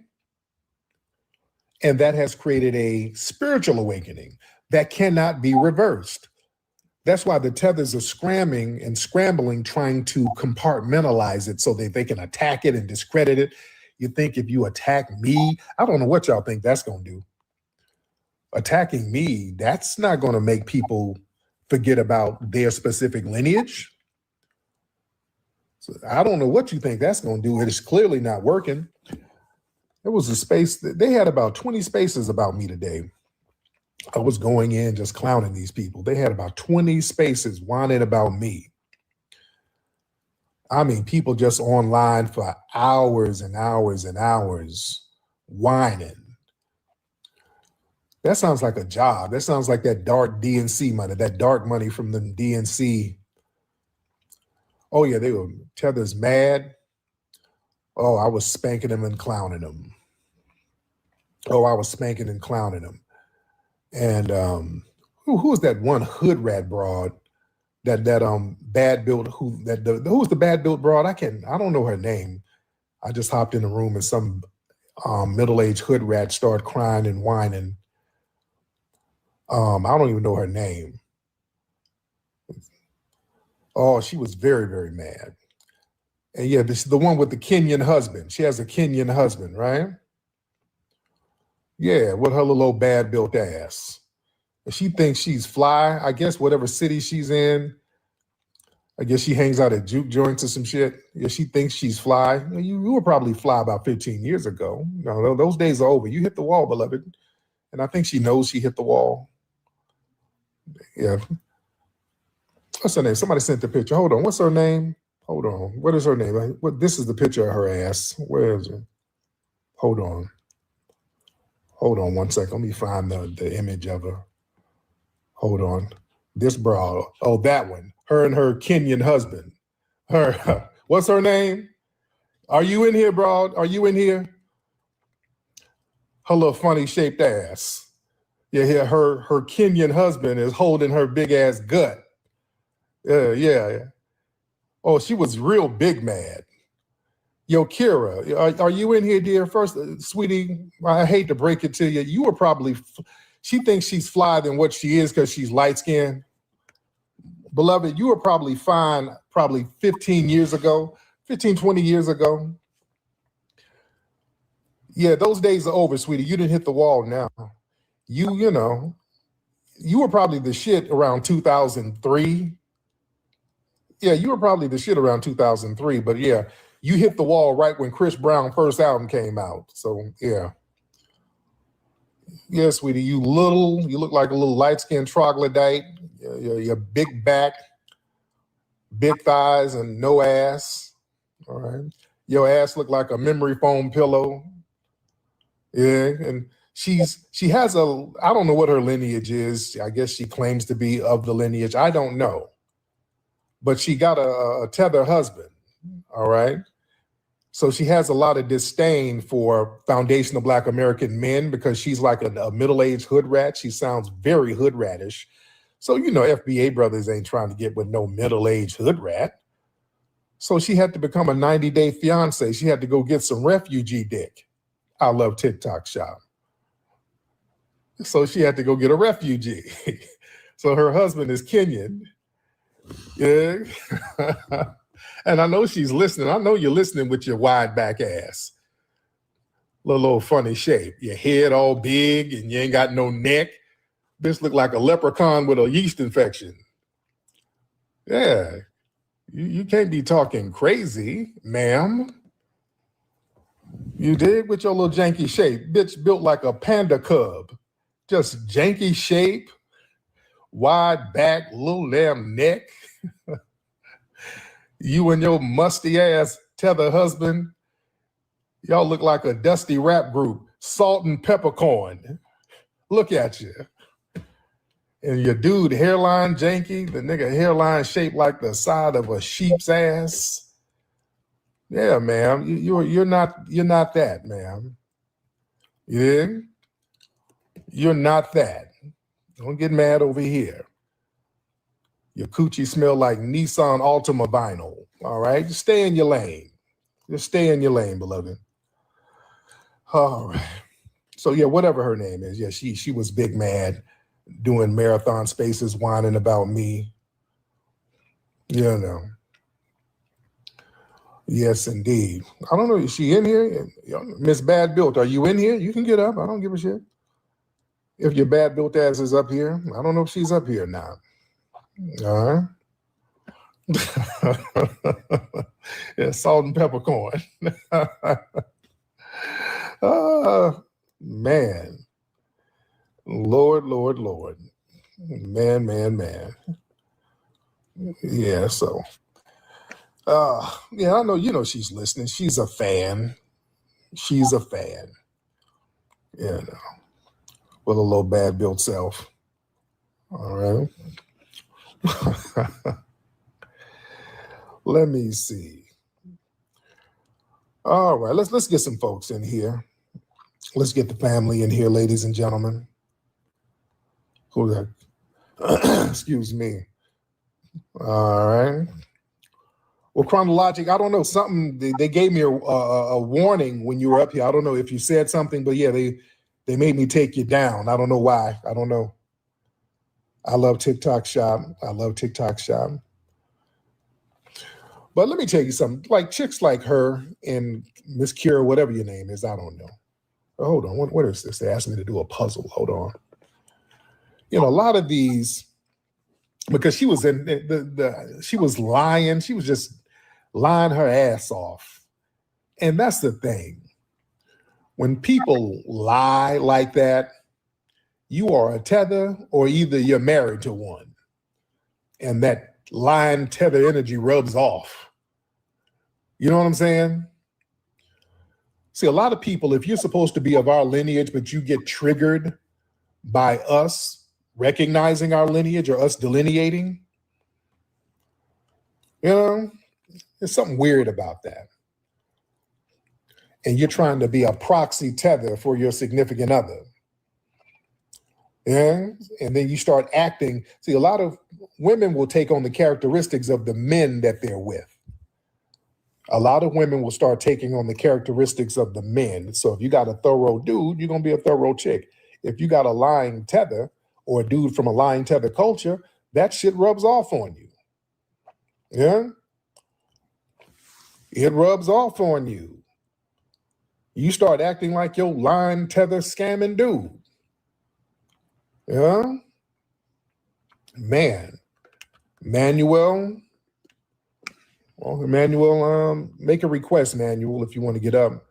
S2: And that has created a spiritual awakening that cannot be reversed. That's why the tethers are scrambling, trying to compartmentalize it so that they can attack it and discredit it. You think if you attack me, I don't know what y'all think that's going to do. Attacking me, that's not going to make people forget about their specific lineage. So I don't know what you think that's going to do. It is clearly not working. There was a space, they had about 20 spaces about me today. I was going in just clowning these people. They had about 20 spaces whining about me. I mean, people just online for hours and hours and hours whining. That sounds like a job. That sounds like that dark DNC money, that dark money from the DNC. Oh yeah, they were tethers mad. Oh, I was spanking them and clowning them. Oh, I was spanking and clowning them. And who was that one hood rat broad? That bad built who's the bad built broad? I don't know her name. I just hopped in the room and some middle-aged hood rat started crying and whining. I don't even know her name. Oh, she was very, very mad. And yeah, this is the one with the Kenyan husband. She has a Kenyan husband, right? Yeah, with her little old bad built ass. And she thinks she's fly. I guess whatever city she's in, I guess she hangs out at juke joints or some shit. Yeah, she thinks she's fly. You were probably fly about 15 years ago. No, those days are over. You hit the wall, beloved. And I think she knows she hit the wall. Yeah. What's her name? Somebody sent the picture. Hold on. What's her name? Hold on. What is her name? This is the picture of her ass. Where is it? Hold on. Hold on one second. Let me find the image of her. Hold on. This broad. Oh, that one. Her and her Kenyan husband. Her. What's her name? Are you in here, broad? Are you in here? Her little funny shaped ass. Yeah, her Kenyan husband is holding her big ass gut. Yeah. Oh, she was real big mad. Yo, Kira, are you in here, dear? First, sweetie, I hate to break it to you. You were probably, she thinks she's fly than what she is because she's light skinned. Beloved, you were probably fine probably 15 years ago, 15, 20 years ago. Yeah, those days are over, sweetie. You didn't hit the wall now. You know, you were probably the shit around 2003. Yeah, you were probably the shit around 2003. But yeah, you hit the wall right when Chris Brown's first album came out. So yeah. Yeah, sweetie, you look like a little light-skinned troglodyte. Your big back, big thighs, and no ass. All right. Your ass look like a memory foam pillow. Yeah, and she has a, I don't know what her lineage is. I guess she claims to be of the lineage. I don't know. But she got a tether husband. All right. So she has a lot of disdain for foundational Black American men because she's like a middle-aged hood rat. She sounds very hood ratish. So, you know, FBA brothers ain't trying to get with no middle-aged hood rat. So she had to become a 90-day fiance. She had to go get some refugee dick. I love TikTok shop. So she had to go get a refugee. So her husband is Kenyan. Yeah. And I know she's listening. I know you're listening with your wide back ass. Little old funny shape. Your head all big and you ain't got no neck. This look like a leprechaun with a yeast infection. Yeah. You can't be talking crazy, ma'am. You dig? With your little janky shape. Bitch built like a panda cub. Just janky shape, wide back, little damn neck. You and your musty ass tether husband, y'all look like a dusty rap group, Salt and Peppercorn. Look at you. And your dude hairline janky, the nigga hairline shaped like the side of a sheep's ass. Yeah, ma'am, you're not that, ma'am. Yeah, you're not that. Don't get mad over here. Your coochie smell like Nissan Altima vinyl. All right, just stay in your lane. Just stay in your lane, beloved. All right. So yeah, whatever her name is, yeah, she was big mad, doing marathon spaces, whining about me. You know. Yes, indeed. I don't know, is she in here? Miss Bad Built, are you in here? You can get up. I don't give a shit. If your bad built ass is up here, I don't know if she's up here now. All right. Yeah, salt and peppercorn. Man. Lord. Man. Yeah, so. Yeah, I know, you know she's listening. She's a fan. You know, with a little bad built self. All right. Let me see. All right, let's get some folks in here. Let's get the family in here, ladies and gentlemen. Who's that? Excuse me. All right. Well, chronologic, I don't know, something, they gave me a warning when you were up here. I don't know if you said something, but yeah, they made me take you down. I don't know why. I don't know. I love TikTok shop. But let me tell you something, like chicks like her and Miss Kira, whatever your name is, I don't know. Oh, hold on, what is this? They asked me to do a puzzle. Hold on. You know, a lot of these, because she was she was lying. She was just lying her ass off. And that's the thing. When people lie like that, you are a tether or either you're married to one. And that lying tether energy rubs off. You know what I'm saying? See, a lot of people, if you're supposed to be of our lineage, but you get triggered by us recognizing our lineage or us delineating, you know, there's something weird about that. And you're trying to be a proxy tether for your significant other. Yeah, and then you start acting. See, a lot of women will take on the characteristics of the men that they're with. A lot of women will start taking on the characteristics of the men. So if you got a thorough dude, you're going to be a thorough chick. If you got a lying tether or a dude from a lying tether culture, that shit rubs off on you. Yeah? It rubs off on you. You start acting like your lying tether scamming dude. Yeah? Man, Manuel. Well, Emmanuel, make a request, Manuel, if you want to get up.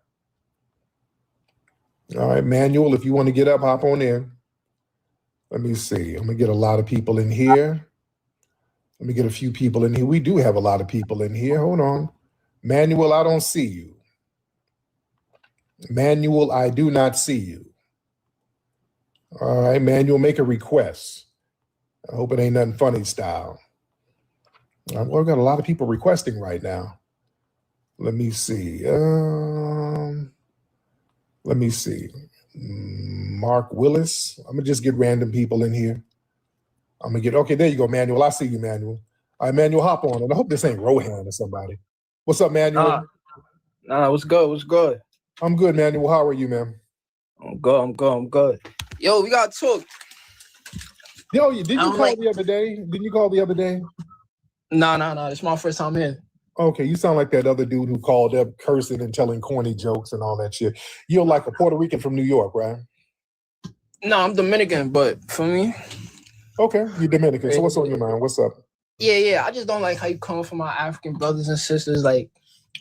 S2: All right, Manuel, if you want to get up, hop on in. Let me see. I'm going to get a lot of people in here. Let me get a few people in here. We do have a lot of people in here. Hold on. Manuel, I don't see you. Manuel, I do not see you. All right, Manuel, make a request. I hope it ain't nothing funny style. Well, we've got a lot of people requesting right now. Let me see. Let me see. Mark Willis. I'm going to just get random people in here. I'm going to get, okay, there you go, Manuel. I see you, Manuel. All right, Manuel, hop on. And I hope this ain't Rohan or somebody. What's up, Manuel?
S4: What's good? What's good?
S2: I'm good, Manuel. How are you, man?
S4: I'm good. Yo, we got to talk.
S2: Yo, did you call the other day? Didn't you call the other day?
S4: No. It's my first time in.
S2: Okay, you sound like that other dude who called up cursing and telling corny jokes and all that shit. You're like a Puerto Rican from New York, right?
S4: No, I'm Dominican, but for me.
S2: Okay, you're Dominican. So what's on your mind? What's up?
S4: Yeah. I just don't like how you come from my African brothers and sisters. Like,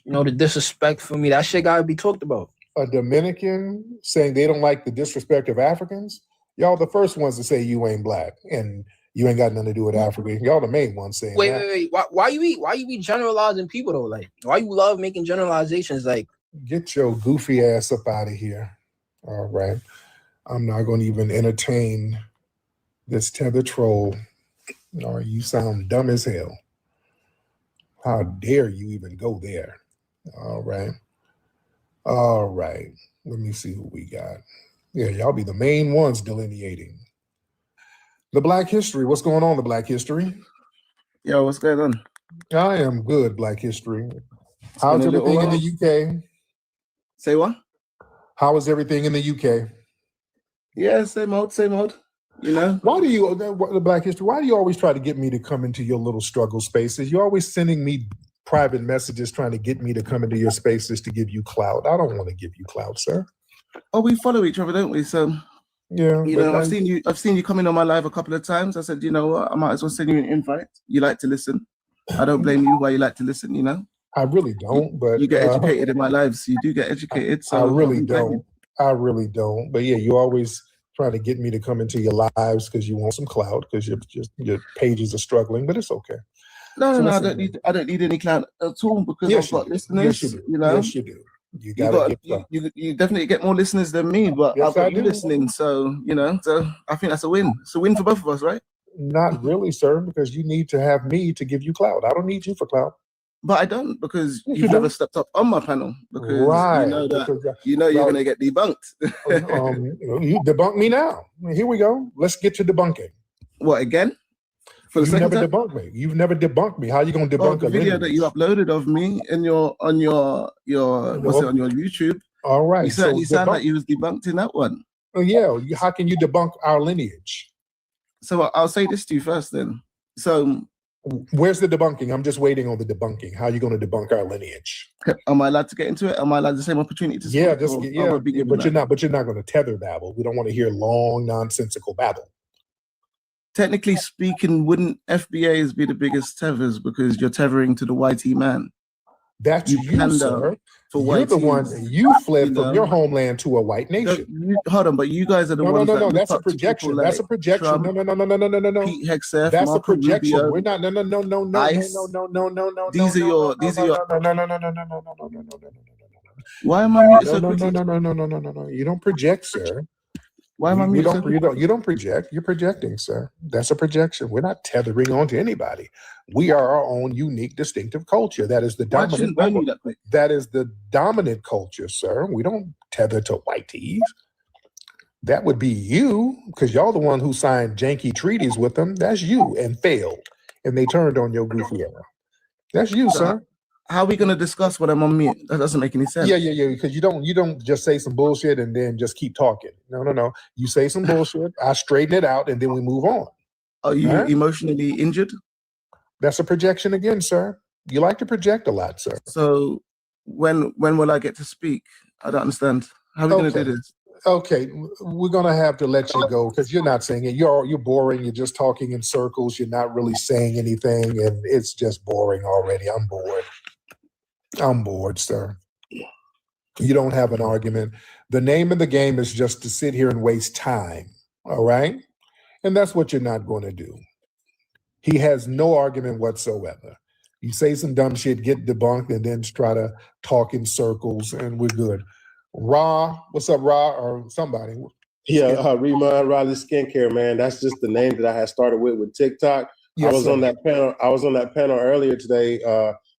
S4: the disrespect for me. That shit gotta be talked about.
S2: A Dominican saying they don't like the disrespect of Africans? Y'all the first ones to say you ain't black and you ain't got nothing to do with Africa. Y'all the main ones saying that.
S4: Wait. Why you be generalizing people though? Like, why you love making generalizations? Like,
S2: get your goofy ass up out of here. All right. I'm not going to even entertain this tether troll. All right, you sound dumb as hell. How dare you even go there? All right. Let me see who we got. Yeah, y'all be the main ones delineating. The Black History. What's going on, the Black History?
S5: Yo, what's going on?
S2: I am good, Black History. How's everything in the UK?
S5: Say what?
S2: How is everything in the UK?
S5: Yeah, same old.
S2: Why do you, the Black History, why do you always try to get me to come into your little struggle spaces? You're always sending me private messages trying to get me to come into your spaces to give you clout. I don't want to give you clout, sir.
S5: Oh, we follow each other, don't we? So
S2: yeah,
S5: I've seen you come in on my live a couple of times. I said, you know what, I might as well send you an invite. You like to listen. I don't blame you why you like to listen,
S2: I really don't, but
S5: you get educated in my lives. You do get educated. So
S2: I really don't. But yeah, you always trying to get me to come into your lives because you want some clout because your pages are struggling, but it's okay.
S5: No, I don't need any clout at all because I've got listeners.
S2: Yes, you do. You
S5: definitely get more listeners than me, but I've got you listening. So so I think that's a win. It's a win for both of us, right?
S2: Not really, sir, because you need to have me to give you clout. I don't need you for clout.
S5: But I don't, because you've never stepped up on my panel. Because you know that you're going to get debunked.
S2: You debunk me now. Here we go. Let's get to debunking.
S5: What, again? For the second time?
S2: Debunked me. You've never debunked me. How are you going to debunk
S5: the video that you uploaded of me on your YouTube?
S2: All right.
S5: You certainly sound like you was debunked in that one.
S2: Oh, yeah. How can you debunk our lineage?
S5: So I'll say this to you first then. So
S2: where's the debunking? I'm just waiting on the debunking. How are you going to debunk our lineage?
S5: Am I allowed to get into it? Am I allowed the same opportunity to speak?
S2: But you're not going to tether babble. We don't want to hear long, nonsensical babble.
S5: Technically speaking, wouldn't FBAs be the biggest tethers because you're tethering to the YT man?
S2: That's you, sir. You're the one. You fled from your homeland to a white nation.
S5: Hold on, but you guys are the ones.
S2: No. That's a projection. That's a projection. No.
S5: Pete Hegseth,
S2: that's
S5: Marco
S2: a projection.
S5: Rubio,
S2: We're not. No.
S5: These are your.
S2: No.
S5: Why am I muted so quickly?
S2: No. You don't project, sir.
S5: Why am I muted so quickly?
S2: You don't project. You're projecting, sir. That's a projection. We're not tethering on to anybody. We are our own unique, distinctive culture. That is the dominant. That is the dominant culture, sir. We don't tether to whiteys. That would be you, because y'all the one who signed janky treaties with them. That's you, and failed, and they turned on your goofy ass. That's you, sir.
S5: How are we going to discuss what I'm on mute? That doesn't make any sense.
S2: Yeah. Because you don't just say some bullshit and then just keep talking. No. You say some bullshit. I straighten it out, and then we move on.
S5: Are you emotionally injured?
S2: That's a projection again, sir. You like to project a lot, sir.
S5: So when will I get to speak? I don't understand. How are we going to do this?
S2: Okay, we're gonna have to let you go because you're not saying it. You're boring. You're just talking in circles. You're not really saying anything, and it's just boring already. I'm bored. I'm bored, sir. You don't have an argument. The name of the game is just to sit here and waste time. All right, and that's what you're not going to do. He has no argument whatsoever. You say some dumb shit, get debunked, and then try to talk in circles, and we're good. Ra, what's up, Ra, or somebody?
S7: Yeah, Remind Riley Skincare, man. That's just the name that I had started with TikTok.
S2: Yes,
S7: I was
S2: sir.
S7: on that panel. I was on that panel earlier today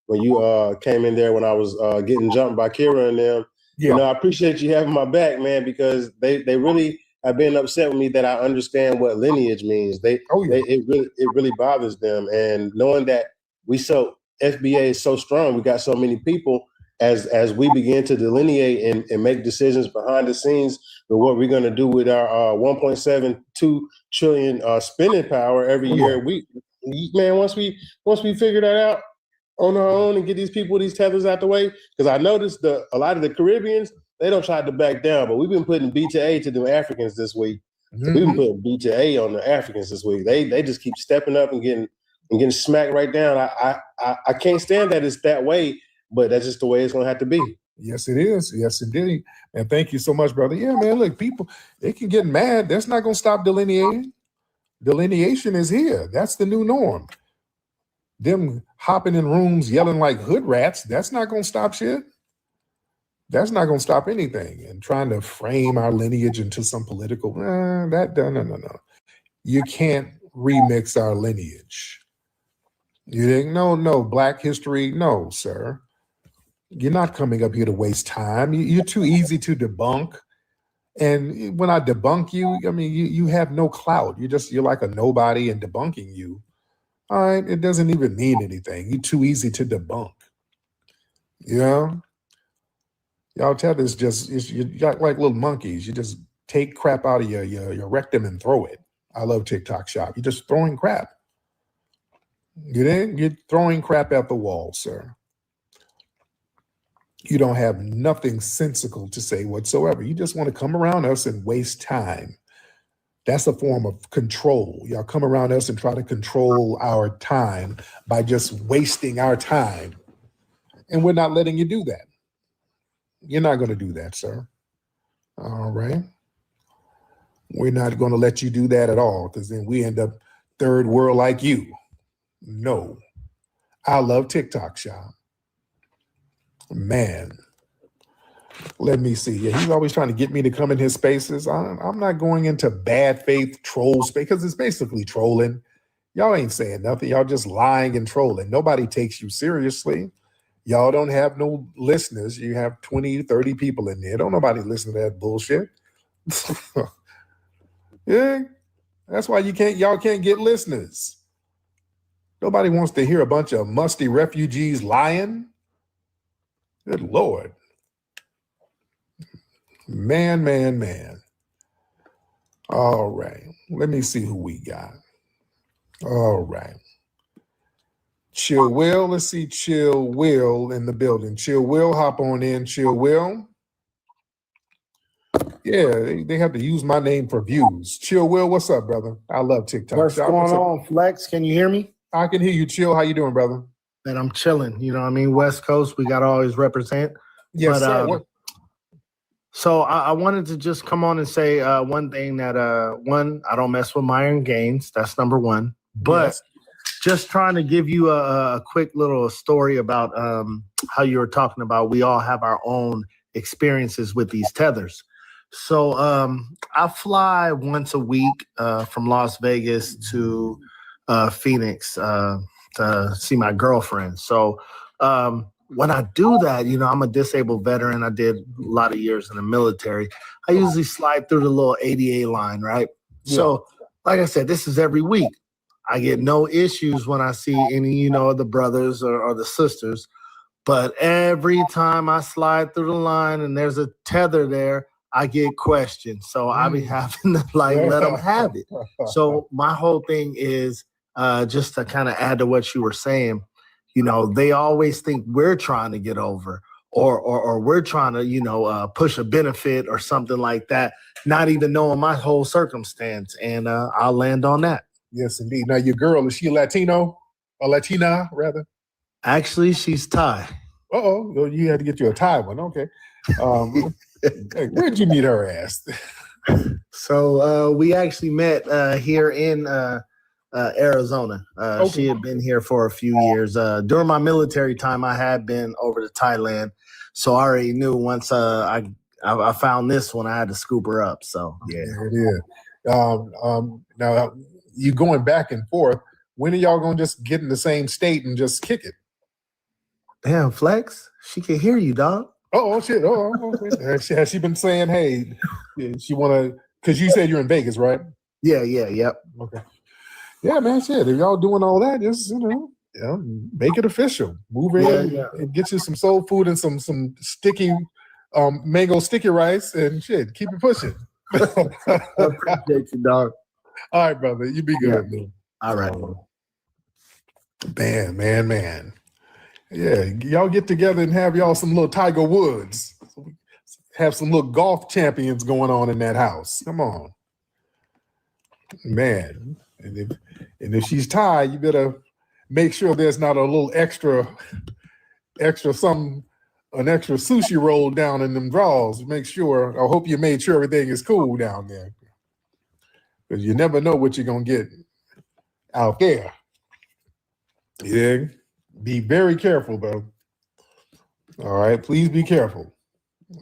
S7: when you came in there when I was getting jumped by Kira and them.
S2: Yeah.
S7: You know, I appreciate you having my back, man, because they really have been upset with me that I understand what lineage means. It really bothers them, and knowing that FBA is so strong, we got so many people. As we begin to delineate and make decisions behind the scenes with what we're going to do with our 1.72 trillion spending power every year, once we figure that out on our own and get these people these tethers out the way, because I noticed a lot of the Caribbeans, they don't try to back down, but we've been putting B to A to the Africans this week. So we've been putting B to A on the Africans this week. They just keep stepping up and getting smacked right down. I can't stand that it's that way. But that's just the way it's going to have to be.
S2: Yes, it is. Yes, indeed. And thank you so much, brother. Yeah, man, look, people, they can get mad. That's not going to stop delineating. Delineation is here. That's the new norm. Them hopping in rooms, yelling like hood rats, that's not going to stop shit. That's not going to stop anything. And trying to frame our lineage into some political, no. You can't remix our lineage. You think, no, Black history, no, sir. You're not coming up here to waste time. You're too easy to debunk. And when I debunk you, I mean, you have no clout. You're like a nobody and debunking you. All right, it doesn't even mean anything. You're too easy to debunk. Yeah? Y'all tethers you're like little monkeys. You just take crap out of your rectum and throw it. I love TikTok Shop. You're just throwing crap. You're throwing crap at the wall, sir. You don't have nothing sensical to say whatsoever. You just want to come around us and waste time. That's a form of control. Y'all come around us and try to control our time by just wasting our time. And we're not letting you do that. You're not going to do that, sir. All right. We're not going to let you do that at all, because then we end up third world like you. No. I love TikTok Shop. Man, let me see. Yeah, he's always trying to get me to come in his spaces. I'm not going into bad faith troll space, because it's basically trolling. Y'all ain't saying nothing. Y'all just lying and trolling. Nobody takes you seriously. Y'all don't have no listeners. You have 20, 30 people in there. Don't nobody listen to that bullshit. Yeah, that's why y'all can't get listeners. Nobody wants to hear a bunch of musty refugees lying. Good Lord. Man. All right. Let me see who we got. All right. Chill Will. Let's see Chill Will in the building. Chill Will, hop on in. Chill Will. Yeah, they have to use my name for views. Chill Will, what's up, brother? I love TikTok.
S9: What's going on, Flex? Can you hear me?
S2: I can hear you. Chill. How you doing, brother?
S9: And I'm chilling. You know what I mean? West Coast, we got to always represent.
S2: Yes, sir.
S9: So I wanted to just come on and say one thing that, one, I don't mess with Myron Gaines. That's number one. But just trying to give you a quick little story about how you were talking about we all have our own experiences with these tethers. So I fly once a week from Las Vegas to Phoenix to see my girlfriend. So when I do that, you know, I'm a disabled veteran. I did a lot of years in the military. I usually slide through the little ADA line, right? Yeah. So like I said, this is every week. I get no issues when I see any, you know, of the brothers or the sisters. But every time I slide through the line and there's a tether there, I get questioned. So I be having to like let them have it. So my whole thing is just to kind of add to what you were saying, you know, they always think we're trying to get over, or we're trying to, push a benefit or something like that, not even knowing my whole circumstance. And I'll land on that.
S2: Yes, indeed. Now, your girl, is she Latino? Or Latina, rather?
S9: Actually, she's Thai.
S2: Uh-oh. You had to get you a Thai one. Okay. Hey, where'd you meet her ass?
S9: So we actually met here in Arizona.
S2: Okay.
S9: She had been here for a few years. During my military time, I had been over to Thailand. So I already knew once I found this one, I had to scoop her up. So, yeah.
S2: There it is. Now, you going back and forth. When are y'all going to just get in the same state and just kick it?
S9: Damn, Flex, she can hear you, dog.
S2: Oh, shit. Has she been saying, hey, she want to, because you said you're in Vegas, right?
S9: Yep.
S2: Okay. Yeah, man, shit. If y'all doing all that, just, make it official. Move in and get you some soul food and some sticky, mango sticky rice and shit. Keep it pushing.
S9: I appreciate you, dog.
S2: All right, brother. You be good, man.
S9: All right.
S2: Man. Yeah, y'all get together and have y'all some little Tiger Woods. Have some little golf champions going on in that house. Come on. Man. And if she's tied, you better make sure there's not a little extra sushi roll down in them drawers. Make sure, I hope you made sure everything is cool down there. Because you never know what you're going to get out there. Yeah. Be very careful, bro. All right. Please be careful.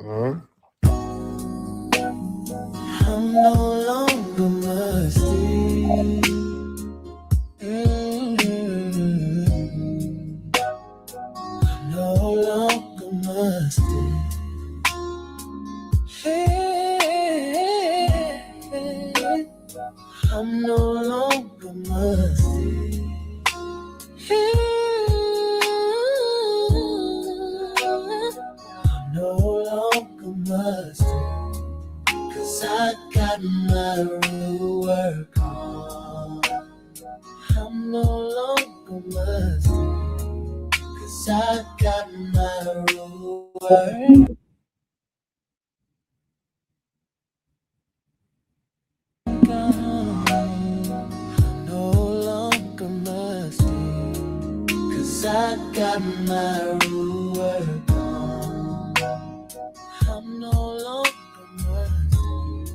S2: All right.
S1: I'm no longer musty. I'm no longer musty. I'm no longer musty. I'm no longer musty. 'Cause I got my real work on. I'm no longer musty. 'Cause I got my real work. No longer musty. 'Cause I got my real work on. I'm no longer musty.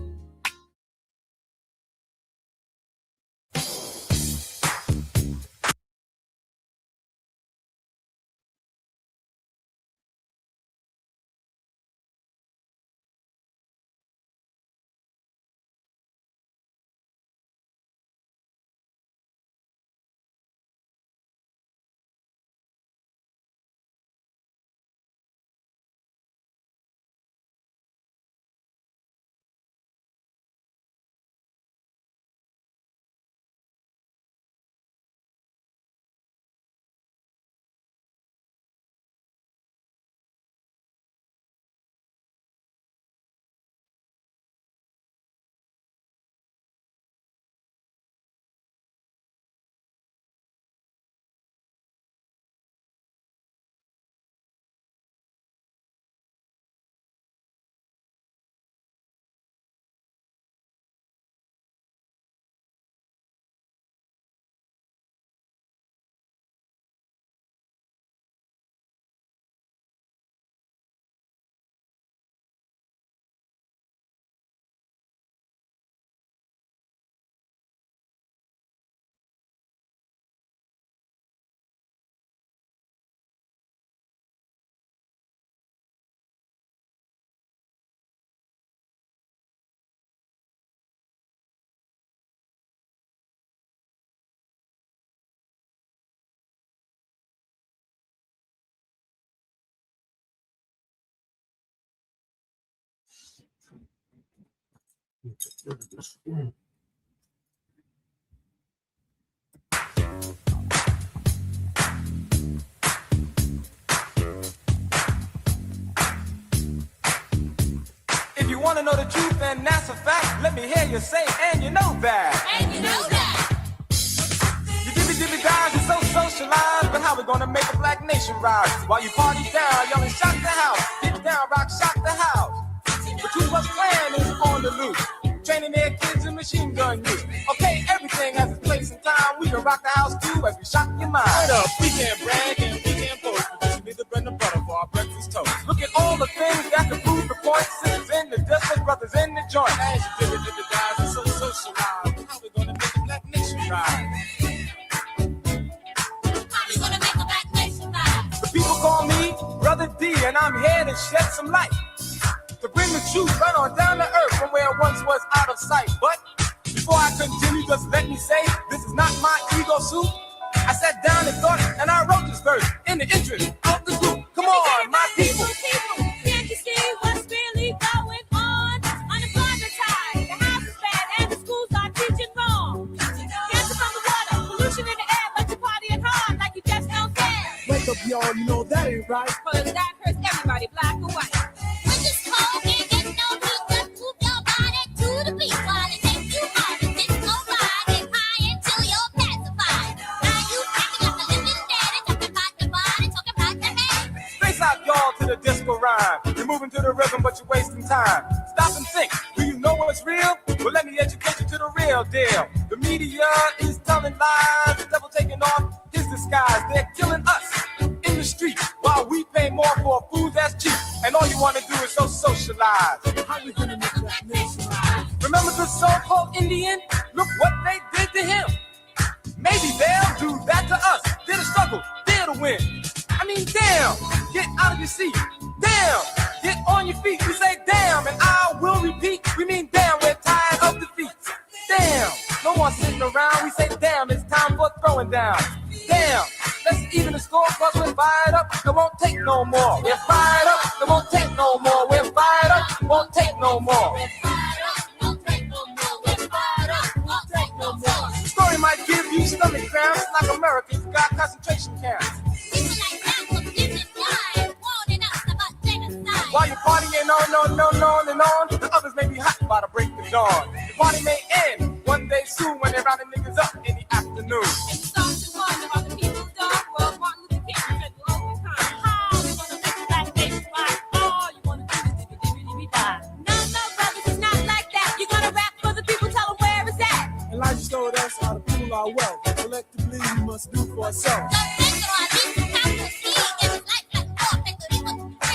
S10: If you want to know the truth, and that's a fact, let me hear you say, and you know that. And you know that. You dibby guys are so socialized, but how we gonna make a black nation rise? While you party down, yelling shock the house. Get down, rock, shock the house. But too much plan is on the loose. Training their kids in machine gun use. Okay, everything has its place and time. We can rock the house too as we shock your mind. Wait up, we can't brag and we can't boast. Because you need the bread and butter for our breakfast toast. Look at all the things that can prove the point. Sisters in the desert, brothers in the joint. As you did the guys are so socialized. How we gonna make a black nation rise? How we gonna make a black nation rise? The people call me Brother D, and I'm here to shed some light. To bring the truth right on down to earth from where it once was out of sight. But before I continue, just let me say, this is not my ego suit. I sat down and thought, and I wrote this verse in the interest of the group. Come on, my people.
S6: Can't you see what's really going on? Unemployment's high, the house is bad, and the schools are teaching wrong. Cancer from the water, pollution in the air, but you partying hard like you just don't care.
S10: Wake up, y'all, you know that ain't right.
S6: Cause that hurts everybody, black or white.
S10: The disco rhyme. You're moving to the rhythm, but you're wasting time. Stop and think. Do you know what's real? Well, let me educate you to the real deal. The media is telling lies. The devil taking off his disguise. They're killing us in the streets while we pay more for food that's cheap. And all you want to do is so socialize. How we gonna make that nation rise? Remember the so-called Indian? Look what they did to him. Maybe they'll do that to us. They're the struggle. They're the win. I mean, damn, get out of your seat. Damn, get on your feet. We say damn, and I will repeat. We mean damn, we're tired of defeat. Damn, no more sitting around. We say damn, it's time for throwing down. Damn, let's even the score, cause we're fired up. It won't take no more. We're fired up. It won't take no more. We're fired up. It won't take no more. The story might give you stomach cramps like Americans got concentration camps. While you're partying on and on, the others may be hot by the break of dawn. The party may end one day soon when they're rounding niggas up in the afternoon. And life showed us how to pool our wealth. Collectively, we must do for ourselves.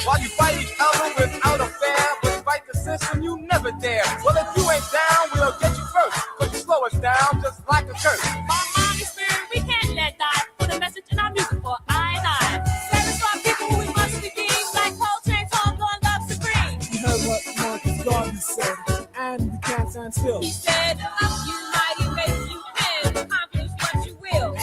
S10: While you fight each other without a fair, but fight the system, you never dare. Well, if you ain't down, we'll get you first. Cause you slow us down just like a curse.
S6: Our mind is spirit, we can't let die. Put a message in our music for I and I. Service our people who we must redeem. Like Coltrane talk on love supreme.
S10: We heard what Marcus Garvey said, and we can't stand still.
S6: He said, united makes you win. Accomplish what you will.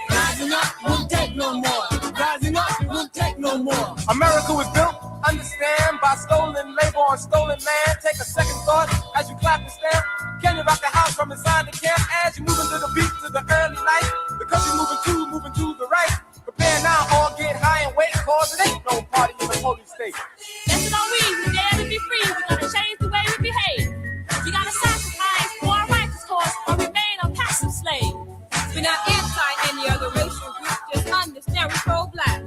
S10: Rising up won't take no more. Rising up won't take no more. America was built, understand, by stolen labor on stolen land. Take a second thought as you clap and stamp. Can you rock the house from inside the camp? As you move into the beat to the early light, the country moving to the right. Prepare now, all get high and wait, cause it ain't no party in the holy state.
S6: That's what we dare to be free. We're gonna change the way we behave. You gotta sacrifice for our rights, of course, or remain a passive slave. We're not anti any other racial group, just understand we're pro-black.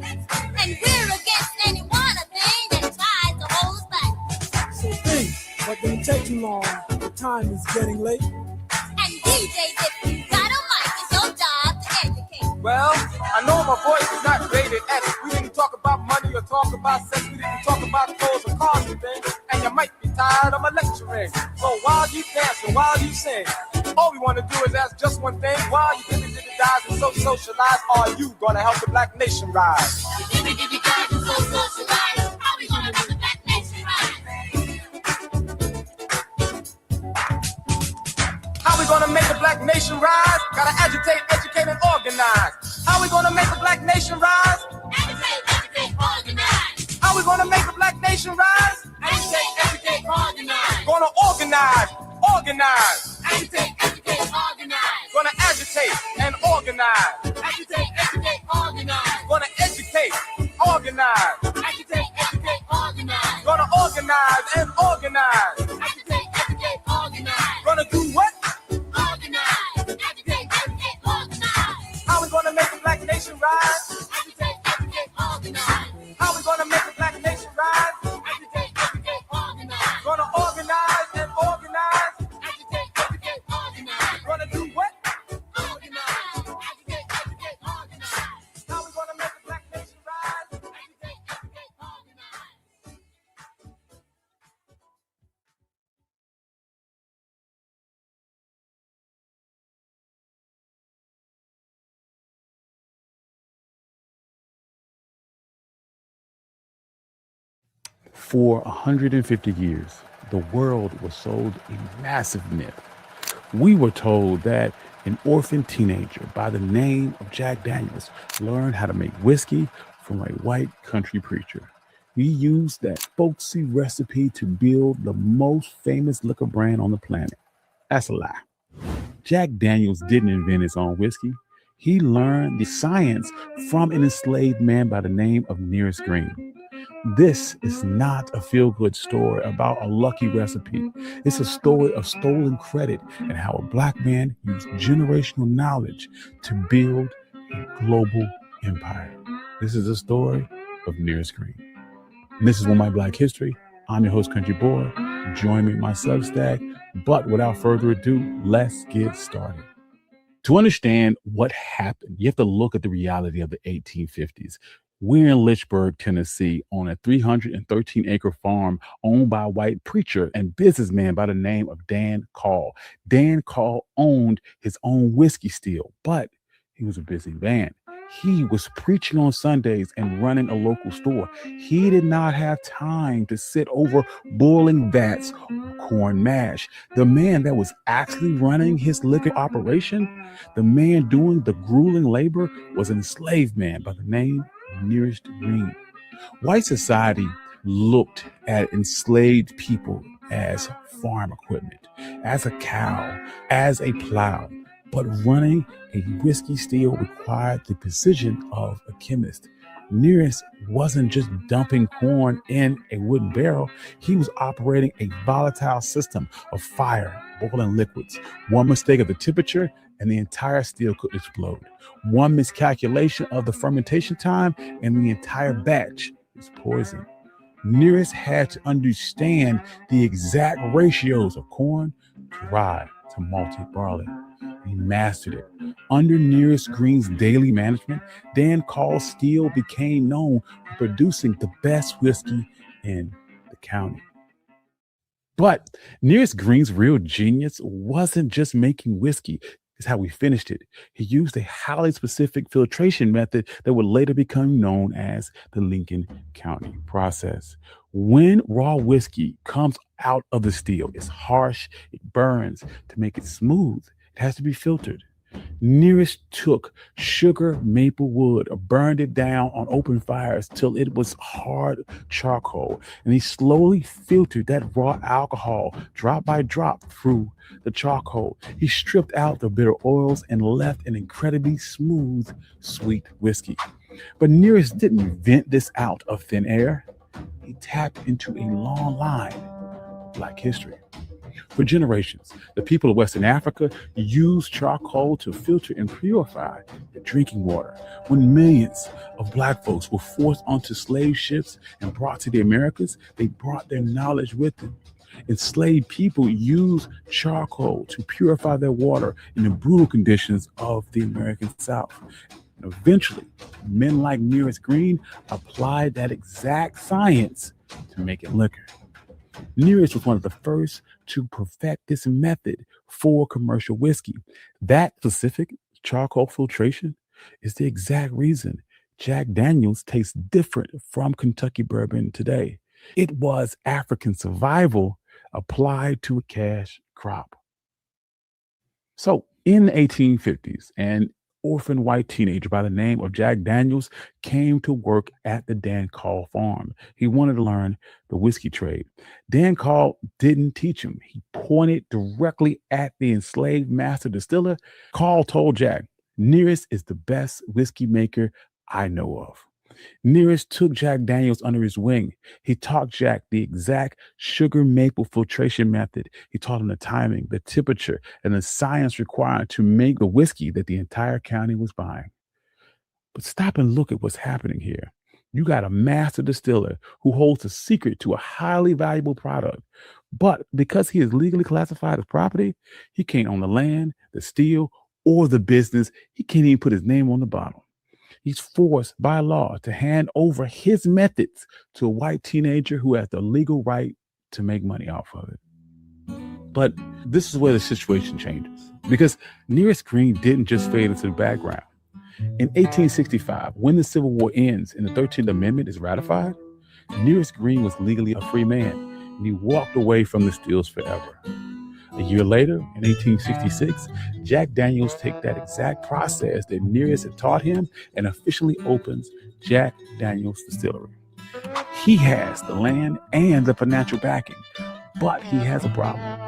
S6: And we're against any one thing that tries to hold us back.
S10: So think, but don't take too long. The time is getting late.
S6: And DJ, if you got a mic, it's your job to educate.
S10: Well, I know my voice is not rated X. We didn't talk about money or talk about sex. We didn't talk about clothes or cars and things. And you might be tired of my lecturing. So while you dance and while you sing, all we want to do is ask just one thing. While you did the dies and so socialize, are you gonna help the black nation rise? How we gonna make the black nation rise? Gotta agitate, educate, and organize. How we gonna make the black nation rise?
S6: Agitate, educate, organize.
S10: How we gonna make the black nation rise?
S6: Agitate, educate, organize.
S10: Gonna organize.
S6: Agitate, educate, organize.
S10: Gonna agitate and organize.
S6: Agitate, educate, organize.
S10: Gonna educate, organize.
S6: Agitate, educate, organize.
S10: Gonna organize and organize.
S6: Agitate, educate, organize.
S10: Gonna do what?
S6: Organize. Agitate, educate, organize.
S10: How we gonna make the black nation rise? How we gonna make the black nation rise? Educate, organize. Gonna organize and organize. Educate, organize. Gonna do what? Organize. Educate, organize. How we gonna make the black nation rise? Educate, organize.
S8: For 150 years, the world was sold a massive myth. We were told that an orphan teenager by the name of Jack Daniels learned how to make whiskey from a white country preacher. He used that folksy recipe to build the most famous liquor brand on the planet. That's a lie. Jack Daniels didn't invent his own whiskey. He learned the science from an enslaved man by the name of Nearest Green. This is not a feel-good story about a lucky recipe. It's a story of stolen credit and how a black man used generational knowledge to build a global empire. This is the story of Nearest Green. And this is One My Black History. I'm your host, Country Boy. Join me in my Substack. But without further ado, let's get started. To understand what happened, you have to look at the reality of the 1850s. We're in Lynchburg, Tennessee, on a 313-acre farm owned by a white preacher and businessman by the name of Dan Call. Dan Call owned his own whiskey still, but he was a busy man. He was preaching on Sundays and running a local store. He did not have time to sit over boiling vats of corn mash. The man that was actually running his liquor operation, the man doing the grueling labor, was an enslaved man by the name of Nearest Green. White society looked at enslaved people as farm equipment, as a cow, as a plow. But running a whiskey still required the precision of a chemist. Nearest wasn't just dumping corn in a wooden barrel. He was operating a volatile system of fire, boiling liquids. One mistake of the temperature and the entire still could explode. One miscalculation of the fermentation time and the entire batch is poison. Nearest had to understand the exact ratios of corn to rye to malted barley. He mastered it. Under Nearest Green's daily management, Dan Call still became known for producing the best whiskey in the county. But Nearest Green's real genius wasn't just making whiskey. It's how we finished it. He used a highly specific filtration method that would later become known as the Lincoln County process. When raw whiskey comes out of the still, it's harsh, it burns. To make it smooth, it has to be filtered. Nearest took sugar maple wood, burned it down on open fires till it was hard charcoal, and he slowly filtered that raw alcohol drop by drop through the charcoal. He stripped out the bitter oils and left an incredibly smooth, sweet whiskey. But Nearest didn't invent this out of thin air. He tapped into a long line of Black history. For generations, the people of Western Africa used charcoal to filter and purify their drinking water. When millions of Black folks were forced onto slave ships and brought to the Americas, they brought their knowledge with them. Enslaved people used charcoal to purify their water in the brutal conditions of the American South. And eventually, men like Nearest Green applied that exact science to making liquor. Nearest was one of the first to perfect this method for commercial whiskey. That specific charcoal filtration is the exact reason Jack Daniels tastes different from Kentucky bourbon today. It was African survival applied to a cash crop. So in the 1850s, an orphan white teenager by the name of Jack Daniels came to work at the Dan Call farm. He wanted to learn the whiskey trade. Dan Call didn't teach him. He pointed directly at the enslaved master distiller. Call told Jack, "Nearest is the best whiskey maker I know of." Nearest took Jack Daniels under his wing. He taught Jack the exact sugar maple filtration method. He taught him the timing, the temperature, and the science required to make the whiskey that the entire county was buying. But stop and look at what's happening here. You got a master distiller who holds the secret to a highly valuable product. But because he is legally classified as property, he can't own the land, the steel, or the business. He can't even put his name on the bottle. He's forced by law to hand over his methods to a white teenager who has the legal right to make money off of it. But this is where the situation changes, because Nearest Green didn't just fade into the background. In 1865, when the Civil War ends and the 13th Amendment is ratified, Nearest Green was legally a free man, and he walked away from the stills forever. A year later, in 1866, Jack Daniels takes that exact process that Nearest had taught him and officially opens Jack Daniels Distillery. He has the land and the financial backing, but he has a problem.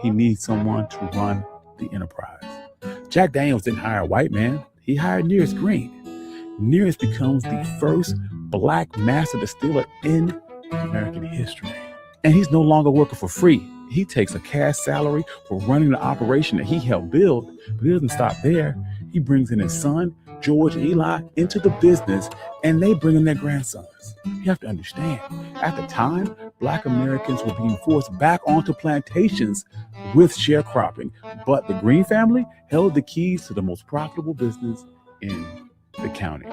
S8: He needs someone to run the enterprise. Jack Daniels didn't hire a white man. He hired Nearest Green. Nearest becomes the first black master distiller in American history. And he's no longer working for free. He takes a cash salary for running the operation that he helped build, but he doesn't stop there. He brings in his son, George and Eli, into the business, and they bring in their grandsons. You have to understand, at the time, Black Americans were being forced back onto plantations with sharecropping, but the Green family held the keys to the most profitable business in the county.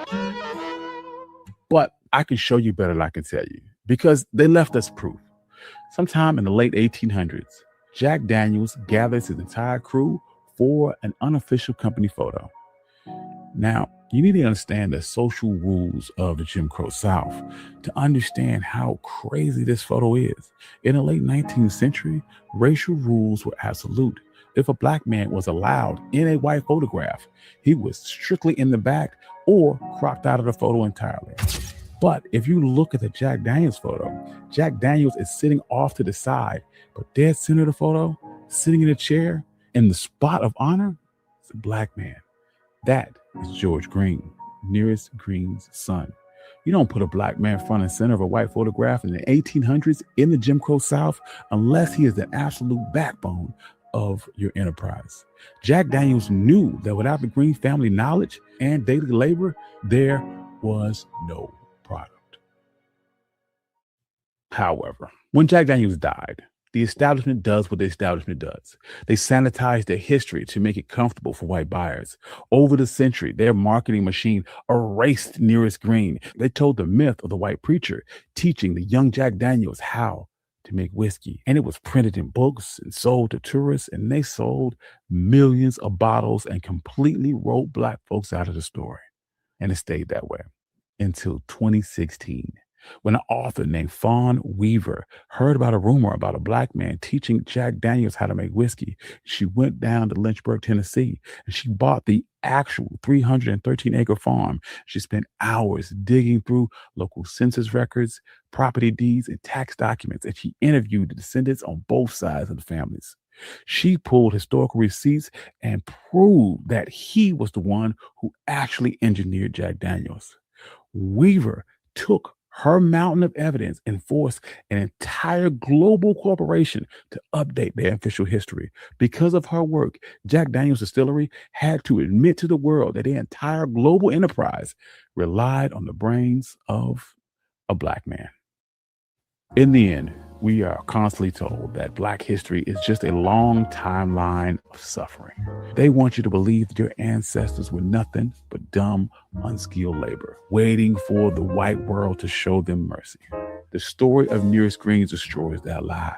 S8: But I can show you better than I can tell you, because they left us proof. Sometime in the late 1800s, Jack Daniels gathers his entire crew for an unofficial company photo. Now, you need to understand the social rules of the Jim Crow South to understand how crazy this photo is. In the late 19th century, racial rules were absolute. If a black man was allowed in a white photograph, he was strictly in the back or cropped out of the photo entirely. But if you look at the Jack Daniels photo, Jack Daniels is sitting off to the side, but dead center of the photo, sitting in a chair in the spot of honor, is a black man. That is George Green, Nearest Green's son. You don't put a black man front and center of a white photograph in the 1800s in the Jim Crow South unless he is the absolute backbone of your enterprise. Jack Daniels knew that without the Green family knowledge and daily labor, there was no product. However, when Jack Daniels died, the establishment does what the establishment does. They sanitize their history to make it comfortable for white buyers. Over the century, their marketing machine erased Nearest Green. They told the myth of the white preacher teaching the young Jack Daniels how to make whiskey. And it was printed in books and sold to tourists, and they sold millions of bottles and completely wrote black folks out of the story. And it stayed that way until 2016, when an author named Fawn Weaver heard about a rumor about a black man teaching Jack Daniels how to make whiskey. She went down to Lynchburg, Tennessee, and she bought the actual 313-acre farm. She spent hours digging through local census records, property deeds, and tax documents, and she interviewed the descendants on both sides of the families. She pulled historical receipts and proved that he was the one who actually engineered Jack Daniels. Weaver took her mountain of evidence and forced an entire global corporation to update their official history. Because of her work, Jack Daniels Distillery had to admit to the world that the entire global enterprise relied on the brains of a black man. In the end, we are constantly told that Black history is just a long timeline of suffering. They want you to believe that your ancestors were nothing but dumb, unskilled labor, waiting for the white world to show them mercy. The story of Nearest Green destroys that lie.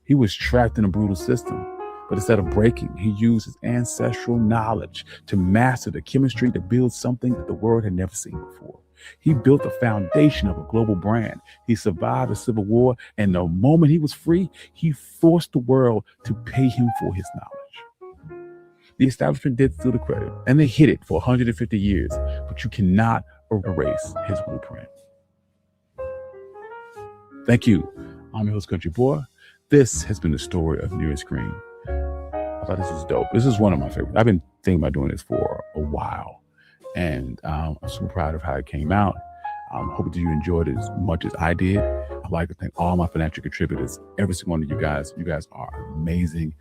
S8: He was trapped in a brutal system, but instead of breaking, he used his ancestral knowledge to master the chemistry to build something that the world had never seen before. He built the foundation of a global brand. He survived the Civil War, and the moment he was free, he forced the world to pay him for his knowledge. The establishment did steal the credit, and they hid it for 150 years, but you cannot erase his blueprint. Thank you. I'm your host, Country Boy. This has been the story of Nearest Green. I thought this was dope. This is one of my favorites. I've been thinking about doing this for a while. And I'm super proud of how it came out. Hope that you enjoyed it as much as I did. I'd like to thank all my financial contributors, every single one of you guys. You guys are amazing.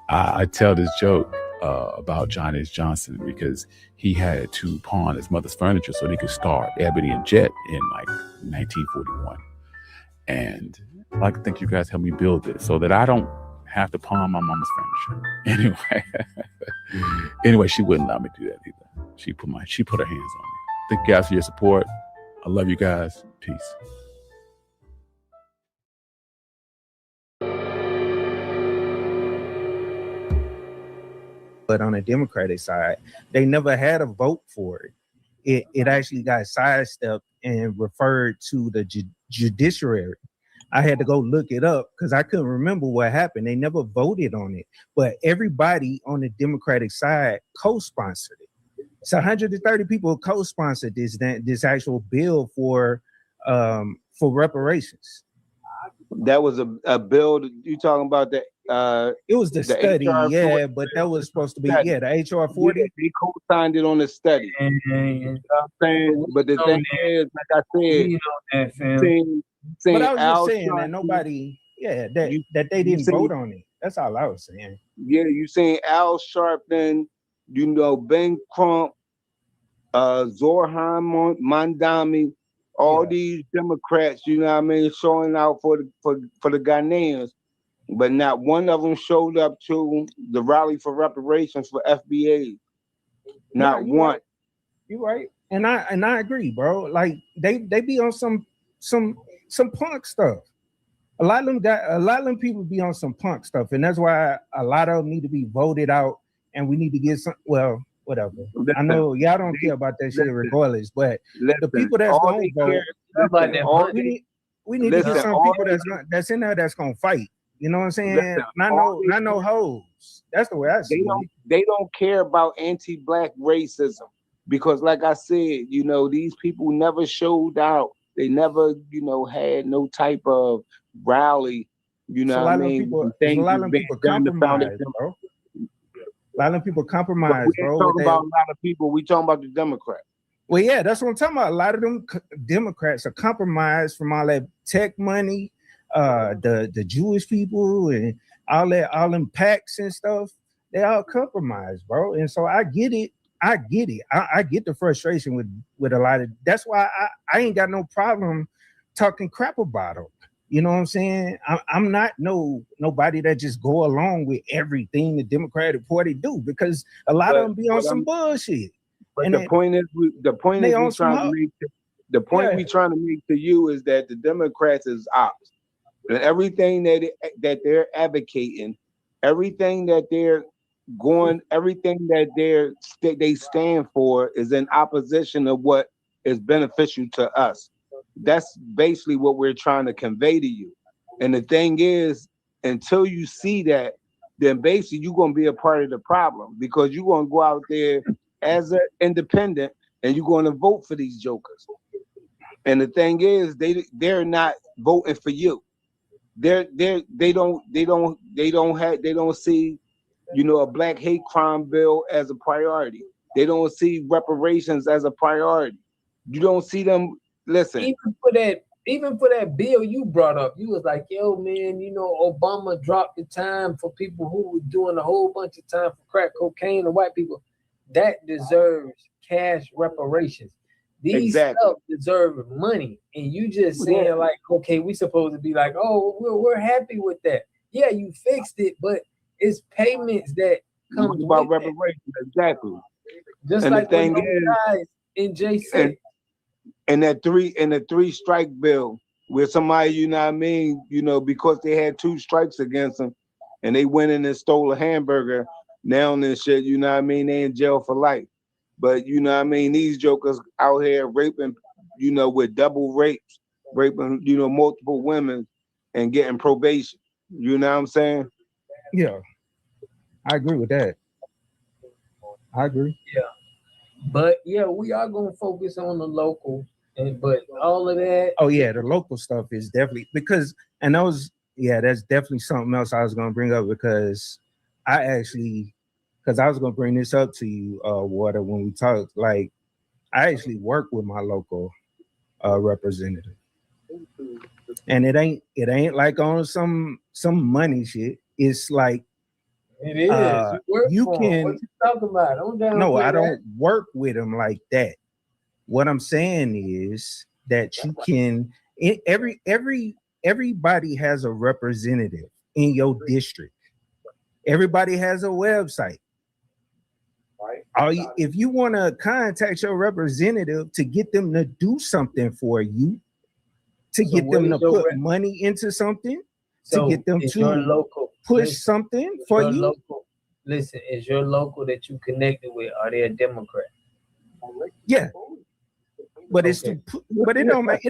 S8: I tell this joke about John H. Johnson because he had to pawn his mother's furniture so they could start Ebony and Jet in like 1941. And I'd like to think you guys help me build this so that I don't have to pawn my mama's furniture. Anyway, she wouldn't allow me to do that either. She put her hands on me. Thank you guys for your support. I love you guys. Peace.
S11: But on the Democratic side, they never had a vote for it. It actually got sidestepped and referred to the judiciary. I had to go look it up because I couldn't remember what happened. They never voted on it, but everybody on the Democratic side co-sponsored it. So 130 people co-sponsored this actual bill for reparations.
S12: That was a bill. You talking about that?
S11: It was the study, yeah, but that was supposed to be the HR 40.
S12: Yeah, they co-signed it on the study. You know what I'm saying? But the thing is, like I said,
S11: but I was just saying that nobody, that they didn't vote on it. That's all I was saying.
S12: Yeah, you saying Al Sharpton, Ben Crump, Zorhan Mandami, all these Democrats, you know what I mean, showing out for the Ghanaians, but not one of them showed up to the rally for reparations for FBA. Not one.
S11: Right. You're right, and I agree, bro. Like they be on some punk stuff. A lot of them people be on some punk stuff, and that's why a lot of them need to be voted out, and we need to get some. Well, whatever. Listen, I know y'all don't care about that shit regardless, but the people that's gonna vote, we need to get some people that's in there that's gonna fight. You know what I'm saying? Not no hoes. That's the way I see it.
S12: They don't care about anti-Black racism because, like I said, these people never showed out. They never, had no type of rally. You know what I mean?
S11: A lot of people compromise, bro. A lot of people compromise, bro.
S12: We talking about a lot of people. We talking about the Democrats.
S11: Well, yeah, that's what I'm talking about. A lot of them Democrats are compromised from all that tech money, the Jewish people, and all them PACs and stuff. They all compromised, bro. And so I get it. I get the frustration with a lot of. That's why I ain't got no problem talking crap about them. You know what I'm saying? I'm not nobody that just go along with everything the Democratic Party do because a lot of them be on some bullshit.
S12: But the point we trying to make to you is that the Democrats is ops, and everything that they're advocating, everything that they're everything that they stand for is in opposition of what is beneficial to us. That's basically what we're trying to convey to you. And the thing is, until you see that, then basically you're going to be a part of the problem because you're going to go out there as an independent and you're going to vote for these jokers. And the thing is, they're not voting for you. They don't see, a Black hate crime bill as a priority. They don't see reparations as a priority. You don't see them. Listen,
S13: even for that bill you brought up, you was like, yo, man, Obama dropped the time for people who were doing a whole bunch of time for crack cocaine and white people. That deserves cash reparations. These stuff deserve money. And you just saying like, okay, we supposed to be like, oh, we're happy with that. Yeah, you fixed it, but it's payments that come
S12: about reparations. Exactly.
S13: Just and like the thing is, guys in J6.
S12: And the three strike bill where somebody, because they had 2 strikes against them and they went in and stole a hamburger, now and shit, they in jail for life. But these jokers out here raping, with double rapes, raping, multiple women and getting probation. You know what I'm saying?
S11: Yeah. I agree with that. I agree.
S13: Yeah. But yeah, we are gonna focus on the local, but all of that.
S11: Oh yeah, the local stuff is definitely that's definitely something else I was gonna bring up because I was gonna bring this up to you, Water, when we talked. Like, I actually work with my local representative, and it ain't like on some money shit. It's like
S13: It is. You work
S11: You
S13: for 'em.
S11: can.
S13: What you talking about? Don't
S11: No,
S13: downplay
S11: I
S13: that.
S11: don't work with them like that. What I'm saying is that you can. Everybody has a representative in your district. Everybody has a website. If you want to contact your representative to get them to do something for you, to get them to put money into something, to get them to push something for you.
S13: Local, listen, is your local that you connected with, are they a Democrat?
S11: Yeah. But it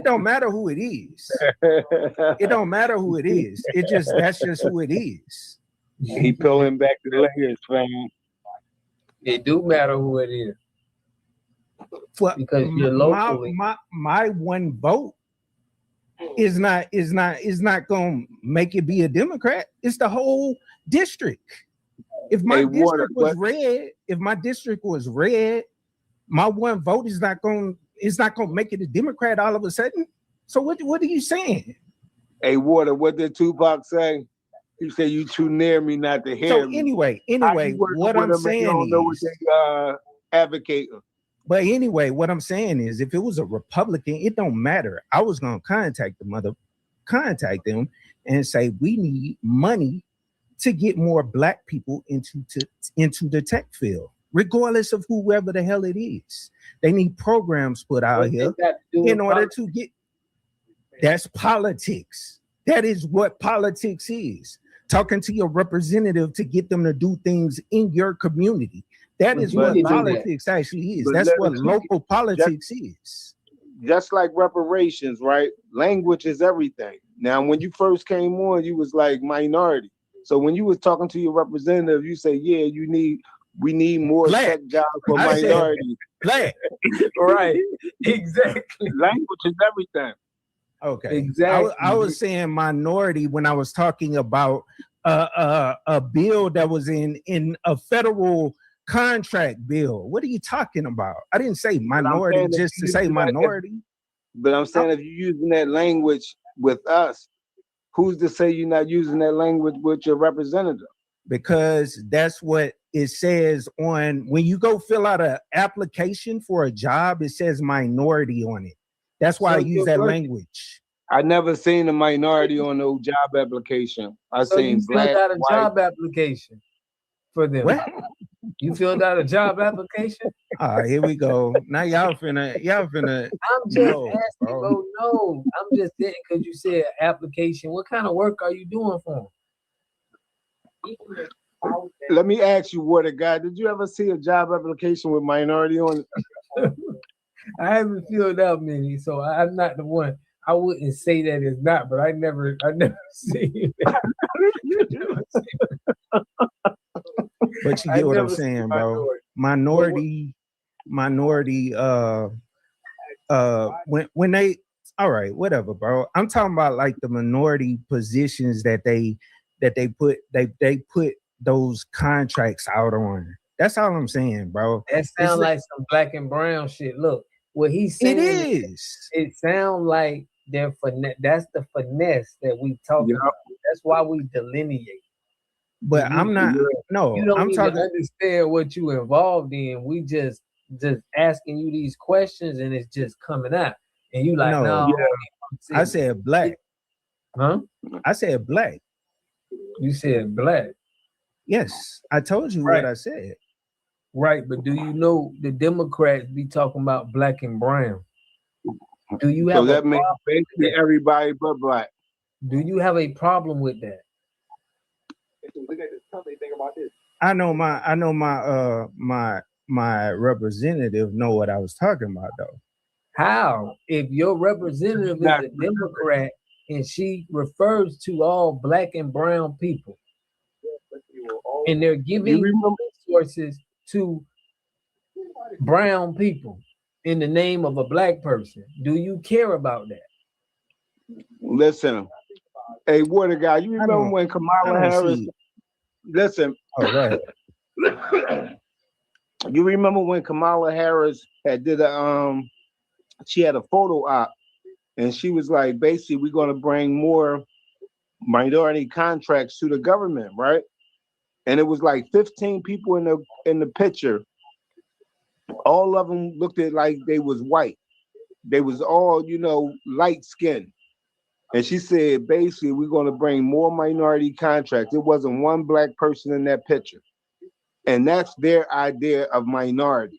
S11: don't matter who it is. It don't matter who it is. That's just who it is.
S12: He pulling back the layers, fam.
S13: It do matter who it is.
S11: Well,
S13: because you're locally.
S11: My one vote is not gonna make it be a Democrat. It's the whole district. If my district was red, my one vote is not gonna make it a Democrat all of a sudden. So what are you saying?
S12: Hey, Water, what did Tupac say? He said, "You too near me not to hear me."
S11: Anyway, what I'm saying is,
S12: advocating.
S11: But anyway, what I'm saying is, if it was a Republican, it don't matter. I was gonna contact them and say, we need money to get more Black people into the tech field, regardless of whoever the hell it is. They need programs put out here in order to get. That's politics. That is what politics is. Talking to your representative to get them to do things in your community. That is what politics actually is. That's what local politics is.
S12: Just like reparations, right? Language is everything. Now, when you first came on, you was like minority. So when you was talking to your representative, you say, "Yeah, we need more tech jobs for minorities."
S11: Black.
S13: Right. Exactly.
S12: Language is everything.
S11: Okay.
S13: Exactly.
S11: I was saying minority when I was talking about a bill that was in a federal contract bill. What are you talking about? I didn't say minority just to say minority.
S12: But I'm saying if you're using that language with us, who's to say you're not using that language with your representative?
S11: Because that's what it says on when you go fill out an application for a job, it says minority on it. That's why I use that language.
S12: I never seen a minority on no job application. I seen Black.
S13: You filled out a job application for them.
S11: What?
S13: You filled out a job application?
S11: Here we go. Now y'all finna.
S13: I'm just asking, bro. No, I'm just saying because you said application. What kind of work are you doing for them?
S12: Let me ask you, Water Guy, did you ever see a job application with minority on it?
S13: I haven't filled out many, so I'm not the one. I wouldn't say that it's not, but I never seen it.
S11: But you get what I'm saying, bro. Minority, when they, all right, whatever, bro. I'm talking about like the minority positions that they put those contracts out on. That's all I'm saying, bro.
S13: That sounds like some black and brown shit. Look, what he's saying it sounds like they're that's the finesse that we talk about. That's why we delineate.
S11: But I'm not. No,
S13: you don't
S11: I'm
S13: even
S11: talking.
S13: Understand what you involved in. We just asking you these questions, and it's just coming out, and you like, no.
S11: I said Black.
S13: Huh?
S11: I said Black.
S13: You said Black.
S11: Yes, I told you what I said.
S13: Right, but do you know the Democrats be talking about black and brown? Do you have?
S12: So that means basically everybody but Black.
S13: Do you have a problem with that?
S11: I know my representative know what I was talking about though.
S13: How? If your representative is a Democrat and she refers to all black and brown people, and they're giving resources to brown people in the name of a black person, do you care about that?
S12: Listen, hey, Water Guy, you remember when Kamala Harris? Listen, you remember when Kamala Harris had did she had a photo op, and she was like, basically, we're going to bring more minority contracts to the government, right? and it was like 15 people in the picture. All of them looked at like they was white. They was all, you know, light skinned. And she said, basically, we're going to bring more minority contracts. It wasn't one black person in that picture. And that's their idea of minority.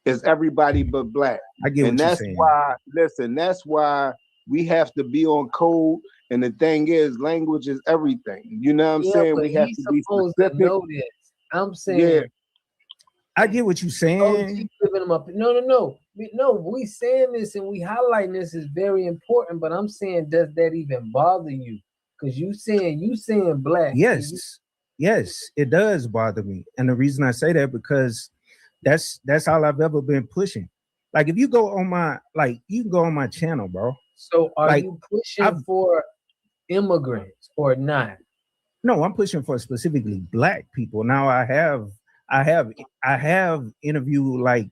S12: It's everybody but black.
S11: I get
S12: and
S11: what you're
S12: that's
S11: saying.
S12: why, listen, that's why we have to be on code. And the thing is, language is everything. You know what I'm saying?
S13: But
S12: We have
S13: he's
S12: to be
S13: supposed
S12: specific.
S13: to know this. I'm saying.
S12: Yeah.
S11: I get what you're saying.
S13: Keep giving them up. No. We saying this and we highlighting this is very important. But I'm saying, does that even bother you? Because you saying black.
S11: Yes, it does bother me, and the reason I say that because that's all I've ever been pushing. Like if you go on my you can go on my channel, bro.
S13: So are you pushing for immigrants or not?
S11: No, I'm pushing for specifically black people. Now I have interviewed like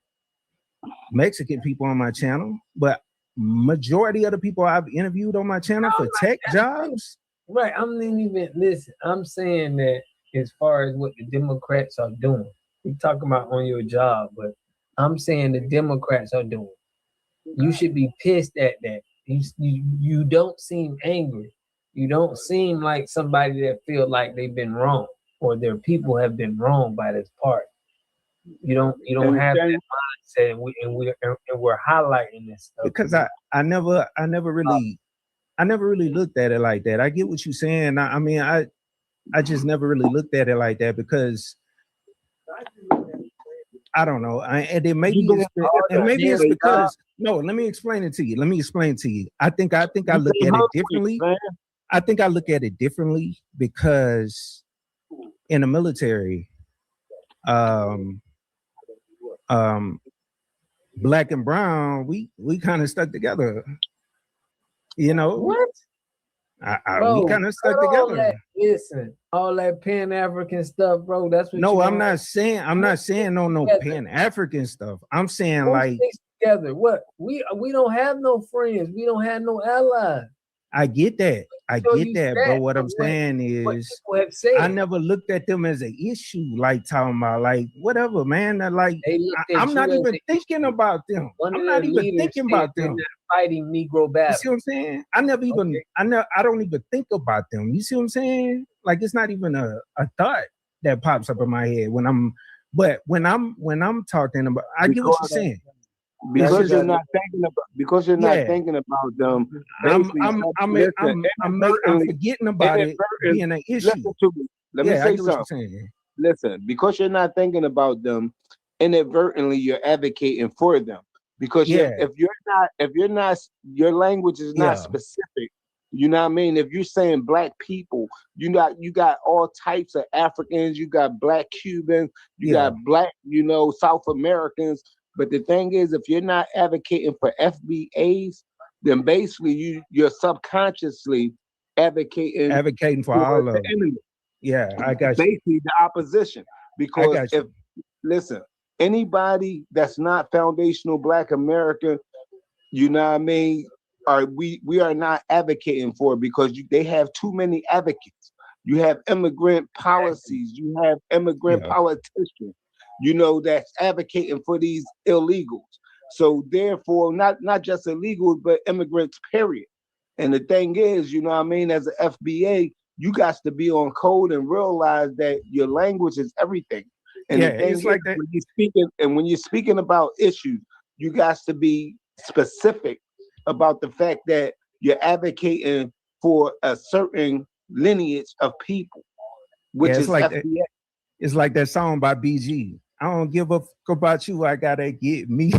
S11: Mexican people on my channel, but majority of the people I've interviewed on my channel for tech jobs.
S13: Right. I'm not even listen. I'm saying that as far as what the Democrats are doing, we talking about on your job, but I'm saying the Democrats are doing. You should be pissed at that. You don't seem angry. You don't seem like somebody that feel like they've been wrong or their people have been wrong by this part. You don't have that mindset, and we're highlighting this stuff
S11: because I never really looked at it like that. I get what you're saying. I mean, I just never really looked at it like that because I don't know. And it maybe it's because no. Let me explain it to you. I think I look at it differently. I think I look at it differently because in the military, black and brown, we kind of stuck together. You know
S13: what?
S11: We kind of stuck together.
S13: All that Pan-African stuff, bro. That's what.
S11: No, I'm not saying no Pan-African stuff. I'm saying like
S13: together. What we don't have no friends. We don't have no allies.
S11: I get that. But what I'm saying is, I never looked at them as an issue, like talking about like whatever, man. Like I'm not even thinking about them. I'm not even thinking about them.
S13: Fighting Negro battle.
S11: You see what I'm saying? I don't even think about them. You see what I'm saying? Like it's not even a thought that pops up in my head when I'm talking about. I get what you're saying.
S12: Because you're not thinking about them.
S11: I'm forgetting about it being an issue.
S12: Listen to me. Let me say something. Listen, because you're not thinking about them, inadvertently you're advocating for them. Because if you're not, your language is not specific. You know what I mean? If you're saying black people, you got all types of Africans. You got black Cubans. You got black, South Americans. But the thing is, if you're not advocating for FBAs, then basically you're subconsciously advocating
S11: for all of them.
S12: Enemy.
S11: Yeah, I got
S12: basically you. The opposition. Because listen, anybody that's not foundational Black America, you know what I mean, we are not advocating for it because they have too many advocates. You have immigrant policies, you have immigrant politicians, that's advocating for these illegals. So therefore, not just illegals, but immigrants, period. And the thing is, you know what I mean, as an FBA, you got to be on code and realize that your language is everything. And the thing is, like that. When you're speaking about issues, you got to be specific about the fact that you're advocating for a certain lineage of people, which is
S11: like
S12: FBA.
S11: It's like that song by BG. I don't give a fuck about you. I gotta get me.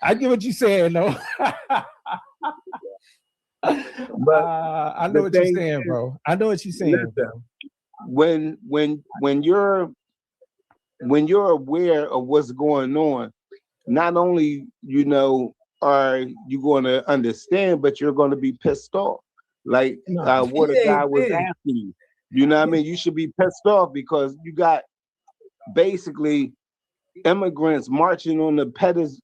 S11: I get what you're saying, though. But I know what you're saying, bro. I know what you're saying, bro.
S12: When you're aware of what's going on, not only are you going to understand, but you're going to be pissed off. Like what a guy was asking you. You know what I mean? You should be pissed off because you got basically immigrants marching on the Pettis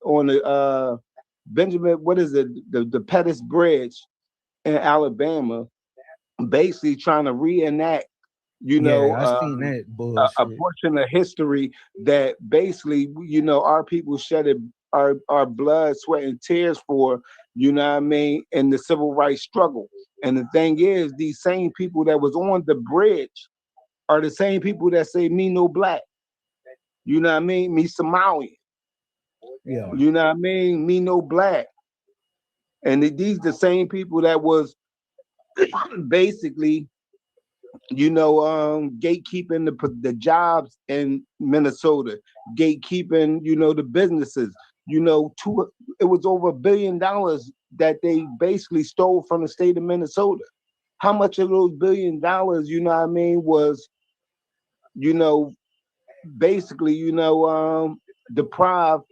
S12: Benjamin, what is it? The Pettis Bridge in Alabama, basically trying to reenact you know,
S11: I seen that
S12: a
S11: bullshit.
S12: portion of history that basically, you know, our people shedded our blood, sweat, and tears for, you know what I mean, in the civil rights struggle. And the thing is, these same people that was on the bridge are the same people that say me no black. You know what I mean? Me Somalian.
S11: Yeah.
S12: You know what I mean? Me no black. And these the same people that was basically, you know, gatekeeping the jobs in Minnesota, gatekeeping, you know, the businesses. You know, it was over $1 billion that they basically stole from the state of Minnesota. How much of those $1 billion, you know what I mean, was, you know, basically, you know, deprived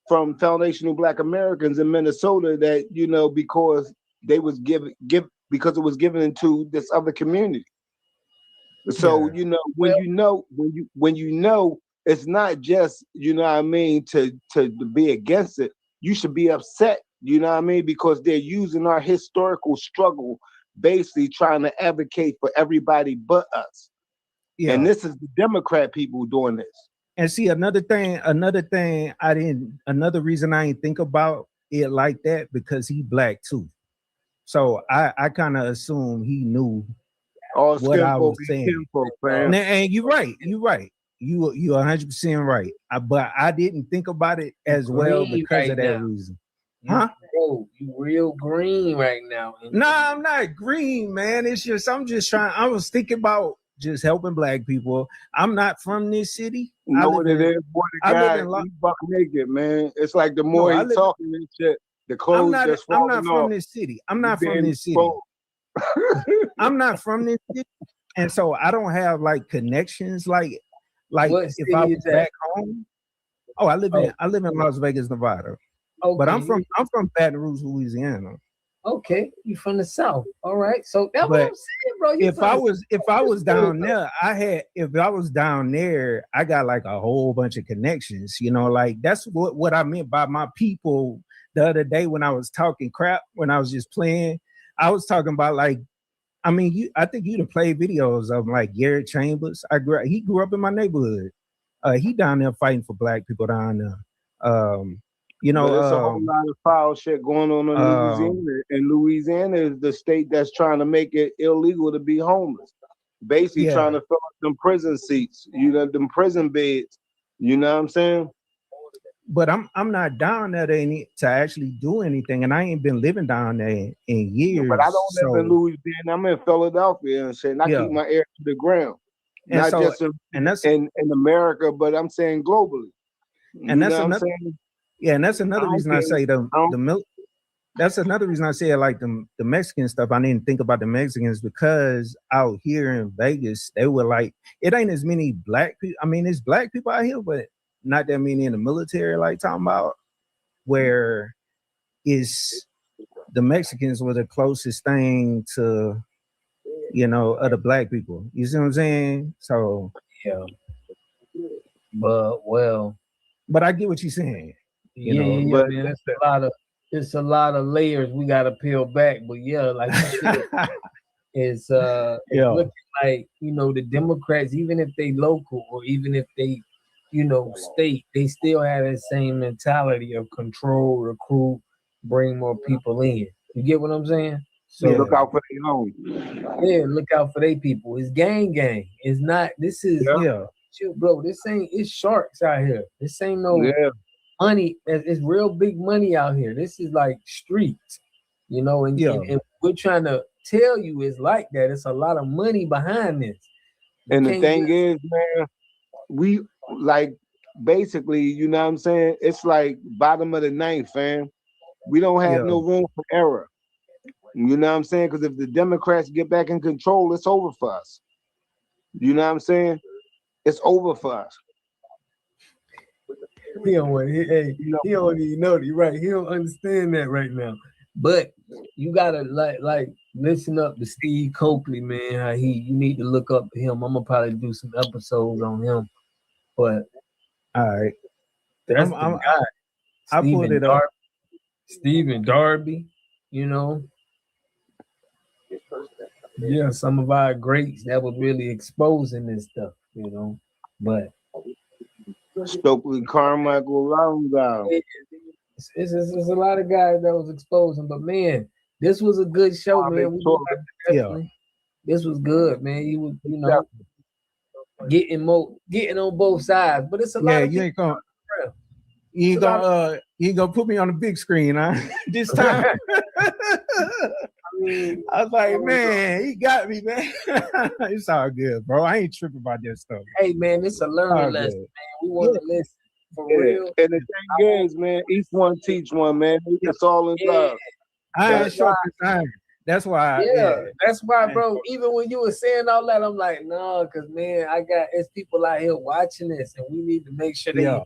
S12: from foundational Black Americans in Minnesota that, you know, because they was because it was given into this other community. So, you know, when you know, it's not just, you know what I mean, to be against it. You should be upset, you know what I mean, because they're using our historical struggle, basically trying to advocate for everybody but us.
S11: Yeah.
S12: And this is the Democrat people doing this.
S11: And see, another reason I didn't think about it like that, because he black too. So I kind of assume he knew
S12: all
S11: what I was saying.
S12: Man.
S11: And you're right. You 100% right. But I didn't think about it as well because of that reason. Huh?
S13: Bro, you real green right now.
S11: Nah, I'm not green, man. It's just I was thinking about just helping black people. I'm not from this city.
S12: You know what it is? Boy, the guy, he buck naked, man. It's like the more he's talking and shit, the clothes just falling off.
S11: I'm not from this city. I'm not from this city. I'm not from this city. And so I don't have like connections like if I was back home. Oh, I live in Las Vegas, Nevada. Okay. But I'm from Baton Rouge, Louisiana.
S13: Okay, you from the South. All right. So that's what I'm saying, bro.
S11: If I was down there, I got like a whole bunch of connections, you know, like that's what I meant by my people the other day when I was talking crap, when I was just playing. I was talking about like, I mean, I think you'd have played videos of like Garrett Chambers. He grew up in my neighborhood. He down there fighting for black people down there. You know,
S12: there's a whole lot of foul shit going on in Louisiana, and Louisiana is the state that's trying to make it illegal to be homeless. Basically, trying to fill up them prison seats, you know, them prison beds. You know what I'm saying?
S11: But I'm not down there to actually do anything, and I ain't been living down there in years.
S12: But I don't live in Louisiana. I'm in Philadelphia and shit. And I keep my ear to the ground,
S11: and
S12: not
S11: so,
S12: just in America, but I'm saying globally.
S11: And that's another. Yeah, and that's another reason I say that's another reason I say like the Mexican stuff. I didn't think about the Mexicans because out here in Vegas, they were like, it ain't as many black people. I mean, there's black people out here, but not that many in the military, like talking about, where is the Mexicans were the closest thing to, you know, other black people. You see what I'm saying? So
S13: yeah. But
S11: I get what you're saying.
S13: You know, but man, it's a lot of layers we gotta peel back. But yeah, like you said, it's looking like, you know, the Democrats, even if they local or even if they, you know, state, they still have that same mentality of control, recruit, bring more people in. You get what I'm saying? So
S12: look out for their own.
S13: Yeah, look out for their people. It's gang. It's not. This is bro. This ain't. It's sharks out here. This ain't no.
S12: Yeah.
S13: Money, it's real big money out here. This is like streets, you know, and we're trying to tell you it's like that. It's a lot of money behind this.
S12: And the thing is, man, we like basically, you know what I'm saying? It's like bottom of the ninth, fam. We don't have no room for error. You know what I'm saying? Because if the Democrats get back in control, it's over for us. You know what I'm saying? It's over for us.
S13: He don't want. He don't even know that. Right? He don't understand that right now. But you gotta like listen up to Steve Coakley, man. How you need to look up to him. I'm gonna probably do some episodes on him. But
S11: all right,
S13: that's the guy.
S11: I put it up.
S13: Stephen Darby, you know. Yeah, some of our greats that was really exposing this stuff, you know. But
S12: Stokely Carmichael Lockdown.
S13: It's a lot of guys that was exposing, but man, this was a good show, man. This was good, man. You was, you know, getting on both sides, but it's a lot of
S11: you
S13: people.
S11: ain't gonna you ain't gonna put me on the big screen, huh? This time. I was like, man, he got me, man. It's all good, bro. I ain't tripping about that stuff.
S13: Hey, man, it's a learning lesson, man. We want to listen for real.
S12: And the thing is, man, each one teach one, man. It's all in love.
S11: I ain't sure iron. That's why.
S13: That's why, bro. Even when you were saying all that, I'm like, no, because man, it's people out here watching this, and we need to make sure they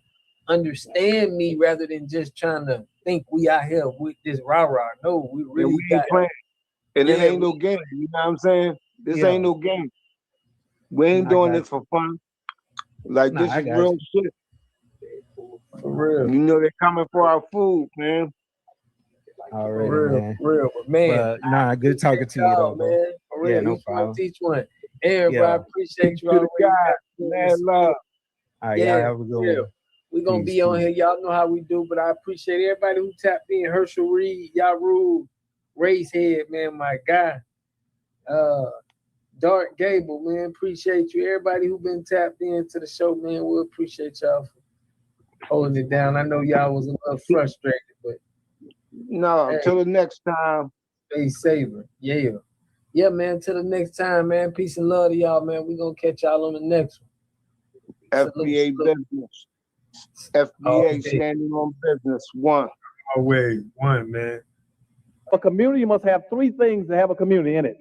S13: understand me rather than just trying to think we out here with this rah-rah. No, we really got
S12: playing. And it ain't no game. You know what I'm saying? This ain't no game. We ain't doing this for fun. Like, this is real shit.
S13: For real.
S12: You know they're coming for our food, man.
S11: Already, man.
S13: Real, but man.
S11: Good talking to you, though,
S13: man. For real,
S11: no problem.
S13: Teach one. Everybody, I appreciate you.
S12: Mad love.
S11: All right, y'all have a good one.
S13: We're going to be on here. Y'all know how we do, but I appreciate everybody who tapped in. Herschel Reed, Yaru, Racehead, man, my guy. Dark Gable, man, appreciate you. Everybody who been tapped into the show, man, we appreciate y'all for holding it down. I know y'all was a little frustrated, but
S12: until the next time.
S13: Stay saver. Yeah, man, till the next time, man. Peace and love to y'all, man. We're going to catch y'all on the next one.
S12: FBA business. FBA standing on business. One,
S13: man.
S14: A community must have three things to have a community in it.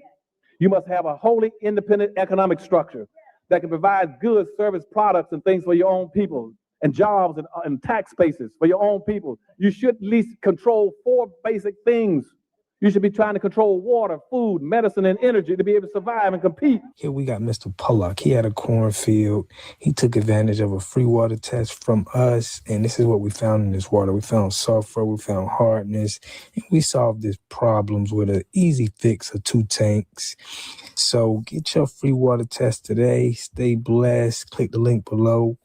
S14: You must have a wholly independent economic structure that can provide goods, service, products, and things for your own people, and jobs and tax bases for your own people. You should at least control four basic things. You should be trying to control water, food, medicine, and energy to be able to survive and compete.
S15: Here we got Mr. Pollock. He had a cornfield. He took advantage of a free water test from us, and this is what we found in this water. We found sulfur, we found hardness, and we solved these problems with an easy fix of 2 tanks. So get your free water test today. Stay blessed. Click the link below.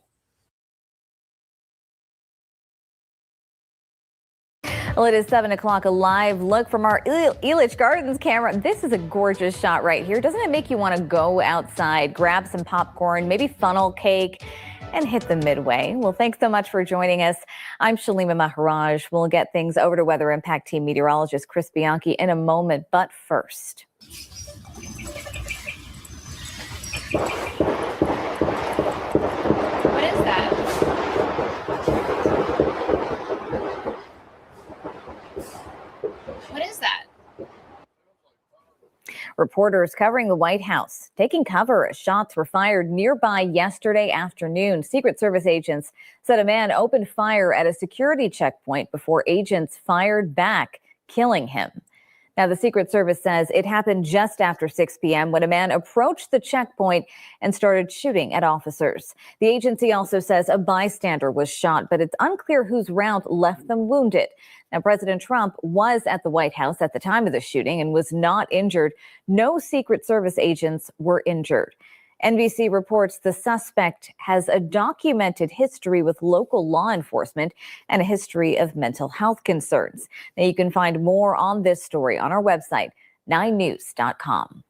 S16: Well, it is 7 o'clock, a live look from our Elitch Gardens camera. This is a gorgeous shot right here. Doesn't it make you want to go outside, grab some popcorn, maybe funnel cake, and hit the midway? Well, thanks so much for joining us. I'm Shalima Maharaj. We'll get things over to Weather Impact Team meteorologist Chris Bianchi in a moment, but first.
S17: What is that? What is that?
S16: Reporters covering the White House taking cover as shots were fired nearby yesterday afternoon. Secret Service agents said a man opened fire at a security checkpoint before agents fired back, killing him. Now, the Secret Service says it happened just after 6 p.m. when a man approached the checkpoint and started shooting at officers. The agency also says a bystander was shot, but it's unclear whose round left them wounded. Now, President Trump was at the White House at the time of the shooting and was not injured. No Secret Service agents were injured. NBC reports the suspect has a documented history with local law enforcement and a history of mental health concerns. Now, you can find more on this story on our website, 9news.com.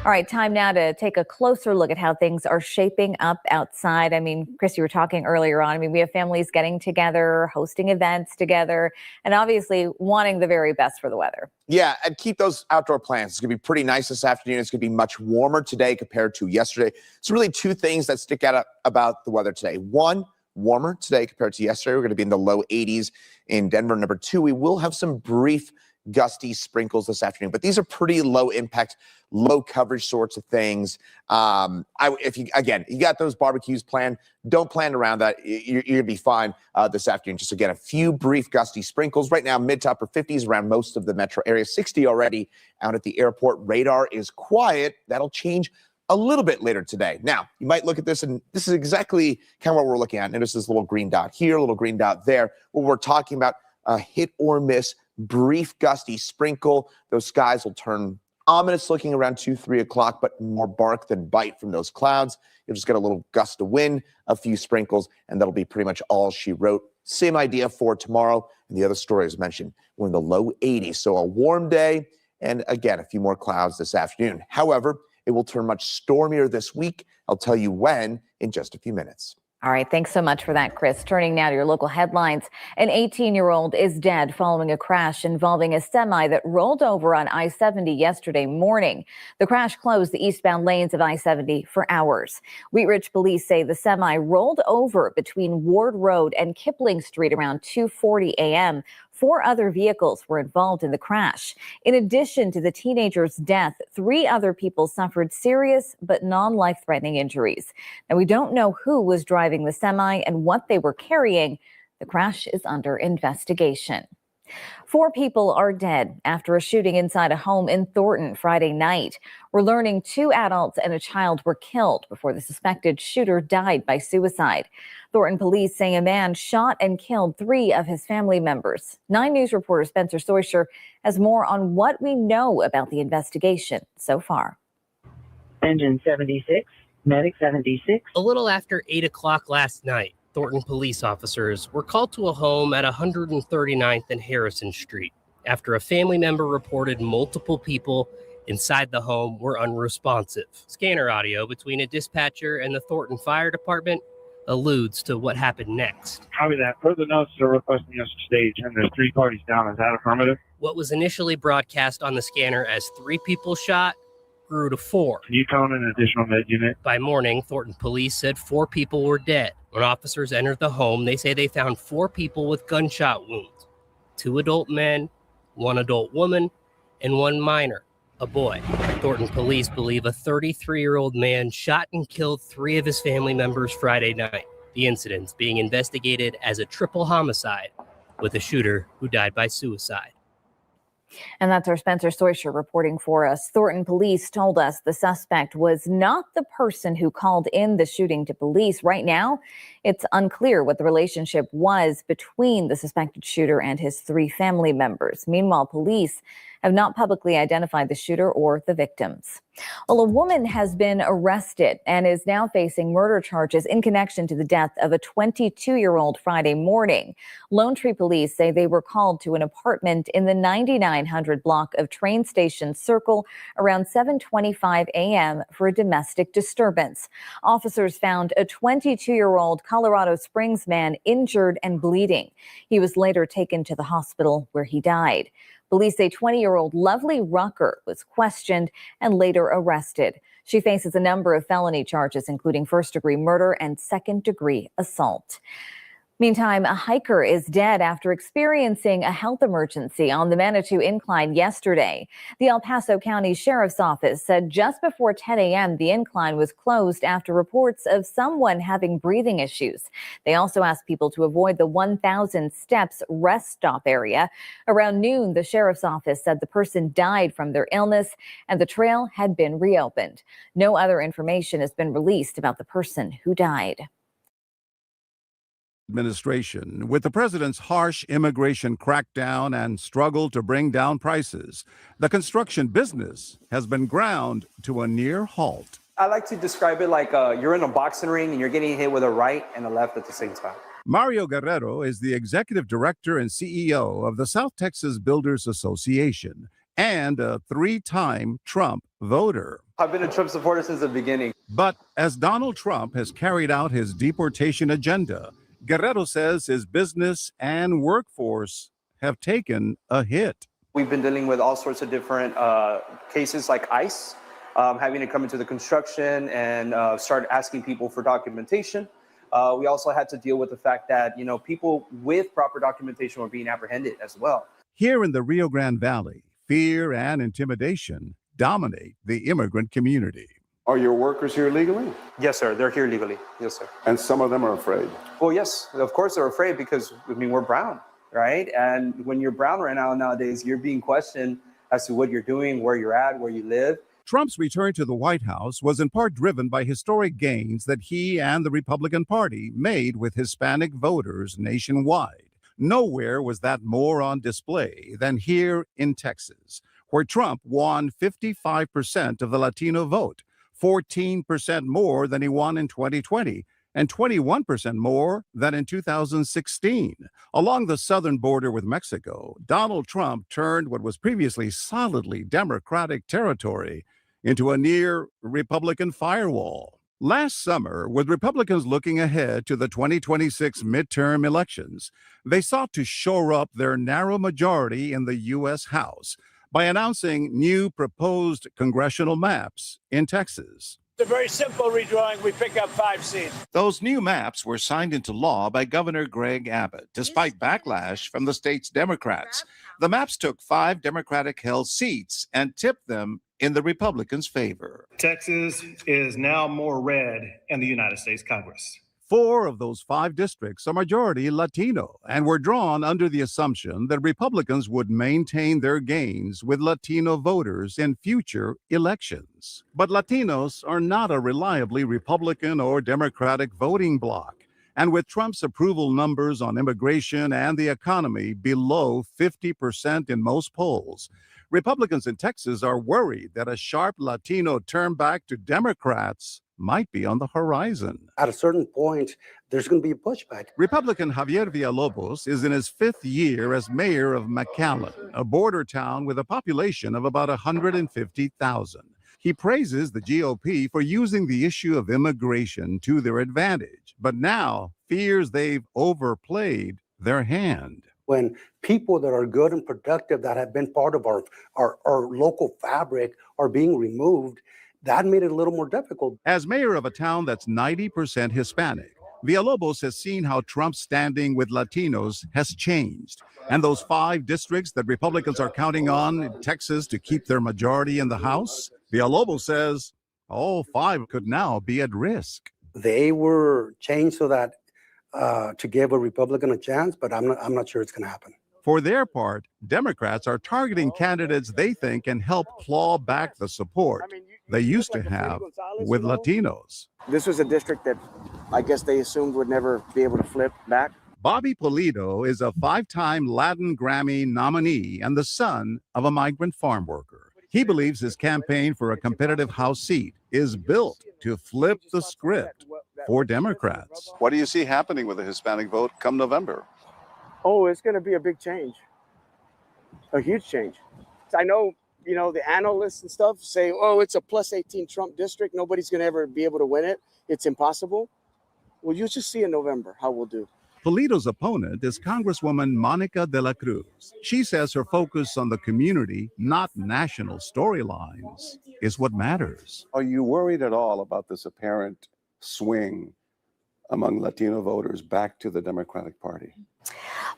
S16: All right, time now to take a closer look at how things are shaping up outside. I mean, Chris, you were talking earlier on. I mean, we have families getting together, hosting events together, and obviously wanting the very best for the weather.
S18: Yeah, and keep those outdoor plans. It's going to be pretty nice this afternoon. It's going to be much warmer today compared to yesterday. So really two things that stick out about the weather today. One, warmer today compared to yesterday. We're going to be in the low 80s in Denver. Number two, we will have some brief gusty sprinkles this afternoon, but these are pretty low impact, low coverage sorts of things. If you got those barbecues planned, don't plan around that. You're gonna be fine this afternoon. Just again, a few brief gusty sprinkles. Right now, mid to upper 50s around most of the metro area, 60 already out at the airport. Radar is quiet. That'll change a little bit later today. Now, you might look at this, and this is exactly kind of what we're looking at. Notice this little green dot here, a little green dot there. What we're talking about, a hit or miss brief gusty sprinkle. Those skies will turn Ominous looking around 2, 3 o'clock, but more bark than bite from those clouds. You'll just get a little gust of wind, a few sprinkles, and that'll be pretty much all she wrote. Same idea for tomorrow. And the other story as mentioned, we're in the low 80s. So a warm day, and again, a few more clouds this afternoon. However, it will turn much stormier this week. I'll tell you when in just a few minutes.
S16: All right, thanks so much for that, Chris. Turning now to your local headlines. An 18-year-old is dead following a crash involving a semi that rolled over on I-70 yesterday morning. The crash closed the eastbound lanes of I-70 for hours. Wheat Ridge police say the semi rolled over between Ward Road and Kipling Street around 2:40 a.m. 4 other vehicles were involved in the crash. In addition to the teenager's death, 3 other people suffered serious but non-life-threatening injuries. Now, we don't know who was driving the semi and what they were carrying. The crash is under investigation. 4 people are dead after a shooting inside a home in Thornton Friday night. We're learning 2 adults and a child were killed before the suspected shooter died by suicide. Thornton police say a man shot and killed 3 of his family members. 9 News reporter Spencer Seyer has more on what we know about the investigation so far.
S17: Engine 76, Medic 76.
S19: A little after 8 o'clock last night, Thornton police officers were called to a home at 139th and Harrison Street after a family member reported multiple people inside the home were unresponsive. Scanner audio between a dispatcher and the Thornton Fire Department alludes to what happened next.
S20: Copy that. Further notes are requesting us to stage, and there's 3 parties down. Is that affirmative?
S19: What was initially broadcast on the scanner as 3 people shot grew to 4.
S20: Can you call in an additional med unit?
S19: By morning, Thornton police said 4 people were dead. When officers entered the home, they say they found 4 people with gunshot wounds. 2 adult men, 1 adult woman, and 1 minor, a boy. Thornton police believe a 33-year-old man shot and killed 3 of his family members Friday night. The incidents being investigated as a triple homicide with a shooter who died by suicide.
S16: And that's our Spencer Seyer reporting for us. Thornton police told us the suspect was not the person who called in the shooting to police. Right now, it's unclear what the relationship was between the suspected shooter and his 3 family members. Meanwhile, police have not publicly identified the shooter or the victims. Well, a woman has been arrested and is now facing murder charges in connection to the death of a 22-year-old Friday morning. Lone Tree police say they were called to an apartment in the 9900 block of Train Station Circle around 7:25 a.m. for a domestic disturbance. Officers found a 22-year-old Colorado Springs man injured and bleeding. He was later taken to the hospital where he died. Police say 20-year-old Lovely Rucker was questioned and later arrested. She faces a number of felony charges, including first-degree murder and second-degree assault. Meantime, a hiker is dead after experiencing a health emergency on the Manitou Incline yesterday. The El Paso County Sheriff's Office said just before 10 a.m., the incline was closed after reports of someone having breathing issues. They also asked people to avoid the 1,000 steps rest stop area. Around noon, the Sheriff's Office said the person died from their illness and the trail had been reopened. No other information has been released about the person who died.
S8: Administration, with the president's harsh immigration crackdown and struggle to bring down prices, the construction business has been ground to a near halt.
S21: I like to describe it like you're in a boxing ring and you're getting hit with a right and a left at the same time.
S8: Mario Guerrero is the executive director and CEO of the South Texas Builders Association and a 3-time Trump voter.
S21: I've been a Trump supporter since the beginning.
S8: But as Donald Trump has carried out his deportation agenda, Guerrero says his business and workforce have taken a hit.
S21: We've been dealing with all sorts of different cases like ICE, having to come into the construction and start asking people for documentation. We also had to deal with the fact that, people with proper documentation were being apprehended as well.
S8: Here in the Rio Grande Valley, fear and intimidation dominate the immigrant community.
S22: Are your workers here legally?
S21: Yes, sir. They're here legally. Yes, sir.
S22: And some of them are afraid?
S21: Well, yes. Of course they're afraid because, we're brown, right? And when you're brown right now, nowadays, you're being questioned as to what you're doing, where you're at, where you live.
S8: Trump's return to the White House was in part driven by historic gains that he and the Republican Party made with Hispanic voters nationwide. Nowhere was that more on display than here in Texas,
S3: where Trump won 55% of the Latino vote, 14% more than he won in 2020, and 21% more than in 2016. Along the southern border with Mexico, Donald Trump turned what was previously solidly Democratic territory into a near Republican firewall. Last summer, with Republicans looking ahead to the 2026 midterm elections, they sought to shore up their narrow majority in the U.S. House by announcing new proposed congressional maps in Texas.
S4: It's a very simple redrawing. We pick up 5 seats.
S3: Those new maps were signed into law by Governor Greg Abbott, despite backlash from the state's Democrats. The maps took 5 Democratic-held seats and tipped them in the Republicans' favor.
S23: Texas is now more red in the United States Congress.
S3: 4 of those 5 districts are majority Latino and were drawn under the assumption that Republicans would maintain their gains with Latino voters in future elections. But Latinos are not a reliably Republican or Democratic voting bloc. And with Trump's approval numbers on immigration and the economy below 50% in most polls, Republicans in Texas are worried that a sharp Latino turn back to Democrats might be on the horizon.
S24: At a certain point, there's going to be a pushback.
S3: Republican Javier Villalobos is in his 5th year as mayor of McAllen, a border town with a population of about 150,000. He praises the GOP for using the issue of immigration to their advantage, but now fears they've overplayed their hand.
S24: When people that are good and productive that have been part of our local fabric are being removed, that made it a little more difficult.
S3: As mayor of a town that's 90% Hispanic, Villalobos has seen how Trump's standing with Latinos has changed. And those 5 districts that Republicans are counting on in Texas to keep their majority in the House, Villalobos says all 5 could now be at risk.
S24: They were changed so that to give a Republican a chance, but I'm not sure it's going to happen.
S3: For their part, Democrats are targeting candidates they think can help claw back the support they used to have with Latinos.
S25: This was a district that I guess they assumed would never be able to flip back.
S3: Bobby Pulido is a 5-time Latin Grammy nominee and the son of a migrant farm worker. He believes his campaign for a competitive House seat is built to flip the script for Democrats.
S22: What do you see happening with the Hispanic vote come November?
S25: Oh, it's going to be a big change, a huge change. I know, the analysts and stuff say, oh, it's a +18 Trump district. Nobody's going to ever be able to win it. It's impossible. Well, you just see in November how we'll do.
S3: Pulido's opponent is Congresswoman Monica de la Cruz. She says her focus on the community, not national storylines, is what matters.
S22: Are you worried at all about this apparent swing among Latino voters back to the Democratic Party?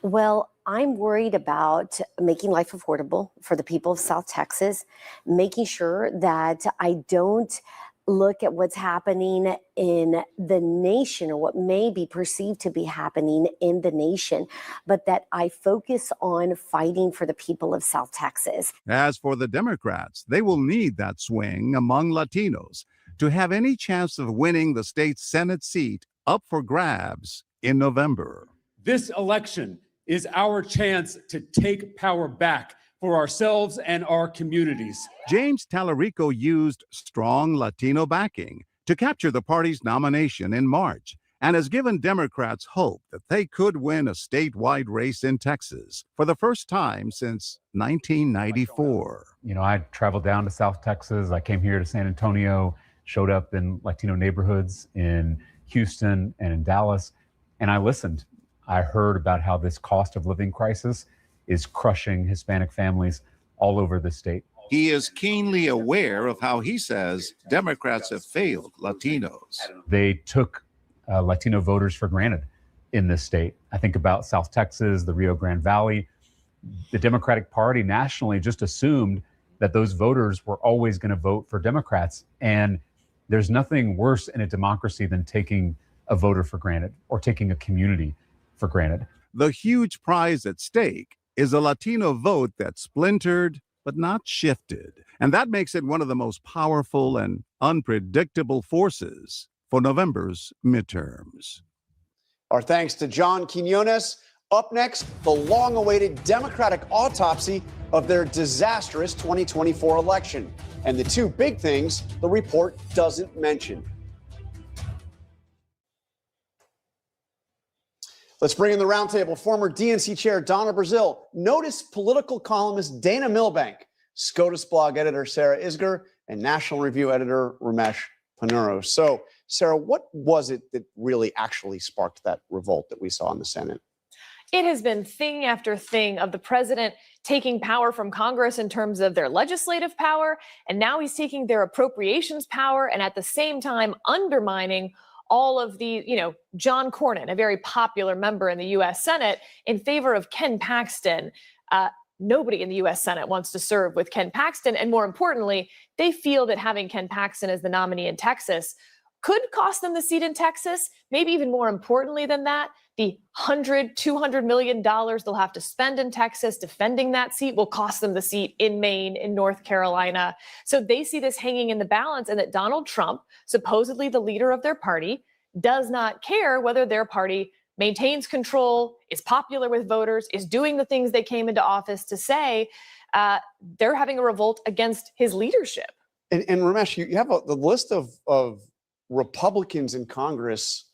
S26: Well, I'm worried about making life affordable for the people of South Texas, making sure that I don't look at what's happening in the nation or what may be perceived to be happening in the nation, but that I focus on fighting for the people of South Texas.
S3: As for the Democrats, they will need that swing among Latinos to have any chance of winning the state's Senate seat up for grabs in November.
S27: This election is our chance to take power back for ourselves and our communities.
S3: James Tallarico used strong Latino backing to capture the party's nomination in March and has given Democrats hope that they could win a statewide race in Texas for the first time since 1994.
S28: I traveled down to South Texas. I came here to San Antonio, showed up in Latino neighborhoods in Houston and in Dallas, and I listened. I heard about how this cost of living crisis is crushing Hispanic families all over the state.
S3: He is keenly aware of how he says Democrats have failed Latinos.
S28: They took Latino voters for granted in this state. I think about South Texas, the Rio Grande Valley. The Democratic Party nationally just assumed that those voters were always going to vote for Democrats. And there's nothing worse in a democracy than taking a voter for granted or taking a community for granted.
S3: The huge prize at stake is a Latino vote that's splintered but not shifted. And that makes it one of the most powerful and unpredictable forces for November's midterms.
S29: Our thanks to John Quinones. Up next, the long-awaited Democratic autopsy
S1: of their disastrous 2024 election. And the two big things the report doesn't mention. Let's bring in the roundtable. Former DNC chair Donna Brazil, notice political columnist Dana Milbank, SCOTUS blog editor Sarah Isgur, and National Review editor Ramesh Ponnuru. So, Sarah, what was it that really actually sparked that revolt that we saw in the Senate?
S2: It has been thing after thing of the president taking power from Congress in terms of their legislative power, and now he's taking their appropriations power and at the same time undermining all of the, John Cornyn, a very popular member in the U.S. Senate, in favor of Ken Paxton. Nobody in the U.S. Senate wants to serve with Ken Paxton. And more importantly, they feel that having Ken Paxton as the nominee in Texas could cost them the seat in Texas. Maybe even more importantly than that, the $200 million they'll have to spend in Texas defending that seat will cost them the seat in Maine, in North Carolina. So they see this hanging in the balance, and that Donald Trump, supposedly the leader of their party, does not care whether their party maintains control, is popular with voters, is doing the things they came into office to say. They're having a revolt against his leadership.
S1: And Ramesh, you have the list of Republicans in Congress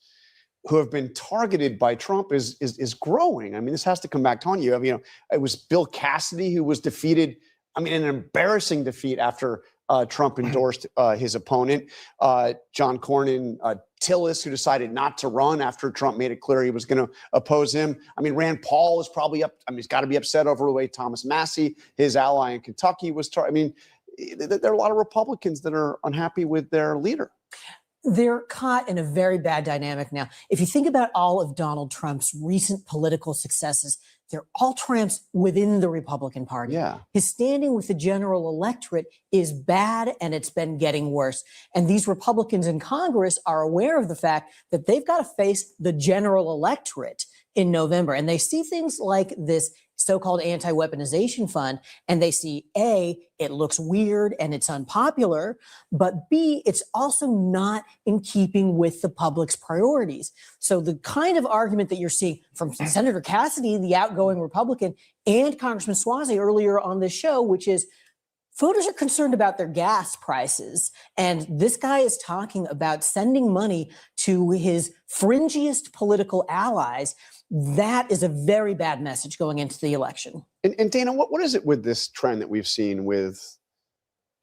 S1: who have been targeted by Trump is growing. I mean, this has to come back to haunt you. I mean, it was Bill Cassidy who was defeated. I mean, an embarrassing defeat after Trump endorsed his opponent. John Cornyn, Tillis, who decided not to run after Trump made it clear he was going to oppose him. I mean, Rand Paul is probably he's got to be upset over the way Thomas Massie, his ally in Kentucky, was targeted. I mean, there are a lot of Republicans that are unhappy with their leader.
S5: They're caught in a very bad dynamic now. If you think about all of Donald Trump's recent political successes, they're all triumphs within the Republican Party.
S1: Yeah.
S5: His standing with the general electorate is bad, and it's been getting worse. And these Republicans in Congress are aware of the fact that they've got to face the general electorate in November. And they see things like this so-called anti-weaponization fund, and they see, A, it looks weird and it's unpopular, but B, it's also not in keeping with the public's priorities. So the kind of argument that you're seeing from Senator Cassidy, the outgoing Republican, and Congressman Suozzi earlier on this show, which is voters are concerned about their gas prices. And this guy is talking about sending money to his fringiest political allies. That is a very bad message going into the election.
S1: And Dana, what is it with this trend that we've seen with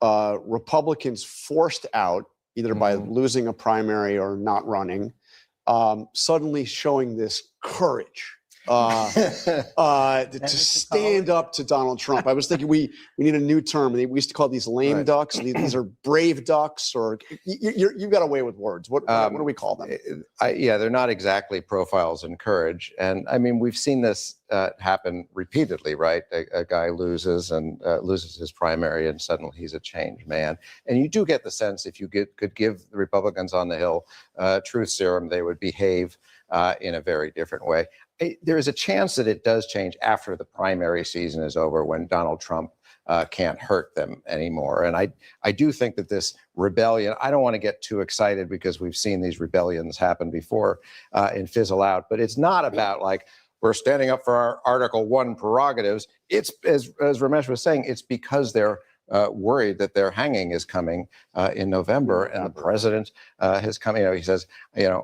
S1: Republicans forced out, either by losing a primary or not running, suddenly showing this courage to stand up to Donald Trump? I was thinking we need a new term. We used to call these lame ducks. These are brave ducks, or you've got a way with words. What do we call them?
S6: Yeah, they're not exactly profiles in courage. And I mean, we've seen this happen repeatedly, right? A guy loses his primary, and suddenly he's a changed man. And you do get the sense, if you could give the Republicans on the Hill truth serum, they would behave in a very different way. There is a chance that it does change after the primary season is over, when Donald Trump can't hurt them anymore. And I do think that this rebellion, I don't want to get too excited because we've seen these rebellions happen before and fizzle out, but it's not about like, we're standing up for our Article 1 prerogatives. It's, as Ramesh was saying, it's because they're worried that their hanging is coming in November, and the president has come. He says,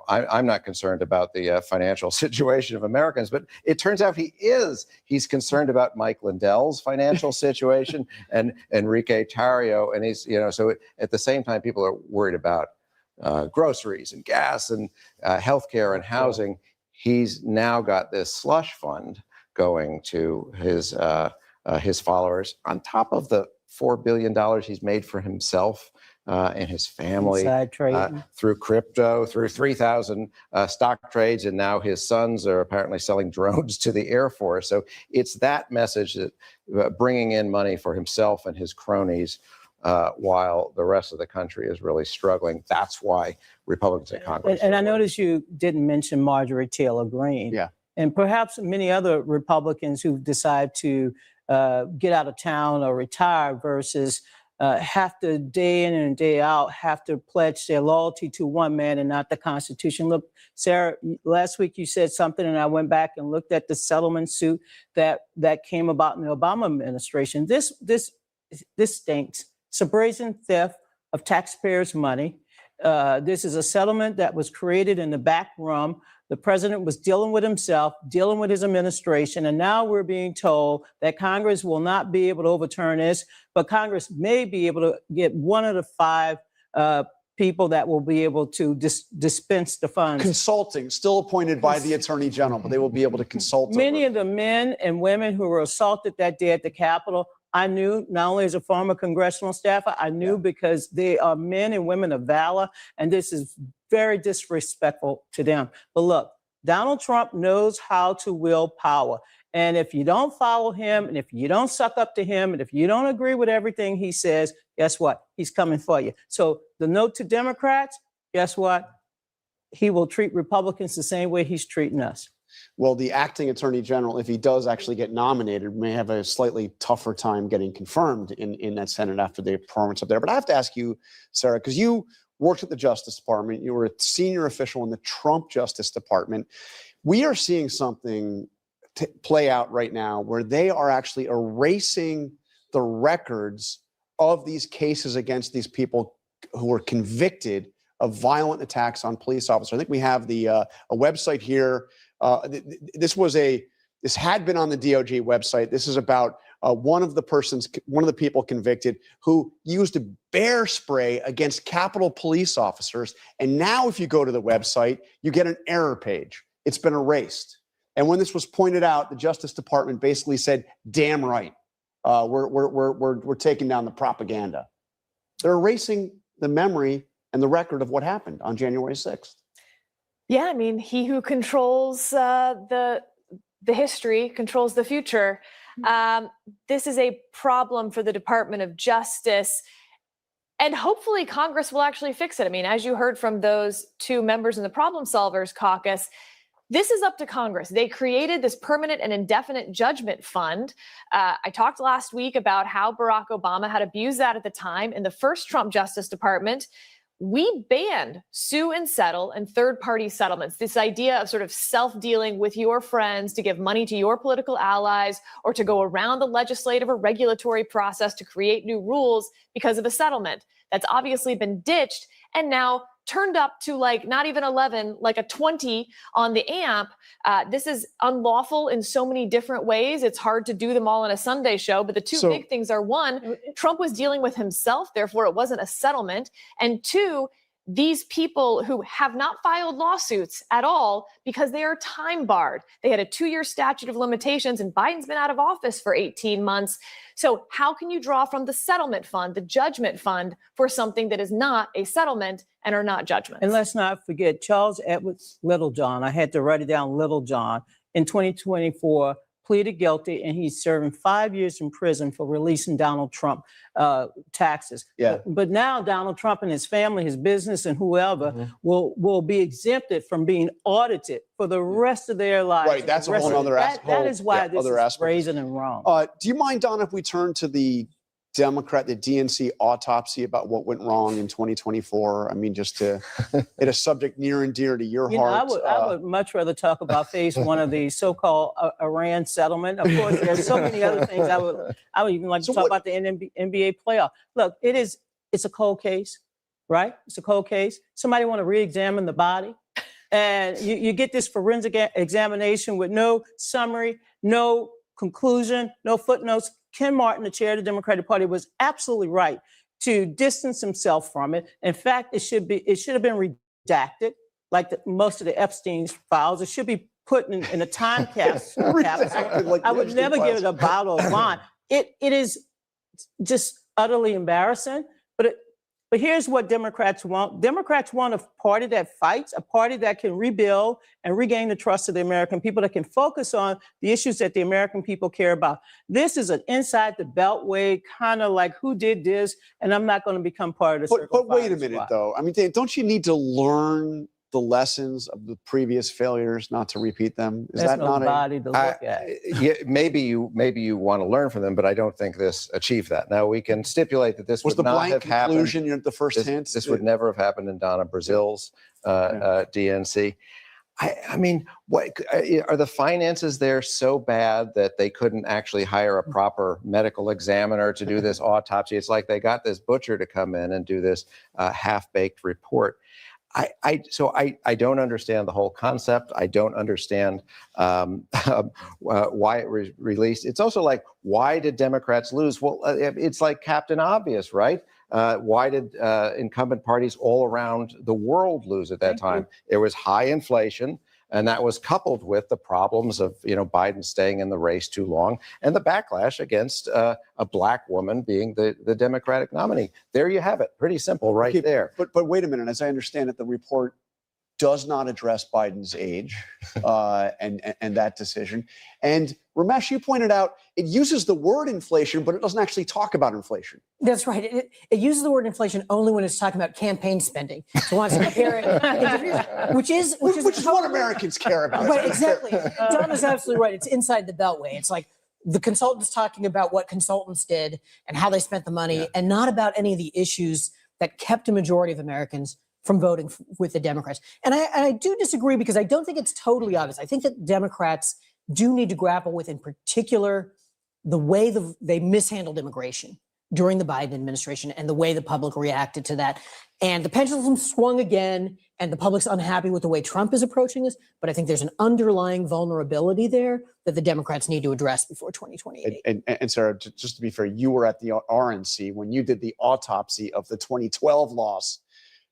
S6: I'm not concerned about the financial situation of Americans, but it turns out he is. He's concerned about Mike Lindell's financial situation and Enrique Tarrio, and he's, so at the same time, people are worried about groceries and gas and healthcare and housing. He's now got this slush fund going to his followers, on top of the $4 billion he's made for himself and his family through crypto, through 3,000 stock trades, and now his sons are apparently selling drones to the Air Force. So it's that message that bringing in money for himself and his cronies while the rest of the country is really struggling. That's why Republicans in Congress.
S7: And I noticed you didn't mention Marjorie Taylor Greene.
S1: Yeah.
S7: And perhaps many other Republicans who decide to get out of town or retire versus have to day in and day out have to pledge their loyalty to one man and not the Constitution. Look, Sarah, last week you said something, and I went back and looked at the settlement suit that came about in the Obama administration. This stinks. It's a brazen theft of taxpayers' money. This is a settlement that was created in the back room. The president was dealing with himself, dealing with his administration, and now we're being told that Congress will not be able to overturn this, but Congress may be able to get one of the 5 people that will be able to dispense the funds.
S1: Consulting, still appointed by the Attorney General, but they will be able to consult.
S7: Many of the men and women who were assaulted that day at the Capitol, I knew, not only as a former congressional staffer, I knew because they are men and women of valor, and this is very disrespectful to them. But look, Donald Trump knows how to wield power. And if you don't follow him, and if you don't suck up to him, and if you don't agree with everything he says, guess what? He's coming for you. So the note to Democrats, guess what? He will treat Republicans the same way he's treating us.
S1: Well, the acting Attorney General, if he does actually get nominated, may have a slightly tougher time getting confirmed in that Senate after the performance up there. But I have to ask you, Sarah, because you worked at the Justice Department, you were a senior official in the Trump Justice Department. We are seeing something play out right now where they are actually erasing the records of these cases against these people who were convicted of violent attacks on police officers. I think we have a website here. This had been on the DOJ website. This is about one of the people convicted who used a bear spray against Capitol police officers. And now if you go to the website, you get an error page. It's been erased. And when this was pointed out, the Justice Department basically said, damn right, we're taking down the propaganda. They're erasing the memory and the record of what happened on January 6th.
S2: Yeah, I mean, he who controls the history controls the future. This is a problem for the Department of Justice, and hopefully Congress will actually fix it. I mean, as you heard from those 2 members in the Problem Solvers Caucus, this is up to Congress. They created this permanent and indefinite judgment fund. I talked last week about how Barack Obama had abused that at the time in the first Trump Justice Department. We banned sue and settle and third-party settlements, this idea of sort of self-dealing with your friends to give money to your political allies or to go around the legislative or regulatory process to create new rules because of a settlement. That's obviously been ditched and now turned up to like not even 11, like a 20 on the amp. This is unlawful in so many different ways. It's hard to do them all in a Sunday show, but the 2 big things are 1, Trump was dealing with himself, therefore it wasn't a settlement. And 2, these people who have not filed lawsuits at all because they are time barred. They had a 2-year statute of limitations and Biden's been out of office for 18 months. So how can you draw from the settlement fund, the judgment fund, for something that is not a settlement and are not judgments?
S7: And let's not forget Charles Edwards Littlejohn. I had to write it down, Littlejohn, in 2024, pleaded guilty, and he's serving 5 years in prison for releasing Donald Trump taxes.
S1: Yeah.
S7: But now Donald Trump and his family, his business, and whoever will be exempted from being audited for the rest of their lives.
S1: Right, that's a whole other aspect.
S7: That is why this is brazen and wrong.
S1: Do you mind, Don, if we turn to the DNC autopsy about what went wrong in 2024? I mean, just to hit a subject near and dear to your heart.
S7: I would much rather talk about phase 1 of the so-called Iran settlement. Of course, there's so many other things I would even like to talk about the NBA playoff. Look, it's a cold case, right? It's a cold case. Somebody want to re-examine the body. And you get this forensic examination with no summary, no conclusion, no footnotes. Ken Martin, the chair of the Democratic Party, was absolutely right to distance himself from it. In fact, it should have been redacted, like most of the Epstein files. It should be put in a time capsule. I would never give it a bottle of wine. It is just utterly embarrassing. But here's what Democrats want. Democrats want a party that fights, a party that can rebuild and regain the trust of the American people, that can focus on the issues that the American people care about. This is an inside the beltway, kind of like who did this, and I'm not going to become part of the circle.
S1: But wait a minute, though. I mean, don't you need to learn the lessons of the previous failures, not to repeat them? Is
S7: There's
S1: that not
S7: nobody to look at.
S6: Yeah, maybe you want to learn from them, but I don't think this achieved that. Now we can stipulate that this
S1: Was
S6: would
S1: the
S6: not
S1: blank
S6: have happened.
S1: conclusion the first hint?
S6: This would never have happened in Donna Brazil's DNC. I mean, what are the finances there so bad that they couldn't actually hire a proper medical examiner to do this autopsy? It's like they got this butcher to come in and do this half-baked report. So I don't understand the whole concept. I don't understand why it was released. It's also like, why did Democrats lose? Well, it's like Captain Obvious, right? Why did incumbent parties all around the world lose at that time? There was high inflation, and that was coupled with the problems of Biden staying in the race too long and the backlash against a black woman being the Democratic nominee. There you have it. Pretty simple right there.
S1: But wait a minute. As I understand it, the report does not address Biden's age and that decision. And Ramesh, you pointed out it uses the word inflation, but it doesn't actually talk about inflation.
S5: That's right. It uses the word inflation only when it's talking about campaign spending. So it wants to compare it, which is
S1: what Americans care about.
S5: Right, exactly. Don is absolutely right. It's inside the beltway. It's like the consultants talking about what consultants did and how they spent the money, and not about any of the issues that kept a majority of Americans from voting with the Democrats. And I do disagree, because I don't think it's totally obvious. I think that Democrats do need to grapple with, in particular, the way they mishandled immigration during the Biden administration and the way the public reacted to that. And the pendulum swung again, and the public's unhappy with the way Trump is approaching this. But I think there's an underlying vulnerability there that the Democrats need to address before 2028.
S1: And Sarah, just to be fair, you were at the RNC when you did the autopsy of the 2012 loss,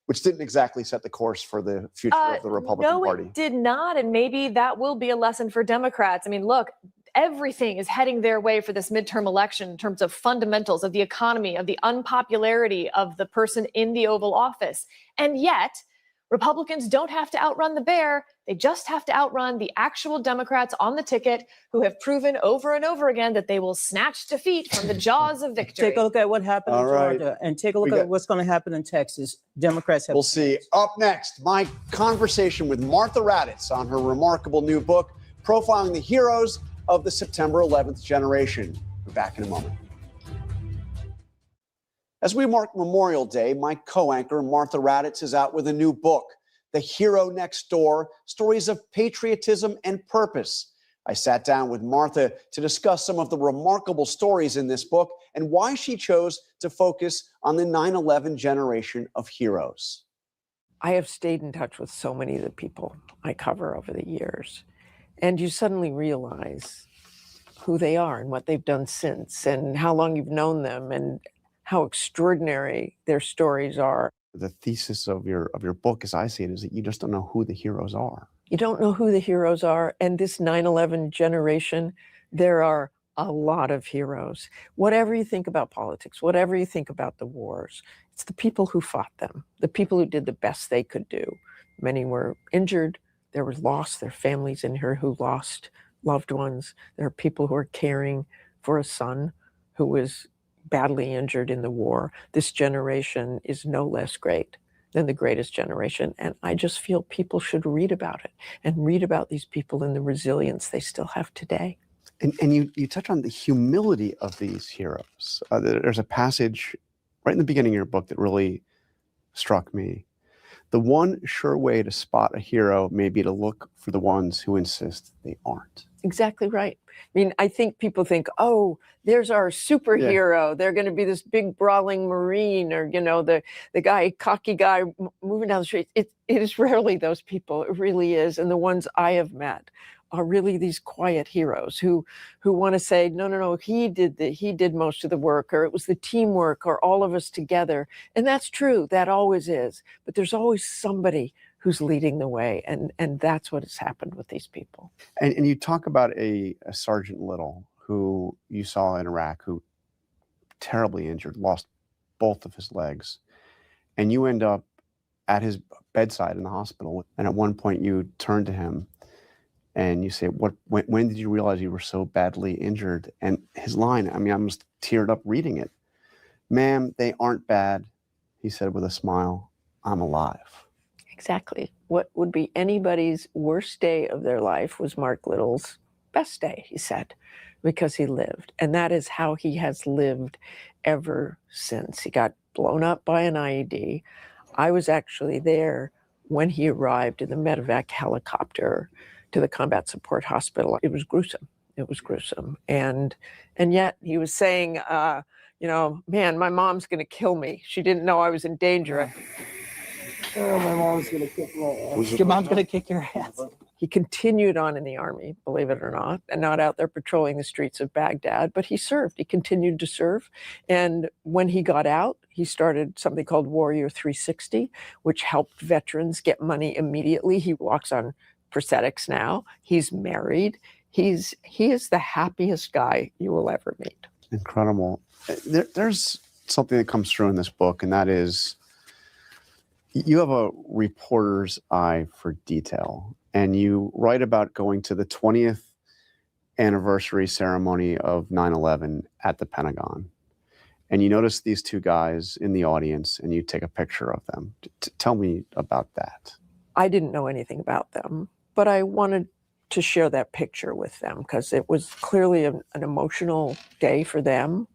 S1: which didn't exactly set the course for the future of the Republican Party.
S2: No, it did not. And maybe that will be a lesson for Democrats. I mean, look, everything is heading their way for this midterm election in terms of fundamentals of the economy, of the unpopularity of the person in the Oval Office. And yet, Republicans don't have to outrun the bear. They just have to outrun the actual Democrats on the ticket who have proven over and over again that they will snatch defeat from the jaws of victory.
S7: Take a look at what happened in Georgia, and take a look at what's going to happen in Texas. Democrats have.
S1: We'll see. Up next, my conversation with Martha Raddatz on her remarkable new book, profiling the heroes of the September 11th generation. We're back in a moment. As we mark Memorial Day, my co-anchor Martha Raddatz is out with a new book, The Hero Next Door, Stories of Patriotism and Purpose. I sat down with Martha to discuss some of the remarkable stories in this book and why she chose to focus on the 9/11 generation of heroes.
S9: I have stayed in touch with so many of the people I cover over the years, and you suddenly realize who they are and what they've done since, and how long you've known them, and how extraordinary their stories are.
S1: The thesis of your book, as I see it, is that you just don't know who the heroes are.
S9: You don't know who the heroes are. And this 9/11 generation, there are a lot of heroes. Whatever you think about politics, whatever you think about the wars, it's the people who fought them, the people who did the best they could do. Many were injured. There was loss. There are families in here who lost loved ones. There are people who are caring for a son who was badly injured in the war. This generation is no less great than the greatest generation. And I just feel people should read about it and read about these people and the resilience they still have today.
S1: And you touch on the humility of these heroes. There's a passage right in the beginning of your book that really struck me. The one sure way to spot a hero may be to look for the ones who insist they aren't.
S9: Exactly right. I mean, I think people think, oh, there's our superhero. Yeah. They're going to be this big brawling Marine, or, the cocky guy moving down the street. It is rarely those people. It really is. And the ones I have met are really these quiet heroes who want to say, no, he did most of the work, or it was the teamwork, or all of us together. And that's true. That always is. But there's always somebody who's leading the way. And that's what has happened with these people.
S1: And you talk about a Sergeant Little who you saw in Iraq, who terribly injured, lost both of his legs. And you end up at his bedside in the hospital. And at one point you turn to him and you say, when did you realize you were so badly injured? And his line, I mean, I almost teared up reading it. Ma'am, they aren't bad, he said with a smile. I'm alive.
S9: exactly. What would be anybody's worst day of their life was Mark Little's best day, he said, because he lived. And that is how he has lived ever since. He got blown up by an IED. I was actually there when he arrived in the medevac helicopter to the combat support hospital. It was gruesome. It was gruesome. And yet he was saying, you know, man, my mom's going to kill me. She didn't know I was in danger.
S25: Oh, my mom's going to kick my ass.
S7: Your mom's going to kick your ass.
S9: He continued on in the army, believe it or not, and not out there patrolling the streets of Baghdad, but he served. He continued to serve. And when he got out, he started something called Warrior 360, which helped veterans get money immediately. He walks on prosthetics now. He's married. He is the happiest guy you will ever meet.
S1: Incredible. There's something that comes through in this book, and that is you have a reporter's eye for detail. And you write about going to the 20th anniversary ceremony of 9/11 at the Pentagon. And you notice these two guys in the audience and you take a picture of them. Tell me about that.
S9: I didn't know anything about them, but I wanted to share that picture with them because it was clearly an emotional day for them.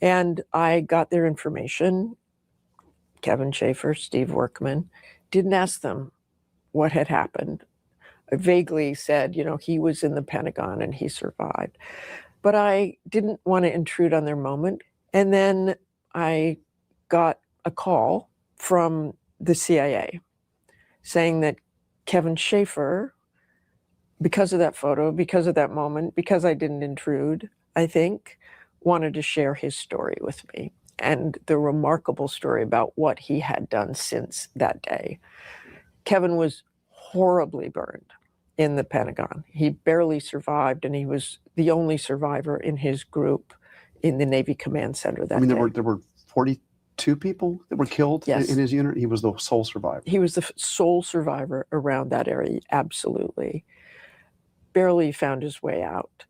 S9: And I got their information. Kevin Schaefer, Steve Workman, didn't ask them what had happened. I vaguely said, you know, he was in the Pentagon and he survived. But I didn't want to intrude on their moment. And then I got a call from the CIA saying that Kevin Schaefer, because of that photo, because of that moment, because I didn't intrude, I think, wanted to share his story with me and the remarkable story about what he had done since that day. Kevin was horribly burned in the Pentagon. He barely survived, and he was the only survivor in his group in the Navy Command Center that day.
S1: There were 42 people that were killed in his unit. He was the sole survivor.
S9: He was the sole survivor around that area, absolutely. Barely found his way out.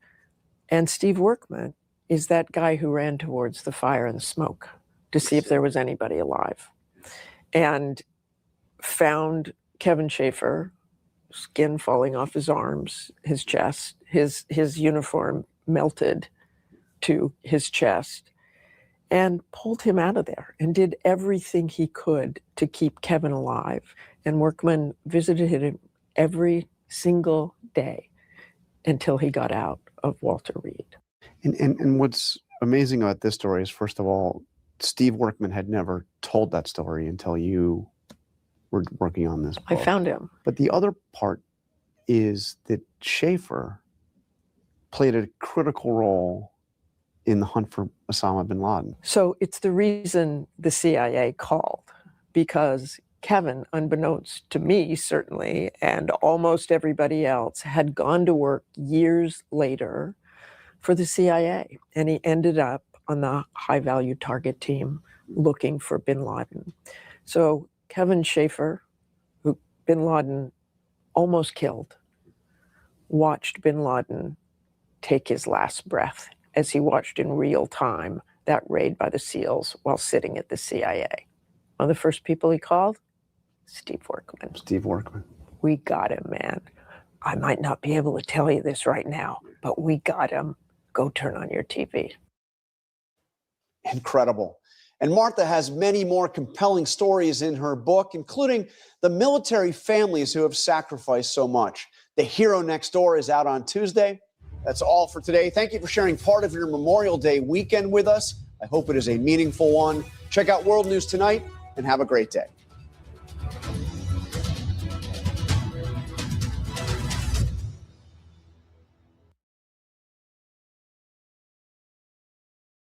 S9: And Steve Workman is that guy who ran towards the fire and the smoke to see if there was anybody alive, and found Kevin Schaefer, skin falling off his arms, his chest, his uniform melted to his chest, and pulled him out of there and did everything he could to keep Kevin alive. And Workman visited him every single day until he got out of Walter Reed.
S1: And what's amazing about this story is, first of all, Steve Workman had never told that story until you were working on this book.
S9: I found him.
S1: But the other part is that Schaefer played a critical role in the hunt for Osama bin Laden.
S9: So it's the reason the CIA called, because Kevin, unbeknownst to me certainly, and almost everybody else, had gone to work years later for the CIA. And he ended up on the high-value target team looking for bin Laden. So Kevin Schaefer, who bin Laden almost killed, watched bin Laden take his last breath as he watched in real time that raid by the SEALs while sitting at the CIA. One of the first people he called, Steve Workman.
S1: Steve Workman.
S9: We got him, man. I might not be able to tell you this right now, but we got him. Go turn on your TV.
S1: Incredible. And Martha has many more compelling stories in her book, including the military families who have sacrificed so much. The Hero Next Door is out on Tuesday. That's all for today. Thank you for sharing part of your Memorial Day weekend with us. I hope it is a meaningful one. Check out World News Tonight and have a great day.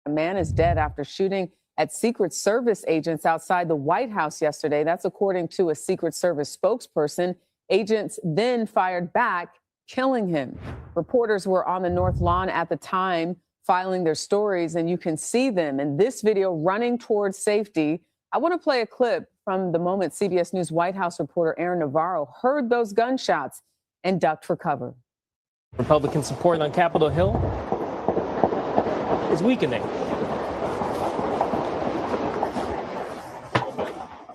S10: A man is dead after shooting at Secret Service agents outside the White House yesterday. That's according to a Secret Service spokesperson. Agents then fired back, killing him. Reporters were on the North Lawn at the time filing their stories, and you can see them in this video running towards safety. I want to play a clip from the moment CBS News White House reporter Aaron Navarro heard those gunshots and ducked for cover.
S11: Republican support on Capitol Hill is weakening.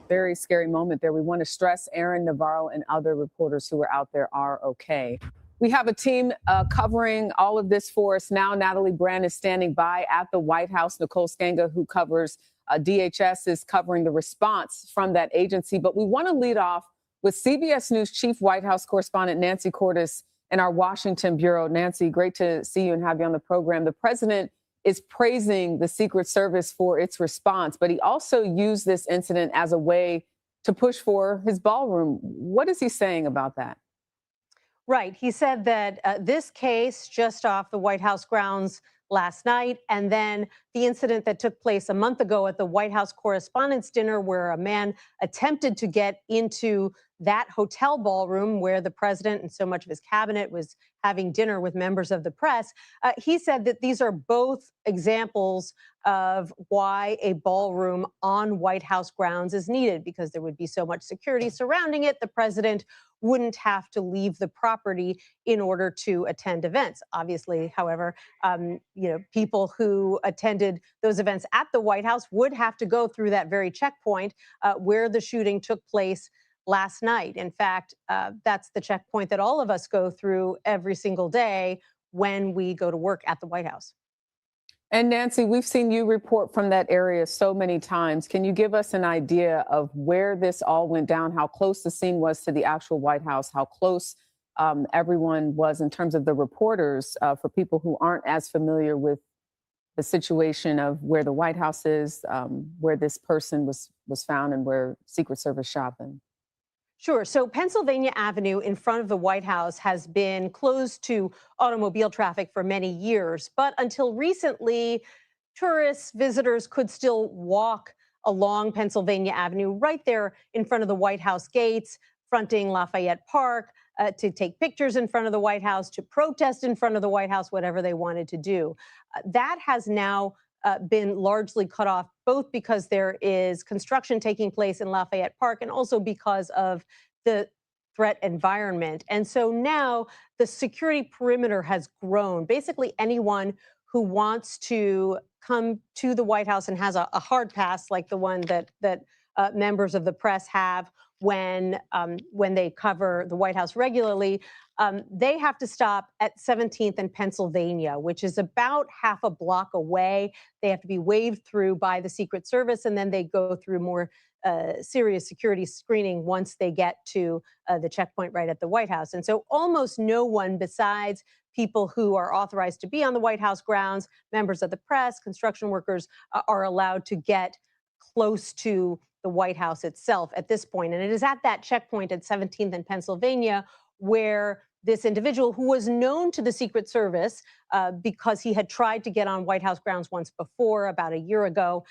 S10: Very scary moment there. We want to stress Aaron Navarro and other reporters who are out there are okay. We have a team covering all of this for us now. Natalie Brand is standing by at the White House. Nicole Skanga, who covers DHS, is covering the response from that agency. But we want to lead off with CBS News Chief White House correspondent Nancy Cordes in our Washington bureau. Nancy, great to see you and have you on the program. The president is praising the Secret Service for its response, but he also used this incident as a way to push for his ballroom. What is he saying about that?
S12: Right. He said that this case just off the White House grounds last night, and then the incident that took place a month ago at the White House Correspondents' Dinner, where a man attempted to get into that hotel ballroom where the president and so much of his cabinet was having dinner with members of the press. He said that these are both examples of why a ballroom on White House grounds is needed, because there would be so much security surrounding it. The president wouldn't have to leave the property in order to attend events. Obviously, however, people who attended those events at the White House would have to go through that very checkpoint where the shooting took place last night. In fact, that's the checkpoint that all of us go through every single day when we go to work at the White House.
S10: And Nancy, we've seen you report from that area so many times. Can you give us an idea of where this all went down, how close the scene was to the actual White House, how close everyone was in terms of the reporters, for people who aren't as familiar with the situation of where the White House is, where this person was found and where Secret Service shot them?
S12: Sure. So Pennsylvania Avenue in front of the White House has been closed to automobile traffic for many years. But until recently, tourists, visitors could still walk along Pennsylvania Avenue right there in front of the White House gates, fronting Lafayette Park, to take pictures in front of the White House, to protest in front of the White House, whatever they wanted to do. That has now been largely cut off, both because there is construction taking place in Lafayette Park and also because of the threat environment. And so now the security perimeter has grown. Basically, anyone who wants to come to the White House and has a hard pass like the one that members of the press have when they cover the White House regularly, they have to stop at 17th and Pennsylvania, which is about half a block away. They have to be waved through by the Secret Service, and then they go through more serious security screening once they get to the checkpoint right at the White House. And so almost no one besides people who are authorized to be on the White House grounds, members of the press, construction workers, are allowed to get close to the White House itself at this point. And it is at that checkpoint at 17th and Pennsylvania where this individual, who was known to the Secret Service because he had tried to get on White House grounds once before, about a year ago,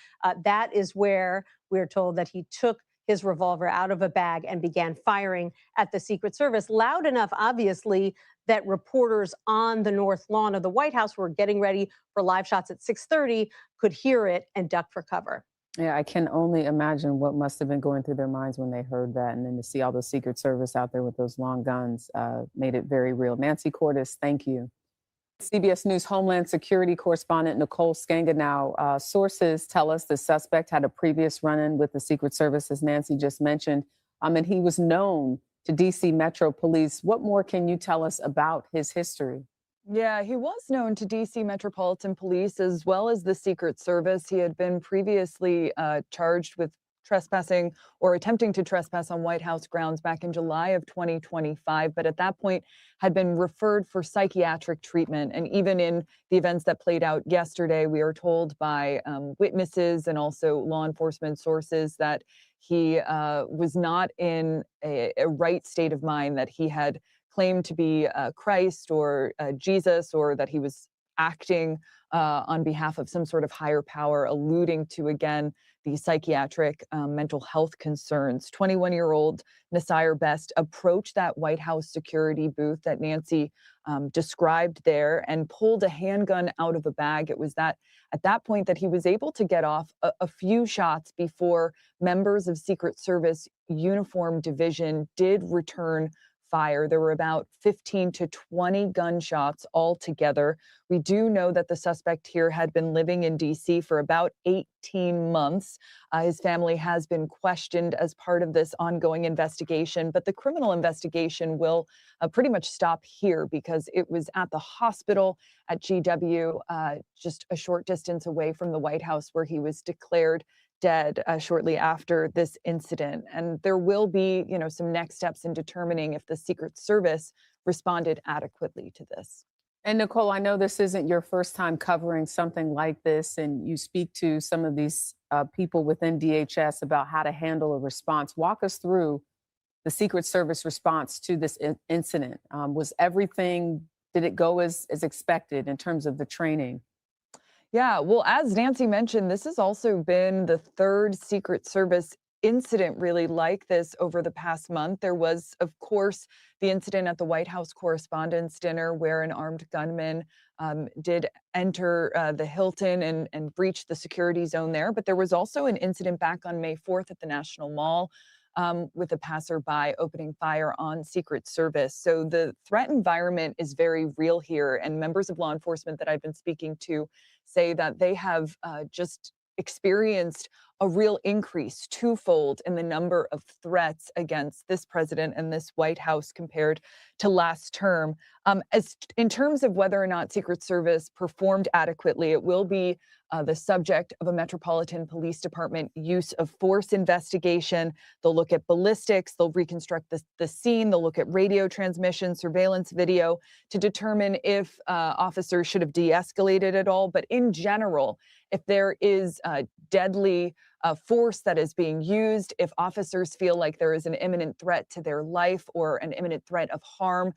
S12: that is where we're told that he took his revolver out of a bag and began firing at the Secret Service, loud enough, obviously, that reporters on the north lawn of the White House, who were getting ready for live shots at 6:30, could hear it and duck for cover.
S10: Yeah, I can only imagine what must have been going through their minds when they heard that. And then to see all the Secret Service out there with those long guns made it very real. Nancy Cordes, thank you. CBS News Homeland Security correspondent Nicole Skanga now. Sources tell us the suspect had a previous run-in with the Secret Service, as Nancy just mentioned, and he was known to D.C. Metro Police. What more can you tell us about his history?
S13: Yeah, he was known to D.C. Metropolitan Police as well as the Secret Service. He had been previously charged with trespassing or attempting to trespass on White House grounds back in July of 2025, but at that point had been referred for psychiatric treatment. And even in the events that played out yesterday, we are told by witnesses and also law enforcement sources that he was not in a right state of mind, that he had claimed to be Christ or Jesus, or that he was acting on behalf of some sort of higher power, alluding to, again, the psychiatric mental health concerns. 21-year-old Seyer Best approached that White House security booth that Nancy described there and pulled a handgun out of a bag. It was at that point that he was able to get off a few shots before members of Secret Service Uniform Division did return fire. There were about 15 to 20 gunshots altogether. We do know that the suspect here had been living in D.C. for about 18 months. His family has been questioned as part of this ongoing investigation, but the criminal investigation will pretty much stop here because it was at the hospital at GW, just a short distance away from the White House, where he was declared dead shortly after this incident. And there will be, some next steps in determining if the Secret Service responded adequately to this.
S10: And Nicole, I know this isn't your first time covering something like this, and you speak to some of these people within DHS about how to handle a response. Walk us through the Secret Service response to this incident. Did it go as expected in terms of the training?
S13: Yeah, well, as Nancy mentioned, this has also been the third Secret Service incident really like this over the past month. There was, of course, the incident at the White House Correspondents' Dinner where an armed gunman did enter the Hilton and breach the security zone there. But there was also an incident back on May 4th at the National Mall with a passerby opening fire on Secret Service. So the threat environment is very real here. And members of law enforcement that I've been speaking to say that they have just experienced a real increase, twofold, in the number of threats against this president and this White House compared to last term. As in terms of whether or not Secret Service performed adequately, it will be the subject of a Metropolitan Police Department use of force investigation. They'll look at ballistics, they'll reconstruct the scene, they'll look at radio transmission, surveillance video to determine if officers should have de-escalated at all. But in general, if there is deadly force that is being used, if officers feel like there is an imminent threat to their life or an imminent threat of harm,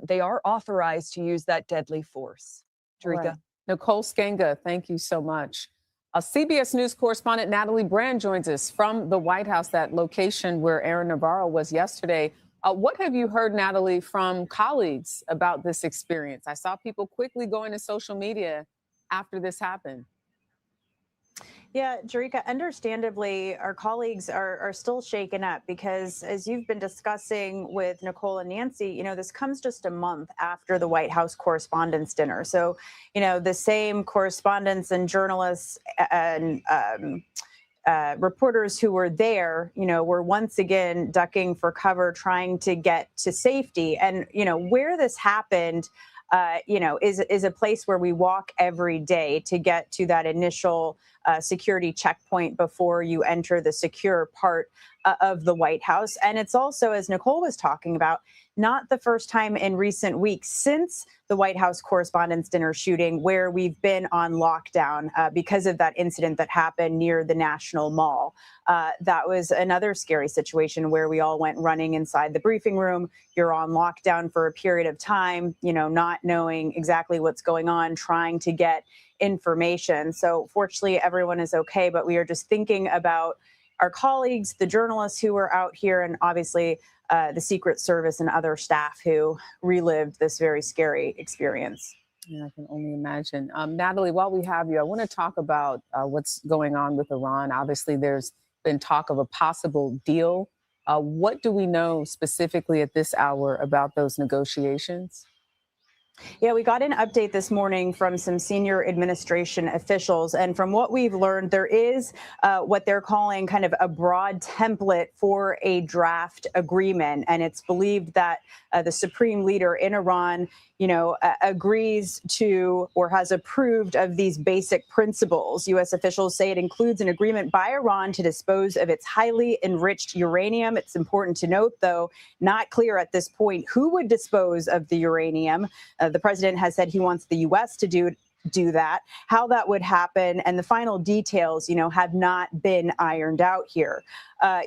S13: they are authorized to use that deadly force. Tariq.
S10: Right. Nicole Skenga, thank you so much. CBS News correspondent Natalie Brand joins us from the White House, that location where Aaron Navarro was yesterday. What have you heard, Natalie, from colleagues about this experience? I saw people quickly going to social media after this happened.
S14: Yeah, Tariq, understandably, our colleagues are still shaken up because, as you've been discussing with Nicole and Nancy, this comes just a month after the White House Correspondents' Dinner. So, the same correspondents and journalists and reporters who were there, were once again ducking for cover, trying to get to safety. And, where this happened, is a place where we walk every day to get to that initial security checkpoint before you enter the secure part of the White House. And it's also, as Nicole was talking about, not the first time in recent weeks since the White House Correspondents' Dinner shooting where we've been on lockdown because of that incident that happened near the National Mall. That was another scary situation where we all went running inside the briefing room. You're on lockdown for a period of time, not knowing exactly what's going on, trying to get information. So fortunately, everyone is okay, but we are just thinking about our colleagues, the journalists who were out here, and obviously the Secret Service and other staff who relived this very scary experience.
S10: Yeah, I can only imagine. Natalie, while we have you, I want to talk about what's going on with Iran. Obviously, there's been talk of a possible deal. What do we know specifically at this hour about those negotiations?
S14: Yeah, we got an update this morning from some senior administration officials. And from what we've learned, there is what they're calling kind of a broad template for a draft agreement. And it's believed that the supreme leader in Iran, agrees to or has approved of these basic principles. U.S. officials say it includes an agreement by Iran to dispose of its highly enriched uranium. It's important to note, though, not clear at this point who would dispose of the uranium. The president has said he wants the U.S. to do that. How that would happen and the final details, have not been ironed out here.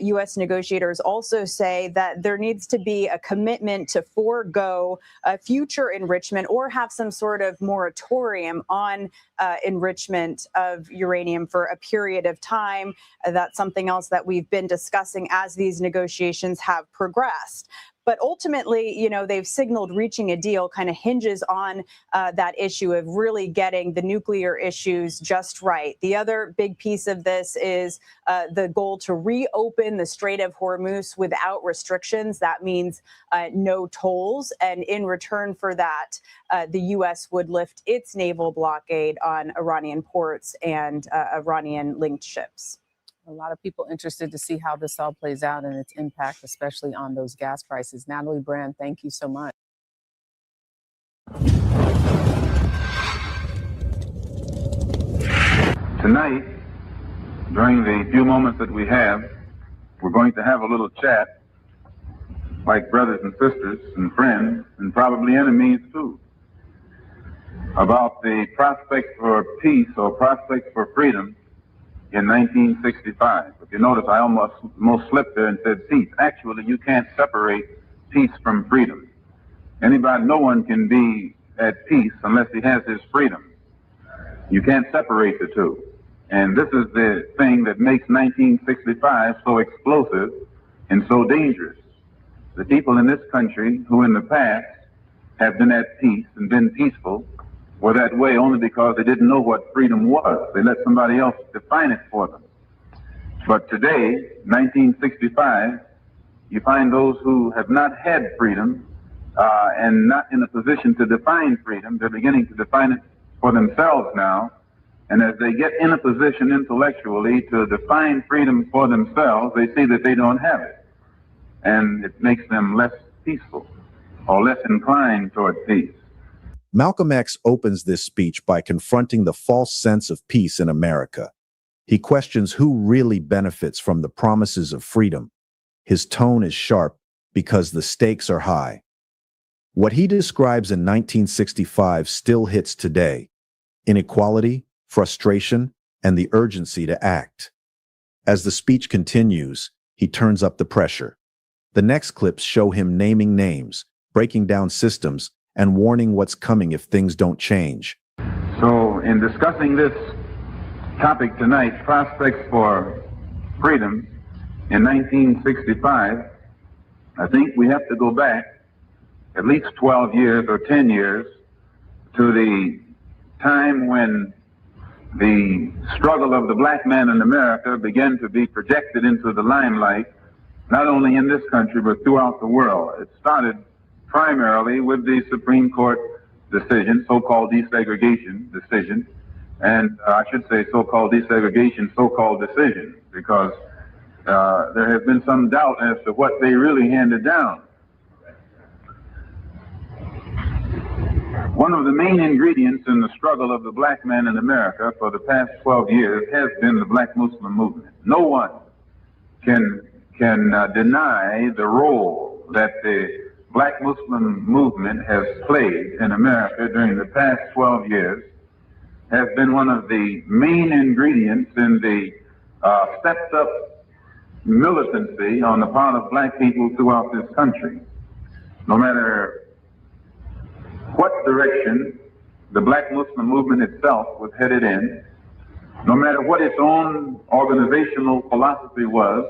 S14: U.S. negotiators also say that there needs to be a commitment to forego future enrichment or have some sort of moratorium on enrichment of uranium for a period of time. That's something else that we've been discussing as these negotiations have progressed. But ultimately, you know, they've signaled reaching a deal kind of hinges on that issue of really getting the nuclear issues just right. The other big piece of this is the goal to reopen the Strait of Hormuz without restrictions. That means no tolls. And in return for that, the U.S. would lift its naval blockade on Iranian ports and Iranian-linked ships.
S10: A lot of people interested to see how this all plays out and its impact, especially on those gas prices. Natalie Brand, thank you so much.
S8: Tonight, during the few moments that we have, we're going to have a little chat like brothers and sisters and friends and probably enemies too, about the prospect for peace or prospect for freedom in 1965. If you notice, I almost slipped there and said peace. Actually, you can't separate peace from freedom. No one can be at peace unless he has his freedom. You can't separate the two. And this is the thing that makes 1965 so explosive and so dangerous. The people in this country who in the past have been at peace and been peaceful were that way only because they didn't know what freedom was. They let somebody else define it for them. But today, 1965, you find those who have not had freedom and not in a position to define freedom. They're beginning to define it for themselves now. And as they get in a position intellectually to define freedom for themselves, they see that they don't have it. And it makes them less peaceful or less inclined toward peace.
S15: Malcolm X opens this speech by confronting the false sense of peace in America. He questions who really benefits from the promises of freedom. His tone is sharp because the stakes are high. What he describes in 1965 still hits today: inequality, frustration, and the urgency to act. As the speech continues, he turns up the pressure. The next clips show him naming names, breaking down systems, and warning what's coming if things don't change.
S8: So in discussing this topic tonight, prospects for freedom in 1965, I think we have to go back at least 12 years or 10 years to the time when the struggle of the black man in America began to be projected into the limelight, not only in this country, but throughout the world. It started primarily with the Supreme Court decision, so-called desegregation decision, and I should say so-called desegregation, so-called decision, because there has been some doubt as to what they really handed down. One of the main ingredients in the struggle of the black man in America for the past 12 years has been the Black Muslim movement. No one can deny the role that the Black Muslim movement has played in America during the past 12 years, has been one of the main ingredients in the stepped up militancy on the part of black people throughout this country. No matter what direction the Black Muslim movement itself was headed in, no matter what its own organizational philosophy was,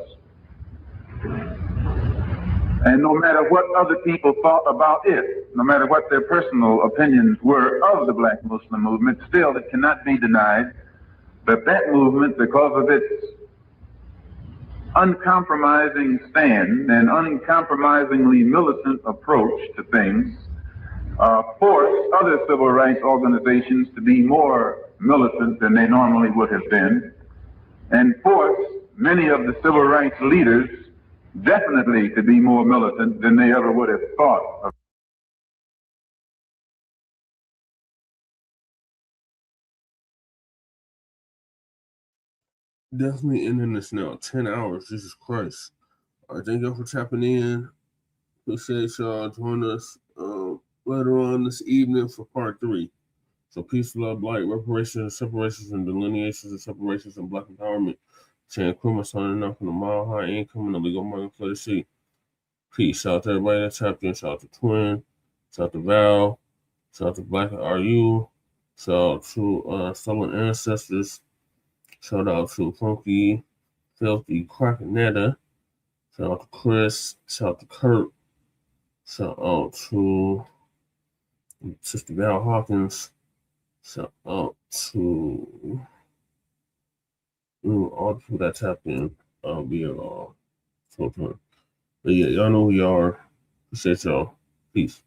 S8: and no matter what other people thought about it, no matter what their personal opinions were of the Black Muslim movement, still it cannot be denied that that movement, because of its uncompromising stand and uncompromisingly militant approach to things, forced other civil rights organizations to be more militant than they normally would have been, and forced many of the civil rights leaders definitely to be more militant than they ever would have thought of.
S16: Definitely ending this now. 10 hours. Jesus Christ. All right, thank y'all for tapping in. Appreciate y'all joining us later on this evening for part 3. So peace, love, light, reparations, separations, and delineations and separations and black empowerment. Chan Kuma signing off on the Mile High Income and the Legal Marketplace C. Peace. Shout out to everybody that tapped in. Shout out to Twin. Shout out to Val. Shout out to Black RU. Shout out to Stolen Ancestors. Shout out to Funky Filthy Crackanetta. Shout out to Chris. Shout out to Kurt. Shout out to Sister Val Hawkins. Shout out to all the people that tapped in via But yeah, y'all know who y'all are. Appreciate y'all. Peace.